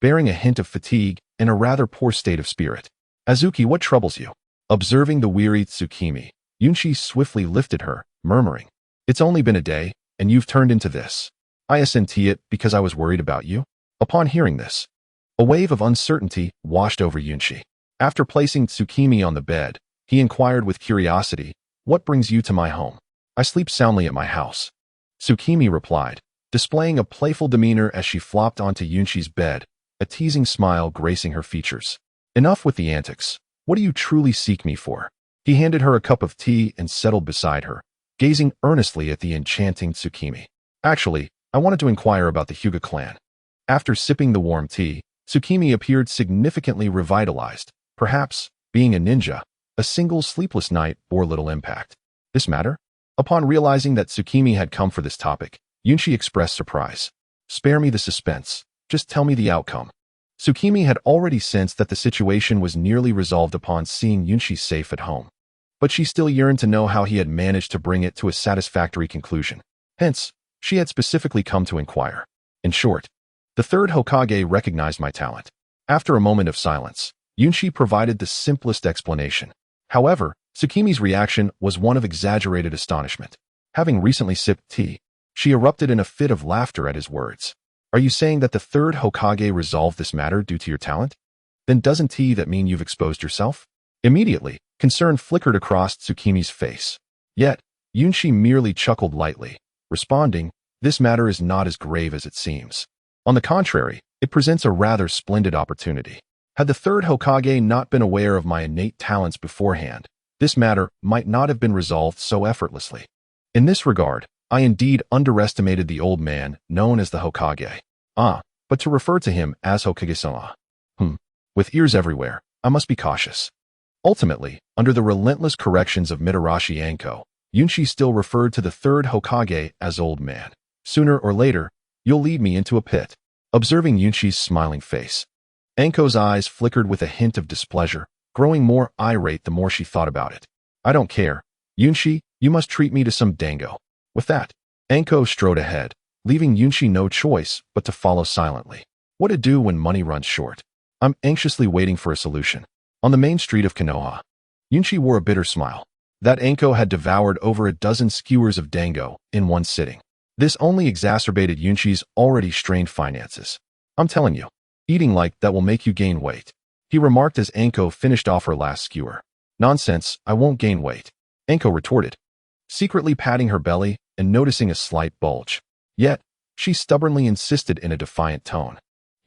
A: bearing a hint of fatigue and a rather poor state of spirit. "Azuki, what troubles you?" Observing the wearied Tsukimi, Yunshi swiftly lifted her, murmuring, "It's only been a day, and you've turned into this. I assent it because I was worried about you." Upon hearing this, a wave of uncertainty washed over Yunshi. After placing Tsukimi on the bed, he inquired with curiosity, "What brings you to my home?" "I sleep soundly at my house," Tsukimi replied, displaying a playful demeanor as she flopped onto Yunshi's bed, a teasing smile gracing her features. "Enough with the antics. What do you truly seek me for?" He handed her a cup of tea and settled beside her, gazing earnestly at the enchanting Tsukimi. "Actually, I wanted to inquire about the Hyuga clan." After sipping the warm tea, Tsukimi appeared significantly revitalized. Perhaps, being a ninja, a single sleepless night bore little impact. "This matter?" Upon realizing that Tsukimi had come for this topic, Yunshi expressed surprise. "Spare me the suspense. Just tell me the outcome." Tsukimi had already sensed that the situation was nearly resolved upon seeing Yunshi safe at home, but she still yearned to know how he had managed to bring it to a satisfactory conclusion. Hence, she had specifically come to inquire. "In short, the third Hokage recognized my talent." After a moment of silence, Yunshi provided the simplest explanation. However, Tsukimi's reaction was one of exaggerated astonishment. Having recently sipped tea, she erupted in a fit of laughter at his words. "Are you saying that the third Hokage resolved this matter due to your talent? Then doesn't that mean you've exposed yourself?" Immediately, concern flickered across Tsukimi's face. Yet, Yunshi merely chuckled lightly, responding, "This matter is not as grave as it seems. On the contrary, it presents a rather splendid opportunity. Had the third Hokage not been aware of my innate talents beforehand, this matter might not have been resolved so effortlessly. In this regard, I indeed underestimated the old man known as the Hokage. But to refer to him as Hokage-sama. With ears everywhere, I must be cautious." Ultimately, under the relentless corrections of Mitarashi Anko, Yunshi still referred to the third Hokage as old man. "Sooner or later, you'll lead me into a pit." Observing Yunshi's smiling face, Anko's eyes flickered with a hint of displeasure, growing more irate the more she thought about it. "I don't care. Yunshi, you must treat me to some dango." With that, Anko strode ahead, leaving Yunshi no choice but to follow silently. What to do when money runs short? I'm anxiously waiting for a solution. On the main street of Konoha, Yunshi wore a bitter smile. That Anko had devoured over a dozen skewers of dango in one sitting. This only exacerbated Yunshi's already strained finances. "I'm telling you, eating like that will make you gain weight," he remarked as Anko finished off her last skewer. "Nonsense, I won't gain weight," Anko retorted, secretly patting her belly and noticing a slight bulge. Yet, she stubbornly insisted in a defiant tone.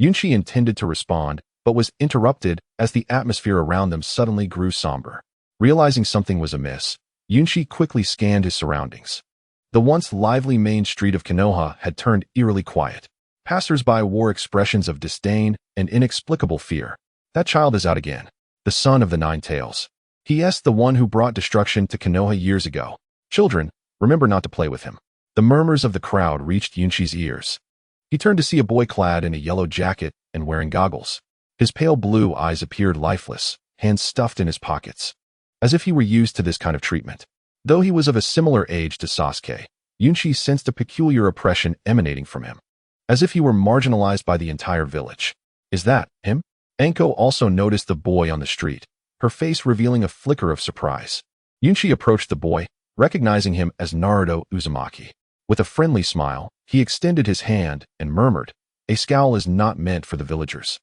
A: Yunshi intended to respond, but was interrupted as the atmosphere around them suddenly grew somber. Realizing something was amiss, Yunshi quickly scanned his surroundings. The once lively main street of Konoha had turned eerily quiet. Passers-by wore expressions of disdain and inexplicable fear. "That child is out again. The son of the Nine Tails. He*s the one who brought destruction to Konoha years ago. Children, remember not to play with him." The murmurs of the crowd reached Yunshi's ears. He turned to see a boy clad in a yellow jacket and wearing goggles. His pale blue eyes appeared lifeless, hands stuffed in his pockets, as if he were used to this kind of treatment. Though he was of a similar age to Sasuke, Yunshi sensed a peculiar oppression emanating from him, as if he were marginalized by the entire village. "Is that him?" Anko also noticed the boy on the street, her face revealing a flicker of surprise. Yunshi approached the boy, recognizing him as Naruto Uzumaki. With a friendly smile, he extended his hand and murmured, "A scowl is not meant for the villagers."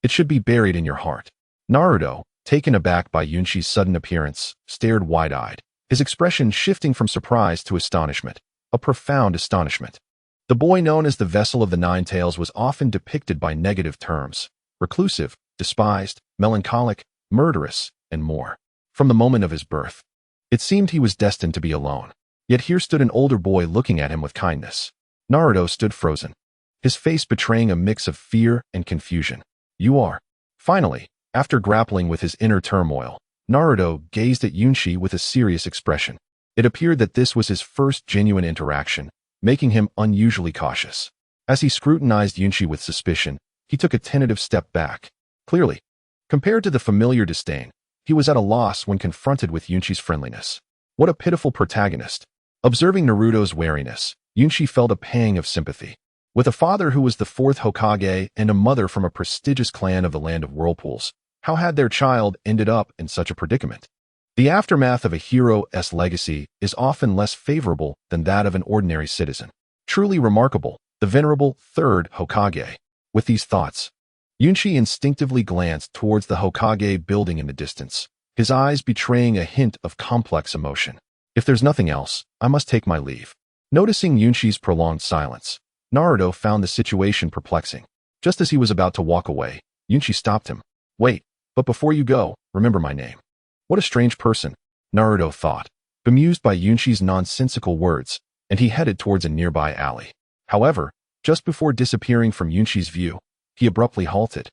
A: It should be buried in your heart. Naruto, taken aback by Yunshi's sudden appearance, stared wide-eyed, his expression shifting from surprise to astonishment, a profound astonishment. The boy known as the Vessel of the Nine Tails was often depicted by negative terms: reclusive, despised, melancholic, murderous, and more. From the moment of his birth, it seemed he was destined to be alone. Yet here stood an older boy looking at him with kindness. Naruto stood frozen, his face betraying a mix of fear and confusion. You are. Finally, after grappling with his inner turmoil, Naruto gazed at Yunshi with a serious expression. It appeared that this was his first genuine interaction, making him unusually cautious. As he scrutinized Yunshi with suspicion, he took a tentative step back. Clearly, compared to the familiar disdain, he was at a loss when confronted with Yunshi's friendliness. What a pitiful protagonist. Observing Naruto's wariness, Yunshi felt a pang of sympathy. With a father who was the fourth Hokage and a mother from a prestigious clan of the Land of Whirlpools, how had their child ended up in such a predicament? The aftermath of a hero's legacy is often less favorable than that of an ordinary citizen. Truly remarkable, the venerable third Hokage. With these thoughts, Yunshi instinctively glanced towards the Hokage building in the distance, his eyes betraying a hint of complex emotion. If there's nothing else, I must take my leave. Noticing Yunshi's prolonged silence, Naruto found the situation perplexing. Just as he was about to walk away, Yunshi stopped him. Wait, but before you go, remember my name. What a strange person, Naruto thought, bemused by Yunshi's nonsensical words, and he headed towards a nearby alley. However, just before disappearing from Yunshi's view, he abruptly halted,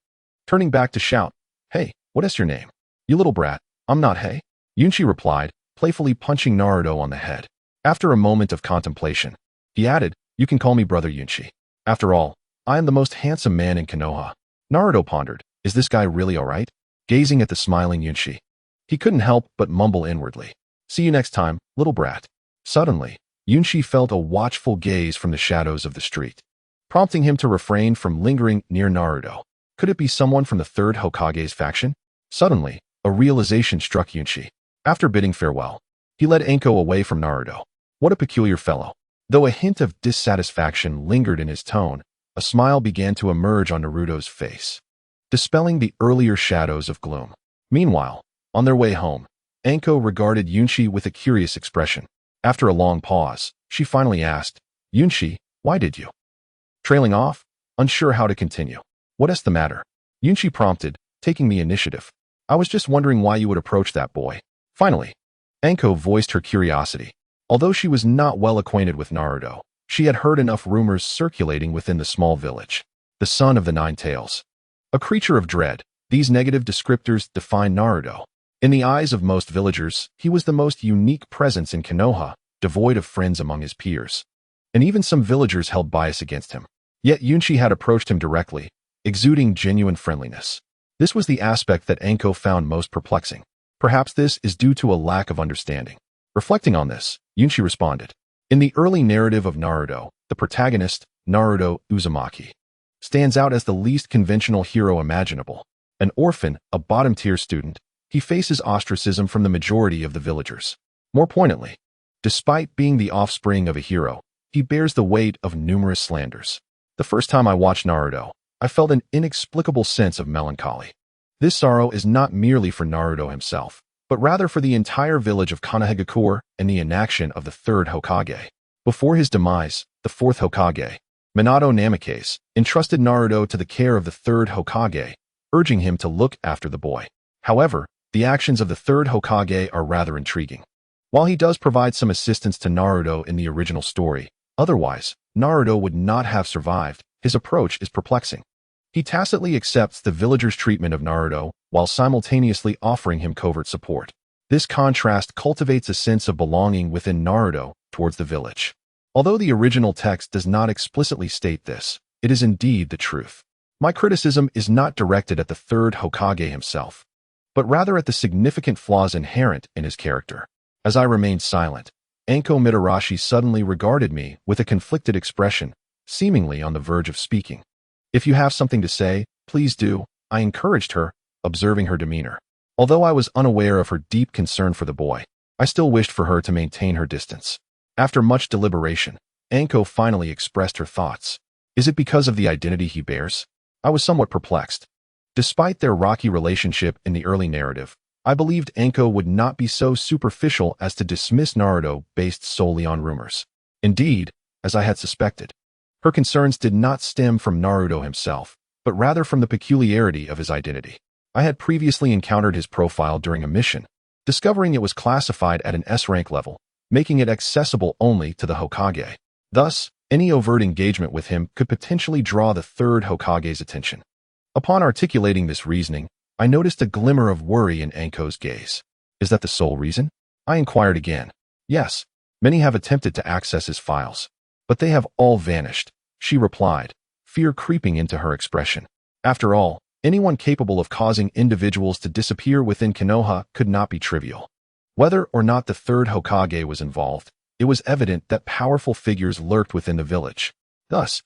A: turning back to shout, Hey, what is your name? You little brat, I'm not Hey. Yunshi replied, playfully punching Naruto on the head. After a moment of contemplation, he added, You can call me Brother Yunshi. After all, I am the most handsome man in Konoha. Naruto pondered, Is this guy really alright? Gazing at the smiling Yunshi, he couldn't help but mumble inwardly, See you next time, little brat. Suddenly, Yunshi felt a watchful gaze from the shadows of the street, prompting him to refrain from lingering near Naruto. Could it be someone from the third Hokage's faction? Suddenly, a realization struck Yunshi. After bidding farewell, he led Anko away from Naruto. What a peculiar fellow. Though a hint of dissatisfaction lingered in his tone, a smile began to emerge on Naruto's face, dispelling the earlier shadows of gloom. Meanwhile, on their way home, Anko regarded Yunshi with a curious expression. After a long pause, she finally asked, Yunshi, why did you? Trailing off, unsure how to continue. What is the matter? Yunshi prompted, taking the initiative. I was just wondering why you would approach that boy. Finally, Anko voiced her curiosity. Although she was not well acquainted with Naruto, she had heard enough rumors circulating within the small village. The son of the Nine Tails. A creature of dread, these negative descriptors define Naruto. In the eyes of most villagers, he was the most unique presence in Konoha, devoid of friends among his peers. And even some villagers held bias against him. Yet Yunshi had approached him directly, exuding genuine friendliness. This was the aspect that Anko found most perplexing. Perhaps this is due to a lack of understanding. Reflecting on this, Yunshi responded. In the early narrative of Naruto, the protagonist, Naruto Uzumaki, stands out as the least conventional hero imaginable. An orphan, a bottom-tier student, he faces ostracism from the majority of the villagers. More poignantly, despite being the offspring of a hero, he bears the weight of numerous slanders. The first time I watched Naruto, I felt an inexplicable sense of melancholy. This sorrow is not merely for Naruto himself, but rather for the entire village of Konohagakure and the inaction of the third Hokage. Before his demise, the fourth Hokage, Minato Namikaze, entrusted Naruto to the care of the third Hokage, urging him to look after the boy. However, the actions of the third Hokage are rather intriguing. While he does provide some assistance to Naruto in the original story, otherwise, Naruto would not have survived. His approach is perplexing. He tacitly accepts the villagers' treatment of Naruto while simultaneously offering him covert support. This contrast cultivates a sense of belonging within Naruto towards the village. Although the original text does not explicitly state this, it is indeed the truth. My criticism is not directed at the third Hokage himself, but rather at the significant flaws inherent in his character. As I remained silent, Anko Mitarashi suddenly regarded me with a conflicted expression, seemingly on the verge of speaking. If you have something to say, please do, I encouraged her, observing her demeanor. Although I was unaware of her deep concern for the boy, I still wished for her to maintain her distance. After much deliberation, Anko finally expressed her thoughts. Is it because of the identity he bears? I was somewhat perplexed. Despite their rocky relationship in the early narrative, I believed Anko would not be so superficial as to dismiss Naruto based solely on rumors. Indeed, as I had suspected, her concerns did not stem from Naruto himself, but rather from the peculiarity of his identity. I had previously encountered his profile during a mission, discovering it was classified at an S-rank level, making it accessible only to the Hokage. Thus, any overt engagement with him could potentially draw the third Hokage's attention. Upon articulating this reasoning, I noticed a glimmer of worry in Anko's gaze. Is that the sole reason? I inquired again. Yes, many have attempted to access his files, but they have all vanished, she replied, fear creeping into her expression. After all, anyone capable of causing individuals to disappear within Konoha could not be trivial. Whether or not the third Hokage was involved, it was evident that powerful figures lurked within the village. Thus,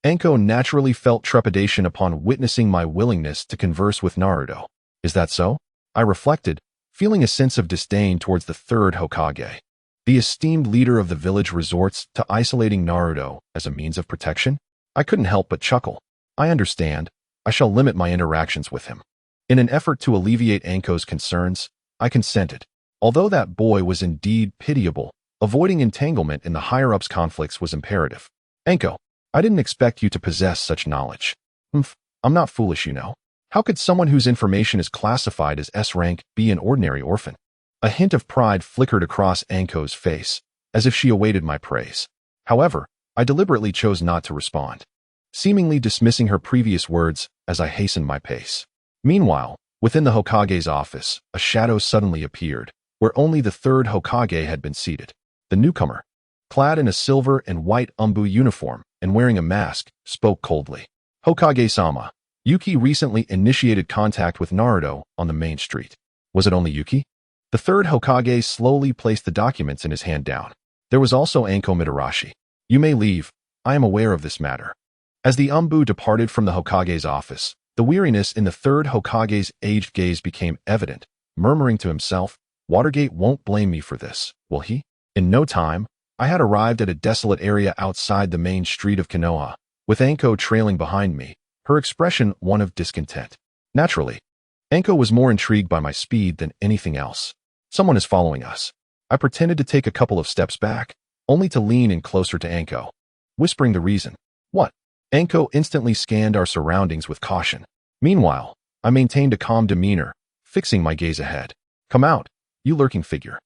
A: Anko naturally felt trepidation upon witnessing my willingness to converse with Naruto. Is that so? I reflected, feeling a sense of disdain towards the third Hokage. The esteemed leader of the village resorts to isolating Naruto as a means of protection? I couldn't help but chuckle. I understand. I shall limit my interactions with him. In an effort to alleviate Anko's concerns, I consented. Although that boy was indeed pitiable, avoiding entanglement in the higher-ups' conflicts was imperative. Anko, I didn't expect you to possess such knowledge. I'm not foolish, you know. How could someone whose information is classified as S-rank be an ordinary orphan? A hint of pride flickered across Anko's face, as if she awaited my praise. However, I deliberately chose not to respond, seemingly dismissing her previous words as I hastened my pace. Meanwhile, within the Hokage's office, a shadow suddenly appeared, where only the third Hokage had been seated. The newcomer, clad in a silver and white umbu uniform and wearing a mask, spoke coldly. Hokage-sama, Yuki recently initiated contact with Naruto on the main street. Was it only Yuki? The third Hokage slowly placed the documents in his hand down. There was also Anko Mitarashi. You may leave. I am aware of this matter. As the umbu departed from the Hokage's office, the weariness in the third Hokage's aged gaze became evident, murmuring to himself, Watergate won't blame me for this, will he? In no time, I had arrived at a desolate area outside the main street of Konoha, with Anko trailing behind me, her expression one of discontent. Naturally, Anko was more intrigued by my speed than anything else. Someone is following us. I pretended to take a couple of steps back, only to lean in closer to Anko, whispering the reason. What? Anko instantly scanned our surroundings with caution. Meanwhile, I maintained a calm demeanor, fixing my gaze ahead. Come out, you lurking figure.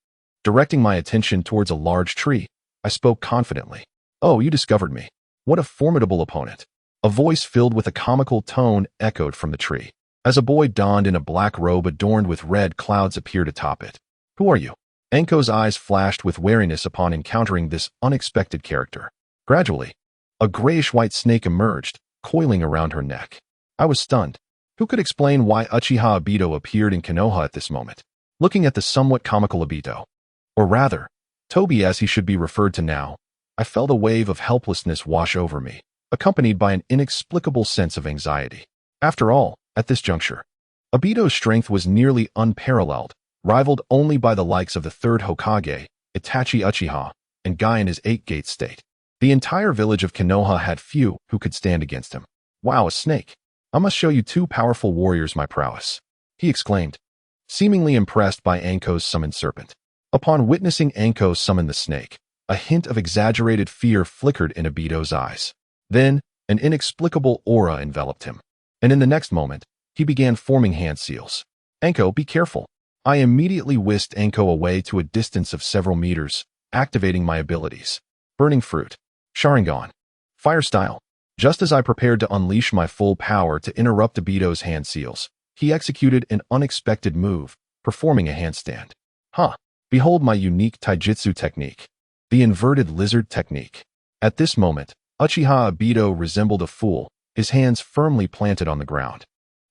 A: Directing my attention towards a large tree, I spoke confidently. Oh, you discovered me. What a formidable opponent. A voice filled with a comical tone echoed from the tree, as a boy donned in a black robe adorned with red clouds appeared atop it. Who are you? Anko's eyes flashed with wariness upon encountering this unexpected character. Gradually, a grayish-white snake emerged, coiling around her neck. I was stunned. Who could explain why Uchiha Obito appeared in Konoha at this moment? Looking at the somewhat comical Obito, or rather, Toby as he should be referred to now, I felt a wave of helplessness wash over me, accompanied by an inexplicable sense of anxiety. After all, at this juncture, Obito's strength was nearly unparalleled, rivaled only by the likes of the third Hokage, Itachi Uchiha, and Guy in his eight-gate state. The entire village of Konoha had few who could stand against him. Wow, a snake! I must show you two powerful warriors my prowess, he exclaimed, seemingly impressed by Anko's summoned serpent. Upon witnessing Anko summon the snake, a hint of exaggerated fear flickered in Obito's eyes. Then, an inexplicable aura enveloped him, and in the next moment, he began forming hand seals. Anko, be careful. I immediately whisked Anko away to a distance of several meters, activating my abilities. Burning Fruit, Sharingan, Fire Style. Just as I prepared to unleash my full power to interrupt Obito's hand seals, he executed an unexpected move, performing a handstand. Behold my unique taijutsu technique, the inverted lizard technique. At this moment, Uchiha Obito resembled a fool, his hands firmly planted on the ground.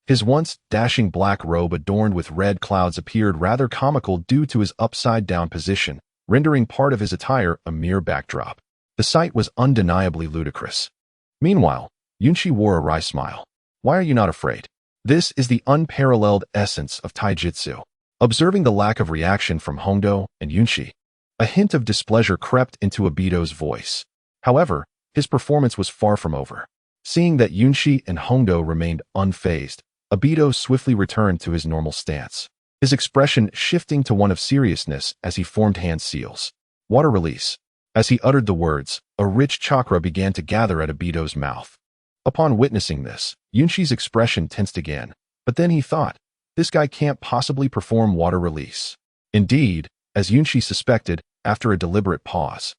A: His once dashing black robe adorned with red clouds appeared rather comical due to his upside-down position, rendering part of his attire a mere backdrop. The sight was undeniably ludicrous. Meanwhile, Yunshi wore a wry smile. Why are you not afraid? This is the unparalleled essence of taijutsu. Observing the lack of reaction from Hondo and Yunshi, a hint of displeasure crept into Obito's voice. However, his performance was far from over. Seeing that Yunshi and Hondo remained unfazed, Obito swiftly returned to his normal stance, his expression shifting to one of seriousness as he formed hand seals. Water release. As he uttered the words, a rich chakra began to gather at Obito's mouth. Upon witnessing this, Yunshi's expression tensed again, but then he thought, this guy can't possibly perform water release. Indeed, as Yunshi suspected, after a deliberate pause,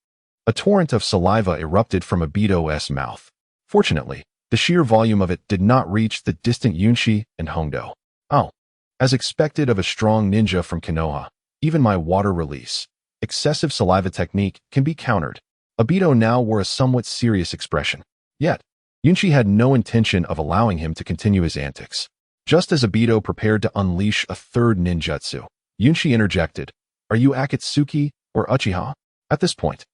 A: a torrent of saliva erupted from Obito's mouth. Fortunately, the sheer volume of it did not reach the distant Yunshi and Hondo. Oh, as expected of a strong ninja from Konoha, even my water release, excessive saliva technique can be countered. Obito now wore a somewhat serious expression. Yet, Yunshi had no intention of allowing him to continue his antics. Just as Obito prepared to unleash a third ninjutsu, Yunshi interjected, "Are you Akatsuki or Uchiha?" At this point,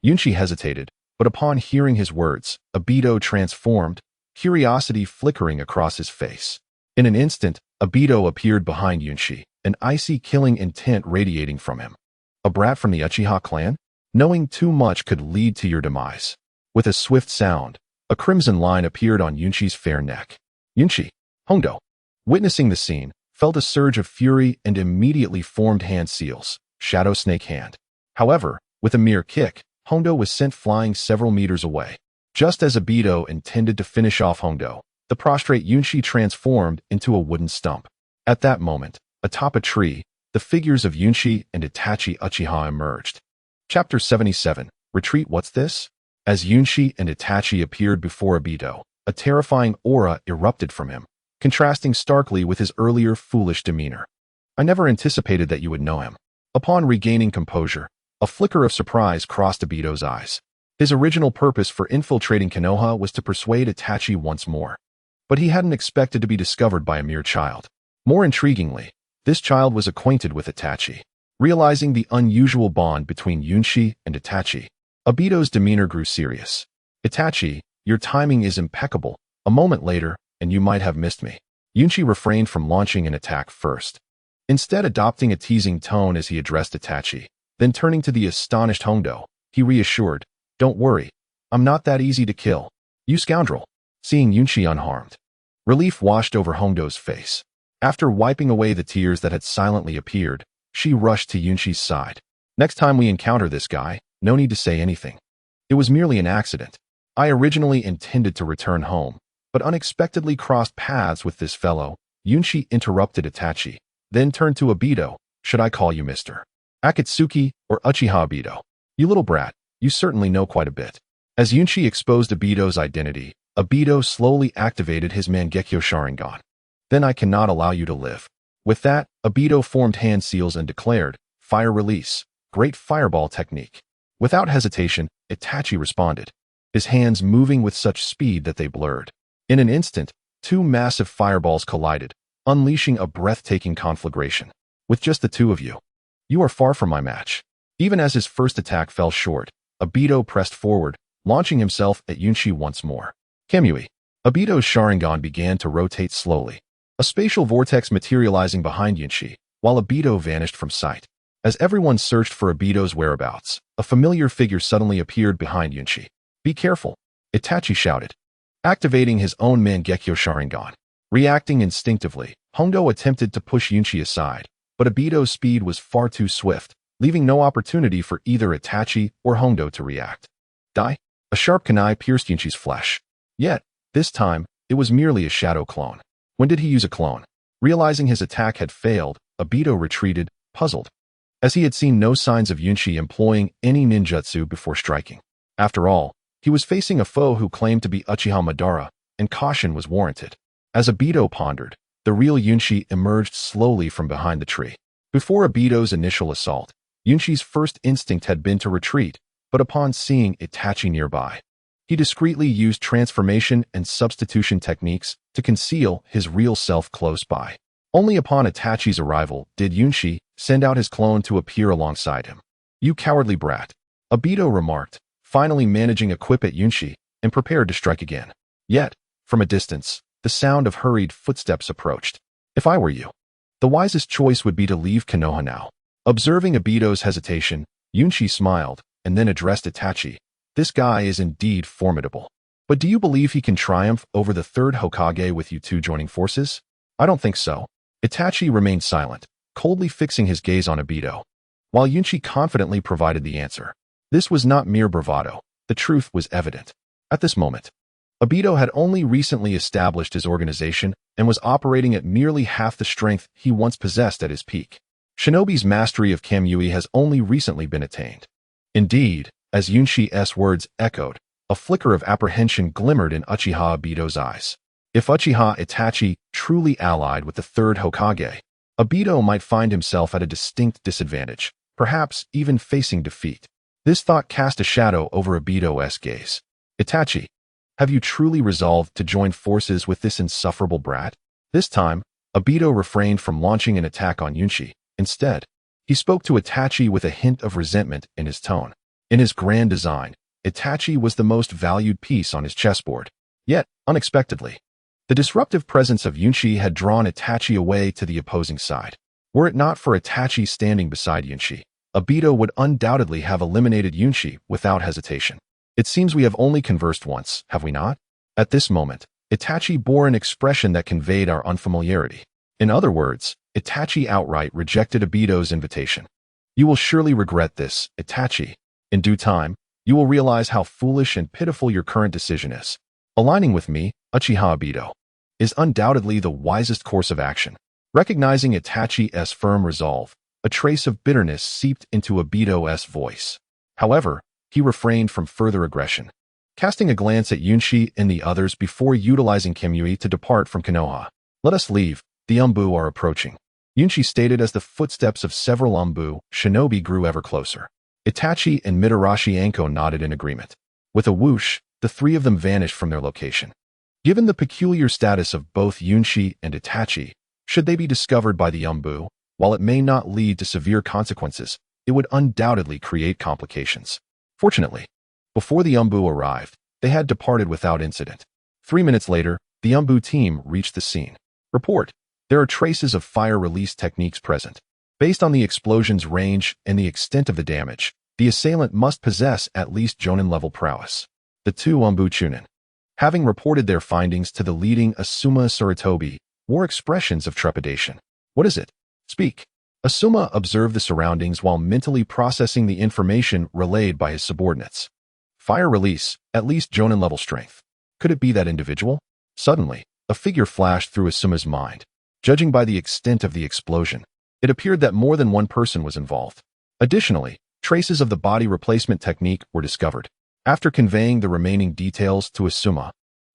A: Yunshi hesitated, but upon hearing his words, Obito transformed, curiosity flickering across his face. In an instant, Obito appeared behind Yunshi, an icy killing intent radiating from him. A brat from the Uchiha clan? Knowing too much could lead to your demise. With a swift sound, a crimson line appeared on Yunshi's fair neck. Yunshi, Hondo, witnessing the scene, felt a surge of fury and immediately formed hand seals, shadow snake hand. However, with a mere kick, Hondo was sent flying several meters away. Just as Obito intended to finish off Hondo, the prostrate Yunshi transformed into a wooden stump. At that moment, atop a tree, the figures of Yunshi and Itachi Uchiha emerged. Chapter 77, Retreat. What's this? As Yunshi and Itachi appeared before Obito, a terrifying aura erupted from him, contrasting starkly with his earlier foolish demeanor. I never anticipated that you would know him. Upon regaining composure, a flicker of surprise crossed Obito's eyes. His original purpose for infiltrating Konoha was to persuade Itachi once more. But he hadn't expected to be discovered by a mere child. More intriguingly, this child was acquainted with Itachi. Realizing the unusual bond between Yunshi and Itachi, Obito's demeanor grew serious. Itachi, your timing is impeccable. A moment later, and you might have missed me. Yunshi refrained from launching an attack first, instead adopting a teasing tone as he addressed Itachi. Then turning to the astonished Hondo, he reassured, "Don't worry, I'm not that easy to kill. You scoundrel." Seeing Yunshi unharmed, relief washed over Hondo's face. After wiping away the tears that had silently appeared, she rushed to Yunshi's side. "Next time we encounter this guy, no need to say anything. It was merely an accident. I originally intended to return home, but unexpectedly crossed paths with this fellow." Yunshi interrupted Itachi, then turned to Obito. "Should I call you Mr. Akatsuki or Uchiha Obito? You little brat, you certainly know quite a bit." As Yunshi exposed Obito's identity, Obito slowly activated his Mangekyo Sharingan. "Then I cannot allow you to live." With that, Obito formed hand seals and declared, "Fire release, great fireball technique." Without hesitation, Itachi responded, his hands moving with such speed that they blurred. In an instant, two massive fireballs collided, unleashing a breathtaking conflagration. "With just the two of you, you are far from my match." Even as his first attack fell short, Obito pressed forward, launching himself at Yunshi once more. Kamui. Obito's Sharingan began to rotate slowly, a spatial vortex materializing behind Yunshi, while Obito vanished from sight. As everyone searched for Obito's whereabouts, a familiar figure suddenly appeared behind Yunshi. "Be careful," Itachi shouted, activating his own Mangekyo Sharingan. Reacting instinctively, Hondo attempted to push Yunshi aside, but Obito's speed was far too swift, leaving no opportunity for either Itachi or Hondo to react. Die! A sharp kunai pierced Yunshi's flesh. Yet, this time, it was merely a shadow clone. When did he use a clone? Realizing his attack had failed, Obito retreated, puzzled, as he had seen no signs of Yunshi employing any ninjutsu before striking. After all, he was facing a foe who claimed to be Uchiha Madara, and caution was warranted. As Obito pondered, the real Yunshi emerged slowly from behind the tree. Before Obito's initial assault, Yunshi's first instinct had been to retreat, but upon seeing Itachi nearby, he discreetly used transformation and substitution techniques to conceal his real self close by. Only upon Itachi's arrival did Yunshi send out his clone to appear alongside him. "You cowardly brat," Obito remarked, finally managing a quip at Yunshi, and prepared to strike again. Yet, from a distance, the sound of hurried footsteps approached. "If I were you, the wisest choice would be to leave Konoha now." Observing Obito's hesitation, Yunshi smiled, and then addressed Itachi. "This guy is indeed formidable. But do you believe he can triumph over the third Hokage with you two joining forces?" I don't think so. Itachi remained silent, coldly fixing his gaze on Obito, while Yunchi confidently provided the answer. This was not mere bravado. The truth was evident. At this moment, Obito had only recently established his organization and was operating at merely half the strength he once possessed at his peak. Shinobi's mastery of Kamui has only recently been attained. Indeed, as Yunchi's words echoed, a flicker of apprehension glimmered in Uchiha Obito's eyes. If Uchiha Itachi truly allied with the third Hokage, Obito might find himself at a distinct disadvantage, perhaps even facing defeat. This thought cast a shadow over Obito's gaze. Itachi, have you truly resolved to join forces with this insufferable brat? This time, Obito refrained from launching an attack on Yunchi. Instead, he spoke to Itachi with a hint of resentment in his tone. In his grand design, Itachi was the most valued piece on his chessboard. Yet, unexpectedly, the disruptive presence of Yunchi had drawn Itachi away to the opposing side. Were it not for Itachi standing beside Yunchi, Obito would undoubtedly have eliminated Yunchi without hesitation. It seems we have only conversed once, have we not? At this moment, Itachi bore an expression that conveyed our unfamiliarity. In other words, Itachi outright rejected Obito's invitation. You will surely regret this, Itachi. In due time, you will realize how foolish and pitiful your current decision is. Aligning with me, Uchiha Obito, is undoubtedly the wisest course of action. Recognizing Itachi's firm resolve, a trace of bitterness seeped into Obito's voice. However, he refrained from further aggression, casting a glance at Yunchi and the others before utilizing Kamui to depart from Konoha. Let us leave, the Umbu are approaching. Yunchi stated as the footsteps of several Umbu shinobi grew ever closer. Itachi and Mitarashi Anko nodded in agreement. With a whoosh, the three of them vanished from their location. Given the peculiar status of both Yunchi and Itachi, should they be discovered by the Umbu, while it may not lead to severe consequences, it would undoubtedly create complications. Fortunately, before the Umbu arrived, they had departed without incident. 3 minutes later, the Umbu team reached the scene. Report: there are traces of fire release techniques present. Based on the explosion's range and the extent of the damage, the assailant must possess at least Jonin-level prowess. The two Umbu Chunin, having reported their findings to the leading Asuma Sarutobi, wore expressions of trepidation. What is it? Speak. Asuma observed the surroundings while mentally processing the information relayed by his subordinates. Fire release, at least Jonin-level strength. Could it be that individual? Suddenly, a figure flashed through Asuma's mind. Judging by the extent of the explosion, it appeared that more than one person was involved. Additionally, traces of the body replacement technique were discovered. After conveying the remaining details to Asuma,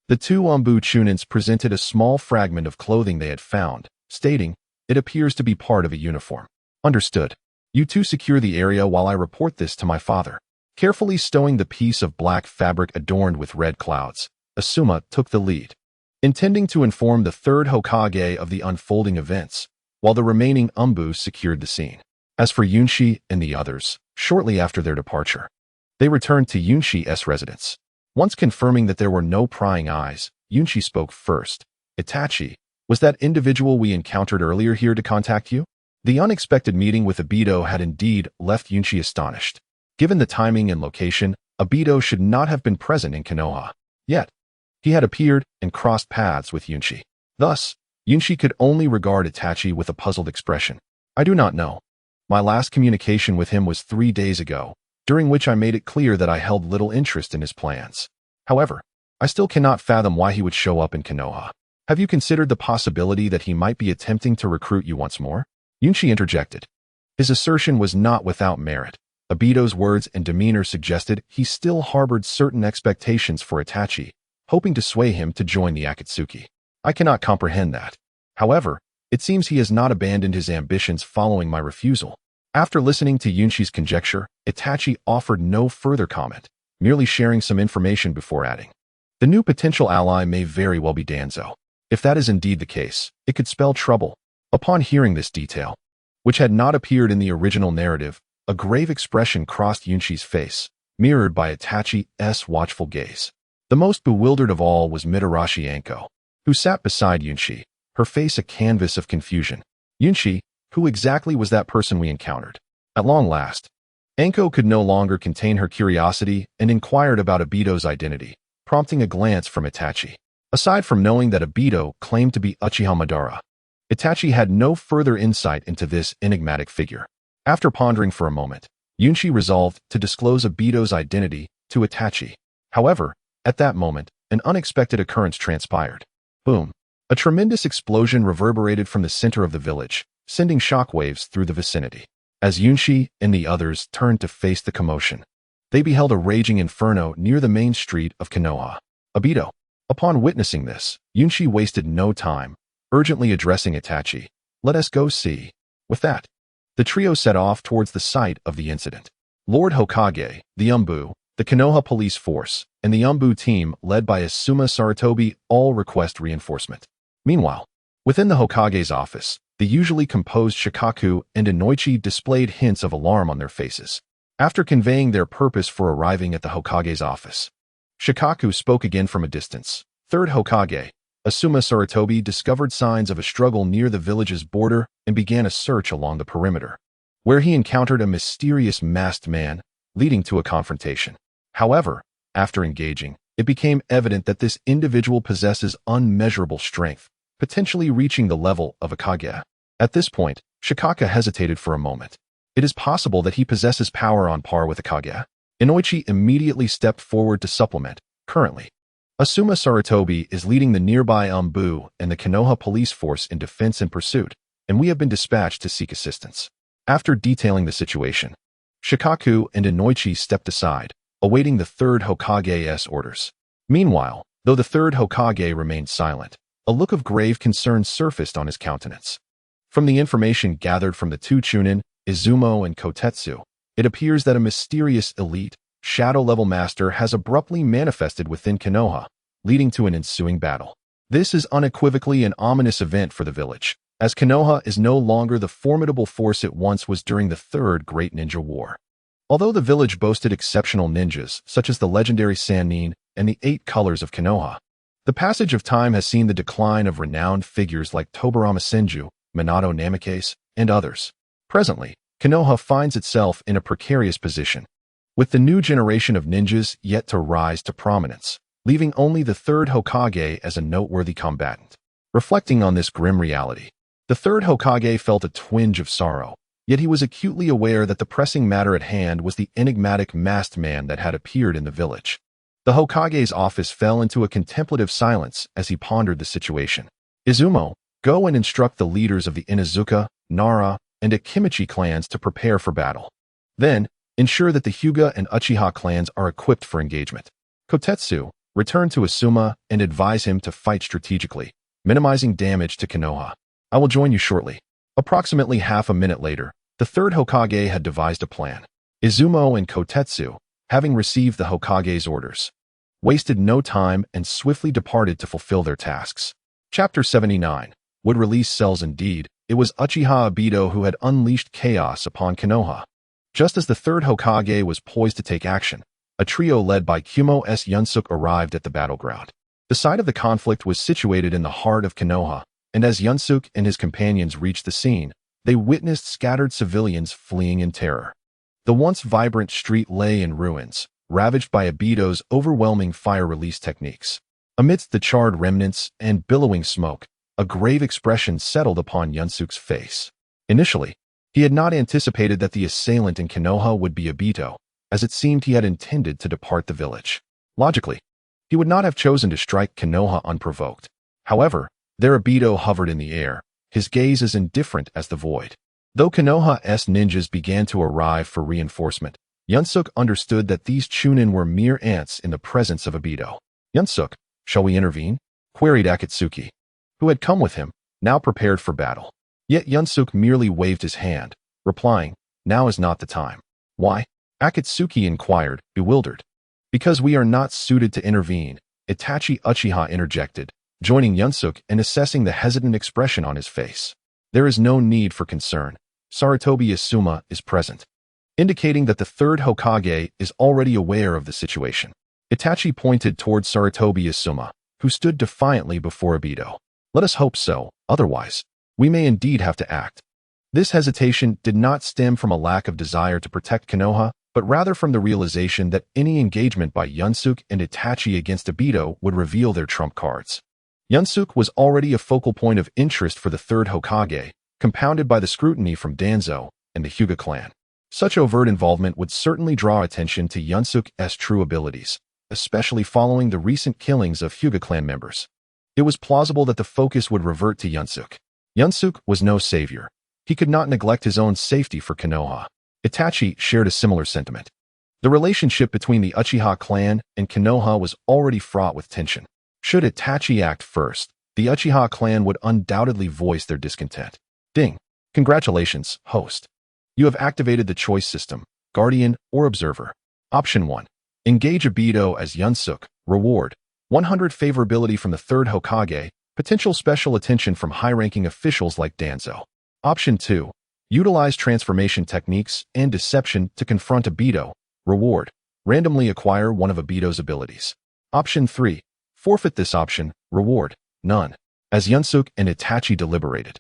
A: the two Umbu Chunins presented a small fragment of clothing they had found, stating, "It appears to be part of a uniform." Understood. You two secure the area while I report this to my father. Carefully stowing the piece of black fabric adorned with red clouds, Asuma took the lead, intending to inform the third Hokage of the unfolding events, while the remaining Umbu secured the scene. As for Yunchi and the others, shortly after their departure, they returned to Yunchi's residence. Once confirming that there were no prying eyes, Yunchi spoke first. Itachi, was that individual we encountered earlier here to contact you? The unexpected meeting with Obito had indeed left Yunchi astonished. Given the timing and location, Obito should not have been present in Konoha. Yet, he had appeared and crossed paths with Yunchi. Thus, Yunchi could only regard Itachi with a puzzled expression. I do not know. My last communication with him was 3 days ago, during which I made it clear that I held little interest in his plans. However, I still cannot fathom why he would show up in Konoha. Have you considered the possibility that he might be attempting to recruit you once more? Yunchi interjected. His assertion was not without merit. Obito's words and demeanor suggested he still harbored certain expectations for Itachi, hoping to sway him to join the Akatsuki. I cannot comprehend that. However, it seems he has not abandoned his ambitions following my refusal. After listening to Yunchi's conjecture, Itachi offered no further comment, merely sharing some information before adding, the new potential ally may very well be Danzo. If that is indeed the case, it could spell trouble. Upon hearing this detail, which had not appeared in the original narrative, a grave expression crossed Yunchi's face, mirrored by Itachi's watchful gaze. The most bewildered of all was Mitarashi Anko, who sat beside Yunchi, her face a canvas of confusion. Yunchi, who exactly was that person we encountered? At long last, Anko could no longer contain her curiosity and inquired about Obito's identity, prompting a glance from Itachi. Aside from knowing that Obito claimed to be Uchiha Madara, Itachi had no further insight into this enigmatic figure. After pondering for a moment, Yunshi resolved to disclose Obito's identity to Itachi. However, at that moment, an unexpected occurrence transpired. Boom! A tremendous explosion reverberated from the center of the village, sending shockwaves through the vicinity. As Yunshi and the others turned to face the commotion, they beheld a raging inferno near the main street of Konoha. Obito. Upon witnessing this, Yunshi wasted no time, urgently addressing Itachi. Let us go see. With that, the trio set off towards the site of the incident. Lord Hokage, the Umbu, the Konoha police force, and the Umbu team led by Asuma Sarutobi all request reinforcement. Meanwhile, within the Hokage's office, the usually composed Shikaku and Inoichi displayed hints of alarm on their faces. After conveying their purpose for arriving at the Hokage's office, Shikaku spoke again from a distance. Third Hokage, Asuma Sarutobi discovered signs of a struggle near the village's border and began a search along the perimeter, where he encountered a mysterious masked man, leading to a confrontation. However, after engaging, it became evident that this individual possesses unmeasurable strength, potentially reaching the level of a Kage. At this point, Shikaka hesitated for a moment. It is possible that he possesses power on par with a Kage. Inoichi immediately stepped forward to supplement. Currently, Asuma Sarutobi is leading the nearby Umbu and the Konoha police force in defense and pursuit, and we have been dispatched to seek assistance. After detailing the situation, Shikaku and Inoichi stepped aside, awaiting the third Hokage's orders. Meanwhile, though the third Hokage remained silent, a look of grave concern surfaced on his countenance. From the information gathered from the two Chunin, Izumo and Kotetsu, it appears that a mysterious elite, shadow-level master has abruptly manifested within Konoha, leading to an ensuing battle. This is unequivocally an ominous event for the village, as Konoha is no longer the formidable force it once was during the Third Great Ninja War. Although the village boasted exceptional ninjas, such as the legendary Sannin and the 8 colors of Konoha, the passage of time has seen the decline of renowned figures like Tobarama Senju, Minato Namikaze, and others. Presently, Konoha finds itself in a precarious position, with the new generation of ninjas yet to rise to prominence, leaving only the third Hokage as a noteworthy combatant. Reflecting on this grim reality, the third Hokage felt a twinge of sorrow, yet he was acutely aware that the pressing matter at hand was the enigmatic masked man that had appeared in the village. The Hokage's office fell into a contemplative silence as he pondered the situation. Izumo, go and instruct the leaders of the Inazuka, Nara, and Akimichi clans to prepare for battle. Then, ensure that the Hyuga and Uchiha clans are equipped for engagement. Kotetsu, return to Asuma and advise him to fight strategically, minimizing damage to Konoha. I will join you shortly. Approximately half a minute later, the third Hokage had devised a plan. Izumo and Kotetsu, having received the Hokage's orders, wasted no time and swiftly departed to fulfill their tasks. Chapter 79. Would release cells indeed. It was Uchiha Obito who had unleashed chaos upon Konoha. Just as the third Hokage was poised to take action, a trio led by Kumo-s Yunsuk arrived at the battleground. The site of the conflict was situated in the heart of Konoha, and as Yunsuk and his companions reached the scene, they witnessed scattered civilians fleeing in terror. The once vibrant street lay in ruins, ravaged by Obito's overwhelming fire release techniques. Amidst the charred remnants and billowing smoke, a grave expression settled upon Yunsuk's face. Initially, he had not anticipated that the assailant in Konoha would be Obito, as it seemed he had intended to depart the village. Logically, he would not have chosen to strike Konoha unprovoked. However, there Obito hovered in the air, his gaze as indifferent as the void. Though Konoha's ninjas began to arrive for reinforcement, Yunsuk understood that these Chunin were mere ants in the presence of Obito. Yunsuk, shall we intervene? Queried Akatsuki, who had come with him, now prepared for battle. Yet Yunsuk merely waved his hand, replying, now is not the time. Why? Akatsuki inquired, bewildered. Because we are not suited to intervene, Itachi Uchiha interjected, joining Yunsuk and assessing the hesitant expression on his face. There is no need for concern. Sarutobi Asuma is present, indicating that the third Hokage is already aware of the situation. Itachi pointed towards Sarutobi Asuma, who stood defiantly before Obito. Let us hope so, otherwise, we may indeed have to act. This hesitation did not stem from a lack of desire to protect Konoha, but rather from the realization that any engagement by Yunsuk and Itachi against Obito would reveal their trump cards. Yunsuke was already a focal point of interest for the third Hokage, compounded by the scrutiny from Danzo and the Hyuga clan. Such overt involvement would certainly draw attention to Yunsuke's true abilities, especially following the recent killings of Hyuga clan members. It was plausible that the focus would revert to Yunsuke. Yunsuke was no savior. He could not neglect his own safety for Konoha. Itachi shared a similar sentiment. The relationship between the Uchiha clan and Konoha was already fraught with tension. Should Itachi act first, the Uchiha clan would undoubtedly voice their discontent. Ding. Congratulations, host. You have activated the choice system, Guardian or Observer. Option 1. Engage Obito as Yunsuke. Reward. 100 favorability from the third Hokage, potential special attention from high-ranking officials like Danzo. Option 2. Utilize transformation techniques and deception to confront Obito. Reward. Randomly acquire one of Obito's abilities. Option 3. Forfeit this option. Reward. None. As Yunsuke and Itachi deliberated,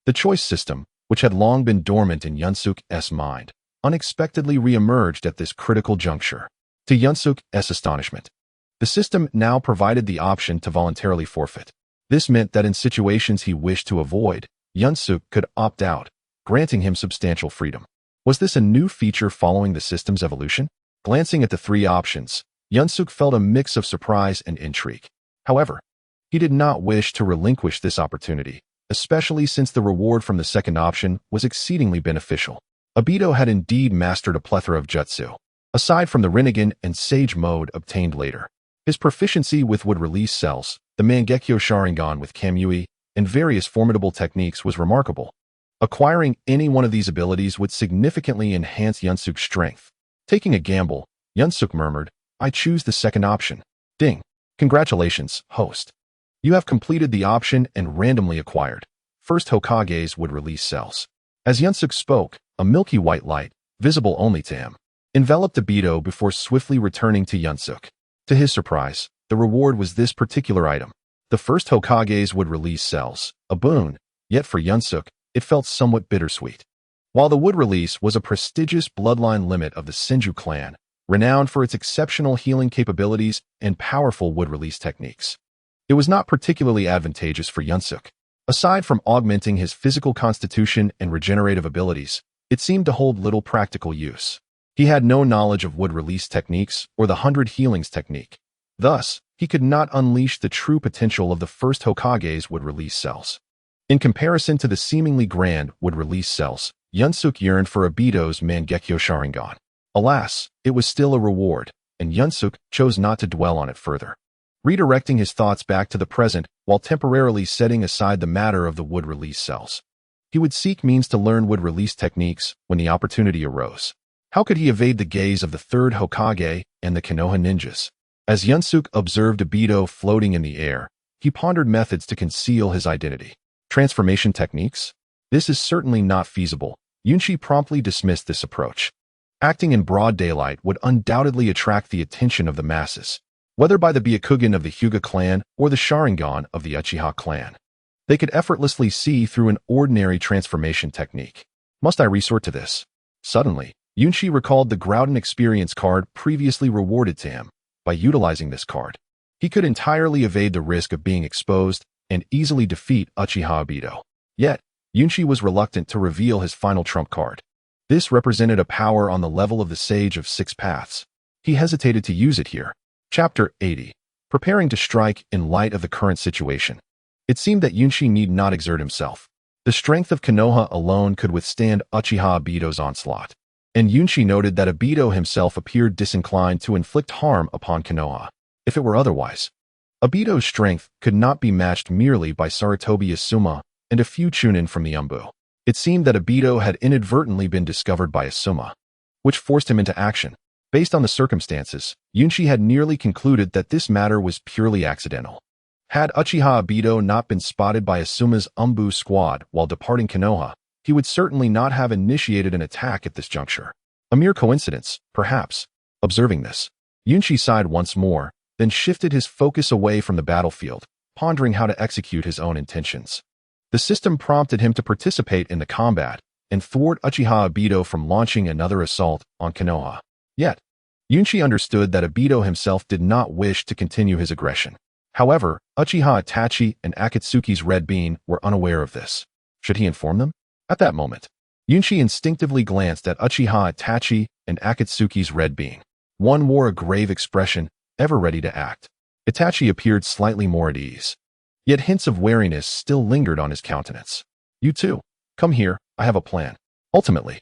A: the choice system, which had long been dormant in Yunsuke's mind, unexpectedly re-emerged at this critical juncture. To Yunsuke's astonishment, the system now provided the option to voluntarily forfeit. This meant that in situations he wished to avoid, Yunsuke could opt out, granting him substantial freedom. Was this a new feature following the system's evolution? Glancing at the three options, Yunsuke felt a mix of surprise and intrigue. However, he did not wish to relinquish this opportunity, especially since the reward from the second option was exceedingly beneficial. Obito had indeed mastered a plethora of jutsu, aside from the Rinnegan and Sage mode obtained later. His proficiency with wood-release cells, the Mangekyo Sharingan with Kamui, and various formidable techniques was remarkable. Acquiring any one of these abilities would significantly enhance Yunsuke's strength. Taking a gamble, Yunsuke murmured, "I choose the second option." Ding. Congratulations, host. You have completed the option and randomly acquired first Hokage's wood-release cells. As Yunsuke spoke, a milky white light, visible only to him, enveloped Obito before swiftly returning to Yunsuke. To his surprise, the reward was this particular item. The first Hokage's wood-release cells, a boon, yet for Yunsuke, it felt somewhat bittersweet. While the wood release was a prestigious bloodline limit of the Senju clan, renowned for its exceptional healing capabilities and powerful wood release techniques, it was not particularly advantageous for Yunsuke. Aside from augmenting his physical constitution and regenerative abilities, it seemed to hold little practical use. He had no knowledge of wood release techniques or the 100 healings technique. Thus, he could not unleash the true potential of the first Hokage's wood release cells. In comparison to the seemingly grand wood release cells, Yunsuke yearned for Obito's Mangekyo Sharingan. Alas, it was still a reward, and Yunsuke chose not to dwell on it further. Redirecting his thoughts back to the present while temporarily setting aside the matter of the wood release cells, he would seek means to learn wood release techniques when the opportunity arose. How could he evade the gaze of the third Hokage and the Konoha ninjas? As Yunsuke observed Obito floating in the air, he pondered methods to conceal his identity. Transformation techniques? This is certainly not feasible. Yunshi promptly dismissed this approach. Acting in broad daylight would undoubtedly attract the attention of the masses, whether by the Byakugan of the Hyuga clan or the Sharingan of the Uchiha clan. They could effortlessly see through an ordinary transformation technique. Must I resort to this? Suddenly, Yunshi recalled the Groudon experience card previously rewarded to him. By utilizing this card, he could entirely evade the risk of being exposed and easily defeat Uchiha Obito. Yet, Yunshi was reluctant to reveal his final trump card. This represented a power on the level of the Sage of Six Paths. He hesitated to use it here. Chapter 80. Preparing to strike in light of the current situation. It seemed that Yunshi need not exert himself. The strength of Konoha alone could withstand Uchiha Obito's onslaught. And Yunshi noted that Obito himself appeared disinclined to inflict harm upon Konoha. If it were otherwise, Obito's strength could not be matched merely by Sarutobi Asuma and a few chunin from the Umbu. It seemed that Obito had inadvertently been discovered by Asuma, which forced him into action. Based on the circumstances, Yunshi had nearly concluded that this matter was purely accidental. Had Uchiha Obito not been spotted by Asuma's Umbu squad while departing Konoha, he would certainly not have initiated an attack at this juncture. A mere coincidence, perhaps. Observing this, Yunshi sighed once more, then shifted his focus away from the battlefield, pondering how to execute his own intentions. The system prompted him to participate in the combat and thwart Uchiha Obito from launching another assault on Konoha. Yet, Yunshi understood that Obito himself did not wish to continue his aggression. However, Uchiha Itachi and Akatsuki's Red Bean were unaware of this. Should he inform them? At that moment, Yunshi instinctively glanced at Uchiha Itachi and Akatsuki's Red Bean. One wore a grave expression, ever ready to act. Itachi appeared slightly more at ease. Yet hints of wariness still lingered on his countenance. You too. Come here, I have a plan. Ultimately,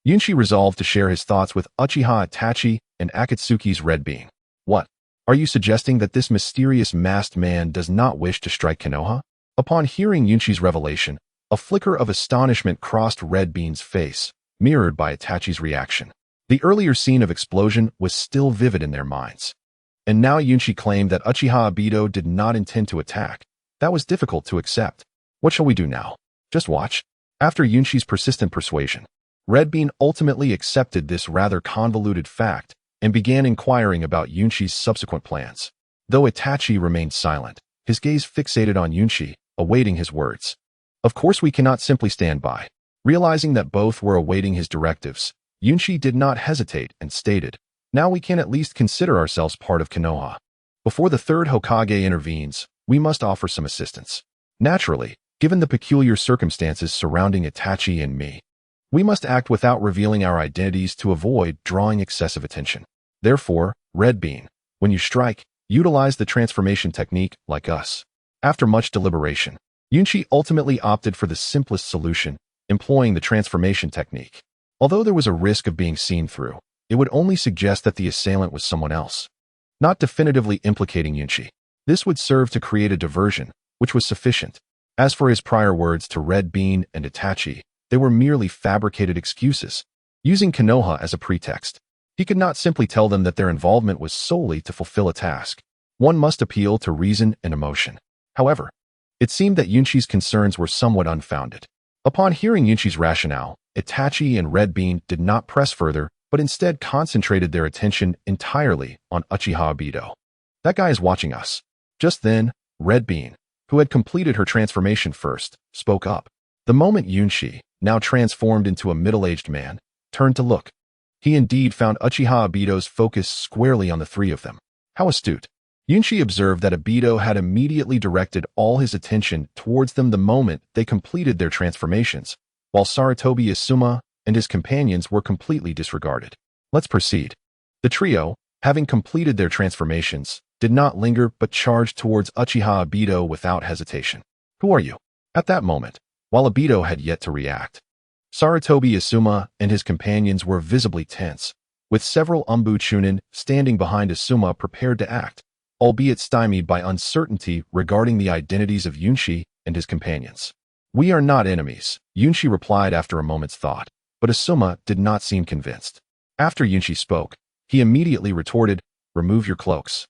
A: Yunshi resolved to share his thoughts with Uchiha Itachi and Akatsuki's Red Bean. What? Are you suggesting that this mysterious masked man does not wish to strike Konoha? Upon hearing Yunshi's revelation, a flicker of astonishment crossed Red Bean's face, mirrored by Itachi's reaction. The earlier scene of explosion was still vivid in their minds. And now Yunshi claimed that Uchiha Obito did not intend to attack. That was difficult to accept. What shall we do now? Just watch. After Yunshi's persistent persuasion, Red Bean ultimately accepted this rather convoluted fact and began inquiring about Yunshi's subsequent plans. Though Itachi remained silent, his gaze fixated on Yunshi, awaiting his words. Of course we cannot simply stand by. Realizing that both were awaiting his directives, Yunshi did not hesitate and stated, now we can at least consider ourselves part of Konoha. Before the third Hokage intervenes, we must offer some assistance. Naturally, given the peculiar circumstances surrounding Itachi and me, we must act without revealing our identities to avoid drawing excessive attention. Therefore, Red Bean, when you strike, utilize the transformation technique like us. After much deliberation, Yunshi ultimately opted for the simplest solution, employing the transformation technique. Although there was a risk of being seen through, it would only suggest that the assailant was someone else, not definitively implicating Yunshi. This would serve to create a diversion, which was sufficient. As for his prior words to Red Bean and Itachi, they were merely fabricated excuses, using Konoha as a pretext. He could not simply tell them that their involvement was solely to fulfill a task. One must appeal to reason and emotion. However, it seemed that Yunshi's concerns were somewhat unfounded. Upon hearing Yunshi's rationale, Itachi and Red Bean did not press further, but instead concentrated their attention entirely on Uchiha Obito. That guy is watching us. Just then, Red Bean, who had completed her transformation first, spoke up. The moment Yunshi, now transformed into a middle-aged man, turned to look, he indeed found Uchiha Obito's focus squarely on the three of them. How astute. Yunshi observed that Obito had immediately directed all his attention towards them the moment they completed their transformations, while Sarutobi Asuma and his companions were completely disregarded. Let's proceed. The trio, having completed their transformations, did not linger but charged towards Uchiha Obito without hesitation. Who are you? At that moment, while Obito had yet to react, Sarutobi Asuma and his companions were visibly tense, with several Umbu Chunin standing behind Asuma prepared to act, albeit stymied by uncertainty regarding the identities of Yunshi and his companions. We are not enemies, Yunshi replied after a moment's thought, but Asuma did not seem convinced. After Yunshi spoke, he immediately retorted, remove your cloaks,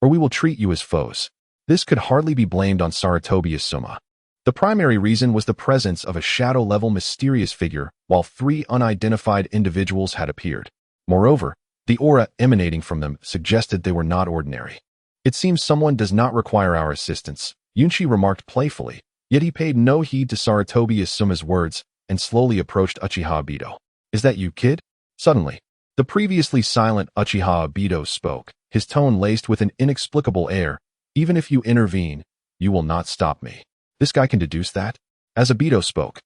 A: or we will treat you as foes. This could hardly be blamed on Sarutobi Asuma. The primary reason was the presence of a shadow-level mysterious figure, while three unidentified individuals had appeared. Moreover, the aura emanating from them suggested they were not ordinary. It seems someone does not require our assistance, Yunshi remarked playfully, yet he paid no heed to Sarutobi Asuma's words and slowly approached Uchiha Obito. Is that you, kid? Suddenly, the previously silent Uchiha Obito spoke, his tone laced with an inexplicable air. Even if you intervene, you will not stop me. This guy can deduce that? As Obito spoke,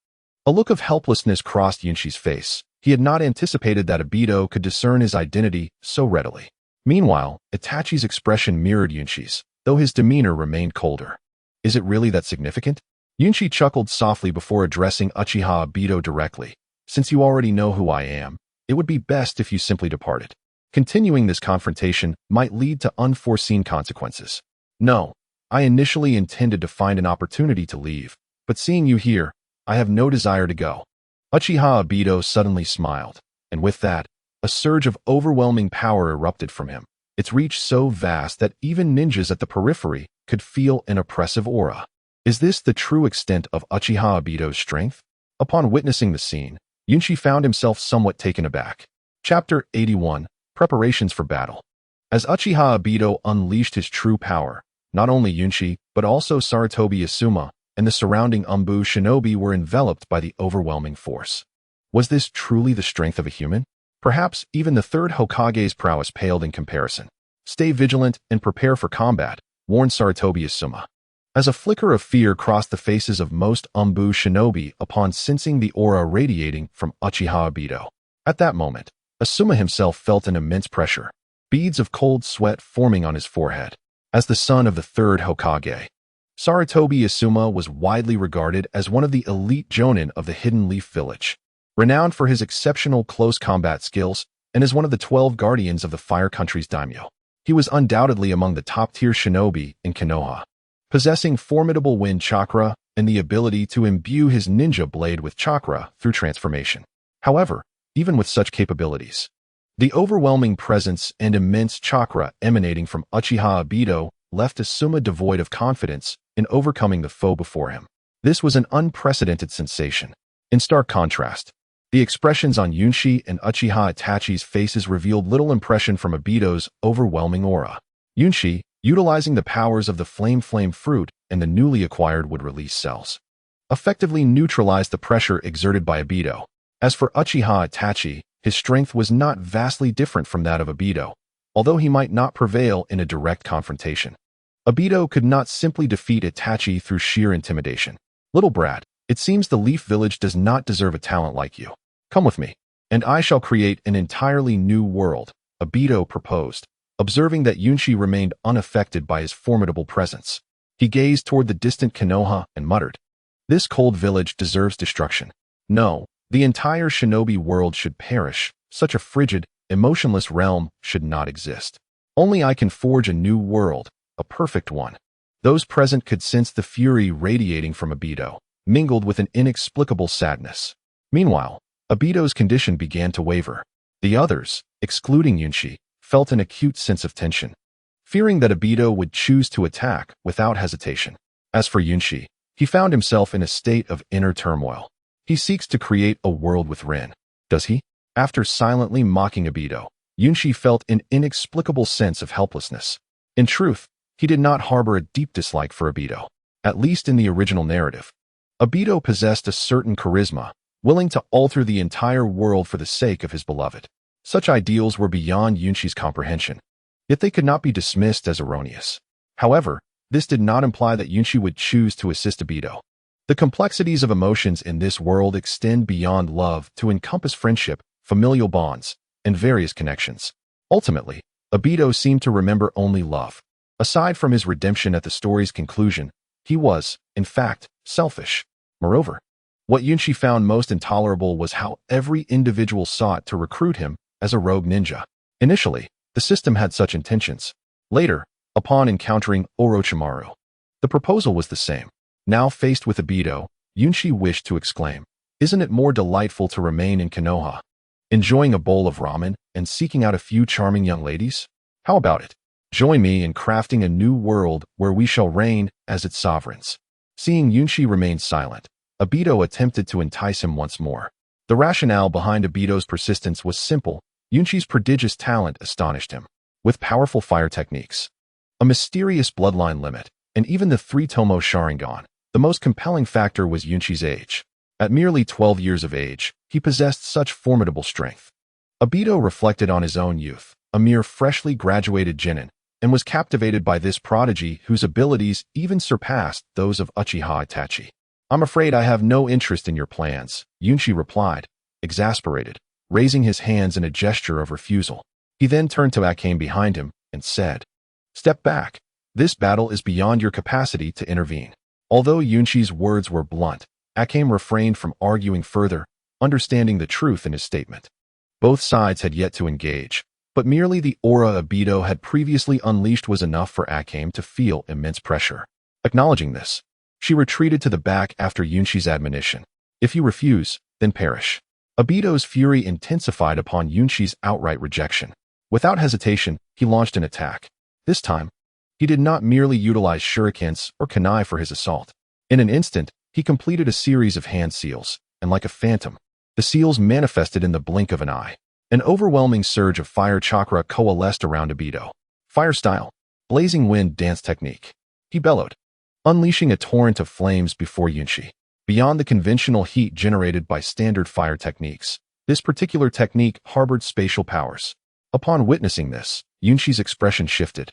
A: a look of helplessness crossed Yunshi's face. He had not anticipated that Obito could discern his identity so readily. Meanwhile, Itachi's expression mirrored Yunshi's, though his demeanor remained colder. Is it really that significant? Yunshi chuckled softly before addressing Uchiha Obito directly. Since you already know who I am, it would be best if you simply departed. Continuing this confrontation might lead to unforeseen consequences. No, I initially intended to find an opportunity to leave, but seeing you here, I have no desire to go. Uchiha Obito suddenly smiled, and with that, a surge of overwhelming power erupted from him, its reach so vast that even ninjas at the periphery could feel an oppressive aura. Is this the true extent of Uchiha Obito's strength? Upon witnessing the scene, Yunshi found himself somewhat taken aback. Chapter 81, Preparations for Battle. As Uchiha Obito unleashed his true power, not only Yunshi, but also Sarutobi Asuma and the surrounding Umbu shinobi were enveloped by the overwhelming force. Was this truly the strength of a human? Perhaps even the third Hokage's prowess paled in comparison. Stay vigilant and prepare for combat, warned Sarutobi Asuma. As a flicker of fear crossed the faces of most Umbu shinobi upon sensing the aura radiating from Uchiha Obito. At that moment, Asuma himself felt an immense pressure, beads of cold sweat forming on his forehead. As the son of the third Hokage, Sarutobi Asuma was widely regarded as one of the elite jonin of the Hidden Leaf Village, renowned for his exceptional close combat skills and as one of the 12 guardians of the Fire Country's daimyo. He was undoubtedly among the top-tier shinobi in Konoha, possessing formidable wind chakra and the ability to imbue his ninja blade with chakra through transformation. However, even with such capabilities, the overwhelming presence and immense chakra emanating from Uchiha Obito left Asuma devoid of confidence in overcoming the foe before him. This was an unprecedented sensation. In stark contrast, the expressions on Yunshi and Uchiha Itachi's faces revealed little impression from Obito's overwhelming aura. Yunshi, utilizing the powers of the flame fruit and the newly acquired would-release cells, effectively neutralized the pressure exerted by Obito. As for Uchiha Itachi, his strength was not vastly different from that of Obito, although he might not prevail in a direct confrontation. Obito could not simply defeat Itachi through sheer intimidation. "Little brat, it seems the Leaf Village does not deserve a talent like you. Come with me, and I shall create an entirely new world," Obito proposed, observing that Yunshi remained unaffected by his formidable presence. He gazed toward the distant Konoha and muttered, "This cold village deserves destruction. No, the entire shinobi world should perish. Such a frigid, emotionless realm should not exist. Only I can forge a new world, a perfect one." Those present could sense the fury radiating from Obito, mingled with an inexplicable sadness. Meanwhile, Obito's condition began to waver. The others, excluding Yunshi, felt an acute sense of tension, fearing that Obito would choose to attack without hesitation. As for Yunshi, he found himself in a state of inner turmoil. He seeks to create a world with Rin. Does he? After silently mocking Obito, Yunshi felt an inexplicable sense of helplessness. In truth, he did not harbor a deep dislike for Obito, at least in the original narrative. Obito possessed a certain charisma, willing to alter the entire world for the sake of his beloved. Such ideals were beyond Yunshi's comprehension, yet they could not be dismissed as erroneous. However, this did not imply that Yunshi would choose to assist Obito. The complexities of emotions in this world extend beyond love to encompass friendship, familial bonds, and various connections. Ultimately, Obito seemed to remember only love. Aside from his redemption at the story's conclusion, he was, in fact, selfish. Moreover, what Yunshi found most intolerable was how every individual sought to recruit him as a rogue ninja. Initially, the system had such intentions. Later, upon encountering Orochimaru, the proposal was the same. Now faced with Obito, Yunshi wished to exclaim, "Isn't it more delightful to remain in Konoha, enjoying a bowl of ramen and seeking out a few charming young ladies? How about it? Join me in crafting a new world where we shall reign as its sovereigns." Seeing Yunshi remain silent, Obito attempted to entice him once more. The rationale behind Obito's persistence was simple. Yunshi's prodigious talent astonished him. With powerful fire techniques, a mysterious bloodline limit, and even the three-tomo Sharingan, the most compelling factor was Yunshi's age. At merely 12 years of age, he possessed such formidable strength. Obito reflected on his own youth, a mere freshly graduated genin, and was captivated by this prodigy whose abilities even surpassed those of Uchiha Itachi. "I'm afraid I have no interest in your plans," Yunshi replied, exasperated, raising his hands in a gesture of refusal. He then turned to Akame behind him and said, "Step back. This battle is beyond your capacity to intervene." Although Yunshi's words were blunt, Akame refrained from arguing further, understanding the truth in his statement. Both sides had yet to engage, but merely the aura Obito had previously unleashed was enough for Akame to feel immense pressure. Acknowledging this, she retreated to the back after Yunshi's admonition. "If you refuse, then perish." Obito's fury intensified upon Yunshi's outright rejection. Without hesitation, he launched an attack. This time, he did not merely utilize shurikens or kunai for his assault. In an instant, he completed a series of hand seals, and like a phantom, the seals manifested in the blink of an eye. An overwhelming surge of fire chakra coalesced around Obito. Fire style, blazing wind dance technique. He bellowed, unleashing a torrent of flames before Yunshi. Beyond the conventional heat generated by standard fire techniques, this particular technique harbored spatial powers. Upon witnessing this, Yunshi's expression shifted.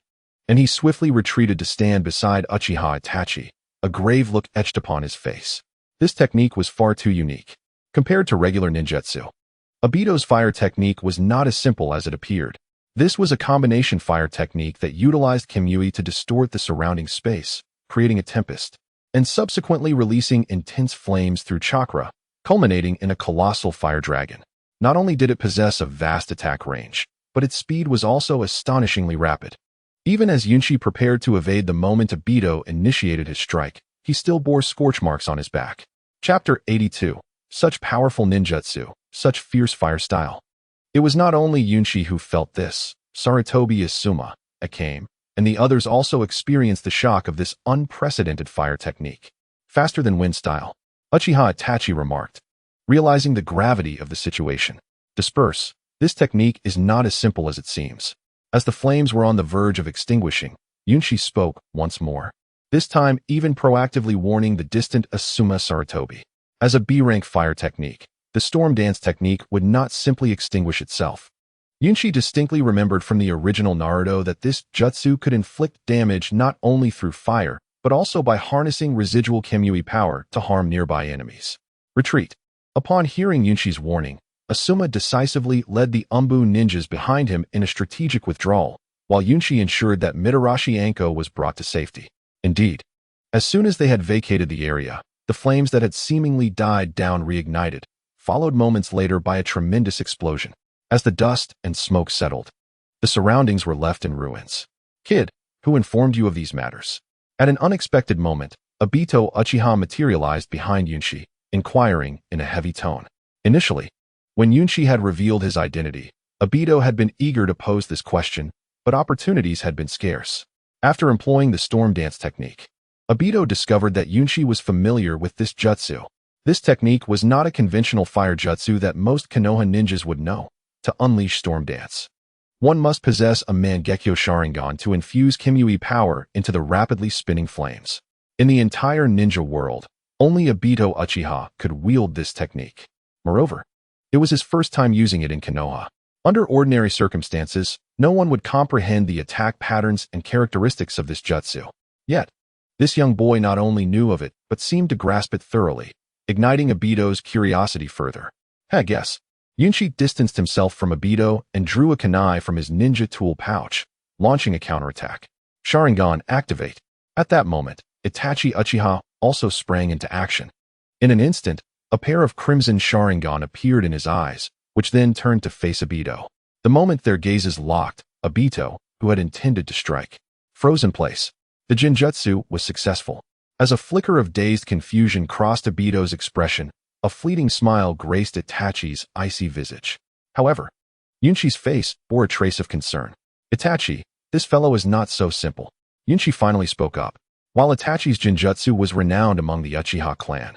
A: and he swiftly retreated to stand beside Uchiha Itachi, a grave look etched upon his face. This technique was far too unique. Compared to regular ninjutsu, Obito's fire technique was not as simple as it appeared. This was a combination fire technique that utilized Kimui to distort the surrounding space, creating a tempest, and subsequently releasing intense flames through chakra, culminating in a colossal fire dragon. Not only did it possess a vast attack range, but its speed was also astonishingly rapid. Even as Yunchi prepared to evade the moment Obito initiated his strike, he still bore scorch marks on his back. Chapter 82. Such powerful ninjutsu, such fierce fire style. It was not only Yunchi who felt this. Sarutobi Asuma, Akame, and the others also experienced the shock of this unprecedented fire technique. Faster than wind style, Uchiha Itachi remarked, realizing the gravity of the situation. Disperse. This technique is not as simple as it seems. As the flames were on the verge of extinguishing, Yunchi spoke once more, this time even proactively warning the distant Asuma Sarutobi. As a B-rank fire technique, the storm dance technique would not simply extinguish itself. Yunchi distinctly remembered from the original Naruto that this jutsu could inflict damage not only through fire, but also by harnessing residual Kimui power to harm nearby enemies. Retreat. Upon hearing Yunchi's warning, Asuma decisively led the Umbu ninjas behind him in a strategic withdrawal, while Yunchi ensured that Mitarashi Anko was brought to safety. Indeed, as soon as they had vacated the area, the flames that had seemingly died down reignited, followed moments later by a tremendous explosion. As the dust and smoke settled, the surroundings were left in ruins. Kid, who informed you of these matters? At an unexpected moment, Obito Uchiha materialized behind Yunchi, inquiring in a heavy tone. Initially, when Yunchi had revealed his identity, Obito had been eager to pose this question, but opportunities had been scarce. After employing the storm dance technique, Obito discovered that Yunchi was familiar with this jutsu. This technique was not a conventional fire jutsu that most Konoha ninjas would know. To unleash storm dance, one must possess a Mangekyo Sharingan to infuse Kimui power into the rapidly spinning flames. In the entire ninja world, only Obito Uchiha could wield this technique. Moreover, it was his first time using it in Konoha. Under ordinary circumstances, no one would comprehend the attack patterns and characteristics of this jutsu. Yet, this young boy not only knew of it, but seemed to grasp it thoroughly, igniting Obito's curiosity further. Guess. Yunchi distanced himself from Obito and drew a kunai from his ninja tool pouch, launching a counterattack. Sharingan, activate. At that moment, Itachi Uchiha also sprang into action. In an instant, a pair of crimson Sharingan appeared in his eyes, which then turned to face Obito. The moment their gazes locked, Obito, who had intended to strike, froze in place. The Jinjutsu was successful. As a flicker of dazed confusion crossed Obito's expression, a fleeting smile graced Itachi's icy visage. However, Yunchi's face bore a trace of concern. Itachi, this fellow is not so simple. Yunchi finally spoke up. While Itachi's Jinjutsu was renowned among the Uchiha clan,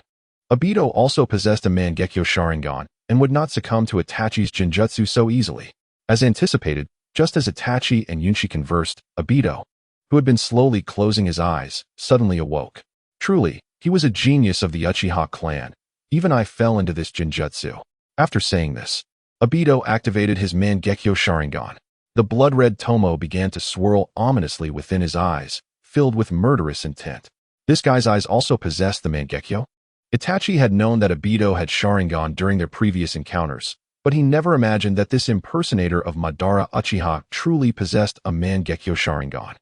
A: Obito also possessed a Mangekyo Sharingan and would not succumb to Itachi's Jinjutsu so easily. As anticipated, just as Itachi and Yunchi conversed, Obito, who had been slowly closing his eyes, suddenly awoke. Truly, he was a genius of the Uchiha clan. Even I fell into this Jinjutsu. After saying this, Obito activated his Mangekyo Sharingan. The blood-red tomo began to swirl ominously within his eyes, filled with murderous intent. This guy's eyes also possessed the Mangekyo? Itachi had known that Obito had Sharingan during their previous encounters, but he never imagined that this impersonator of Madara Uchiha truly possessed a Mangekyo Sharingan.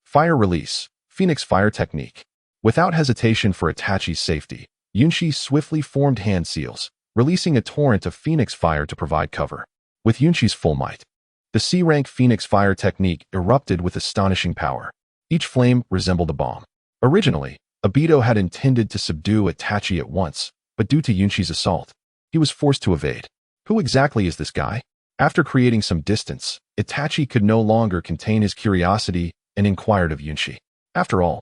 A: Fire release, Phoenix Fire Technique. Without hesitation for Itachi's safety, Yunchi swiftly formed hand seals, releasing a torrent of Phoenix Fire to provide cover. With Yunchi's full might, the C-rank Phoenix Fire technique erupted with astonishing power. Each flame resembled a bomb. Originally, Obito had intended to subdue Itachi at once, but due to Yunchi's assault, he was forced to evade. Who exactly is this guy? After creating some distance, Itachi could no longer contain his curiosity and inquired of Yunchi. After all,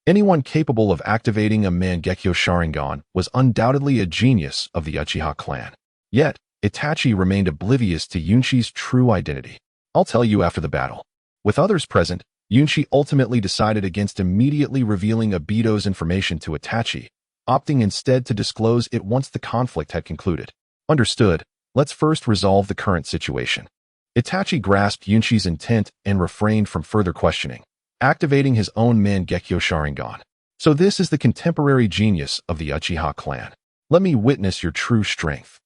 A: anyone capable of activating a Mangekyo Sharingan was undoubtedly a genius of the Uchiha clan. Yet, Itachi remained oblivious to Yunchi's true identity. I'll tell you after the battle. With others present, Yunchi ultimately decided against immediately revealing Obito's information to Itachi, opting instead to disclose it once the conflict had concluded. Understood. Let's first resolve the current situation. Itachi grasped Yunchi's intent and refrained from further questioning. activating his own Mangekyo Sharingan. So this is the contemporary genius of the Uchiha clan. Let me witness your true strength.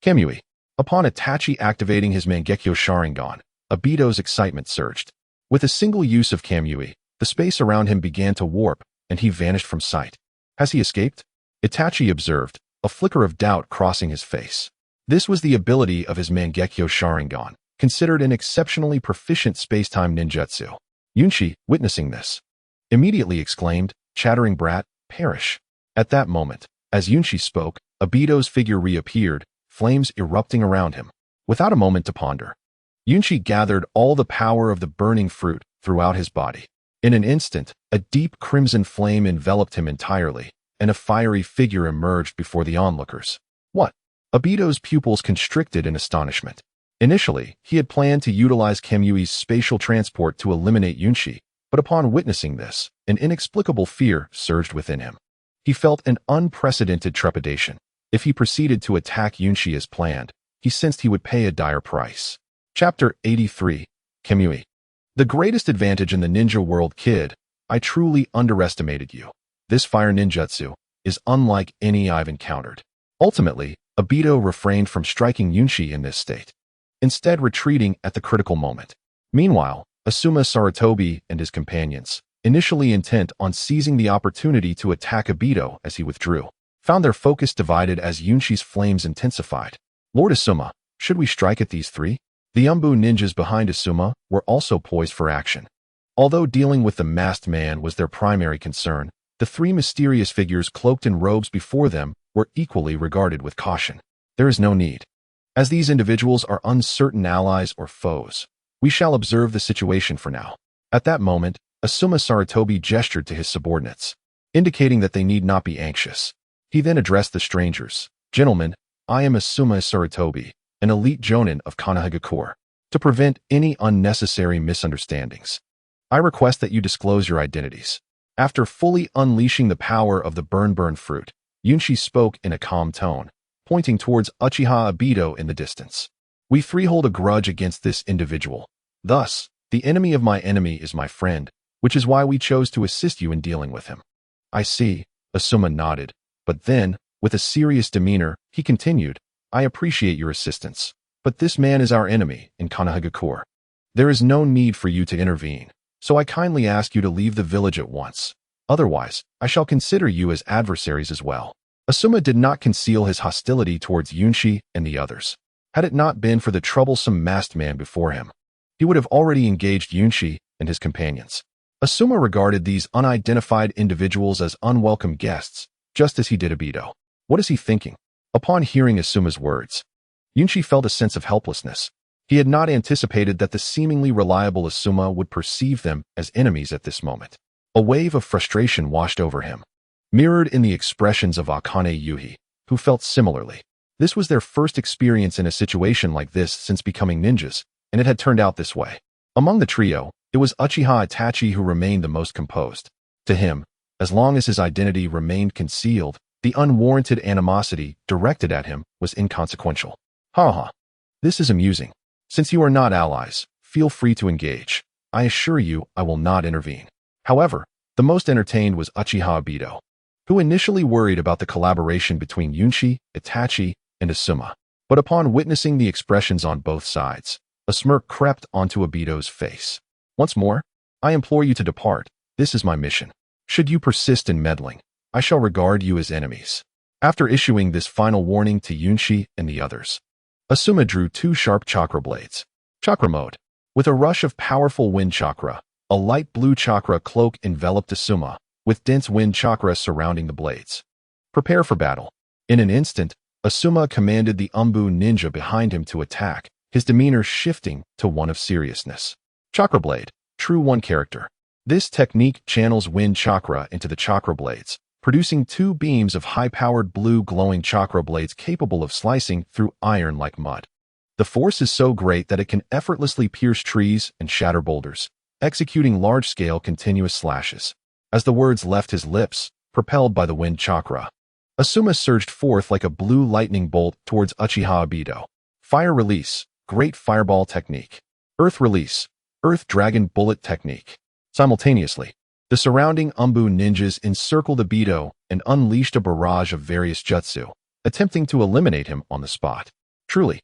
A: Kamui. Upon Itachi activating his Mangekyo Sharingan, Obito's excitement surged. With a single use of Kamui, the space around him began to warp, and he vanished from sight. Has he escaped? Itachi observed, a flicker of doubt crossing his face. This was the ability of his Mangekyo Sharingan, considered an exceptionally proficient space-time ninjutsu. Yunshi, witnessing this, immediately exclaimed, "Chattering brat, perish." At that moment, as Yunshi spoke, Obito's figure reappeared, flames erupting around him. Without a moment to ponder, Yunshi gathered all the power of the burning fruit throughout his body. In an instant, a deep crimson flame enveloped him entirely, and a fiery figure emerged before the onlookers. What? Obito's pupils constricted in astonishment. Initially, he had planned to utilize Kamui's spatial transport to eliminate Yunshi, but upon witnessing this, an inexplicable fear surged within him. He felt an unprecedented trepidation. If he proceeded to attack Yunshi as planned, he sensed he would pay a dire price. Chapter 83. Kamui. The greatest advantage in the ninja world, kid. I truly underestimated you. This fire ninjutsu is unlike any I've encountered. Ultimately, Obito refrained from striking Yunshi in this state, instead retreating at the critical moment. Meanwhile, Asuma Sarutobi and his companions, initially intent on seizing the opportunity to attack Obito as he withdrew, found their focus divided as Yunshi's flames intensified. Lord Asuma, should we strike at these three? The Umbu ninjas behind Asuma were also poised for action. Although dealing with the masked man was their primary concern, the three mysterious figures cloaked in robes before them were equally regarded with caution. There is no need. As these individuals are uncertain allies or foes, we shall observe the situation for now. At that moment, Asuma Sarutobi gestured to his subordinates, indicating that they need not be anxious. He then addressed the strangers. Gentlemen, I am Asuma Sarutobi, an elite jonin of Konoha. To prevent any unnecessary misunderstandings, I request that you disclose your identities. After fully unleashing the power of the burn fruit, Yunshi spoke in a calm tone, pointing towards Uchiha Obito in the distance. We three hold a grudge against this individual. Thus, the enemy of my enemy is my friend, which is why we chose to assist you in dealing with him. I see, Asuma nodded, but then, with a serious demeanor, he continued, I appreciate your assistance, but this man is our enemy in Konoha. There is no need for you to intervene, so I kindly ask you to leave the village at once. Otherwise, I shall consider you as adversaries as well. Asuma did not conceal his hostility towards Yunshi and the others. Had it not been for the troublesome masked man before him, he would have already engaged Yunshi and his companions. Asuma regarded these unidentified individuals as unwelcome guests, just as he did Obito. What is he thinking? Upon hearing Asuma's words, Yunshi felt a sense of helplessness. He had not anticipated that the seemingly reliable Asuma would perceive them as enemies at this moment. A wave of frustration washed over him, mirrored in the expressions of Akane Yuhi, who felt similarly. This was their first experience in a situation like this since becoming ninjas, and it had turned out this way. Among the trio, it was Uchiha Itachi who remained the most composed. To him, as long as his identity remained concealed, the unwarranted animosity directed at him was inconsequential. Ha. This is amusing. Since you are not allies, feel free to engage. I assure you I will not intervene. However, the most entertained was Uchiha Obito, who initially worried about the collaboration between Yunshi, Itachi, and Asuma. But upon witnessing the expressions on both sides, a smirk crept onto Obito's face. Once more, I implore you to depart. This is my mission. Should you persist in meddling, I shall regard you as enemies. After issuing this final warning to Yunshi and the others, Asuma drew two sharp chakra blades. Chakra mode. With a rush of powerful wind chakra, a light blue chakra cloak enveloped Asuma, with dense wind chakra surrounding the blades. Prepare for battle. In an instant, Asuma commanded the Umbu ninja behind him to attack, his demeanor shifting to one of seriousness. Chakra blade. True one character. This technique channels wind chakra into the chakra blades, producing two beams of high-powered blue glowing chakra blades capable of slicing through iron like mud. The force is so great that it can effortlessly pierce trees and shatter boulders, executing large-scale continuous slashes. As the words left his lips, propelled by the wind chakra, Asuma surged forth like a blue lightning bolt towards Uchiha Obito. Fire release, great fireball technique. Earth release, earth dragon bullet technique. Simultaneously, the surrounding Umbu ninjas encircled Obito and unleashed a barrage of various jutsu, attempting to eliminate him on the spot. Truly,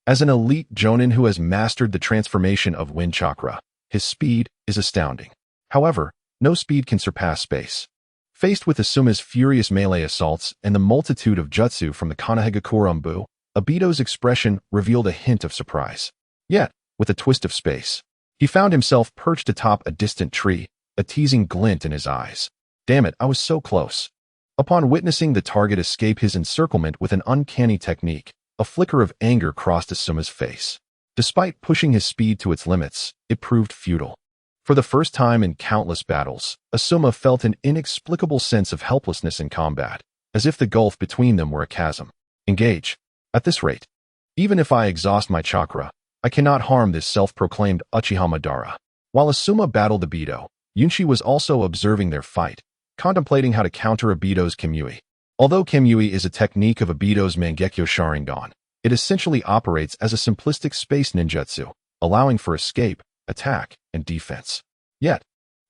A: as an elite jonin who has mastered the transformation of wind chakra, his speed is astounding. However, no speed can surpass space. Faced with Asuma's furious melee assaults and the multitude of jutsu from the Konoha Umbu, Obito's expression revealed a hint of surprise. Yet, with a twist of space, he found himself perched atop a distant tree, a teasing glint in his eyes. Damn it, I was so close. Upon witnessing the target escape his encirclement with an uncanny technique, a flicker of anger crossed Asuma's face. Despite pushing his speed to its limits, it proved futile. For the first time in countless battles, Asuma felt an inexplicable sense of helplessness in combat, as if the gulf between them were a chasm. Engage. At this rate, even if I exhaust my chakra, I cannot harm this self-proclaimed Uchiha Madara. While Asuma battled Obito, Yunshi was also observing their fight, contemplating how to counter Obito's Kimui. Although Kimui is a technique of Obito's Mangekyo Sharingan, it essentially operates as a simplistic space ninjutsu, allowing for escape, attack, and defense. Yet,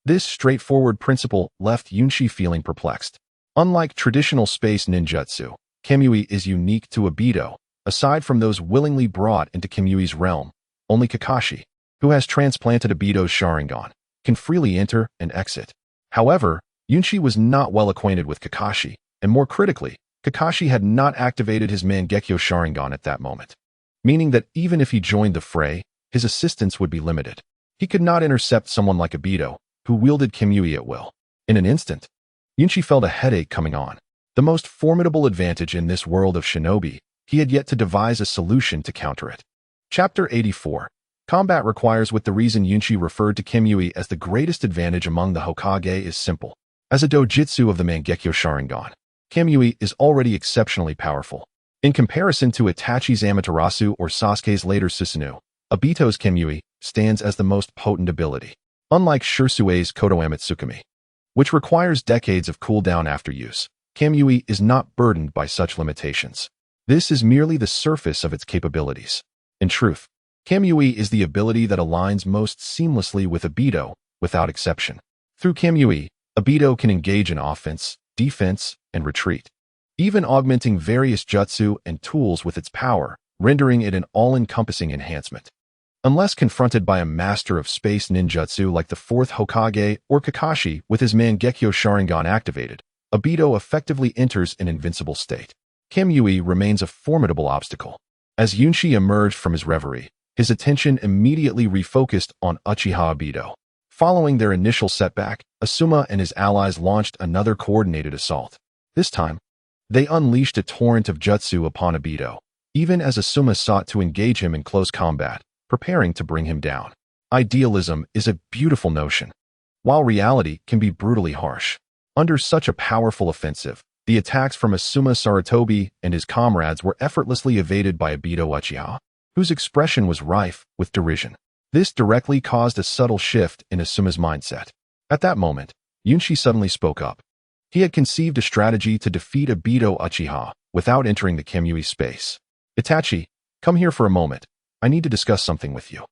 A: this straightforward principle left Yunshi feeling perplexed. Unlike traditional space ninjutsu, Kimui is unique to Obito. Aside from those willingly brought into Kimui's realm, only Kakashi, who has transplanted Obito's Sharingan, can freely enter and exit. However, Yunshi was not well acquainted with Kakashi, and more critically, Kakashi had not activated his Mangekyo Sharingan at that moment, meaning that even if he joined the fray, his assistance would be limited. He could not intercept someone like Obito, who wielded Kimui at will. In an instant, Yunshi felt a headache coming on. The most formidable advantage in this world of shinobi, he had yet to devise a solution to counter it. Chapter 84. Combat requires. With the reason Yunshi referred to Kimui as the greatest advantage among the Hokage is simple. As a dojutsu of the Mangekyo Sharingan, Kimui is already exceptionally powerful. In comparison to Itachi's Amaterasu or Sasuke's later Susanoo, Obito's Kimui stands as the most potent ability. Unlike Shursue's Koto Amatsukami, which requires decades of cooldown after use, Kimui is not burdened by such limitations. This is merely the surface of its capabilities. In truth, Kimui is the ability that aligns most seamlessly with Obito, without exception. Through Kimui, Obito can engage in offense, defense, and retreat, even augmenting various jutsu and tools with its power, rendering it an all-encompassing enhancement. Unless confronted by a master of space ninjutsu like the fourth Hokage or Kakashi with his Mangekyo Sharingan activated, Obito effectively enters an invincible state. Kimui remains a formidable obstacle. As Yunshi emerged from his reverie, his attention immediately refocused on Uchiha Obito. Following their initial setback, Asuma and his allies launched another coordinated assault. This time, they unleashed a torrent of jutsu upon Obito, even as Asuma sought to engage him in close combat, preparing to bring him down. Idealism is a beautiful notion, while reality can be brutally harsh. Under such a powerful offensive, the attacks from Asuma Sarutobi and his comrades were effortlessly evaded by Obito Uchiha, whose expression was rife with derision. This directly caused a subtle shift in Asuma's mindset. At that moment, Yunshi suddenly spoke up. He had conceived a strategy to defeat Obito Uchiha without entering the Kimui space. Itachi, come here for a moment. I need to discuss something with you.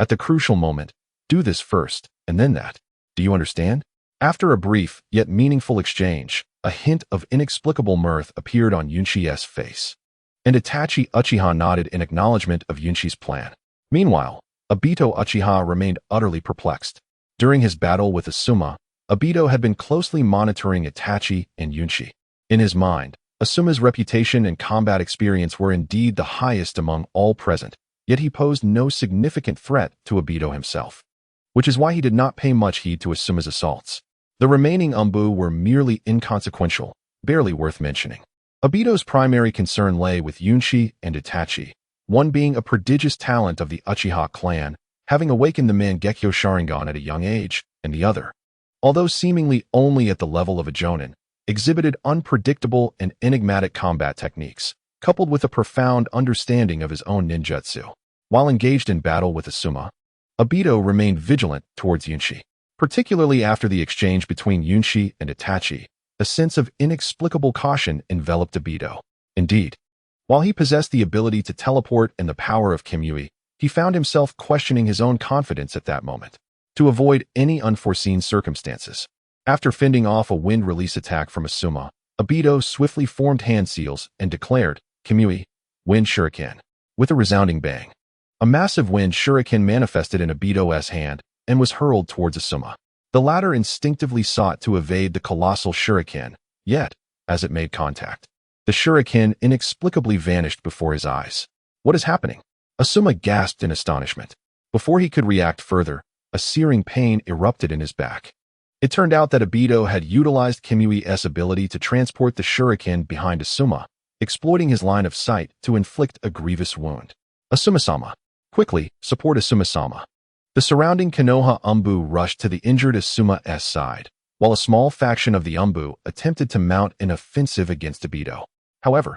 A: At the crucial moment, do this first, and then that. Do you understand? After a brief, yet meaningful exchange, a hint of inexplicable mirth appeared on Yunshi's face, and Itachi Uchiha nodded in acknowledgement of Yunshi's plan. Meanwhile, Obito Uchiha remained utterly perplexed. During his battle with Asuma, Obito had been closely monitoring Itachi and Yunshi. In his mind, Asuma's reputation and combat experience were indeed the highest among all present, yet he posed no significant threat to Obito himself, which is why he did not pay much heed to Asuma's assaults. The remaining Umbu were merely inconsequential, barely worth mentioning. Obito's primary concern lay with Yunshi and Itachi, one being a prodigious talent of the Uchiha clan, having awakened the Mangekyo Sharingan at a young age, and the other, although seemingly only at the level of a jonin, exhibited unpredictable and enigmatic combat techniques, coupled with a profound understanding of his own ninjutsu. While engaged in battle with Asuma, Obito remained vigilant towards Yunshi. Particularly after the exchange between Yunshi and Itachi, a sense of inexplicable caution enveloped Obito. Indeed, while he possessed the ability to teleport and the power of Kimui, he found himself questioning his own confidence at that moment. to avoid any unforeseen circumstances. After fending off a wind release attack from Asuma, Obito swiftly formed hand seals and declared, Kamui, Wind Shuriken, with a resounding bang. A massive wind shuriken manifested in Obito's hand and was hurled towards Asuma. The latter instinctively sought to evade the colossal shuriken, yet, as it made contact, the shuriken inexplicably vanished before his eyes. What is happening? Asuma gasped in astonishment. Before he could react further, a searing pain erupted in his back. It turned out that Obito had utilized Kimui's ability to transport the shuriken behind Asuma, exploiting his line of sight to inflict a grievous wound. Asuma-sama. Quickly, support Asuma-sama. The surrounding Konoha Umbu rushed to the injured Asuma's side, while a small faction of the Umbu attempted to mount an offensive against Obito. However,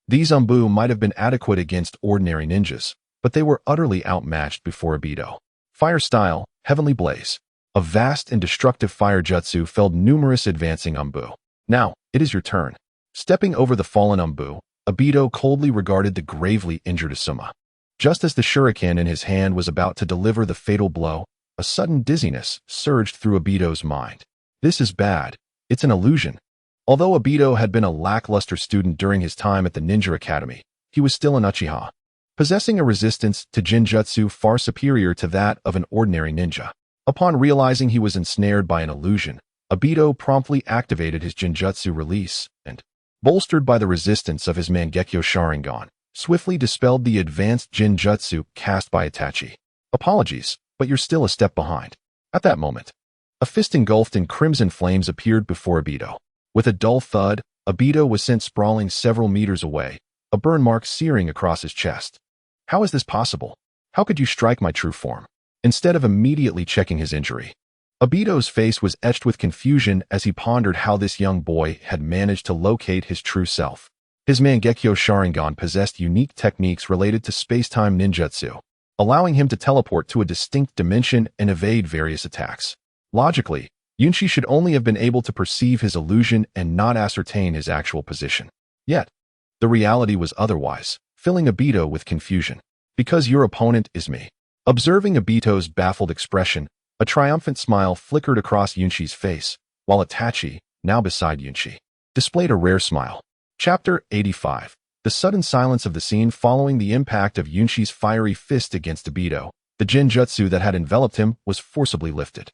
A: these Umbu might have been adequate against ordinary ninjas, but they were utterly outmatched before Obito. Fire Style, Heavenly Blaze. A vast and destructive fire jutsu felled numerous advancing Umbu. Now, it is your turn. Stepping over the fallen Umbu, Obito coldly regarded the gravely injured Asuma. Just as the shuriken in his hand was about to deliver the fatal blow, a sudden dizziness surged through Obito's mind. This is bad. It's an illusion. Although Obito had been a lackluster student during his time at the Ninja Academy, he was still an Uchiha, possessing a resistance to Jinjutsu far superior to that of an ordinary ninja. Upon realizing he was ensnared by an illusion, Obito promptly activated his Jinjutsu release and, bolstered by the resistance of his Mangekyo Sharingan, swiftly dispelled the advanced Jinjutsu cast by Itachi. Apologies, but you're still a step behind. At that moment, a fist engulfed in crimson flames appeared before Obito. With a dull thud, Obito was sent sprawling several meters away, a burn mark searing across his chest. How is this possible? How could you strike my true form? Instead of immediately checking his injury, Obito's face was etched with confusion as he pondered how this young boy had managed to locate his true self. His Mangekyo Sharingan possessed unique techniques related to space-time ninjutsu, allowing him to teleport to a distinct dimension and evade various attacks. Logically, Yunshi should only have been able to perceive his illusion and not ascertain his actual position. Yet, the reality was otherwise, filling Obito with confusion. Because your opponent is me. Observing Obito's baffled expression, a triumphant smile flickered across Yunshi's face, while Itachi, now beside Yunshi, displayed a rare smile. Chapter 85. The sudden silence of the scene following the impact of Yunshi's fiery fist against Obito, the Jinjutsu that had enveloped him was forcibly lifted.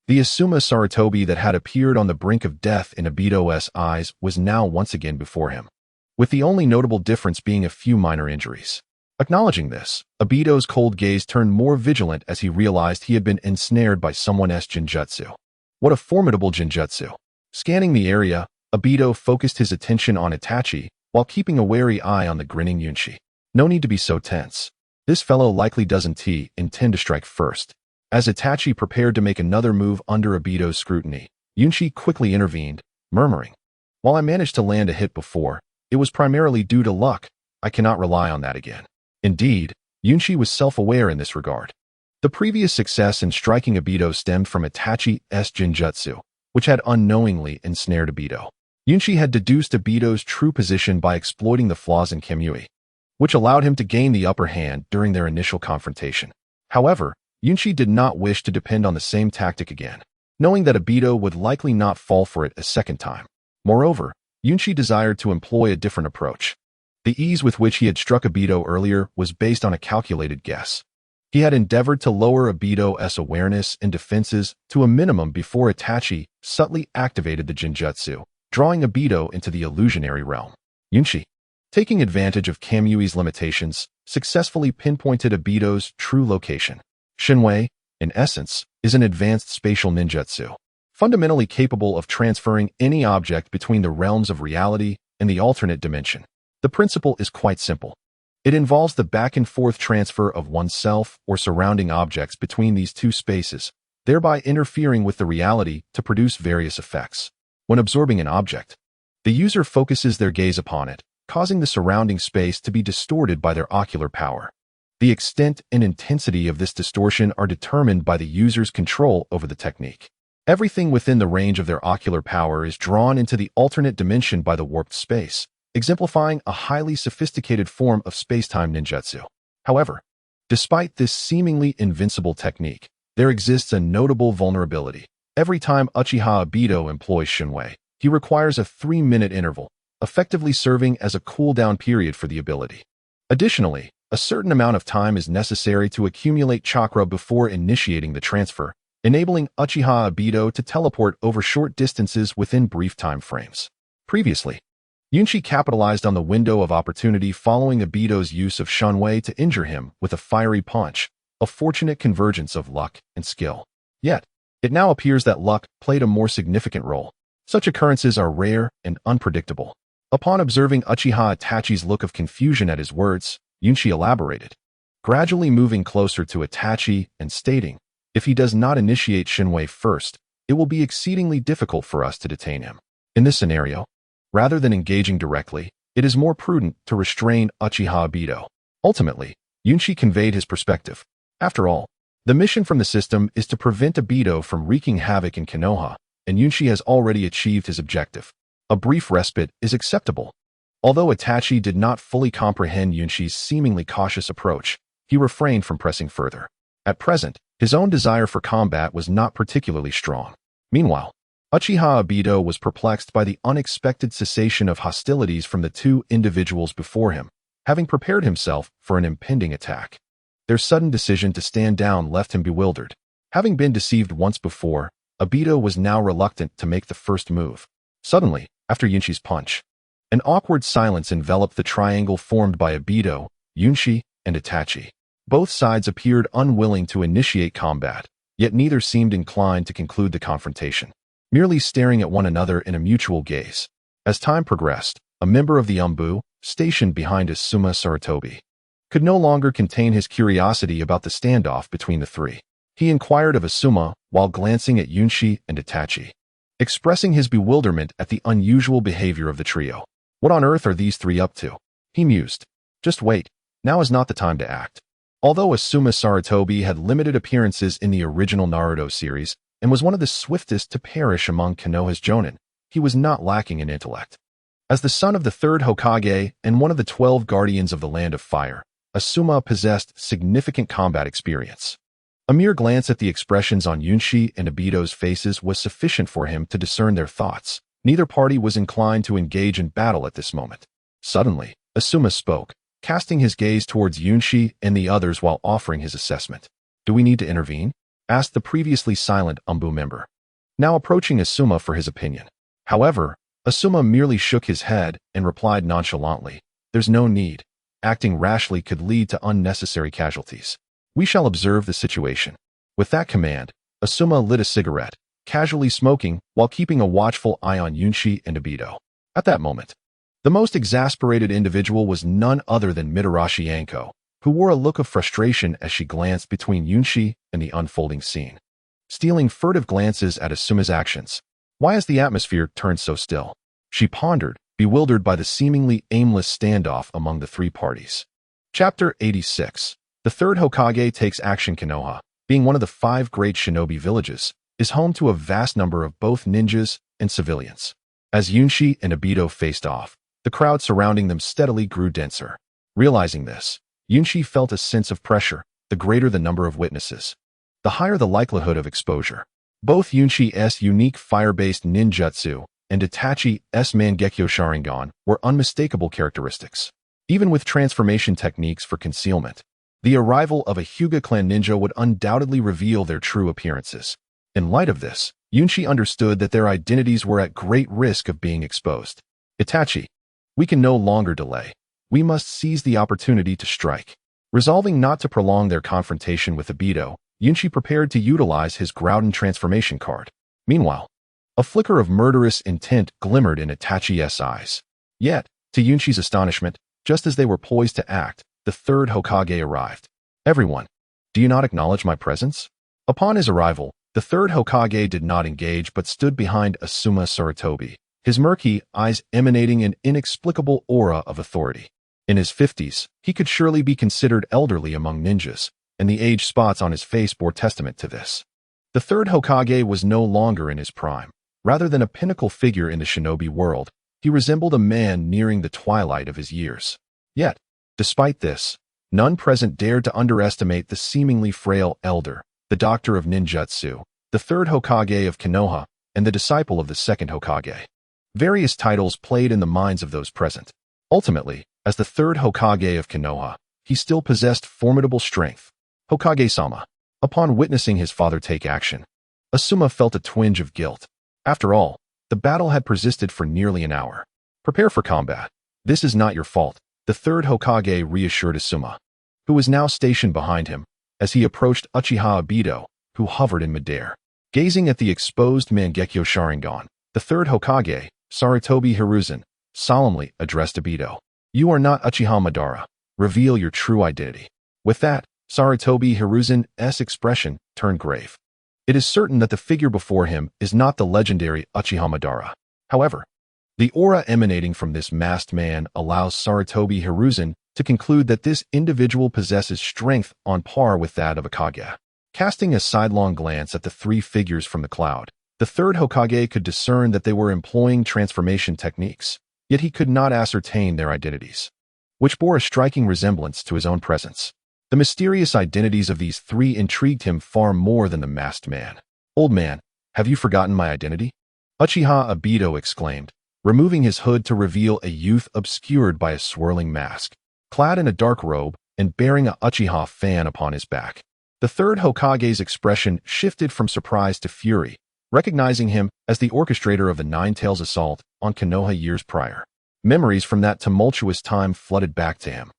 A: The Asuma Sarutobi that had appeared on the brink of death in Obito's eyes was now once again before him, with the only notable difference being a few minor injuries. Acknowledging this, Obito's cold gaze turned more vigilant as he realized he had been ensnared by someone's Jinjutsu. What a formidable Jinjutsu! Scanning the area, Obito focused his attention on Itachi, while keeping a wary eye on the grinning Yunshi. No need to be so tense. This fellow likely doesn't intend to strike first. As Itachi prepared to make another move under Obito's scrutiny, Yunshi quickly intervened, murmuring, "While I managed to land a hit before, it was primarily due to luck. I cannot rely on that again." Indeed, Yunshi was self-aware in this regard. The previous success in striking Obito stemmed from Itachi's Jinjutsu, which had unknowingly ensnared Obito. Yunshi had deduced Obito's true position by exploiting the flaws in Kamui, which allowed him to gain the upper hand during their initial confrontation. However, Yunshi did not wish to depend on the same tactic again, knowing that Obito would likely not fall for it a second time. Moreover, Yunshi desired to employ a different approach. The ease with which he had struck Obito earlier was based on a calculated guess. He had endeavored to lower Obito's awareness and defenses to a minimum before Itachi subtly activated the Jinjutsu, drawing Obito into the illusionary realm. Yunshi, taking advantage of Kamui's limitations, successfully pinpointed Obito's true location. Shinwei, in essence, is an advanced spatial ninjutsu, fundamentally capable of transferring any object between the realms of reality and the alternate dimension. The principle is quite simple. It involves the back-and-forth transfer of oneself or surrounding objects between these two spaces, thereby interfering with the reality to produce various effects. When absorbing an object, the user focuses their gaze upon it, causing the surrounding space to be distorted by their ocular power. The extent and intensity of this distortion are determined by the user's control over the technique. Everything within the range of their ocular power is drawn into the alternate dimension by the warped space, exemplifying a highly sophisticated form of space-time ninjutsu. However, despite this seemingly invincible technique, there exists a notable vulnerability. Every time Uchiha-level employs Shinwei, he requires a 3-minute interval, effectively serving as a cooldown period for the ability. Additionally, a certain amount of time is necessary to accumulate chakra before initiating the transfer, enabling Uchiha-level to teleport over short distances within brief time frames. Previously, Yunshi capitalized on the window of opportunity following Obito's use of Shinwei to injure him with a fiery punch, a fortunate convergence of luck and skill. Yet, it now appears that luck played a more significant role. Such occurrences are rare and unpredictable. Upon observing Itachi's look of confusion at his words, Yunshi elaborated, gradually moving closer to Itachi and stating, if he does not initiate Shinwei first, it will be exceedingly difficult for us to detain him. In this scenario, rather than engaging directly, it is more prudent to restrain Uchiha-level. Ultimately, Yunshi conveyed his perspective. After all, the mission from the system is to prevent Obito from wreaking havoc in Konoha, and Yunshi has already achieved his objective. A brief respite is acceptable. Although Itachi did not fully comprehend Yunshi's seemingly cautious approach, he refrained from pressing further. At present, his own desire for combat was not particularly strong. Meanwhile, Uchiha-level was perplexed by the unexpected cessation of hostilities from the two individuals before him, having prepared himself for an impending attack. Their sudden decision to stand down left him bewildered. Having been deceived once before, Obito was now reluctant to make the first move. Suddenly, after Yunshi's punch, an awkward silence enveloped the triangle formed by Obito, Yunshi, and Itachi. Both sides appeared unwilling to initiate combat, yet neither seemed inclined to conclude the confrontation, merely staring at one another in a mutual gaze. As time progressed, a member of the Umbu, stationed behind Asuma Sarutobi, could no longer contain his curiosity about the standoff between the three. He inquired of Asuma while glancing at Yunshi and Itachi, expressing his bewilderment at the unusual behavior of the trio. What on earth are these three up to? He mused. Just wait, now is not the time to act. Although Asuma Sarutobi had limited appearances in the original Naruto series and was one of the swiftest to perish among Konoha's Jonin, he was not lacking in intellect. As the son of the third Hokage and one of the 12 guardians of the Land of Fire, Asuma possessed significant combat experience. A mere glance at the expressions on Yunshi and Obito's faces was sufficient for him to discern their thoughts. Neither party was inclined to engage in battle at this moment. Suddenly, Asuma spoke, casting his gaze towards Yunshi and the others while offering his assessment. Do we need to intervene? Asked the previously silent Umbu member, now approaching Asuma for his opinion. However, Asuma merely shook his head and replied nonchalantly, there's no need. Acting rashly could lead to unnecessary casualties. We shall observe the situation. With that command, Asuma lit a cigarette, casually smoking while keeping a watchful eye on Yunshi and Obito. At that moment, the most exasperated individual was none other than Mitarashi Anko, who wore a look of frustration as she glanced between Yunshi and the unfolding scene, stealing furtive glances at Asuma's actions. Why has the atmosphere turned so still? She pondered, bewildered by the seemingly aimless standoff among the three parties. Chapter 86. The third Hokage takes action. Konoha, being one of the 5 great shinobi villages, is home to a vast number of both ninjas and civilians. As Yunshi and Obito faced off, the crowd surrounding them steadily grew denser. Realizing this, Yunshi felt a sense of pressure. The greater the number of witnesses, the higher the likelihood of exposure. Both Yunshi's unique fire-based ninjutsu and Itachi's Mangekyo Sharingan were unmistakable characteristics. Even with transformation techniques for concealment, the arrival of a Hyuga clan ninja would undoubtedly reveal their true appearances. In light of this, Yunshi understood that their identities were at great risk of being exposed. Itachi, we can no longer delay. We must seize the opportunity to strike. Resolving not to prolong their confrontation with Obito, Yunshi prepared to utilize his Groudon transformation card. Meanwhile, a flicker of murderous intent glimmered in Itachi's eyes. Yet, to Yunshi's astonishment, just as they were poised to act, the third Hokage arrived. Everyone, do you not acknowledge my presence? Upon his arrival, the third Hokage did not engage but stood behind Asuma Sarutobi, his murky eyes emanating an inexplicable aura of authority. In his 50s, he could surely be considered elderly among ninjas, and the age spots on his face bore testament to this. The third Hokage was no longer in his prime. Rather than a pinnacle figure in the shinobi world, he resembled a man nearing the twilight of his years. Yet, despite this, none present dared to underestimate the seemingly frail elder, the doctor of ninjutsu, the third Hokage of Konoha, and the disciple of the second Hokage. Various titles played in the minds of those present. Ultimately, as the third Hokage of Konoha, he still possessed formidable strength. Hokage-sama. Upon witnessing his father take action, Asuma felt a twinge of guilt. After all, the battle had persisted for nearly an hour. Prepare for combat. This is not your fault, the third Hokage reassured Asuma, who was now stationed behind him, as he approached Uchiha-level, who hovered in midair. Gazing at the exposed Mangekyo Sharingan, the third Hokage, Sarutobi Hiruzen, solemnly addressed Obito. You are not Uchiha Madara. Reveal your true identity. With that, Sarutobi Hiruzen's expression turned grave. It is certain that the figure before him is not the legendary Uchiha Madara. However, the aura emanating from this masked man allows Sarutobi Hiruzen to conclude that this individual possesses strength on par with that of a Kage. Casting a sidelong glance at the three figures from the cloud, the third Hokage could discern that they were employing transformation techniques, yet he could not ascertain their identities, which bore a striking resemblance to his own presence. The mysterious identities of these three intrigued him far more than the masked man. Old man, have you forgotten my identity? Uchiha-level exclaimed, removing his hood to reveal a youth obscured by a swirling mask, clad in a dark robe and bearing a Uchiha fan upon his back. The third Hokage's expression shifted from surprise to fury, recognizing him as the orchestrator of the Nine Tails assault on Konoha years prior. Memories from that tumultuous time flooded back to him,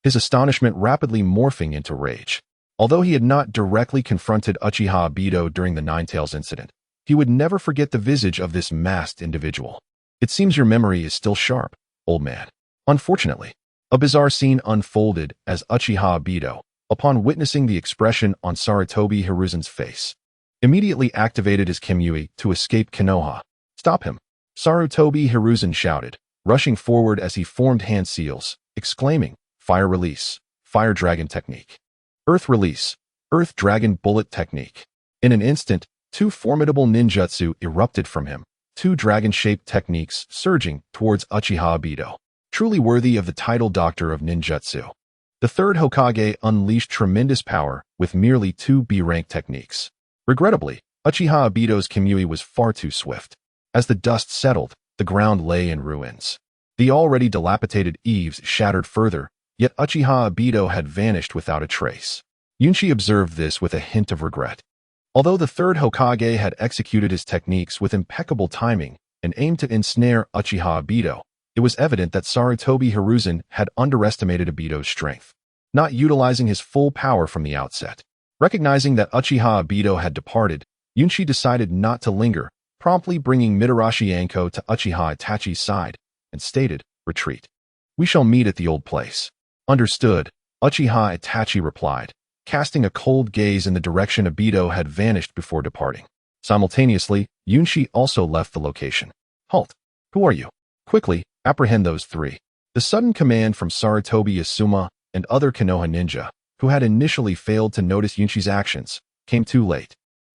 A: his astonishment rapidly morphing into rage. Although he had not directly confronted Uchiha-level during the Nine Tails incident, he would never forget the visage of this masked individual. It seems your memory is still sharp, old man. Unfortunately, a bizarre scene unfolded as Uchiha-level, upon witnessing the expression on Sarutobi Hiruzen's face, immediately activated his Kimui to escape Konoha. Stop him! Sarutobi Hiruzen shouted, rushing forward as he formed hand seals, exclaiming, Fire Release, Fire Dragon Technique. Earth Release, Earth Dragon Bullet Technique. In an instant, two formidable ninjutsu erupted from him, two dragon-shaped techniques surging towards Uchiha-level. Truly worthy of the title Doctor of Ninjutsu, the third Hokage unleashed tremendous power with merely two B-rank techniques. Regrettably, Uchiha-levels Kimui was far too swift. As the dust settled, the ground lay in ruins. The already dilapidated eaves shattered further, yet Uchiha-level had vanished without a trace. Yunchi observed this with a hint of regret. Although the third Hokage had executed his techniques with impeccable timing and aimed to ensnare Uchiha-level, it was evident that Sarutobi Hiruzen had underestimated Obito's strength, not utilizing his full power from the outset. Recognizing that Uchiha-level had departed, Yunchi decided not to linger, promptly bringing Mitarashi Anko to Uchiha Itachi's side, and stated, Retreat. We shall meet at the old place. Understood, Uchiha Itachi replied, casting a cold gaze in the direction Obito had vanished before departing. Simultaneously, Yunchi also left the location. Halt! Who are you? Quickly, apprehend those three. The sudden command from Sarutobi Asuma and other Konoha ninja, who had initially failed to notice Yunchi's actions, came too late.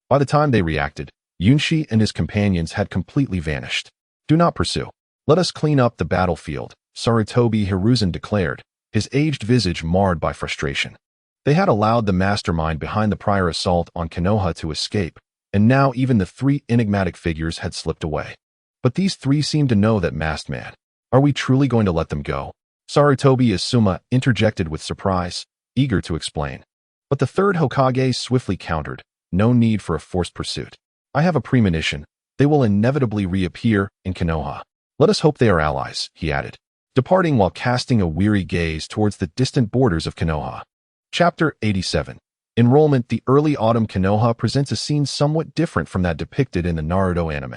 A: By the time they reacted, Yunchi and his companions had completely vanished. Do not pursue. Let us clean up the battlefield, Sarutobi Hiruzen declared, his aged visage marred by frustration. They had allowed the mastermind behind the prior assault on Konoha to escape, and now even the three enigmatic figures had slipped away. But these three seemed to know that masked man. Are we truly going to let them go? Sarutobi Asuma interjected with surprise, eager to explain. But the third Hokage swiftly countered, no need for a forced pursuit. I have a premonition. They will inevitably reappear in Konoha. Let us hope they are allies, he added, departing while casting a weary gaze towards the distant borders of Konoha. Chapter 87. Enrollment. The early autumn Konoha presents a scene somewhat different from that depicted in the Naruto anime.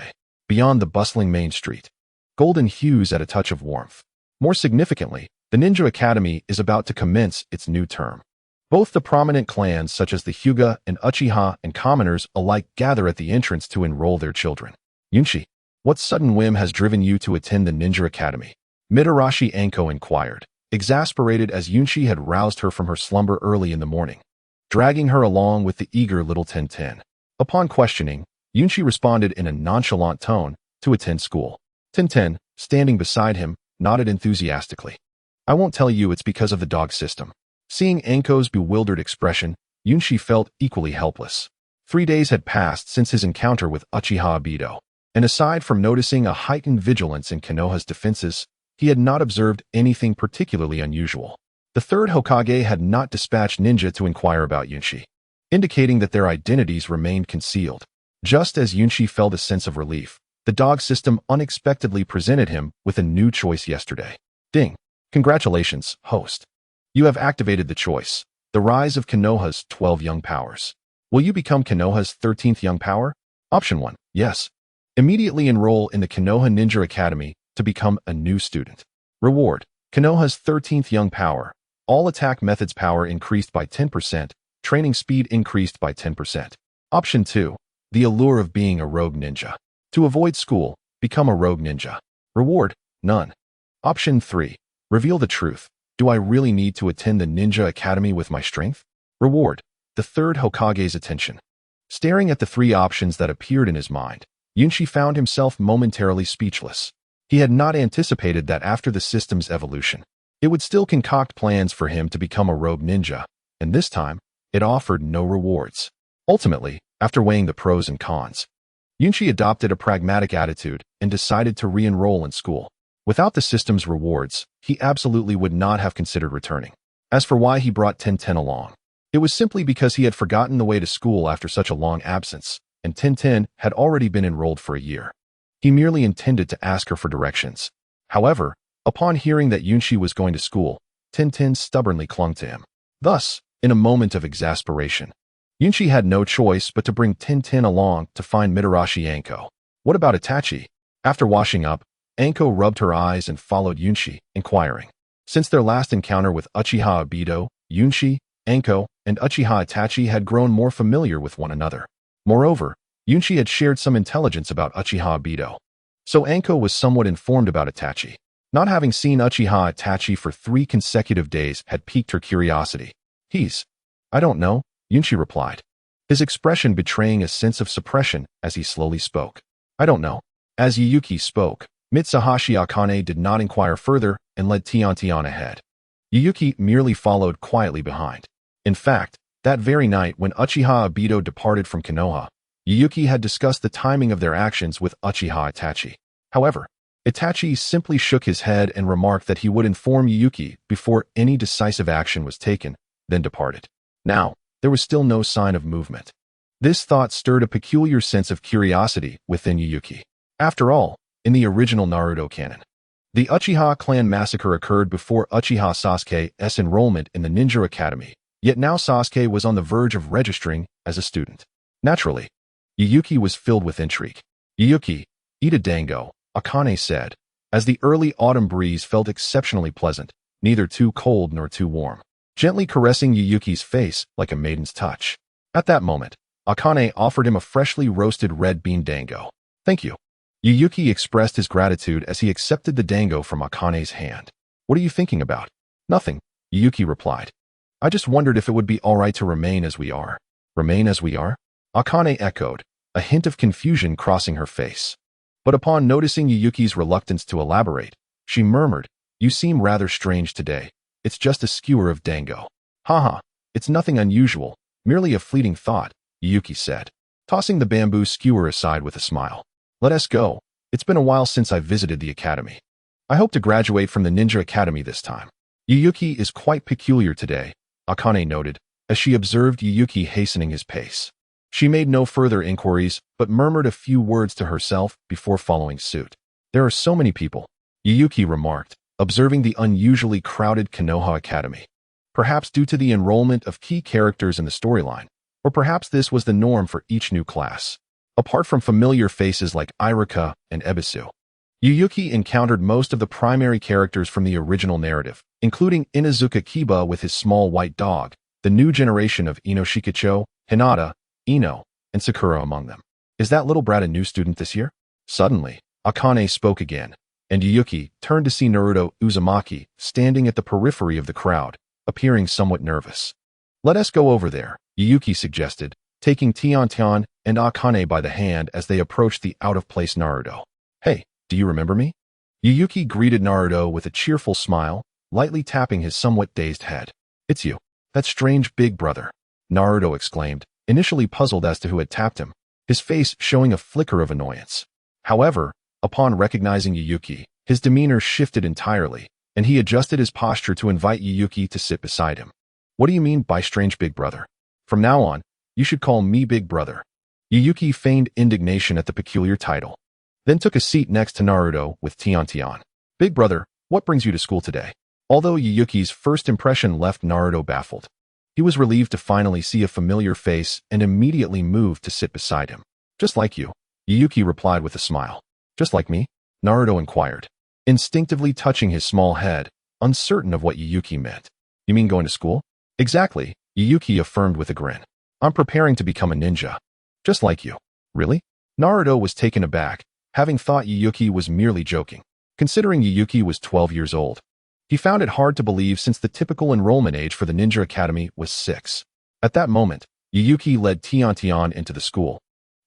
A: Beyond the bustling main street, golden hues add a touch of warmth. More significantly, the Ninja Academy is about to commence its new term. Both the prominent clans such as the Hyuga and Uchiha and commoners alike gather at the entrance to enroll their children. Yunchi, what sudden whim has driven you to attend the Ninja Academy? Mitarashi Anko inquired, exasperated as Yunchi had roused her from her slumber early in the morning, dragging her along with the eager little Tenten. Upon questioning, Yunchi responded in a nonchalant tone, to attend school. Tenten, standing beside him, nodded enthusiastically. I won't tell you it's because of the dog system. Seeing Anko's bewildered expression, Yunshi felt equally helpless. 3 days had passed since his encounter with Uchiha-level, and aside from noticing a heightened vigilance in Konoha's defenses, he had not observed anything particularly unusual. The third Hokage had not dispatched ninja to inquire about Yunshi, indicating that their identities remained concealed. Just as Yunshi felt a sense of relief, the dog system unexpectedly presented him with a new choice yesterday. Ding! Congratulations, host. You have activated the choice, the rise of Konoha's 12 young powers. Will you become Konoha's 13th young power? Option 1, yes. Immediately enroll in the Konoha Ninja Academy to become a new student. Reward, Konoha's 13th young power. All attack methods power increased by 10%, training speed increased by 10%. Option 2, the allure of being a rogue ninja. To avoid school, become a rogue ninja. Reward, none. Option 3, reveal the truth. Do I really need to attend the Ninja Academy with my strength? Reward, the third Hokage's attention. Staring at the 3 options that appeared in his mind, Yunshi found himself momentarily speechless. He had not anticipated that after the system's evolution, it would still concoct plans for him to become a rogue ninja, and this time, it offered no rewards. Ultimately, after weighing the pros and cons, Yunshi adopted a pragmatic attitude and decided to re-enroll in school. Without the system's rewards, he absolutely would not have considered returning. As for why he brought Tenten along, it was simply because he had forgotten the way to school after such a long absence, and Tenten had already been enrolled for a year. He merely intended to ask her for directions. However, upon hearing that Yunshi was going to school, Tenten stubbornly clung to him. Thus, in a moment of exasperation, Yunshi had no choice but to bring Tenten along to find Mitarashi Anko. What about Itachi? After washing up, Anko rubbed her eyes and followed Yunshi, inquiring. Since their last encounter with Uchiha-level, Yunshi, Anko, and Uchiha Itachi had grown more familiar with one another. Moreover, Yunshi had shared some intelligence about Uchiha-level, so Anko was somewhat informed about Itachi. Not having seen Uchiha Itachi for 3 consecutive days had piqued her curiosity. I don't know, Yunshi replied, his expression betraying a sense of suppression as he slowly spoke. I don't know. As Yuyuki spoke, Mitsuhashi Akane did not inquire further and led Tian ahead. Yuyuki merely followed quietly behind. In fact, that very night when Uchiha-level departed from Konoha, Yuyuki had discussed the timing of their actions with Uchiha Itachi. However, Itachi simply shook his head and remarked that he would inform Yuyuki before any decisive action was taken, then departed. Now, there was still no sign of movement. This thought stirred a peculiar sense of curiosity within Yuyuki. After all, in the original Naruto canon, the Uchiha clan massacre occurred before Uchiha Sasuke's enrollment in the Ninja Academy, yet now Sasuke was on the verge of registering as a student. Naturally, Yuyuki was filled with intrigue. Yuyuki, eat a dango, Akane said, as the early autumn breeze felt exceptionally pleasant, neither too cold nor too warm, gently caressing Yuyuki's face like a maiden's touch. At that moment, Akane offered him a freshly roasted red bean dango. Thank you. Yuyuki expressed his gratitude as he accepted the dango from Akane's hand. What are you thinking about? Nothing, Yuyuki replied. I just wondered if it would be all right to remain as we are. Remain as we are? Akane echoed, a hint of confusion crossing her face. But upon noticing Yuyuki's reluctance to elaborate, she murmured, You seem rather strange today. It's just a skewer of dango. Haha, it's nothing unusual, merely a fleeting thought, Yuyuki said, tossing the bamboo skewer aside with a smile. Let us go. It's been a while since I visited the academy. I hope to graduate from the Ninja Academy this time. Yuyuki is quite peculiar today, Akane noted, as she observed Yuyuki hastening his pace. She made no further inquiries, but murmured a few words to herself before following suit. There are so many people, Yuyuki remarked, observing the unusually crowded Konoha Academy. Perhaps due to the enrollment of key characters in the storyline, or perhaps this was the norm for each new class. Apart from familiar faces like Iruka and Ebisu, Yuyuki encountered most of the primary characters from the original narrative, including Inuzuka Kiba with his small white dog, the new generation of Ino Shikicho, Hinata, Ino, and Sakura among them. Is that little brat a new student this year? Suddenly, Akane spoke again, and Yuyuki turned to see Naruto Uzumaki standing at the periphery of the crowd, appearing somewhat nervous. Let us go over there, Yuyuki suggested, taking Tian and Akane by the hand as they approached the out-of-place Naruto. Hey, do you remember me? Yuyuki greeted Naruto with a cheerful smile, lightly tapping his somewhat dazed head. It's you, that strange big brother. Naruto exclaimed, initially puzzled as to who had tapped him, his face showing a flicker of annoyance. However, upon recognizing Yuyuki, his demeanor shifted entirely, and he adjusted his posture to invite Yuyuki to sit beside him. What do you mean by strange big brother? From now on, you should call me big brother. Yuyuki feigned indignation at the peculiar title, then took a seat next to Naruto with Tian. Big brother, what brings you to school today? Although Yuyuki's first impression left Naruto baffled, he was relieved to finally see a familiar face and immediately moved to sit beside him. Just like you, Yuyuki replied with a smile. Just like me? Naruto inquired, instinctively touching his small head, uncertain of what Yuyuki meant. You mean going to school? Exactly, Yuyuki affirmed with a grin. I'm preparing to become a ninja. Just like you. Really? Naruto was taken aback, having thought Yuyuki was merely joking. Considering Yuyuki was 12 years old, he found it hard to believe since the typical enrollment age for the Ninja Academy was 6. At that moment, Yuyuki led Tian into the school,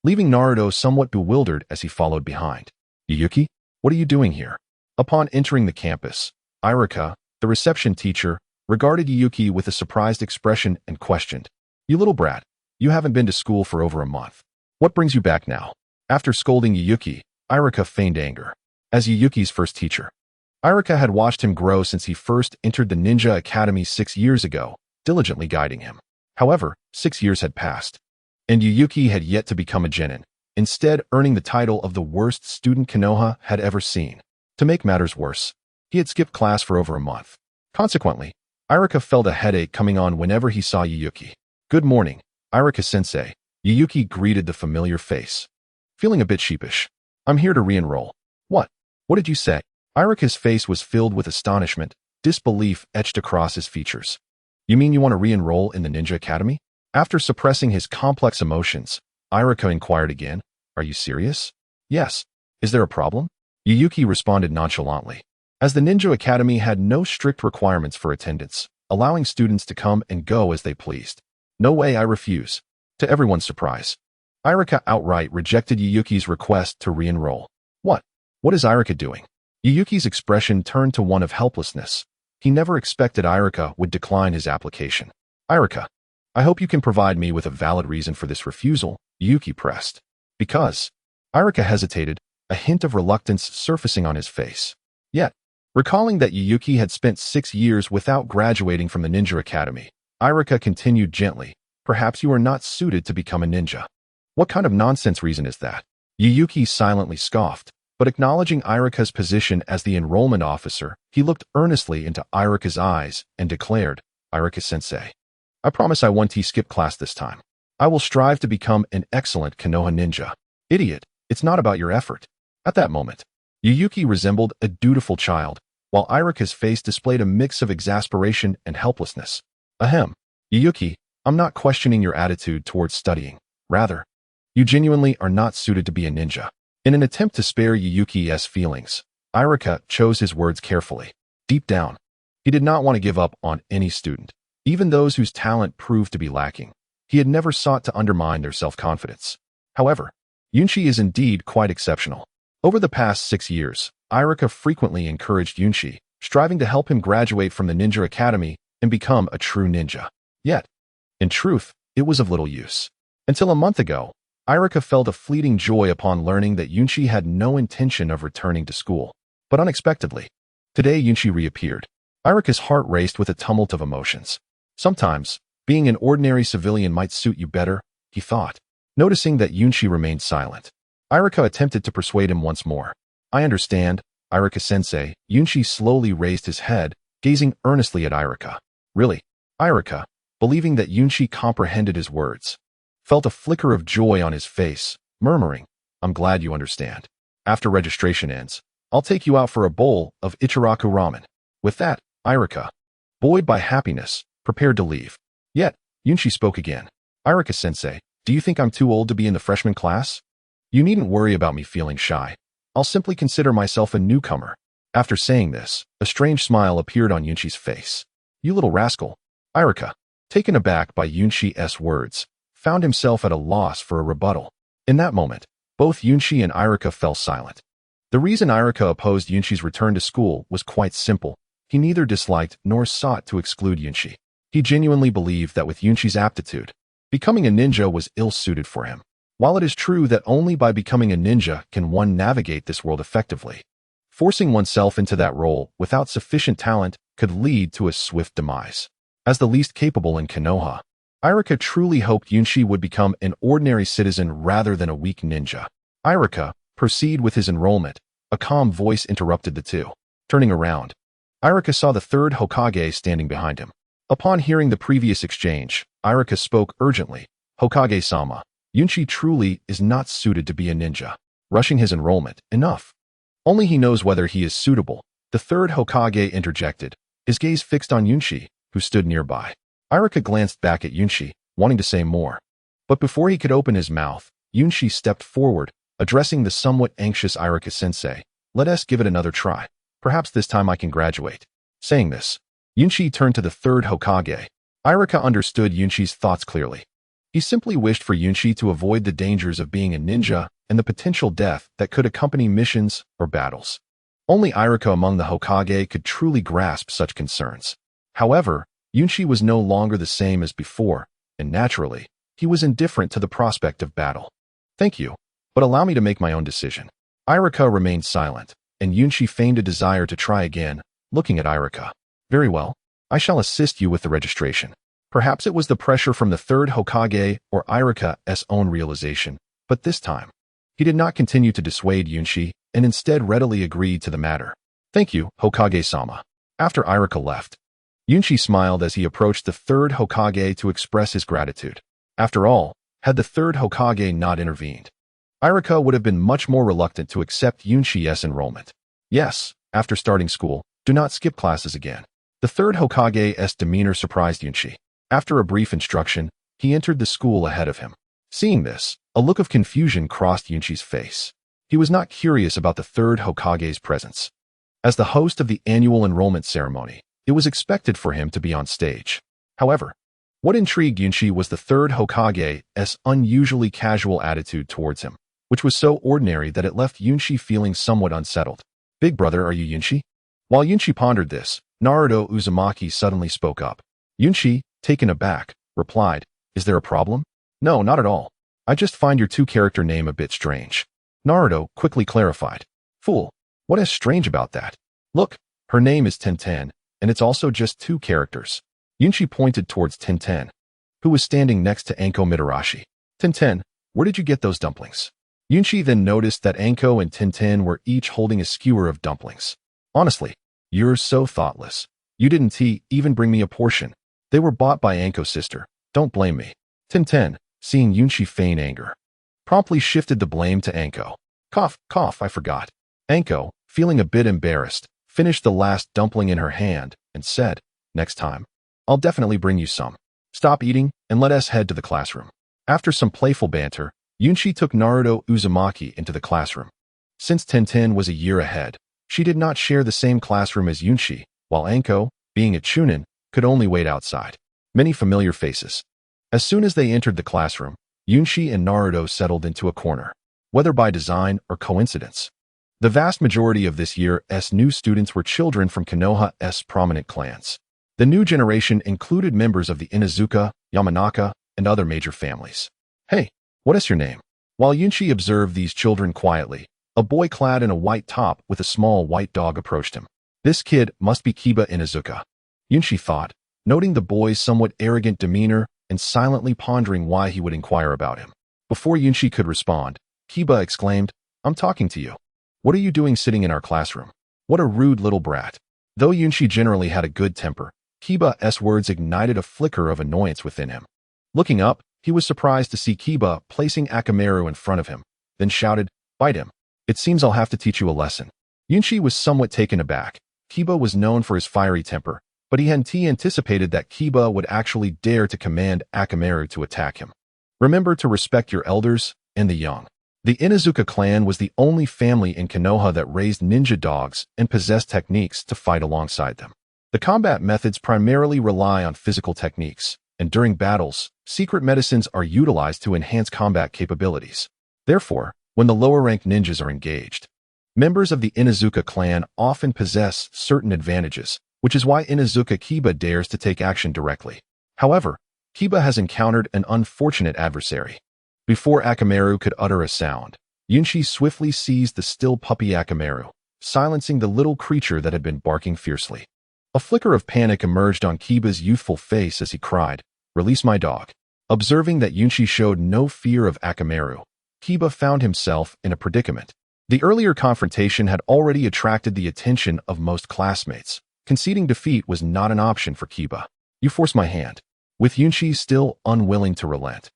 A: leaving Naruto somewhat bewildered as he followed behind. Yuyuki, what are you doing here? Upon entering the campus, Ichiraku, the reception teacher, regarded Yuyuki with a surprised expression and questioned, You little brat, you haven't been to school for over a month. What brings you back now? After scolding Yuyuki, Ichiraku feigned anger. As Yuyuki's first teacher, Ichiraku had watched him grow since he first entered the Ninja Academy 6 years ago, diligently guiding him. However, 6 years had passed, and Yuyuki had yet to become a genin, instead earning the title of the worst student Konoha had ever seen. To make matters worse, he had skipped class for over a month. Consequently, Ichiraku felt a headache coming on whenever he saw Yuyuki. Good morning, Ichiraku-sensei, Yuyuki greeted the familiar face, feeling a bit sheepish. I'm here to re-enroll. What? What did you say? Ichiraku's face was filled with astonishment, disbelief etched across his features. You mean you want to re-enroll in the Ninja Academy? After suppressing his complex emotions, Ichiraku inquired again, Are you serious? Yes. Is there a problem? Yuyuki responded nonchalantly, as the Ninja Academy had no strict requirements for attendance, allowing students to come and go as they pleased. No way, I refuse. To everyone's surprise, Ichiraku outright rejected Yuyuki's request to re-enroll. What? What is Ichiraku doing? Yuyuki's expression turned to one of helplessness. He never expected Ichiraku would decline his application. Ichiraku, I hope you can provide me with a valid reason for this refusal, Yuyuki pressed. Because. Ichiraku hesitated, a hint of reluctance surfacing on his face. Yet, recalling that Yuyuki had spent 6 years without graduating from the Ninja Academy, Ichiraku continued gently, Perhaps you are not suited to become a ninja. What kind of nonsense reason is that? Yuyuki silently scoffed, but acknowledging Ichiraku's position as the enrollment officer, he looked earnestly into Ichiraku's eyes and declared, Ichiraku-sensei, I promise I won't skip class this time. I will strive to become an excellent Konoha ninja. Idiot, it's not about your effort. At that moment, Yuyuki resembled a dutiful child, while Ichiraku's face displayed a mix of exasperation and helplessness. Ahem. Yuyuki, I'm not questioning your attitude towards studying. Rather, you genuinely are not suited to be a ninja. In an attempt to spare Yuyuki's feelings, Ichiraku chose his words carefully. Deep down, he did not want to give up on any student, even those whose talent proved to be lacking. He had never sought to undermine their self-confidence. However, Yunshi is indeed quite exceptional. Over the past 6 years, Ichiraku frequently encouraged Yunshi, striving to help him graduate from the Ninja Academy and become a true ninja. Yet, in truth, it was of little use. Until a month ago, Ichiraku felt a fleeting joy upon learning that Yunshi had no intention of returning to school. But unexpectedly, today Yunshi reappeared. Ichiraku's heart raced with a tumult of emotions. Sometimes, being an ordinary civilian might suit you better, he thought. Noticing that Yunshi remained silent, Ichiraku attempted to persuade him once more. I understand, Ichiraku-sensei. Yunshi slowly raised his head, gazing earnestly at Ichiraku. Really? Ichiraku, believing that Yunshi comprehended his words, felt a flicker of joy on his face, murmuring, I'm glad you understand. After registration ends, I'll take you out for a bowl of Ichiraku Ramen. With that, Ichiraku, buoyed by happiness, prepared to leave. Yet, Yunshi spoke again. Ichiraku-sensei, do you think I'm too old to be in the freshman class? You needn't worry about me feeling shy. I'll simply consider myself a newcomer. After saying this, a strange smile appeared on Yunshi's face. You little rascal. Ichiraku, taken aback by Yunshi's words, found himself at a loss for a rebuttal. In that moment, both Yunshi and Ichiraku fell silent. The reason Ichiraku opposed Yunshi's return to school was quite simple. He neither disliked nor sought to exclude Yunshi. He genuinely believed that with Yunshi's aptitude, becoming a ninja was ill-suited for him. While it is true that only by becoming a ninja can one navigate this world effectively, forcing oneself into that role without sufficient talent could lead to a swift demise. As the least capable in Konoha, Ichiraku truly hoped Yunshi would become an ordinary citizen rather than a weak ninja. Ichiraku, proceed with his enrollment. A calm voice interrupted the two. Turning around, Ichiraku saw the third Hokage standing behind him. Upon hearing the previous exchange, Ichiraku spoke urgently. Hokage-sama, Yunshi truly is not suited to be a ninja. Rushing his enrollment, enough. Only he knows whether he is suitable. The third Hokage interjected, his gaze fixed on Yunshi, who stood nearby. Ichiraku glanced back at Yunshi, wanting to say more. But before he could open his mouth, Yunshi stepped forward, addressing the somewhat anxious Ichiraku-sensei. Let us give it another try. Perhaps this time I can graduate. Saying this, Yunshi turned to the third Hokage. Ichiraku understood Yunshi's thoughts clearly. He simply wished for Yunshi to avoid the dangers of being a ninja and the potential death that could accompany missions or battles. Only Ichiraku among the Hokage could truly grasp such concerns. However, Yunshi was no longer the same as before, and naturally, he was indifferent to the prospect of battle. Thank you, but allow me to make my own decision. Ichiraku remained silent, and Yunshi feigned a desire to try again, looking at Ichiraku. Very well, I shall assist you with the registration. Perhaps it was the pressure from the third Hokage or Ichiraku's own realization, but this time, he did not continue to dissuade Yunshi and instead readily agreed to the matter. Thank you, Hokage-sama. After Ichiraku left, Yunshi smiled as he approached the third Hokage to express his gratitude. After all, had the third Hokage not intervened, Ichiraku would have been much more reluctant to accept Yunshi's enrollment. Yes, after starting school, do not skip classes again. The third Hokage's demeanor surprised Yunshi. After a brief instruction, he entered the school ahead of him. Seeing this, a look of confusion crossed Yunshi's face. He was not curious about the third Hokage's presence. As the host of the annual enrollment ceremony, it was expected for him to be on stage. However, what intrigued Yunshi was the third Hokage's unusually casual attitude towards him, which was so ordinary that it left Yunshi feeling somewhat unsettled. Big brother, are you Yunshi? While Yunshi pondered this, Naruto Uzumaki suddenly spoke up. Yunshi, taken aback, replied, Is there a problem? No, not at all. I just find your two-character name a bit strange. Naruto quickly clarified. Fool, what is strange about that? Look, her name is Tenten, and it's also just two characters. Yunshi pointed towards Tenten, who was standing next to Anko Mitarashi. Tenten, where did you get those dumplings? Yunshi then noticed that Anko and Tenten were each holding a skewer of dumplings. Honestly, you're so thoughtless. You didn't even bring me a portion. They were bought by Anko's sister. Don't blame me. Tenten, seeing Yunshi feign anger, promptly shifted the blame to Anko. Cough, I forgot. Anko, feeling a bit embarrassed, finished the last dumpling in her hand and said, Next time, I'll definitely bring you some. Stop eating and let us head to the classroom. After some playful banter, Yunshi took Naruto Uzumaki into the classroom. Since Tenten was a year ahead, she did not share the same classroom as Yunshi, while Anko, being a chunin, could only wait outside. Many familiar faces. As soon as they entered the classroom, Yunshi and Naruto settled into a corner, whether by design or coincidence. The vast majority of this year's new students were children from Konoha's prominent clans. The new generation included members of the Inuzuka, Yamanaka, and other major families. Hey, what is your name? While Yunshi observed these children quietly, a boy clad in a white top with a small white dog approached him. This kid must be Kiba Inuzuka, Yunshi thought, noting the boy's somewhat arrogant demeanor and silently pondering why he would inquire about him. Before Yunshi could respond, Kiba exclaimed, I'm talking to you. What are you doing sitting in our classroom? What a rude little brat. Though Yunshi generally had a good temper, Kiba's words ignited a flicker of annoyance within him. Looking up, he was surprised to see Kiba placing Akamaru in front of him, then shouted, Bite him. It seems I'll have to teach you a lesson. Yunshi was somewhat taken aback. Kiba was known for his fiery temper, but he hadn't anticipated that Kiba would actually dare to command Akamaru to attack him. Remember to respect your elders and the young. The Inuzuka clan was the only family in Konoha that raised ninja dogs and possessed techniques to fight alongside them. The combat methods primarily rely on physical techniques, and during battles, secret medicines are utilized to enhance combat capabilities. Therefore, when the lower-ranked ninjas are engaged, members of the Inuzuka clan often possess certain advantages, which is why Inuzuka Kiba dares to take action directly. However, Kiba has encountered an unfortunate adversary. Before Akamaru could utter a sound, Yunshi swiftly seized the still puppy Akamaru, silencing the little creature that had been barking fiercely. A flicker of panic emerged on Kiba's youthful face as he cried, "Release my dog." Observing that Yunshi showed no fear of Akamaru, Kiba found himself in a predicament. The earlier confrontation had already attracted the attention of most classmates. Conceding defeat was not an option for Kiba. "You force my hand." With Yunshi still unwilling to relent,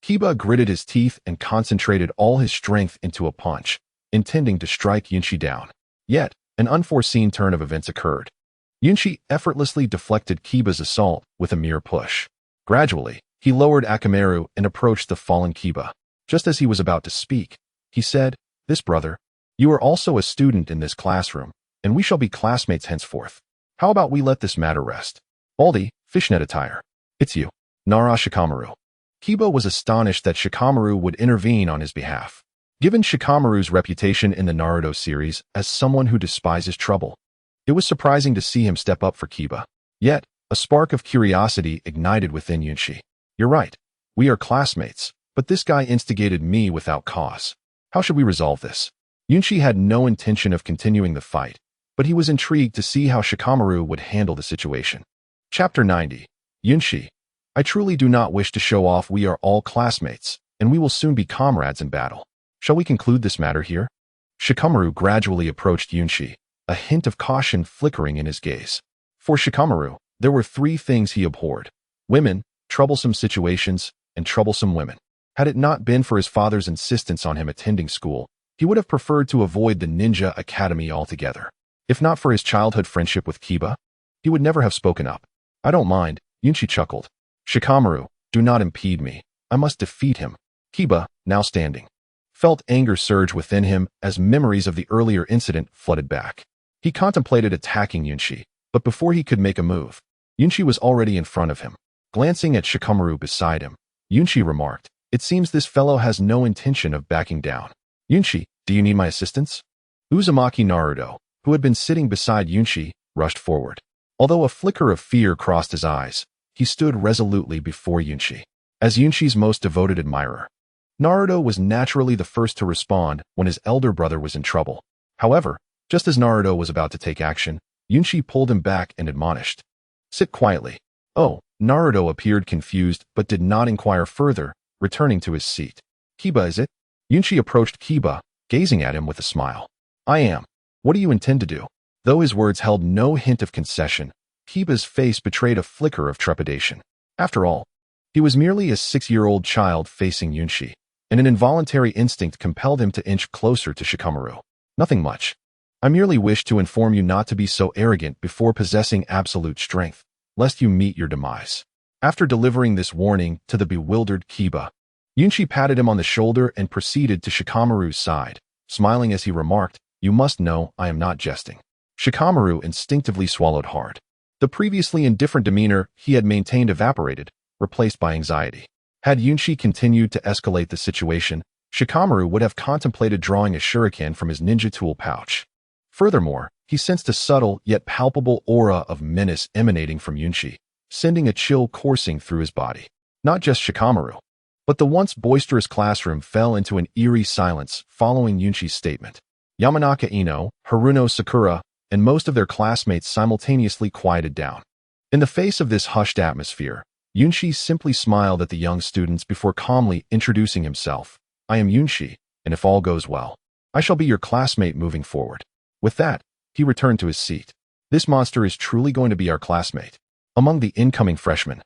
A: Kiba gritted his teeth and concentrated all his strength into a punch, intending to strike Yunshi down. Yet, an unforeseen turn of events occurred. Yunshi effortlessly deflected Kiba's assault with a mere push. Gradually, he lowered Akamaru and approached the fallen Kiba. Just as he was about to speak, he said, "This brother, you are also a student in this classroom, and we shall be classmates henceforth. How about we let this matter rest? Baldy, fishnet attire. It's you, Nara Shikamaru." Kiba was astonished that Shikamaru would intervene on his behalf. Given Shikamaru's reputation in the Naruto series as someone who despises trouble, it was surprising to see him step up for Kiba. Yet, a spark of curiosity ignited within Yunshi. "You're right. We are classmates, but this guy instigated me without cause. How should we resolve this?" Yunshi had no intention of continuing the fight, but he was intrigued to see how Shikamaru would handle the situation. Chapter 90. Yunshi. I truly do not wish to show off. We are all classmates, and we will soon be comrades in battle. Shall we conclude this matter here? Shikamaru gradually approached Yunshi, a hint of caution flickering in his gaze. For Shikamaru, there were three things he abhorred: women, troublesome situations, and troublesome women. Had it not been for his father's insistence on him attending school, he would have preferred to avoid the ninja academy altogether. If not for his childhood friendship with Kiba, he would never have spoken up. "I don't mind," Yunshi chuckled. "Shikamaru, do not impede me. I must defeat him." Kiba, now standing, felt anger surge within him as memories of the earlier incident flooded back. He contemplated attacking Yunshi, but before he could make a move, Yunshi was already in front of him. Glancing at Shikamaru beside him, Yunshi remarked, "It seems this fellow has no intention of backing down. Yunshi, do you need my assistance?" Uzumaki Naruto, who had been sitting beside Yunshi, rushed forward. Although a flicker of fear crossed his eyes, he stood resolutely before Yunshi. As Yunshi's most devoted admirer, Naruto was naturally the first to respond when his elder brother was in trouble. However, just as Naruto was about to take action, Yunshi pulled him back and admonished, "Sit quietly." "Oh," Naruto appeared confused but did not inquire further, returning to his seat. "Kiba, is it?" Yunshi approached Kiba, gazing at him with a smile. "I am. What do you intend to do?" Though his words held no hint of concession, Kiba's face betrayed a flicker of trepidation. After all, he was merely a 6-year-old child facing Yunshi, and an involuntary instinct compelled him to inch closer to Shikamaru. "Nothing much. I merely wish to inform you not to be so arrogant before possessing absolute strength, lest you meet your demise." After delivering this warning to the bewildered Kiba, Yunshi patted him on the shoulder and proceeded to Shikamaru's side, smiling as he remarked, "You must know I am not jesting." Shikamaru instinctively swallowed hard. The previously indifferent demeanor he had maintained evaporated, replaced by anxiety. Had Yunshi continued to escalate the situation, Shikamaru would have contemplated drawing a shuriken from his ninja tool pouch. Furthermore, he sensed a subtle yet palpable aura of menace emanating from Yunshi, sending a chill coursing through his body. Not just Shikamaru, but the once boisterous classroom fell into an eerie silence following Yunshi's statement. Yamanaka Ino, Haruno Sakura, and most of their classmates simultaneously quieted down. In the face of this hushed atmosphere, Yunshi simply smiled at the young students before calmly introducing himself. "I am Yunshi, and if all goes well, I shall be your classmate moving forward." With that, he returned to his seat. "This monster is truly going to be our classmate." Among the incoming freshmen,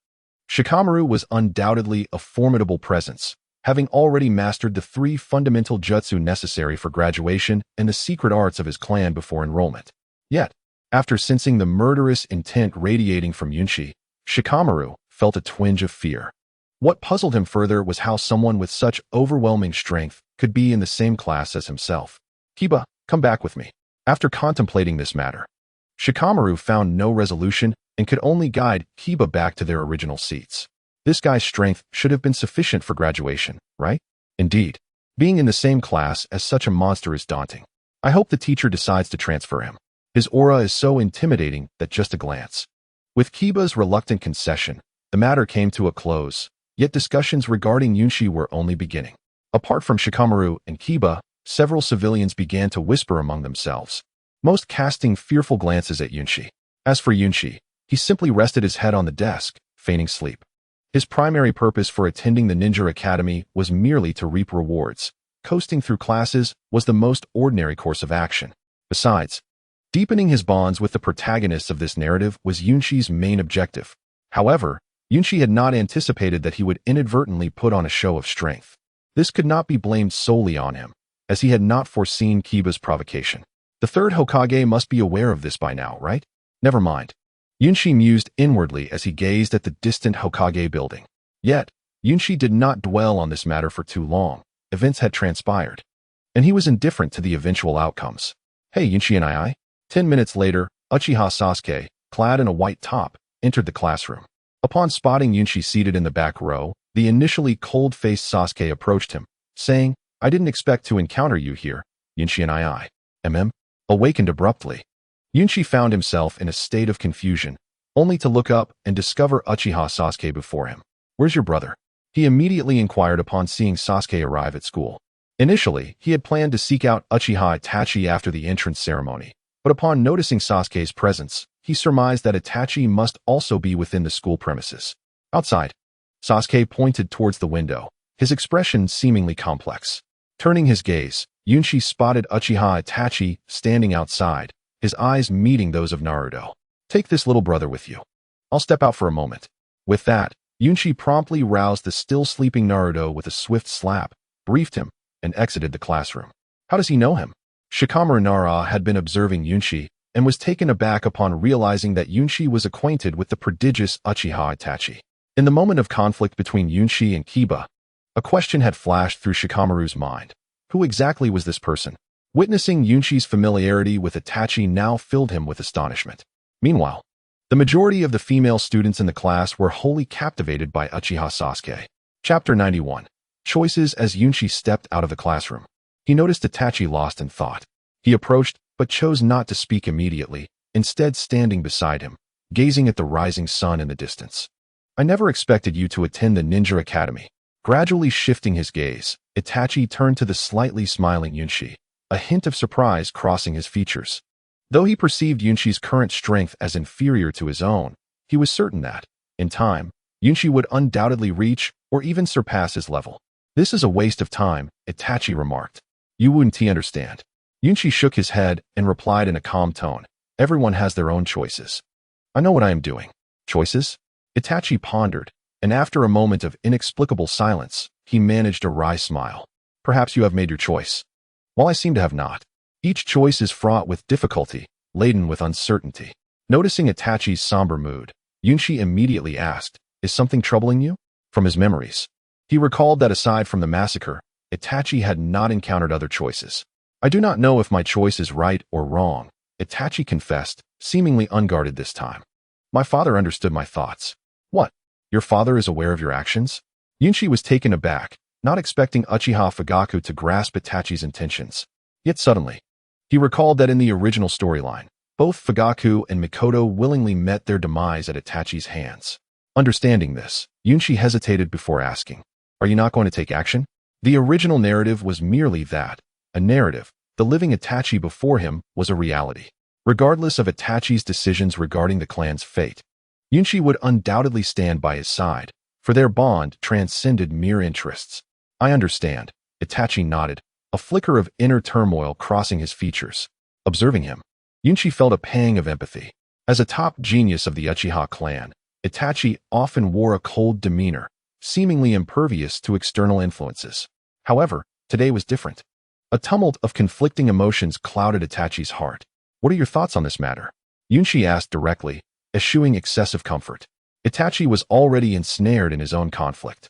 A: Shikamaru was undoubtedly a formidable presence, having already mastered the 3 fundamental jutsu necessary for graduation and the secret arts of his clan before enrollment. Yet, after sensing the murderous intent radiating from Yunshi, Shikamaru felt a twinge of fear. What puzzled him further was how someone with such overwhelming strength could be in the same class as himself. "Kiba, come back with me." After contemplating this matter, Shikamaru found no resolution and could only guide Kiba back to their original seats. This guy's strength should have been sufficient for graduation, right? Indeed, being in the same class as such a monster is daunting. I hope the teacher decides to transfer him. His aura is so intimidating that just a glance. With Kiba's reluctant concession, the matter came to a close, yet discussions regarding Yunshi were only beginning. Apart from Shikamaru and Kiba, several civilians began to whisper among themselves, most casting fearful glances at Yunshi. As for Yunshi, he simply rested his head on the desk, feigning sleep. His primary purpose for attending the ninja academy was merely to reap rewards. Coasting through classes was the most ordinary course of action. Besides, deepening his bonds with the protagonists of this narrative was Yunshi's main objective. However, Yunshi had not anticipated that he would inadvertently put on a show of strength. This could not be blamed solely on him, as he had not foreseen Kiba's provocation. The third Hokage must be aware of this by now, right? Never mind. Yunshi mused inwardly as he gazed at the distant Hokage building. Yet, Yunshi did not dwell on this matter for too long. Events had transpired, and he was indifferent to the eventual outcomes. Hey, Yunshi and I. 10 minutes later, Uchiha Sasuke, clad in a white top, entered the classroom. Upon spotting Yunshi seated in the back row, the initially cold-faced Sasuke approached him, saying, I didn't expect to encounter you here, Yunshi and I. Awakened abruptly. Yunshi found himself in a state of confusion, only to look up and discover Uchiha Sasuke before him. Where's your brother? He immediately inquired upon seeing Sasuke arrive at school. Initially, he had planned to seek out Uchiha Itachi after the entrance ceremony, but upon noticing Sasuke's presence, he surmised that Itachi must also be within the school premises. Outside, Sasuke pointed towards the window, his expression seemingly complex. Turning his gaze, Yunshi spotted Uchiha Itachi standing outside, his eyes meeting those of Naruto. Take this little brother with you. I'll step out for a moment. With that, Yunshi promptly roused the still sleeping Naruto with a swift slap, briefed him, and exited the classroom. How does he know him? Shikamaru Nara had been observing Yunshi and was taken aback upon realizing that Yunshi was acquainted with the prodigious Uchiha Itachi. In the moment of conflict between Yunshi and Kiba, a question had flashed through Shikamaru's mind. Who exactly was this person? Witnessing Yunshi's familiarity with Itachi now filled him with astonishment. Meanwhile, the majority of the female students in the class were wholly captivated by Uchiha Sasuke. Chapter 91. Choices. As Yunshi stepped out of the classroom, he noticed Itachi lost in thought. He approached, but chose not to speak immediately, instead standing beside him, gazing at the rising sun in the distance. I never expected you to attend the Ninja Academy. Gradually shifting his gaze, Itachi turned to the slightly smiling Yunshi, a hint of surprise crossing his features. Though he perceived Yunshi's current strength as inferior to his own, he was certain that, in time, Yunshi would undoubtedly reach or even surpass his level. This is a waste of time, Itachi remarked. You wouldn't understand. Yunshi shook his head and replied in a calm tone. Everyone has their own choices. I know what I am doing. Choices? Itachi pondered, and after a moment of inexplicable silence, he managed a wry smile. Perhaps you have made your choice. While I seem to have not. Each choice is fraught with difficulty, laden with uncertainty. Noticing Itachi's somber mood, Yunshi immediately asked, Is something troubling you? From his memories, he recalled that aside from the massacre, Itachi had not encountered other choices. I do not know if my choice is right or wrong, Itachi confessed, seemingly unguarded this time. My father understood my thoughts. What? Your father is aware of your actions? Yunshi was taken aback, not expecting Uchiha Fugaku to grasp Itachi's intentions. Yet suddenly, he recalled that in the original storyline, both Fugaku and Mikoto willingly met their demise at Itachi's hands. Understanding this, Yunshi hesitated before asking, Are you not going to take action? The original narrative was merely that, a narrative. The living Itachi before him was a reality. Regardless of Itachi's decisions regarding the clan's fate, Yunshi would undoubtedly stand by his side, for their bond transcended mere interests. I understand, Itachi nodded, a flicker of inner turmoil crossing his features. Observing him, Yunshi felt a pang of empathy. As a top genius of the Uchiha clan, Itachi often wore a cold demeanor, seemingly impervious to external influences. However, today was different. A tumult of conflicting emotions clouded Itachi's heart. What are your thoughts on this matter? Yunshi asked directly, eschewing excessive comfort. Itachi was already ensnared in his own conflict.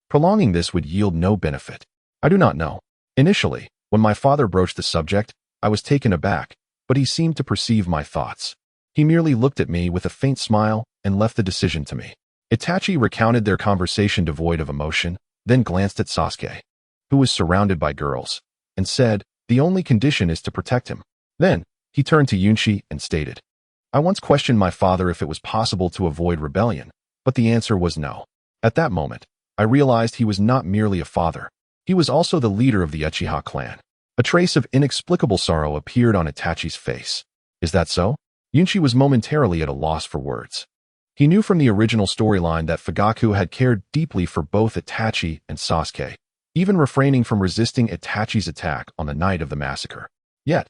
A: Prolonging this would yield no benefit. I do not know. Initially, when my father broached the subject, I was taken aback, but he seemed to perceive my thoughts. He merely looked at me with a faint smile and left the decision to me. Itachi recounted their conversation devoid of emotion, then glanced at Sasuke, who was surrounded by girls, and said, The only condition is to protect him. Then, He turned to Yunchi and stated, "I once questioned my father if it was possible to avoid rebellion, but the answer was no. At that moment, I realized he was not merely a father. He was also the leader of the Uchiha clan." A trace of inexplicable sorrow appeared on Itachi's face. Is that so? Yunchi was momentarily at a loss for words. He knew from the original storyline that Fugaku had cared deeply for both Itachi and Sasuke, even refraining from resisting Itachi's attack on the night of the massacre. Yet,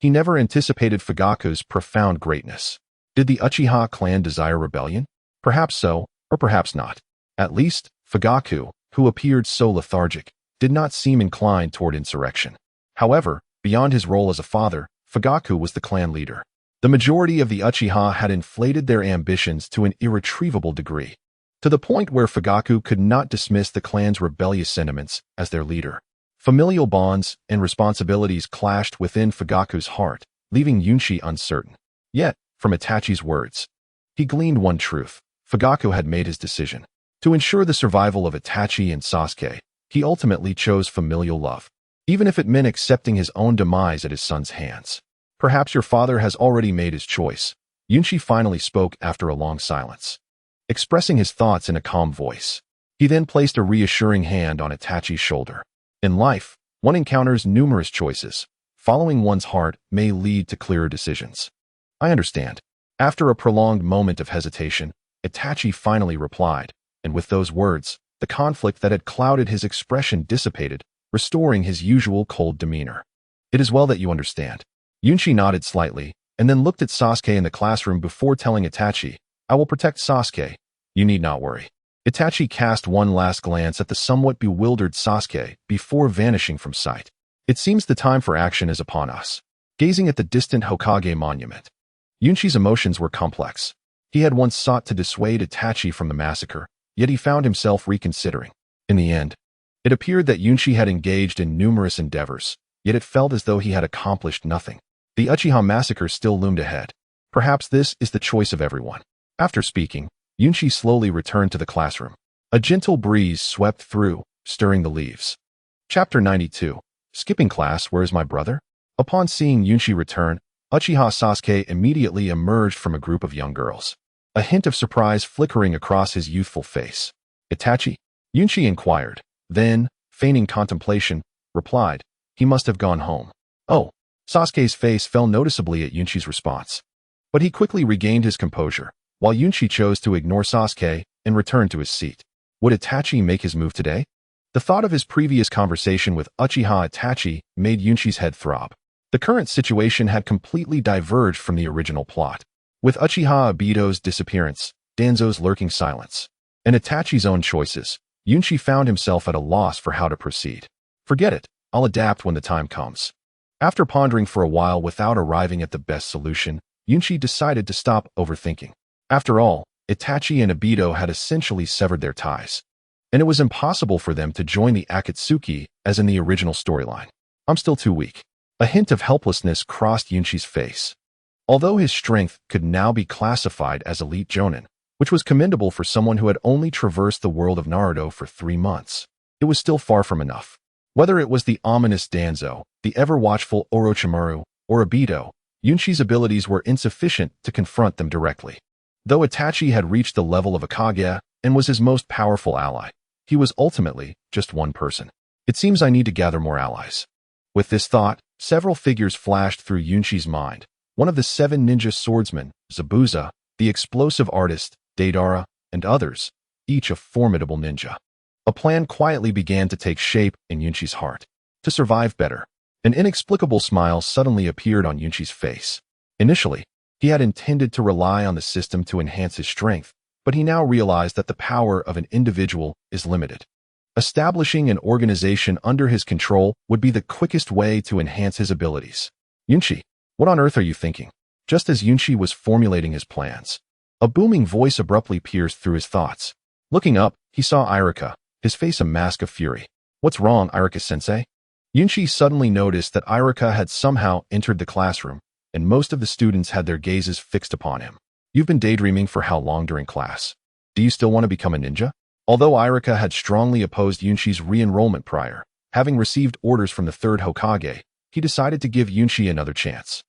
A: he never anticipated Fugaku's profound greatness. Did the Uchiha clan desire rebellion? Perhaps so, or perhaps not. At least, Fugaku, who appeared so lethargic, did not seem inclined toward insurrection. However, beyond his role as a father, Fugaku was the clan leader. The majority of the Uchiha had inflated their ambitions to an irretrievable degree, to the point where Fugaku could not dismiss the clan's rebellious sentiments as their leader. Familial bonds and responsibilities clashed within Fugaku's heart, leaving Yunchi uncertain. Yet, from Itachi's words, he gleaned one truth. Fugaku had made his decision. To ensure the survival of Itachi and Sasuke, he ultimately chose familial love, even if it meant accepting his own demise at his son's hands. "Perhaps your father has already made his choice," Yunchi finally spoke after a long silence, expressing his thoughts in a calm voice. He then placed a reassuring hand on Itachi's shoulder. In life, one encounters numerous choices. Following one's heart may lead to clearer decisions. "I understand." After a prolonged moment of hesitation, Itachi finally replied, and with those words, the conflict that had clouded his expression dissipated, restoring his usual cold demeanor. "It is well that you understand." Yunchi nodded slightly, and then looked at Sasuke in the classroom before telling Itachi, "I will protect Sasuke. You need not worry." Itachi cast one last glance at the somewhat bewildered Sasuke before vanishing from sight. "It seems the time for action is upon us." Gazing at the distant Hokage monument, Yunchi's emotions were complex. He had once sought to dissuade Itachi from the massacre, yet he found himself reconsidering. In the end, it appeared that Yunchi had engaged in numerous endeavors, yet it felt as though he had accomplished nothing. The Uchiha massacre still loomed ahead. Perhaps this is the choice of everyone. After speaking, Yunchi slowly returned to the classroom. A gentle breeze swept through, stirring the leaves. Chapter 92. Skipping class, where is my brother? Upon seeing Yunchi return, Uchiha Sasuke immediately emerged from a group of young girls, a hint of surprise flickering across his youthful face. "Itachi?" Yunchi inquired, then, feigning contemplation, replied, "He must have gone home." "Oh." Sasuke's face fell noticeably at Yunchi's response, but he quickly regained his composure, while Yunchi chose to ignore Sasuke and return to his seat. Would Itachi make his move today? The thought of his previous conversation with Uchiha Itachi made Yunchi's head throb. The current situation had completely diverged from the original plot. With Uchiha Obito's disappearance, Danzo's lurking silence, and Itachi's own choices, Yunchi found himself at a loss for how to proceed. "Forget it, I'll adapt when the time comes." After pondering for a while without arriving at the best solution, Yunchi decided to stop overthinking. After all, Itachi and Obito had essentially severed their ties, and it was impossible for them to join the Akatsuki as in the original storyline. "I'm still too weak." A hint of helplessness crossed Yunchi's face. Although his strength could now be classified as elite jonin, which was commendable for someone who had only traversed the world of Naruto for 3 months, it was still far from enough. Whether it was the ominous Danzo, the ever-watchful Orochimaru, or Obito, Yunchi's abilities were insufficient to confront them directly. Though Itachi had reached the level of a Kage and was his most powerful ally, he was ultimately just one person. "It seems I need to gather more allies." With this thought, several figures flashed through Yunchi's mind. One of the 7 ninja swordsmen, Zabuza, the explosive artist, Deidara, and others, each a formidable ninja. A plan quietly began to take shape in Yunchi's heart. To survive better. An inexplicable smile suddenly appeared on Yunchi's face. Initially, he had intended to rely on the system to enhance his strength, but he now realized that the power of an individual is limited. Establishing an organization under his control would be the quickest way to enhance his abilities. "Yunchi, what on earth are you thinking?" Just as Yunchi was formulating his plans, a booming voice abruptly pierced through his thoughts. Looking up, he saw Iruka, his face a mask of fury. "What's wrong, Iruka-sensei?" Yunchi suddenly noticed that Iruka had somehow entered the classroom, and most of the students had their gazes fixed upon him. "You've been daydreaming for how long during class? Do you still want to become a ninja?" Although Iruka had strongly opposed Yunchi's re-enrollment prior, having received orders from the 3rd Hokage, he decided to give Yunchi another chance.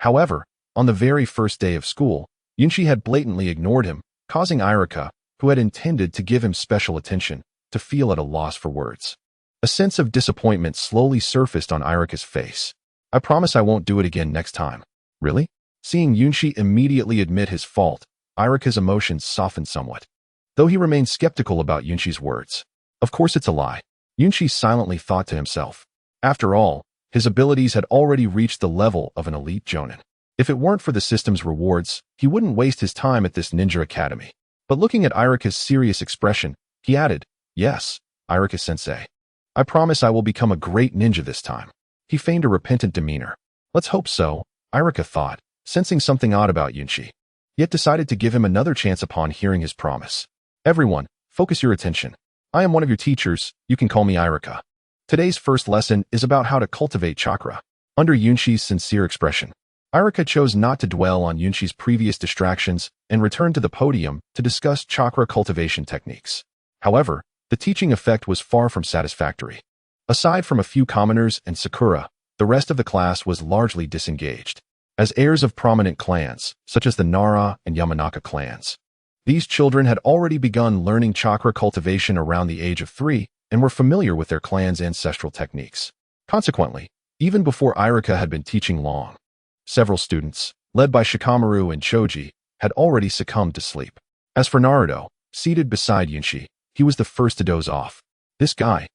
A: However, on the very first day of school, Yunshi had blatantly ignored him, causing Iruka, who had intended to give him special attention, to feel at a loss for words. A sense of disappointment slowly surfaced on Iruka's face. I promise I won't do it again next time. Really? Seeing Yunshi immediately admit his fault, Iruka's emotions softened somewhat. Though he remained skeptical about Yunshi's words. Of course it's a lie. Yunshi silently thought to himself. After all, his abilities had already reached the level of an elite jonin. If it weren't for the system's rewards, he wouldn't waste his time at this ninja academy. But looking at Iruka's serious expression, he added, "Yes, Iruka-sensei. I promise I will become a great ninja this time." He feigned a repentant demeanor. Let's hope so, Iruka thought, sensing something odd about Yunshi, yet decided to give him another chance upon hearing his promise. Everyone, focus your attention. I am one of your teachers, you can call me Iruka. Today's first lesson is about how to cultivate chakra. Under Yunshi's sincere expression, Iruka chose not to dwell on Yunshi's previous distractions and returned to the podium to discuss chakra cultivation techniques. However, the teaching effect was far from satisfactory. Aside from a few commoners and Sakura, the rest of the class was largely disengaged. As heirs of prominent clans, such as the Nara and Yamanaka clans, these children had already begun learning chakra cultivation around the age of 3 and were familiar with their clan's ancestral techniques. Consequently, even before Iruka had been teaching long, several students, led by Shikamaru and Choji, had already succumbed to sleep. As for Naruto, seated beside Yunshi, he was the first to doze off. This guy.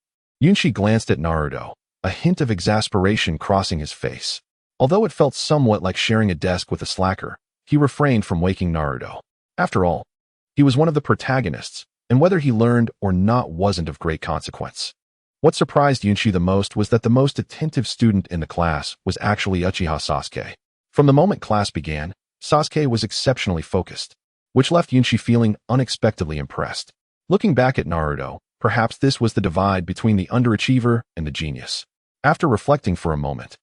A: Yunshi glanced at Naruto, a hint of exasperation crossing his face. Although it felt somewhat like sharing a desk with a slacker, he refrained from waking Naruto. After all, he was one of the protagonists, and whether he learned or not wasn't of great consequence. What surprised Yunshi the most was that the most attentive student in the class was actually Uchiha Sasuke. From the moment class began, Sasuke was exceptionally focused, which left Yunshi feeling unexpectedly impressed. Looking back at Naruto, perhaps this was the divide between the underachiever and the genius. After reflecting for a moment,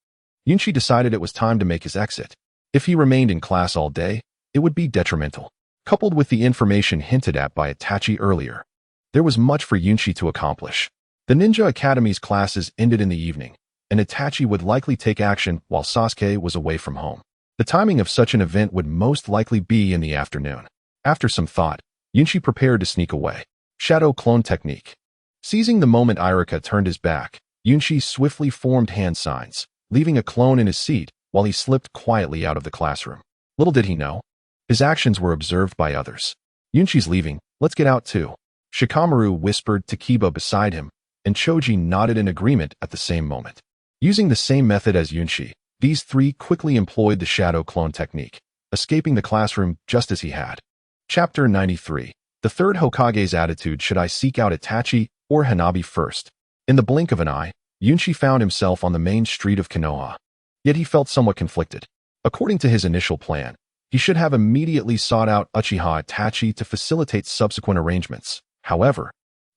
A: Yunshi decided it was time to make his exit. If he remained in class all day, it would be detrimental. Coupled with the information hinted at by Itachi earlier, there was much for Yunshi to accomplish. The Ninja Academy's classes ended in the evening, and Itachi would likely take action while Sasuke was away from home. The timing of such an event would most likely be in the afternoon. After some thought, Yunshi prepared to sneak away. Shadow Clone Technique. Seizing the moment Iruka turned his back, Yunshi swiftly formed hand signs, leaving a clone in his seat while he slipped quietly out of the classroom. Little did he know, his actions were observed by others. Yunshi's leaving, let's get out too. Shikamaru whispered to Kiba beside him, and Choji nodded in agreement at the same moment. Using the same method as Yunshi, these three quickly employed the Shadow Clone Technique, escaping the classroom just as he had. Chapter 93. The third Hokage's attitude. Should I seek out Itachi or Hanabi first? In the blink of an eye, Yunshi found himself on the main street of Konoha. Yet he felt somewhat conflicted. According to his initial plan, he should have immediately sought out Uchiha Itachi to facilitate subsequent arrangements. However,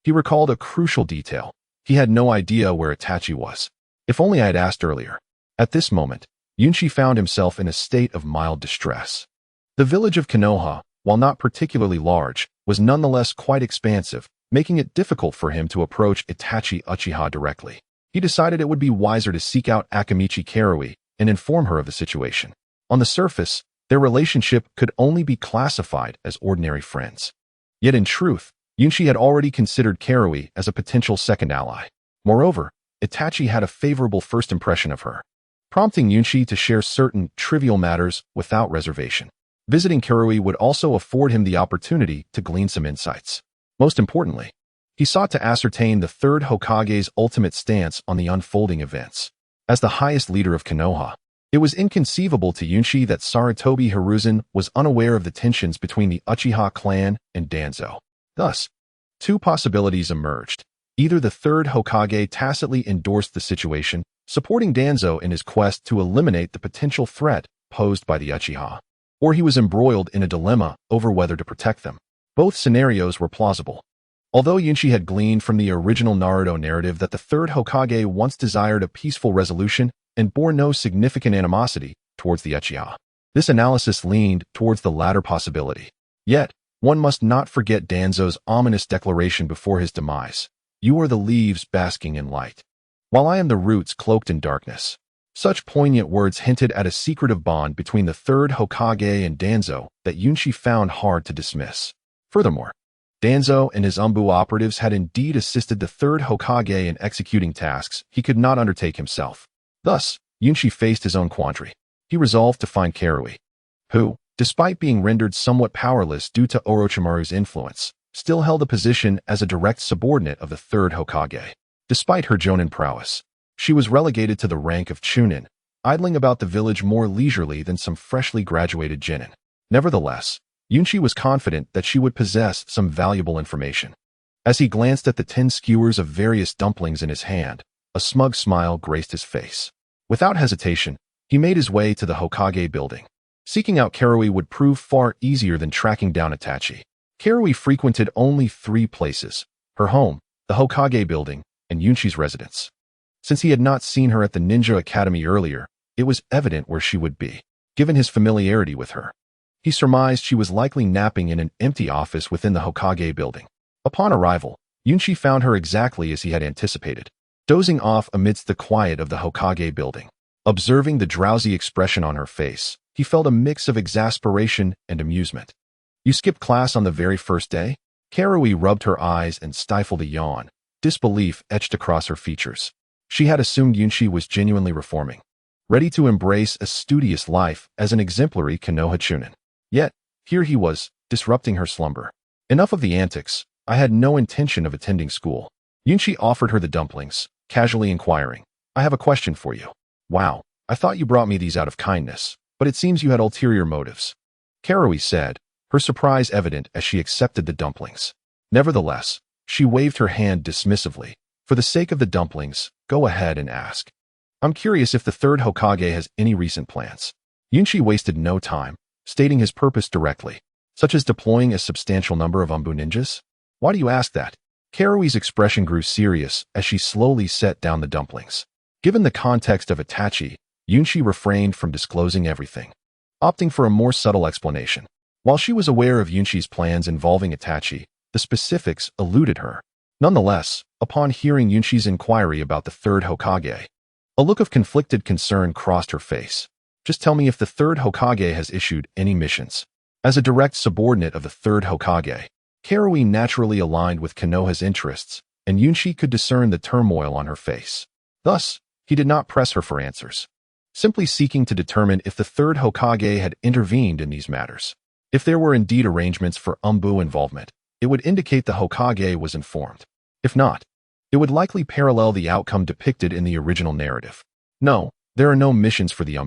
A: he recalled a crucial detail. He had no idea where Itachi was. If only I had asked earlier. At this moment, Yunshi found himself in a state of mild distress. The village of Konoha, while not particularly large, was nonetheless quite expansive, making it difficult for him to approach Itachi Uchiha directly. He decided it would be wiser to seek out Akamichi Karui and inform her of the situation. On the surface, their relationship could only be classified as ordinary friends. Yet in truth, Yunshi had already considered Karui as a potential second ally. Moreover, Itachi had a favorable first impression of her, prompting Yunshi to share certain trivial matters without reservation. Visiting Karui would also afford him the opportunity to glean some insights. Most importantly, he sought to ascertain the third Hokage's ultimate stance on the unfolding events. As the highest leader of Konoha, it was inconceivable to Yunshi that Sarutobi Hiruzen was unaware of the tensions between the Uchiha clan and Danzo. Thus, two possibilities emerged. Either the third Hokage tacitly endorsed the situation, supporting Danzo in his quest to eliminate the potential threat posed by the Uchiha, or he was embroiled in a dilemma over whether to protect them. Both scenarios were plausible. Although Yunshi had gleaned from the original Naruto narrative that the third Hokage once desired a peaceful resolution and bore no significant animosity towards the Uchiha, this analysis leaned towards the latter possibility. Yet, one must not forget Danzo's ominous declaration before his demise. You are the leaves basking in light, while I am the roots cloaked in darkness. Such poignant words hinted at a secretive bond between the third Hokage and Danzo that Yunshi found hard to dismiss. Furthermore, Danzo and his operatives had indeed assisted the third Hokage in executing tasks he could not undertake himself. Thus, Yunshi faced his own quandary. He resolved to find Karui, who, despite being rendered somewhat powerless due to Orochimaru's influence, still held a position as a direct subordinate of the third Hokage. Despite her Jonin prowess, she was relegated to the rank of Chunin, idling about the village more leisurely than some freshly graduated genin. Nevertheless, Yunshi was confident that she would possess some valuable information. As he glanced at the 10 skewers of various dumplings in his hand, a smug smile graced his face. Without hesitation, he made his way to the Hokage building. Seeking out Karui would prove far easier than tracking down Itachi. Karui frequented only 3 places: her home, the Hokage building, and Yunshi's residence. Since he had not seen her at the Ninja Academy earlier, it was evident where she would be, given his familiarity with her. He surmised she was likely napping in an empty office within the Hokage building. Upon arrival, Yunshi found her exactly as he had anticipated, dozing off amidst the quiet of the Hokage building. Observing the drowsy expression on her face, he felt a mix of exasperation and amusement. "You skipped class on the very first day?" Karui rubbed her eyes and stifled a yawn. Disbelief etched across her features. She had assumed Yunshi was genuinely reforming, ready to embrace a studious life as an exemplary Konoha Chunin. Yet, here he was, disrupting her slumber. "Enough of the antics. I had no intention of attending school." Yunshi offered her the dumplings, casually inquiring, "I have a question for you." "Wow, I thought you brought me these out of kindness, but it seems you had ulterior motives," Karui said, her surprise evident as she accepted the dumplings. Nevertheless, she waved her hand dismissively. "For the sake of the dumplings, go ahead and ask. I'm curious if the third Hokage has any recent plans." Yunshi wasted no time, stating his purpose directly, such as deploying a substantial number of ninjas. "Why do you ask that?" Karui's expression grew serious as she slowly set down the dumplings. Given the context of Itachi, Yunshi refrained from disclosing everything, opting for a more subtle explanation. While she was aware of Yunshi's plans involving Itachi, the specifics eluded her. Nonetheless, upon hearing Yunshi's inquiry about the third Hokage, a look of conflicted concern crossed her face. "Just tell me if the third Hokage has issued any missions." As a direct subordinate of the third Hokage, Karui naturally aligned with Konoha's interests, and Yunshi could discern the turmoil on her face. Thus, he did not press her for answers, simply seeking to determine if the third Hokage had intervened in these matters. If there were indeed arrangements for involvement, it would indicate the Hokage was informed. If not, it would likely parallel the outcome depicted in the original narrative. No, there are no missions for the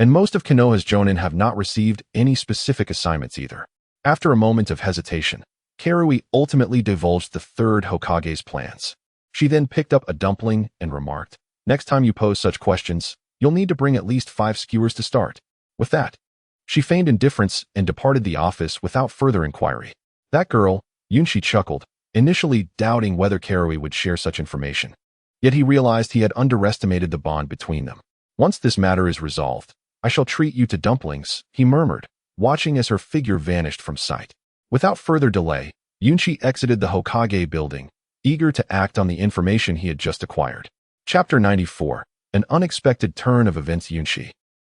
A: and most of Konoha's Jonin have not received any specific assignments either. After a moment of hesitation, Karui ultimately divulged the third Hokage's plans. She then picked up a dumpling and remarked, "Next time you pose such questions, you'll need to bring at least 5 skewers to start." With that, she feigned indifference and departed the office without further inquiry. That girl, Yunshi chuckled, initially doubting whether Karui would share such information. Yet he realized he had underestimated the bond between them. "Once this matter is resolved, I shall treat you to dumplings," he murmured, watching as her figure vanished from sight. Without further delay, Yunshi exited the Hokage building, eager to act on the information he had just acquired. Chapter 94, An Unexpected Turn of Events. Yunshi,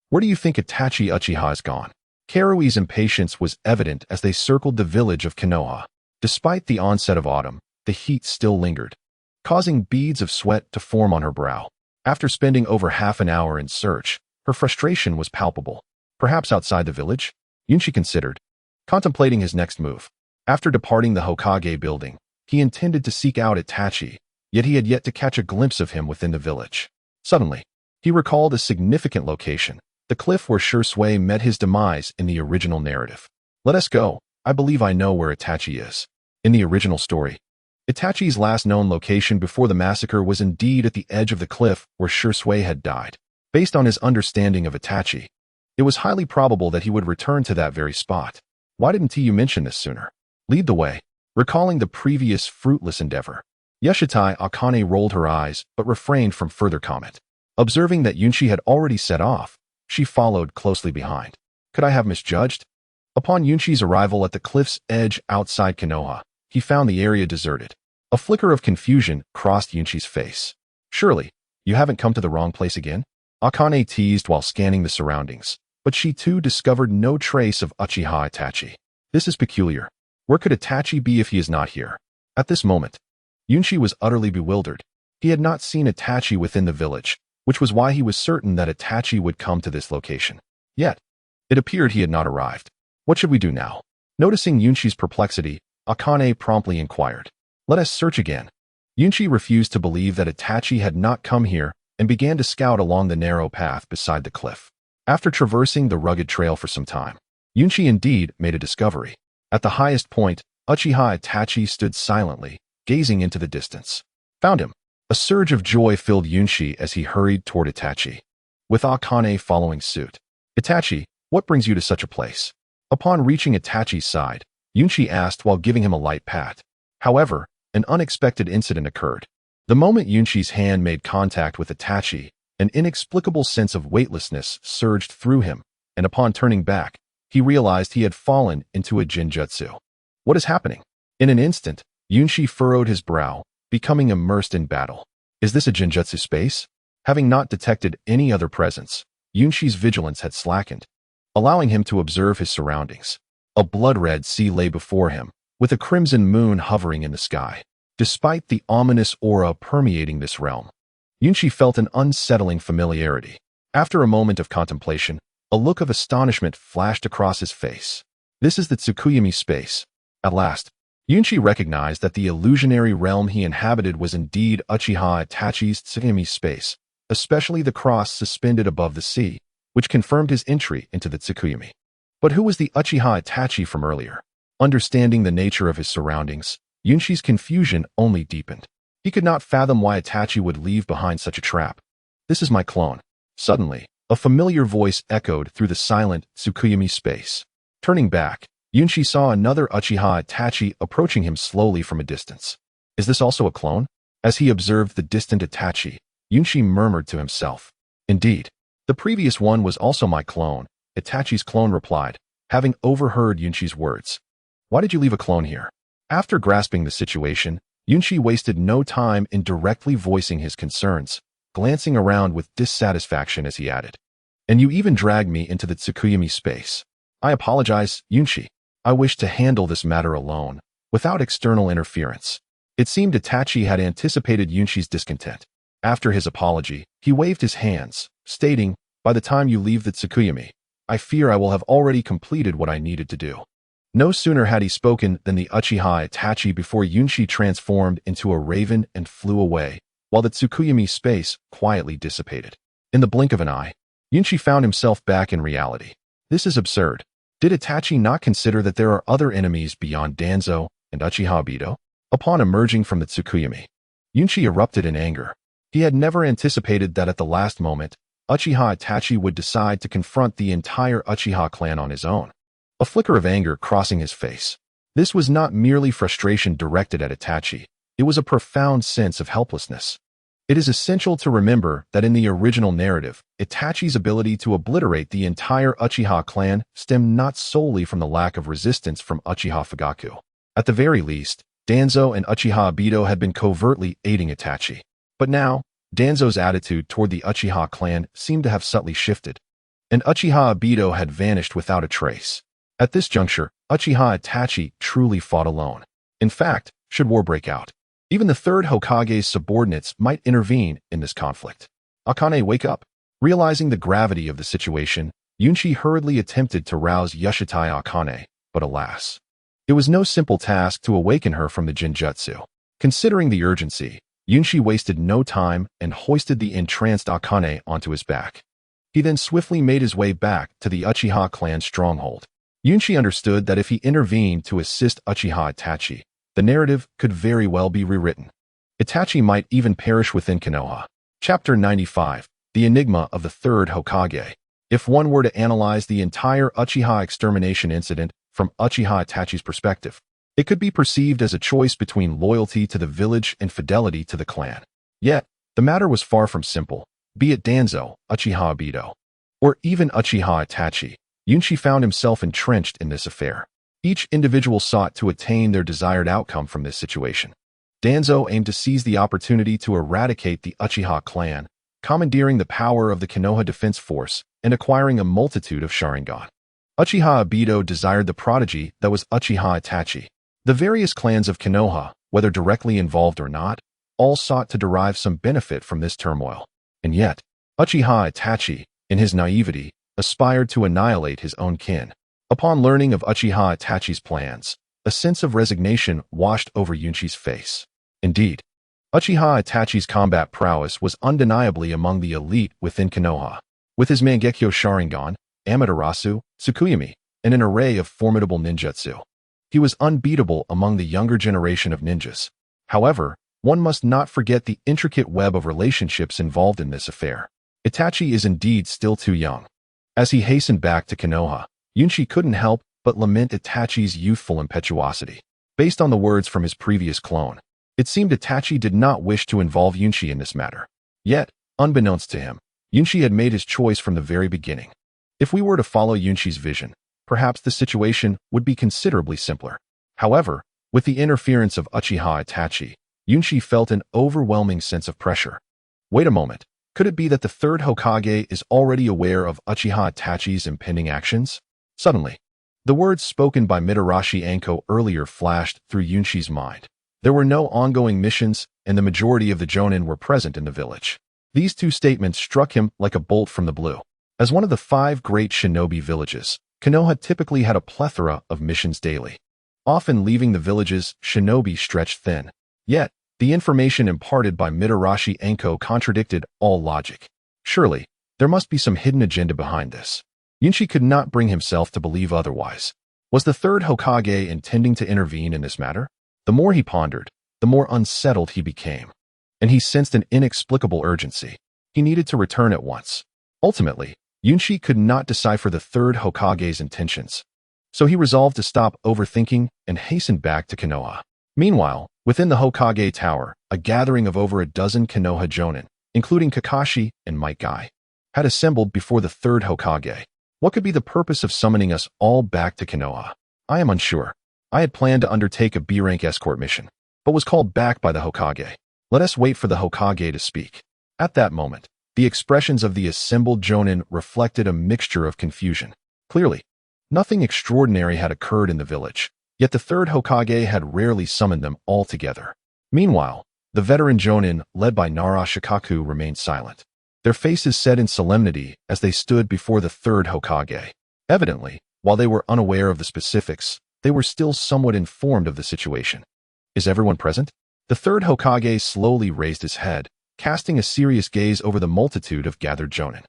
A: where do you think Itachi Uchiha has gone? Karui's impatience was evident as they circled the village of Konoha. Despite the onset of autumn, the heat still lingered, causing beads of sweat to form on her brow. After spending over half an hour in search, her frustration was palpable. Perhaps outside the village? Yunshi considered, contemplating his next move. After departing the Hokage building, he intended to seek out Itachi, yet he had yet to catch a glimpse of him within the village. Suddenly, he recalled a significant location, the cliff where Shui met his demise in the original narrative. "Let us go. I believe I know where Itachi is." In the original story, Itachi's last known location before the massacre was indeed at the edge of the cliff where Shui had died. Based on his understanding of Itachi, it was highly probable that he would return to that very spot. Why didn't you mention this sooner? Lead the way. Recalling the previous fruitless endeavor, Yashitai Akane rolled her eyes but refrained from further comment. Observing that Yunshi had already set off, she followed closely behind. Could I have misjudged? Upon Yunshi's arrival at the cliff's edge outside Konoha, he found the area deserted. A flicker of confusion crossed Yunshi's face. "Surely, you haven't come to the wrong place again?" Akane teased while scanning the surroundings, but she too discovered no trace of Uchiha Itachi. This is peculiar. Where could Itachi be if he is not here? At this moment, Yunshi was utterly bewildered. He had not seen Itachi within the village, which was why he was certain that Itachi would come to this location. Yet, it appeared he had not arrived. What should we do now? Noticing Yunshi's perplexity, Akane promptly inquired. Let us search again. Yunshi refused to believe that Itachi had not come here and began to scout along the narrow path beside the cliff. After traversing the rugged trail for some time, Yunshi indeed made a discovery. At the highest point, Uchiha Itachi stood silently, gazing into the distance. Found him. A surge of joy filled Yunshi as he hurried toward Itachi, with Akane following suit. Itachi, what brings you to such a place? Upon reaching Itachi's side, Yunshi asked while giving him a light pat. However, an unexpected incident occurred. The moment Yunshi's hand made contact with Itachi, an inexplicable sense of weightlessness surged through him, and upon turning back, he realized he had fallen into a jinjutsu. What is happening? In an instant, Yunshi furrowed his brow, becoming immersed in battle. Is this a jinjutsu space? Having not detected any other presence, Yunshi's vigilance had slackened, allowing him to observe his surroundings. A blood-red sea lay before him, with a crimson moon hovering in the sky. Despite the ominous aura permeating this realm, Yunshi felt an unsettling familiarity. After a moment of contemplation, a look of astonishment flashed across his face. This is the Tsukuyami space. At last, Yunshi recognized that the illusionary realm he inhabited was indeed Uchiha Itachi's Tsukuyami space, especially the cross suspended above the sea, which confirmed his entry into the Tsukuyami. But who was the Uchiha Itachi from earlier? Understanding the nature of his surroundings, Yunshi's confusion only deepened. He could not fathom why Itachi would leave behind such a trap. This is my clone. Suddenly, a familiar voice echoed through the silent Tsukuyami space. Turning back, Yunshi saw another Uchiha Itachi approaching him slowly from a distance. Is this also a clone? As he observed the distant Itachi, Yunshi murmured to himself. Indeed, the previous one was also my clone, Itachi's clone replied, having overheard Yunshi's words. Why did you leave a clone here? After grasping the situation, Yunshi wasted no time in directly voicing his concerns, glancing around with dissatisfaction as he added. And you even dragged me into the Tsukuyami space. I apologize, Yunshi. I wish to handle this matter alone, without external interference. It seemed Itachi had anticipated Yunshi's discontent. After his apology, he waved his hands, stating, by the time you leave the Tsukuyami, I fear I will have already completed what I needed to do. No sooner had he spoken than the Uchiha Itachi before Yunshi transformed into a raven and flew away, while the Tsukuyami space quietly dissipated. In the blink of an eye, Yunshi found himself back in reality. This is absurd. Did Itachi not consider that there are other enemies beyond Danzo and Uchiha-level? Upon emerging from the Tsukuyami, Yunshi erupted in anger. He had never anticipated that at the last moment, Uchiha Itachi would decide to confront the entire Uchiha clan on his own. A flicker of anger crossing his face. This was not merely frustration directed at Itachi. It was a profound sense of helplessness. It is essential to remember that in the original narrative, Itachi's ability to obliterate the entire Uchiha clan stemmed not solely from the lack of resistance from Uchiha Fugaku. At the very least, Danzo and Uchiha-level had been covertly aiding Itachi. But now, Danzo's attitude toward the Uchiha clan seemed to have subtly shifted, and Uchiha-level had vanished without a trace. At this juncture, Uchiha Itachi truly fought alone. In fact, should war break out, even the third Hokage's subordinates might intervene in this conflict. Akane, wake up. Realizing the gravity of the situation, Yunshi hurriedly attempted to rouse Yoshitai Akane, but alas. It was no simple task to awaken her from the jinjutsu. Considering the urgency, Yunshi wasted no time and hoisted the entranced Akane onto his back. He then swiftly made his way back to the Uchiha clan stronghold. Yunshi understood that if he intervened to assist Uchiha Itachi, the narrative could very well be rewritten. Itachi might even perish within Konoha. Chapter 95, The Enigma of the Third Hokage. If one were to analyze the entire Uchiha extermination incident from Uchiha Itachi's perspective, it could be perceived as a choice between loyalty to the village and fidelity to the clan. Yet, the matter was far from simple. Be it Danzo, Uchiha-level, or even Uchiha Itachi, Yunshi found himself entrenched in this affair. Each individual sought to attain their desired outcome from this situation. Danzo aimed to seize the opportunity to eradicate the Uchiha clan, commandeering the power of the Konoha Defense Force and acquiring a multitude of Sharingan. Uchiha Obito desired the prodigy that was Uchiha Itachi. The various clans of Konoha, whether directly involved or not, all sought to derive some benefit from this turmoil. And yet, Uchiha Itachi, in his naivety, aspired to annihilate his own kin. Upon learning of Uchiha Itachi's plans, a sense of resignation washed over Yunshi's face. Indeed, Uchiha Itachi's combat prowess was undeniably among the elite within Konoha. With his Mangekyo Sharingan, Amaterasu, Tsukuyomi, and an array of formidable ninjutsu, he was unbeatable among the younger generation of ninjas. However, one must not forget the intricate web of relationships involved in this affair. Itachi is indeed still too young. As he hastened back to Konoha, Yunshi couldn't help but lament Itachi's youthful impetuosity. Based on the words from his previous clone, it seemed Itachi did not wish to involve Yunshi in this matter. Yet, unbeknownst to him, Yunshi had made his choice from the very beginning. If we were to follow Yunshi's vision, perhaps the situation would be considerably simpler. However, with the interference of Uchiha Itachi, Yunshi felt an overwhelming sense of pressure. Wait a moment, could it be that the third Hokage is already aware of Uchiha Itachi's impending actions? Suddenly, the words spoken by Mitarashi Anko earlier flashed through Yunshi's mind. There were no ongoing missions, and the majority of the Jonin were present in the village. These two statements struck him like a bolt from the blue. As one of the 5 great shinobi villages, Konoha typically had a plethora of missions daily. Often leaving the villages, shinobi stretched thin. Yet, the information imparted by Mitarashi Anko contradicted all logic. Surely, there must be some hidden agenda behind this. Yunshi could not bring himself to believe otherwise. Was the third Hokage intending to intervene in this matter? The more he pondered, the more unsettled he became. And he sensed an inexplicable urgency. He needed to return at once. Ultimately, Yunshi could not decipher the third Hokage's intentions. So he resolved to stop overthinking and hasten back to Konoha. Meanwhile, within the Hokage Tower, a gathering of over a dozen Konoha Jonin, including Kakashi and Might Guy, had assembled before the third Hokage. What could be the purpose of summoning us all back to Konoha? I am unsure. I had planned to undertake a B-rank escort mission, but was called back by the Hokage. Let us wait for the Hokage to speak. At that moment, the expressions of the assembled Jonin reflected a mixture of confusion. Clearly, nothing extraordinary had occurred in the village, yet the third Hokage had rarely summoned them all together. Meanwhile, the veteran Jonin, led by Nara Shikaku, remained silent. Their faces set in solemnity as they stood before the third Hokage. Evidently, while they were unaware of the specifics, they were still somewhat informed of the situation. Is everyone present? The third Hokage slowly raised his head, casting a serious gaze over the multitude of gathered Jonin.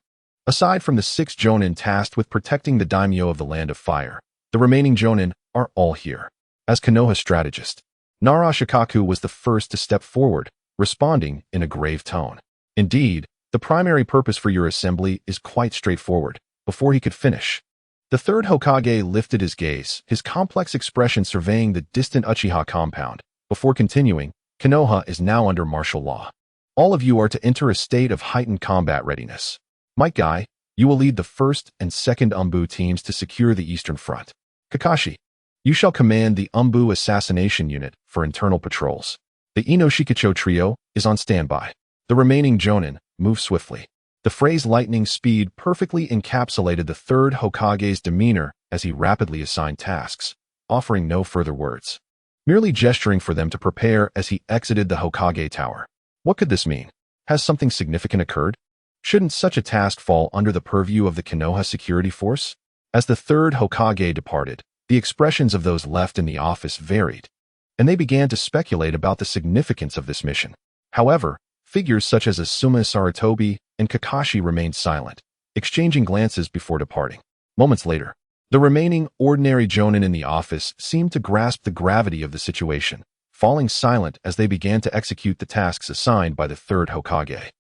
A: Aside from the 6 Jonin tasked with protecting the daimyo of the Land of Fire, the remaining Jonin are all here. As Konoha strategist, Nara Shikaku was the first to step forward, responding in a grave tone. Indeed, the primary purpose for your assembly is quite straightforward. Before he could finish, the third Hokage lifted his gaze, his complex expression surveying the distant Uchiha compound. Before continuing, Konoha is now under martial law. All of you are to enter a state of heightened combat readiness. Might Guy, you will lead the 1st and 2nd Umbu teams to secure the Eastern Front. Kakashi, you shall command the Umbu assassination unit for internal patrols. The Inoshikacho trio is on standby. The remaining Jonin move swiftly. The phrase lightning speed perfectly encapsulated the third Hokage's demeanor as he rapidly assigned tasks, offering no further words, merely gesturing for them to prepare as he exited the Hokage Tower. What could this mean? Has something significant occurred? Shouldn't such a task fall under the purview of the Konoha security force? As the third Hokage departed, the expressions of those left in the office varied, and they began to speculate about the significance of this mission. However, figures such as Asuma Sarutobi and Kakashi remained silent, exchanging glances before departing. Moments later, the remaining ordinary Jonin in the office seemed to grasp the gravity of the situation, falling silent as they began to execute the tasks assigned by the third Hokage.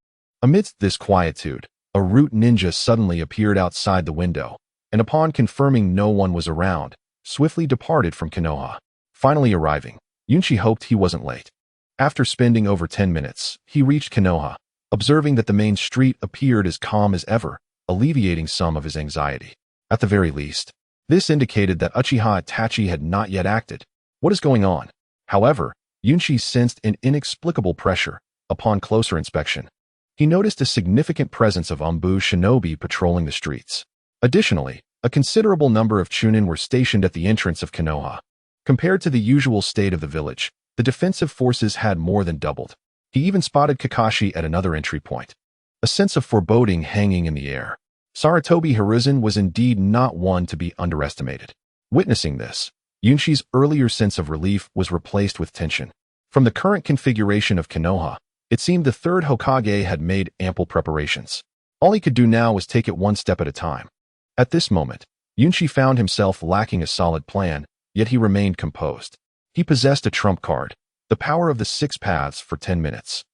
A: Amidst this quietude, a root ninja suddenly appeared outside the window, and upon confirming no one was around, swiftly departed from Konoha. Finally arriving, Yunshi hoped he wasn't late. After spending over 10 minutes, he reached Konoha, observing that the main street appeared as calm as ever, alleviating some of his anxiety. At the very least, this indicated that Uchiha Itachi had not yet acted. What is going on? However, Yunshi sensed an inexplicable pressure. Upon closer inspection, he noticed a significant presence of shinobi patrolling the streets. Additionally, a considerable number of chunin were stationed at the entrance of Konoha. Compared to the usual state of the village, the defensive forces had more than doubled. He even spotted Kakashi at another entry point. A sense of foreboding hanging in the air. Sarutobi Hiruzen was indeed not one to be underestimated. Witnessing this, Yunshi's earlier sense of relief was replaced with tension. From the current configuration of Konoha, it seemed the third Hokage had made ample preparations. All he could do now was take it one step at a time. At this moment, Yunshi found himself lacking a solid plan, yet he remained composed. He possessed a trump card, the power of the 6 paths for 10 minutes.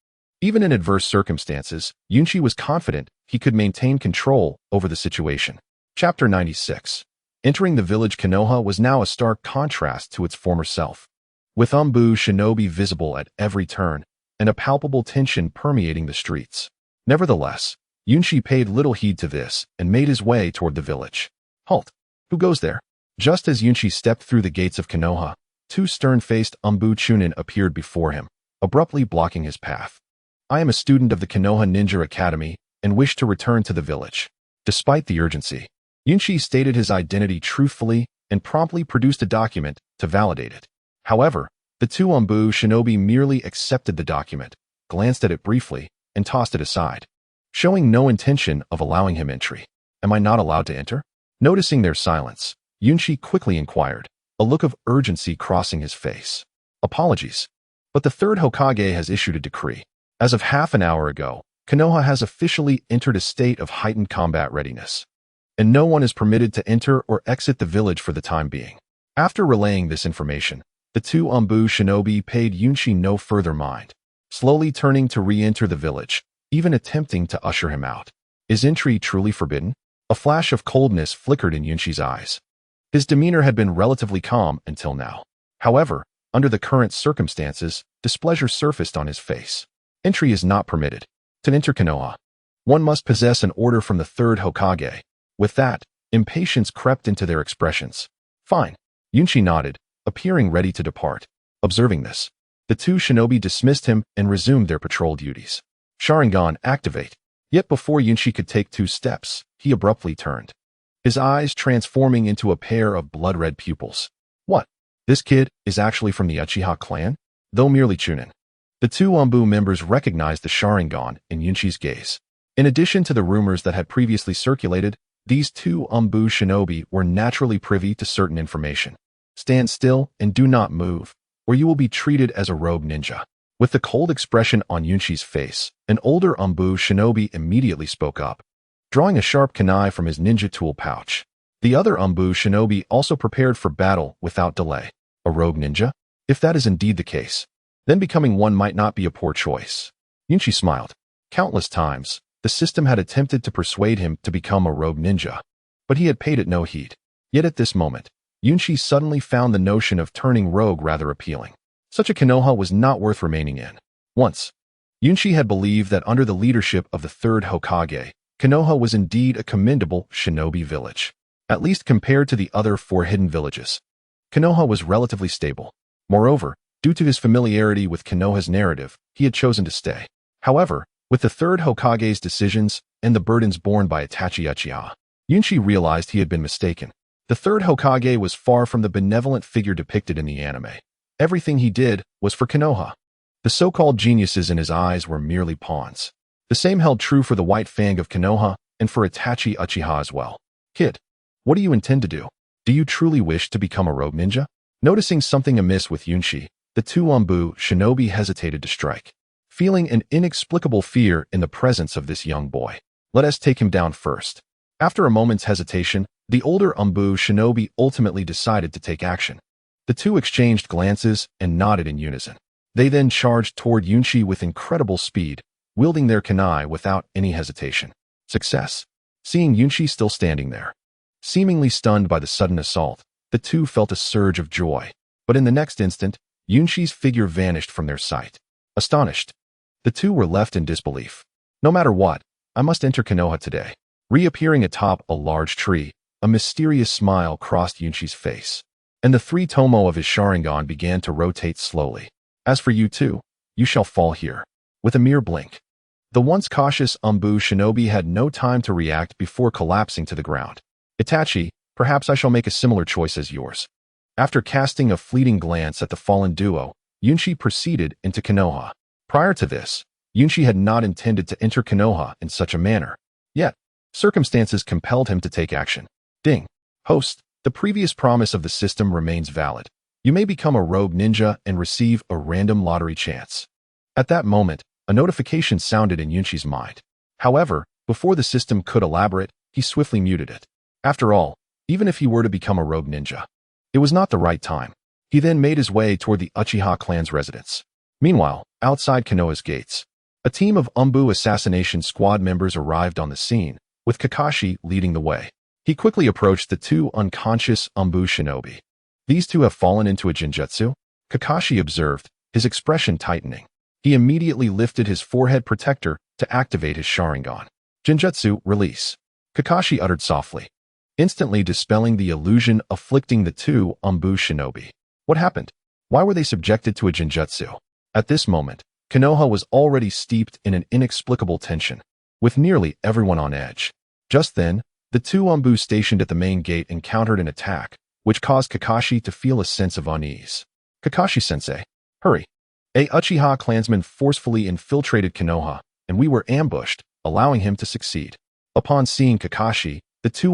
A: Even in adverse circumstances, Yunshi was confident he could maintain control over the situation. Chapter 96. Entering the village Konoha was now a stark contrast to its former self. With shinobi visible at every turn, and a palpable tension permeating the streets. Nevertheless, Yunshi paid little heed to this and made his way toward the village. Halt! Who goes there? Just as Yunshi stepped through the gates of Konoha, 2 stern-faced chunin appeared before him, abruptly blocking his path. I am a student of the Konoha Ninja Academy and wish to return to the village. Despite the urgency, Yunshi stated his identity truthfully and promptly produced a document to validate it. However, the 2 shinobi merely accepted the document, glanced at it briefly, and tossed it aside, showing no intention of allowing him entry. Am I not allowed to enter? Noticing their silence, Yunshi quickly inquired, a look of urgency crossing his face. Apologies, but the third Hokage has issued a decree. As of half an hour ago, Konoha has officially entered a state of heightened combat readiness, and no one is permitted to enter or exit the village for the time being. After relaying this information, the 2 shinobi paid Yunshi no further mind, slowly turning to re-enter the village, even attempting to usher him out. Is entry truly forbidden? A flash of coldness flickered in Yunshi's eyes. His demeanor had been relatively calm until now. However, under the current circumstances, displeasure surfaced on his face. Entry is not permitted. To enter Konoha, one must possess an order from the third Hokage. With that, impatience crept into their expressions. Fine. Yunshi nodded, appearing ready to depart. Observing this, the 2 shinobi dismissed him and resumed their patrol duties. Sharingan, activate. Yet before Yunshi could take 2 steps, he abruptly turned, his eyes transforming into a pair of blood-red pupils. What? This kid is actually from the Uchiha clan? Though merely chunin. The 2 members recognized the Sharingan in Yunshi's gaze. In addition to the rumors that had previously circulated, these 2 shinobi were naturally privy to certain information. Stand still and do not move, or you will be treated as a rogue ninja. With the cold expression on Yunshi's face, an older shinobi immediately spoke up, drawing a sharp kunai from his ninja tool pouch. The other shinobi also prepared for battle without delay. A rogue ninja? If that is indeed the case, then becoming one might not be a poor choice. Yunshi smiled. Countless times, the system had attempted to persuade him to become a rogue ninja, but he had paid it no heed. Yet at this moment, Yunshi suddenly found the notion of turning rogue rather appealing. Such a Konoha was not worth remaining in. Once, Yunshi had believed that under the leadership of the third Hokage, Konoha was indeed a commendable shinobi village. At least compared to the other 4 hidden villages, Konoha was relatively stable. Moreover, due to his familiarity with Konoha's narrative, he had chosen to stay. However, with the third Hokage's decisions and the burdens borne by Itachi Uchiha, Yunshi realized he had been mistaken. The third Hokage was far from the benevolent figure depicted in the anime. Everything he did was for Konoha. The so-called geniuses in his eyes were merely pawns. The same held true for the White Fang of Konoha and for Itachi Uchiha as well. Kid, what do you intend to do? Do you truly wish to become a rogue ninja? Noticing something amiss with Yunshi, the 2 shinobi hesitated to strike, feeling an inexplicable fear in the presence of this young boy. Let us take him down first. After a moment's hesitation, the older shinobi ultimately decided to take action. The 2 exchanged glances and nodded in unison. They then charged toward Yunshi with incredible speed, wielding their kunai without any hesitation. Success. Seeing Yunshi still standing there, seemingly stunned by the sudden assault, the 2 felt a surge of joy. But in the next instant, Yunshi's figure vanished from their sight. Astonished, the 2 were left in disbelief. No matter what, I must enter Konoha today. Reappearing atop a large tree, a mysterious smile crossed Yunshi's face, and the 3 tomo of his Sharingan began to rotate slowly. As for you 2, you shall fall here. With a mere blink, The once cautious shinobi had no time to react before collapsing to the ground. Itachi, perhaps I shall make a similar choice as yours. After casting a fleeting glance at the fallen duo, Yunshi proceeded into Konoha. Prior to this, Yunshi had not intended to enter Konoha in such a manner. Yet, circumstances compelled him to take action. Ding. Host, the previous promise of the system remains valid. You may become a rogue ninja and receive a random lottery chance. At that moment, a notification sounded in Yunshi's mind. However, before the system could elaborate, he swiftly muted it. After all, even if he were to become a rogue ninja, it was not the right time. He then made his way toward the Uchiha clan's residence. Meanwhile, outside Konoha's gates, a team of assassination squad members arrived on the scene, with Kakashi leading the way. He quickly approached the two unconscious shinobi. These two have fallen into a genjutsu? Kakashi observed, his expression tightening. He immediately lifted his forehead protector to activate his Sharingan. Genjutsu, release. Kakashi uttered softly, instantly dispelling the illusion afflicting the two shinobi. What happened? Why were they subjected to a genjutsu? At this moment, Konoha was already steeped in an inexplicable tension, with nearly everyone on edge. Just then, the two stationed at the main gate encountered an attack, which caused Kakashi to feel a sense of unease. Kakashi-sensei, hurry. A Uchiha clansman forcefully infiltrated Konoha, and we were ambushed, allowing him to succeed. Upon seeing Kakashi, the two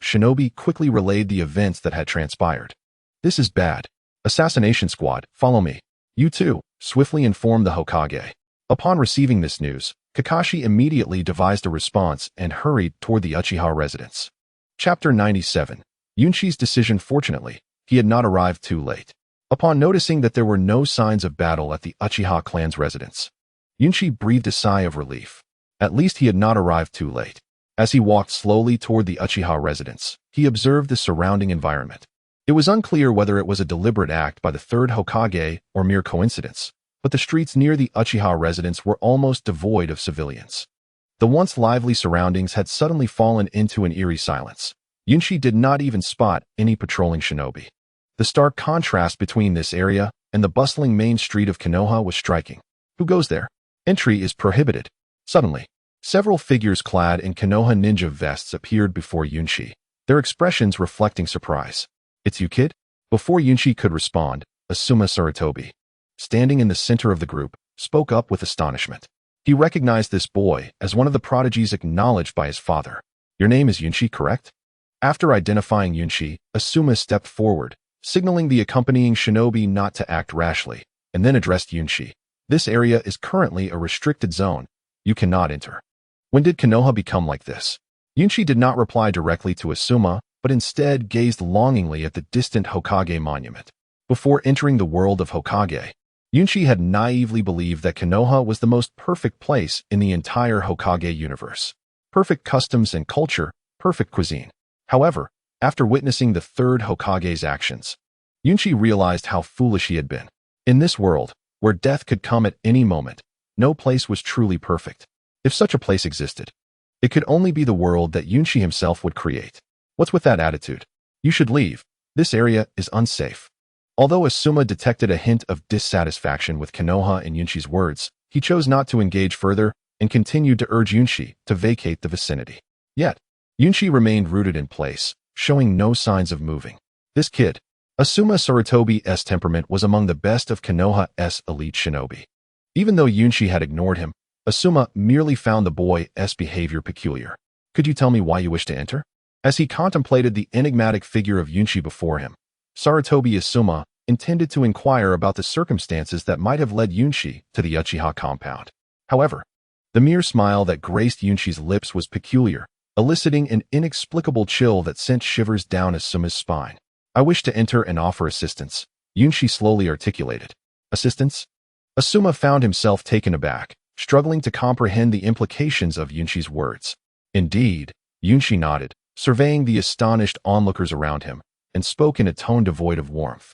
A: shinobi quickly relayed the events that had transpired. This is bad. Assassination squad, follow me. You too, swiftly informed the Hokage. Upon receiving this news, Kakashi immediately devised a response and hurried toward the Uchiha residence. Chapter 97. Yunshi's decision. Fortunately, he had not arrived too late. Upon noticing that there were no signs of battle at the Uchiha clan's residence, Yunshi breathed a sigh of relief. At least he had not arrived too late. As he walked slowly toward the Uchiha residence, he observed the surrounding environment. It was unclear whether it was a deliberate act by the third Hokage or mere coincidence, but the streets near the Uchiha residence were almost devoid of civilians. The once lively surroundings had suddenly fallen into an eerie silence. Yunshi did not even spot any patrolling shinobi. The stark contrast between this area and the bustling main street of Konoha was striking. Who goes there? Entry is prohibited. Suddenly, several figures clad in Konoha ninja vests appeared before Yunshi, their expressions reflecting surprise. It's you, kid? Before Yunshi could respond, Asuma Sarutobi, standing in the center of the group, spoke up with astonishment. He recognized this boy as one of the prodigies acknowledged by his father. Your name is Yunshi, correct? After identifying Yunshi, Asuma stepped forward, signaling the accompanying shinobi not to act rashly, and then addressed Yunshi. This area is currently a restricted zone. You cannot enter. When did Konoha become like this? Yunshi did not reply directly to Asuma, but instead gazed longingly at the distant Hokage monument. Before entering the world of Hokage, Yunshi had naively believed that Konoha was the most perfect place in the entire Hokage universe. Perfect customs and culture, perfect cuisine. However, after witnessing the third Hokage's actions, Yunshi realized how foolish he had been. In this world, where death could come at any moment, no place was truly perfect. If such a place existed, it could only be the world that Yunshi himself would create. What's with that attitude? You should leave. This area is unsafe. Although Asuma detected a hint of dissatisfaction with Konoha and Yunshi's words, he chose not to engage further and continued to urge Yunshi to vacate the vicinity. Yet, Yunshi remained rooted in place, showing no signs of moving. This kid, Asuma Sarutobi's temperament was among the best of Konoha's elite shinobi. Even though Yunshi had ignored him, Asuma merely found the boy's behavior peculiar. Could you tell me why you wish to enter? As he contemplated the enigmatic figure of Yunshi before him, Sarutobi Asuma intended to inquire about the circumstances that might have led Yunshi to the Uchiha compound. However, the mere smile that graced Yunshi's lips was peculiar, eliciting an inexplicable chill that sent shivers down Asuma's spine. I wish to enter and offer assistance, Yunshi slowly articulated. Assistance? Asuma found himself taken aback, struggling to comprehend the implications of Yunshi's words. Indeed, Yunshi nodded, surveying the astonished onlookers around him, and spoke in a tone devoid of warmth.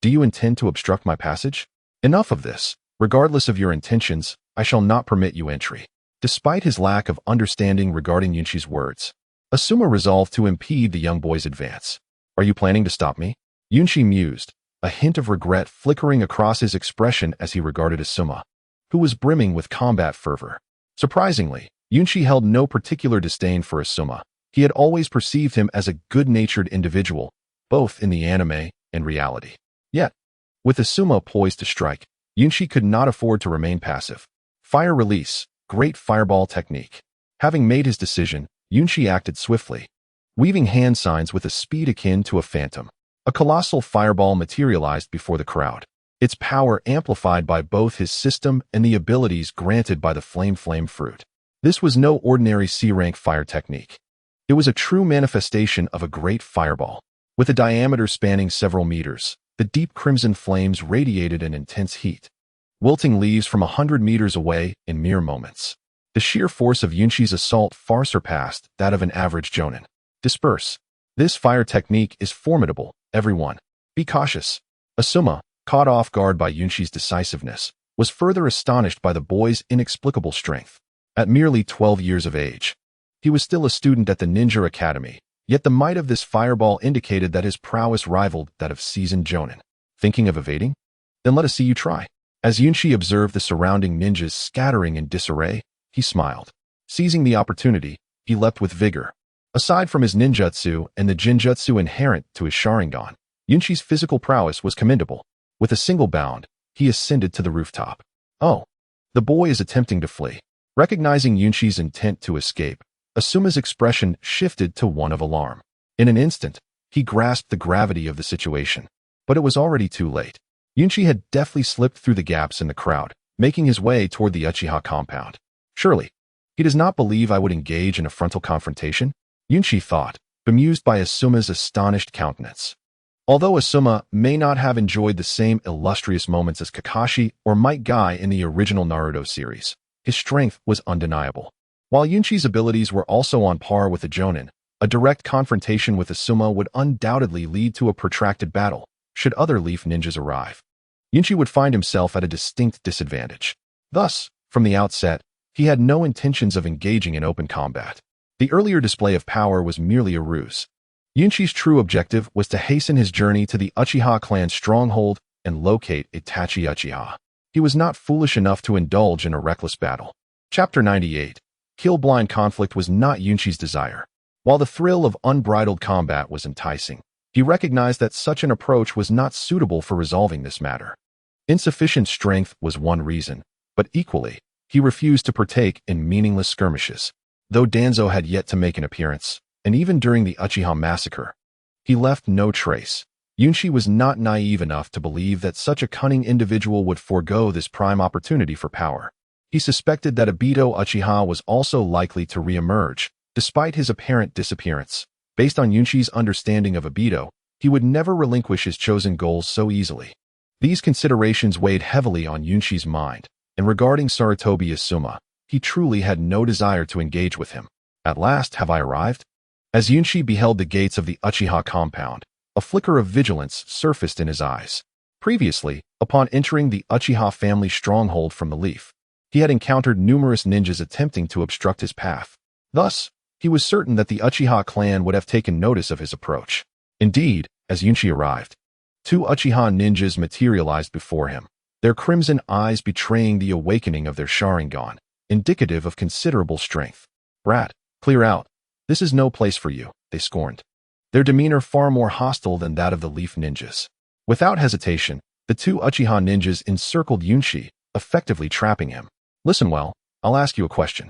A: Do you intend to obstruct my passage? Enough of this. Regardless of your intentions, I shall not permit you entry. Despite his lack of understanding regarding Yunshi's words, Asuma resolved to impede the young boy's advance. Are you planning to stop me? Yunshi mused, a hint of regret flickering across his expression as he regarded Asuma, who was brimming with combat fervor. Surprisingly, Yunshi held no particular disdain for Asuma. He had always perceived him as a good-natured individual, both in the anime and reality. Yet, with Asuma poised to strike, Yunshi could not afford to remain passive. Fire release, great fireball technique. Having made his decision, Yunshi acted swiftly, weaving hand signs with a speed akin to a phantom. A colossal fireball materialized before the crowd, its power amplified by both his system and the abilities granted by the flame fruit. This was no ordinary C-rank fire technique. It was a true manifestation of a great fireball. With a diameter spanning several meters, the deep crimson flames radiated an intense heat, wilting leaves from 100 meters away in mere moments. The sheer force of Yunshi's assault far surpassed that of an average jonin. Disperse. This fire technique is formidable, everyone. Be cautious. Asuma, caught off guard by Yunshi's decisiveness, was further astonished by the boy's inexplicable strength. At merely 12 years of age, he was still a student at the Ninja Academy, yet the might of this fireball indicated that his prowess rivaled that of seasoned jonin. Thinking of evading? Then let us see you try. As Yunshi observed the surrounding ninjas scattering in disarray, he smiled. Seizing the opportunity, he leapt with vigor. Aside from his ninjutsu and the jinjutsu inherent to his Sharingan, Yunshi's physical prowess was commendable. With a single bound, he ascended to the rooftop. Oh, the boy is attempting to flee. Recognizing Yunshi's intent to escape, Asuma's expression shifted to one of alarm. In an instant, he grasped the gravity of the situation. But it was already too late. Yunshi had deftly slipped through the gaps in the crowd, making his way toward the Uchiha compound. Surely, he does not believe I would engage in a frontal confrontation? Yunshi thought, bemused by Asuma's astonished countenance. Although Asuma may not have enjoyed the same illustrious moments as Kakashi or Might Guy in the original Naruto series, his strength was undeniable. While Yunshi's abilities were also on par with the Jonin, a direct confrontation with Asuma would undoubtedly lead to a protracted battle, should other Leaf ninjas arrive. Yunshi would find himself at a distinct disadvantage. Thus, from the outset, he had no intentions of engaging in open combat. The earlier display of power was merely a ruse. Yunshi's true objective was to hasten his journey to the Uchiha clan's stronghold and locate Itachi Uchiha. He was not foolish enough to indulge in a reckless battle. Chapter 98. Kill-blind conflict was not Yunshi's desire. While the thrill of unbridled combat was enticing, he recognized that such an approach was not suitable for resolving this matter. Insufficient strength was one reason, but equally, he refused to partake in meaningless skirmishes. Though Danzo had yet to make an appearance, and even during the Uchiha massacre, he left no trace. Yunshi was not naive enough to believe that such a cunning individual would forego this prime opportunity for power. He suspected that Obito Uchiha was also likely to re-emerge, despite his apparent disappearance. Based on Yunshi's understanding of Obito, he would never relinquish his chosen goals so easily. These considerations weighed heavily on Yunshi's mind, and regarding Sarutobi Asuma, he truly had no desire to engage with him. At last, have I arrived? As Yunshi beheld the gates of the Uchiha compound, a flicker of vigilance surfaced in his eyes. Previously, upon entering the Uchiha family stronghold from the Leaf, he had encountered numerous ninjas attempting to obstruct his path. Thus, he was certain that the Uchiha clan would have taken notice of his approach. Indeed, as Yunshi arrived, 2 Uchiha ninjas materialized before him, their crimson eyes betraying the awakening of their Sharingan, indicative of considerable strength. Brat, clear out. This is no place for you, they scorned. Their demeanor far more hostile than that of the Leaf ninjas. Without hesitation, the 2 Uchiha ninjas encircled Yunshi, effectively trapping him. Listen well, I'll ask you a question.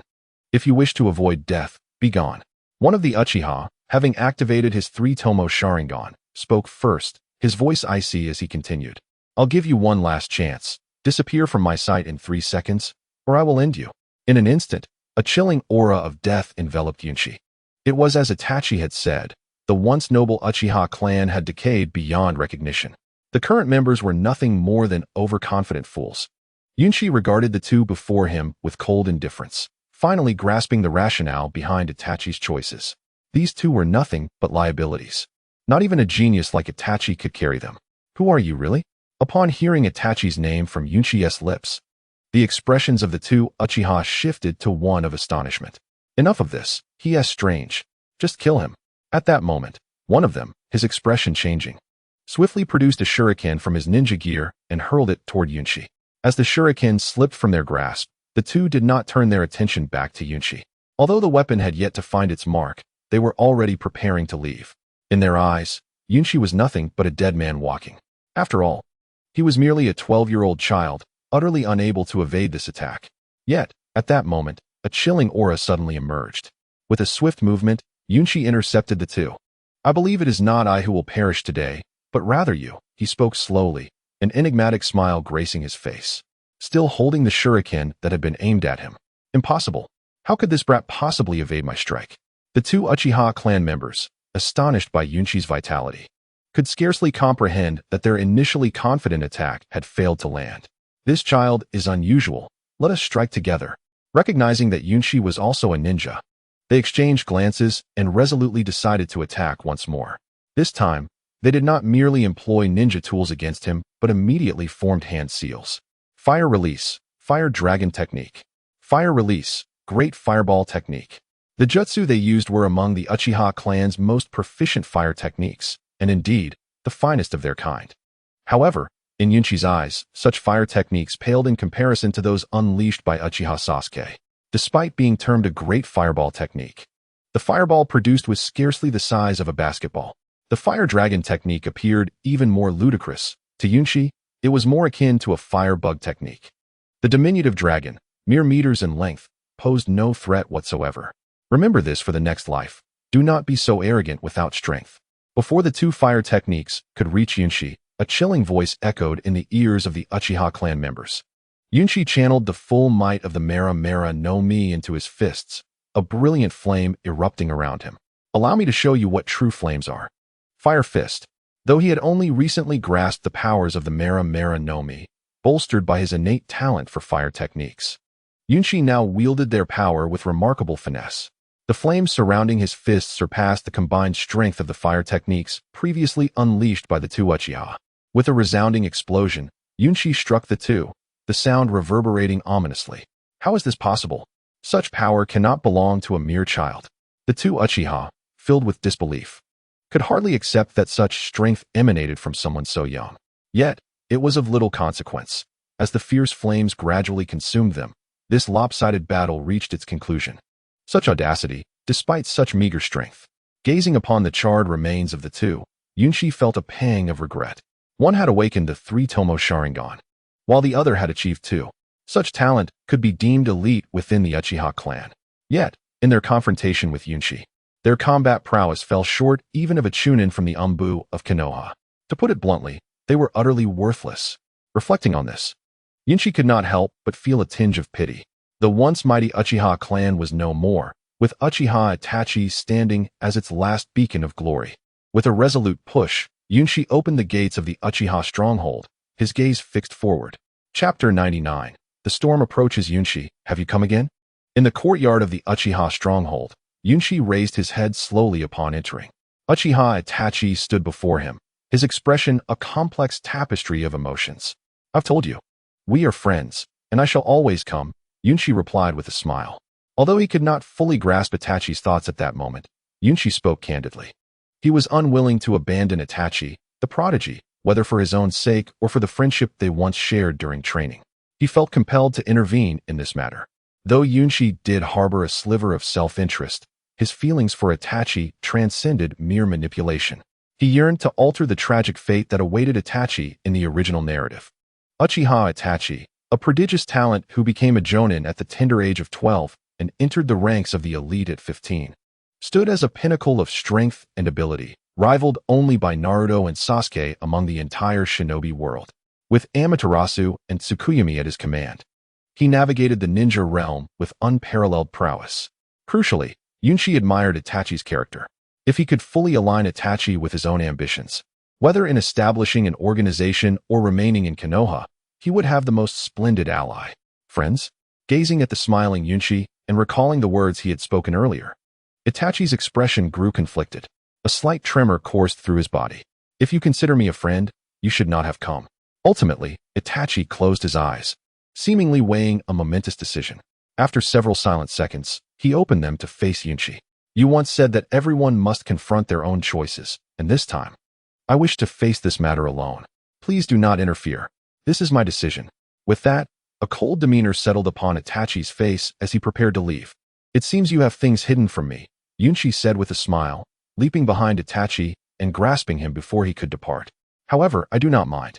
A: If you wish to avoid death, be gone. One of the Uchiha, having activated his 3-tomo Sharingan, spoke first, his voice icy as he continued. I'll give you one last chance. Disappear from my sight in 3 seconds, or I will end you. In an instant, a chilling aura of death enveloped Yunshi. It was as Itachi had said, the once noble Uchiha clan had decayed beyond recognition. The current members were nothing more than overconfident fools. Yunshi regarded the 2 before him with cold indifference, finally grasping the rationale behind Itachi's choices. These 2 were nothing but liabilities. Not even a genius like Itachi could carry them. Who are you really? Upon hearing Itachi's name from Yunshi's lips, the expressions of the 2 Uchiha shifted to one of astonishment. Enough of this, he is strange. Just kill him. At that moment, one of them, his expression changing, swiftly produced a shuriken from his ninja gear and hurled it toward Yunshi. As the shuriken slipped from their grasp, The two did not turn their attention back to Yunshi. Although the weapon had yet to find its mark, they were already preparing to leave. In their eyes, Yunshi was nothing but a dead man walking. After all, he was merely a 12-year-old child, utterly unable to evade this attack. Yet, at that moment, a chilling aura suddenly emerged. With a swift movement, Yunshi intercepted the two. "I believe it is not I who will perish today, but rather you," he spoke slowly, an enigmatic smile gracing his face, still holding the shuriken that had been aimed at him. "Impossible. How could this brat possibly evade my strike?" The two Uchiha clan members, astonished by Yunshi's vitality, could scarcely comprehend that their initially confident attack had failed to land. "This child is unusual. Let us strike together." Recognizing that Yunshi was also a ninja, they exchanged glances and resolutely decided to attack once more. This time, they did not merely employ ninja tools against him, but immediately formed hand seals. Fire release, fire dragon technique. Fire release, great fireball technique. The jutsu they used were among the Uchiha clan's most proficient fire techniques, and indeed, the finest of their kind. However, in Yunshi's eyes, such fire techniques paled in comparison to those unleashed by Uchiha Sasuke. Despite being termed a great fireball technique, the fireball produced was scarcely the size of a basketball. The fire dragon technique appeared even more ludicrous. To Yunshi, it was more akin to a fire bug technique. The diminutive dragon, mere meters in length, posed no threat whatsoever. Remember this for the next life. Do not be so arrogant without strength. Before the two fire techniques could reach Yunshi, a chilling voice echoed in the ears of the Uchiha clan members. Yunshi channeled the full might of the Mera no Mi into his fists, a brilliant flame erupting around him. "Allow me to show you what true flames are." Fire Fist. Though he had only recently grasped the powers of the Mera no Mi, bolstered by his innate talent for fire techniques, Yunshi now wielded their power with remarkable finesse. The flames surrounding his fists surpassed the combined strength of the fire techniques previously unleashed by the two Uchiha. With a resounding explosion, Yunshi struck the two, the sound reverberating ominously. How is this possible? Such power cannot belong to a mere child. The two Uchiha, filled with disbelief, could hardly accept that such strength emanated from someone so young. Yet, it was of little consequence. As the fierce flames gradually consumed them, this lopsided battle reached its conclusion. Such audacity, despite such meager strength. Gazing upon the charred remains of the two, Yunshi felt a pang of regret. One had awakened the three-tomo Sharingan, while the other had achieved two. Such talent could be deemed elite within the Uchiha clan. Yet, in their confrontation with Yunshi, their combat prowess fell short even of a chunin from the Umbu of Konoha. To put it bluntly, they were utterly worthless. Reflecting on this, Yunshi could not help but feel a tinge of pity. The once mighty Uchiha clan was no more, with Uchiha Itachi standing as its last beacon of glory. With a resolute push, Yunshi opened the gates of the Uchiha stronghold, his gaze fixed forward. Chapter 99. The storm approaches. Yunshi, have you come again? In the courtyard of the Uchiha stronghold, Yunshi raised his head slowly upon entering. Uchiha Itachi stood before him, his expression a complex tapestry of emotions. "I've told you. We are friends, and I shall always come," Yunshi replied with a smile. Although he could not fully grasp Itachi's thoughts at that moment, Yunshi spoke candidly. He was unwilling to abandon Itachi, the prodigy, whether for his own sake or for the friendship they once shared during training. He felt compelled to intervene in this matter. Though Yunshi did harbor a sliver of self-interest, his feelings for Itachi transcended mere manipulation. He yearned to alter the tragic fate that awaited Itachi in the original narrative. Uchiha Itachi, a prodigious talent who became a jonin at the tender age of 12 and entered the ranks of the elite at 15, stood as a pinnacle of strength and ability, rivaled only by Naruto and Sasuke among the entire Shinobi world. With Amaterasu and Tsukuyomi at his command, he navigated the ninja realm with unparalleled prowess. Crucially, Yunshi admired Itachi's character. If he could fully align Itachi with his own ambitions, whether in establishing an organization or remaining in Konoha, he would have the most splendid ally. Friends? Gazing at the smiling Yunshi and recalling the words he had spoken earlier, Itachi's expression grew conflicted. A slight tremor coursed through his body. "If you consider me a friend, you should not have come." Ultimately, Itachi closed his eyes, seemingly weighing a momentous decision. After several silent seconds, he opened them to face Yunshi. "You once said that everyone must confront their own choices, and this time, I wish to face this matter alone. Please do not interfere. This is my decision." With that, A cold demeanor settled upon Itachi's face as he prepared to leave. "It seems you have things hidden from me," Yunshi said with a smile, leaping behind Itachi and grasping him before he could depart. "However, I do not mind.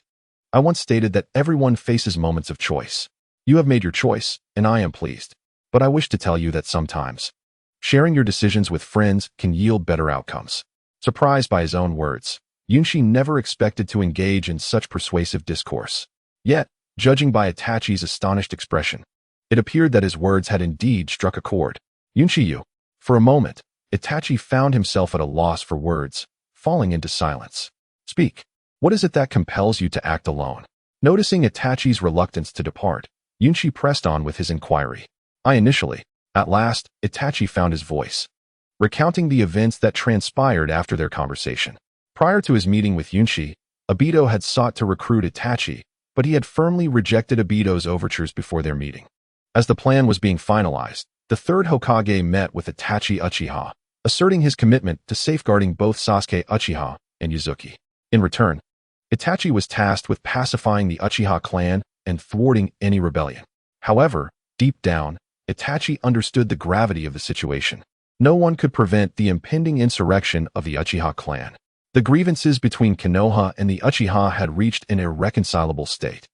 A: I once stated that everyone faces moments of choice. You have made your choice, and I am pleased. But I wish to tell you that sometimes sharing your decisions with friends can yield better outcomes." Surprised by his own words, Yunshi never expected to engage in such persuasive discourse. Yet, judging by Itachi's astonished expression, it appeared that his words had indeed struck a chord. "Yunshi-you." For a moment, Itachi found himself at a loss for words, falling into silence. "Speak. What is it that compels you to act alone?" Noticing Itachi's reluctance to depart, Yunshi pressed on with his inquiry. At last, Itachi found his voice, recounting the events that transpired after their conversation. Prior to his meeting with Yunshi, Obito had sought to recruit Itachi, but he had firmly rejected Obito's overtures before their meeting. As the plan was being finalized, the third Hokage met with Itachi Uchiha, asserting his commitment to safeguarding both Sasuke Uchiha and Yuzuki. In return, Itachi was tasked with pacifying the Uchiha clan and thwarting any rebellion. However, deep down, Itachi understood the gravity of the situation. No one could prevent the impending insurrection of the Uchiha clan. The grievances between Konoha and the Uchiha had reached an irreconcilable state.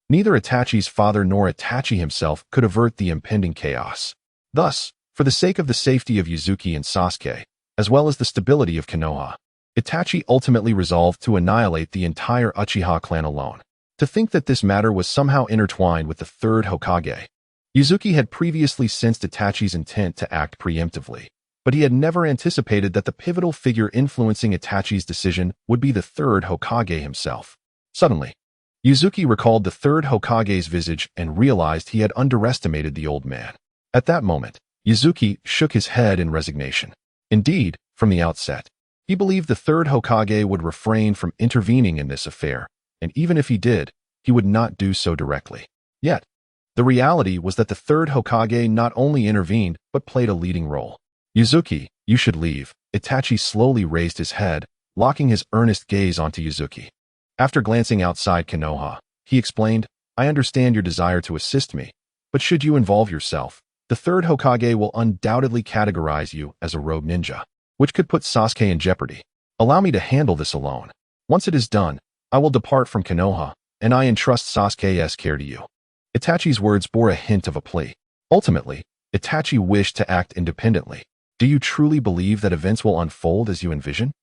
A: Neither Itachi's father nor Itachi himself could avert the impending chaos. Thus, for the sake of the safety of Yuzuki and Sasuke, as well as the stability of Konoha, Itachi ultimately resolved to annihilate the entire Uchiha clan alone. To think that this matter was somehow intertwined with the third Hokage. Yuzuki had previously sensed Itachi's intent to act preemptively, but he had never anticipated that the pivotal figure influencing Itachi's decision would be the third Hokage himself. Suddenly, Yuzuki recalled the third Hokage's visage and realized he had underestimated the old man. At that moment, Yuzuki shook his head in resignation. Indeed, from the outset, he believed the third Hokage would refrain from intervening in this affair, and even if he did, he would not do so directly. Yet, the reality was that the third Hokage not only intervened, but played a leading role. "Yuzuki, you should leave." Itachi slowly raised his head, locking his earnest gaze onto Yuzuki. After glancing outside Konoha, he explained, "I understand your desire to assist me, but should you involve yourself, the third Hokage will undoubtedly categorize you as a rogue ninja, which could put Sasuke in jeopardy. Allow me to handle this alone. Once it is done, I will depart from Konoha, and I entrust Sasuke's care to you." Itachi's words bore a hint of a plea. Ultimately, Itachi wished to act independently. "Do you truly believe that events will unfold as you envision?"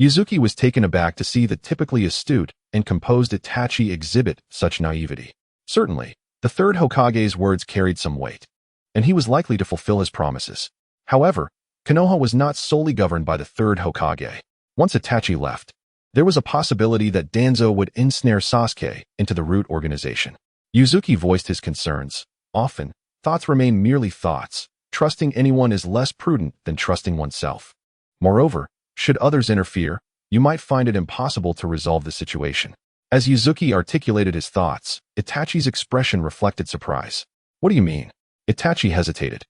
A: Yuzuki was taken aback to see the typically astute and composed Itachi exhibit such naivety. Certainly, the third Hokage's words carried some weight, and he was likely to fulfill his promises. However, Konoha was not solely governed by the third Hokage. Once Itachi left, there was a possibility that Danzo would ensnare Sasuke into the root organization. Yuzuki voiced his concerns. Often, thoughts remain merely thoughts. Trusting anyone is less prudent than trusting oneself. Moreover, should others interfere, you might find it impossible to resolve the situation. As Yuzuki articulated his thoughts, Itachi's expression reflected surprise. "What do you mean?" Itachi hesitated,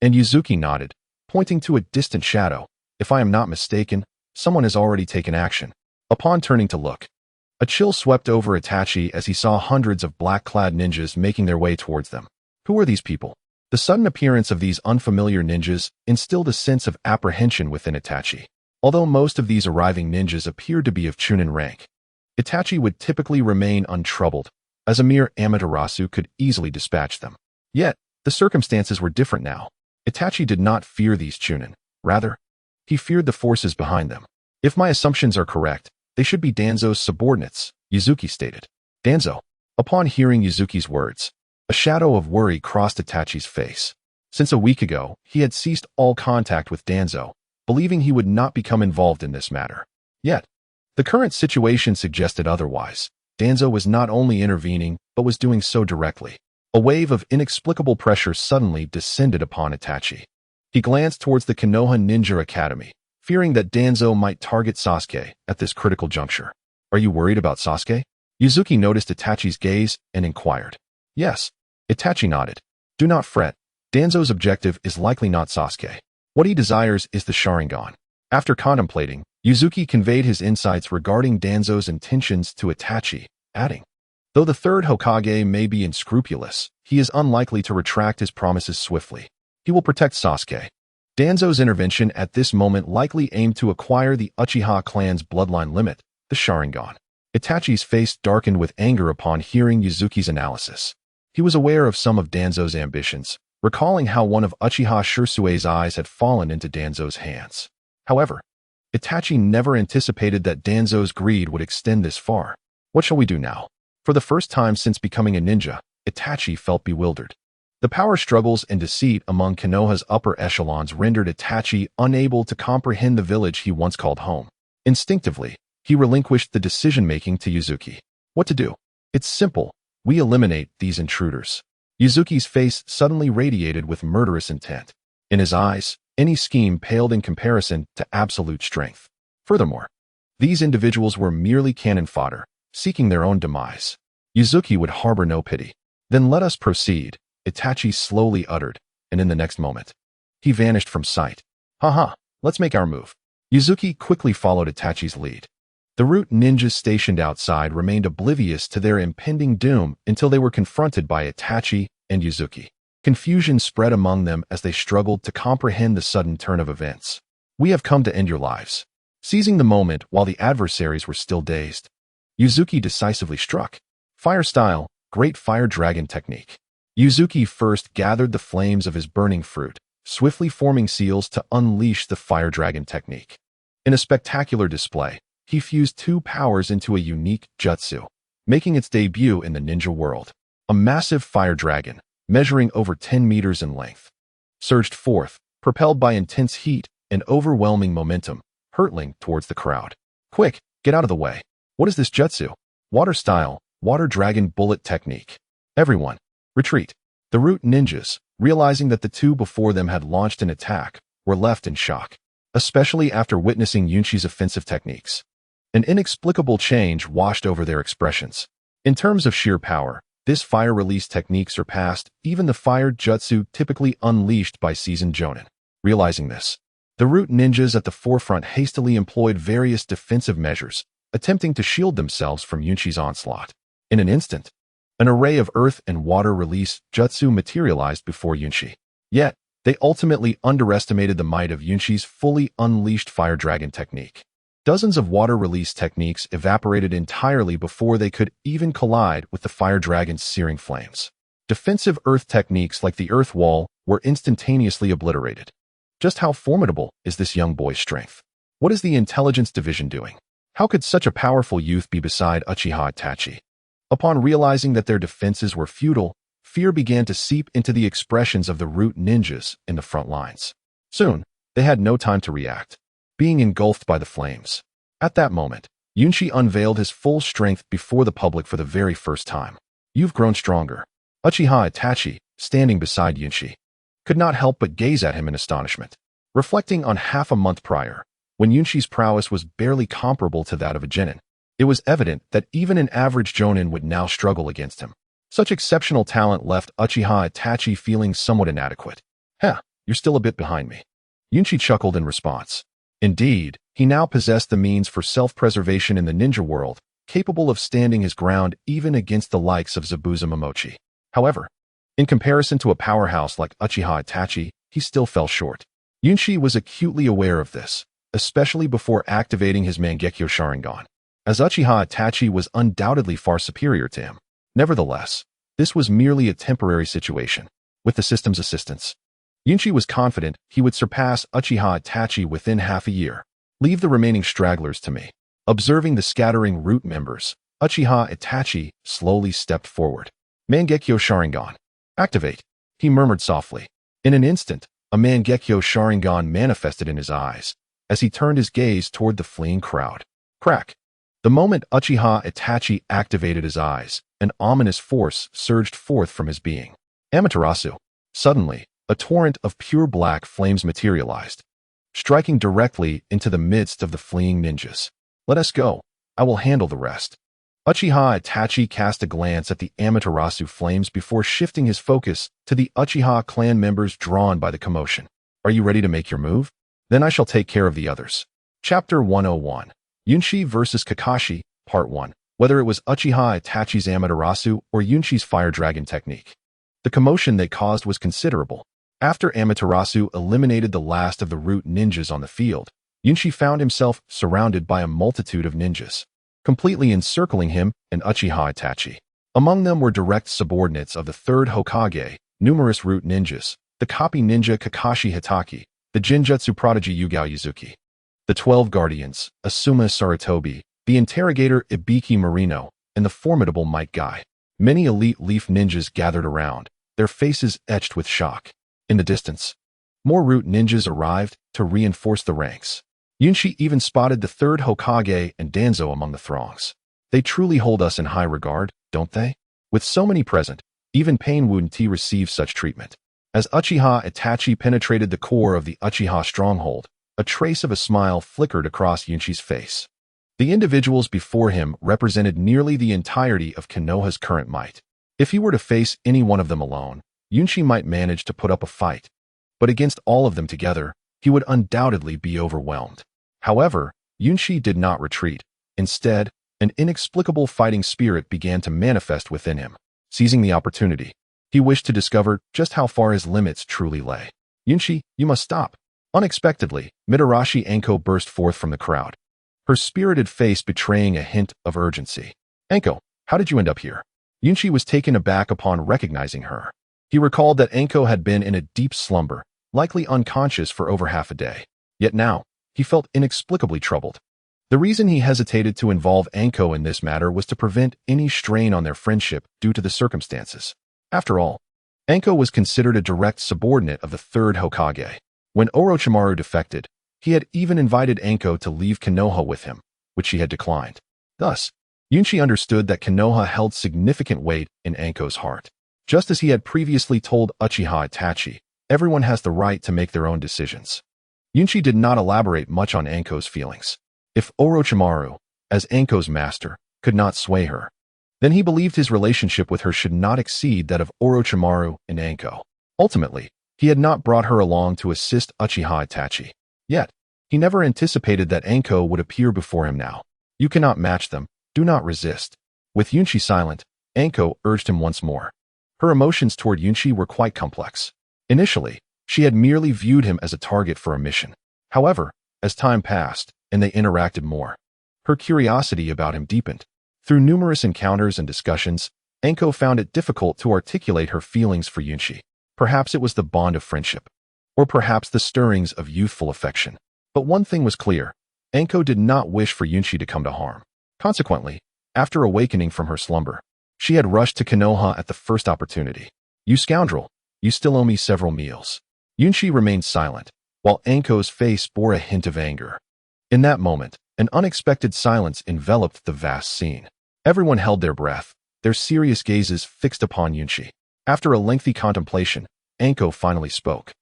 A: and Yuzuki nodded, pointing to a distant shadow. "If I am not mistaken, someone has already taken action." Upon turning to look, a chill swept over Itachi as he saw hundreds of black-clad ninjas making their way towards them. Who were these people? The sudden appearance of these unfamiliar ninjas instilled a sense of apprehension within Itachi. Although most of these arriving ninjas appeared to be of Chunin rank, Itachi would typically remain untroubled, as a mere Amaterasu could easily dispatch them. Yet, the circumstances were different now. Itachi did not fear these Chunin. Rather, he feared the forces behind them. "If my assumptions are correct, they should be Danzo's subordinates," Yuzuki stated. Danzo. Upon hearing Yuzuki's words, a shadow of worry crossed Itachi's face. Since a week ago, he had ceased all contact with Danzo, believing he would not become involved in this matter. Yet, the current situation suggested otherwise. Danzo was not only intervening, but was doing so directly. A wave of inexplicable pressure suddenly descended upon Itachi. He glanced towards the Konoha Ninja Academy, fearing that Danzo might target Sasuke at this critical juncture. "Are you worried about Sasuke?" Yuzuki noticed Itachi's gaze and inquired. "Yes." Itachi nodded. "Do not fret. Danzo's objective is likely not Sasuke. What he desires is the Sharingan." After contemplating, Yuzuki conveyed his insights regarding Danzo's intentions to Itachi, adding, Though the third Hokage may be unscrupulous, he is unlikely to retract his promises swiftly. He will protect Sasuke. Danzo's intervention at this moment likely aimed to acquire the Uchiha clan's bloodline limit, the Sharingan. Itachi's face darkened with anger upon hearing Yuzuki's analysis. He was aware of some of Danzo's ambitions, recalling how one of Uchiha Shirsue's eyes had fallen into Danzo's hands. However, Itachi never anticipated that Danzo's greed would extend this far. What shall we do now? For the first time since becoming a ninja, Itachi felt bewildered. The power struggles and deceit among Konoha's upper echelons rendered Itachi unable to comprehend the village he once called home. Instinctively, he relinquished the decision-making to Yuzuki. What to do? It's simple. We eliminate these intruders. Yuzuki's face suddenly radiated with murderous intent. In his eyes, any scheme paled in comparison to absolute strength. Furthermore, these individuals were merely cannon fodder, seeking their own demise. Yuzuki would harbor no pity. Then let us proceed, Itachi slowly uttered, and in the next moment, he vanished from sight. Haha, let's make our move. Yuzuki quickly followed Itachi's lead. The root ninjas stationed outside remained oblivious to their impending doom until they were confronted by Itachi and Yuzuki. Confusion spread among them as they struggled to comprehend the sudden turn of events. We have come to end your lives. Seizing the moment while the adversaries were still dazed, Yuzuki decisively struck. Fire style, great fire dragon technique. Yuzuki first gathered the flames of his burning fruit, swiftly forming seals to unleash the fire dragon technique. In a spectacular display, he fused two powers into a unique jutsu, making its debut in the ninja world. A massive fire dragon, measuring over 10 meters in length, surged forth, propelled by intense heat and overwhelming momentum, hurtling towards the crowd. Quick, get out of the way. What is this jutsu? Water style, water dragon bullet technique. Everyone, retreat. The root ninjas, realizing that the two before them had launched an attack, were left in shock, especially after witnessing Yunshi's offensive techniques. An inexplicable change washed over their expressions. In terms of sheer power, this fire release technique surpassed even the fire jutsu typically unleashed by seasoned jonin. Realizing this, the root ninjas at the forefront hastily employed various defensive measures, attempting to shield themselves from Yunshi's onslaught. In an instant, an array of earth and water release jutsu materialized before Yunshi. Yet, they ultimately underestimated the might of Yunshi's fully unleashed fire dragon technique. Dozens of water release techniques evaporated entirely before they could even collide with the fire dragon's searing flames. Defensive earth techniques like the earth wall were instantaneously obliterated. Just how formidable is this young boy's strength? What is the intelligence division doing? How could such a powerful youth be beside Uchiha Itachi? Upon realizing that their defenses were futile, fear began to seep into the expressions of the root ninjas in the front lines. Soon, they had no time to react, being engulfed by the flames. At that moment, Yunshi unveiled his full strength before the public for the very first time. You've grown stronger. Uchiha Itachi, standing beside Yunshi, could not help but gaze at him in astonishment. Reflecting on half a month prior, when Yunshi's prowess was barely comparable to that of a genin, it was evident that even an average jonin would now struggle against him. Such exceptional talent left Uchiha Itachi feeling somewhat inadequate. You're still a bit behind me. Yunshi chuckled in response. Indeed, he now possessed the means for self-preservation in the ninja world, capable of standing his ground even against the likes of Zabuza Momochi. However, in comparison to a powerhouse like Uchiha Itachi, he still fell short. Yunshi was acutely aware of this, especially before activating his Mangekyo Sharingan, as Uchiha Itachi was undoubtedly far superior to him. Nevertheless, this was merely a temporary situation. With the system's assistance, Yunshi was confident he would surpass Uchiha Itachi within half a year. Leave the remaining stragglers to me. Observing the scattering root members, Uchiha Itachi slowly stepped forward. Mangekyo Sharingan. Activate, he murmured softly. In an instant, a Mangekyo Sharingan manifested in his eyes, as he turned his gaze toward the fleeing crowd. Crack. The moment Uchiha Itachi activated his eyes, an ominous force surged forth from his being. Amaterasu. Suddenly, a torrent of pure black flames materialized, striking directly into the midst of the fleeing ninjas. Let us go. I will handle the rest. Uchiha Itachi cast a glance at the Amaterasu flames before shifting his focus to the Uchiha clan members drawn by the commotion. Are you ready to make your move? Then I shall take care of the others. Chapter 101. Yunshi vs. Kakashi, Part 1. whether it was Uchiha-Itachi's Amaterasu or Yunshi's Fire Dragon technique. The commotion they caused was considerable. After Amaterasu eliminated the last of the root ninjas on the field, Yunshi found himself surrounded by a multitude of ninjas, completely encircling him and Uchiha-Itachi. Among them were direct subordinates of the third Hokage, numerous root ninjas, the copy ninja Kakashi Hitaki, the Jinjutsu prodigy Yugao Yuzuki, the 12 guardians, Asuma Sarutobi, the interrogator Ibiki Marino, and the formidable Might Guy. Many elite leaf ninjas gathered around, their faces etched with shock. In the distance, more root ninjas arrived to reinforce the ranks. Yunshi even spotted the third Hokage and Danzo among the throngs. They truly hold us in high regard, don't they? With so many present, even Painwuden received such treatment. As Uchiha-Itachi penetrated the core of the Uchiha stronghold, a trace of a smile flickered across Yunshi's face. The individuals before him represented nearly the entirety of Konoha's current might. If he were to face any one of them alone, Yunshi might manage to put up a fight, but against all of them together, he would undoubtedly be overwhelmed. However, Yunshi did not retreat. Instead, an inexplicable fighting spirit began to manifest within him. Seizing the opportunity, he wished to discover just how far his limits truly lay. Yunshi, you must stop. Unexpectedly, Mitarashi Anko burst forth from the crowd, her spirited face betraying a hint of urgency. Anko, how did you end up here? Yunshi was taken aback upon recognizing her. He recalled that Anko had been in a deep slumber, likely unconscious for over half a day. Yet now, he felt inexplicably troubled. The reason he hesitated to involve Anko in this matter was to prevent any strain on their friendship due to the circumstances. After all, Anko was considered a direct subordinate of the third Hokage. When Orochimaru defected, he had even invited Anko to leave Konoha with him, which she had declined. Thus, Yunshi understood that Konoha held significant weight in Anko's heart. Just as he had previously told Uchiha-Itachi, everyone has the right to make their own decisions. Yunshi did not elaborate much on Anko's feelings. If Orochimaru, as Anko's master, could not sway her, then he believed his relationship with her should not exceed that of Orochimaru and Anko. Ultimately, he had not brought her along to assist Uchiha-Itachi. Yet, he never anticipated that Anko would appear before him now. You cannot match them, do not resist. With Yunshi silent, Anko urged him once more. Her emotions toward Yunshi were quite complex. Initially, she had merely viewed him as a target for a mission. However, as time passed, and they interacted more, her curiosity about him deepened. Through numerous encounters and discussions, Anko found it difficult to articulate her feelings for Yunshi. Perhaps it was the bond of friendship, or perhaps the stirrings of youthful affection. But one thing was clear, Anko did not wish for Yunshi to come to harm. Consequently, after awakening from her slumber, she had rushed to Konoha at the first opportunity. You scoundrel, you still owe me several meals. Yunshi remained silent, while Anko's face bore a hint of anger. In that moment, an unexpected silence enveloped the vast scene. Everyone held their breath, their serious gazes fixed upon Yunshi. After a lengthy contemplation, Anko finally spoke.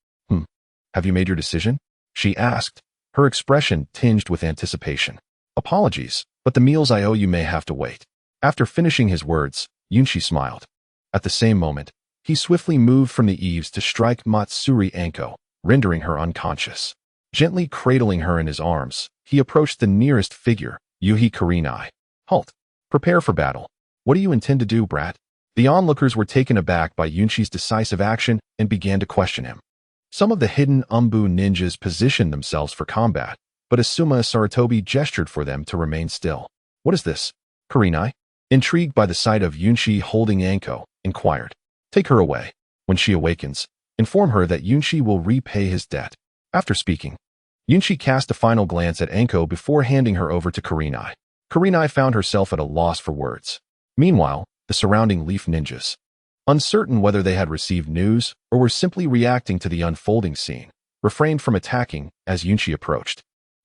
A: Have you made your decision? She asked, her expression tinged with anticipation. Apologies, but the meals I owe you may have to wait. After finishing his words, Yunshi smiled. At the same moment, he swiftly moved from the eaves to strike Matsuri Anko, rendering her unconscious. Gently cradling her in his arms, he approached the nearest figure, Yuhi Kurenai. Halt. Prepare for battle. What do you intend to do, brat? The onlookers were taken aback by Yunshi's decisive action and began to question him. Some of the hidden Umbu ninjas positioned themselves for combat, but Asuma Sarutobi gestured for them to remain still. What is this? Kurenai, intrigued by the sight of Yunshi holding Anko, inquired. Take her away. When she awakens, inform her that Yunshi will repay his debt. After speaking, Yunshi cast a final glance at Anko before handing her over to Kurenai. Kurenai found herself at a loss for words. Meanwhile, the surrounding leaf ninjas, uncertain whether they had received news or were simply reacting to the unfolding scene, refrained from attacking as Yunshi approached.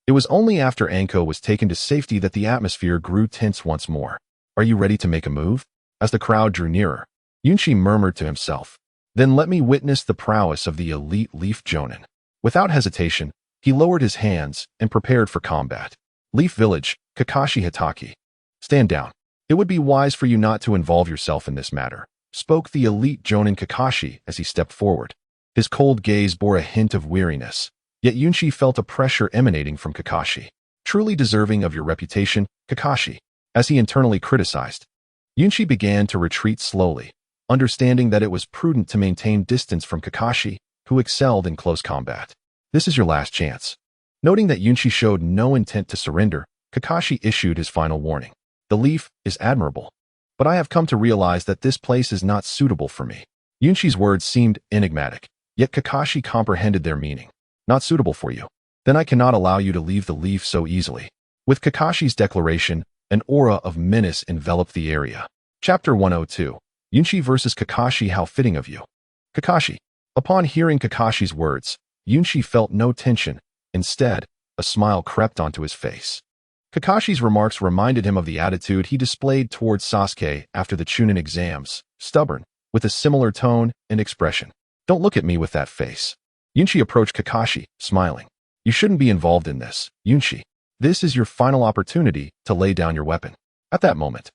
A: It was only after Anko was taken to safety that the atmosphere grew tense once more. Are you ready to make a move? As the crowd drew nearer, Yunshi murmured to himself. Then let me witness the prowess of the elite leaf jonin. Without hesitation, he lowered his hands and prepared for combat. Leaf Village, Kakashi Hitaki. Stand down. It would be wise for you not to involve yourself in this matter, spoke the elite jonin Kakashi as he stepped forward. His cold gaze bore a hint of weariness, yet Yunshi felt a pressure emanating from Kakashi. Truly deserving of your reputation, Kakashi. as he internally criticized. Yunshi began to retreat slowly, understanding that it was prudent to maintain distance from Kakashi, who excelled in close combat. This is your last chance. Noting that Yunshi showed no intent to surrender, Kakashi issued his final warning. The leaf is admirable, but I have come to realize that this place is not suitable for me. Yunshi's words seemed enigmatic, yet Kakashi comprehended their meaning. Not suitable for you. Then I cannot allow you to leave the leaf so easily. With Kakashi's declaration, an aura of menace enveloped the area. Chapter 102. Yunshi versus Kakashi. How fitting of you. Kakashi. Upon hearing Kakashi's words, Yunshi felt no tension. Instead, a smile crept onto his face. Kakashi's remarks reminded him of the attitude he displayed towards Sasuke after the Chunin exams, stubborn, with a similar tone and expression. Don't look at me with that face. Yunshi approached Kakashi, smiling. You shouldn't be involved in this, Yunshi. This is your final opportunity to lay down your weapon. At that moment,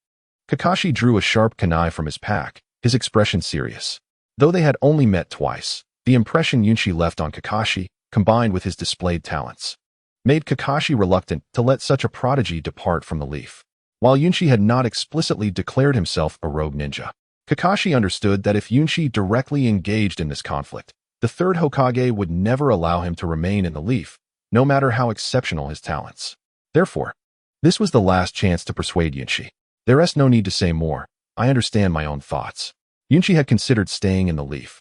A: Kakashi drew a sharp kunai from his pack, his expression serious. Though they had only met twice, the impression Yunshi left on Kakashi, combined with his displayed talents, made Kakashi reluctant to let such a prodigy depart from the leaf. While Yunshi had not explicitly declared himself a rogue ninja, Kakashi understood that if Yunshi directly engaged in this conflict, the third Hokage would never allow him to remain in the leaf, no matter how exceptional his talents. Therefore, this was the last chance to persuade Yunshi. There is no need to say more. I understand my own thoughts. Yunshi had considered staying in the leaf,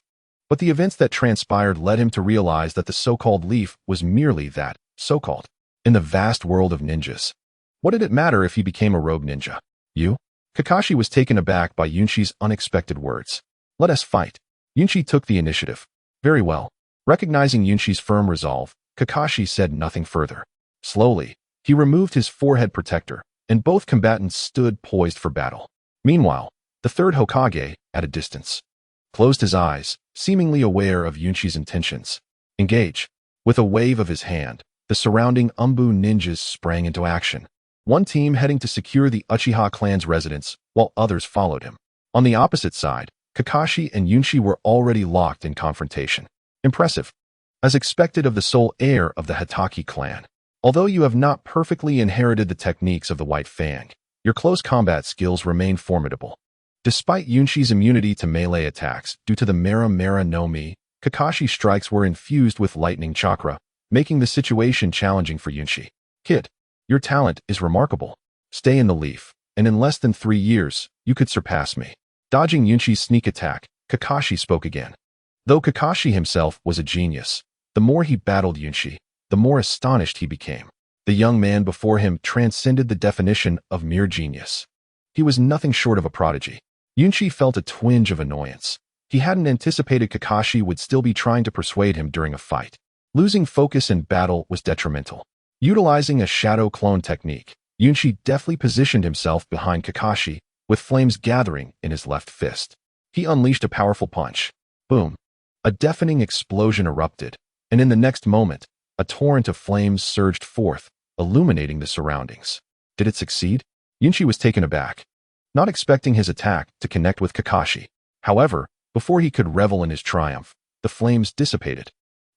A: but the events that transpired led him to realize that the so-called leaf was merely that, so-called. In the vast world of ninjas, what did it matter if he became a rogue ninja? You? Kakashi was taken aback by Yunshi's unexpected words. Let us fight. Yunshi took the initiative. Very well. Recognizing Yunshi's firm resolve, Kakashi said nothing further. Slowly, he removed his forehead protector, and both combatants stood poised for battle. Meanwhile, the third Hokage, at a distance, closed his eyes, seemingly aware of Yunshi's intentions. Engage. With a wave of his hand, the surrounding Umbu ninjas sprang into action. One team heading to secure the Uchiha clan's residence, while others followed him. On the opposite side, Kakashi and Yunshi were already locked in confrontation. Impressive. As expected of the sole heir of the Hitaki clan. Although you have not perfectly inherited the techniques of the White Fang, your close combat skills remain formidable. Despite Yunshi's immunity to melee attacks due to the Mera Mera no Mi, Kakashi's strikes were infused with lightning chakra, making the situation challenging for Yunshi. Kid, your talent is remarkable. Stay in the leaf, and in less than 3 years, you could surpass me. Dodging Yunshi's sneak attack, Kakashi spoke again. Though Kakashi himself was a genius, the more he battled Yunshi, the more astonished he became. The young man before him transcended the definition of mere genius. He was nothing short of a prodigy. Yunshi felt a twinge of annoyance. He hadn't anticipated Kakashi would still be trying to persuade him during a fight. Losing focus in battle was detrimental. Utilizing a shadow clone technique, Yunshi deftly positioned himself behind Kakashi, with flames gathering in his left fist. He unleashed a powerful punch. Boom. A deafening explosion erupted, and in the next moment, a torrent of flames surged forth, illuminating the surroundings. Did it succeed? Yunshi was taken aback, not expecting his attack to connect with Kakashi. However, before he could revel in his triumph, the flames dissipated,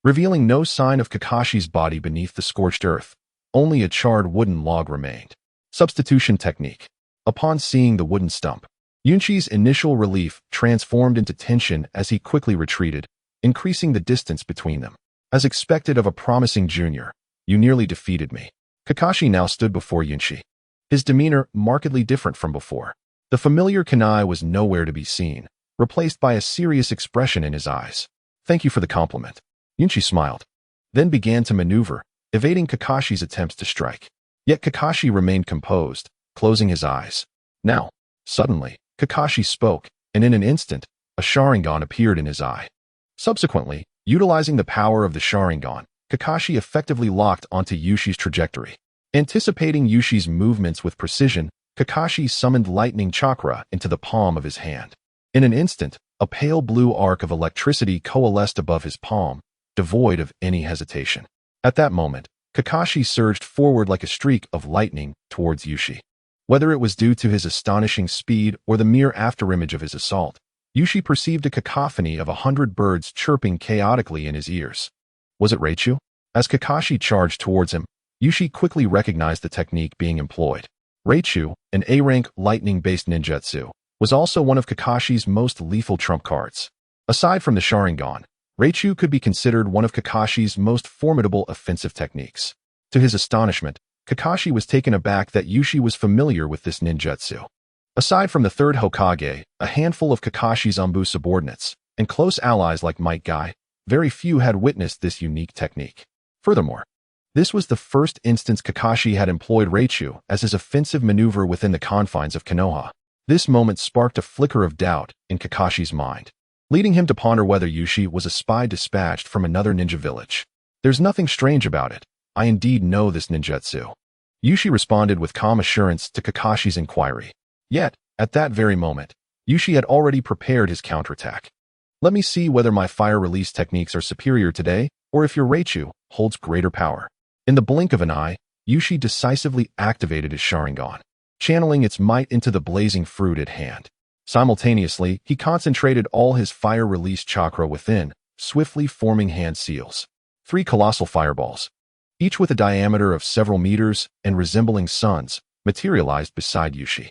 A: revealing no sign of Kakashi's body beneath the scorched earth. Only a charred wooden log remained. Substitution technique. Upon seeing the wooden stump, Yunshi's initial relief transformed into tension as he quickly retreated, increasing the distance between them. As expected of a promising junior, you nearly defeated me. Kakashi now stood before Yunshi, his demeanor markedly different from before. The familiar kunai was nowhere to be seen, replaced by a serious expression in his eyes. Thank you for the compliment. Yunshi smiled, then began to maneuver, evading Kakashi's attempts to strike. Yet Kakashi remained composed, closing his eyes. Now, suddenly, Kakashi spoke, and in an instant, a Sharingan appeared in his eye. Subsequently, utilizing the power of the Sharingan, Kakashi effectively locked onto Yushi's trajectory. Anticipating Yushi's movements with precision, Kakashi summoned lightning chakra into the palm of his hand. In an instant, a pale blue arc of electricity coalesced above his palm, devoid of any hesitation. At that moment, Kakashi surged forward like a streak of lightning towards Yushi. Whether it was due to his astonishing speed or the mere afterimage of his assault, Yushi perceived a cacophony of 100 birds chirping chaotically in his ears. Was it Reichu? As Kakashi charged towards him, Yushi quickly recognized the technique being employed. Reichu, an A-rank lightning-based ninjutsu, was also one of Kakashi's most lethal trump cards. Aside from the Sharingan, Reichu could be considered one of Kakashi's most formidable offensive techniques. To his astonishment, Kakashi was taken aback that Yushi was familiar with this ninjutsu. Aside from the third Hokage, a handful of Kakashi's Anbu subordinates, and close allies like Might Guy, very few had witnessed this unique technique. Furthermore, this was the first instance Kakashi had employed Reichu as his offensive maneuver within the confines of Konoha. This moment sparked a flicker of doubt in Kakashi's mind, leading him to ponder whether Yushi was a spy dispatched from another ninja village. There's nothing strange about it. I indeed know this ninjutsu. Yushi responded with calm assurance to Kakashi's inquiry. Yet, at that very moment, Yushi had already prepared his counterattack. Let me see whether my fire release techniques are superior today, or if your Reichu holds greater power. In the blink of an eye, Yushi decisively activated his Sharingan, channeling its might into the blazing fruit at hand. Simultaneously, he concentrated all his fire release chakra within, swiftly forming hand seals. 3 colossal fireballs, each with a diameter of several meters and resembling suns, materialized beside Yushi.